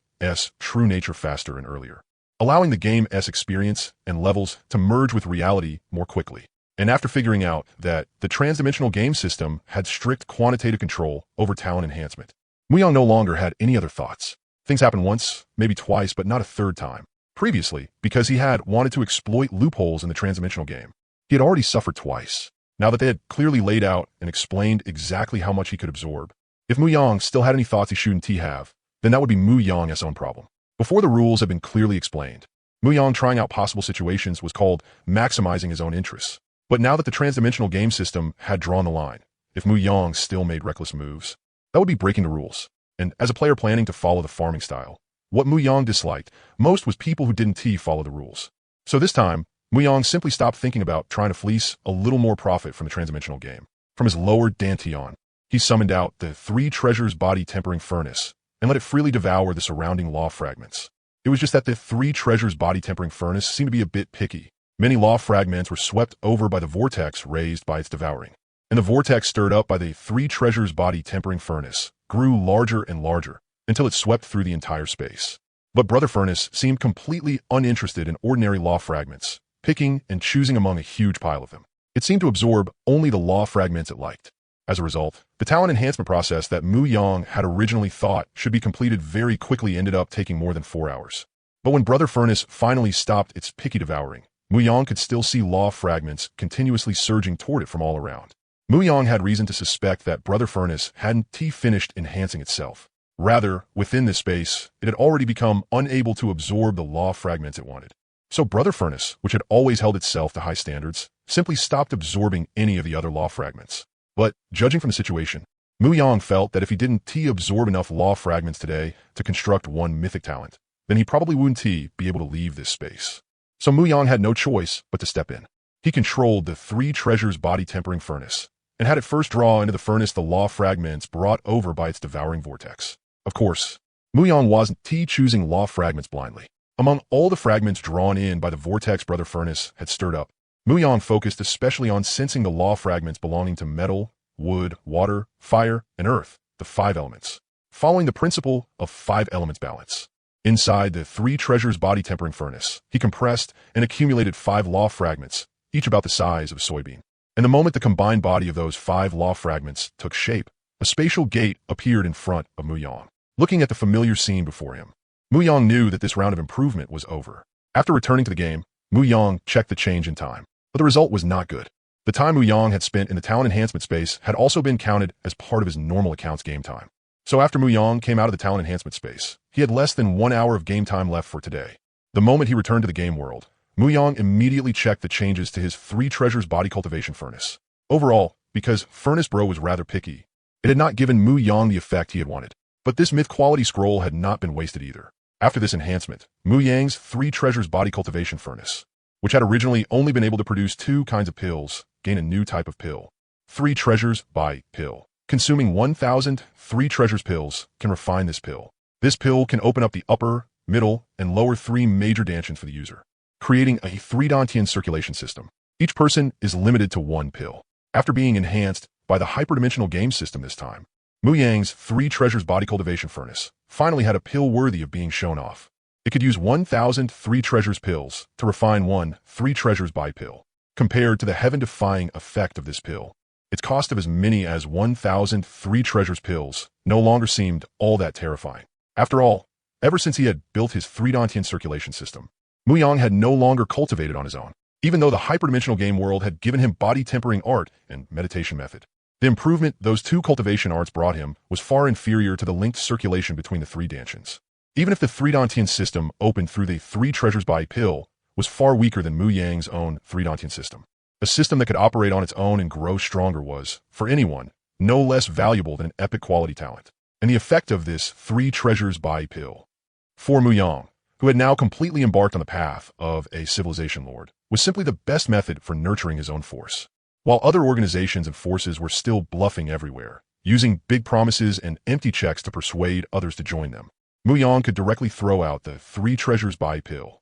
true nature faster and earlier, allowing the game's experience and levels to merge with reality more quickly. And after figuring out that the transdimensional game system had strict quantitative control over talent enhancement, Mu Yang no longer had any other thoughts. Things happened once, maybe twice, but not a 3rd time. Previously, because he had wanted to exploit loopholes in the transdimensional game, he had already suffered twice. Now that they had clearly laid out and explained exactly how much he could absorb, if Mu Yang still had any thoughts he shouldn't have, then that would be Mu Yang's own problem. Before the rules had been clearly explained, Mu Yang trying out possible situations was called maximizing his own interests. But now that the transdimensional game system had drawn the line, if Mu Yang still made reckless moves, that would be breaking the rules. And as a player planning to follow the farming style, What Mu Yang disliked most was people who didn't follow the rules. So this time, Mu Yang simply stopped thinking about trying to fleece a little more profit from the transdimensional game. From his lower dantian, he summoned out the 3 treasures body tempering furnace and let it freely devour the surrounding law fragments. It was just that the 3 treasures body tempering furnace seemed to be a bit picky. Many law fragments were swept over by the vortex raised by its devouring, and the vortex stirred up by the 3 treasures body tempering furnace grew larger and larger until it swept through the entire space. But Brother Furnace seemed completely uninterested in ordinary law fragments, picking and choosing among a huge pile of them. It seemed to absorb only the law fragments it liked. As a result, the talent enhancement process that Mu Yang had originally thought should be completed very quickly ended up taking more than 4 hours. But when Brother Furnace finally stopped its picky devouring, Mu Yang could still see law fragments continuously surging toward it from all around. Mu Yang had reason to suspect that Brother Furnace hadn't finished enhancing itself. Rather, within this space, it had already become unable to absorb the law fragments it wanted. So Brother Furnace, which had always held itself to high standards, simply stopped absorbing any of the other law fragments. But, judging from the situation, Mu Yang felt that if he didn't absorb enough law fragments today to construct one mythic talent, then he probably wouldn't be able to leave this space. So Mu Yang had no choice but to step in. He controlled the 3 treasures body tempering furnace, and had it first draw into the furnace the law fragments brought over by its devouring vortex. Of course, Mu Yang wasn't choosing law fragments blindly. Among all the fragments drawn in by the vortex Brother Furnace had stirred up, Mu Yang focused especially on sensing the law fragments belonging to metal, wood, water, fire, and earth, the 5 elements, following the principle of 5 elements balance. Inside the 3 treasures body tempering furnace, he compressed and accumulated 5 law fragments, each about the size of a soybean. And the moment the combined body of those 5 law fragments took shape, a spatial gate appeared in front of Mu Yang. Looking at the familiar scene before him, Mu Yang knew that this round of improvement was over. After returning to the game, Mu Yang checked the change in time, but the result was not good. The time Mu Yang had spent in the talent enhancement space had also been counted as part of his normal account's game time. So after Mu Yang came out of the talent enhancement space, he had less than 1 hour of game time left for today. The moment he returned to the game world, Mu Yang immediately checked the changes to his 3 treasures body cultivation furnace. Overall, because Furnace Bro was rather picky, it had not given Mu Yang the effect he had wanted. But this myth quality scroll had not been wasted either. After this enhancement, Mu Yang's 3 treasures body cultivation furnace, which had originally only been able to produce 2 kinds of pills, gain a new type of pill. 3 treasures by pill. Consuming 1,000 3 treasures pills can refine this pill. This pill can open up the upper, middle, and lower 3 major dantians for the user, creating a 3-dantian circulation system. Each person is limited to 1 pill. After being enhanced by the hyperdimensional game system this time, Mu Yang's 3 treasures body cultivation furnace finally had a pill worthy of being shown off. It could use 1,000 3 treasures pills to refine 1 3 treasures by pill. Compared to the heaven-defying effect of this pill, its cost of as many as 1,000 3 treasures pills no longer seemed all that terrifying. After all, ever since he had built his 3-dantian circulation system, Mu Yang had no longer cultivated on his own, even though the hyperdimensional game world had given him body-tempering art and meditation method. The improvement those 2 cultivation arts brought him was far inferior to the linked circulation between the 3 dantians. Even if the 3-dantian system opened through the 3 treasures by pill was far weaker than Mu Yang's own 3-dantian system. A system that could operate on its own and grow stronger was, for anyone, no less valuable than an epic quality talent. And the effect of this 3 treasures by pill, for Mu Yang, who had now completely embarked on the path of a civilization lord, was simply the best method for nurturing his own force. While other organizations and forces were still bluffing everywhere, using big promises and empty checks to persuade others to join them, Mu Yang could directly throw out the 3 treasures by pill.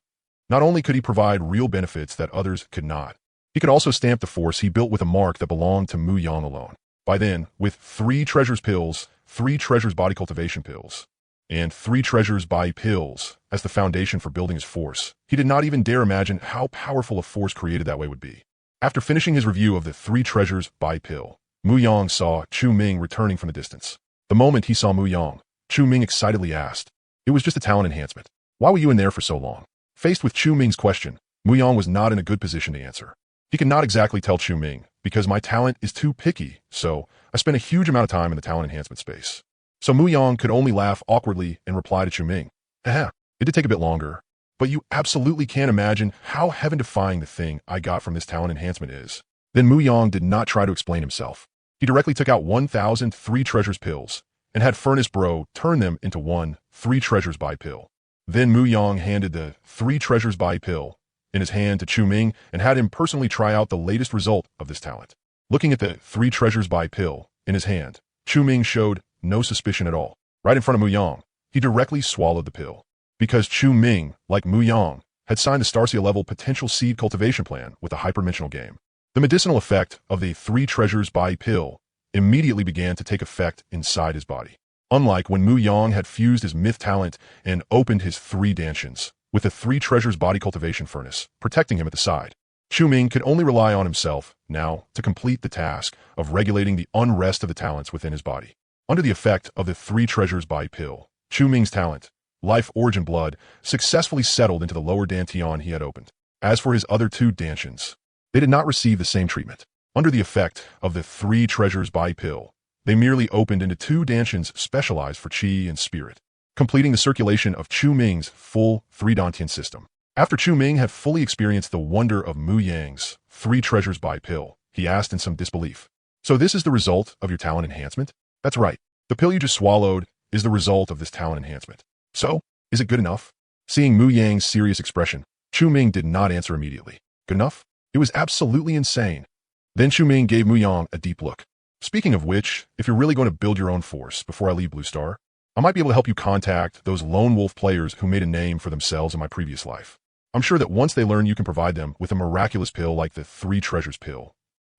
Not only could he provide real benefits that others could not, he could also stamp the force he built with a mark that belonged to Mu Yang alone. By then, with 3 treasures pills, 3 treasures body cultivation pills, and 3 treasures by pills as the foundation for building his force, he did not even dare imagine how powerful a force created that way would be. After finishing his review of the 3 treasures by pill, Mu Yang saw Chu Ming returning from the distance. The moment he saw Mu Yang, Chu Ming excitedly asked, "It was just a talent enhancement. Why were you in there for so long?" Faced with Chu Ming's question, Mu Yang was not in a good position to answer. He could not exactly tell Chu Ming, because my talent is too picky, so I spent a huge amount of time in the talent enhancement space. So Mu Yang could only laugh awkwardly and reply to Chu Ming, "Haha, it did take a bit longer, but you absolutely can't imagine how heaven-defying the thing I got from this talent enhancement is." Then Mu Yang did not try to explain himself. He directly took out 1,000 3 treasures pills and had Furnace Bro turn them into 1 3 treasures by pill. Then Mu Yang handed the 3 treasures by pill in his hand to Chu Ming and had him personally try out the latest result of this talent. Looking at the 3 treasures by pill in his hand, Chu Ming showed no suspicion at all. Right in front of Mu Yang, he directly swallowed the pill. Because Chu Ming, like Mu Yang, had signed the Starcia-level potential seed cultivation plan with a hyperdimensional game. The medicinal effect of the 3 treasures by pill immediately began to take effect inside his body. Unlike when Mu Yang had fused his myth talent and opened his 3 dantians, with the 3 treasures body cultivation furnace protecting him at the side, Chu Ming could only rely on himself now to complete the task of regulating the unrest of the talents within his body. Under the effect of the 3 treasures by pill, Chu Ming's talent, life origin blood, successfully settled into the lower dantian he had opened. As for his other 2 dantians, they did not receive the same treatment. Under the effect of the 3 treasures by pill, they merely opened into 2 dantians specialized for chi and spirit, completing the circulation of Chu Ming's full 3 dantian system. After Chu Ming had fully experienced the wonder of Mu Yang's 3 treasures by pill, he asked in some disbelief, "So this is the result of your talent enhancement?" "That's right. The pill you just swallowed is the result of this talent enhancement. So, is it good enough?" Seeing Mu Yang's serious expression, Chu Ming did not answer immediately. Good enough? It was absolutely insane. Then Chu Ming gave Mu Yang a deep look. "Speaking of which, if you're really going to build your own force before I leave Blue Star, I might be able to help you contact those lone wolf players who made a name for themselves in my previous life. I'm sure that once they learn you can provide them with a miraculous pill like the 3 treasures pill,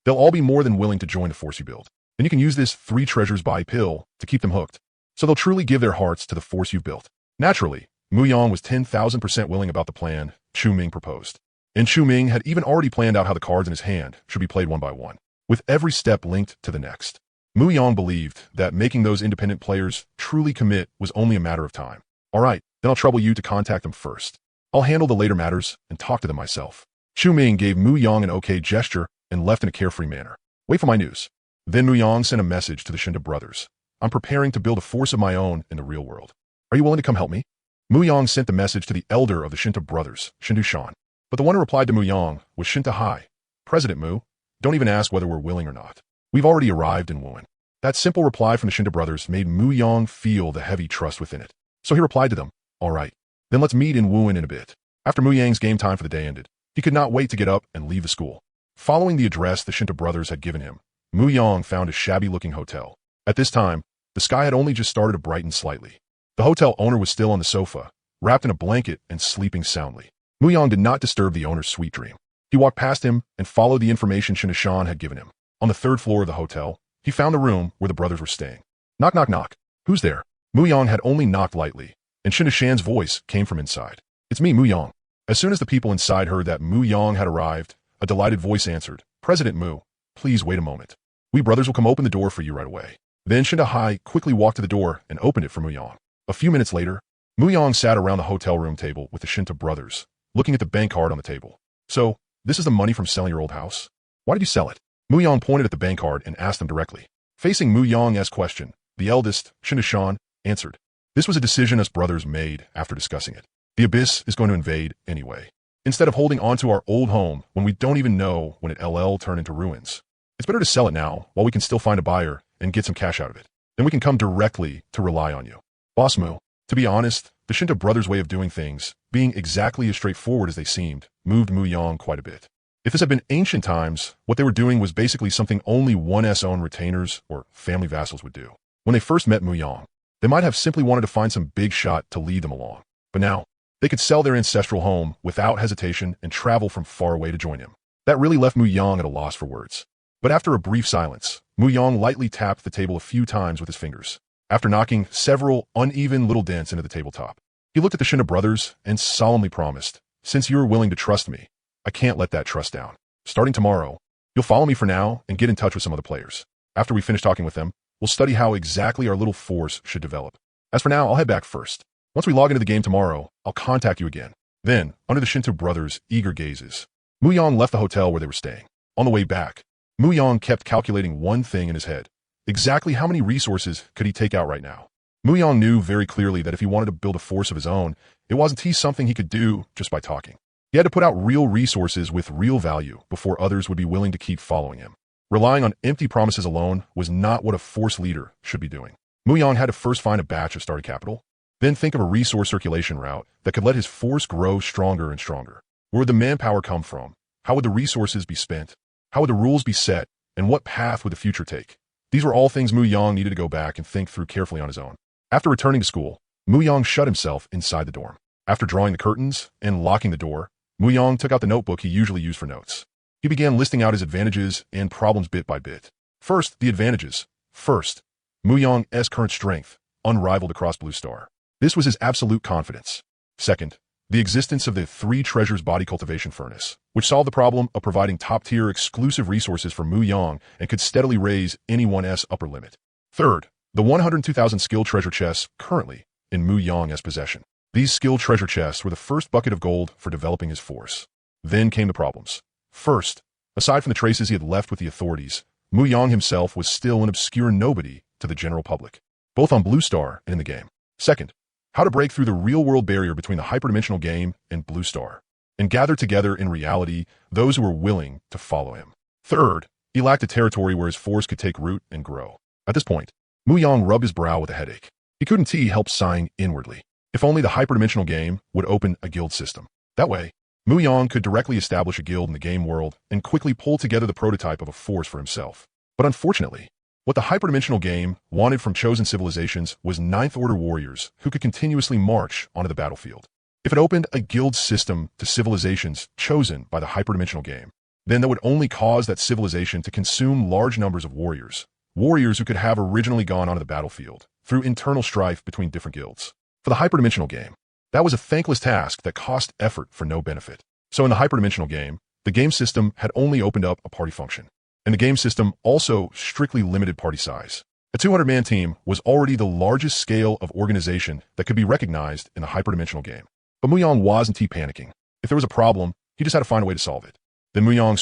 they'll all be more than willing to join the force you build. Then you can use this 3 treasures by pill to keep them hooked, so they'll truly give their hearts to the force you've built." Naturally, Mu Yang was 10,000% willing about the plan Chu Ming proposed. And Chu Ming had even already planned out how the cards in his hand should be played one by one, with every step linked to the next. Mu Yang believed that making those independent players truly commit was only a matter of time. "All right, then I'll trouble you to contact them first. I'll handle the later matters and talk to them myself." Chu Ming gave Mu Yang an okay gesture and left in a carefree manner. "Wait for my news." Then Mu Yang sent a message to the Shinta brothers. "I'm preparing to build a force of my own in the real world. Are you willing to come help me?" Mu Yang sent the message to the elder of the Shinta brothers, Shindu Shan. But the one who replied to Mu Yang was Shinta Hai. "President Mu, don't even ask whether we're willing or not. We've already arrived in Wuhan." That simple reply from the Shinta brothers made Mu Yang feel the heavy trust within it. So he replied to them, "All right, then let's meet in Wuhan in a bit." After Mu Yang's game time for the day ended, he could not wait to get up and leave the school. Following the address the Shinta brothers had given him, Mu Yang found a shabby-looking hotel. At this time, the sky had only just started to brighten slightly. The hotel owner was still on the sofa, wrapped in a blanket and sleeping soundly. Mu Yang did not disturb the owner's sweet dream. He walked past him and followed the information Shinta Shan had given him. On the 3rd floor of the hotel, he found the room where the brothers were staying. "Knock, knock, knock. Who's there?" Mu Yang had only knocked lightly, and Shinta Shan's voice came from inside. "It's me, Mu Yang." As soon as the people inside heard that Mu Yang had arrived, a delighted voice answered, "President Mu, please wait a moment. We brothers will come open the door for you right away." Then Shinta Hai quickly walked to the door and opened it for Mu Yang. A few minutes later, Mu Yang sat around the hotel room table with the Shinta brothers, looking at the bank card on the table. "So, this is the money from selling your old house? Why did you sell it?" Mu Yang pointed at the bank card and asked them directly. Facing Mu Yang's question, the eldest, Shinta Shan, answered, "This was a decision us brothers made after discussing it. The abyss is going to invade anyway. Instead of holding on to our old home when we don't even know when it'll turn into ruins, it's better to sell it now while we can still find a buyer and get some cash out of it. Then we can come directly to rely on you." Boss Mu, to be honest, the Shinta brothers' way of doing things, being exactly as straightforward as they seemed, moved Mu Yang quite a bit. If this had been ancient times, what they were doing was basically something only one's own retainers or family vassals would do. When they first met Mu Yang, they might have simply wanted to find some big shot to lead them along. But now, they could sell their ancestral home without hesitation and travel from far away to join him. That really left Mu Yang at a loss for words. But after a brief silence, Mu Yang lightly tapped the table a few times with his fingers. After knocking several uneven little dents into the tabletop, he looked at the Shinta brothers and solemnly promised, "Since you are willing to trust me, I can't let that trust down. Starting tomorrow, you'll follow me for now and get in touch with some other players. After we finish talking with them, we'll study how exactly our little force should develop. As for now, I'll head back first. Once we log into the game tomorrow, I'll contact you again." Then, under the Shinta brothers' eager gazes, Mu Yang left the hotel where they were staying. On the way back, Mu Yang kept calculating one thing in his head. Exactly how many resources could he take out right now? Mu Yang knew very clearly that if he wanted to build a force of his own, it wasn't something he could do just by talking. He had to put out real resources with real value before others would be willing to keep following him. Relying on empty promises alone was not what a force leader should be doing. Mu Yang had to first find a batch of starter capital. Then think of a resource circulation route that could let his force grow stronger and stronger. Where would the manpower come from? How would the resources be spent? How would the rules be set? And what path would the future take? These were all things Mu Yang needed to go back and think through carefully on his own. After returning to school, Mu Yang shut himself inside the dorm. After drawing the curtains and locking the door, Mu Yang took out the notebook he usually used for notes. He began listing out his advantages and problems bit by bit. First, the advantages. First, Mu Yang's current strength, unrivaled across Blue Star. This was his absolute confidence. Second, the existence of the 3 Treasures body cultivation furnace, which solved the problem of providing top-tier exclusive resources for Mu Yang and could steadily raise anyone's upper limit. Third, the 102,000 skill treasure chests currently in Mu Yang's possession. These skill treasure chests were the first bucket of gold for developing his force. Then came the problems. First, aside from the traces he had left with the authorities, Mu Yang himself was still an obscure nobody to the general public, both on Blue Star and in the game. Second, how to break through the real-world barrier between the hyperdimensional game and Blue Star, and gather together in reality those who were willing to follow him. Third, he lacked a territory where his force could take root and grow. At this point, Mu Yang rubbed his brow with a headache. He couldn't help sighing inwardly. If only the hyperdimensional game would open a guild system. That way, Mu Yang could directly establish a guild in the game world and quickly pull together the prototype of a force for himself. But unfortunately, what the hyperdimensional game wanted from chosen civilizations was Ninth-Order warriors who could continuously march onto the battlefield. If it opened a guild system to civilizations chosen by the hyperdimensional game, then that would only cause that civilization to consume large numbers of warriors who could have originally gone onto the battlefield through internal strife between different guilds. For the hyperdimensional game, that was a thankless task that cost effort for no benefit. So in the hyperdimensional game, the game system had only opened up a party function. And the game system also strictly limited party size. A 200-man team was already the largest scale of organization that could be recognized in the hyperdimensional game. But Mu Yang wasn't panicking. If there was a problem, he just had to find a way to solve it. Then Mu Yang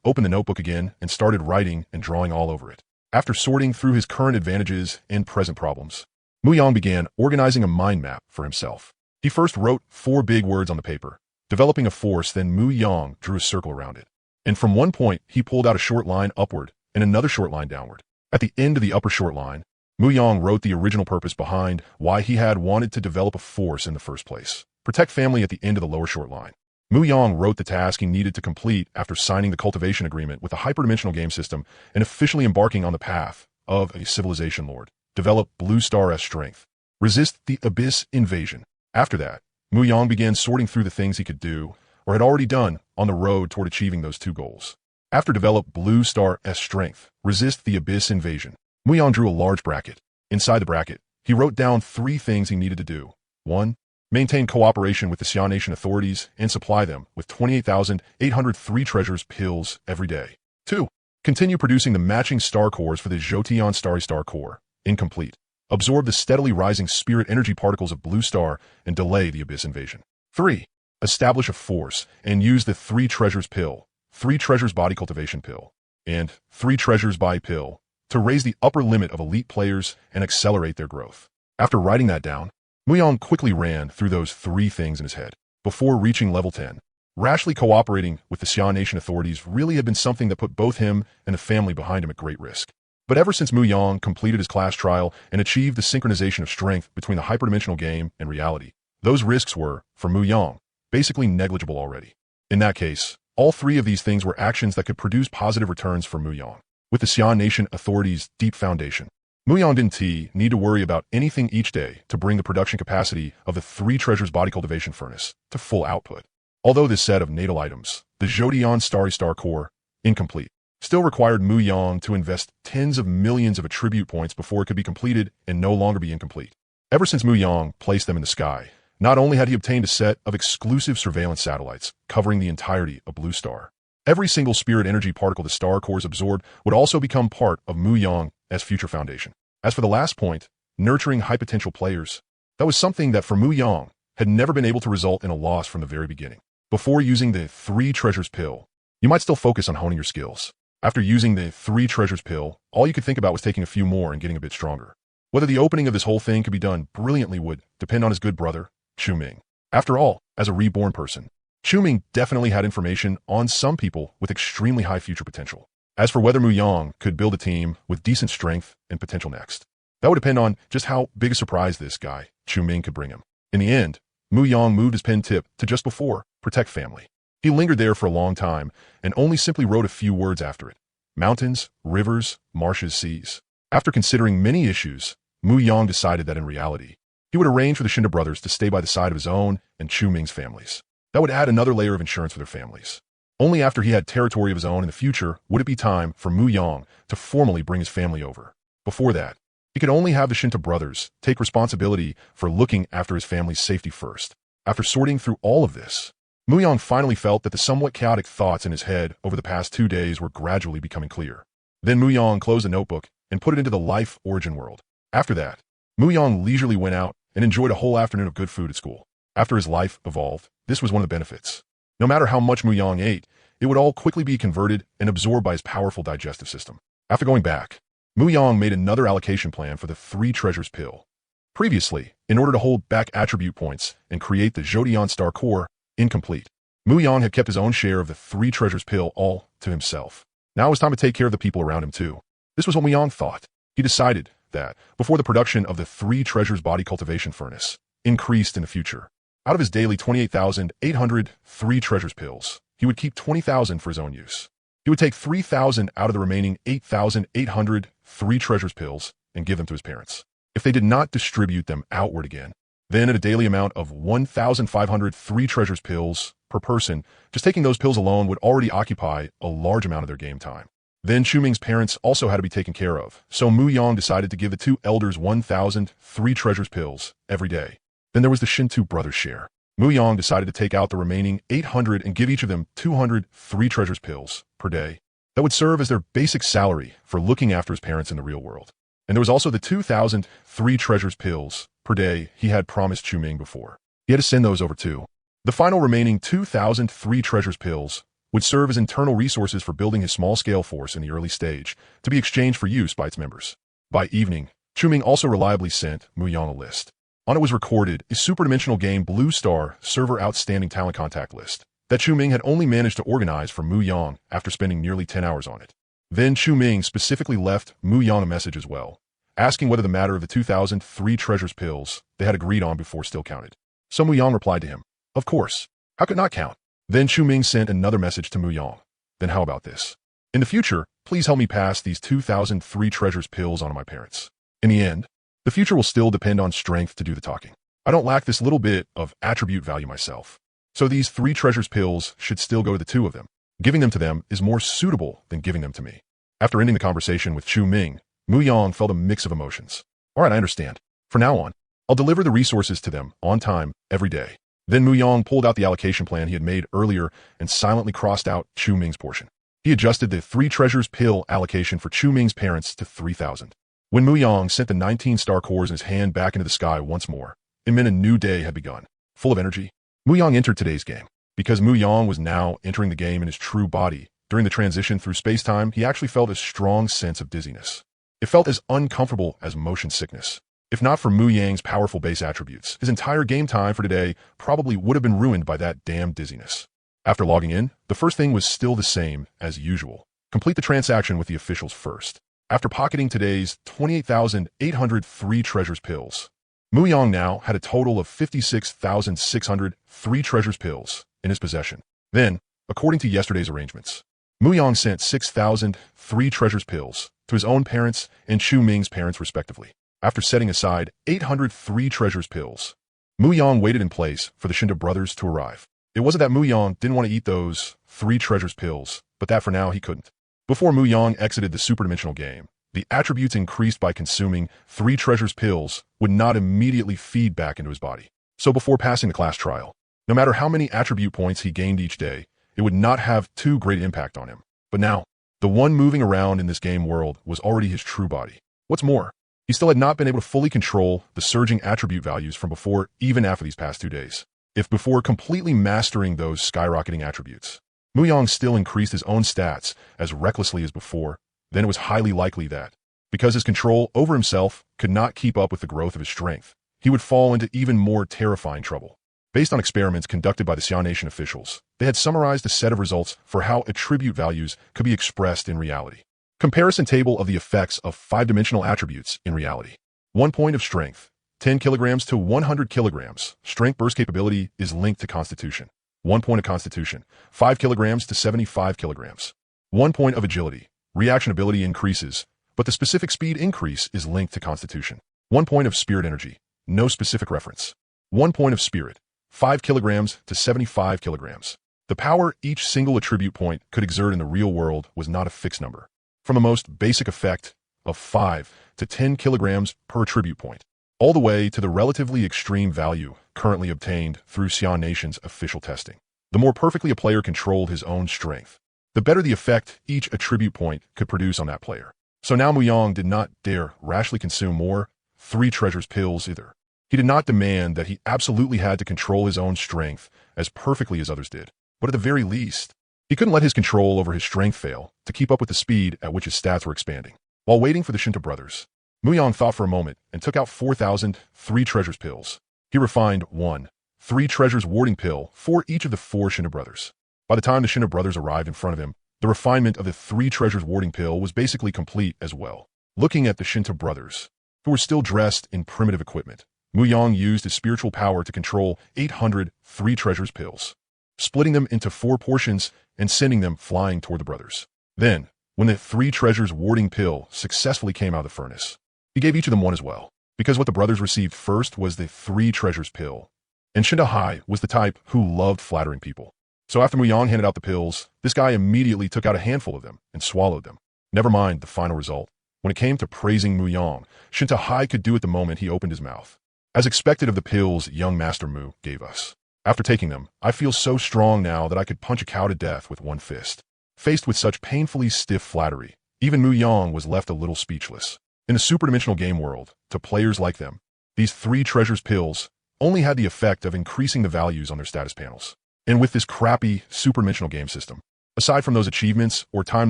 opened the notebook again, and started writing and drawing all over it. After sorting through his current advantages and present problems, Mu Yang began organizing a mind map for himself. He first wrote 4 big words on the paper, developing a force. Then Mu Yang drew a circle around it. And from one point, he pulled out a short line upward and another short line downward. At the end of the upper short line, Mu Yang wrote the original purpose behind why he had wanted to develop a force in the first place. Protect family at the end of the lower short line. Mu Yang wrote the task he needed to complete after signing the cultivation agreement with the hyperdimensional game system and officially embarking on the path of a civilization lord. Develop Blue Star's strength. Resist the Abyss invasion. After that, Mu Yang began sorting through the things he could do, or had already done, on the road toward achieving those 2 goals. After develop Blue Star's strength, resist the Abyss invasion, Mu Yang drew a large bracket. Inside the bracket, he wrote down 3 things he needed to do. 1. Maintain cooperation with the Xian Nation authorities and supply them with 28,803 treasures pills every day. 2. Continue producing the matching star cores for the Jotian Starry Star core. Incomplete. Absorb the steadily rising spirit energy particles of Blue Star and delay the Abyss invasion. 3. Establish a force and use the 3 Treasures pill, 3 Treasures body cultivation pill, and 3 Treasures by pill to raise the upper limit of elite players and accelerate their growth. After writing that down, Mu Yang quickly ran through those 3 things in his head. Before reaching level 10, rashly cooperating with the Xian Nation authorities really had been something that put both him and the family behind him at great risk. But ever since Mu Yang completed his class trial and achieved the synchronization of strength between the hyperdimensional game and reality, those risks were, for Mu Yang, basically negligible already. In that case, all 3 of these things were actions that could produce positive returns for Mu Yang. With the Xian Nation authorities' deep foundation, Mu Yang didn't need to worry about anything each day to bring the production capacity of the 3 Treasures body cultivation furnace to full output. Although this set of natal items, the Jotian Starry Star core, incomplete, still required Mu Yang to invest tens of millions of attribute points before it could be completed and no longer be incomplete. Ever since Mu Yang placed them in the sky, not only had he obtained a set of exclusive surveillance satellites covering the entirety of Blue Star, every single spirit energy particle the star cores absorbed would also become part of Mu Yang's future foundation. As for the last point, nurturing high potential players, that was something that for Mu Yang had never been able to result in a loss from the very beginning. Before using the 3 Treasures pill, you might still focus on honing your skills. After using the 3 Treasures pill, all you could think about was taking a few more and getting a bit stronger. Whether the opening of this whole thing could be done brilliantly would depend on his good brother, Chu Ming. After all, as a reborn person, Chu Ming definitely had information on some people with extremely high future potential. As for whether Mu Yang could build a team with decent strength and potential next, that would depend on just how big a surprise this guy Chu Ming could bring him. In the end, Mu Yang moved his pen tip to just before protect family. He lingered there for a long time and only simply wrote a few words after it. Mountains, rivers, marshes, seas. After considering many issues, Mu Yang decided that in reality, he would arrange for the Shinda brothers to stay by the side of his own and Chu Ming's families. That would add another layer of insurance for their families. Only after he had territory of his own in the future would it be time for Mu Yang to formally bring his family over. Before that, he could only have the Shinta brothers take responsibility for looking after his family's safety first. After sorting through all of this, Mu Yang finally felt that the somewhat chaotic thoughts in his head over the past 2 days were gradually becoming clear. Then Mu Yang closed the notebook and put it into the life origin world. After that, Mu Yang leisurely went out and enjoyed a whole afternoon of good food at school. After his life evolved, this was one of the benefits. No matter how much Mu Yang ate, it would all quickly be converted and absorbed by his powerful digestive system. After going back, Mu Yang made another allocation plan for the 3 treasures pill. Previously, in order to hold back attribute points and create the Zhodian Star Core, incomplete, Mu Yang had kept his own share of the 3 treasures pill all to himself. Now it was time to take care of the people around him too. This was what Mu Yang thought. He decided that, before the production of the 3 treasures body cultivation furnace increased in the future, out of his daily 28,800 3 treasures pills, he would keep 20,000 for his own use. He would take 3,000 out of the remaining 8,800 3 treasures pills and give them to his parents. If they did not distribute them outward again, then at a daily amount of 1,500 3 treasures pills per person, just taking those pills alone would already occupy a large amount of their game time. Then Chu Ming's parents also had to be taken care of, so Mu Yang decided to give the 2 elders 1,000 3 treasures pills every day. Then there was the Shintu brothers' share. Mu Yang decided to take out the remaining 800 and give each of them 200 3 treasures pills per day. That would serve as their basic salary for looking after his parents in the real world. And there was also the 2,000 3 treasures pills per day he had promised Chu Ming before. He had to send those over too. The final remaining 2,000 3 treasures pills would serve as internal resources for building his small-scale force in the early stage to be exchanged for use by its members. By evening, Chu Ming also reliably sent Mu Yang a list. On it was recorded a superdimensional game Blue Star server outstanding talent contact list that Chu Ming had only managed to organize for Mu Yang after spending nearly 10 hours on it. Then Chu Ming specifically left Mu Yang a message as well, asking whether the matter of the 2,000 3 treasures pills they had agreed on before still counted. So Mu Yang replied to him, "Of course. How could it not count?" Then Chu Ming sent another message to Mu Yang. "Then how about this? In the future, please help me pass these 2,000 3 treasures pills on to my parents. In the end, the future will still depend on strength to do the talking. I don't lack this little bit of attribute value myself. So these 3 treasures pills should still go to the 2 of them. Giving them to them is more suitable than giving them to me." After ending the conversation with Chu Ming, Mu Yang felt a mix of emotions. "All right, I understand. From now on, I'll deliver the resources to them on time every day." Then Mu Yang pulled out the allocation plan he had made earlier and silently crossed out Chu Ming's portion. He adjusted the 3 treasures pill allocation for Chu Ming's parents to 3,000. When Mu Yang sent the 19 star cores in his hand back into the sky once more, it meant a new day had begun. Full of energy, Mu Yang entered today's game. Because Mu Yang was now entering the game in his true body, during the transition through space-time, he actually felt a strong sense of dizziness. It felt as uncomfortable as motion sickness. If not for Mu Yang's powerful base attributes, his entire game time for today probably would have been ruined by that damn dizziness. After logging in, the first thing was still the same as usual. Complete the transaction with the officials first. After pocketing today's 28,800 3 treasures pills, Mu Yang now had a total of 56,600 3 treasures pills in his possession. Then, according to yesterday's arrangements, Mu Yang sent 6,000 3 treasures pills to his own parents and Chu Ming's parents respectively. After setting aside 800 3 treasures pills, Mu Yang waited in place for the Shinda brothers to arrive. It wasn't that Mu Yang didn't want to eat those 3 treasures pills, but that for now he couldn't. Before Mu Yang exited the superdimensional game, the attributes increased by consuming 3 treasures pills would not immediately feed back into his body. So before passing the class trial, no matter how many attribute points he gained each day, it would not have too great impact on him. But now, the one moving around in this game world was already his true body. What's more, he still had not been able to fully control the surging attribute values from before, even after these past 2 days. If before completely mastering those skyrocketing attributes, Mu Yang still increased his own stats as recklessly as before, then it was highly likely that, because his control over himself could not keep up with the growth of his strength, he would fall into even more terrifying trouble. Based on experiments conducted by the Xian Nation officials, they had summarized a set of results for how attribute values could be expressed in reality. Comparison table of the effects of 5-dimensional attributes in reality. 1 point of strength 10 kilograms to 100 kilograms. Strength burst capability is linked to constitution. 1 point of constitution. 5 kilograms to 75 kilograms. 1 point of agility. Reaction ability increases, but the specific speed increase is linked to constitution. 1 point of spirit energy. No specific reference. 1 point of spirit. 5 kilograms to 75 kilograms. The power each single attribute point could exert in the real world was not a fixed number. From a most basic effect of 5 to 10 kilograms per attribute point, all the way to the relatively extreme value currently obtained through Xian Nation's official testing. The more perfectly a player controlled his own strength, the better the effect each attribute point could produce on that player. So now Muyang did not dare rashly consume more 3 treasures pills either. He did not demand that he absolutely had to control his own strength as perfectly as others did, but at the very least, he couldn't let his control over his strength fail to keep up with the speed at which his stats were expanding. While waiting for the Shinto brothers, Muyang thought for a moment and took out 4,000 3 treasures pills. He refined 1 3 treasures warding pill for each of the 4 Shinto brothers. By the time the Shinto brothers arrived in front of him, the refinement of the 3 treasures warding pill was basically complete as well. Looking at the Shinto brothers, who were still dressed in primitive equipment, Muyang used his spiritual power to control 800 3 treasures pills, splitting them into 4 portions and sending them flying toward the brothers. Then, when the 3 treasures warding pill successfully came out of the furnace, he gave each of them one as well, because what the brothers received first was the 3 treasures pill. And Shinto Hai was the type who loved flattering people. So after Muyang handed out the pills, this guy immediately took out a handful of them and swallowed them. Never mind the final result. When it came to praising Muyang, Shinto Hai could do it the moment he opened his mouth. As expected of the pills young Master Mu gave us. After taking them, I feel so strong now that I could punch a cow to death with one fist. Faced with such painfully stiff flattery, even Muyang was left a little speechless. In the superdimensional game world, to players like them, these 3 treasures pills only had the effect of increasing the values on their status panels. And with this crappy superdimensional game system, aside from those achievements or time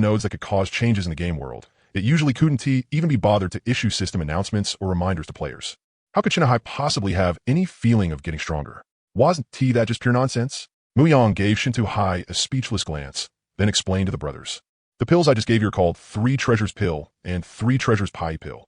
nodes that could cause changes in the game world, it usually couldn't even be bothered to issue system announcements or reminders to players. How could Shinto Hai possibly have any feeling of getting stronger? Wasn't that just pure nonsense? Muyang gave Shinto Hai a speechless glance, then explained to the brothers. The pills I just gave you are called 3 treasures pill and 3 treasures pie pill.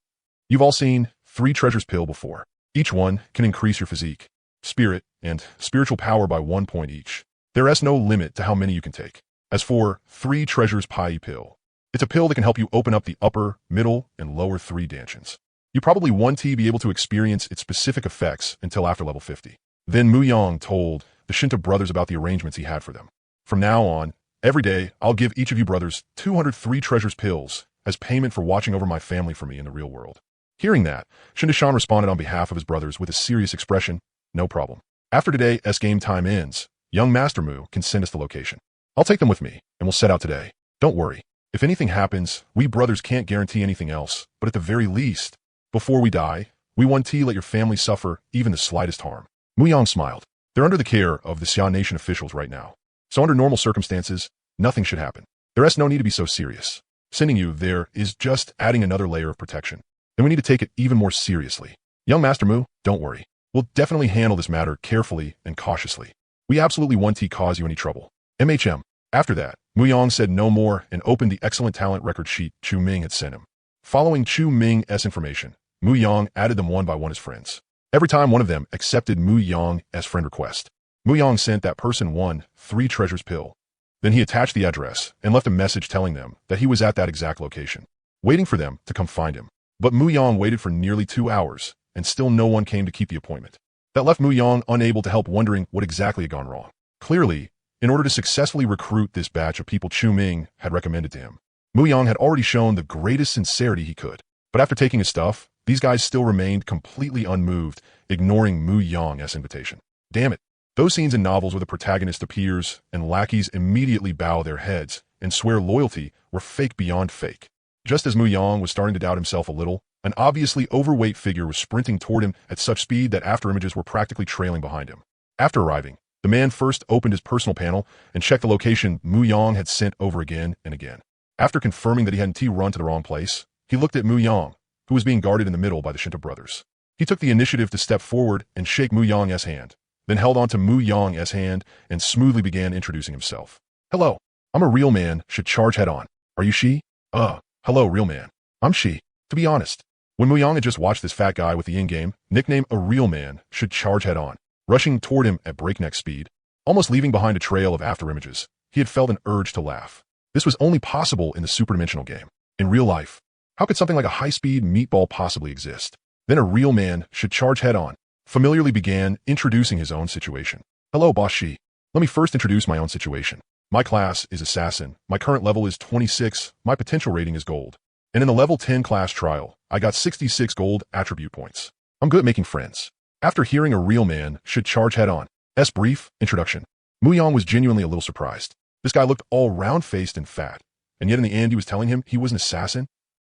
You've all seen 3 treasures pill before. Each one can increase your physique, spirit, and spiritual power by 1 point each. There is no limit to how many you can take. As for 3 treasures pie pill, it's a pill that can help you open up the upper, middle, and lower 3 dansions. You probably won't be able to experience its specific effects until after level 50. Then Muyang told the Shinto brothers about the arrangements he had for them. From now on, every day, I'll give each of you brothers 203 treasures pills as payment for watching over my family for me in the real world. Hearing that, Shinto Shan responded on behalf of his brothers with a serious expression, no problem. After today's game time ends, young Master Mu can send us the location. I'll take them with me, and we'll set out today. Don't worry. If anything happens, we brothers can't guarantee anything else, but at the very least, before we die, we want to let your family suffer even the slightest harm. Muyang smiled. They're under the care of the Xian Nation officials right now. So under normal circumstances, nothing should happen. There is no need to be so serious. Sending you there is just adding another layer of protection. And we need to take it even more seriously. Young Master Mu, don't worry. We'll definitely handle this matter carefully and cautiously. We absolutely won't cause you any trouble. MHM. After that, Muyang said no more and opened the excellent talent record sheet Chu Ming had sent him. Following Chu Ming's information, Muyang added them one by one as friends. Every time one of them accepted Muyang's friend request, Muyang sent that person 3 treasures pill. Then he attached the address and left a message telling them that he was at that exact location, waiting for them to come find him. But Muyang waited for nearly 2 hours, and still no one came to keep the appointment. That left Muyang unable to help wondering what exactly had gone wrong. Clearly, in order to successfully recruit this batch of people Chu Ming had recommended to him, Muyang had already shown the greatest sincerity he could. But after taking his stuff, these guys still remained completely unmoved, ignoring Muyang's invitation. Damn it. Those scenes in novels where the protagonist appears and lackeys immediately bow their heads and swear loyalty were fake beyond fake. Just as Muyang was starting to doubt himself a little, an obviously overweight figure was sprinting toward him at such speed that afterimages were practically trailing behind him. After arriving, the man first opened his personal panel and checked the location Muyang had sent over again and again. After confirming that he hadn't run to the wrong place, he looked at Muyang, who was being guarded in the middle by the Shinto brothers. He took the initiative to step forward and shake Muyang's hand, then held onto Muyang's hand and smoothly began introducing himself. Hello, I'm a real man, should charge head on. Are you she? Hello, real man. I'm she. To be honest, When Muyang had just watched this fat guy with the in-game nickname a real man should charge head-on, rushing toward him at breakneck speed, almost leaving behind a trail of afterimages, he had felt an urge to laugh. This was only possible in the superdimensional game. In real life, how could something like a high-speed meatball possibly exist? Then a real man should charge head-on, familiarly began introducing his own situation. Hello, Boss Shi. Let me first introduce my own situation. My class is Assassin, my current level is 26, my potential rating is Gold. And in the level 10 class trial, I got 66 gold attribute points. I'm good at making friends. After hearing a real man should charge head-on, brief introduction, Muyang was genuinely a little surprised. This guy looked all round-faced and fat, and yet in the end he was telling him he was an assassin?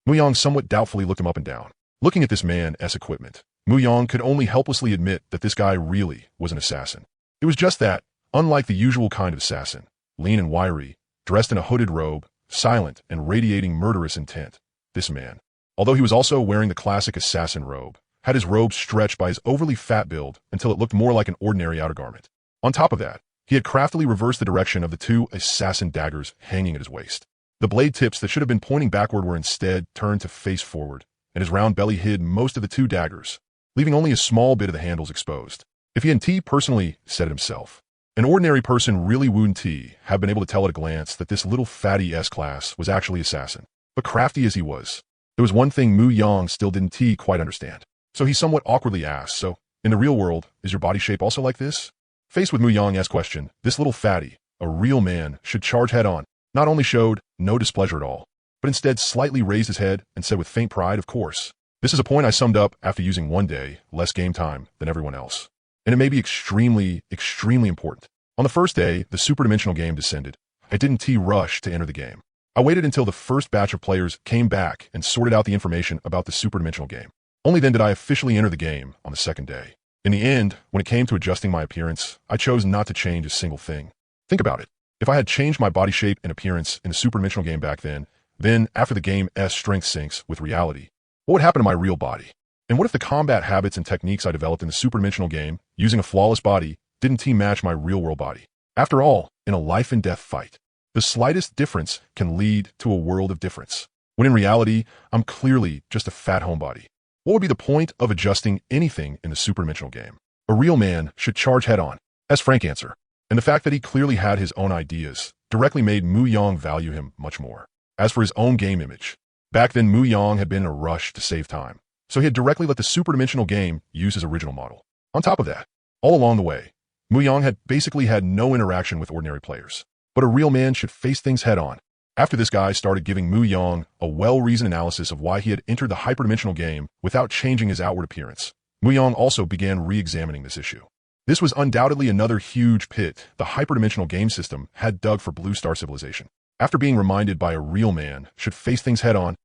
Muyang somewhat doubtfully looked him up and down. Looking at this man's equipment, Muyang could only helplessly admit that this guy really was an assassin. It was just that, unlike the usual kind of assassin, lean and wiry, dressed in a hooded robe, silent and radiating murderous intent, this man, although he was also wearing the classic assassin robe, had his robe stretched by his overly fat build until it looked more like an ordinary outer garment. On top of that, he had craftily reversed the direction of the two assassin daggers hanging at his waist. The blade tips that should have been pointing backward were instead turned to face forward, and his round belly hid most of the two daggers, leaving only a small bit of the handles exposed. If he hadn't personally said it himself, an ordinary person really wouldn't have been able to tell at a glance that this little fatty S-class was actually assassin. But crafty as he was, there was one thing Muyang still didn't quite understand. So he somewhat awkwardly asked, so, in the real world, is your body shape also like this? Faced with Muyang's question, this little fatty, a real man, should charge head-on, not only showed no displeasure at all, but instead slightly raised his head and said with faint pride, of course. This is a point I summed up after using one day less game time than everyone else. And it may be extremely, extremely important. On the first day, the superdimensional game descended. I didn't rush to enter the game. I waited until the first batch of players came back and sorted out the information about the superdimensional game. Only then did I officially enter the game on the second day. In the end, when it came to adjusting my appearance, I chose not to change a single thing. Think about it. If I had changed my body shape and appearance in the superdimensional game back then after the game's strength syncs with reality, what would happen to my real body? And what if the combat habits and techniques I developed in the superdimensional game, using a flawless body, didn't match my real-world body? After all, in a life-and-death fight, the slightest difference can lead to a world of difference. When in reality, I'm clearly just a fat homebody. What would be the point of adjusting anything in the superdimensional game? A real man should charge head-on. That's Frank's answer. And the fact that he clearly had his own ideas directly made Muyang value him much more. As for his own game image, back then Muyang had been in a rush to save time, so he had directly let the superdimensional game use his original model. On top of that, all along the way, Muyang had basically had no interaction with ordinary players. But a real man should face things head-on. After this guy started giving Muyang a well-reasoned analysis of why he had entered the hyperdimensional game without changing his outward appearance, Muyang also began re-examining this issue. This was undoubtedly another huge pit the hyperdimensional game system had dug for Blue Star Civilization. After being reminded by a real man should face things head-on,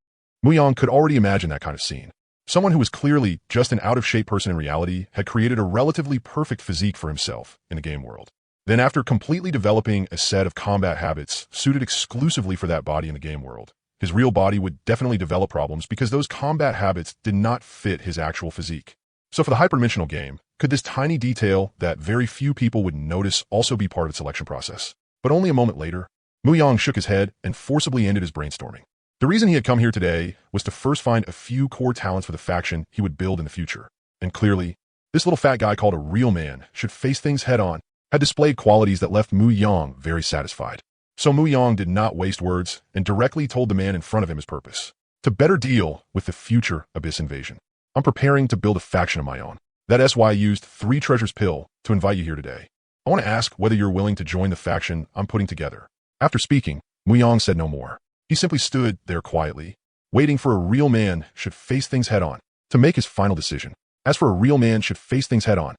Muyang could already imagine that kind of scene. Someone who was clearly just an out-of-shape person in reality had created a relatively perfect physique for himself in the game world. Then after completely developing a set of combat habits suited exclusively for that body in the game world, his real body would definitely develop problems because those combat habits did not fit his actual physique. So for the hyperdimensional game, could this tiny detail that very few people would notice also be part of the selection process? But only a moment later, Muyang shook his head and forcibly ended his brainstorming. The reason he had come here today was to first find a few core talents for the faction he would build in the future. And clearly, this little fat guy called a real man should face things head-on, had displayed qualities that left Muyang very satisfied. So Muyang did not waste words and directly told the man in front of him his purpose. To better deal with the future Abyss invasion, I'm preparing to build a faction of my own. That's why I used 3 treasures pill to invite you here today. I want to ask whether you're willing to join the faction I'm putting together. After speaking, Muyang said no more. He simply stood there quietly, waiting for a real man should face things head-on to make his final decision. As for a real man should face things head-on,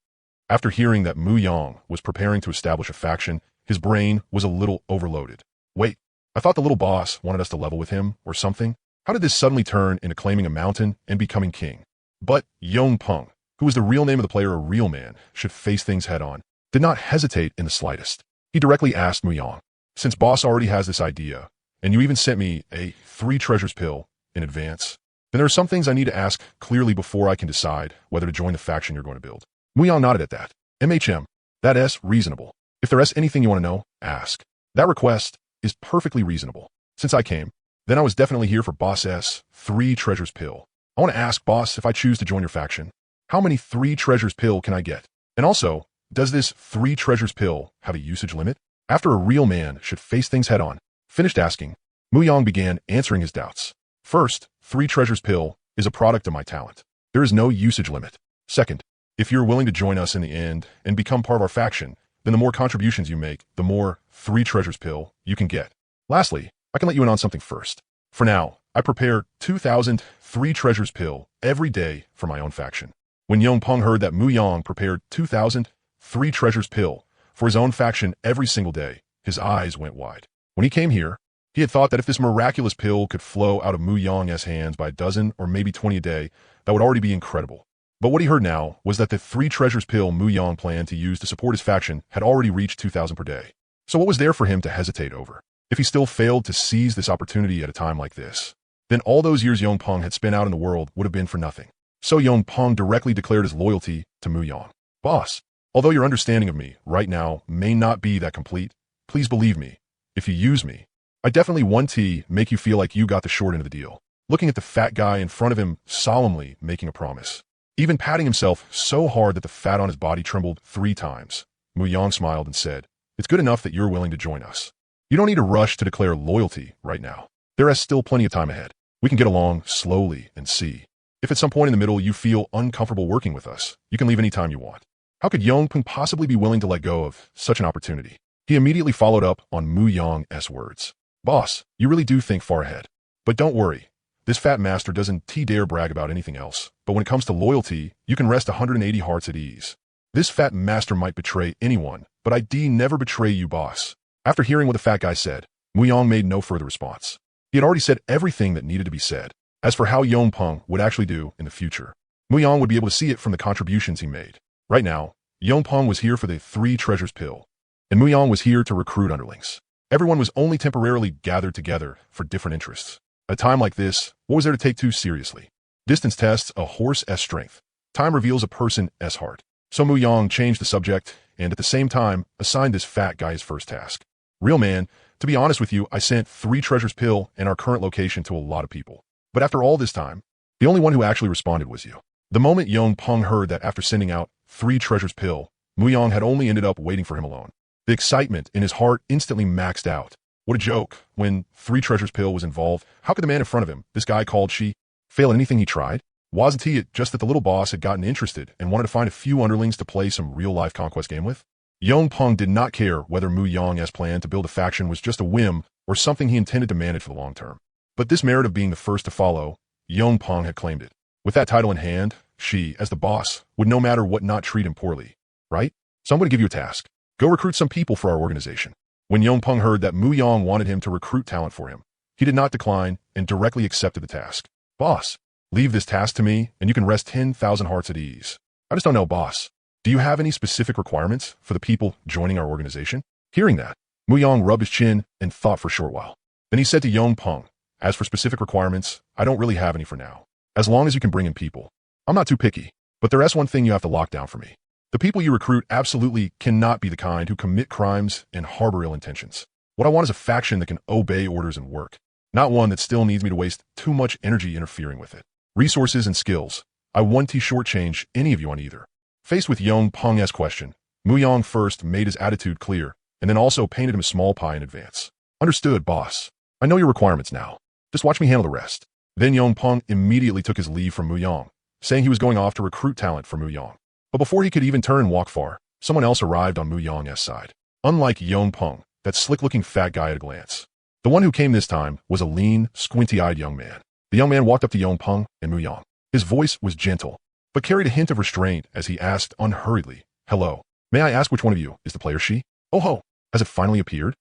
after hearing that Muyang was preparing to establish a faction, his brain was a little overloaded. Wait, I thought the little boss wanted us to level with him or something? How did this suddenly turn into claiming a mountain and becoming king? But Yong Peng, who was the real name of the player a real man should face things head-on, did not hesitate in the slightest. He directly asked Muyang, since boss already has this idea, and you even sent me a 3 treasures pill in advance, then there are some things I need to ask clearly before I can decide whether to join the faction you're going to build. Muyang nodded at that. MHM, that's reasonable. If there's anything you want to know, ask. That request is perfectly reasonable. Since I came, then I was definitely here for boss 3 treasures pill. I want to ask, boss, if I choose to join your faction, how many 3 treasures pill can I get? And also, does this 3 treasures pill have a usage limit? After a real man should face things head on, finished asking, Muyang began answering his doubts. First, 3 treasures pill is a product of my talent. There is no usage limit. Second, if you're willing to join us in the end and become part of our faction, then the more contributions you make, the more 3 treasures pill you can get. Lastly, I can let you in on something first. For now, I prepare 2,000 3 treasures pill every day for my own faction. When Yongpeng heard that Muyang prepared 2,000 3 treasures pill for his own faction every single day, his eyes went wide. When he came here, he had thought that if this miraculous pill could flow out of Muyang's hands by a dozen or maybe 20 a day, that would already be incredible. But what he heard now was that the 3 treasures pill Muyang planned to use to support his faction had already reached 2,000 per day. So what was there for him to hesitate over? If he still failed to seize this opportunity at a time like this, then all those years Yongpeng had spent out in the world would have been for nothing. So Yongpeng directly declared his loyalty to Muyang. Boss, although your understanding of me right now may not be that complete, please believe me, if you use me, I definitely want to make you feel like you got the short end of the deal. Looking at the fat guy in front of him, solemnly making a promise. Even patting himself so hard that the fat on his body trembled 3 times, Muyang smiled and said, "It's good enough that you're willing to join us. You don't need to rush to declare loyalty right now. There is still plenty of time ahead. We can get along slowly and see. If at some point in the middle you feel uncomfortable working with us, you can leave anytime you want." How could Yongpeng possibly be willing to let go of such an opportunity? He immediately followed up on Muyang's words. Boss, you really do think far ahead. But don't worry, this fat master doesn't dare brag about anything else. But when it comes to loyalty, you can rest 180 hearts at ease. This fat master might betray anyone, but I never betray you, boss. After hearing what the fat guy said, Muyang made no further response. He had already said everything that needed to be said. As for how Yongpeng would actually do in the future, Muyang would be able to see it from the contributions he made. Right now, Yongpeng was here for the 3 treasures pill, and Muyang was here to recruit underlings. Everyone was only temporarily gathered together for different interests. At a time like this, what was there to take too seriously? Distance tests a horse's strength. Time reveals a person's heart. So Muyang changed the subject, and at the same time, assigned this fat guy his first task. Real man, to be honest with you, I sent 3 treasures pill and our current location to a lot of people. But after all this time, the only one who actually responded was you. The moment Yongpeng heard that after sending out 3 treasures pill, Muyang had only ended up waiting for him alone. The excitement in his heart instantly maxed out. What a joke. When 3 treasures pill was involved, how could the man in front of him, this guy called Shi, fail at anything he tried? Wasn't he just that the little boss had gotten interested and wanted to find a few underlings to play some real-life conquest game with? Yongpeng did not care whether Muyang's plan to build a faction was just a whim or something he intended to manage for the long term. But this merit of being the first to follow, Yongpeng had claimed it. With that title in hand, Shi, as the boss, would no matter what not treat him poorly, right? So I'm going to give you a task. Go recruit some people for our organization. When Yongpeng heard that Muyang wanted him to recruit talent for him, he did not decline and directly accepted the task. Boss, leave this task to me and you can rest 10,000 hearts at ease. I just don't know, boss. Do you have any specific requirements for the people joining our organization? Hearing that, Muyang rubbed his chin and thought for a short while. Then he said to Yongpeng, as for specific requirements, I don't really have any for now. As long as you can bring in people. I'm not too picky, but there is one thing you have to lock down for me. The people you recruit absolutely cannot be the kind who commit crimes and harbor ill intentions. What I want is a faction that can obey orders and work, not one that still needs me to waste too much energy interfering with it. Resources and skills. I want to shortchange any of you on either. Faced with Yongpeng's question, Muyang first made his attitude clear, and then also painted him a small pie in advance. Understood, boss. I know your requirements now. Just watch me handle the rest. Then Yongpeng immediately took his leave from Muyang, saying he was going off to recruit talent for Muyang. But before he could even turn and walk far, someone else arrived on Muyang's side. Unlike Yongpeng, that slick-looking fat guy at a glance. The one who came this time was a lean, squinty-eyed young man. The young man walked up to Yongpeng and Muyang. His voice was gentle, but carried a hint of restraint as he asked unhurriedly, "Hello, may I ask which one of you is the player Shi?" "Oh ho, has it finally appeared?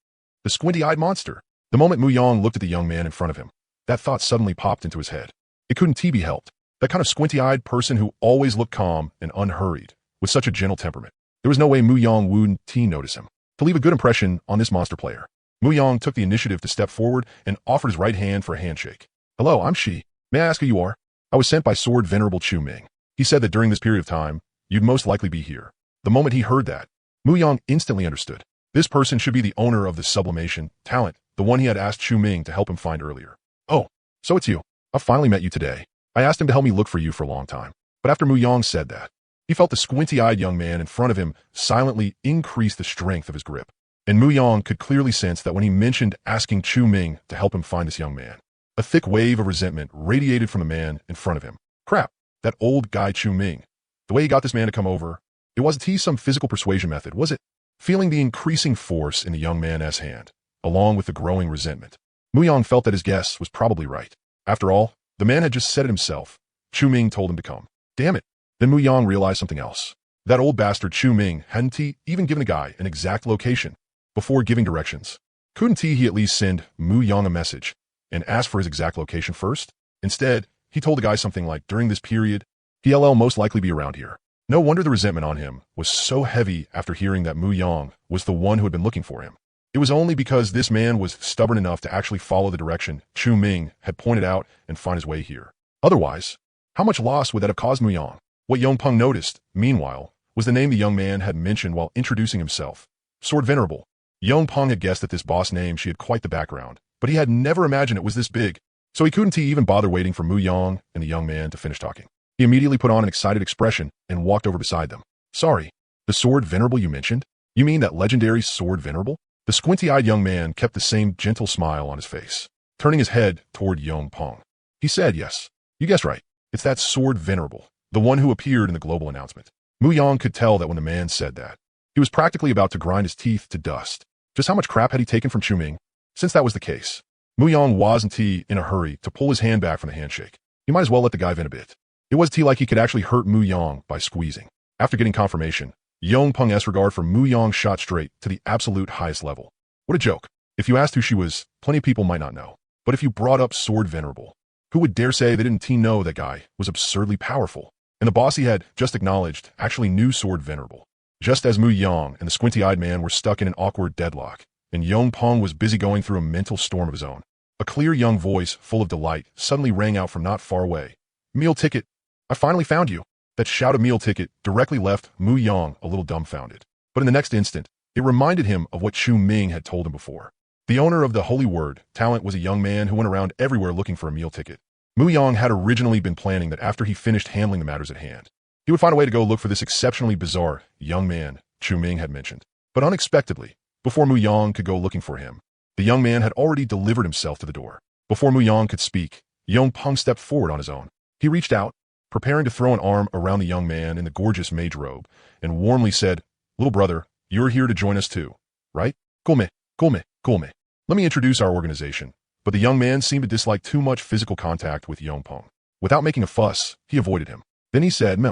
The squinty-eyed monster." The moment Muyang looked at the young man in front of him, that thought suddenly popped into his head. It couldn't be helped. That kind of squinty-eyed person who always looked calm and unhurried, with such a gentle temperament. There was no way Muyang wouldn't notice him. To leave a good impression on this monster player, Muyang took the initiative to step forward and offered his right hand for a handshake. "Hello, I'm Shi. May I ask who you are?" "I was sent by Sword Venerable Chu Ming. He said that during this period of time, you'd most likely be here." The moment he heard that, Muyang instantly understood. This person should be the owner of the sublimation talent, the one he had asked Chu Ming to help him find earlier. "Oh, so it's you. I've finally met you today. I asked him to help me look for you for a long time. But after Mu Yang said that, he felt the squinty-eyed young man in front of him silently increase the strength of his grip. And Mu Yang could clearly sense that when he mentioned asking Chu Ming to help him find this young man, a thick wave of resentment radiated from the man in front of him. Crap, that old guy Chu Ming. The way he got this man to come over, it wasn't he some physical persuasion method, was it? Feeling the increasing force in the young man's hand, along with the growing resentment, Mu Yang felt that his guess was probably right. After all, the man had just said it himself. Chu Ming told him to come. Damn it. Then Mu Yang realized something else. That old bastard Chu Ming hadn't he even given the guy an exact location before giving directions. Couldn't he at least send Mu Yang a message and ask for his exact location first? Instead, he told the guy something like, during this period, he'll most likely be around here. No wonder the resentment on him was so heavy after hearing that Mu Yang was the one who had been looking for him. It was only because this man was stubborn enough to actually follow the direction Chu Ming had pointed out and find his way here. Otherwise, how much loss would that have caused Mu Yang? What Yong Peng noticed, meanwhile, was the name the young man had mentioned while introducing himself. Sword Venerable. Yong Peng had guessed that this boss name she had quite the background, but he had never imagined it was this big, so he couldn't even bother waiting for Mu Yang and the young man to finish talking. He immediately put on an excited expression and walked over beside them. Sorry, the Sword Venerable you mentioned? You mean that legendary Sword Venerable? The squinty-eyed young man kept the same gentle smile on his face, turning his head toward Yong Peng. He said, yes, you guessed right. It's that Sword Venerable, the one who appeared in the global announcement. Mu Yang could tell that when the man said that, he was practically about to grind his teeth to dust. Just how much crap had he taken from Chu Ming? Since that was the case, Mu Yang wasn't in a hurry to pull his hand back from the handshake. He might as well let the guy vent a bit. It was like he could actually hurt Mu Yang by squeezing. After getting confirmation, Yong Peng's regard for Mu Yang shot straight to the absolute highest level. What a joke. If you asked who she was, plenty of people might not know. But if you brought up Sword Venerable, who would dare say they didn't know that guy was absurdly powerful? And the boss he had just acknowledged actually knew Sword Venerable. Just as Mu Yang and the squinty-eyed man were stuck in an awkward deadlock, and Yong Peng was busy going through a mental storm of his own, a clear young voice full of delight suddenly rang out from not far away. Meal ticket. I finally found you. That shout of meal ticket directly left Mu Yang a little dumbfounded. But in the next instant, it reminded him of what Chu Ming had told him before. The owner of the Holy Word, Talent, was a young man who went around everywhere looking for a meal ticket. Mu Yang had originally been planning that after he finished handling the matters at hand, he would find a way to go look for this exceptionally bizarre young man Chu Ming had mentioned. But unexpectedly, before Mu Yang could go looking for him, the young man had already delivered himself to the door. Before Mu Yang could speak, Yong Peng stepped forward on his own. He reached out, preparing to throw an arm around the young man in the gorgeous mage robe, and warmly said, "Little brother, you're here to join us too, right? Come. Let me introduce our organization." But the young man seemed to dislike too much physical contact with Yong Peng. Without making a fuss, he avoided him. Then he said,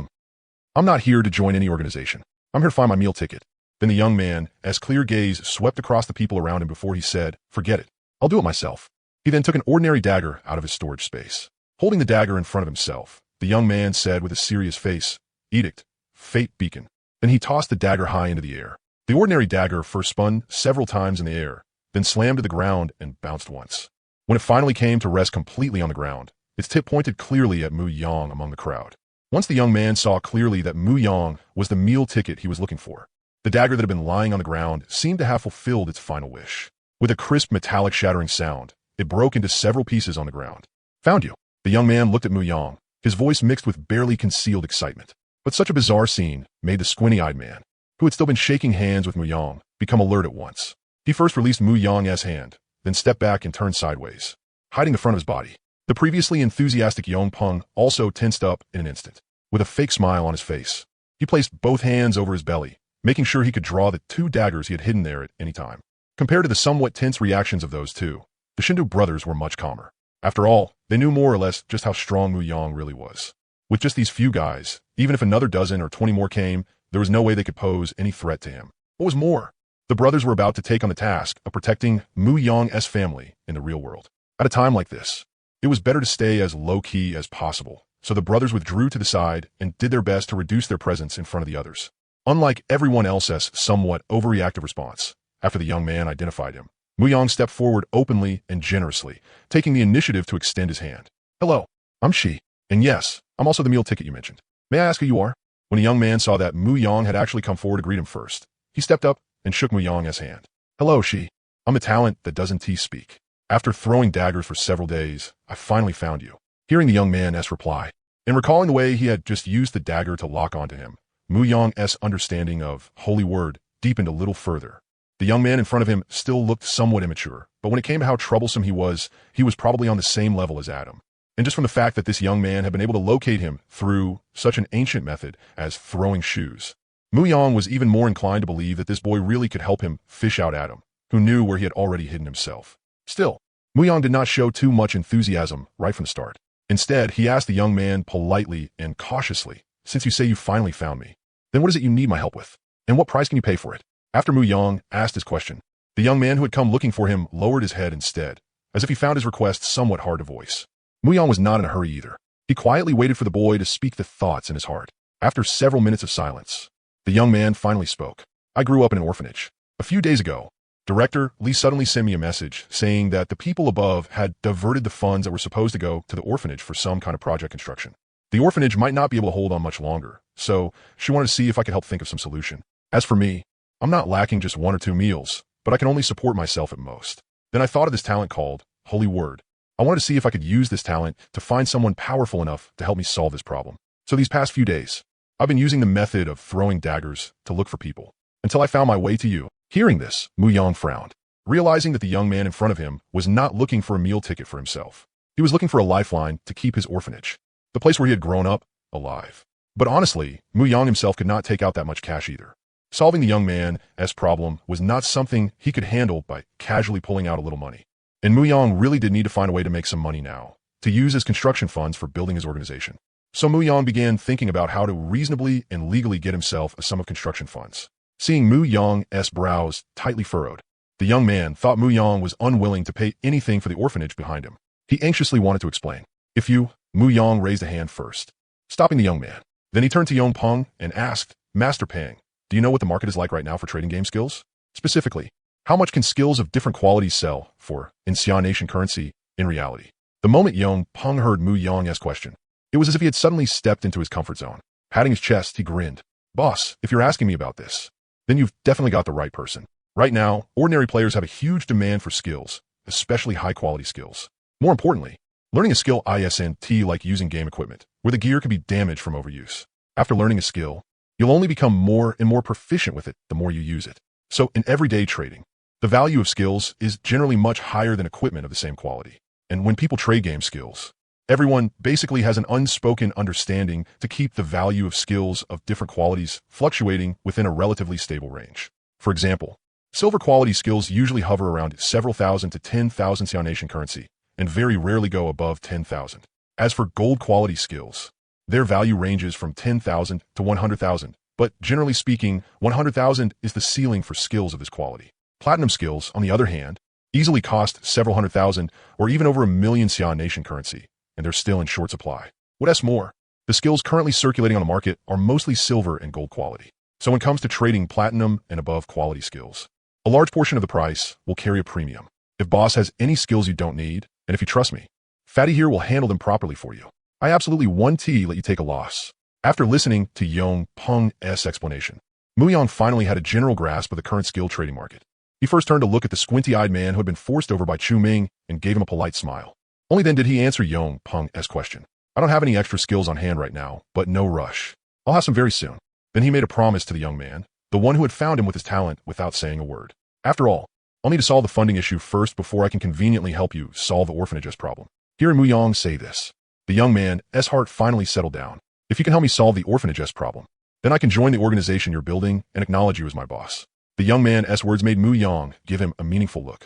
I'm not here to join any organization. I'm here to find my meal ticket." Then the young man, as clear gaze swept across the people around him before he said, "Forget it. I'll do it myself." He then took an ordinary dagger out of his storage space. Holding the dagger in front of himself, the young man said with a serious face, "Edict, Fate Beacon." Then he tossed the dagger high into the air. The ordinary dagger first spun several times in the air, then slammed to the ground and bounced once. When it finally came to rest completely on the ground, its tip pointed clearly at Mu Yang among the crowd. Once the young man saw clearly that Mu Yang was the meal ticket he was looking for, the dagger that had been lying on the ground seemed to have fulfilled its final wish. With a crisp metallic shattering sound, it broke into several pieces on the ground. "Found you." The young man looked at Mu Yang, his voice mixed with barely concealed excitement. But such a bizarre scene made the squinty-eyed man, who had still been shaking hands with Mu Yang, become alert at once. He first released Mu Yang's hand, then stepped back and turned sideways, hiding the front of his body. The previously enthusiastic Yong Peng also tensed up in an instant. With a fake smile on his face, he placed both hands over his belly, making sure he could draw the two daggers he had hidden there at any time. Compared to the somewhat tense reactions of those two, the Shindu brothers were much calmer. After all, they knew more or less just how strong Mu Yang really was. With just these few guys, even if another dozen or 20 more came, there was no way they could pose any threat to him. What was more, the brothers were about to take on the task of protecting Mu Yang's family in the real world. At a time like this, it was better to stay as low-key as possible, so the brothers withdrew to the side and did their best to reduce their presence in front of the others. Unlike everyone else's somewhat overreactive response, after the young man identified him, Mu Yang stepped forward openly and generously, taking the initiative to extend his hand. "Hello, I'm Shi, and yes, I'm also the meal ticket you mentioned. May I ask who you are?" When the young man saw that Mu Yang had actually come forward to greet him first, he stepped up and shook Mu Yang's hand. "Hello, Shi. I'm the talent that doesn't speak. After throwing daggers for several days, I finally found you." Hearing the young man's reply, and recalling the way he had just used the dagger to lock onto him, Mu Yong's understanding of holy word deepened a little further. The young man in front of him still looked somewhat immature, but when it came to how troublesome he was probably on the same level as Adam. And just from the fact that this young man had been able to locate him through such an ancient method as throwing shoes, Mu Yong was even more inclined to believe that this boy really could help him fish out Adam, who knew where he had already hidden himself. Still, Mu Yong did not show too much enthusiasm right from the start. Instead, he asked the young man politely and cautiously, "Since you say you finally found me, then what is it you need my help with? And what price can you pay for it?" After Mu Yong asked his question, the young man who had come looking for him lowered his head instead, as if he found his request somewhat hard to voice. Mu Yong was not in a hurry either. He quietly waited for the boy to speak the thoughts in his heart. After several minutes of silence, the young man finally spoke. "I grew up in an orphanage. A few days ago, Director Lee suddenly sent me a message saying that the people above had diverted the funds that were supposed to go to the orphanage for some kind of project construction. The orphanage might not be able to hold on much longer, so she wanted to see if I could help think of some solution. As for me, I'm not lacking just 1 or 2 meals, but I can only support myself at most. Then I thought of this talent called Holy Word. I wanted to see if I could use this talent to find someone powerful enough to help me solve this problem. So these past few days, I've been using the method of throwing daggers to look for people, until I found my way to you." Hearing this, Mu Yong frowned, realizing that the young man in front of him was not looking for a meal ticket for himself. He was looking for a lifeline to keep his orphanage, the place where he had grown up, alive. But honestly, Mu Yong himself could not take out that much cash either. Solving the young man's problem was not something he could handle by casually pulling out a little money. And Mu Yong really did need to find a way to make some money now, to use as construction funds for building his organization. So Mu Yong began thinking about how to reasonably and legally get himself a sum of construction funds. Seeing Mu Yong's brows tightly furrowed, the young man thought Mu Yong was unwilling to pay anything for the orphanage behind him. He anxiously wanted to explain. "If you," Mu Yong raised a hand first, stopping the young man. Then he turned to Yong Peng and asked, "Master Peng, do you know what the market is like right now for trading game skills? Specifically, how much can skills of different qualities sell for in Xian Nation currency in reality?" The moment Yong Peng heard Mu Yong's question, it was as if he had suddenly stepped into his comfort zone. Patting his chest, he grinned. "Boss, if you're asking me about this, then you've definitely got the right person. Right now, ordinary players have a huge demand for skills, especially high-quality skills. More importantly, learning a skill isn't like using game equipment, where the gear can be damaged from overuse. After learning a skill, you'll only become more and more proficient with it the more you use it. So in everyday trading, the value of skills is generally much higher than equipment of the same quality. And when people trade game skills, everyone basically has an unspoken understanding to keep the value of skills of different qualities fluctuating within a relatively stable range. For example, silver quality skills usually hover around several thousand to 10,000 Xian Nation currency, and very rarely go above 10,000. As for gold quality skills, their value ranges from 10,000 to 100,000, but generally speaking, 100,000 is the ceiling for skills of this quality. Platinum skills, on the other hand, easily cost several 100,000 or even over 1,000,000 Xian Nation currency, and they're still in short supply. What's more, the skills currently circulating on the market are mostly silver and gold quality. So when it comes to trading platinum and above quality skills, a large portion of the price will carry a premium. If boss has any skills you don't need, and if you trust me, Fatty here will handle them properly for you. I absolutely let you take a loss." After listening to Yong Peng's explanation, Mu Yong finally had a general grasp of the current skill trading market. He first turned to look at the squinty-eyed man who had been forced over by Chu Ming and gave him a polite smile. Only then did he answer Yong Peng's question. "I don't have any extra skills on hand right now, but no rush. I'll have some very soon." Then he made a promise to the young man, the one who had found him with his talent without saying a word. "After all, I'll need to solve the funding issue first before I can conveniently help you solve the orphanage's problem." Hearing Mu Yong say this, the young man's heart finally settled down. "If you can help me solve the orphanage's problem, then I can join the organization you're building and acknowledge you as my boss." The young man's words made Mu Yong give him a meaningful look.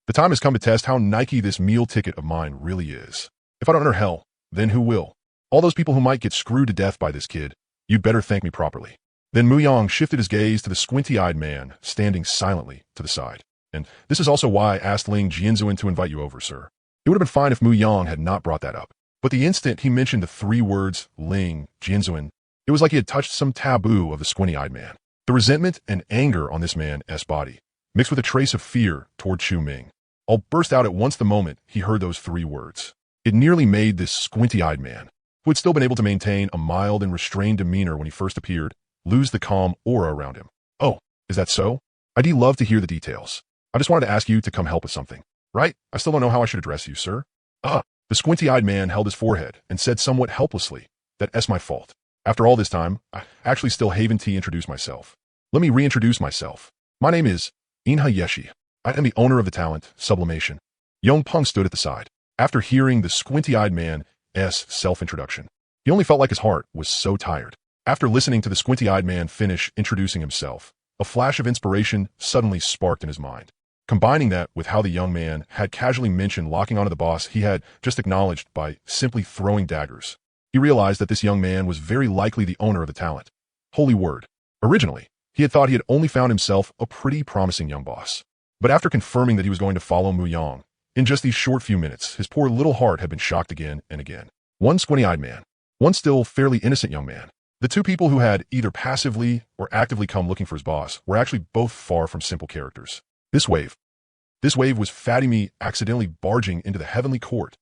The time has come to test how Nike this meal ticket of mine really is. If I don't enter hell, then who will? All those people who might get screwed to death by this kid, you'd better thank me properly." Then Mu Yong shifted his gaze to the squinty-eyed man standing silently to the side. "And this is also why I asked Ling Jianzuan to invite you over, sir. It would have been fine if Mu Yong had not brought that up. But the instant he mentioned the 3 words, Ling Jianzuan, it was like he had touched some taboo of the squinty-eyed man. The resentment and anger on this man's body, mixed with a trace of fear toward Chu Ming, all burst out at once the moment he heard those 3 words. It nearly made this squinty-eyed man, who had still been able to maintain a mild and restrained demeanor when he first appeared, lose the calm aura around him. "Oh, is that so? I'd love to hear the details. I just wanted to ask you to come help with something. Right? I still don't know how I should address you, sir." The squinty-eyed man held his forehead and said somewhat helplessly, "That's my fault. After all this time, I actually still haven't introduced myself. Let me reintroduce myself. My name is Inha Yeshi. I am the owner of the talent, sublimation." Young Peng stood at the side. After hearing the squinty-eyed man's self-introduction, he only felt like his heart was so tired. After listening to the squinty-eyed man finish introducing himself, a flash of inspiration suddenly sparked in his mind. Combining that with how the young man had casually mentioned locking onto the boss he had just acknowledged by simply throwing daggers, he realized that this young man was very likely the owner of the talent. Holy word. Originally, he had thought he had only found himself a pretty promising young boss. But after confirming that he was going to follow Mu Yang, in just these short few minutes, his poor little heart had been shocked again and again. One squinty-eyed man, one still fairly innocent young man. The two people who had either passively or actively come looking for his boss were actually both far from simple characters. This wave was Fatty Me accidentally barging into the heavenly court.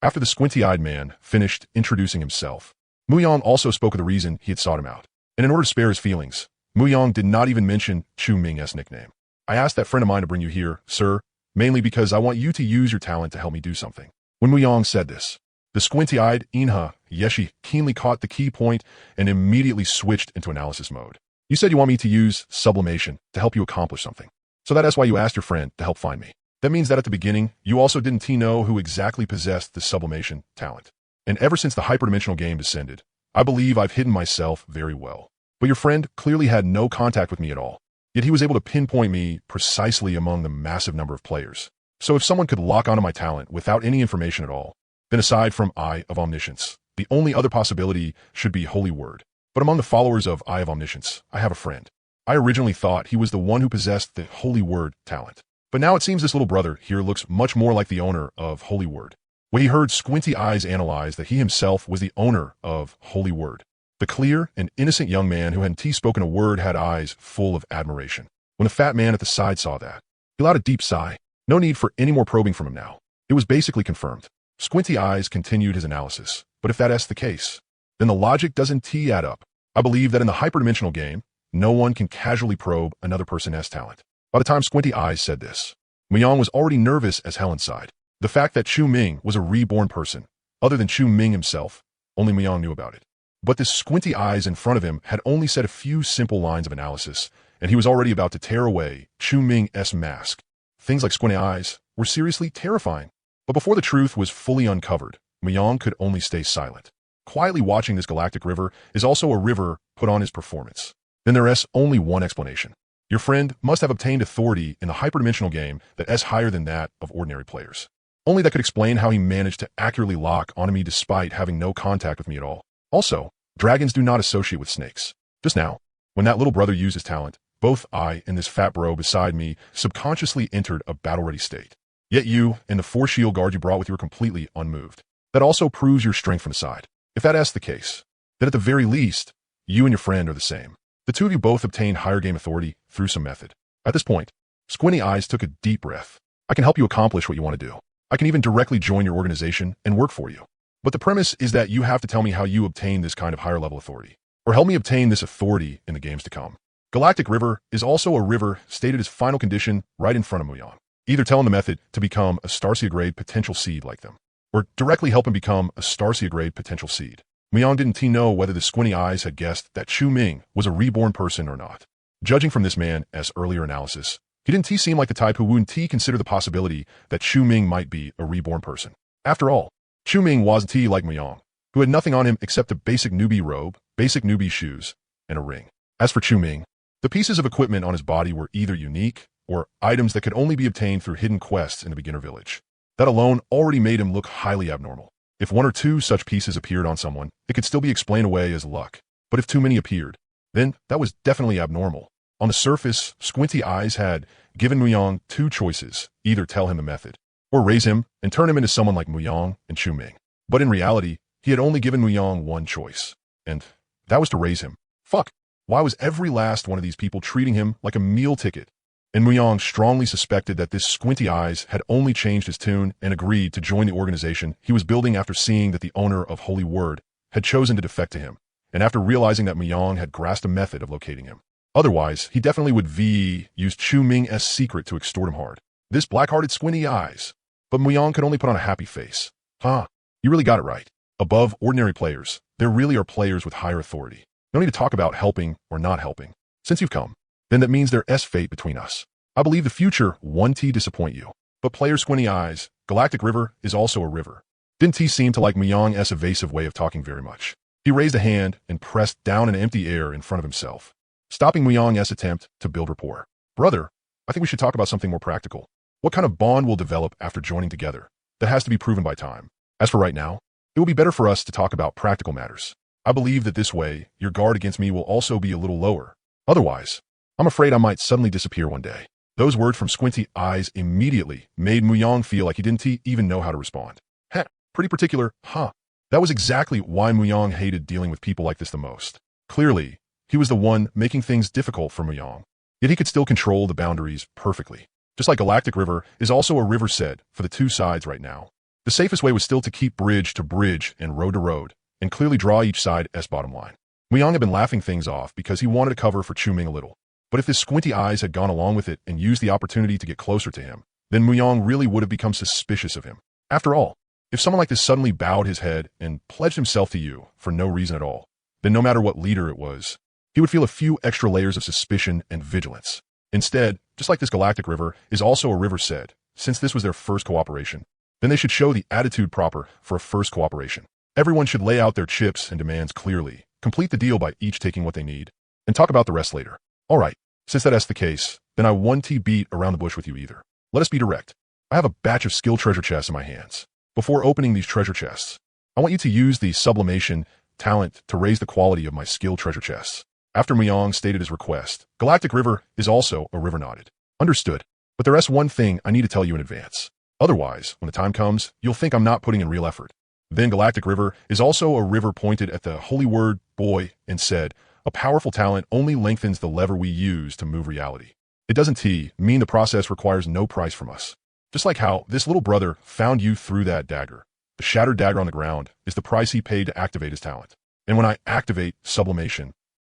After the squinty-eyed man finished introducing himself, Mu Yang also spoke of the reason he had sought him out. And in order to spare his feelings, Mu Yang did not even mention Chu Ming's nickname. "I asked that friend of mine to bring you here, sir, mainly because I want you to use your talent to help me do something." When Mu Yang said this, the squinty-eyed Inha Yeshi keenly caught the key point and immediately switched into analysis mode. "You said you want me to use sublimation to help you accomplish something. So that's why you asked your friend to help find me. That means that at the beginning, you also didn't know who exactly possessed the sublimation talent. And ever since the hyperdimensional game descended, I believe I've hidden myself very well. But your friend clearly had no contact with me at all. Yet he was able to pinpoint me precisely among the massive number of players. So if someone could lock onto my talent without any information at all, then aside from Eye of Omniscience, the only other possibility should be Holy Word. But among the followers of Eye of Omniscience, I have a friend. I originally thought he was the one who possessed the Holy Word talent. But now it seems this little brother here looks much more like the owner of Holy Word." When he heard Squinty Eyes analyze that he himself was the owner of Holy Word, the clear and innocent young man who hadn't spoken a word had eyes full of admiration. When the fat man at the side saw that, he let out a deep sigh. No need for any more probing from him now. It was basically confirmed. Squinty Eyes continued his analysis. But if that's the case, then the logic doesn't add up. I believe that in the hyperdimensional game, no one can casually probe another person's talent. By the time Squinty Eyes said this, Mu Yang was already nervous as hell inside. The fact that Chu Ming was a reborn person, other than Chu Ming himself, only Mu Yang knew about it. But this Squinty Eyes in front of him had only said a few simple lines of analysis, and he was already about to tear away Chu Ming's mask. Things like Squinty Eyes were seriously terrifying. But before the truth was fully uncovered, Mu Yang could only stay silent. Quietly watching this galactic river is also a river put on his performance. Then there is only one explanation. Your friend must have obtained authority in the hyperdimensional game that is higher than that of ordinary players. Only that could explain how he managed to accurately lock onto me despite having no contact with me at all. Also, dragons do not associate with snakes. Just now, when that little brother used his talent, both I and this fat bro beside me subconsciously entered a battle-ready state. Yet you and the 4 shield guard you brought with you were completely unmoved. That also proves your strength from the side. If that's the case, then at the very least, you and your friend are the same. The two of you both obtained higher game authority through some method. At this point, Squinty Eyes took a deep breath. I can help you accomplish what you want to do. I can even directly join your organization and work for you. But the premise is that you have to tell me how you obtain this kind of higher level authority, or help me obtain this authority in the games to come. Galactic River is also a river stated as final condition right in front of Mu Yang. Either tell him the method to become a Starcia grade potential seed like them, or directly help him become a Starcia grade potential seed. Mu Yang didn't know whether the Squinty Eyes had guessed that Chu Ming was a reborn person or not. Judging from this man's earlier analysis, he didn't seem like the type who wouldn't consider the possibility that Chu Ming might be a reborn person. After all, Chu Ming wasn't like Mu Yang, who had nothing on him except a basic newbie robe, basic newbie shoes, and a ring. As for Chu Ming, the pieces of equipment on his body were either unique or items that could only be obtained through hidden quests in the beginner village. That alone already made him look highly abnormal. If 1 or 2 such pieces appeared on someone, it could still be explained away as luck. But if too many appeared, then that was definitely abnormal. On the surface, Squinty Eyes had given Mu Yang 2 choices, either tell him the method, or raise him and turn him into someone like Mu Yang and Chu Ming. But in reality, he had only given Mu Yang 1 choice, and that was to raise him. Fuck, why was every last one of these people treating him like a meal ticket? And Mu Yang strongly suspected that this Squinty Eyes had only changed his tune and agreed to join the organization he was building after seeing that the owner of Holy Word had chosen to defect to him, and after realizing that Mu Yang had grasped a method of locating him. Otherwise, he definitely would use Chu Ming's secret to extort him hard. This black-hearted Squinty Eyes. But Mu Yang could only put on a happy face. Huh, you really got it right. Above ordinary players, there really are players with higher authority. No need to talk about helping or not helping. Since you've come, then that means there's fate between us. I believe the future won't disappoint you. But player squinty eyes, Galactic River is also a river. Didn't he seem to like Muyang's evasive way of talking very much? He raised a hand and pressed down an empty air in front of himself, stopping Muyang's attempt to build rapport. Brother, I think we should talk about something more practical. What kind of bond will develop after joining together? That has to be proven by time. As for right now, it will be better for us to talk about practical matters. I believe that this way, your guard against me will also be a little lower. Otherwise, I'm afraid I might suddenly disappear one day. Those words from Squinty Eyes immediately made Muyang feel like he didn't even know how to respond. Heh, pretty particular, huh? That was exactly why Muyang hated dealing with people like this the most. Clearly, he was the one making things difficult for Muyang. Yet he could still control the boundaries perfectly. Just like Galactic River is also a river said for the two sides right now. The safest way was still to keep bridge to bridge and road to road, and clearly draw each side's bottom line. Muyang had been laughing things off because he wanted to cover for Chu Ming a little. But if this Squinty Eyes had gone along with it and used the opportunity to get closer to him, then Muyang really would have become suspicious of him. After all, if someone like this suddenly bowed his head and pledged himself to you for no reason at all, then no matter what leader it was, he would feel a few extra layers of suspicion and vigilance. Instead, just like this Galactic River is also a river said, since this was their first cooperation, then they should show the attitude proper for a first cooperation. Everyone should lay out their chips and demands clearly, complete the deal by each taking what they need, and talk about the rest later. All right, since that's the case, then I won't beat around the bush with you either. Let us be direct. I have a batch of skill treasure chests in my hands. Before opening these treasure chests, I want you to use the sublimation talent to raise the quality of my skill treasure chests. After Muyang stated his request, Galactic River is also a river nodded. Understood. But there's one thing I need to tell you in advance. Otherwise, when the time comes, you'll think I'm not putting in real effort. Then Galactic River is also a river pointed at the holy word boy and said, a powerful talent only lengthens the lever we use to move reality. It doesn't mean the process requires no price from us. Just like how this little brother found you through that dagger. The shattered dagger on the ground is the price he paid to activate his talent. And when I activate sublimation,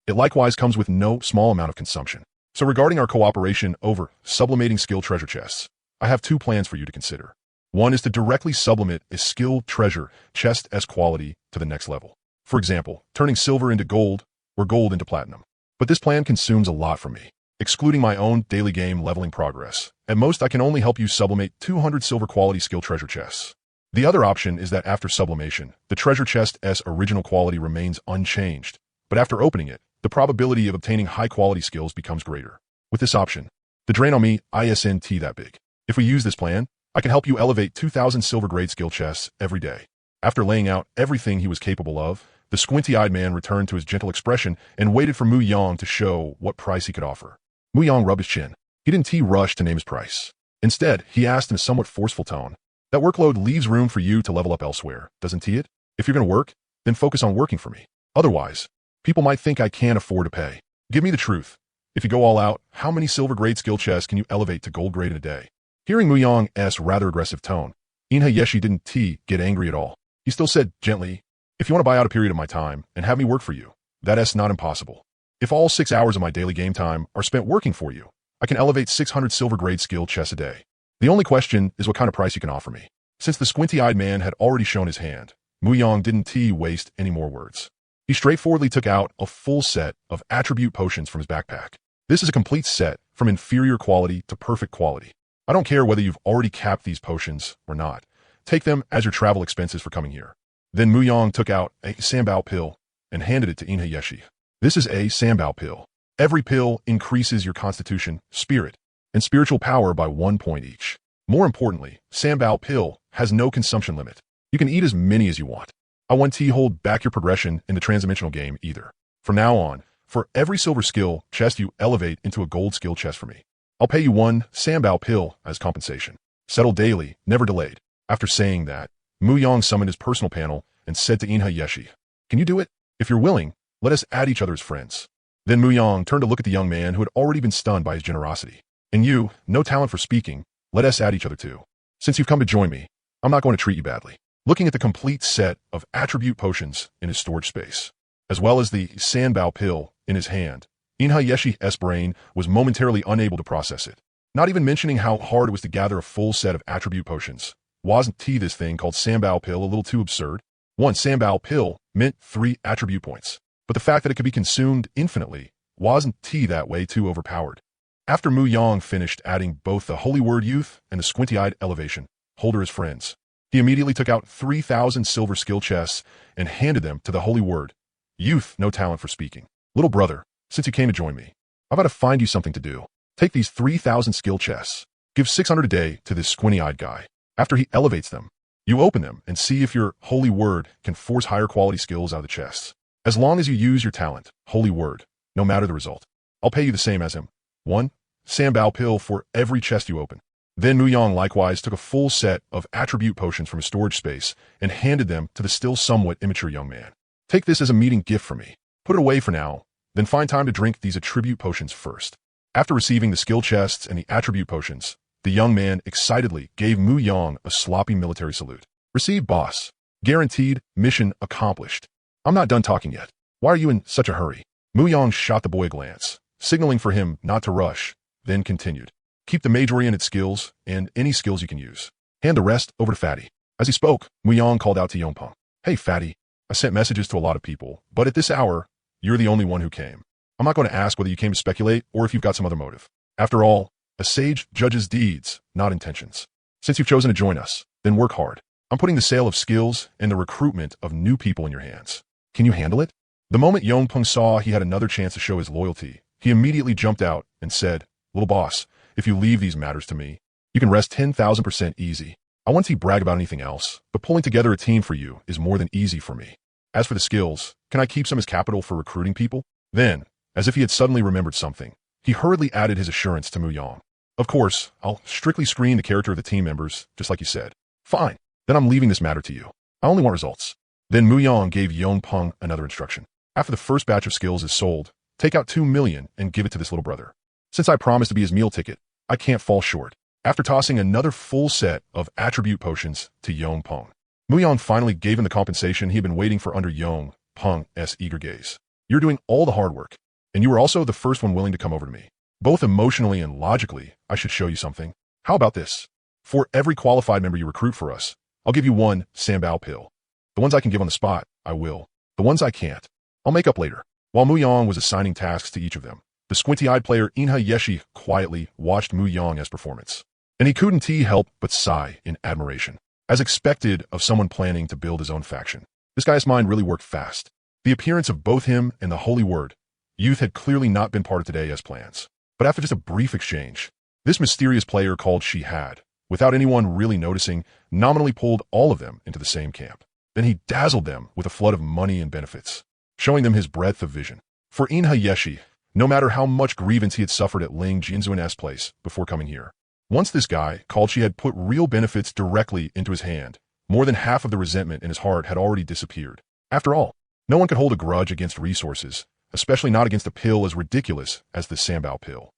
it likewise comes with no small amount of consumption. So regarding our cooperation over sublimating skill treasure chests, I have two plans for you to consider. One is to directly sublimate a skill treasure chest as quality to the next level. For example, turning silver into gold or gold into platinum. But this plan consumes a lot from me, excluding my own daily game leveling progress. At most, I can only help you sublimate 200 silver quality skill treasure chests. The other option is that after sublimation, the treasure chest's original quality remains unchanged, but after opening it, the probability of obtaining high-quality skills becomes greater. With this option, the drain on me isn't that big. If we use this plan, I can help you elevate 2,000 silver-grade skill chests every day. After laying out everything he was capable of, the squinty-eyed man returned to his gentle expression and waited for Muyang to show what price he could offer. Muyang rubbed his chin. He didn't rush to name his price. Instead, he asked in a somewhat forceful tone, that workload leaves room for you to level up elsewhere, doesn't it? If you're going to work, then focus on working for me. Otherwise, people might think I can't afford to pay. Give me the truth. If you go all out, how many silver-grade skill chests can you elevate to gold-grade in a day? Hearing Muyang's rather aggressive tone, Inha didn't get angry at all. He still said gently, if you want to buy out a period of my time and have me work for you, that's not impossible. If all 6 hours of my daily game time are spent working for you, I can elevate 600 silver-grade skill chests a day. The only question is what kind of price you can offer me. Since the squinty-eyed man had already shown his hand, Muyang didn't waste any more words. He straightforwardly took out a full set of attribute potions from his backpack. This is a complete set from inferior quality to perfect quality. I don't care whether you've already capped these potions or not. Take them as your travel expenses for coming here. Then Muyang took out a Sambao pill and handed it to Inha. This is a Sambao pill. Every pill increases your constitution, spirit, and spiritual power by 1 point each. More importantly, Sambao pill has no consumption limit. You can eat as many as you want. I won't hold back your progression in the transdimensional game either. From now on, for every silver skill chest you elevate into a gold skill chest for me, I'll pay you 1 Sambao pill as compensation. Settled daily, never delayed. After saying that, Muyang summoned his personal panel and said to Inha, can you do it? If you're willing, let us add each other as friends. Then Muyang turned to look at the young man who had already been stunned by his generosity. And you, no talent for speaking, let us add each other too. Since you've come to join me, I'm not going to treat you badly. Looking at the complete set of attribute potions in his storage space, as well as the Sambao pill in his hand, Inha brain was momentarily unable to process it. Not even mentioning how hard it was to gather a full set of attribute potions, Wasn't this thing called Sambao Pill a little too absurd? One Sambao Pill meant 3 attribute points, but the fact that it could be consumed infinitely wasn't that way too overpowered. After Mu Yang finished adding both the Holy Word Youth and the Squinty-Eyed Elevation Holder as friends, he immediately took out 3,000 silver skill chests and handed them to the Holy Word Youth. No talent for speaking. Little brother, since you came to join me, I've got to find you something to do. Take these 3,000 skill chests. Give 600 a day to this squinty-eyed guy. After he elevates them, you open them and see if your Holy Word can force higher quality skills out of the chests. As long as you use your talent, Holy Word, no matter the result, I'll pay you the same as him. 1 Sambao Pill for every chest you open. Then Mu Yang likewise took a full set of attribute potions from his storage space and handed them to the still somewhat immature young man. Take this as a meeting gift from me. Put it away for now, then find time to drink these attribute potions first. After receiving the skill chests and the attribute potions, the young man excitedly gave Mu Yang a sloppy military salute. Received, boss. Guaranteed, mission accomplished. I'm not done talking yet. Why are you in such a hurry? Mu Yang shot the boy a glance, signaling for him not to rush, then continued. Keep the mage-oriented skills and any skills you can use. Hand the rest over to Fatty. As he spoke, Mu Yang called out to Yongpeng. Hey, Fatty, I sent messages to a lot of people, but at this hour, you're the only one who came. I'm not going to ask whether you came to speculate or if you've got some other motive. After all, a sage judges deeds, not intentions. Since you've chosen to join us, then work hard. I'm putting the sale of skills and the recruitment of new people in your hands. Can you handle it? The moment Yongpeng saw he had another chance to show his loyalty, he immediately jumped out and said, Little boss, if you leave these matters to me, you can rest 10,000% easy. I won't see brag about anything else, but pulling together a team for you is more than easy for me. As for the skills, can I keep some as capital for recruiting people? Then, as if he had suddenly remembered something, he hurriedly added his assurance to Mu Yang. Of course, I'll strictly screen the character of the team members, just like you said. Fine, then I'm leaving this matter to you. I only want results. Then Mu Yang gave Yongpeng another instruction. After the first batch of skills is sold, take out 2 million and give it to this little brother. Since I promised to be his meal ticket, I can't fall short. After tossing another full set of attribute potions to Yongpeng, Mu Yang finally gave him the compensation he had been waiting for under Yongpeng's eager gaze. You're doing all the hard work, and you were also the first one willing to come over to me. Both emotionally and logically, I should show you something. How about this? For every qualified member you recruit for us, I'll give you 1 Sambao Pill. The ones I can give on the spot, I will. The ones I can't, I'll make up later. While Mu Yang was assigning tasks to each of them, the squinty-eyed player Inha Yeshi quietly watched Mu Yang's performance, and he couldn't help but sigh in admiration. As expected of someone planning to build his own faction, this guy's mind really worked fast. The appearance of both him and the Holy Word Youth had clearly not been part of today as plans. But after just a brief exchange, this mysterious player called She had, without anyone really noticing, nominally pulled all of them into the same camp. Then he dazzled them with a flood of money and benefits, showing them his breadth of vision. For Inha Yeshi, no matter how much grievance he had suffered at Ling Jinzuan's place before coming here, once this guy called She had put real benefits directly into his hand, more than half of the resentment in his heart had already disappeared. After all, no one could hold a grudge against resources, especially not against a pill as ridiculous as the Sambao Pill.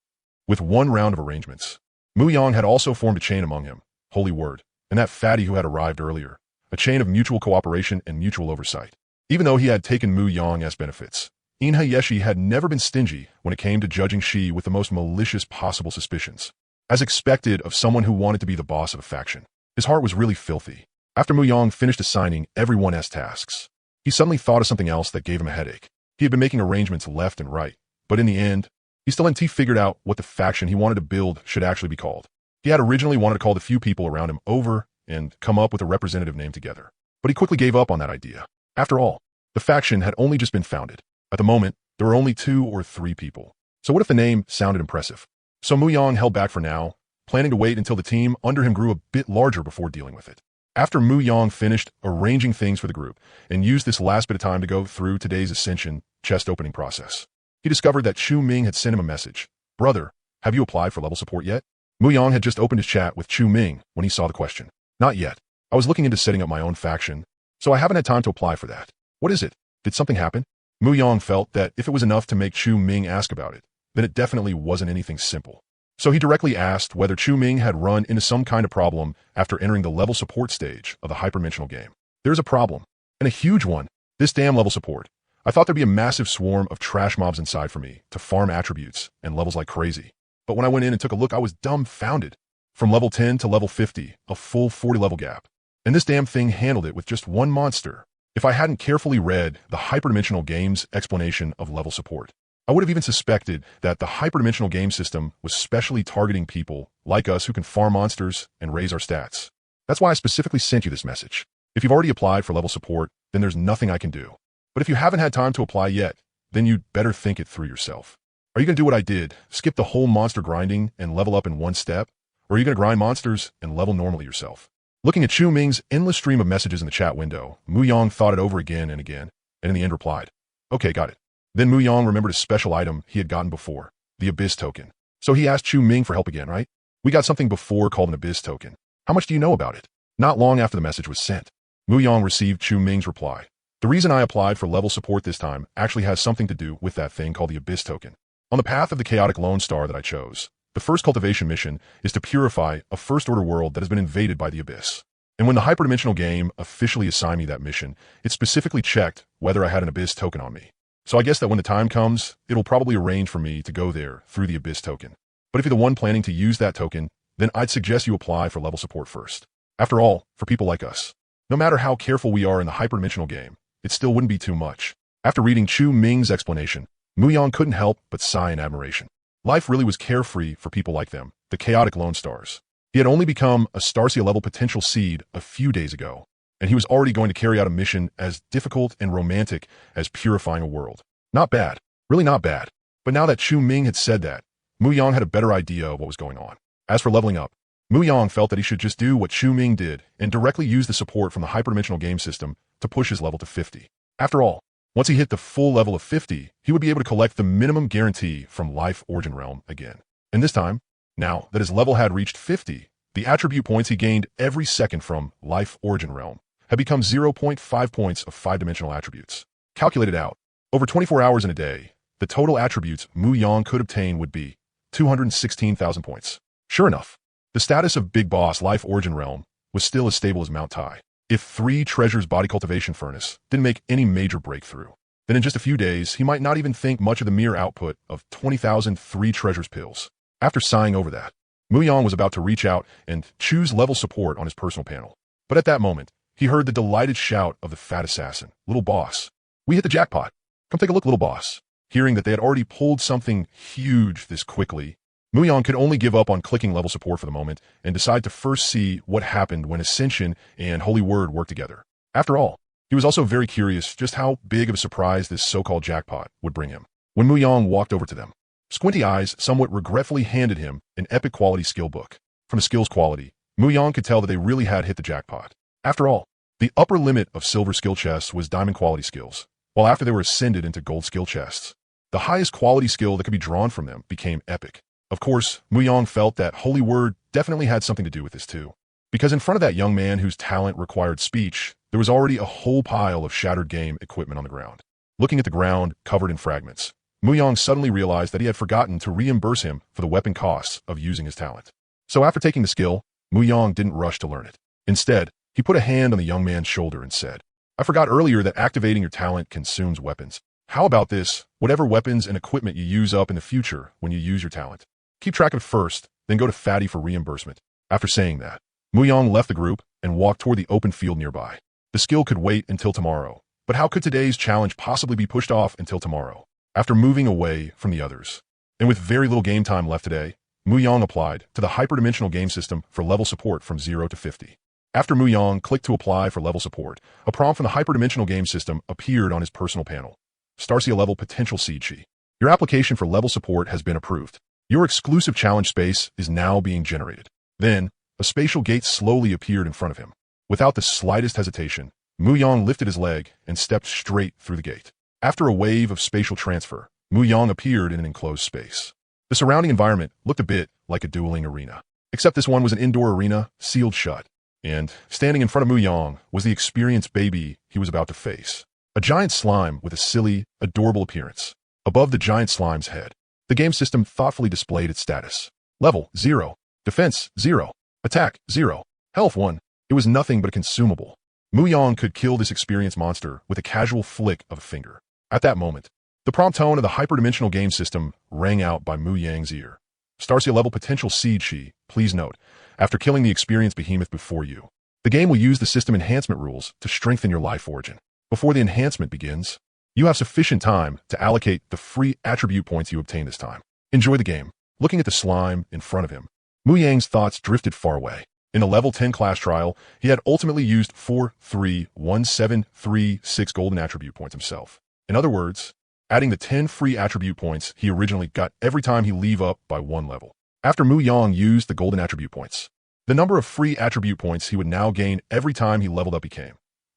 With one round of arrangements, Mu Yang had also formed a chain among him, Holy Word, and that fatty who had arrived earlier, a chain of mutual cooperation and mutual oversight. Even though he had taken Mu Yang as benefits, Inha Yeshi had never been stingy when it came to judging She with the most malicious possible suspicions. As expected of someone who wanted to be the boss of a faction, his heart was really filthy. After Mu Yang finished assigning everyone as tasks, he suddenly thought of something else that gave him a headache. He had been making arrangements left and right, but in the end, he still hadn't figured out what the faction he wanted to build should actually be called. He had originally wanted to call the few people around him over and come up with a representative name together, but he quickly gave up on that idea. After all, the faction had only just been founded. At the moment, there were only 2 or 3 people. So what if the name sounded impressive? So Mu Yang held back for now, planning to wait until the team under him grew a bit larger before dealing with it. After Mu Yang finished arranging things for the group and used this last bit of time to go through today's Ascension chest opening process, he discovered that Chu Ming had sent him a message. Brother, have you applied for level support yet? Mu Yang had just opened his chat with Chu Ming when he saw the question. Not yet. I was looking into setting up my own faction, so I haven't had time to apply for that. What is it? Did something happen? Mu Yang felt that if it was enough to make Chu Ming ask about it, then it definitely wasn't anything simple. So he directly asked whether Chu Ming had run into some kind of problem after entering the level support stage of the hyperdimensional game. There's a problem, and a huge one. This damn level support. I thought there'd be a massive swarm of trash mobs inside for me to farm attributes and levels like crazy. But when I went in and took a look, I was dumbfounded. from level 10 to level 50, a full 40 level gap. And this damn thing handled it with just one monster. If I hadn't carefully read the hyperdimensional game's explanation of level support, I would have even suspected that the hyperdimensional game system was specially targeting people like us who can farm monsters and raise our stats. That's why I specifically sent you this message. If you've already applied for level support, then there's nothing I can do. But if you haven't had time to apply yet, then you'd better think it through yourself. Are you going to do what I did, skip the whole monster grinding and level up in one step? Or are you going to grind monsters and level normally yourself? Looking at Chu Ming's endless stream of messages in the chat window, Mu Yang thought it over again, and in the end replied, "Okay, got it." Then Mu Yang remembered a special item he had gotten before, the Abyss token. So he asked Chu Ming for help again, right? "We got something before called an Abyss token. How much do you know about it?" Not long after the message was sent, Mu Yang received Chu Ming's reply. "The reason I applied for level support this time actually has something to do with that thing called the Abyss token. On the path of the chaotic Lone Star that I chose, the first cultivation mission is to purify a first-order world that has been invaded by the Abyss. And when the hyperdimensional game officially assigned me that mission, it specifically checked whether I had an Abyss token on me. So I guess that when the time comes, it'll probably arrange for me to go there through the Abyss token. But if you're the one planning to use that token, then I'd suggest you apply for level support first. After all, for people like us, no matter how careful we are in the hyperdimensional game, it still wouldn't be too much." After reading Chu Ming's explanation, Mu Yang couldn't help but sigh in admiration. Life really was carefree for people like them, the chaotic Lone Stars. He had only become a Starcia-level potential seed a few days ago, and he was already going to carry out a mission as difficult and romantic as purifying a world. Not bad. Really not bad. But now that Chu Ming had said that, Mu Yang had a better idea of what was going on. As for leveling up, Mu Yang felt that he should just do what Chu Ming did and directly use the support from the hyperdimensional game system to push his level to 50. After all, once he hit the full level of 50, he would be able to collect the minimum guarantee from Life Origin Realm again. And this time, now that his level had reached 50, the attribute points he gained every second from Life Origin Realm had become 0.5 points of 5-dimensional attributes. Calculated out, over 24 hours in a day, the total attributes Mu Yang could obtain would be 216,000 points. Sure enough, the status of Big Boss Life Origin Realm was still as stable as Mount Tai. If 3 Treasures Body Cultivation Furnace didn't make any major breakthrough, then in just a few days, he might not even think much of the mere output of 20,000 3 Treasures pills. After sighing over that, Mu Yang was about to reach out and choose level support on his personal panel. But at that moment, he heard the delighted shout of the fat assassin, "Little boss, we hit the jackpot. Come take a look, little boss." Hearing that they had already pulled something huge this quickly, Mu Yang could only give up on clicking level support for the moment and decide to first see what happened when Ascension and Holy Word worked together. After all, he was also very curious just how big of a surprise this so-called jackpot would bring him. When Mu Yang walked over to them, Squinty Eyes somewhat regretfully handed him an epic quality skill book. From the skills quality, Mu Yang could tell that they really had hit the jackpot. After all, the upper limit of silver skill chests was diamond quality skills, while after they were ascended into gold skill chests, the highest quality skill that could be drawn from them became epic. Of course, Mu Yang felt that Holy Word definitely had something to do with this too. Because in front of that young man whose talent required speech, there was already a whole pile of shattered game equipment on the ground. Looking at the ground covered in fragments, Mu Yang suddenly realized that he had forgotten to reimburse him for the weapon costs of using his talent. So after taking the skill, Mu Yang didn't rush to learn it. Instead, he put a hand on the young man's shoulder and said, "I forgot earlier that activating your talent consumes weapons. How about this, whatever weapons and equipment you use up in the future when you use your talent? Keep track of it first, then go to Fatty for reimbursement." After saying that, Mu Yang left the group and walked toward the open field nearby. The skill could wait until tomorrow, but how could today's challenge possibly be pushed off until tomorrow? After moving away from the others, and with very little game time left today, Mu Yang applied to the hyperdimensional game system for level support from 0 to 50. After Mu Yang clicked to apply for level support, a prompt from the hyperdimensional game system appeared on his personal panel. Starcia level potential seed sheet. Your application for level support has been approved. Your exclusive challenge space is now being generated. Then, a spatial gate slowly appeared in front of him. Without the slightest hesitation, Mu Yang lifted his leg and stepped straight through the gate. After a wave of spatial transfer, Mu Yang appeared in an enclosed space. The surrounding environment looked a bit like a dueling arena, except this one was an indoor arena, sealed shut. And, standing in front of Mu Yang, was the experienced baby he was about to face. A giant slime with a silly, adorable appearance. Above the giant slime's head, the game system thoughtfully displayed its status. Level 0. Defense 0. Attack 0. Health 1. It was nothing but a consumable. Mu Yang could kill this experienced monster with a casual flick of a finger. At that moment, the prompt tone of the hyperdimensional game system rang out by Mu Yang's ear. Starcia level potential seed She. Please note, after killing the experienced behemoth before you, the game will use the system enhancement rules to strengthen your life origin. Before the enhancement begins, you have sufficient time to allocate the free attribute points you obtain this time. Enjoy the game. Looking at the slime in front of him, Mu Yang's thoughts drifted far away. In the level 10 class trial, he had ultimately used 4,3,1,736 golden attribute points himself. In other words, adding the 10 free attribute points he originally got every time he leave up by 1 level. After Mu Yang used the golden attribute points, the number of free attribute points he would now gain every time he leveled up became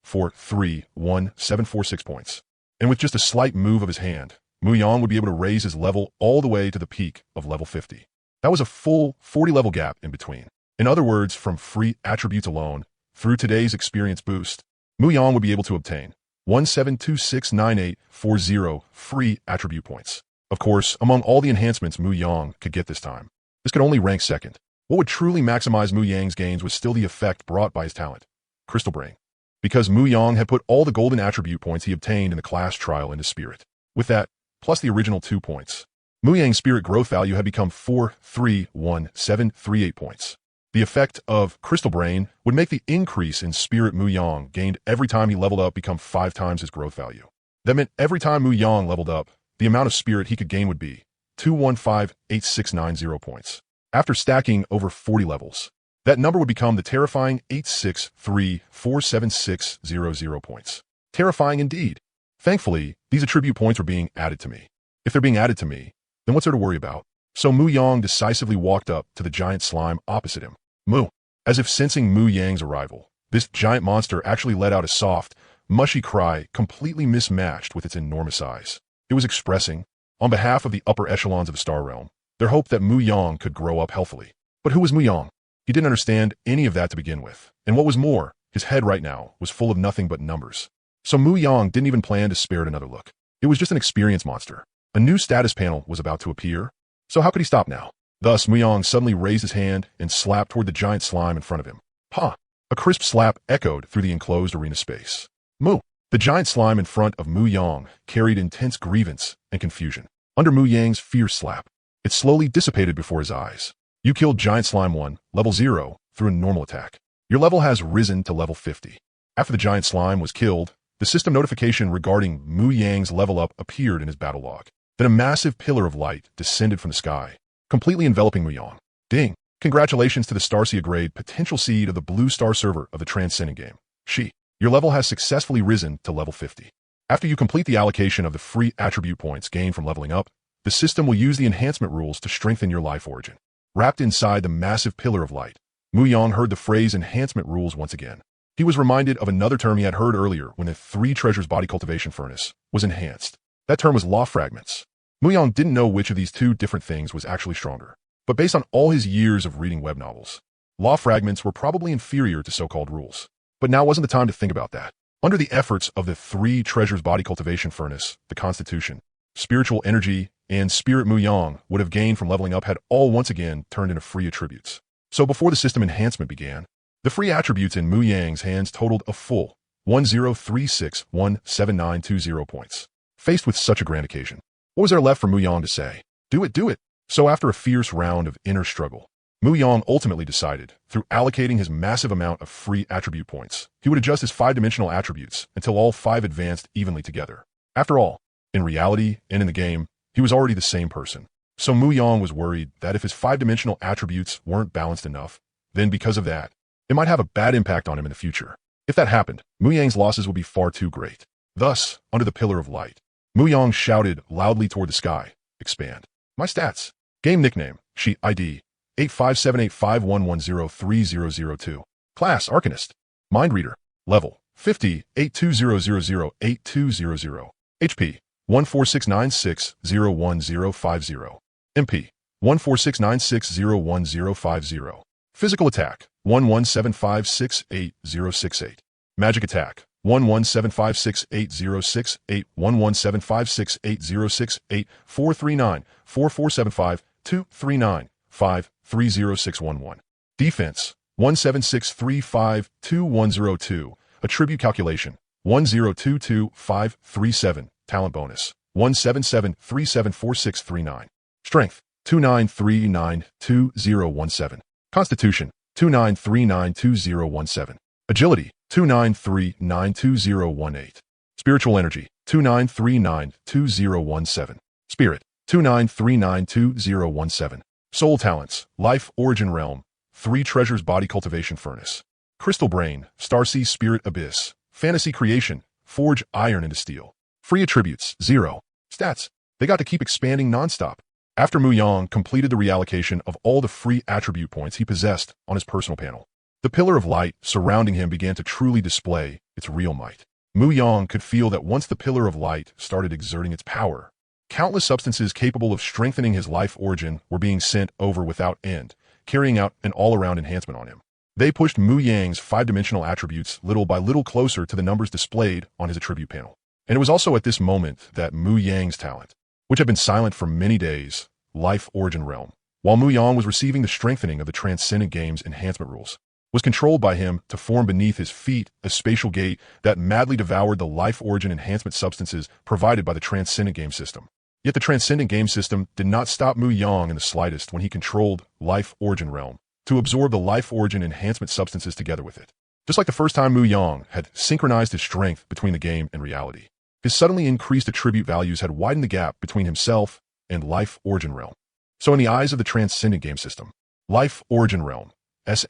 4,3,1,746 points. And with just a slight move of his hand, Mu Yang would be able to raise his level all the way to the peak of level 50. That was a full 40 level gap in between. In other words, from free attributes alone, through today's experience boost, Mu Yang would be able to obtain 17269840 free attribute points. Of course, among all the enhancements Mu Yang could get this time, this could only rank second. What would truly maximize Mu Yang's gains was still the effect brought by his talent, Crystal Brain, because Mu Yang had put all the golden attribute points he obtained in the class trial into spirit. With that, plus the original 2 points, Mu Yang's spirit growth value had become 4,31738 points. The effect of Crystal Brain would make the increase in spirit Mu Yang gained every time he leveled up become 5 times his growth value. That meant every time Mu Yang leveled up, the amount of spirit he could gain would be 2158690 points. After stacking over 40 levels, that number would become the terrifying 8634760 points. Terrifying indeed. Thankfully, these attribute points were being added to me. If they're being added to me, then what's there to worry about? So Mu Yang decisively walked up to the giant slime opposite him. Mu. As if sensing Mu Yang's arrival, this giant monster actually let out a soft, mushy cry completely mismatched with its enormous size. It was expressing, on behalf of the upper echelons of Star Realm, their hope that Mu Yang could grow up healthily. But who was Mu Yang? He didn't understand any of that to begin with. And what was more, his head right now was full of nothing but numbers. So Mu Yang didn't even plan to spare it another look. It was just an experience monster. A new status panel was about to appear, so how could he stop now? Thus, Mu Yang suddenly raised his hand and slapped toward the giant slime in front of him. Ha! A crisp slap echoed through the enclosed arena space. Mu! The giant slime in front of Mu Yang carried intense grievance and confusion. Under Mu Yang's fierce slap, it slowly dissipated before his eyes. You killed Giant Slime 1, level 0, through a normal attack. Your level has risen to level 50. After the giant slime was killed, the system notification regarding Mu Yang's level up appeared in his battle log. Then a massive pillar of light descended from the sky, completely enveloping Mu Yang. Ding! Congratulations to the Starcia grade potential seed of the Blue Star server of the Transcendent game. She. Your level has successfully risen to level 50. After you complete the allocation of the free attribute points gained from leveling up, the system will use the enhancement rules to strengthen your life origin. Wrapped inside the massive pillar of light, Mu Yang heard the phrase enhancement rules once again. He was reminded of another term he had heard earlier when the 3 treasures body cultivation furnace was enhanced. That term was law fragments. Mu Yang didn't know which of these 2 different things was actually stronger. But based on all his years of reading web novels, law fragments were probably inferior to so-called rules. But now wasn't the time to think about that. Under the efforts of the 3 treasures body cultivation furnace, the Constitution, spiritual energy, and spirit Mu Yang would have gained from leveling up had all once again turned into free attributes. So before the system enhancement began, the free attributes in Mu Yang's hands totaled a full 1036,17920 points. Faced with such a grand occasion, what was there left for Mu Yang to say? Do it, do it! So after a fierce round of inner struggle, Mu Yang ultimately decided, through allocating his massive amount of free attribute points, he would adjust his 5-dimensional attributes until all 5 advanced evenly together. After all, in reality and in the game, he was already the same person. So Mu Yang was worried that if his 5-dimensional attributes weren't balanced enough, then because of that, it might have a bad impact on him in the future. If that happened, Mu Yang's losses would be far too great. Thus, under the pillar of light, Mu Yang shouted loudly toward the sky, expand. My stats. Game nickname, Sheet ID, 857851103002. Class, Arcanist. Mind Reader. Level, 50, 82000200. HP, 146960150. MP, 146960150. Physical attack, 1175688068. Magic attack, 1175688068, 1175688068, 439-4475-239-5-30611. Defense, 176352102. Attribute calculation, 1022537. Talent bonus, 177374639. Strength, 29392017. Constitution, 29392017. Agility, 29392018. Spiritual energy, 29392017. Spirit, 29392017. Soul talents, life origin realm, 3 treasures body cultivation furnace. Crystal brain, starseed spirit abyss. Fantasy creation, forge iron into steel. Free attributes, 0. Stats, they got to keep expanding nonstop. After Mu Yang completed the reallocation of all the free attribute points he possessed on his personal panel, the pillar of light surrounding him began to truly display its real might. Mu Yang could feel that once the pillar of light started exerting its power, countless substances capable of strengthening his life origin were being sent over without end, carrying out an all-around enhancement on him. They pushed Mu Yang's 5-dimensional attributes little by little closer to the numbers displayed on his attribute panel. And it was also at this moment that Mu Yang's talent, which had been silent for many days, life origin realm, while Mu Yang was receiving the strengthening of the Transcendent Game's enhancement rules, was controlled by him to form beneath his feet a spatial gate that madly devoured the life origin enhancement substances provided by the Transcendent Game system. Yet the Transcendent Game system did not stop Mu Yang in the slightest when he controlled life origin realm to absorb the life origin enhancement substances together with it. Just like the first time Mu Yang had synchronized his strength between the game and reality, his suddenly increased attribute values had widened the gap between himself and life origin realm. So in the eyes of the Transcendent Game system, life origin realm's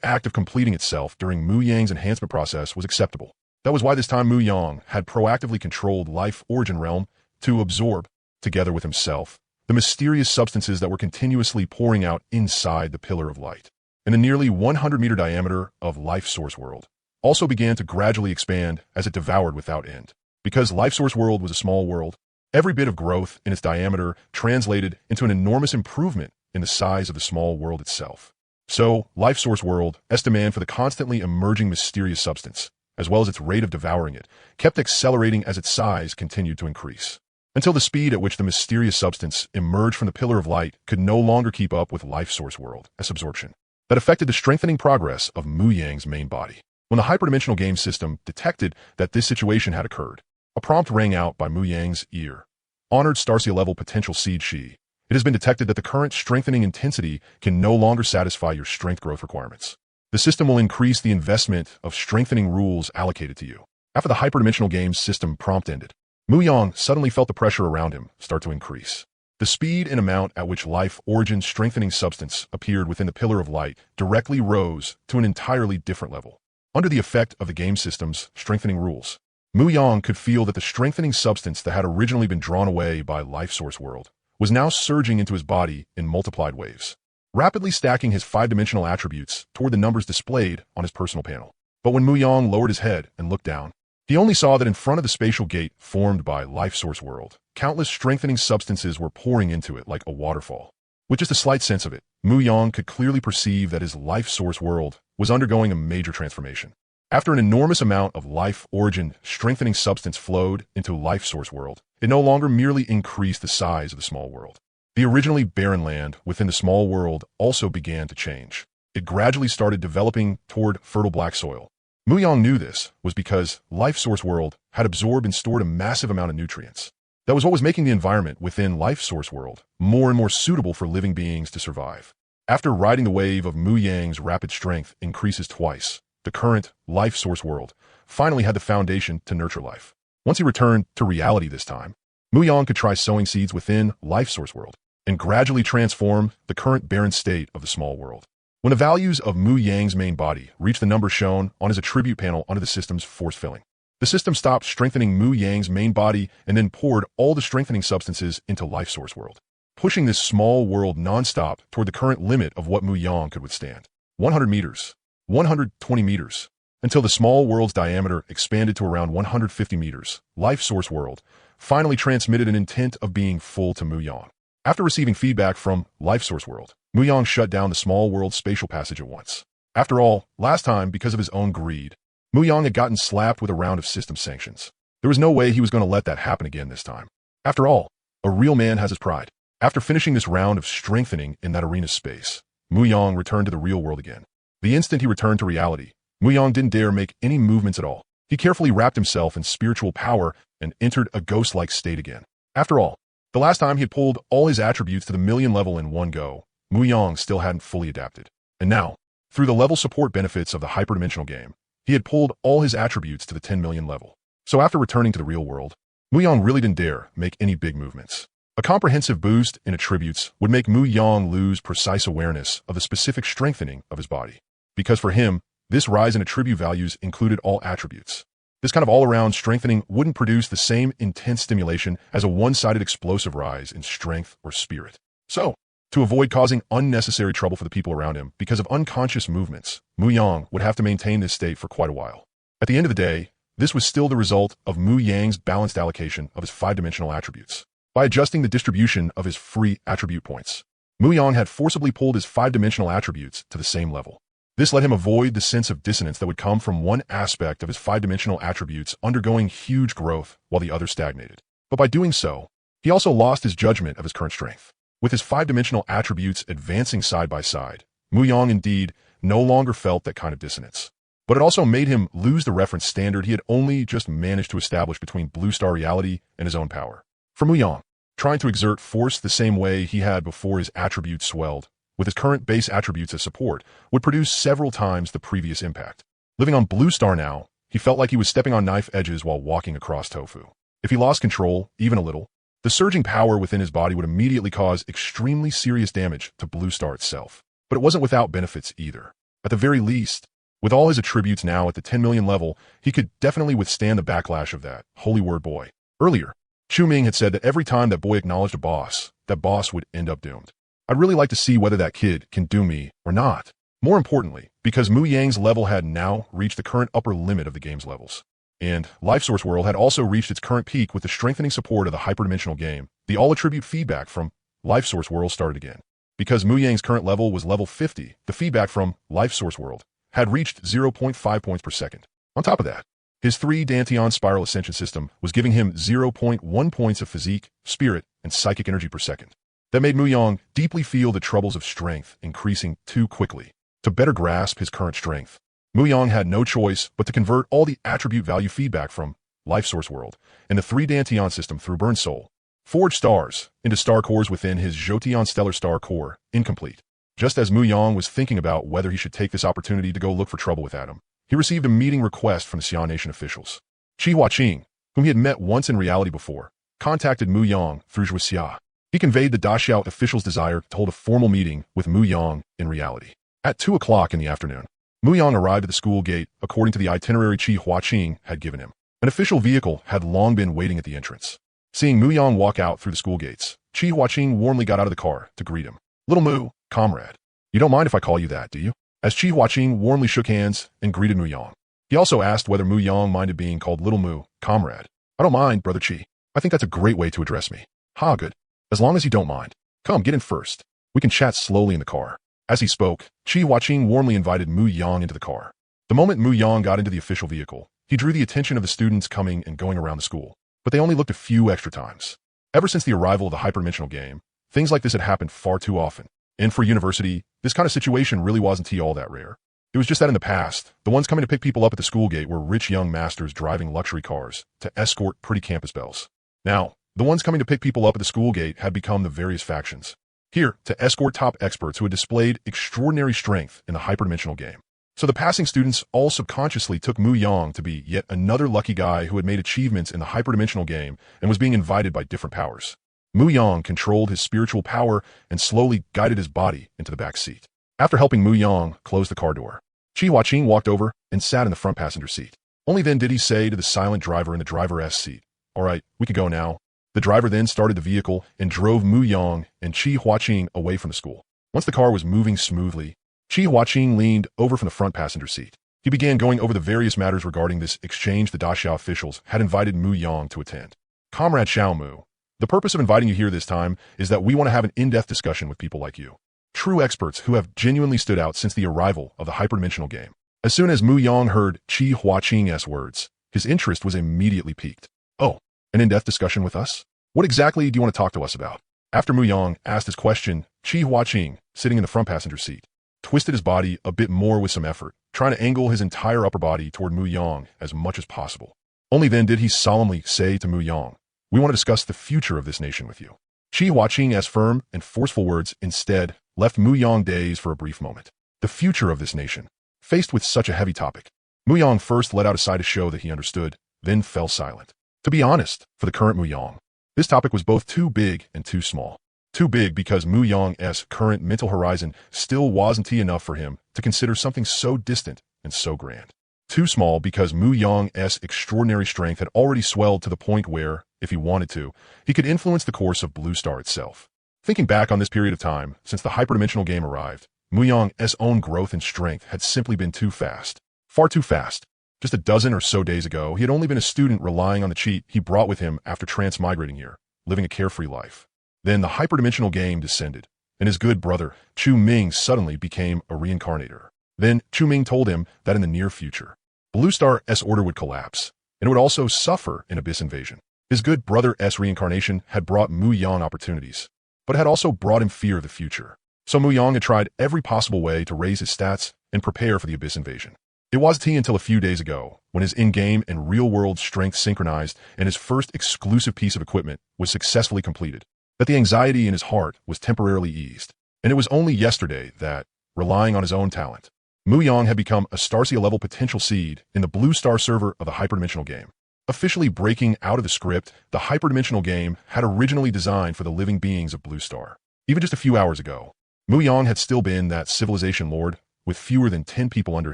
act of completing itself during Mu Yang's enhancement process was acceptable. That was why this time Mu Yang had proactively controlled life origin realm to absorb, together with himself, the mysterious substances that were continuously pouring out inside the pillar of light. And the nearly 100-meter diameter of life source world also began to gradually expand as it devoured without end. Because life source world was a small world, every bit of growth in its diameter translated into an enormous improvement in the size of the small world itself. So, life source world's demand for the constantly emerging mysterious substance, as well as its rate of devouring it, kept accelerating as its size continued to increase, until the speed at which the mysterious substance emerged from the pillar of light could no longer keep up with life source world's absorption. That affected the strengthening progress of Mu Yang's main body. When the hyperdimensional game system detected that this situation had occurred, a prompt rang out by Mu Yang's ear. Honored Starseed level potential seed Shi. It has been detected that the current strengthening intensity can no longer satisfy your strength growth requirements. The system will increase the investment of strengthening rules allocated to you. After the hyperdimensional game system prompt ended, Mu Yang suddenly felt the pressure around him start to increase. The speed and amount at which life origin strengthening substance appeared within the pillar of light directly rose to an entirely different level. Under the effect of the game system's strengthening rules, Mu Yang could feel that the strengthening substance that had originally been drawn away by life source world was now surging into his body in multiplied waves, rapidly stacking his 5-dimensional attributes toward the numbers displayed on his personal panel. But when Mu Yang lowered his head and looked down, he only saw that in front of the spatial gate formed by life source world, countless strengthening substances were pouring into it like a waterfall. With just a slight sense of it, Mu Yang could clearly perceive that his life source world was undergoing a major transformation. After an enormous amount of life origin strengthening substance flowed into life source world, it no longer merely increased the size of the small world. The originally barren land within the small world also began to change. It gradually started developing toward fertile black soil. Mu Yang knew this was because life source world had absorbed and stored a massive amount of nutrients. That was what was making the environment within life source world more and more suitable for living beings to survive. After riding the wave of Mu Yang's rapid strength increases twice, the current life source world finally had the foundation to nurture life. Once he returned to reality this time, Mu Yang could try sowing seeds within life source world and gradually transform the current barren state of the small world. When the values of Mu Yang's main body reached the number shown on his attribute panel under the system's force filling, the system stopped strengthening Mu Yang's main body and then poured all the strengthening substances into life source world, pushing this small world non-stop toward the current limit of what Mu Yang could withstand. 100 meters, 120 meters, until the small world's diameter expanded to around 150 meters. Life source world finally transmitted an intent of being full to Mu Yang. After receiving feedback from life source world, Mu Yang shut down the small world's spatial passage at once. After all, last time, because of his own greed, Mu Yang had gotten slapped with a round of system sanctions. There was no way he was going to let that happen again this time. After all, a real man has his pride. After finishing this round of strengthening in that arena space, Mu Yang returned to the real world again. The instant he returned to reality, Mu Yang didn't dare make any movements at all. He carefully wrapped himself in spiritual power and entered a ghost-like state again. After all, The last time he had pulled all his attributes to the million level in one go, Mu Yang still hadn't fully adapted. And now, through the level support benefits of the hyperdimensional game, he had pulled all his attributes to the 10 million level. So after returning to the real world, Mu Yang really didn't dare make any big movements. A comprehensive boost in attributes would make Mu Yang lose precise awareness of the specific strengthening of his body. Because for him, this rise in attribute values included all attributes. This kind of all-around strengthening wouldn't produce the same intense stimulation as a one-sided explosive rise in strength or spirit. So, to avoid causing unnecessary trouble for the people around him because of unconscious movements, Mu Yang would have to maintain this state for quite a while. At the end of the day, this was still the result of Mu Yang's balanced allocation of his five-dimensional attributes. By adjusting the distribution of his free attribute points, Mu Yang had forcibly pulled his five-dimensional attributes to the same level. This let him avoid the sense of dissonance that would come from one aspect of his five-dimensional attributes undergoing huge growth while the other stagnated. But by doing so, he also lost his judgment of his current strength. With his five-dimensional attributes advancing side by side, Mu Yang indeed no longer felt that kind of dissonance. But it also made him lose the reference standard he had only just managed to establish between Blue Star reality and his own power. For Mu Yang, trying to exert force the same way he had before his attributes swelled, with his current base attributes as support, would produce several times the previous impact. Living on Blue Star now, he felt like he was stepping on knife edges while walking across tofu. If he lost control, even a little, the surging power within his body would immediately cause extremely serious damage to Blue Star itself. But it wasn't without benefits either. At the very least, with all his attributes now at the 10 million level, he could definitely withstand the backlash of that holy word boy. Earlier, Chu Ming had said that every time that boy acknowledged a boss, that boss would end up doomed. I'd really like to see whether that kid can doom me or not. More importantly, because Mu Yang's level had now reached the current upper limit of the game's levels. And Life Source World had also reached its current peak with the strengthening support of the hyperdimensional game. The all-attribute feedback from Life Source World started again. Because Mu Yang's current level was level 50, the feedback from Life Source World had reached 0.5 points per second. On top of that, his 3 Dantian spiral ascension system was giving him 0.1 points of physique, spirit, and psychic energy per second. That made Mu Yang deeply feel the troubles of strength increasing too quickly. To better grasp his current strength, Mu Yang had no choice but to convert all the attribute value feedback from Life Source World and the 3 Dantian system through Burn Soul, forge stars into star cores within his Jotian stellar star core, incomplete. Just as Mu Yang was thinking about whether he should take this opportunity to go look for trouble with Adam, he received a meeting request from the Xi'an Nation officials. Qi Huaqing, whom he had met once in reality before, contacted Mu Yang through Zhuixia. He conveyed the Daxiao officials' desire to hold a formal meeting with Mu Yang in reality. At 2 o'clock in the afternoon, Mu Yang arrived at the school gate according to the itinerary Qi Huaqing had given him. An official vehicle had long been waiting at the entrance. Seeing Mu Yang walk out through the school gates, Qi Huaqing warmly got out of the car to greet him. Little Mu, comrade. You don't mind if I call you that, do you? As Qi Huaqing warmly shook hands and greeted Mu Yang. He also asked whether Mu Yang minded being called Little Mu, comrade. I don't mind, Brother Qi. I think that's a great way to address me. Ha, good. As long as you don't mind. Come, get in first. We can chat slowly in the car. As he spoke, Qi Huaqing warmly invited Mu Yang into the car. The moment Mu Yang got into the official vehicle, he drew the attention of the students coming and going around the school. But they only looked a few extra times. Ever since the arrival of the hyperdimensional game, things like this had happened far too often. And for a university, this kind of situation really wasn't all that rare. It was just that in the past, the ones coming to pick people up at the school gate were rich young masters driving luxury cars to escort pretty campus belles. Now, the ones coming to pick people up at the school gate had become the various factions. Here, to escort top experts who had displayed extraordinary strength in the hyperdimensional game. So the passing students all subconsciously took Mu Yang to be yet another lucky guy who had made achievements in the hyperdimensional game and was being invited by different powers. Mu Yang controlled his spiritual power and slowly guided his body into the back seat. After helping Mu Yang close the car door, Qi Huaqing walked over and sat in the front passenger seat. Only then did he say to the silent driver in the driver's seat, "All right, we can go now." The driver then started the vehicle and drove Mu Yang and Qi Huaqing away from the school. Once the car was moving smoothly, Qi Huaqing leaned over from the front passenger seat. He began going over the various matters regarding this exchange the Daxiao officials had invited Mu Yang to attend. Comrade Xiao Mu, the purpose of inviting you here this time is that we want to have an in-depth discussion with people like you. True experts who have genuinely stood out since the arrival of the hyperdimensional game. As soon as Mu Yang heard Qi Huaqing's words, his interest was immediately piqued. Oh, an in-depth discussion with us? What exactly do you want to talk to us about? After Mu Yang asked his question, Qi Huaqing, sitting in the front passenger seat, twisted his body a bit more with some effort, trying to angle his entire upper body toward Mu Yang as much as possible. Only then did he solemnly say to Mu Yang, We want to discuss the future of this nation with you. Qi Huaqing's firm and forceful words instead left Mu Yang dazed for a brief moment. The future of this nation. Faced with such a heavy topic, Mu Yang first let out a sigh to show that he understood, then fell silent. To be honest, for the current Mu Yang, this topic was both too big and too small. Too big because Mu Yang's current mental horizon still wasn't enough for him to consider something so distant and so grand. Too small because Mu Yang's extraordinary strength had already swelled to the point where, if he wanted to, he could influence the course of Blue Star itself. Thinking back on this period of time, since the hyperdimensional game arrived, Mu Yang's own growth and strength had simply been too fast. Far too fast. Just a dozen or so days ago, he had only been a student relying on the cheat he brought with him after transmigrating here, living a carefree life. Then the hyperdimensional game descended, and his good brother, Chu Ming, suddenly became a reincarnator. Then Chu Ming told him that in the near future, Blue Star's order would collapse, and it would also suffer an abyss invasion. His good brother's reincarnation had brought Mu Yang opportunities, but it had also brought him fear of the future. So Mu Yang had tried every possible way to raise his stats and prepare for the abyss invasion. It wasn't until a few days ago, when his in-game and real-world strength synchronized and his first exclusive piece of equipment was successfully completed, that the anxiety in his heart was temporarily eased. And it was only yesterday that, relying on his own talent, Mu Yang had become a Starcia-level potential seed in the Blue Star server of the hyperdimensional game. Officially breaking out of the script the hyperdimensional game had originally designed for the living beings of Blue Star. Even just a few hours ago, Mu Yang had still been that civilization lord with fewer than 10 people under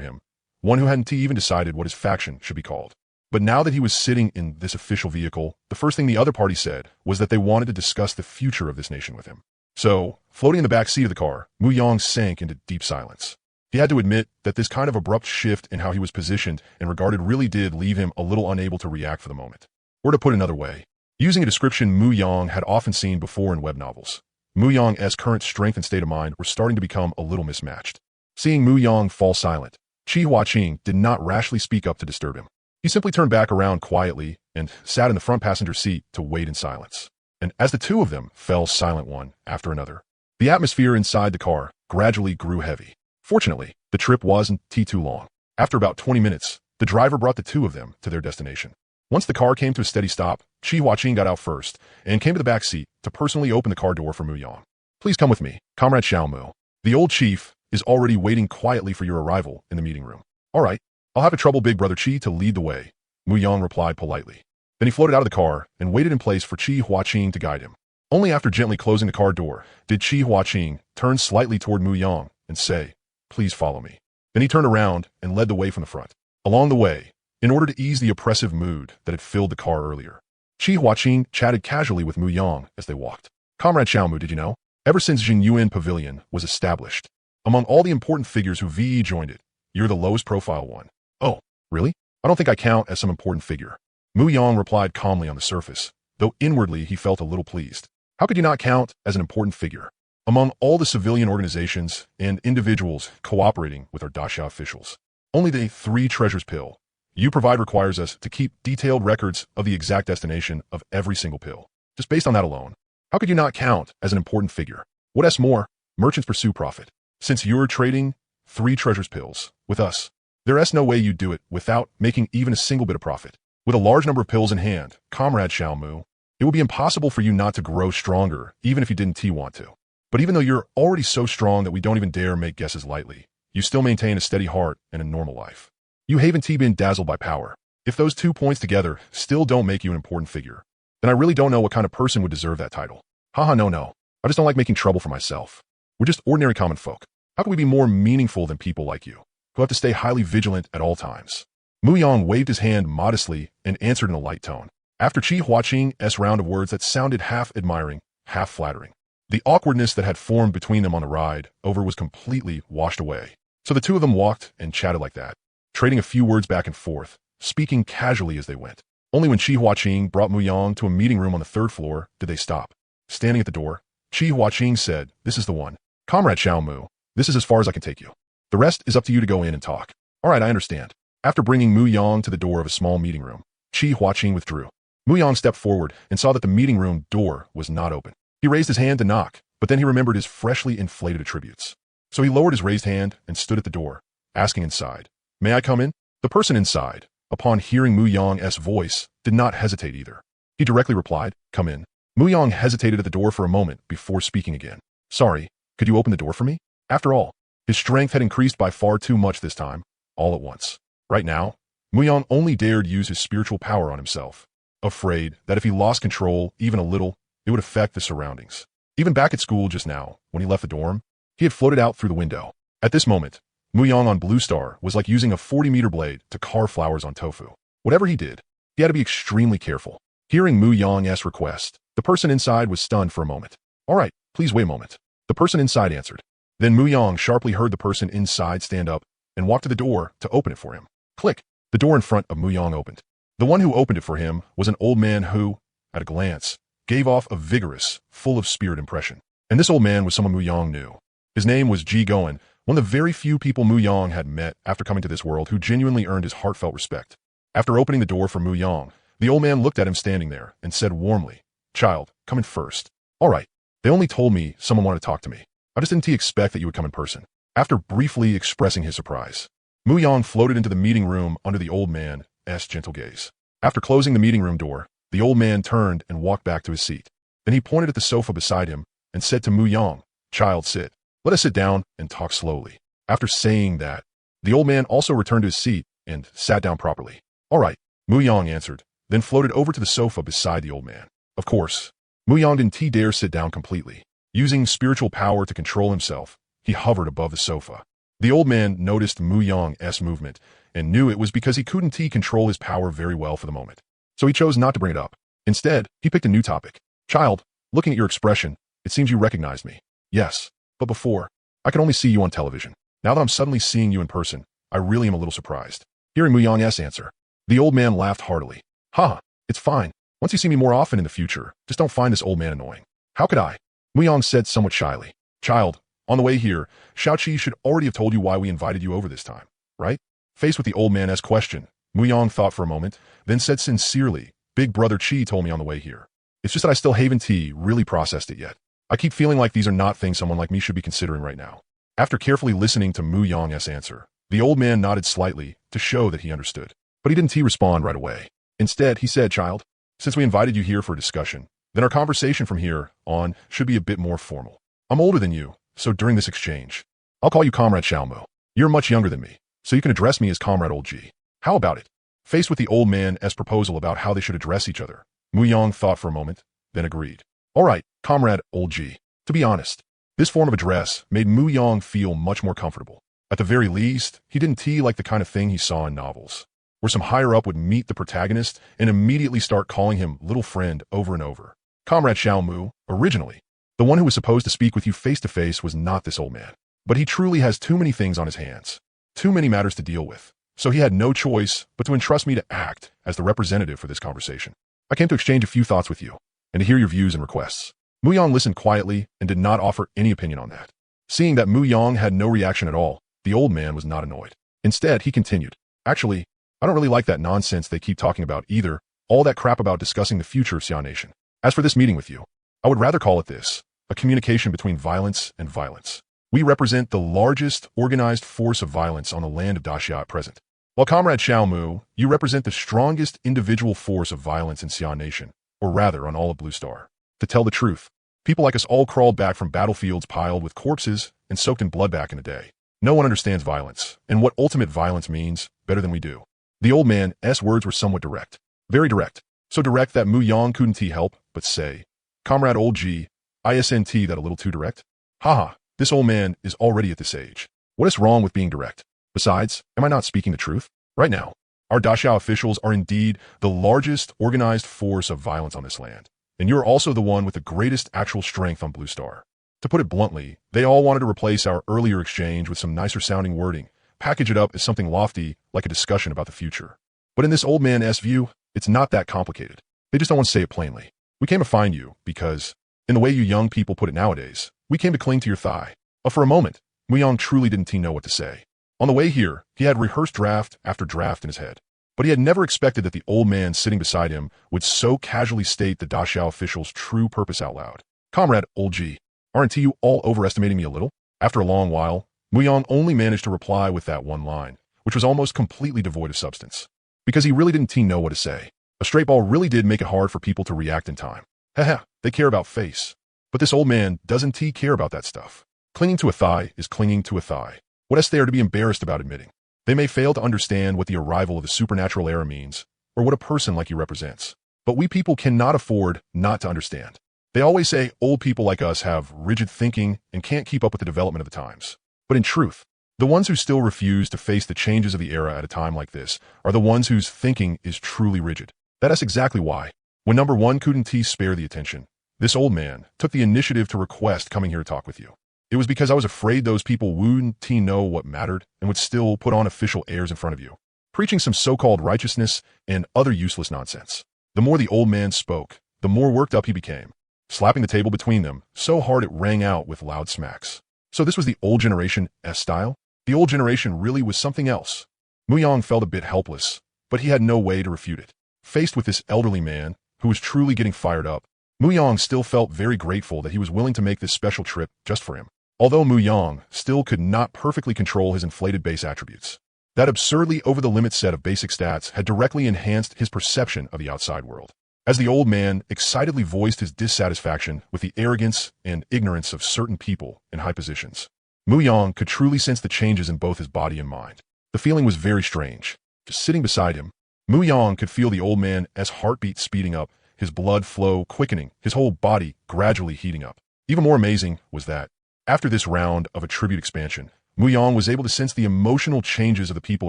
him, one who hadn't even decided what his faction should be called. But now that he was sitting in this official vehicle, the first thing the other party said was that they wanted to discuss the future of this nation with him. So, floating in the back seat of the car, Mu Yang sank into deep silence. He had to admit that this kind of abrupt shift in how he was positioned and regarded really did leave him a little unable to react for the moment. Or to put another way, using a description Mu Yang had often seen before in web novels, Mu Yang's current strength and state of mind were starting to become a little mismatched. Seeing Mu Yang fall silent, Qi Huaqing did not rashly speak up to disturb him. He simply turned back around quietly and sat in the front passenger seat to wait in silence. And as the two of them fell silent one after another, the atmosphere inside the car gradually grew heavy. Fortunately, the trip wasn't too long. After about 20 minutes, the driver brought the two of them to their destination. Once the car came to a steady stop, Qi Huaqing got out first and came to the back seat to personally open the car door for Mu Yang. "Please come with me, Comrade Xiaomu. The old chief is already waiting quietly for your arrival in the meeting room." "All right, I'll have to trouble Big Brother Qi to lead the way," Mu Yang replied politely. Then he floated out of the car and waited in place for Qi Huaqing to guide him. Only after gently closing the car door did Qi Huaqing turn slightly toward Mu Yang and say, "Please follow me." Then he turned around and led the way from the front. Along the way, in order to ease the oppressive mood that had filled the car earlier, Qi Huaqing chatted casually with Mu Yang as they walked. "Comrade Xiaomu, did you know? Ever since Jinyuan Pavilion was established, among all the important figures who VE joined it, you're the lowest profile one." "Oh, really? I don't think I count as some important figure." Mu Yang replied calmly on the surface, though inwardly he felt a little pleased. How could you not count as an important figure among all the civilian organizations and individuals cooperating with our Daxia officials? Only the 3 treasures pill you provide requires us to keep detailed records of the exact destination of every single pill. Just based on that alone, how could you not count as an important figure? What's more, merchants pursue profit. Since you're trading 3 treasures pills with us, there's no way you'd do it without making even a single bit of profit. With a large number of pills in hand, Comrade Xiaomu, it would be impossible for you not to grow stronger, even if you didn't want to. But even though you're already so strong that we don't even dare make guesses lightly, you still maintain a steady heart and a normal life. You haven't been dazzled by power. If those 2 points together still don't make you an important figure, then I really don't know what kind of person would deserve that title. Haha, no. I just don't like making trouble for myself. We're just ordinary common folk. How can we be more meaningful than people like you, who have to stay highly vigilant at all times?" Mu Yang waved his hand modestly and answered in a light tone. After Qi Huaqing's round of words that sounded half admiring, half flattering, the awkwardness that had formed between them on the ride over was completely washed away. So the two of them walked and chatted like that, trading a few words back and forth, speaking casually as they went. Only when Qi Huaqing brought Mu Yang to a meeting room on the 3rd floor did they stop. Standing at the door, Qi Huaqing said, "This is the one. Comrade Xiaomu, this is as far as I can take you. The rest is up to you to go in and talk." "All right, I understand." After bringing Mu Yang to the door of a small meeting room, Qi Huaqing withdrew. Mu Yang stepped forward and saw that the meeting room door was not open. He raised his hand to knock, but then he remembered his freshly inflated attributes. So he lowered his raised hand and stood at the door, asking inside, "May I come in?" The person inside, upon hearing Mu Yang's voice, did not hesitate either. He He directly replied, "Come in." Muyang hesitated at the door for a moment before speaking again. "Sorry, could you open the door for me?" After all, his strength had increased by far too much this time, all at once. Right now, Muyang only dared use his spiritual power on himself, afraid that if he lost control even a little, it would affect the surroundings. Even back at school just now, when he left the dorm, he had floated out through the window. At this moment, Muyang on Blue Star was like using a 40-meter blade to carve flowers on tofu. Whatever he did, he had to be extremely careful. Hearing Muyang's request, the person inside was stunned for a moment. "All right, please wait a moment." The person inside answered. Then Muyang sharply heard the person inside stand up and walk to the door to open it for him. Click! The door in front of Muyang opened. The one who opened it for him was an old man who, at a glance, gave off a vigorous, full of spirit impression. And this old man was someone Muyang knew. His name was Ji Goen, one of the very few people Muyang had met after coming to this world who genuinely earned his heartfelt respect. After opening the door for Muyang, the old man looked at him standing there and said warmly, "Child, come in first." "All right. They only told me someone wanted to talk to me. I just didn't expect that you would come in person." After briefly expressing his surprise, Muyang floated into the meeting room under the old man's gentle gaze. After closing the meeting room door, the old man turned and walked back to his seat. Then he pointed at the sofa beside him and said to Muyang, "Child, sit. Let us sit down and talk slowly." After saying that, the old man also returned to his seat and sat down properly. "All right," Muyang answered, then floated over to the sofa beside the old man. Of course, Muyang didn't dare sit down completely. Using spiritual power to control himself, he hovered above the sofa. The old man noticed Muyang's movement and knew it was because he couldn't control his power very well for the moment. So he chose not to bring it up. Instead, he picked a new topic. "Child, looking at your expression, it seems you recognized me." "Yes, but before, I could only see you on television. Now that I'm suddenly seeing you in person, I really am a little surprised." Hearing Muyang's answer, the old man laughed heartily. "Ha, it's fine. Once you see me more often in the future, just don't find this old man annoying." "How could I?" Muyang said somewhat shyly. "Child, on the way here, Xiaoqi should already have told you why we invited you over this time, right?" Faced with the old man's question, Muyang thought for a moment, then said sincerely, "Big brother Qi told me on the way here. It's just that I still haven't really processed it yet. I keep feeling like these are not things someone like me should be considering right now." After carefully listening to Muyang's answer, the old man nodded slightly to show that he understood. But he didn't respond right away. Instead, he said, "Child, since we invited you here for a discussion, then our conversation from here on should be a bit more formal. I'm older than you, so during this exchange, I'll call you Comrade Xiaomu. You're much younger than me, so you can address me as Comrade Old G. How about it?" Faced with the old man's proposal about how they should address each other, Muyang thought for a moment, then agreed. "All right, Comrade Old G." To be honest, this form of address made Muyang feel much more comfortable. At the very least, he didn't like the kind of thing he saw in novels, where some higher-up would meet the protagonist and immediately start calling him little friend over and over. Comrade Xiaomu, originally, the one who was supposed to speak with you face-to-face was not this old man. But he truly has too many things on his hands, too many matters to deal with, so he had no choice but to entrust me to act as the representative for this conversation. I came to exchange a few thoughts with you, and to hear your views and requests. Muyang listened quietly and did not offer any opinion on that. Seeing that Muyang had no reaction at all, the old man was not annoyed. Instead, he continued, "Actually, I don't really like that nonsense they keep talking about either, all that crap about discussing the future of Xia Nation. As for this meeting with you, I would rather call it this, a communication between violence and violence. We represent the largest organized force of violence on the land of Daxia at present. While Comrade Xiaomu, you represent the strongest individual force of violence in Xia Nation, or rather on all of Blue Star. To tell the truth, people like us all crawled back from battlefields piled with corpses and soaked in blood back in the day. No one understands violence, and what ultimate violence means, better than we do." The old man's words were somewhat direct. Very direct. So direct that Muyang couldn't help but say, "Comrade Old G, isn't that a little too direct?" Haha, this old man is already at this age. What is wrong with being direct? Besides, am I not speaking the truth? Right now, our Daxia officials are indeed the largest organized force of violence on this land, and you're also the one with the greatest actual strength on Blue Star. To put it bluntly, they all wanted to replace our earlier exchange with some nicer sounding wording, package it up as something lofty like a discussion about the future. But in this old man's view, it's not that complicated. They just don't want to say it plainly. We came to find you because, in the way you young people put it nowadays, we came to cling to your thigh. But for a moment, Muyang truly didn't know what to say. On the way here, he had rehearsed draft after draft in his head. But he had never expected that the old man sitting beside him would so casually state the Daxia official's true purpose out loud. "Comrade Old G, aren't you all overestimating me a little?" After a long while, Muyang only managed to reply with that one line, which was almost completely devoid of substance. Because he really didn't know what to say. A straight ball really did make it hard for people to react in time. Haha, they care about face. But this old man doesn't care about that stuff. Clinging to a thigh is clinging to a thigh. What is there to be embarrassed about admitting? They may fail to understand what the arrival of the supernatural era means, or what a person like you represents. But we people cannot afford not to understand. They always say old people like us have rigid thinking and can't keep up with the development of the times. But in truth, the ones who still refuse to face the changes of the era at a time like this are the ones whose thinking is truly rigid. That is exactly why, when number one couldn't spare the attention, this old man took the initiative to request coming here to talk with you. It was because I was afraid those people wouldn't know what mattered and would still put on official airs in front of you, preaching some so-called righteousness and other useless nonsense. The more the old man spoke, the more worked up he became, slapping the table between them so hard it rang out with loud smacks. So this was the old generation's style? The old generation really was something else. Muyang felt a bit helpless, but he had no way to refute it. Faced with this elderly man, who was truly getting fired up, Muyang still felt very grateful that he was willing to make this special trip just for him. Although Muyang still could not perfectly control his inflated base attributes. That absurdly over-the-limit set of basic stats had directly enhanced his perception of the outside world. As the old man excitedly voiced his dissatisfaction with the arrogance and ignorance of certain people in high positions, Muyang could truly sense the changes in both his body and mind. The feeling was very strange. Just sitting beside him, Muyang could feel the old man's heartbeat speeding up, his blood flow quickening, his whole body gradually heating up. Even more amazing was that, after this round of attribute expansion, Muyang was able to sense the emotional changes of the people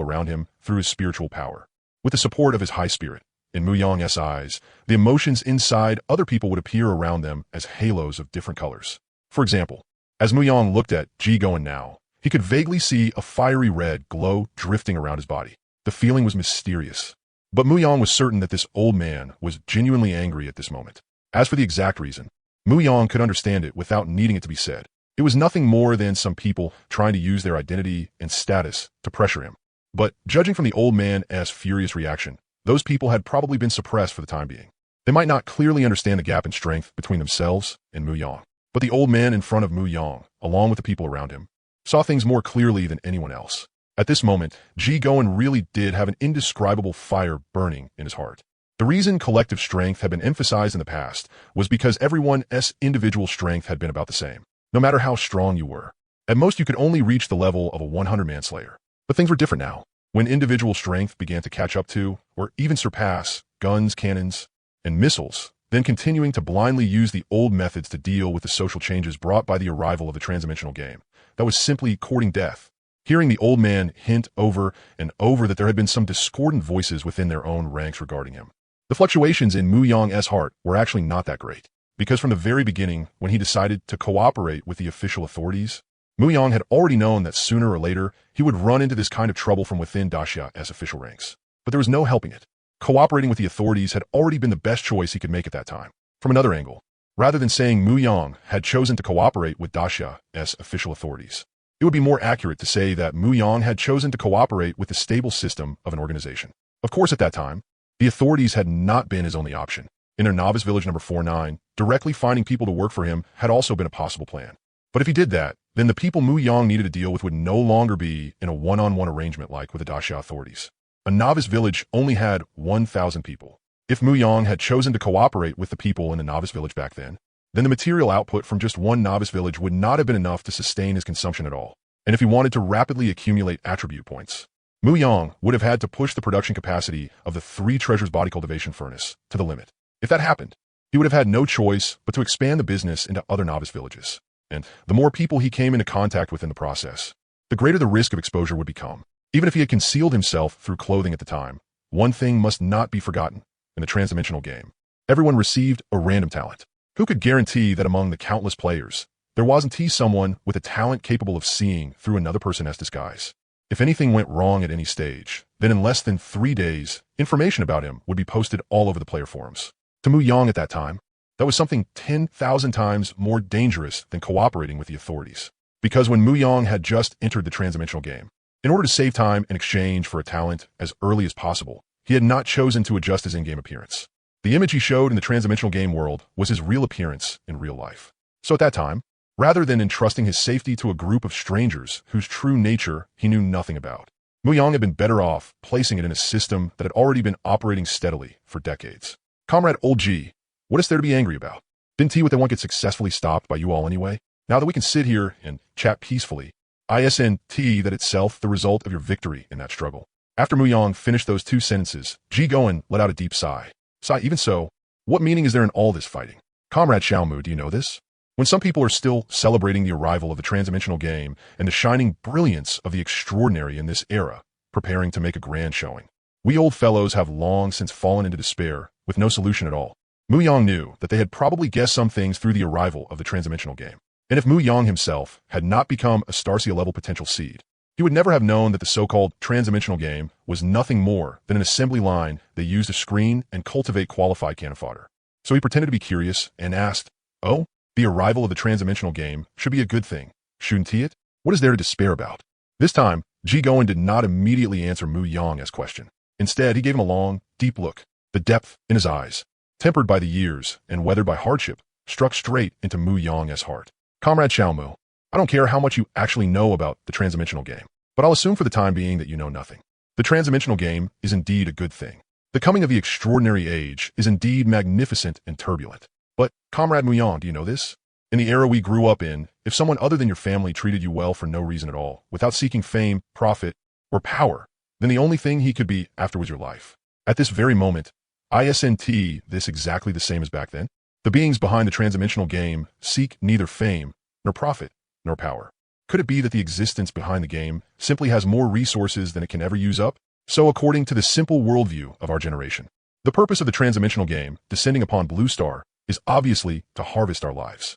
around him through his spiritual power. With the support of his high spirit, in Muyang's eyes, the emotions inside other people would appear around them as halos of different colors. For example, as Muyang looked at Jigoen now, he could vaguely see a fiery red glow drifting around his body. The feeling was mysterious. But Muyang was certain that this old man was genuinely angry at this moment. As for the exact reason, Muyang could understand it without needing it to be said. It was nothing more than some people trying to use their identity and status to pressure him. But judging from the old man's furious reaction, those people had probably been suppressed for the time being. They might not clearly understand the gap in strength between themselves and Muyang. But the old man in front of Muyang, along with the people around him, saw things more clearly than anyone else. At this moment, Jigoen really did have an indescribable fire burning in his heart. The reason collective strength had been emphasized in the past was because everyone's individual strength had been about the same. No matter how strong you were. At most you could only reach the level of a 100-man slayer. But things were different now, when individual strength began to catch up to, or even surpass, guns, cannons, and missiles, then continuing to blindly use the old methods to deal with the social changes brought by the arrival of the transdimensional game. That was simply courting death. Hearing the old man hint over and over that there had been some discordant voices within their own ranks regarding him. The fluctuations in Muyang's heart were actually not that great. Because from the very beginning, when he decided to cooperate with the official authorities, Muyang had already known that sooner or later he would run into this kind of trouble from within Daxia's official ranks. But there was no helping it. Cooperating with the authorities had already been the best choice he could make at that time. From another angle, rather than saying Muyang had chosen to cooperate with Daxia's official authorities, it would be more accurate to say that Muyang had chosen to cooperate with the stable system of an organization. Of course, at that time, the authorities had not been his only option. In their novice village number 49, directly finding people to work for him had also been a possible plan. But if he did that, then the people Muyang needed to deal with would no longer be in a one-on-one arrangement like with the Daxia authorities. A novice village only had 1,000 people. If Muyang had chosen to cooperate with the people in the novice village back then the material output from just one novice village would not have been enough to sustain his consumption at all. And if he wanted to rapidly accumulate attribute points, Muyang would have had to push the production capacity of the 3 treasures body cultivation furnace to the limit. If that happened, he would have had no choice but to expand the business into other novice villages. And the more people he came into contact with in the process, the greater the risk of exposure would become. Even if he had concealed himself through clothing at the time, one thing must not be forgotten. In the transdimensional game, everyone received a random talent. Who could guarantee that among the countless players, there wasn't someone with a talent capable of seeing through another person's disguise? If anything went wrong at any stage, then in less than 3 days, information about him would be posted all over the player forums. To Muyang at that time, that was something 10,000 times more dangerous than cooperating with the authorities. Because when Muyang had just entered the transdimensional game, in order to save time in exchange for a talent as early as possible, he had not chosen to adjust his in-game appearance. The image he showed in the transdimensional game world was his real appearance in real life. So at that time, rather than entrusting his safety to a group of strangers whose true nature he knew nothing about, Mu Yang had been better off placing it in a system that had already been operating steadily for decades. Comrade Old G, what is there to be angry about? Didn't T-1 get successfully stopped by you all anyway? Now that we can sit here and chat peacefully, isn't that itself the result of your victory in that struggle? After Mu Yang finished those two sentences, Ji Goen let out a deep sigh. Sigh, even so, what meaning is there in all this fighting? Comrade Xiaomu, do you know this? When some people are still celebrating the arrival of the transdimensional game and the shining brilliance of the extraordinary in this era, preparing to make a grand showing, we old fellows have long since fallen into despair with no solution at all. Mu Yang knew that they had probably guessed some things through the arrival of the transdimensional game. And if Mu Yang himself had not become a Starcia-level potential seed, he would never have known that the so-called transdimensional game was nothing more than an assembly line they used to screen and cultivate qualified cannon fodder. So he pretended to be curious and asked, "Oh, the arrival of the transdimensional game should be a good thing, shouldn't it? What is there to despair about?" This time, Ji Goen did not immediately answer Mu Yang's question. Instead, he gave him a long, deep look. The depth in his eyes, tempered by the years and weathered by hardship, struck straight into Mu Yang's heart. Comrade Xiaomu, I don't care how much you actually know about the transdimensional game, but I'll assume for the time being that you know nothing. The transdimensional game is indeed a good thing. The coming of the extraordinary age is indeed magnificent and turbulent. But, Comrade Mu Yang, do you know this? In the era we grew up in, if someone other than your family treated you well for no reason at all, without seeking fame, profit, or power, then the only thing he could be after was your life. At this very moment, isn't this exactly the same as back then? The beings behind the transdimensional game seek neither fame, nor profit, nor power. Could it be that the existence behind the game simply has more resources than it can ever use up? So according to the simple worldview of our generation, the purpose of the transdimensional game descending upon Blue Star is obviously to harvest our lives.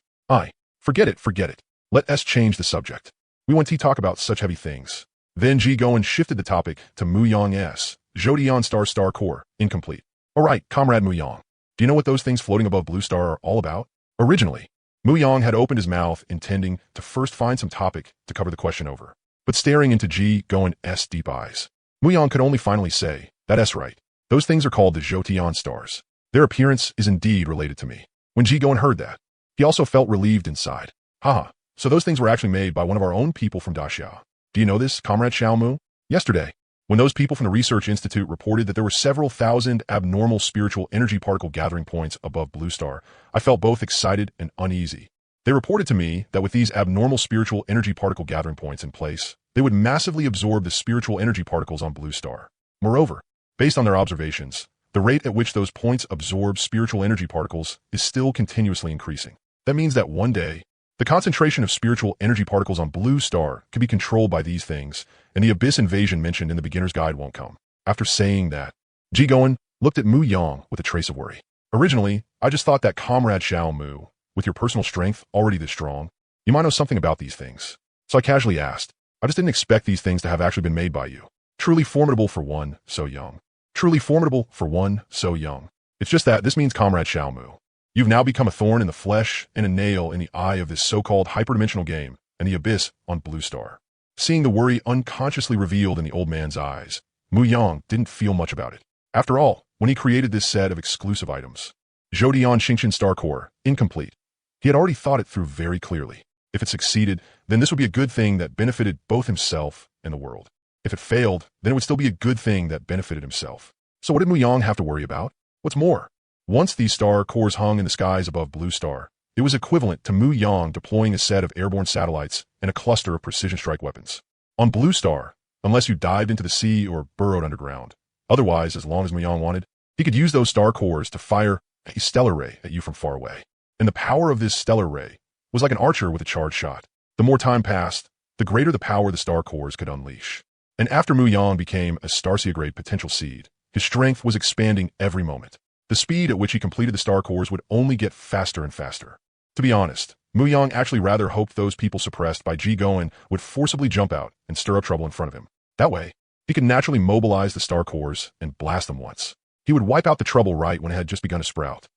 Forget it. Let us change the subject. We want to talk about such heavy things. Then Ji Goen shifted the topic to Mu Yang's Zhodian Star Core, incomplete. Alright, Comrade Mu Yang, do you know what those things floating above Blue Star are all about? Originally, Mu Yang had opened his mouth intending to first find some topic to cover the question over. But staring into Ji Goen's deep eyes, Mu Yang could only finally say, "That's right. Those things are called the Zhodian stars. Their appearance is indeed related to me." When Ji Goen heard that, he also felt relieved inside. Haha, so those things were actually made by one of our own people from Daxia. Do you know this, Comrade Xiaomu? Yesterday, when those people from the Research Institute reported that there were several thousand abnormal spiritual energy particle gathering points above Blue Star, I felt both excited and uneasy. They reported to me that with these abnormal spiritual energy particle gathering points in place, they would massively absorb the spiritual energy particles on Blue Star. Moreover, based on their observations, the rate at which those points absorb spiritual energy particles is still continuously increasing. That means that one day, the concentration of spiritual energy particles on Blue Star could be controlled by these things, and the abyss invasion mentioned in the beginner's guide won't come. After saying that, Ji Goen looked at Mu Yang with a trace of worry. Originally, I just thought that Comrade Xiaomu, with your personal strength already this strong, you might know something about these things. So I casually asked, I just didn't expect these things to have actually been made by you. Truly formidable for one so young. Truly formidable for one so young. It's just that this means, Comrade Xiaomu, you've now become a thorn in the flesh and a nail in the eye of this so-called hyperdimensional game and the abyss on Blue Star. Seeing the worry unconsciously revealed in the old man's eyes, Mu Yang didn't feel much about it. After all, when he created this set of exclusive items, Zhodian Xingqian Star Core, incomplete, he had already thought it through very clearly. If it succeeded, then this would be a good thing that benefited both himself and the world. If it failed, then it would still be a good thing that benefited himself. So what did Mu Yang have to worry about? What's more, once these star cores hung in the skies above Blue Star, it was equivalent to Mu Yang deploying a set of airborne satellites and a cluster of precision strike weapons. On Blue Star, unless you dived into the sea or burrowed underground. Otherwise, as long as Mu Yang wanted, he could use those star cores to fire a stellar ray at you from far away. And the power of this stellar ray was like an archer with a charged shot. The more time passed, the greater the power the star cores could unleash. And after Mu Yang became a Starcia-grade potential seed, his strength was expanding every moment. The speed at which he completed the star cores would only get faster and faster. To be honest, Mu Yang actually rather hoped those people suppressed by Ji Goen would forcibly jump out and stir up trouble in front of him. That way, he could naturally mobilize the star cores and blast them once. He would wipe out the trouble right when it had just begun to sprout.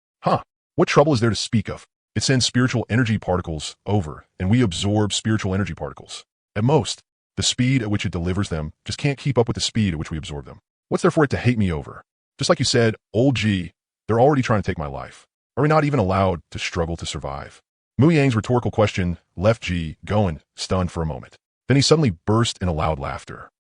What trouble is there to speak of? It sends spiritual energy particles over, and we absorb spiritual energy particles. At most, the speed at which it delivers them just can't keep up with the speed at which we absorb them. What's there for it to hate me over? Just like you said, old G, they're already trying to take my life. Are we not even allowed to struggle to survive? Mu Yang's rhetorical question left Ji Goen stunned for a moment. Then he suddenly burst in a loud laughter.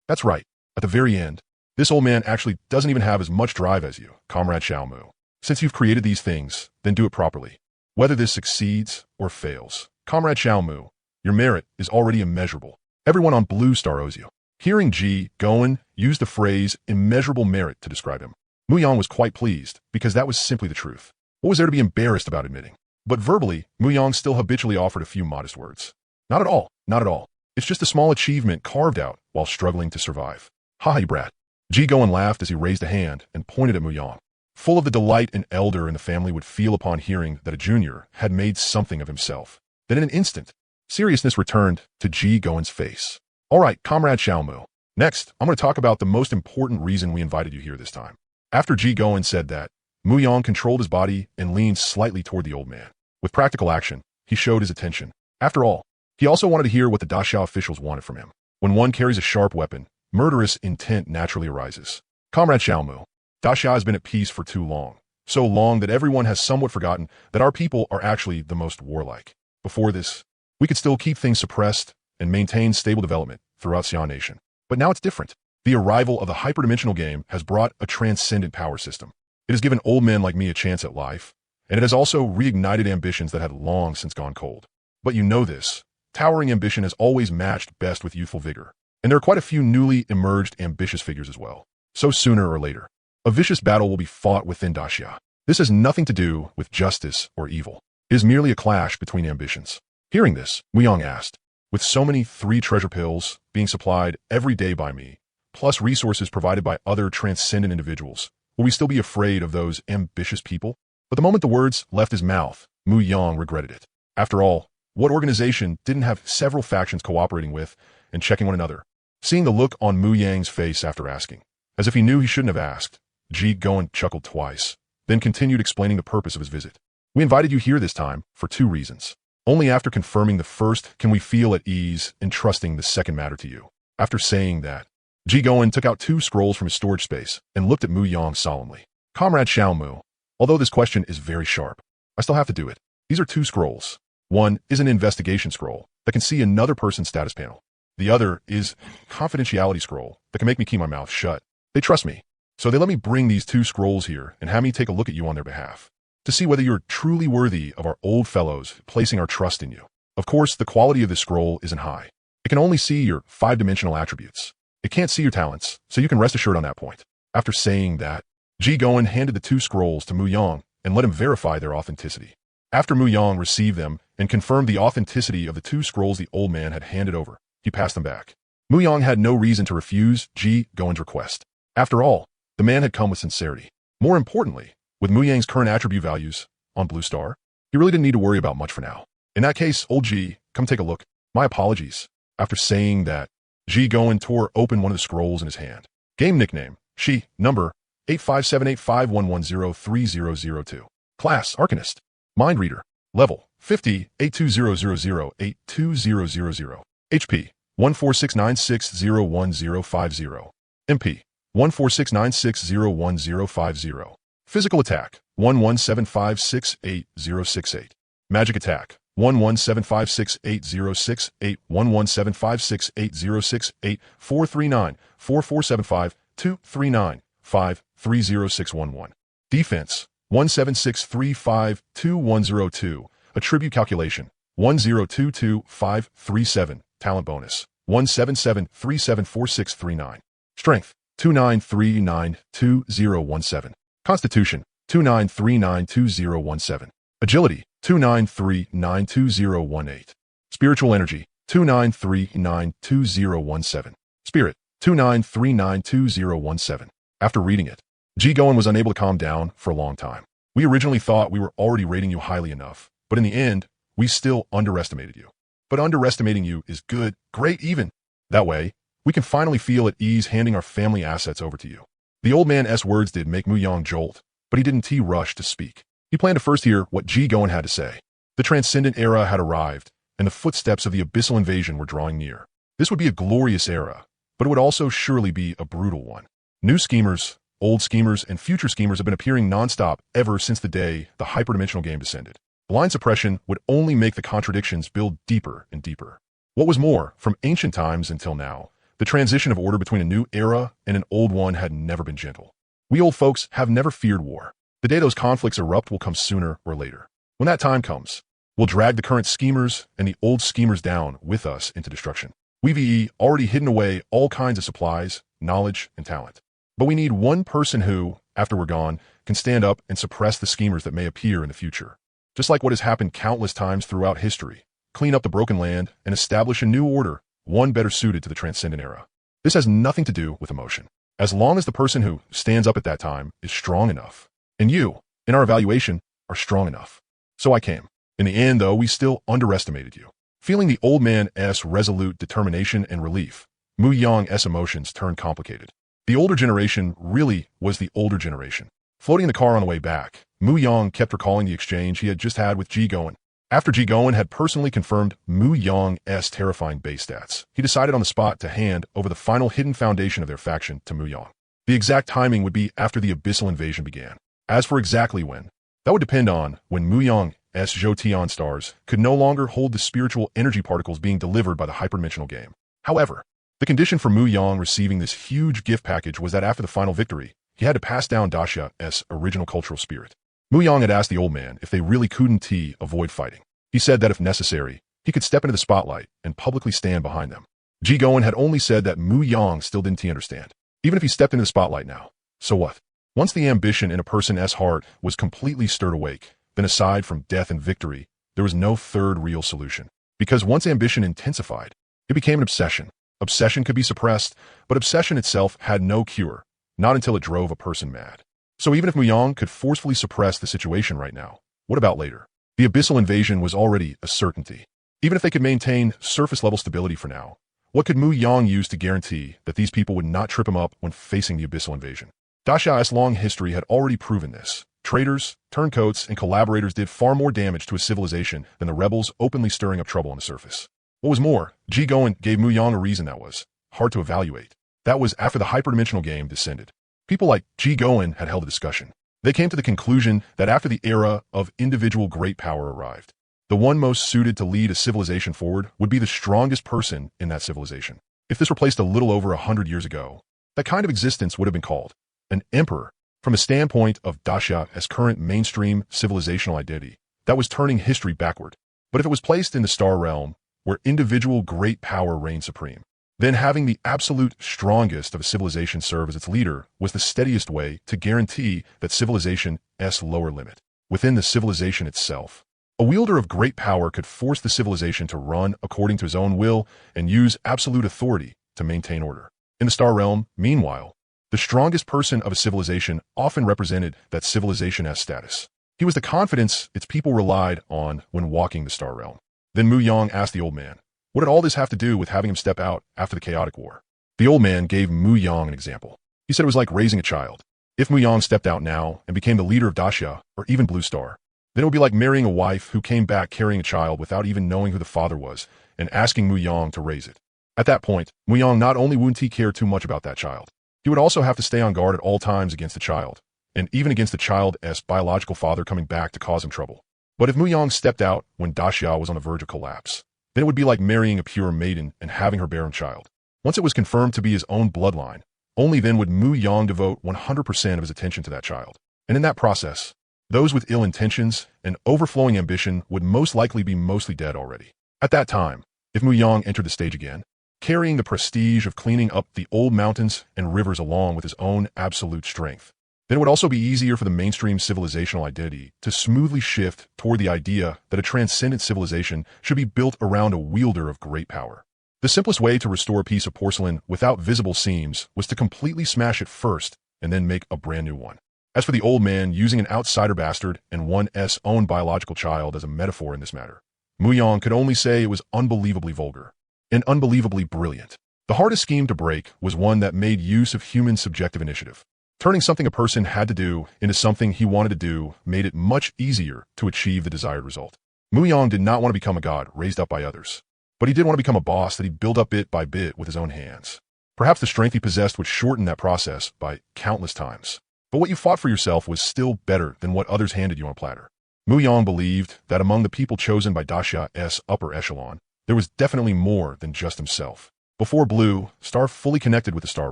That's right. At the very end, this old man actually doesn't even have as much drive as you, Comrade Xiaomu. Since you've created these things, then do it properly. Whether this succeeds or fails. Comrade Xiaomu, your merit is already immeasurable. Everyone on Blue Star owes you. Hearing Ji Goen use the phrase immeasurable merit to describe him, Mu Yang was quite pleased, because that was simply the truth. What was there to be embarrassed about admitting? But verbally, Mu Yang still habitually offered a few modest words. Not at all, not at all. It's just a small achievement carved out while struggling to survive. Ha, you brat. Ji Goen laughed as he raised a hand and pointed at Mu Yang, full of the delight an elder in the family would feel upon hearing that a junior had made something of himself. Then in an instant, seriousness returned to Ji Goen's face. All right, Comrade Xiaomu. Next, I'm going to talk about the most important reason we invited you here this time. After Ji Goen said that, Mu Yang controlled his body and leaned slightly toward the old man. With practical action, he showed his attention. After all, he also wanted to hear what the Daxia officials wanted from him. When one carries a sharp weapon, murderous intent naturally arises. Comrade Xiaomu, Daxia has been at peace for too long. So long that everyone has somewhat forgotten that our people are actually the most warlike. Before this, we could still keep things suppressed and maintain stable development throughout Xi'an Nation. But now it's different. The arrival of the hyperdimensional game has brought a transcendent power system. It has given old men like me a chance at life, and it has also reignited ambitions that had long since gone cold. But you know this. Towering ambition has always matched best with youthful vigor, and there are quite a few newly emerged ambitious figures as well. So sooner or later, a vicious battle will be fought within Daxia. This has nothing to do with justice or evil. It is merely a clash between ambitions. Hearing this, Mu Yang asked, with so many 3 treasure pills being supplied every day by me, plus resources provided by other transcendent individuals, will we still be afraid of those ambitious people? But the moment the words left his mouth, Mu Yang regretted it. After all, what organization didn't have several factions cooperating with and checking one another? Seeing the look on Mu Yang's face after asking, as if he knew he shouldn't have asked, Ji Goen chuckled twice, then continued explaining the purpose of his visit. We invited you here this time for 2 reasons. Only after confirming the first can we feel at ease in trusting the second matter to you. After saying that, Ji Goen took out 2 scrolls from his storage space and looked at Mu Yang solemnly. Comrade Xiaomu, although this question is very sharp, I still have to do it. These are 2 scrolls. One is an investigation scroll that can see another person's status panel. The other is confidentiality scroll that can make me keep my mouth shut. They trust me, so they let me bring these 2 scrolls here and have me take a look at you on their behalf, to see whether you're truly worthy of our old fellows placing our trust in you. Of course, the quality of this scroll isn't high. It can only see your 5-dimensional attributes. It can't see your talents, so you can rest assured on that point. After saying that, Ji Goen handed the 2 scrolls to Mu Yang and let him verify their authenticity. After Mu Yang received them and confirmed the authenticity of the 2 scrolls the old man had handed over, he passed them back. Mu Yang had no reason to refuse Ji Goen's request. After all, the man had come with sincerity. More importantly, with Mu Yang's current attribute values on Blue Star, he really didn't need to worry about much for now. In that case, old Ji, come take a look. My apologies. After saying that, Ji Goen tore open one of the scrolls in his hand. Game nickname, Shi, number 857851103002. Class, Arcanist. Mind Reader. Level, 50, 8200082000. HP, 146960150. MP, 146960150. Physical Attack, 1175688068. Magic Attack, 1175688068, 1175688068, 439 4475 239 530611. Defense, 176352102. Attribute Calculation, 1022537. Talent Bonus, 177374639. Strength, 29392017. Constitution, 29392017. Agility, 29392018. Spiritual Energy, 29392017. Spirit, 29392017. After reading it, Ji Goen was unable to calm down for a long time. We originally thought we were already rating you highly enough, but in the end, we still underestimated you. But underestimating you is good, great even. That way, we can finally feel at ease handing our family assets over to you. The old man's words did make Mu Yang jolt, but he didn't rush to speak. He planned to first hear what Ji Goen had to say. The transcendent era had arrived, and the footsteps of the abyssal invasion were drawing near. This would be a glorious era, but it would also surely be a brutal one. New schemers, old schemers, and future schemers have been appearing nonstop ever since the day the hyperdimensional game descended. Blind suppression would only make the contradictions build deeper and deeper. What was more, from ancient times until now, The transition of order between a new era and an old one had never been gentle. We old folks have never feared war. The day those conflicts erupt will come sooner or later. When that time comes, we'll drag the current schemers and the old schemers down with us into destruction. We've already hidden away all kinds of supplies, knowledge, and talent. But we need one person who, after we're gone, can stand up and suppress the schemers that may appear in the future. Just like what has happened countless times throughout history, clean up the broken land and establish a new order, one better suited to the transcendent era. This has nothing to do with emotion. As long as the person who stands up at that time is strong enough, and you, in our evaluation, are strong enough. So I came. In the end, though, we still underestimated you. Feeling the old man's resolute determination and relief, Mu Yang's emotions turned complicated. The older generation really was the older generation. Floating in the car on the way back, Mu Yang kept recalling the exchange he had just had with Ji Goen. After Ji Goen had personally confirmed Mu Yang's terrifying base stats, he decided on the spot to hand over the final hidden foundation of their faction to Mu Yang. The exact timing would be after the abyssal invasion began. As for exactly when, that would depend on when Mu Yang's Zhoutian stars could no longer hold the spiritual energy particles being delivered by the hyperdimensional game. However, the condition for Mu Yang receiving this huge gift package was that after the final victory, he had to pass down Dasha's original cultural spirit. Mu Yang had asked the old man if they really couldn't avoid fighting. He said that if necessary, he could step into the spotlight and publicly stand behind them. Ji Goen had only said that Mu Yang still didn't understand. Even if he stepped into the spotlight now, so what? Once the ambition in a person's heart was completely stirred awake, then aside from death and victory, there was no third real solution. Because once ambition intensified, it became an obsession. Obsession could be suppressed, but obsession itself had no cure, not until it drove a person mad. So even if Mu Yang could forcefully suppress the situation right now, what about later? The abyssal invasion was already a certainty. Even if they could maintain surface-level stability for now, what could Mu Yang use to guarantee that these people would not trip him up when facing the abyssal invasion? Dasha's long history had already proven this. Traitors, turncoats, and collaborators did far more damage to a civilization than the rebels openly stirring up trouble on the surface. What was more, Ji Goen gave Mu Yang a reason that was hard to evaluate. That was after the hyperdimensional game descended. People like Ji Goen had held a discussion. They came to the conclusion that after the era of individual great power arrived, the one most suited to lead a civilization forward would be the strongest person in that civilization. If this were placed a little over 100 years ago, that kind of existence would have been called an emperor. From a standpoint of Dasha's current mainstream civilizational identity, that was turning history backward. But if it was placed in the star realm, where individual great power reigned supreme, then having the absolute strongest of a civilization serve as its leader was the steadiest way to guarantee that civilization's lower limit. Within the civilization itself, a wielder of great power could force the civilization to run according to his own will and use absolute authority to maintain order. In the star realm, meanwhile, the strongest person of a civilization often represented that civilization's status. He was the confidence its people relied on when walking the star realm. Then Mu Yang asked the old man, what did all this have to do with having him step out after the chaotic war? The old man gave Mu Yang an example. He said it was like raising a child. If Mu Yang stepped out now and became the leader of Dasha, or even Blue Star, then it would be like marrying a wife who came back carrying a child without even knowing who the father was and asking Mu Yang to raise it. At that point, Mu Yang not only wouldn't care too much about that child, he would also have to stay on guard at all times against the child, and even against the child's biological father coming back to cause him trouble. But if Mu Yang stepped out when Dasha was on the verge of collapse, then it would be like marrying a pure maiden and having her bear a child. Once it was confirmed to be his own bloodline, only then would Mu Yang devote 100% of his attention to that child. And in that process, those with ill intentions and overflowing ambition would most likely be mostly dead already. At that time, if Mu Yang entered the stage again, carrying the prestige of cleaning up the old mountains and rivers along with his own absolute strength, then it would also be easier for the mainstream civilizational identity to smoothly shift toward the idea that a transcendent civilization should be built around a wielder of great power. The simplest way to restore a piece of porcelain without visible seams was to completely smash it first and then make a brand new one. As for the old man using an outsider bastard and one's own biological child as a metaphor in this matter, Mu Yang could only say it was unbelievably vulgar and unbelievably brilliant. The hardest scheme to break was one that made use of human subjective initiative. Turning something a person had to do into something he wanted to do made it much easier to achieve the desired result. Mu Yang did not want to become a god raised up by others, but he did want to become a boss that he built up bit by bit with his own hands. Perhaps the strength he possessed would shorten that process by countless times. But what you fought for yourself was still better than what others handed you on a platter. Mu Yang believed that among the people chosen by Dasha's upper echelon, there was definitely more than just himself. Before Blue, Star fully connected with the Star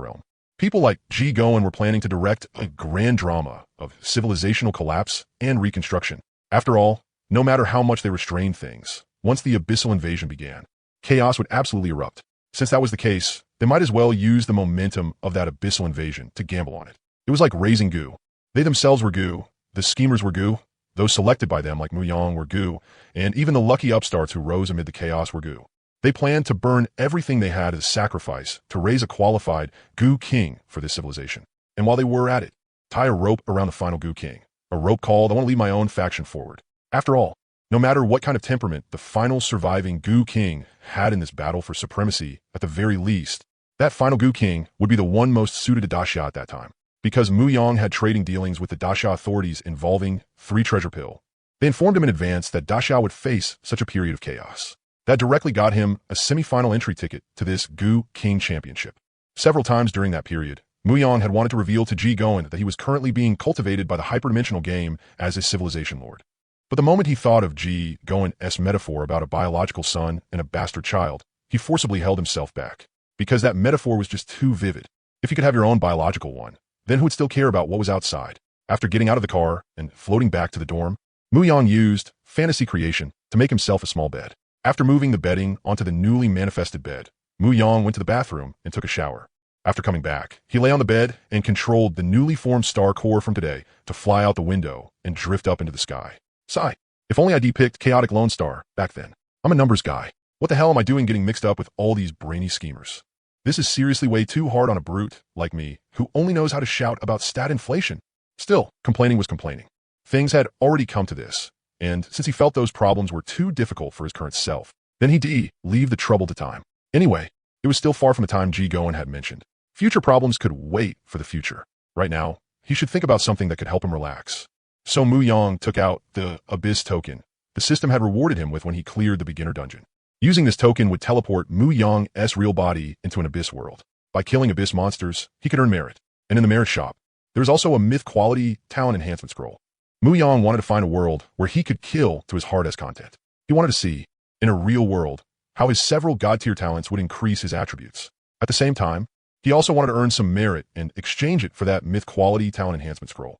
Realm. People like G. Goen were planning to direct a grand drama of civilizational collapse and reconstruction. After all, no matter how much they restrained things, once the abyssal invasion began, chaos would absolutely erupt. Since that was the case, they might as well use the momentum of that abyssal invasion to gamble on it. It was like raising goo. They themselves were goo, the schemers were goo, those selected by them like Mu Yang were goo, and even the lucky upstarts who rose amid the chaos were goo. They planned to burn everything they had as a sacrifice to raise a qualified goo king for this civilization. And while they were at it, tie a rope around the final goo king. A rope called, I want to lead my own faction forward. After all, no matter what kind of temperament the final surviving goo king had in this battle for supremacy, at the very least, that final goo king would be the one most suited to Daxia at that time. Because Mu Yang had trading dealings with the Daxia authorities involving 3 treasure pill, they informed him in advance that Daxia would face such a period of chaos. That directly got him a semi-final entry ticket to this Goo King Championship. Several times during that period, Mu Yang had wanted to reveal to G. Goen that he was currently being cultivated by the hyperdimensional game as his civilization lord. But the moment he thought of G. Goen's metaphor about a biological son and a bastard child, he forcibly held himself back. Because that metaphor was just too vivid. If you could have your own biological one, then who would still care about what was outside? After getting out of the car and floating back to the dorm, Mu Yang used fantasy creation to make himself a small bed. After moving the bedding onto the newly manifested bed, Mu Yang went to the bathroom and took a shower. After coming back, he lay on the bed and controlled the newly formed star core from today to fly out the window and drift up into the sky. Sigh. If only I depict Chaotic Lone Star back then. I'm a numbers guy. What the hell am I doing getting mixed up with all these brainy schemers? This is seriously way too hard on a brute like me who only knows how to shout about stat inflation. Still, complaining was complaining. Things had already come to this. And since he felt those problems were too difficult for his current self, then he'd leave the trouble to time. Anyway, it was still far from the time G. Goen had mentioned. Future problems could wait for the future. Right now, he should think about something that could help him relax. So Mu Yang took out the Abyss token the system had rewarded him with when he cleared the beginner dungeon. Using this token would teleport Mu Yang's real body into an Abyss world. By killing Abyss monsters, he could earn merit. And in the merit shop, there was also a myth quality talent enhancement scroll. Mu Yang wanted to find a world where he could kill to his heart as content. He wanted to see, in a real world, how his several god-tier talents would increase his attributes. At the same time, he also wanted to earn some merit and exchange it for that myth quality talent enhancement scroll.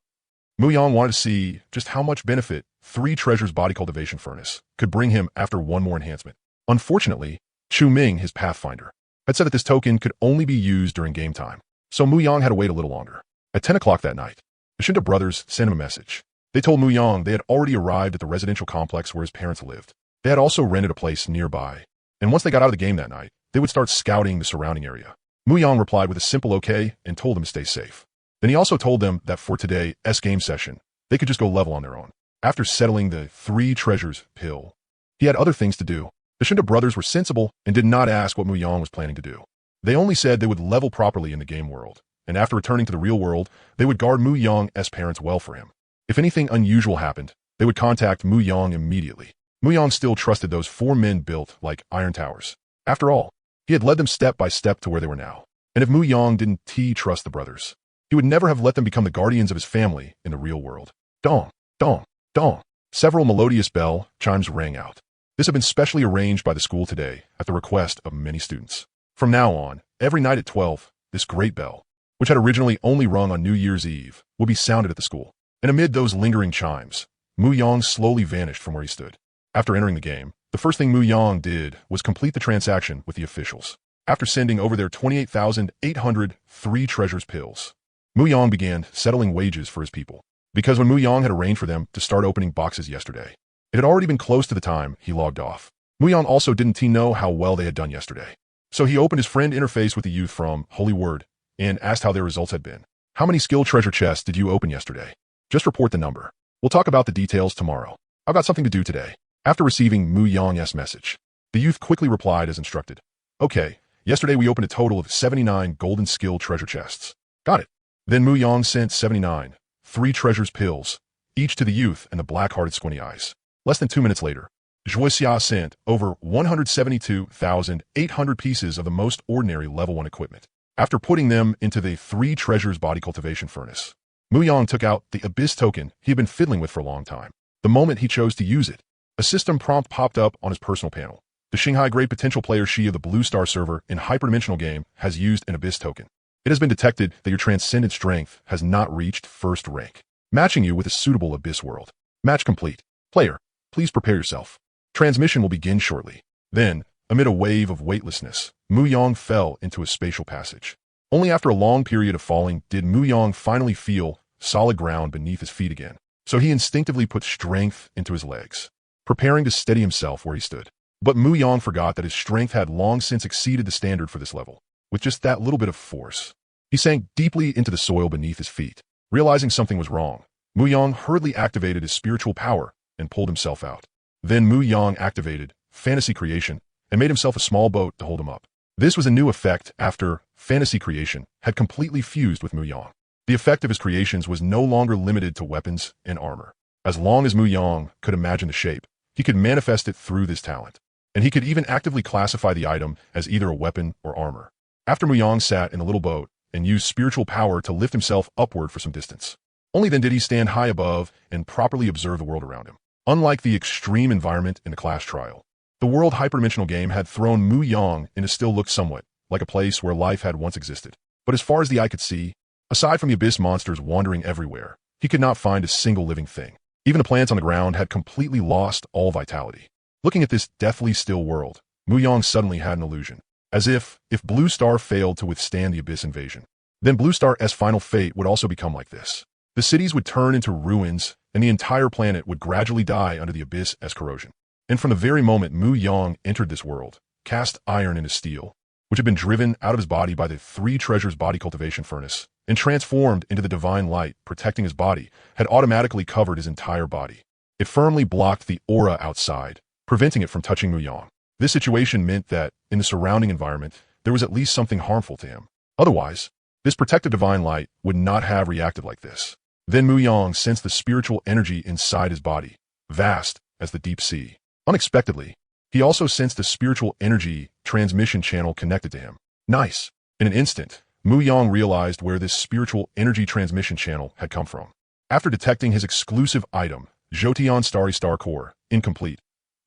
Mu Yang wanted to see just how much benefit 3 treasures body cultivation furnace could bring him after one more enhancement. Unfortunately, Chu Ming, his pathfinder, had said that this token could only be used during game time, so Mu Yang had to wait a little longer. At 10 o'clock that night, the Shinta brothers sent him a message. They told Mu Yang they had already arrived at the residential complex where his parents lived. They had also rented a place nearby, and once they got out of the game that night, they would start scouting the surrounding area. Mu Yang replied with a simple okay and told them to stay safe. Then he also told them that for today's game session, they could just go level on their own. After settling the 3 treasures pill, he had other things to do. The Shinta brothers were sensible and did not ask what Mu Yang was planning to do. They only said they would level properly in the game world, and after returning to the real world, they would guard Mu Yang's parents well for him. If anything unusual happened, they would contact Mu Yang immediately. Mu Yang still trusted those 4 men built like iron towers. After all, he had led them step by step to where they were now. And if Mu Yang didn't trust the brothers, he would never have let them become the guardians of his family in the real world. Dong, dong, dong. Several melodious bell chimes rang out. This had been specially arranged by the school today at the request of many students. From now on, every night at 12, this great bell, which had originally only rung on New Year's Eve, would be sounded at the school. And amid those lingering chimes, Mu Yang slowly vanished from where he stood. After entering the game, the first thing Mu Yang did was complete the transaction with the officials. After sending over their 28,803 treasures pills, Mu Yang began settling wages for his people. Because when Mu Yang had arranged for them to start opening boxes yesterday, it had already been close to the time he logged off. Mu Yang also didn't know how well they had done yesterday. So he opened his friend interface with the youth from Holy Word and asked how their results had been. How many skill treasure chests did you open yesterday? Just report the number. We'll talk about the details tomorrow. I've got something to do today. After receiving Mu Yang's message, the youth quickly replied as instructed. Okay, yesterday we opened a total of 79 golden skill treasure chests. Got it. Then Mu Yang sent 79, 3 treasures pills, each to the youth and the black-hearted squinty eyes. Less than 2 minutes later, Joycia sent over 172,800 pieces of the most ordinary level 1 equipment. After putting them into the 3 treasures body cultivation furnace, Mu Yang took out the Abyss token he had been fiddling with for a long time. The moment he chose to use it, a system prompt popped up on his personal panel. The Shanghai Great Potential player Shi of the Blue Star server in Hyperdimensional Game has used an Abyss token. It has been detected that your transcendent strength has not reached first rank, matching you with a suitable Abyss world. Match complete. Player, please prepare yourself. Transmission will begin shortly. Then, amid a wave of weightlessness, Mu Yang fell into a spatial passage. Only after a long period of falling did Mu Yang finally feel solid ground beneath his feet again. So he instinctively put strength into his legs, preparing to steady himself where he stood. But Mu Yang forgot that his strength had long since exceeded the standard for this level. With just that little bit of force, he sank deeply into the soil beneath his feet. Realizing something was wrong, Mu Yang hurriedly activated his spiritual power and pulled himself out. Then Mu Yang activated fantasy creation and made himself a small boat to hold him up. This was a new effect after fantasy creation had completely fused with Mu Yang. The effect of his creations was no longer limited to weapons and armor. As long as Mu Yang could imagine the shape, he could manifest it through this talent. And he could even actively classify the item as either a weapon or armor. After Mu Yang sat in the little boat and used spiritual power to lift himself upward for some distance, only then did he stand high above and properly observe the world around him. Unlike the extreme environment in the class trial, the world hyperdimensional game had thrown Mu Yang into still looked somewhat like a place where life had once existed. But as far as the eye could see, aside from the abyss monsters wandering everywhere, he could not find a single living thing. Even the plants on the ground had completely lost all vitality. Looking at this deathly still world, Mu Yang suddenly had an illusion. As if Blue Star failed to withstand the abyss invasion, then Blue Star's final fate would also become like this. The cities would turn into ruins, and the entire planet would gradually die under the abyss's corrosion. And from the very moment Mu Yang entered this world, cast iron into steel, which had been driven out of his body by the three treasures body cultivation furnace, and transformed into the divine light protecting his body, had automatically covered his entire body. It firmly blocked the aura outside, preventing it from touching Mu Yang. This situation meant that, in the surrounding environment, there was at least something harmful to him. Otherwise, this protective divine light would not have reacted like this. Then Mu Yang sensed the spiritual energy inside his body, vast as the deep sea. Unexpectedly, he also sensed the spiritual energy transmission channel connected to him. Nice. In an instant, Mu Yang realized where this spiritual energy transmission channel had come from. After detecting his exclusive item, Jotion Starry Star Core, incomplete,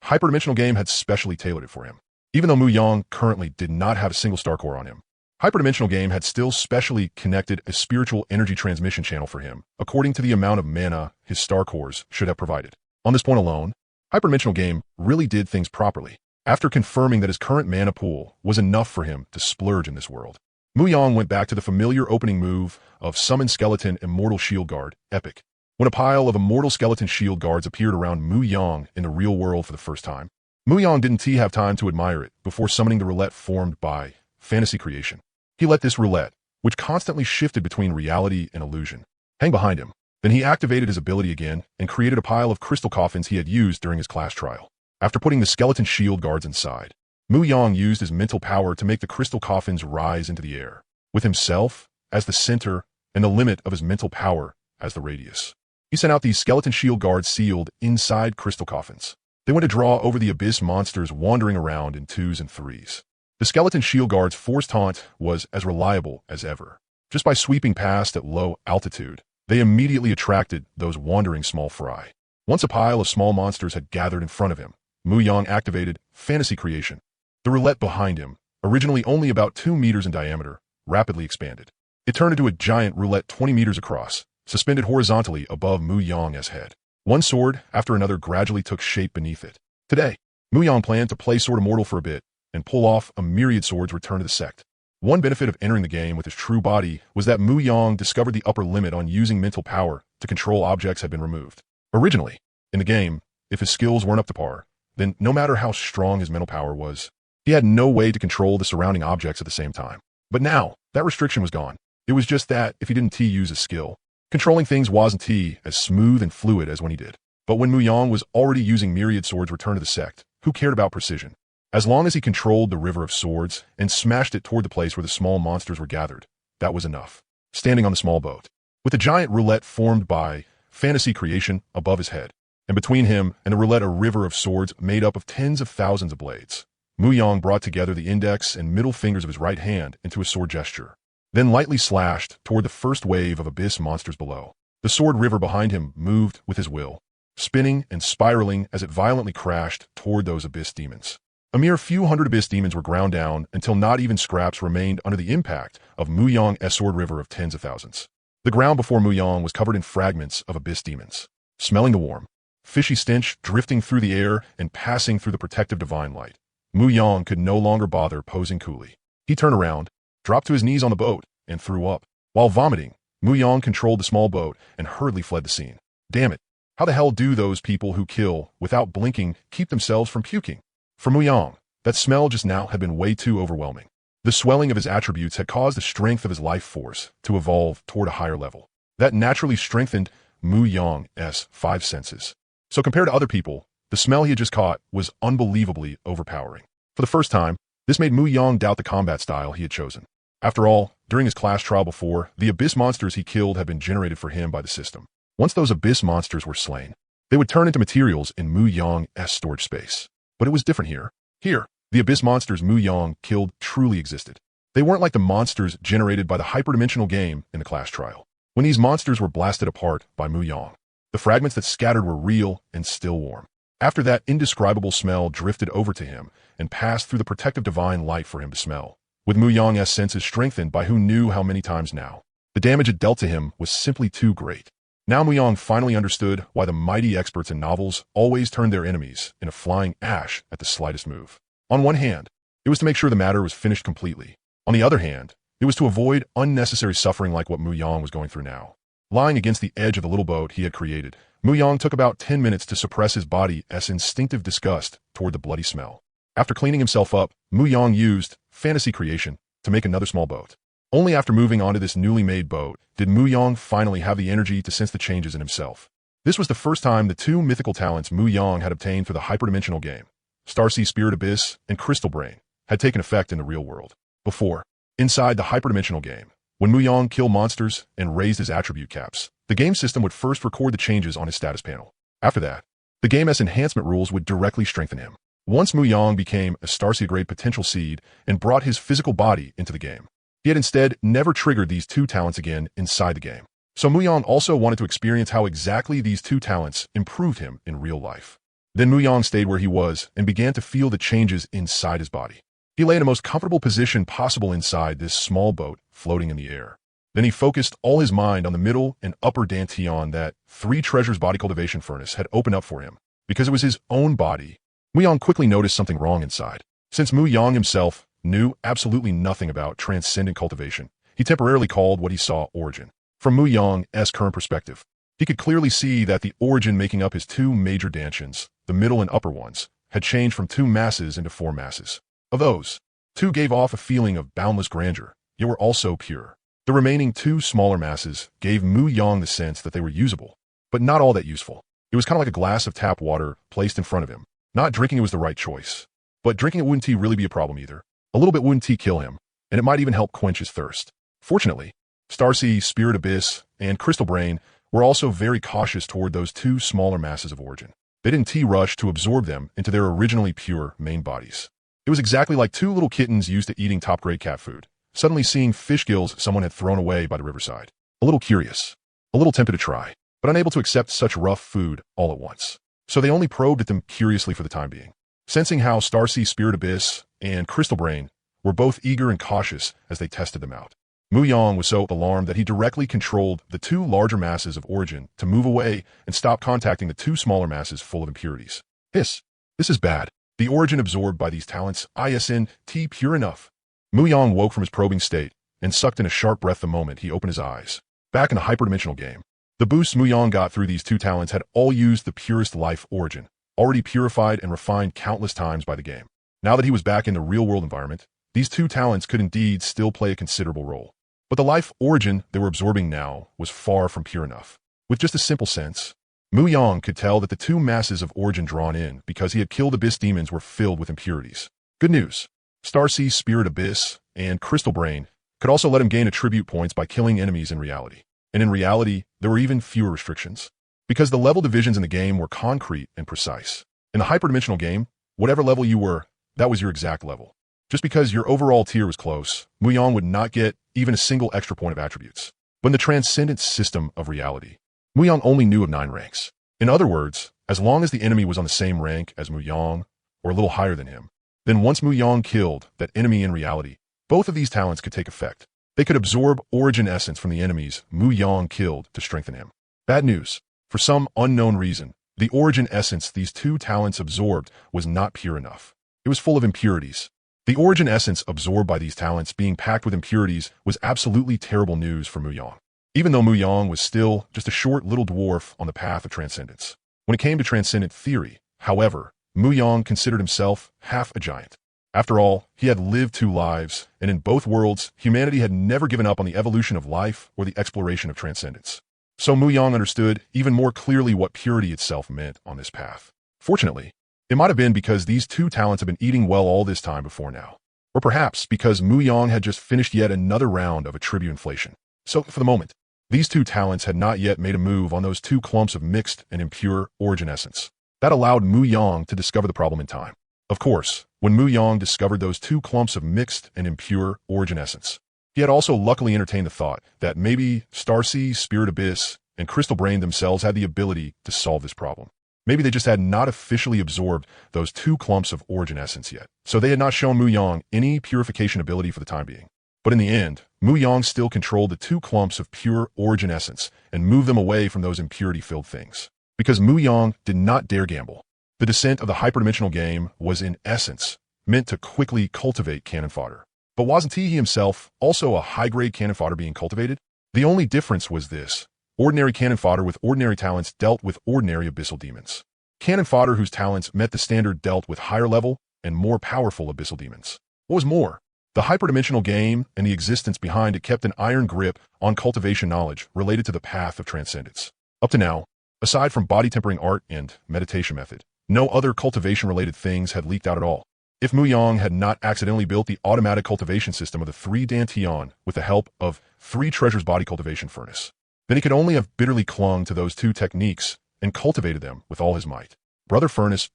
Hyperdimensional Game had specially tailored it for him. Even though Mu Yang currently did not have a single star core on him, Hyperdimensional Game had still specially connected a spiritual energy transmission channel for him, according to the amount of mana his star cores should have provided. On this point alone, Hyperdimensional Game really did things properly. After confirming that his current mana pool was enough for him to splurge in this world, Mu Yang went back to the familiar opening move of Summon Skeleton Immortal Shield Guard, Epic. When a pile of immortal skeleton shield guards appeared around Mu Yang in the real world for the first time, Mu Yang didn't have time to admire it before summoning the roulette formed by fantasy creation. He let this roulette, which constantly shifted between reality and illusion, hang behind him. Then he activated his ability again and created a pile of crystal coffins he had used during his class trial. After putting the skeleton shield guards inside, Mu Yang used his mental power to make the crystal coffins rise into the air, with himself as the center and the limit of his mental power as the radius. He sent out these skeleton shield guards sealed inside crystal coffins. They went to draw over the abyss monsters wandering around in 2s and 3s. The skeleton shield guards' force taunt was as reliable as ever. Just by sweeping past at low altitude, they immediately attracted those wandering small fry. Once a pile of small monsters had gathered in front of him, Mu Yang activated fantasy creation. The roulette behind him, originally only about 2 meters in diameter, rapidly expanded. It turned into a giant roulette 20 meters across, suspended horizontally above Mu Yang's head. One sword after another gradually took shape beneath it. Today, Mu Yang planned to play Sword Immortal for a bit and pull off a myriad swords return to the sect. One benefit of entering the game with his true body was that Mu Yang discovered the upper limit on using mental power to control objects had been removed. Originally, in the game, if his skills weren't up to par, then no matter how strong his mental power was, he had no way to control the surrounding objects at the same time. But now, that restriction was gone. It was just that if he didn't use his skill, controlling things wasn't as smooth and fluid as when he did. But when Mu Yang was already using myriad swords return to the sect, who cared about precision? As long as he controlled the river of swords and smashed it toward the place where the small monsters were gathered, that was enough. Standing on the small boat, with a giant roulette formed by fantasy creation above his head, and between him and the roulette a river of swords made up of tens of thousands of blades, Mu Yang brought together the index and middle fingers of his right hand into a sword gesture, then lightly slashed toward the first wave of abyss monsters below. The sword river behind him moved with his will, spinning and spiraling as it violently crashed toward those abyss demons. A mere few hundred abyss demons were ground down until not even scraps remained under the impact of Mu Yong's sword river of tens of thousands. The ground before Mu Yong was covered in fragments of abyss demons. Smelling the warm, fishy stench drifting through the air and passing through the protective divine light, Mu Yong could no longer bother posing coolly. He turned around, dropped to his knees on the boat, and threw up. While vomiting, Mu Yong controlled the small boat and hurriedly fled the scene. Damn it. How the hell do those people who kill without blinking keep themselves from puking? For Mu Yong, that smell just now had been way too overwhelming. The swelling of his attributes had caused the strength of his life force to evolve toward a higher level. That naturally strengthened Mu Yong's five senses. So compared to other people, the smell he had just caught was unbelievably overpowering. For the first time, this made Mu Yong doubt the combat style he had chosen. After all, during his class trial before, the abyss monsters he killed had been generated for him by the system. Once those abyss monsters were slain, they would turn into materials in Mu Yong's storage space. But it was different here. Here, the abyss monsters Mu Yong killed truly existed. They weren't like the monsters generated by the hyperdimensional game in the class trial. When these monsters were blasted apart by Mu Yong, the fragments that scattered were real and still warm. After that, indescribable smell drifted over to him and passed through the protective divine light for him to smell. With Mu Yong's senses strengthened by who knew how many times now, the damage it dealt to him was simply too great. Now Mu Yong finally understood why the mighty experts in novels always turned their enemies in a flying ash at the slightest move. On one hand, it was to make sure the matter was finished completely. On the other hand, it was to avoid unnecessary suffering like what Mu Yong was going through now. Lying against the edge of the little boat he had created, Mu Yong took about 10 minutes to suppress his body's instinctive disgust toward the bloody smell. After cleaning himself up, Mu Yong used fantasy creation to make another small boat. Only after moving onto this newly made boat did Mu Yong finally have the energy to sense the changes in himself. This was the first time the two mythical talents Mu Yong had obtained for the hyperdimensional game, Starseed Spirit Abyss and Crystal Brain, had taken effect in the real world. Before, inside the hyperdimensional game, when Mu Yong killed monsters and raised his attribute caps, the game system would first record the changes on his status panel. After that, the game's enhancement rules would directly strengthen him. Once Mu Yong became a Starseed-grade potential seed and brought his physical body into the game, he had instead never triggered these two talents again inside the game. So Mu Yong also wanted to experience how exactly these two talents improved him in real life. Then Mu Yong stayed where he was and began to feel the changes inside his body. He lay in the most comfortable position possible inside this small boat floating in the air. Then he focused all his mind on the middle and upper dantian that Three Treasures body cultivation furnace had opened up for him. Because it was his own body, Mu Yong quickly noticed something wrong inside. Since Mu Yong himself knew absolutely nothing about transcendent cultivation, he temporarily called what he saw origin. From Mu Yong's current perspective, he could clearly see that the origin making up his two major dantians, the middle and upper ones, had changed from two masses into four masses. Of those, two gave off a feeling of boundless grandeur, yet were also pure. The remaining two smaller masses gave Mu Yong the sense that they were usable, but not all that useful. It was kind of like a glass of tap water placed in front of him. Not drinking it was the right choice, but drinking it wouldn't really be a problem either. A little bit wouldn't kill him, and it might even help quench his thirst. Fortunately, Starseed, Spirit Abyss, and Crystal Brain were also very cautious toward those two smaller masses of origin. They didn't rush to absorb them into their originally pure main bodies. It was exactly like two little kittens used to eating top-grade cat food, suddenly seeing fish gills someone had thrown away by the riverside. A little curious, a little tempted to try, but unable to accept such rough food all at once. So they only probed at them curiously for the time being. Sensing how Starseed, Spirit Abyss, and Crystal Brain were both eager and cautious as they tested them out, Mu Yong was so alarmed that he directly controlled the two larger masses of origin to move away and stop contacting the two smaller masses full of impurities. This is bad. The origin absorbed by these talents isn't pure enough. Mu Yong woke from his probing state and sucked in a sharp breath the moment he opened his eyes. Back in the hyperdimensional game, the boosts Mu Yong got through these two talents had all used the purest life origin, already purified and refined countless times by the game. Now that he was back in the real-world environment, these two talents could indeed still play a considerable role. But the life origin they were absorbing now was far from pure enough. With just a simple sense, Mu Yong could tell that the two masses of origin drawn in because he had killed abyss demons were filled with impurities. Good news. Starseed, Spirit Abyss, and Crystal Brain could also let him gain attribute points by killing enemies in reality. And in reality, there were even fewer restrictions. Because the level divisions in the game were concrete and precise. In the hyperdimensional game, whatever level you were, that was your exact level. Just because your overall tier was close, Mu Yong would not get even a single extra point of attributes. But in the transcendent system of reality, Mu Yong only knew of 9 ranks. In other words, as long as the enemy was on the same rank as Mu Yong, or a little higher than him, Then once Mu Yang killed that enemy in reality, both of these talents could take effect. They could absorb origin essence from the enemies Mu Yang killed to strengthen him. Bad news. For some unknown reason, the origin essence these two talents absorbed was not pure enough. It was full of impurities. The origin essence absorbed by these talents being packed with impurities was absolutely terrible news for Mu Yang. Even though Mu Yang was still just a short little dwarf on the path of transcendence. When it came to transcendent theory, however, Mu Yang considered himself half a giant. After all, he had lived 2 lives, and in both worlds, humanity had never given up on the evolution of life or the exploration of transcendence. So Mu Yang understood even more clearly what purity itself meant on this path. Fortunately, it might have been because these 2 talents have been eating well all this time before now. Or perhaps because Mu Yang had just finished yet another round of attribute inflation. So, for the moment, these 2 talents had not yet made a move on those 2 clumps of mixed and impure origin essence. That allowed Mu Yang to discover the problem in time. Of course, when Mu Yang discovered those 2 clumps of mixed and impure origin essence, he had also luckily entertained the thought that maybe Starseed, Spirit Abyss, and Crystal Brain themselves had the ability to solve this problem. Maybe they just had not officially absorbed those 2 clumps of origin essence yet, so they had not shown Mu Yang any purification ability for the time being. But in the end, Mu Yang still controlled the 2 clumps of pure origin essence and moved them away from those impurity-filled things. Because Mu Yang did not dare gamble. The descent of the hyperdimensional game was in essence meant to quickly cultivate cannon fodder. But wasn't he himself also a high-grade cannon fodder being cultivated? The only difference was this. Ordinary cannon fodder with ordinary talents dealt with ordinary abyssal demons. Cannon fodder whose talents met the standard dealt with higher level and more powerful abyssal demons. What was more, the hyperdimensional game and the existence behind it kept an iron grip on cultivation knowledge related to the path of transcendence. Up to now, aside from body tempering art and meditation method, no other cultivation-related things had leaked out at all. If Mu Yang had not accidentally built the automatic cultivation system of the 3 Dantian with the help of 3 Treasures body cultivation furnace, then he could only have bitterly clung to those 2 techniques and cultivated them with all his might. Brother Furnace,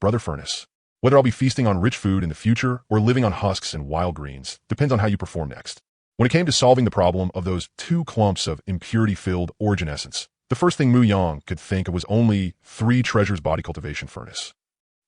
whether I'll be feasting on rich food in the future or living on husks and wild greens, depends on how you perform next. When it came to solving the problem of those 2 clumps of impurity-filled origin essence, the first thing Mu Yang could think of was only 3 Treasures body cultivation furnace.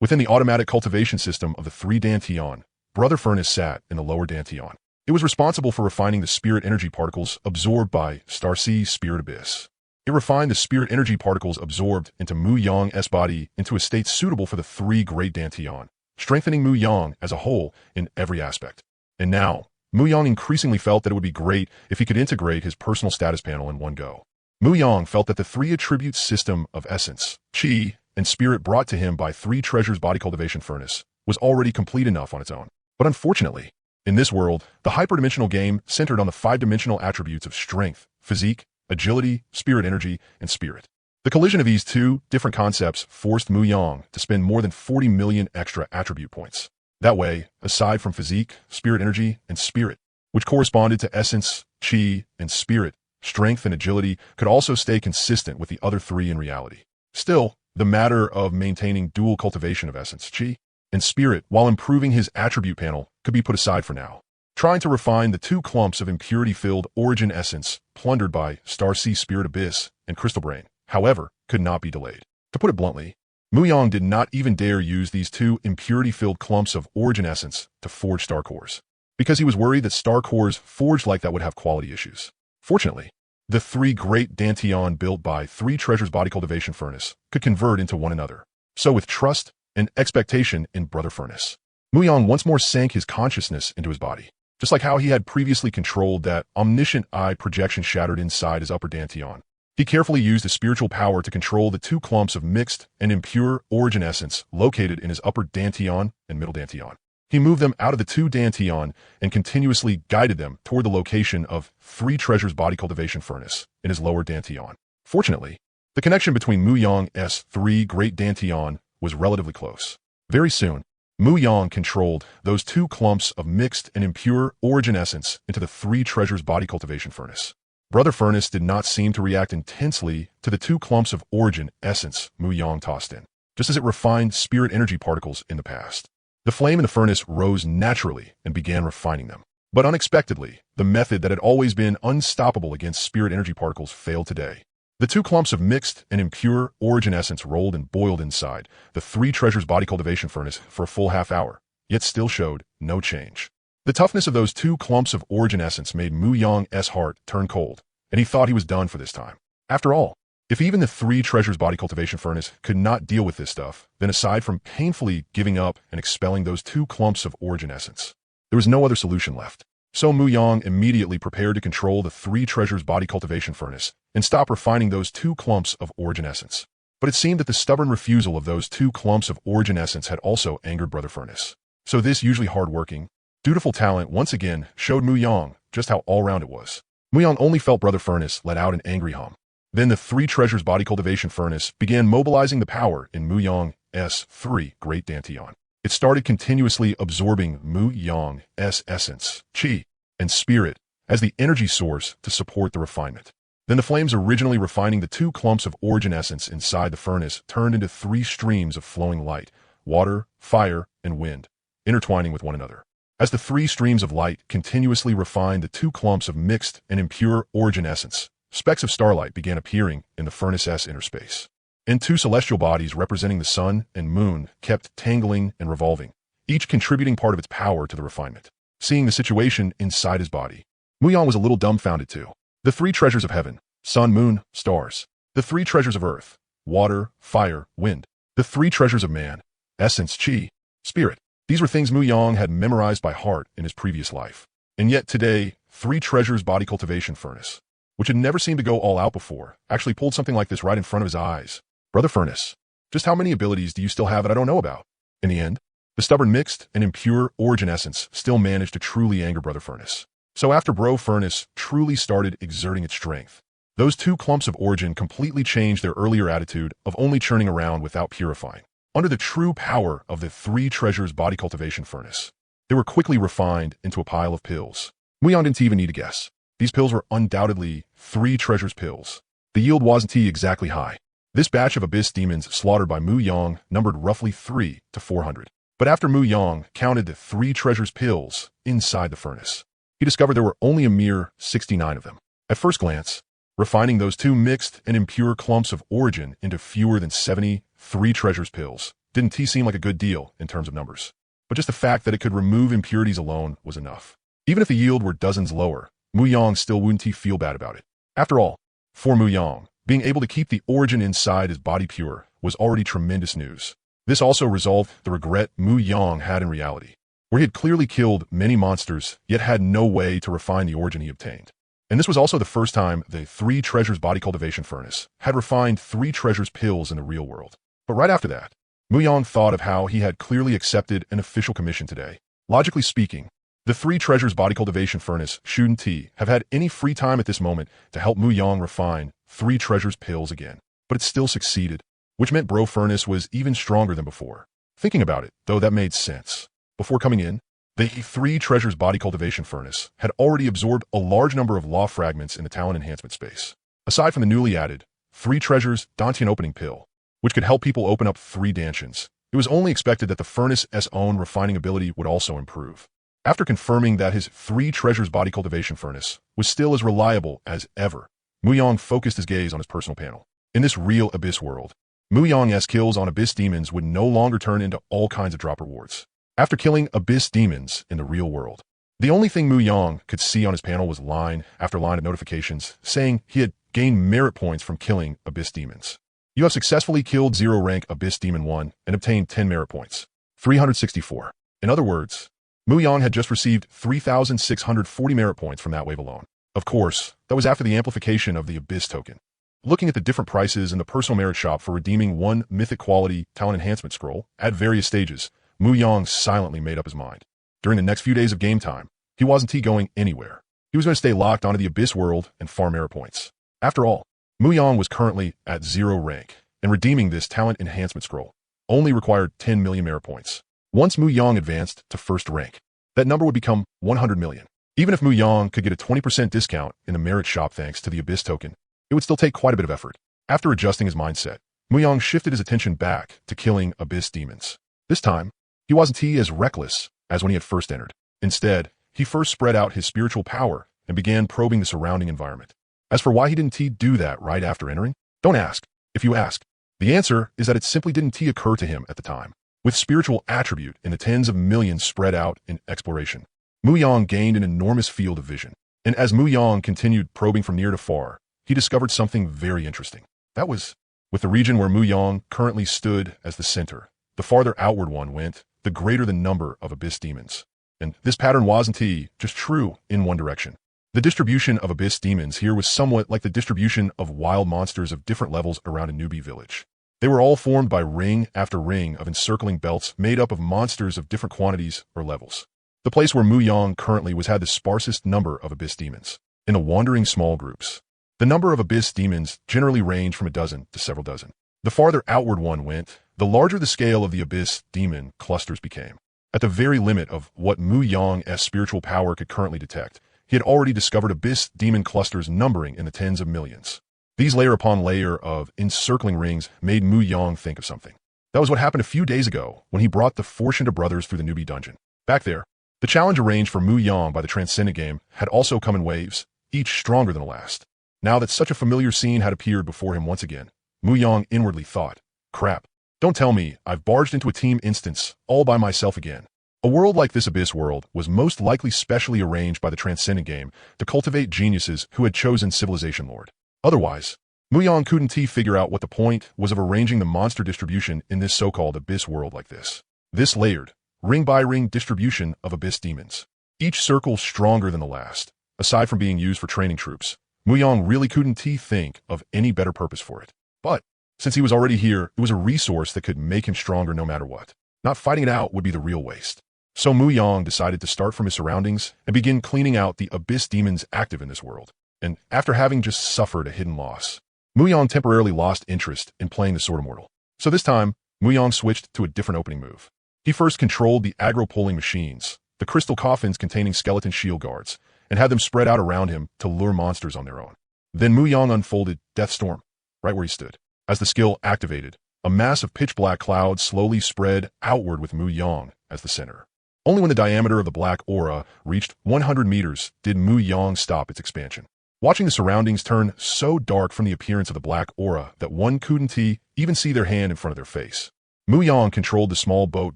Within the automatic cultivation system of the 3 Dantian, Brother Furnace sat in the lower Dantian. It was responsible for refining the spirit energy particles absorbed by Starseed Spirit Abyss. It refined the spirit energy particles absorbed into Mu Yang's body into a state suitable for the 3 great Dantian, strengthening Mu Yang as a whole in every aspect. And now, Mu Yang increasingly felt that it would be great if he could integrate his personal status panel in one go. Mu Yang felt that the 3 attribute system of essence, Qi, and spirit brought to him by 3 Treasures body cultivation furnace was already complete enough on its own. But unfortunately, in this world, the hyperdimensional game centered on the 5-dimensional attributes of strength, physique, agility, spirit energy, and spirit. The collision of these 2 different concepts forced Mu Yang to spend more than 40 million extra attribute points. That way, aside from physique, spirit energy, and spirit, which corresponded to essence, Qi, and spirit, strength and agility could also stay consistent with the other 3 in reality. Still, the matter of maintaining dual cultivation of essence, Qi, and spirit while improving his attribute panel could be put aside for now. Trying to refine the 2 clumps of impurity-filled origin essence plundered by Starseed Spirit Abyss and Crystal Brain, however, could not be delayed. To put it bluntly, Mu Yang did not even dare use these 2 impurity-filled clumps of origin essence to forge star cores, because he was worried that star cores forged like that would have quality issues. Fortunately, the 3 great Dantian built by 3 Treasures body cultivation furnace could convert into one another. So with trust and expectation in Brother Furnace, Mu Yang once more sank his consciousness into his body, just like how he had previously controlled that omniscient eye projection shattered inside his upper Dantian. He carefully used his spiritual power to control the 2 clumps of mixed and impure origin essence located in his upper Dantian and middle Dantian. He moved them out of the 2 Dantian and continuously guided them toward the location of 3 Treasures body cultivation furnace in his lower Dantian. Fortunately, the connection between Mu Yang's 3 great Dantian was relatively close. Very soon, Mu Yang controlled those 2 clumps of mixed and impure origin essence into the 3 Treasures body cultivation furnace. Brother Furnace did not seem to react intensely to the 2 clumps of origin essence Mu Yang tossed in, just as it refined spirit energy particles in the past. The flame in the furnace rose naturally and began refining them. But unexpectedly, the method that had always been unstoppable against spirit energy particles failed today. The 2 clumps of mixed and impure origin essence rolled and boiled inside the 3 Treasures body cultivation furnace for a full half hour, yet still showed no change. The toughness of those two clumps of origin essence made Mu Yang's heart turn cold, and he thought he was done for this time. After all, if even the three treasures body cultivation furnace could not deal with this stuff, then aside from painfully giving up and expelling those two clumps of origin essence, there was no other solution left. So Mu Yang immediately prepared to control the three treasures body cultivation furnace and stop refining those two clumps of origin essence. But it seemed that the stubborn refusal of those two clumps of origin essence had also angered Brother Furnace. So this usually hard-working, dutiful talent once again showed Mu Yang just how all-round it was. Mu Yang only felt Brother Furnace let out an angry hum. Then the three treasures body cultivation furnace began mobilizing the power in Mu Yang's three great dantian. It started continuously absorbing Mu Yang's essence, chi, and spirit as the energy source to support the refinement. Then the flames originally refining the two clumps of origin essence inside the furnace turned into three streams of flowing light, water, fire, and wind, intertwining with one another. As the three streams of light continuously refined the two clumps of mixed and impure origin essence, specks of starlight began appearing in the furnace's inner space. And two celestial bodies representing the sun and moon kept tangling and revolving, each contributing part of its power to the refinement. Seeing the situation inside his body, Mu Yang was a little dumbfounded too. The three treasures of heaven, sun, moon, stars. The three treasures of earth, water, fire, wind. The three treasures of man, essence, chi, spirit. These were things Mu Yang had memorized by heart in his previous life. And yet today, three treasures body cultivation furnace, which had never seemed to go all out before, actually pulled something like this right in front of his eyes. Brother Furnace, just how many abilities do you still have that I don't know about? In the end, the stubborn mixed and impure origin essence still managed to truly anger Brother Furnace. So after Bro Furnace truly started exerting its strength, those two clumps of origin completely changed their earlier attitude of only churning around without purifying. Under the true power of the three treasures body cultivation furnace, they were quickly refined into a pile of pills. Mu Yang didn't even need to guess. These pills were undoubtedly three treasures pills. The yield wasn't exactly high. This batch of abyss demons slaughtered by Mu Yang numbered roughly 300 to 400. But after Mu Yang counted the three treasures pills inside the furnace, he discovered there were only a mere 69 of them. At first glance, refining those two mixed and impure clumps of origin into fewer than 73 treasures pills didn't seem like a good deal in terms of numbers. But just the fact that it could remove impurities alone was enough. Even if the yield were dozens lower, Mu Yang still wouldn't feel bad about it. After all, for Mu Yang, being able to keep the origin inside his body pure was already tremendous news. This also resolved the regret Mu Yang had in reality, where he had clearly killed many monsters, yet had no way to refine the origin he obtained. And this was also the first time the three treasures body cultivation furnace had refined three treasures pills in the real world. But right after that, Mu Yang thought of how he had clearly accepted an official commission today. Logically speaking, the three treasures body cultivation furnace shouldn't have had any free time at this moment to help Mu Yang refine three treasures pills again. But it still succeeded, which meant Bro Furnace was even stronger than before. Thinking about it, though, that made sense. Before coming in, the three treasures body cultivation furnace had already absorbed a large number of law fragments in the talent enhancement space. Aside from the newly added three treasures dantian opening pill, which could help people open up three dantians, it was only expected that the furnace's own refining ability would also improve. After confirming that his three treasures body cultivation furnace was still as reliable as ever, Mu Yang focused his gaze on his personal panel. In this real abyss world, Mu Yang's kills on abyss demons would no longer turn into all kinds of drop rewards. After killing abyss demons in the real world, the only thing Mu Yang could see on his panel was line after line of notifications saying he had gained merit points from killing abyss demons. You have successfully killed 0 rank abyss demon 1 and obtained 10 merit points. 364. In other words, Mu Yang had just received 3,640 merit points from that wave alone. Of course, that was after the amplification of the abyss token. Looking at the different prices in the personal merit shop for redeeming one mythic quality talent enhancement scroll at various stages, Mu Yang silently made up his mind. During the next few days of game time, he wasn't going anywhere. He was going to stay locked onto the abyss world and farm merit points. After all, Mu Yang was currently at 0 rank, and redeeming this talent enhancement scroll only required 10 million merit points. Once Mu Yang advanced to first rank, that number would become 100 million. Even if Mu Yang could get a 20% discount in the merit shop thanks to the abyss token, it would still take quite a bit of effort. After adjusting his mindset, Mu Yang shifted his attention back to killing abyss demons. This time, he wasn't as reckless as when he had first entered. Instead, he first spread out his spiritual power and began probing the surrounding environment. As for why he didn't do that right after entering, don't ask. If you ask, the answer is that it simply didn't occur to him at the time. with spiritual attribute in the tens of millions spread out in exploration. Mu Yang gained an enormous field of vision, and as Mu Yang continued probing from near to far, he discovered something very interesting. That was, with the region where Mu Yang currently stood as the center, the farther outward one went, the greater the number of abyss demons. And this pattern wasn't just true in one direction. The distribution of abyss demons here was somewhat like the distribution of wild monsters of different levels around a newbie village. They were all formed by ring after ring of encircling belts made up of monsters of different quantities or levels. The place where Mu Yang currently was had the sparsest number of abyss demons, in the wandering small groups. The number of abyss demons generally ranged from a dozen to several dozen. The farther outward one went, the larger the scale of the abyss demon clusters became. At the very limit of what Mu Yang's spiritual power could currently detect, he had already discovered abyss demon clusters numbering in the tens of millions. These layer upon layer of encircling rings made Mu Yang think of something. That was what happened a few days ago when he brought the Fortunate brothers through the newbie dungeon. Back there, the challenge arranged for Mu Yang by the Transcendent game had also come in waves, each stronger than the last. Now that such a familiar scene had appeared before him once again, Mu Yang inwardly thought, crap, don't tell me I've barged into a team instance all by myself again. A world like this abyss world was most likely specially arranged by the Transcendent game to cultivate geniuses who had chosen Civilization Lord. Otherwise, Mu Yang couldn't figure out what the point was of arranging the monster distribution in this so-called abyss world like this. This layered, ring-by-ring distribution of abyss demons, each circle stronger than the last. Aside from being used for training troops, Mu Yang really couldn't think of any better purpose for it. But, since he was already here, it was a resource that could make him stronger no matter what. Not fighting it out would be the real waste. So Mu Yang decided to start from his surroundings and begin cleaning out the abyss demons active in this world. And after having just suffered a hidden loss, Mu Yang temporarily lost interest in playing the Sword Immortal. So this time, Mu Yang switched to a different opening move. He first controlled the aggro-pulling machines, the crystal coffins containing skeleton shield guards, and had them spread out around him to lure monsters on their own. Then Mu Yang unfolded Death Storm, right where he stood. As the skill activated, a mass of pitch-black clouds slowly spread outward with Mu Yang as the center. Only when the diameter of the black aura reached 100 meters did Mu Yang stop its expansion. Watching the surroundings turn so dark from the appearance of the black aura that one couldn't even see their hand in front of their face. Mu Yang controlled the small boat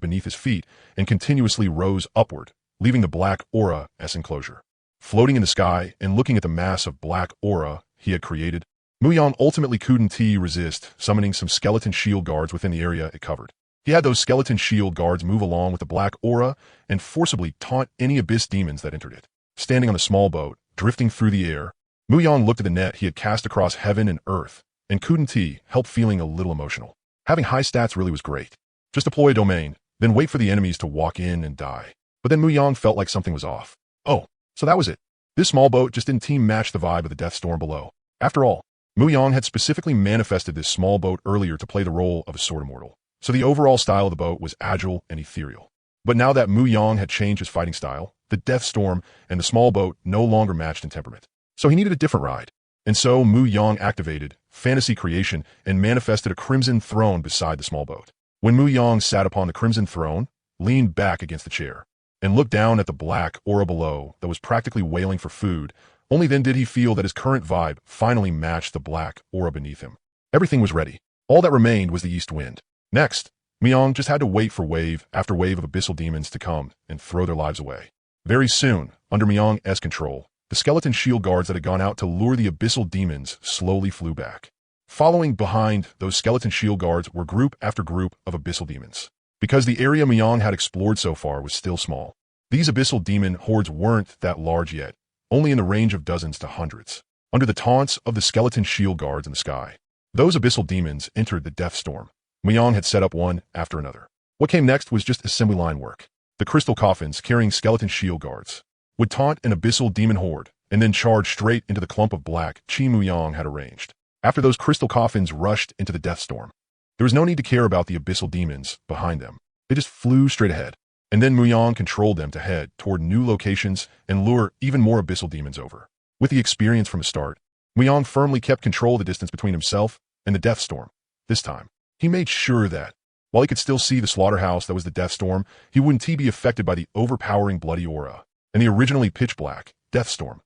beneath his feet and continuously rose upward, leaving the black aura as enclosure. Floating in the sky and looking at the mass of black aura he had created, Mu Yang ultimately couldn't resist summoning some skeleton shield guards within the area it covered. He had those skeleton shield guards move along with the black aura and forcibly taunt any abyss demons that entered it. Standing on the small boat, drifting through the air, Mu Yang looked at the net he had cast across heaven and earth and couldn't help feeling a little emotional. Having high stats really was great. Just deploy a domain, then wait for the enemies to walk in and die. But then Mu Yang felt like something was off. Oh, so that was it. This small boat just didn't match the vibe of the Death Storm below. After all, Mu Yang had specifically manifested this small boat earlier to play the role of a Sword Immortal. So the overall style of the boat was agile and ethereal. But now that Mu Yang had changed his fighting style, the Death Storm and the small boat no longer matched in temperament. So he needed a different ride. And so Mu Yang activated fantasy creation and manifested a crimson throne beside the small boat. When Mu Yang sat upon the crimson throne, leaned back against the chair, and looked down at the black aura below that was practically wailing for food, only then did he feel that his current vibe finally matched the black aura beneath him. Everything was ready. All that remained was the east wind. Next, Mu Yang just had to wait for wave after wave of abyssal demons to come and throw their lives away. Very soon, under Mu Yang's control, the skeleton shield guards that had gone out to lure the abyssal demons slowly flew back. Following behind those skeleton shield guards were group after group of abyssal demons. Because the area Mu Yang had explored so far was still small, these abyssal demon hordes weren't that large yet, only in the range of dozens to hundreds. Under the taunts of the skeleton shield guards in the sky, those abyssal demons entered the Death Storm. Mu Yang had set up one after another. What came next was just assembly line work. The crystal coffins carrying skeleton shield guards would taunt an abyssal demon horde and then charge straight into the clump of black chi Mu Yang had arranged. After those crystal coffins rushed into the Death Storm, there was no need to care about the abyssal demons behind them. They just flew straight ahead. And then Mu Yang controlled them to head toward new locations and lure even more abyssal demons over. With the experience from the start, Mu Yang firmly kept control of the distance between himself and the Death Storm. This time, he made sure that, while he could still see the slaughterhouse that was the Death Storm, he wouldn't be affected by the overpowering bloody aura and the originally pitch-black Death Storm.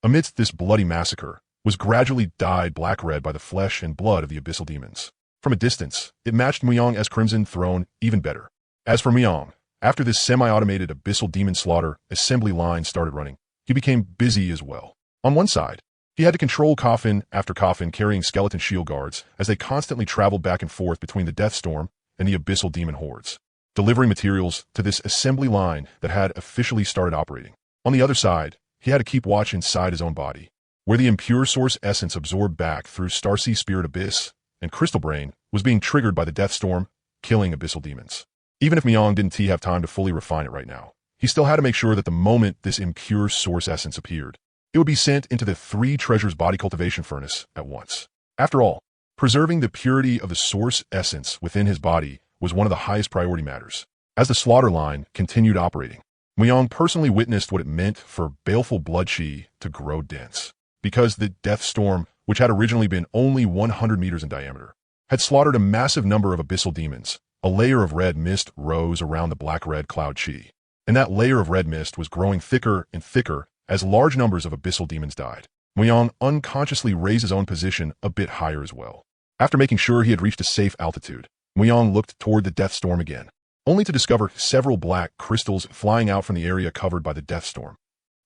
Amidst this bloody massacre was gradually dyed black-red by the flesh and blood of the abyssal demons. From a distance, it matched Mu Yang's crimson throne even better. As for Myong, after this semi-automated abyssal demon slaughter assembly line started running, he became busy as well. On one side, he had to control coffin after coffin carrying skeleton shield guards as they constantly traveled back and forth between the Deathstorm and the abyssal demon hordes, delivering materials to this assembly line that had officially started operating. On the other side, he had to keep watch inside his own body, where the impure source essence absorbed back through Starsea Spirit Abyss and Crystal Brain was being triggered by the Deathstorm, killing abyssal demons. Even if Myong didn't have time to fully refine it right now, he still had to make sure that the moment this impure source essence appeared, it would be sent into the 3 treasures body cultivation furnace at once. After all, preserving the purity of the source essence within his body was one of the highest priority matters. As the slaughter line continued operating, Myong personally witnessed what it meant for baleful blood chi to grow dense. Because the Deathstorm, which had originally been only 100 meters in diameter, had slaughtered a massive number of abyssal demons, a layer of red mist rose around the black-red cloud chi. And that layer of red mist was growing thicker and thicker as large numbers of abyssal demons died. Myong unconsciously raised his own position a bit higher as well. After making sure he had reached a safe altitude, Myong looked toward the Deathstorm again, only to discover several black crystals flying out from the area covered by the Deathstorm.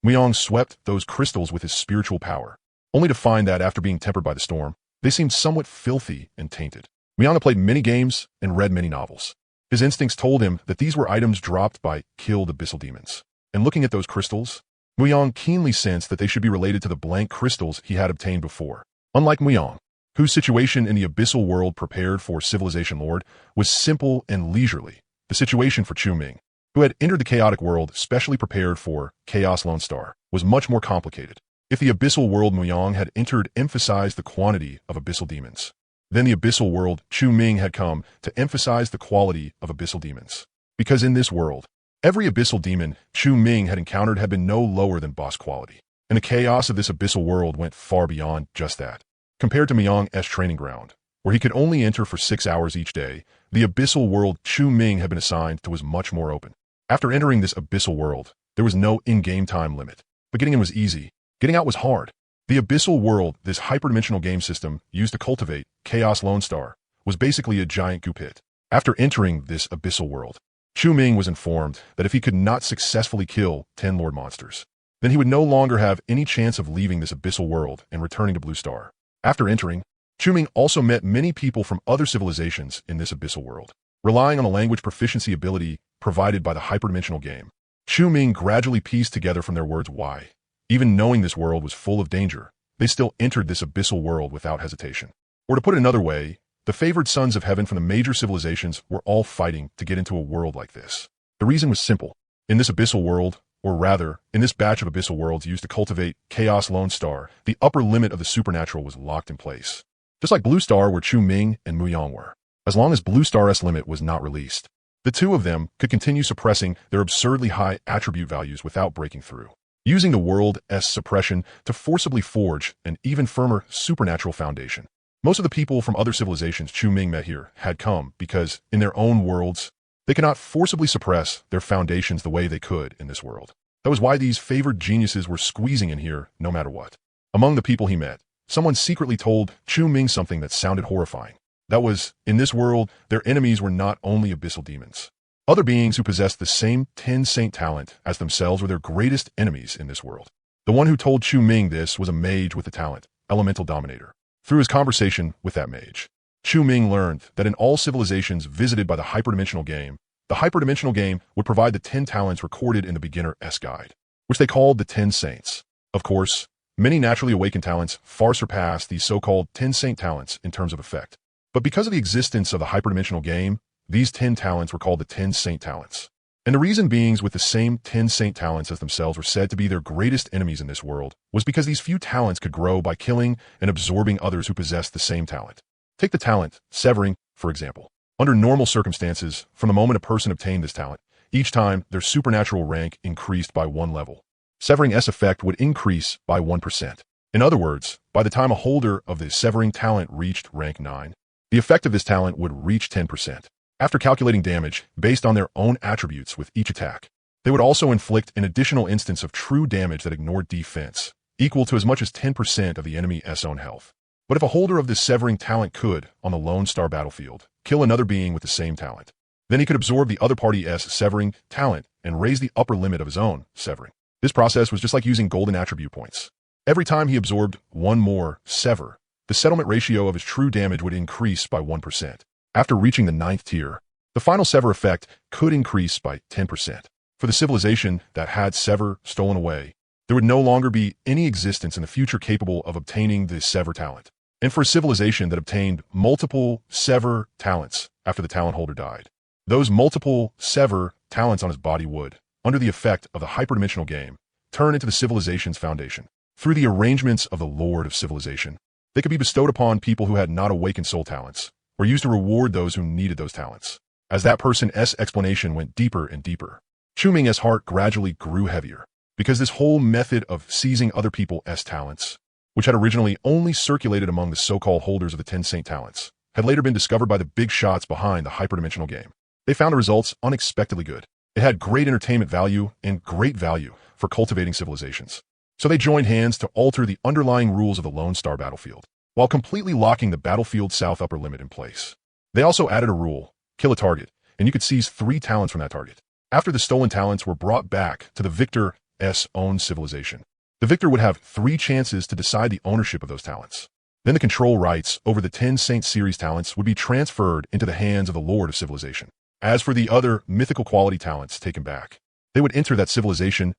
Myong swept those crystals with his spiritual power, only to find that after being tempered by the storm, they seemed somewhat filthy and tainted. Myong had played many games and read many novels. His instincts told him that these were items dropped by killed abyssal demons. And looking at those crystals, Myong keenly sensed that they should be related to the blank crystals he had obtained before. Unlike Myong, whose situation in the abyssal world prepared for Civilization Lord was simple and leisurely, the situation for Chu Ming, who had entered the chaotic world specially prepared for Chaos Lone Star, was much more complicated. If the abyssal world Myong had entered emphasized the quantity of abyssal demons, then the abyssal world Chu Ming had come to emphasize the quality of abyssal demons. Because in this world, every abyssal demon Chu Ming had encountered had been no lower than boss quality, and the chaos of this abyssal world went far beyond just that. Compared to Myong's training ground, where he could only enter for 6 hours each day, the abyssal world Chu Ming had been assigned to was much more open. After entering this abyssal world, there was no in-game time limit, but getting in was easy. Getting out was hard. The abyssal world this hyperdimensional game system used to cultivate Chaos Lone Star was basically a giant goo pit. After entering this abyssal world, Chu Ming was informed that if he could not successfully kill 10 Lord monsters, then he would no longer have any chance of leaving this abyssal world and returning to Blue Star. After entering, Chu Ming also met many people from other civilizations in this abyssal world. Relying on the language proficiency ability provided by the hyperdimensional game, Chu Ming gradually pieced together from their words why, even knowing this world was full of danger, they still entered this abyssal world without hesitation. Or to put it another way, the favored sons of heaven from the major civilizations were all fighting to get into a world like this. The reason was simple. In this abyssal world, or rather, in this batch of abyssal worlds used to cultivate Chaos Lone Star, the upper limit of the supernatural was locked in place. Just like Blue Star where Chu Ming and Myong were. As long as Blue Star's limit was not released, the two of them could continue suppressing their absurdly high attribute values without breaking through, using the world's suppression to forcibly forge an even firmer supernatural foundation. Most of the people from other civilizations Chu Ming met here had come because, in their own worlds, they cannot forcibly suppress their foundations the way they could in this world. That was why these favored geniuses were squeezing in here no matter what. Among the people he met, someone secretly told Chu Ming something that sounded horrifying. That was, in this world, their enemies were not only abyssal demons. Other beings who possessed the same 10 saint talent as themselves were their greatest enemies in this world. The one who told Chu Ming this was a mage with the talent, Elemental Dominator. Through his conversation with that mage, Chu Ming learned that in all civilizations visited by the hyperdimensional game, the hyperdimensional game would provide the 10 talents recorded in the beginner's guide, which they called the 10 saints. Of course, many naturally awakened talents far surpass these so-called 10 saint talents in terms of effect. But because of the existence of the hyperdimensional game, these 10 talents were called the 10 saint talents. And the reason beings with the same 10 saint talents as themselves were said to be their greatest enemies in this world was because these few talents could grow by killing and absorbing others who possessed the same talent. Take the talent, severing, for example. Under normal circumstances, from the moment a person obtained this talent, each time their supernatural rank increased by 1 level. Severing's effect would increase by 1%. In other words, by the time a holder of the severing talent reached rank 9, the effect of this talent would reach 10%. After calculating damage based on their own attributes with each attack, they would also inflict an additional instance of true damage that ignored defense, equal to as much as 10% of the enemy's own health. But if a holder of this severing talent could, on the Lone Star battlefield, kill another being with the same talent, Then he could absorb the other party's severing talent and raise the upper limit of his own severing. This process was just like using golden attribute points. Every time he absorbed one more sever, the settlement ratio of his true damage would increase by 1%. After reaching the 9th tier, the final sever effect could increase by 10%. For the civilization that had sever stolen away, there would no longer be any existence in the future capable of obtaining the sever talent. And for a civilization that obtained multiple sever talents after the talent holder died, those multiple sever talents on his body would, under the effect of the hyperdimensional game, turn into the civilization's foundation. Through the arrangements of the Lord of Civilization, they could be bestowed upon people who had not awakened soul talents, or used to reward those who needed those talents. As that person's explanation went deeper and deeper, Chu Ming's heart gradually grew heavier, because this whole method of seizing other people's talents, which had originally only circulated among the so-called holders of the 10 saint talents, had later been discovered by the big shots behind the hyperdimensional game. They found the results unexpectedly good. It had great entertainment value and great value for cultivating civilizations. So they joined hands to alter the underlying rules of the Lone Star battlefield, while completely locking the battlefield south upper limit in place. They also added a rule: kill a target, and you could seize 3 talents from that target. After the stolen talents were brought back to the victor's own civilization, the victor would have 3 chances to decide the ownership of those talents. Then the control rights over the 10 Saint Series talents would be transferred into the hands of the Lord of Civilization. As for the other mythical quality talents taken back, they would enter that civilization's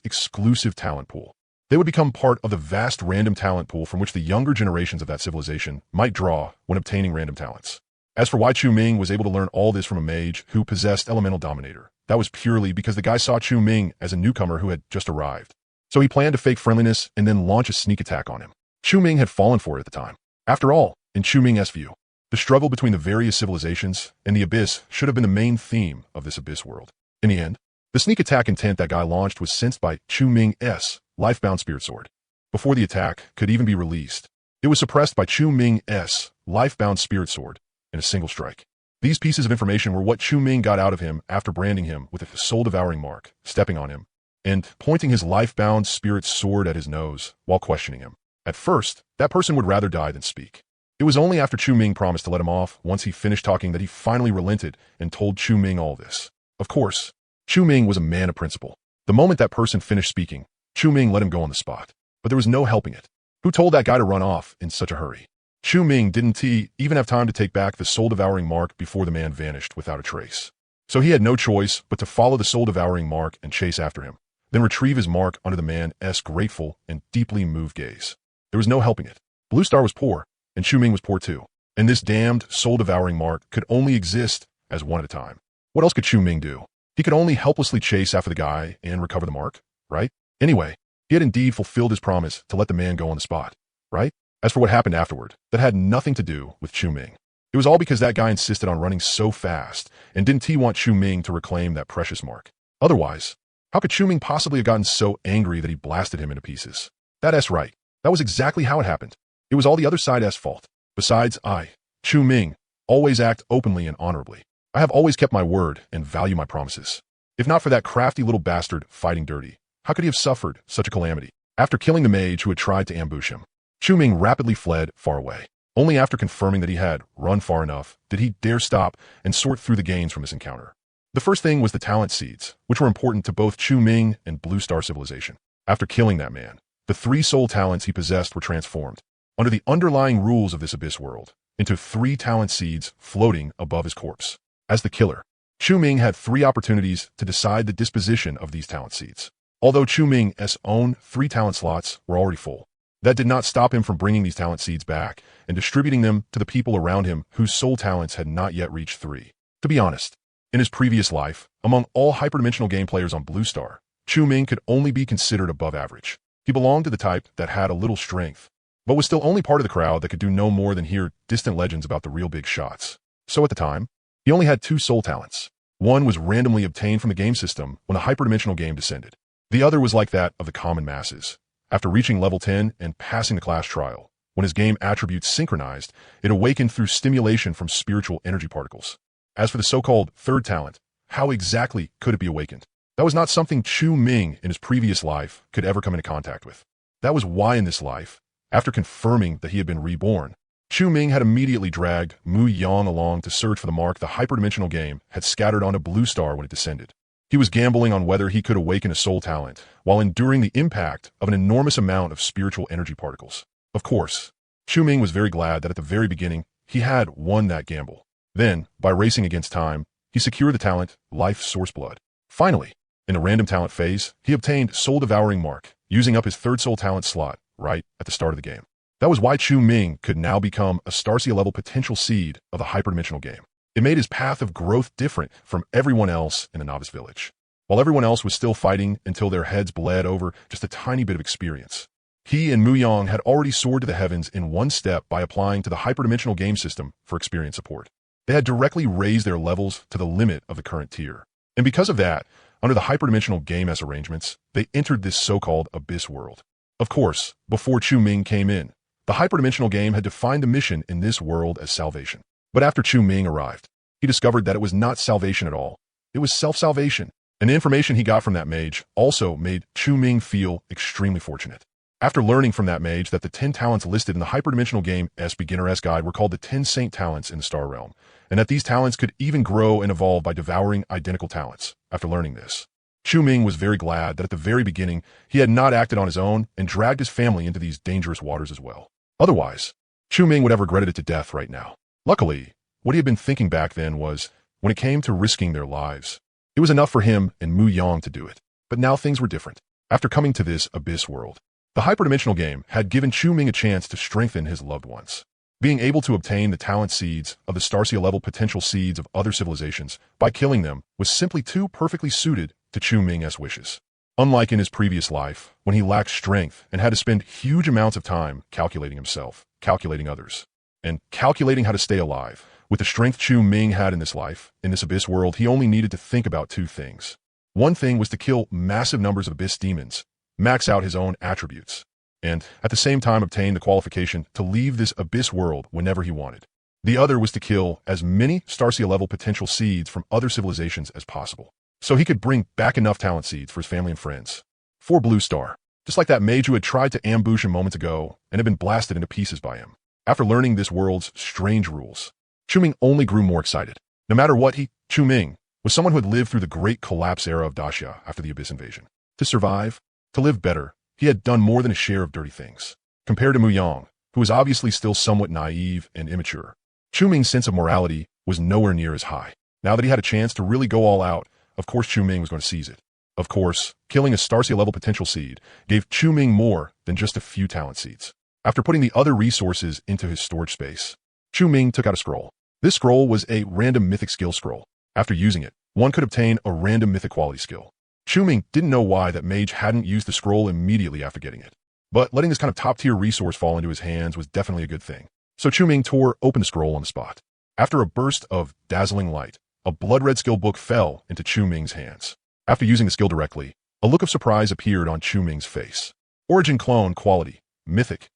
exclusive talent pool. They would become part of the vast random talent pool from which the younger generations of that civilization might draw when obtaining random talents. As for why Chu Ming was able to learn all this from a mage who possessed Elemental Dominator, that was purely because the guy saw Chu Ming as a newcomer who had just arrived. So he planned to fake friendliness and then launch a sneak attack on him. Chu Ming had fallen for it at the time. After all, in Chu Ming's view, the struggle between the various civilizations and the Abyss should have been the main theme of this Abyss world. In the end, the sneak attack intent that guy launched was sensed by Chu Ming's Lifebound Spirit Sword. Before the attack could even be released, it was suppressed by Chu Ming's Lifebound Spirit Sword in a single strike. These pieces of information were what Chu Ming got out of him after branding him with a soul-devouring mark, stepping on him, and pointing his Lifebound Spirit Sword at his nose while questioning him. At first, that person would rather die than speak. It was only after Chu Ming promised to let him off once he finished talking that he finally relented and told Chu Ming all this. Of course, Chu Ming was a man of principle. The moment that person finished speaking, Chu Ming let him go on the spot. But there was no helping it. Who told that guy to run off in such a hurry? Chu Ming didn't even have time to take back the soul-devouring mark before the man vanished without a trace. So he had no choice but to follow the soul-devouring mark and chase after him, then retrieve his mark under the man's grateful and deeply moved gaze. There was no helping it. Blue Star was poor, and Chu Ming was poor too. And this damned soul-devouring mark could only exist as one at a time. What else could Chu Ming do? He could only helplessly chase after the guy and recover the mark, right? Anyway, he had indeed fulfilled his promise to let the man go on the spot, right? As for what happened afterward, that had nothing to do with Chu Ming. It was all because that guy insisted on running so fast, and didn't he want Chu Ming to reclaim that precious mark? Otherwise, how could Chu Ming possibly have gotten so angry that he blasted him into pieces? That's right. That was exactly how it happened. It was all the other side's fault. Besides, I, Chu Ming, always act openly and honorably. I have always kept my word and value my promises. If not for that crafty little bastard fighting dirty, how could he have suffered such a calamity? After killing the mage who had tried to ambush him, Chu Ming rapidly fled far away. Only after confirming that he had run far enough did he dare stop and sort through the gains from this encounter. The first thing was the talent seeds, which were important to both Chu Ming and Blue Star Civilization. After killing that man, the 3 soul talents he possessed were transformed, under the underlying rules of this Abyss world, into 3 talent seeds floating above his corpse. As the killer, Chu Ming had 3 opportunities to decide the disposition of these talent seeds. Although Chu Ming's own 3 talent slots were already full, that did not stop him from bringing these talent seeds back and distributing them to the people around him whose soul talents had not yet reached 3. To be honest, in his previous life, among all hyperdimensional game players on Blue Star, Chu Ming could only be considered above average. He belonged to the type that had a little strength, but was still only part of the crowd that could do no more than hear distant legends about the real big shots. So at the time, he only had 2 soul talents. One was randomly obtained from the game system when the hyperdimensional game descended. The other was like that of the common masses. After reaching level 10 and passing the class trial, when his game attributes synchronized, it awakened through stimulation from spiritual energy particles. As for the so-called 3rd talent, how exactly could it be awakened? That was not something Chu Ming in his previous life could ever come into contact with. That was why in this life, after confirming that he had been reborn, Chu Ming had immediately dragged Mu Yang along to search for the mark the hyperdimensional game had scattered on a blue star when it descended. He was gambling on whether he could awaken a soul talent while enduring the impact of an enormous amount of spiritual energy particles. Of course, Chu Ming was very glad that at the very beginning he had won that gamble. Then, by racing against time, he secured the talent Life Source Blood. Finally, in the random talent phase, he obtained Soul Devouring Mark, using up his third soul talent slot right at the start of the game. That was why Chu Ming could now become a Starcia level potential seed of the hyperdimensional game. It made his path of growth different from everyone else in the novice village. While everyone else was still fighting until their heads bled over just a tiny bit of experience, he and Mu Yang had already soared to the heavens in one step by applying to the hyperdimensional game system for experience support. They had directly raised their levels to the limit of the current tier. And because of that, under the hyperdimensional game S arrangements, they entered this so-called abyss world. Of course, before Chu Ming came in, the hyperdimensional game had defined the mission in this world as salvation. But after Chu Ming arrived, he discovered that it was not salvation at all. It was self-salvation. And the information he got from that mage also made Chu Ming feel extremely fortunate. After learning from that mage that the 10 talents listed in the hyperdimensional game S Beginner S Guide were called the 10 Saint Talents in the Star Realm, and that these talents could even grow and evolve by devouring identical talents. After learning this, Chu Ming was very glad that at the very beginning he had not acted on his own and dragged his family into these dangerous waters as well. Otherwise, Chu Ming would have regretted it to death right now. Luckily, what he had been thinking back then was, when it came to risking their lives, it was enough for him and Mu Yang to do it. But now things were different. After coming to this abyss world, the hyperdimensional game had given Chu Ming a chance to strengthen his loved ones. Being able to obtain the talent seeds of the Starcia level potential seeds of other civilizations by killing them was simply too perfectly suited to Chu Ming's wishes. Unlike in his previous life, when he lacked strength and had to spend huge amounts of time calculating himself, calculating others, and calculating how to stay alive. With the strength Chu Ming had in this life, in this abyss world, he only needed to think about two things. One thing was to kill massive numbers of abyss demons, max out his own attributes, and at the same time obtain the qualification to leave this abyss world whenever he wanted. The other was to kill as many Starcia level potential seeds from other civilizations as possible, so he could bring back enough talent seeds for his family and friends. For Blue Star, just like that mage who had tried to ambush him moments ago and had been blasted into pieces by him. After learning this world's strange rules, Chu Ming only grew more excited. No matter what, Chu Ming, was someone who had lived through the great collapse era of Daxia after the Abyss invasion. To survive, to live better, he had done more than a share of dirty things. Compared to Mu Yang, who was obviously still somewhat naive and immature, Chu Ming's sense of morality was nowhere near as high. Now that he had a chance to really go all out, of course Chu Ming was going to seize it. Of course, killing a Starcia level potential seed gave Chu Ming more than just a few talent seeds. After putting the other resources into his storage space, Chu Ming took out a scroll. This scroll was a random mythic skill scroll. After using it, one could obtain a random mythic quality skill. Chu Ming didn't know why that mage hadn't used the scroll immediately after getting it. But letting this kind of top-tier resource fall into his hands was definitely a good thing. So Chu Ming tore open the scroll on the spot. After a burst of dazzling light, a blood-red skill book fell into Chu Ming's hands. After using the skill directly, a look of surprise appeared on Chu Ming's face. Origin Clone Quality Mythic.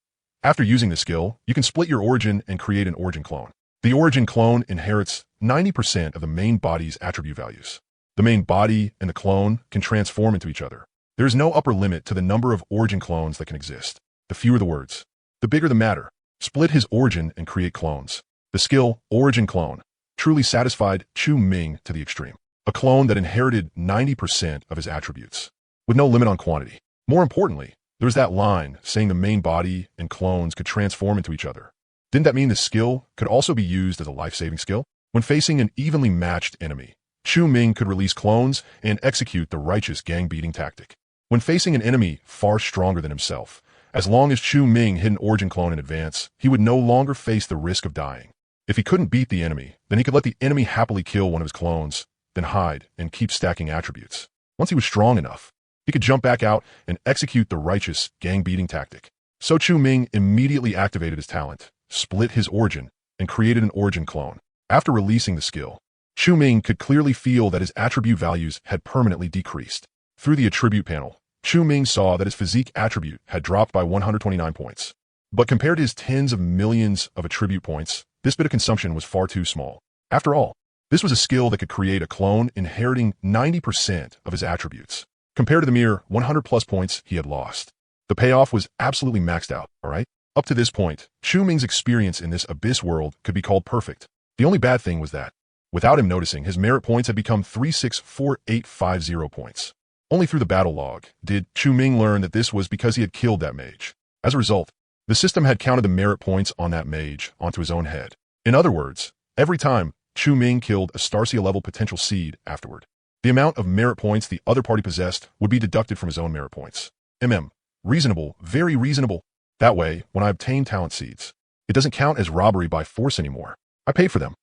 After using the skill, you can split your origin and create an origin clone. The origin clone inherits 90% of the main body's attribute values. The main body and the clone can transform into each other. There is no upper limit to the number of origin clones that can exist. The fewer the words, the bigger the matter. Split his origin and create clones. The skill, Origin Clone, truly satisfied Chu Ming to the extreme. A clone that inherited 90% of his attributes, with no limit on quantity. More importantly, there was that line saying the main body and clones could transform into each other. Didn't that mean the skill could also be used as a life-saving skill? When facing an evenly matched enemy, Chu Ming could release clones and execute the righteous gang-beating tactic. When facing an enemy far stronger than himself, as long as Chu Ming hid an origin clone in advance, he would no longer face the risk of dying. If he couldn't beat the enemy, then he could let the enemy happily kill one of his clones, then hide and keep stacking attributes. Once he was strong enough, he could jump back out and execute the righteous gang-beating tactic. So Chu Ming immediately activated his talent, split his origin, and created an origin clone. After releasing the skill, Chu Ming could clearly feel that his attribute values had permanently decreased. Through the attribute panel, Chu Ming saw that his physique attribute had dropped by 129 points. But compared to his tens of millions of attribute points, this bit of consumption was far too small. After all, this was a skill that could create a clone inheriting 90% of his attributes, compared to the mere 100 plus points he had lost. The payoff was absolutely maxed out, alright? Up to this point, Chu Ming's experience in this abyss world could be called perfect. The only bad thing was that, without him noticing, his merit points had become 364850 points. Only through the battle log did Chu Ming learn that this was because he had killed that mage. As a result, the system had counted the merit points on that mage onto his own head. In other words, every time Chu Ming killed a Starcia-level potential seed afterward, the amount of merit points the other party possessed would be deducted from his own merit points. Reasonable, very reasonable. That way, when I obtain talent seeds, it doesn't count as robbery by force anymore. I pay for them.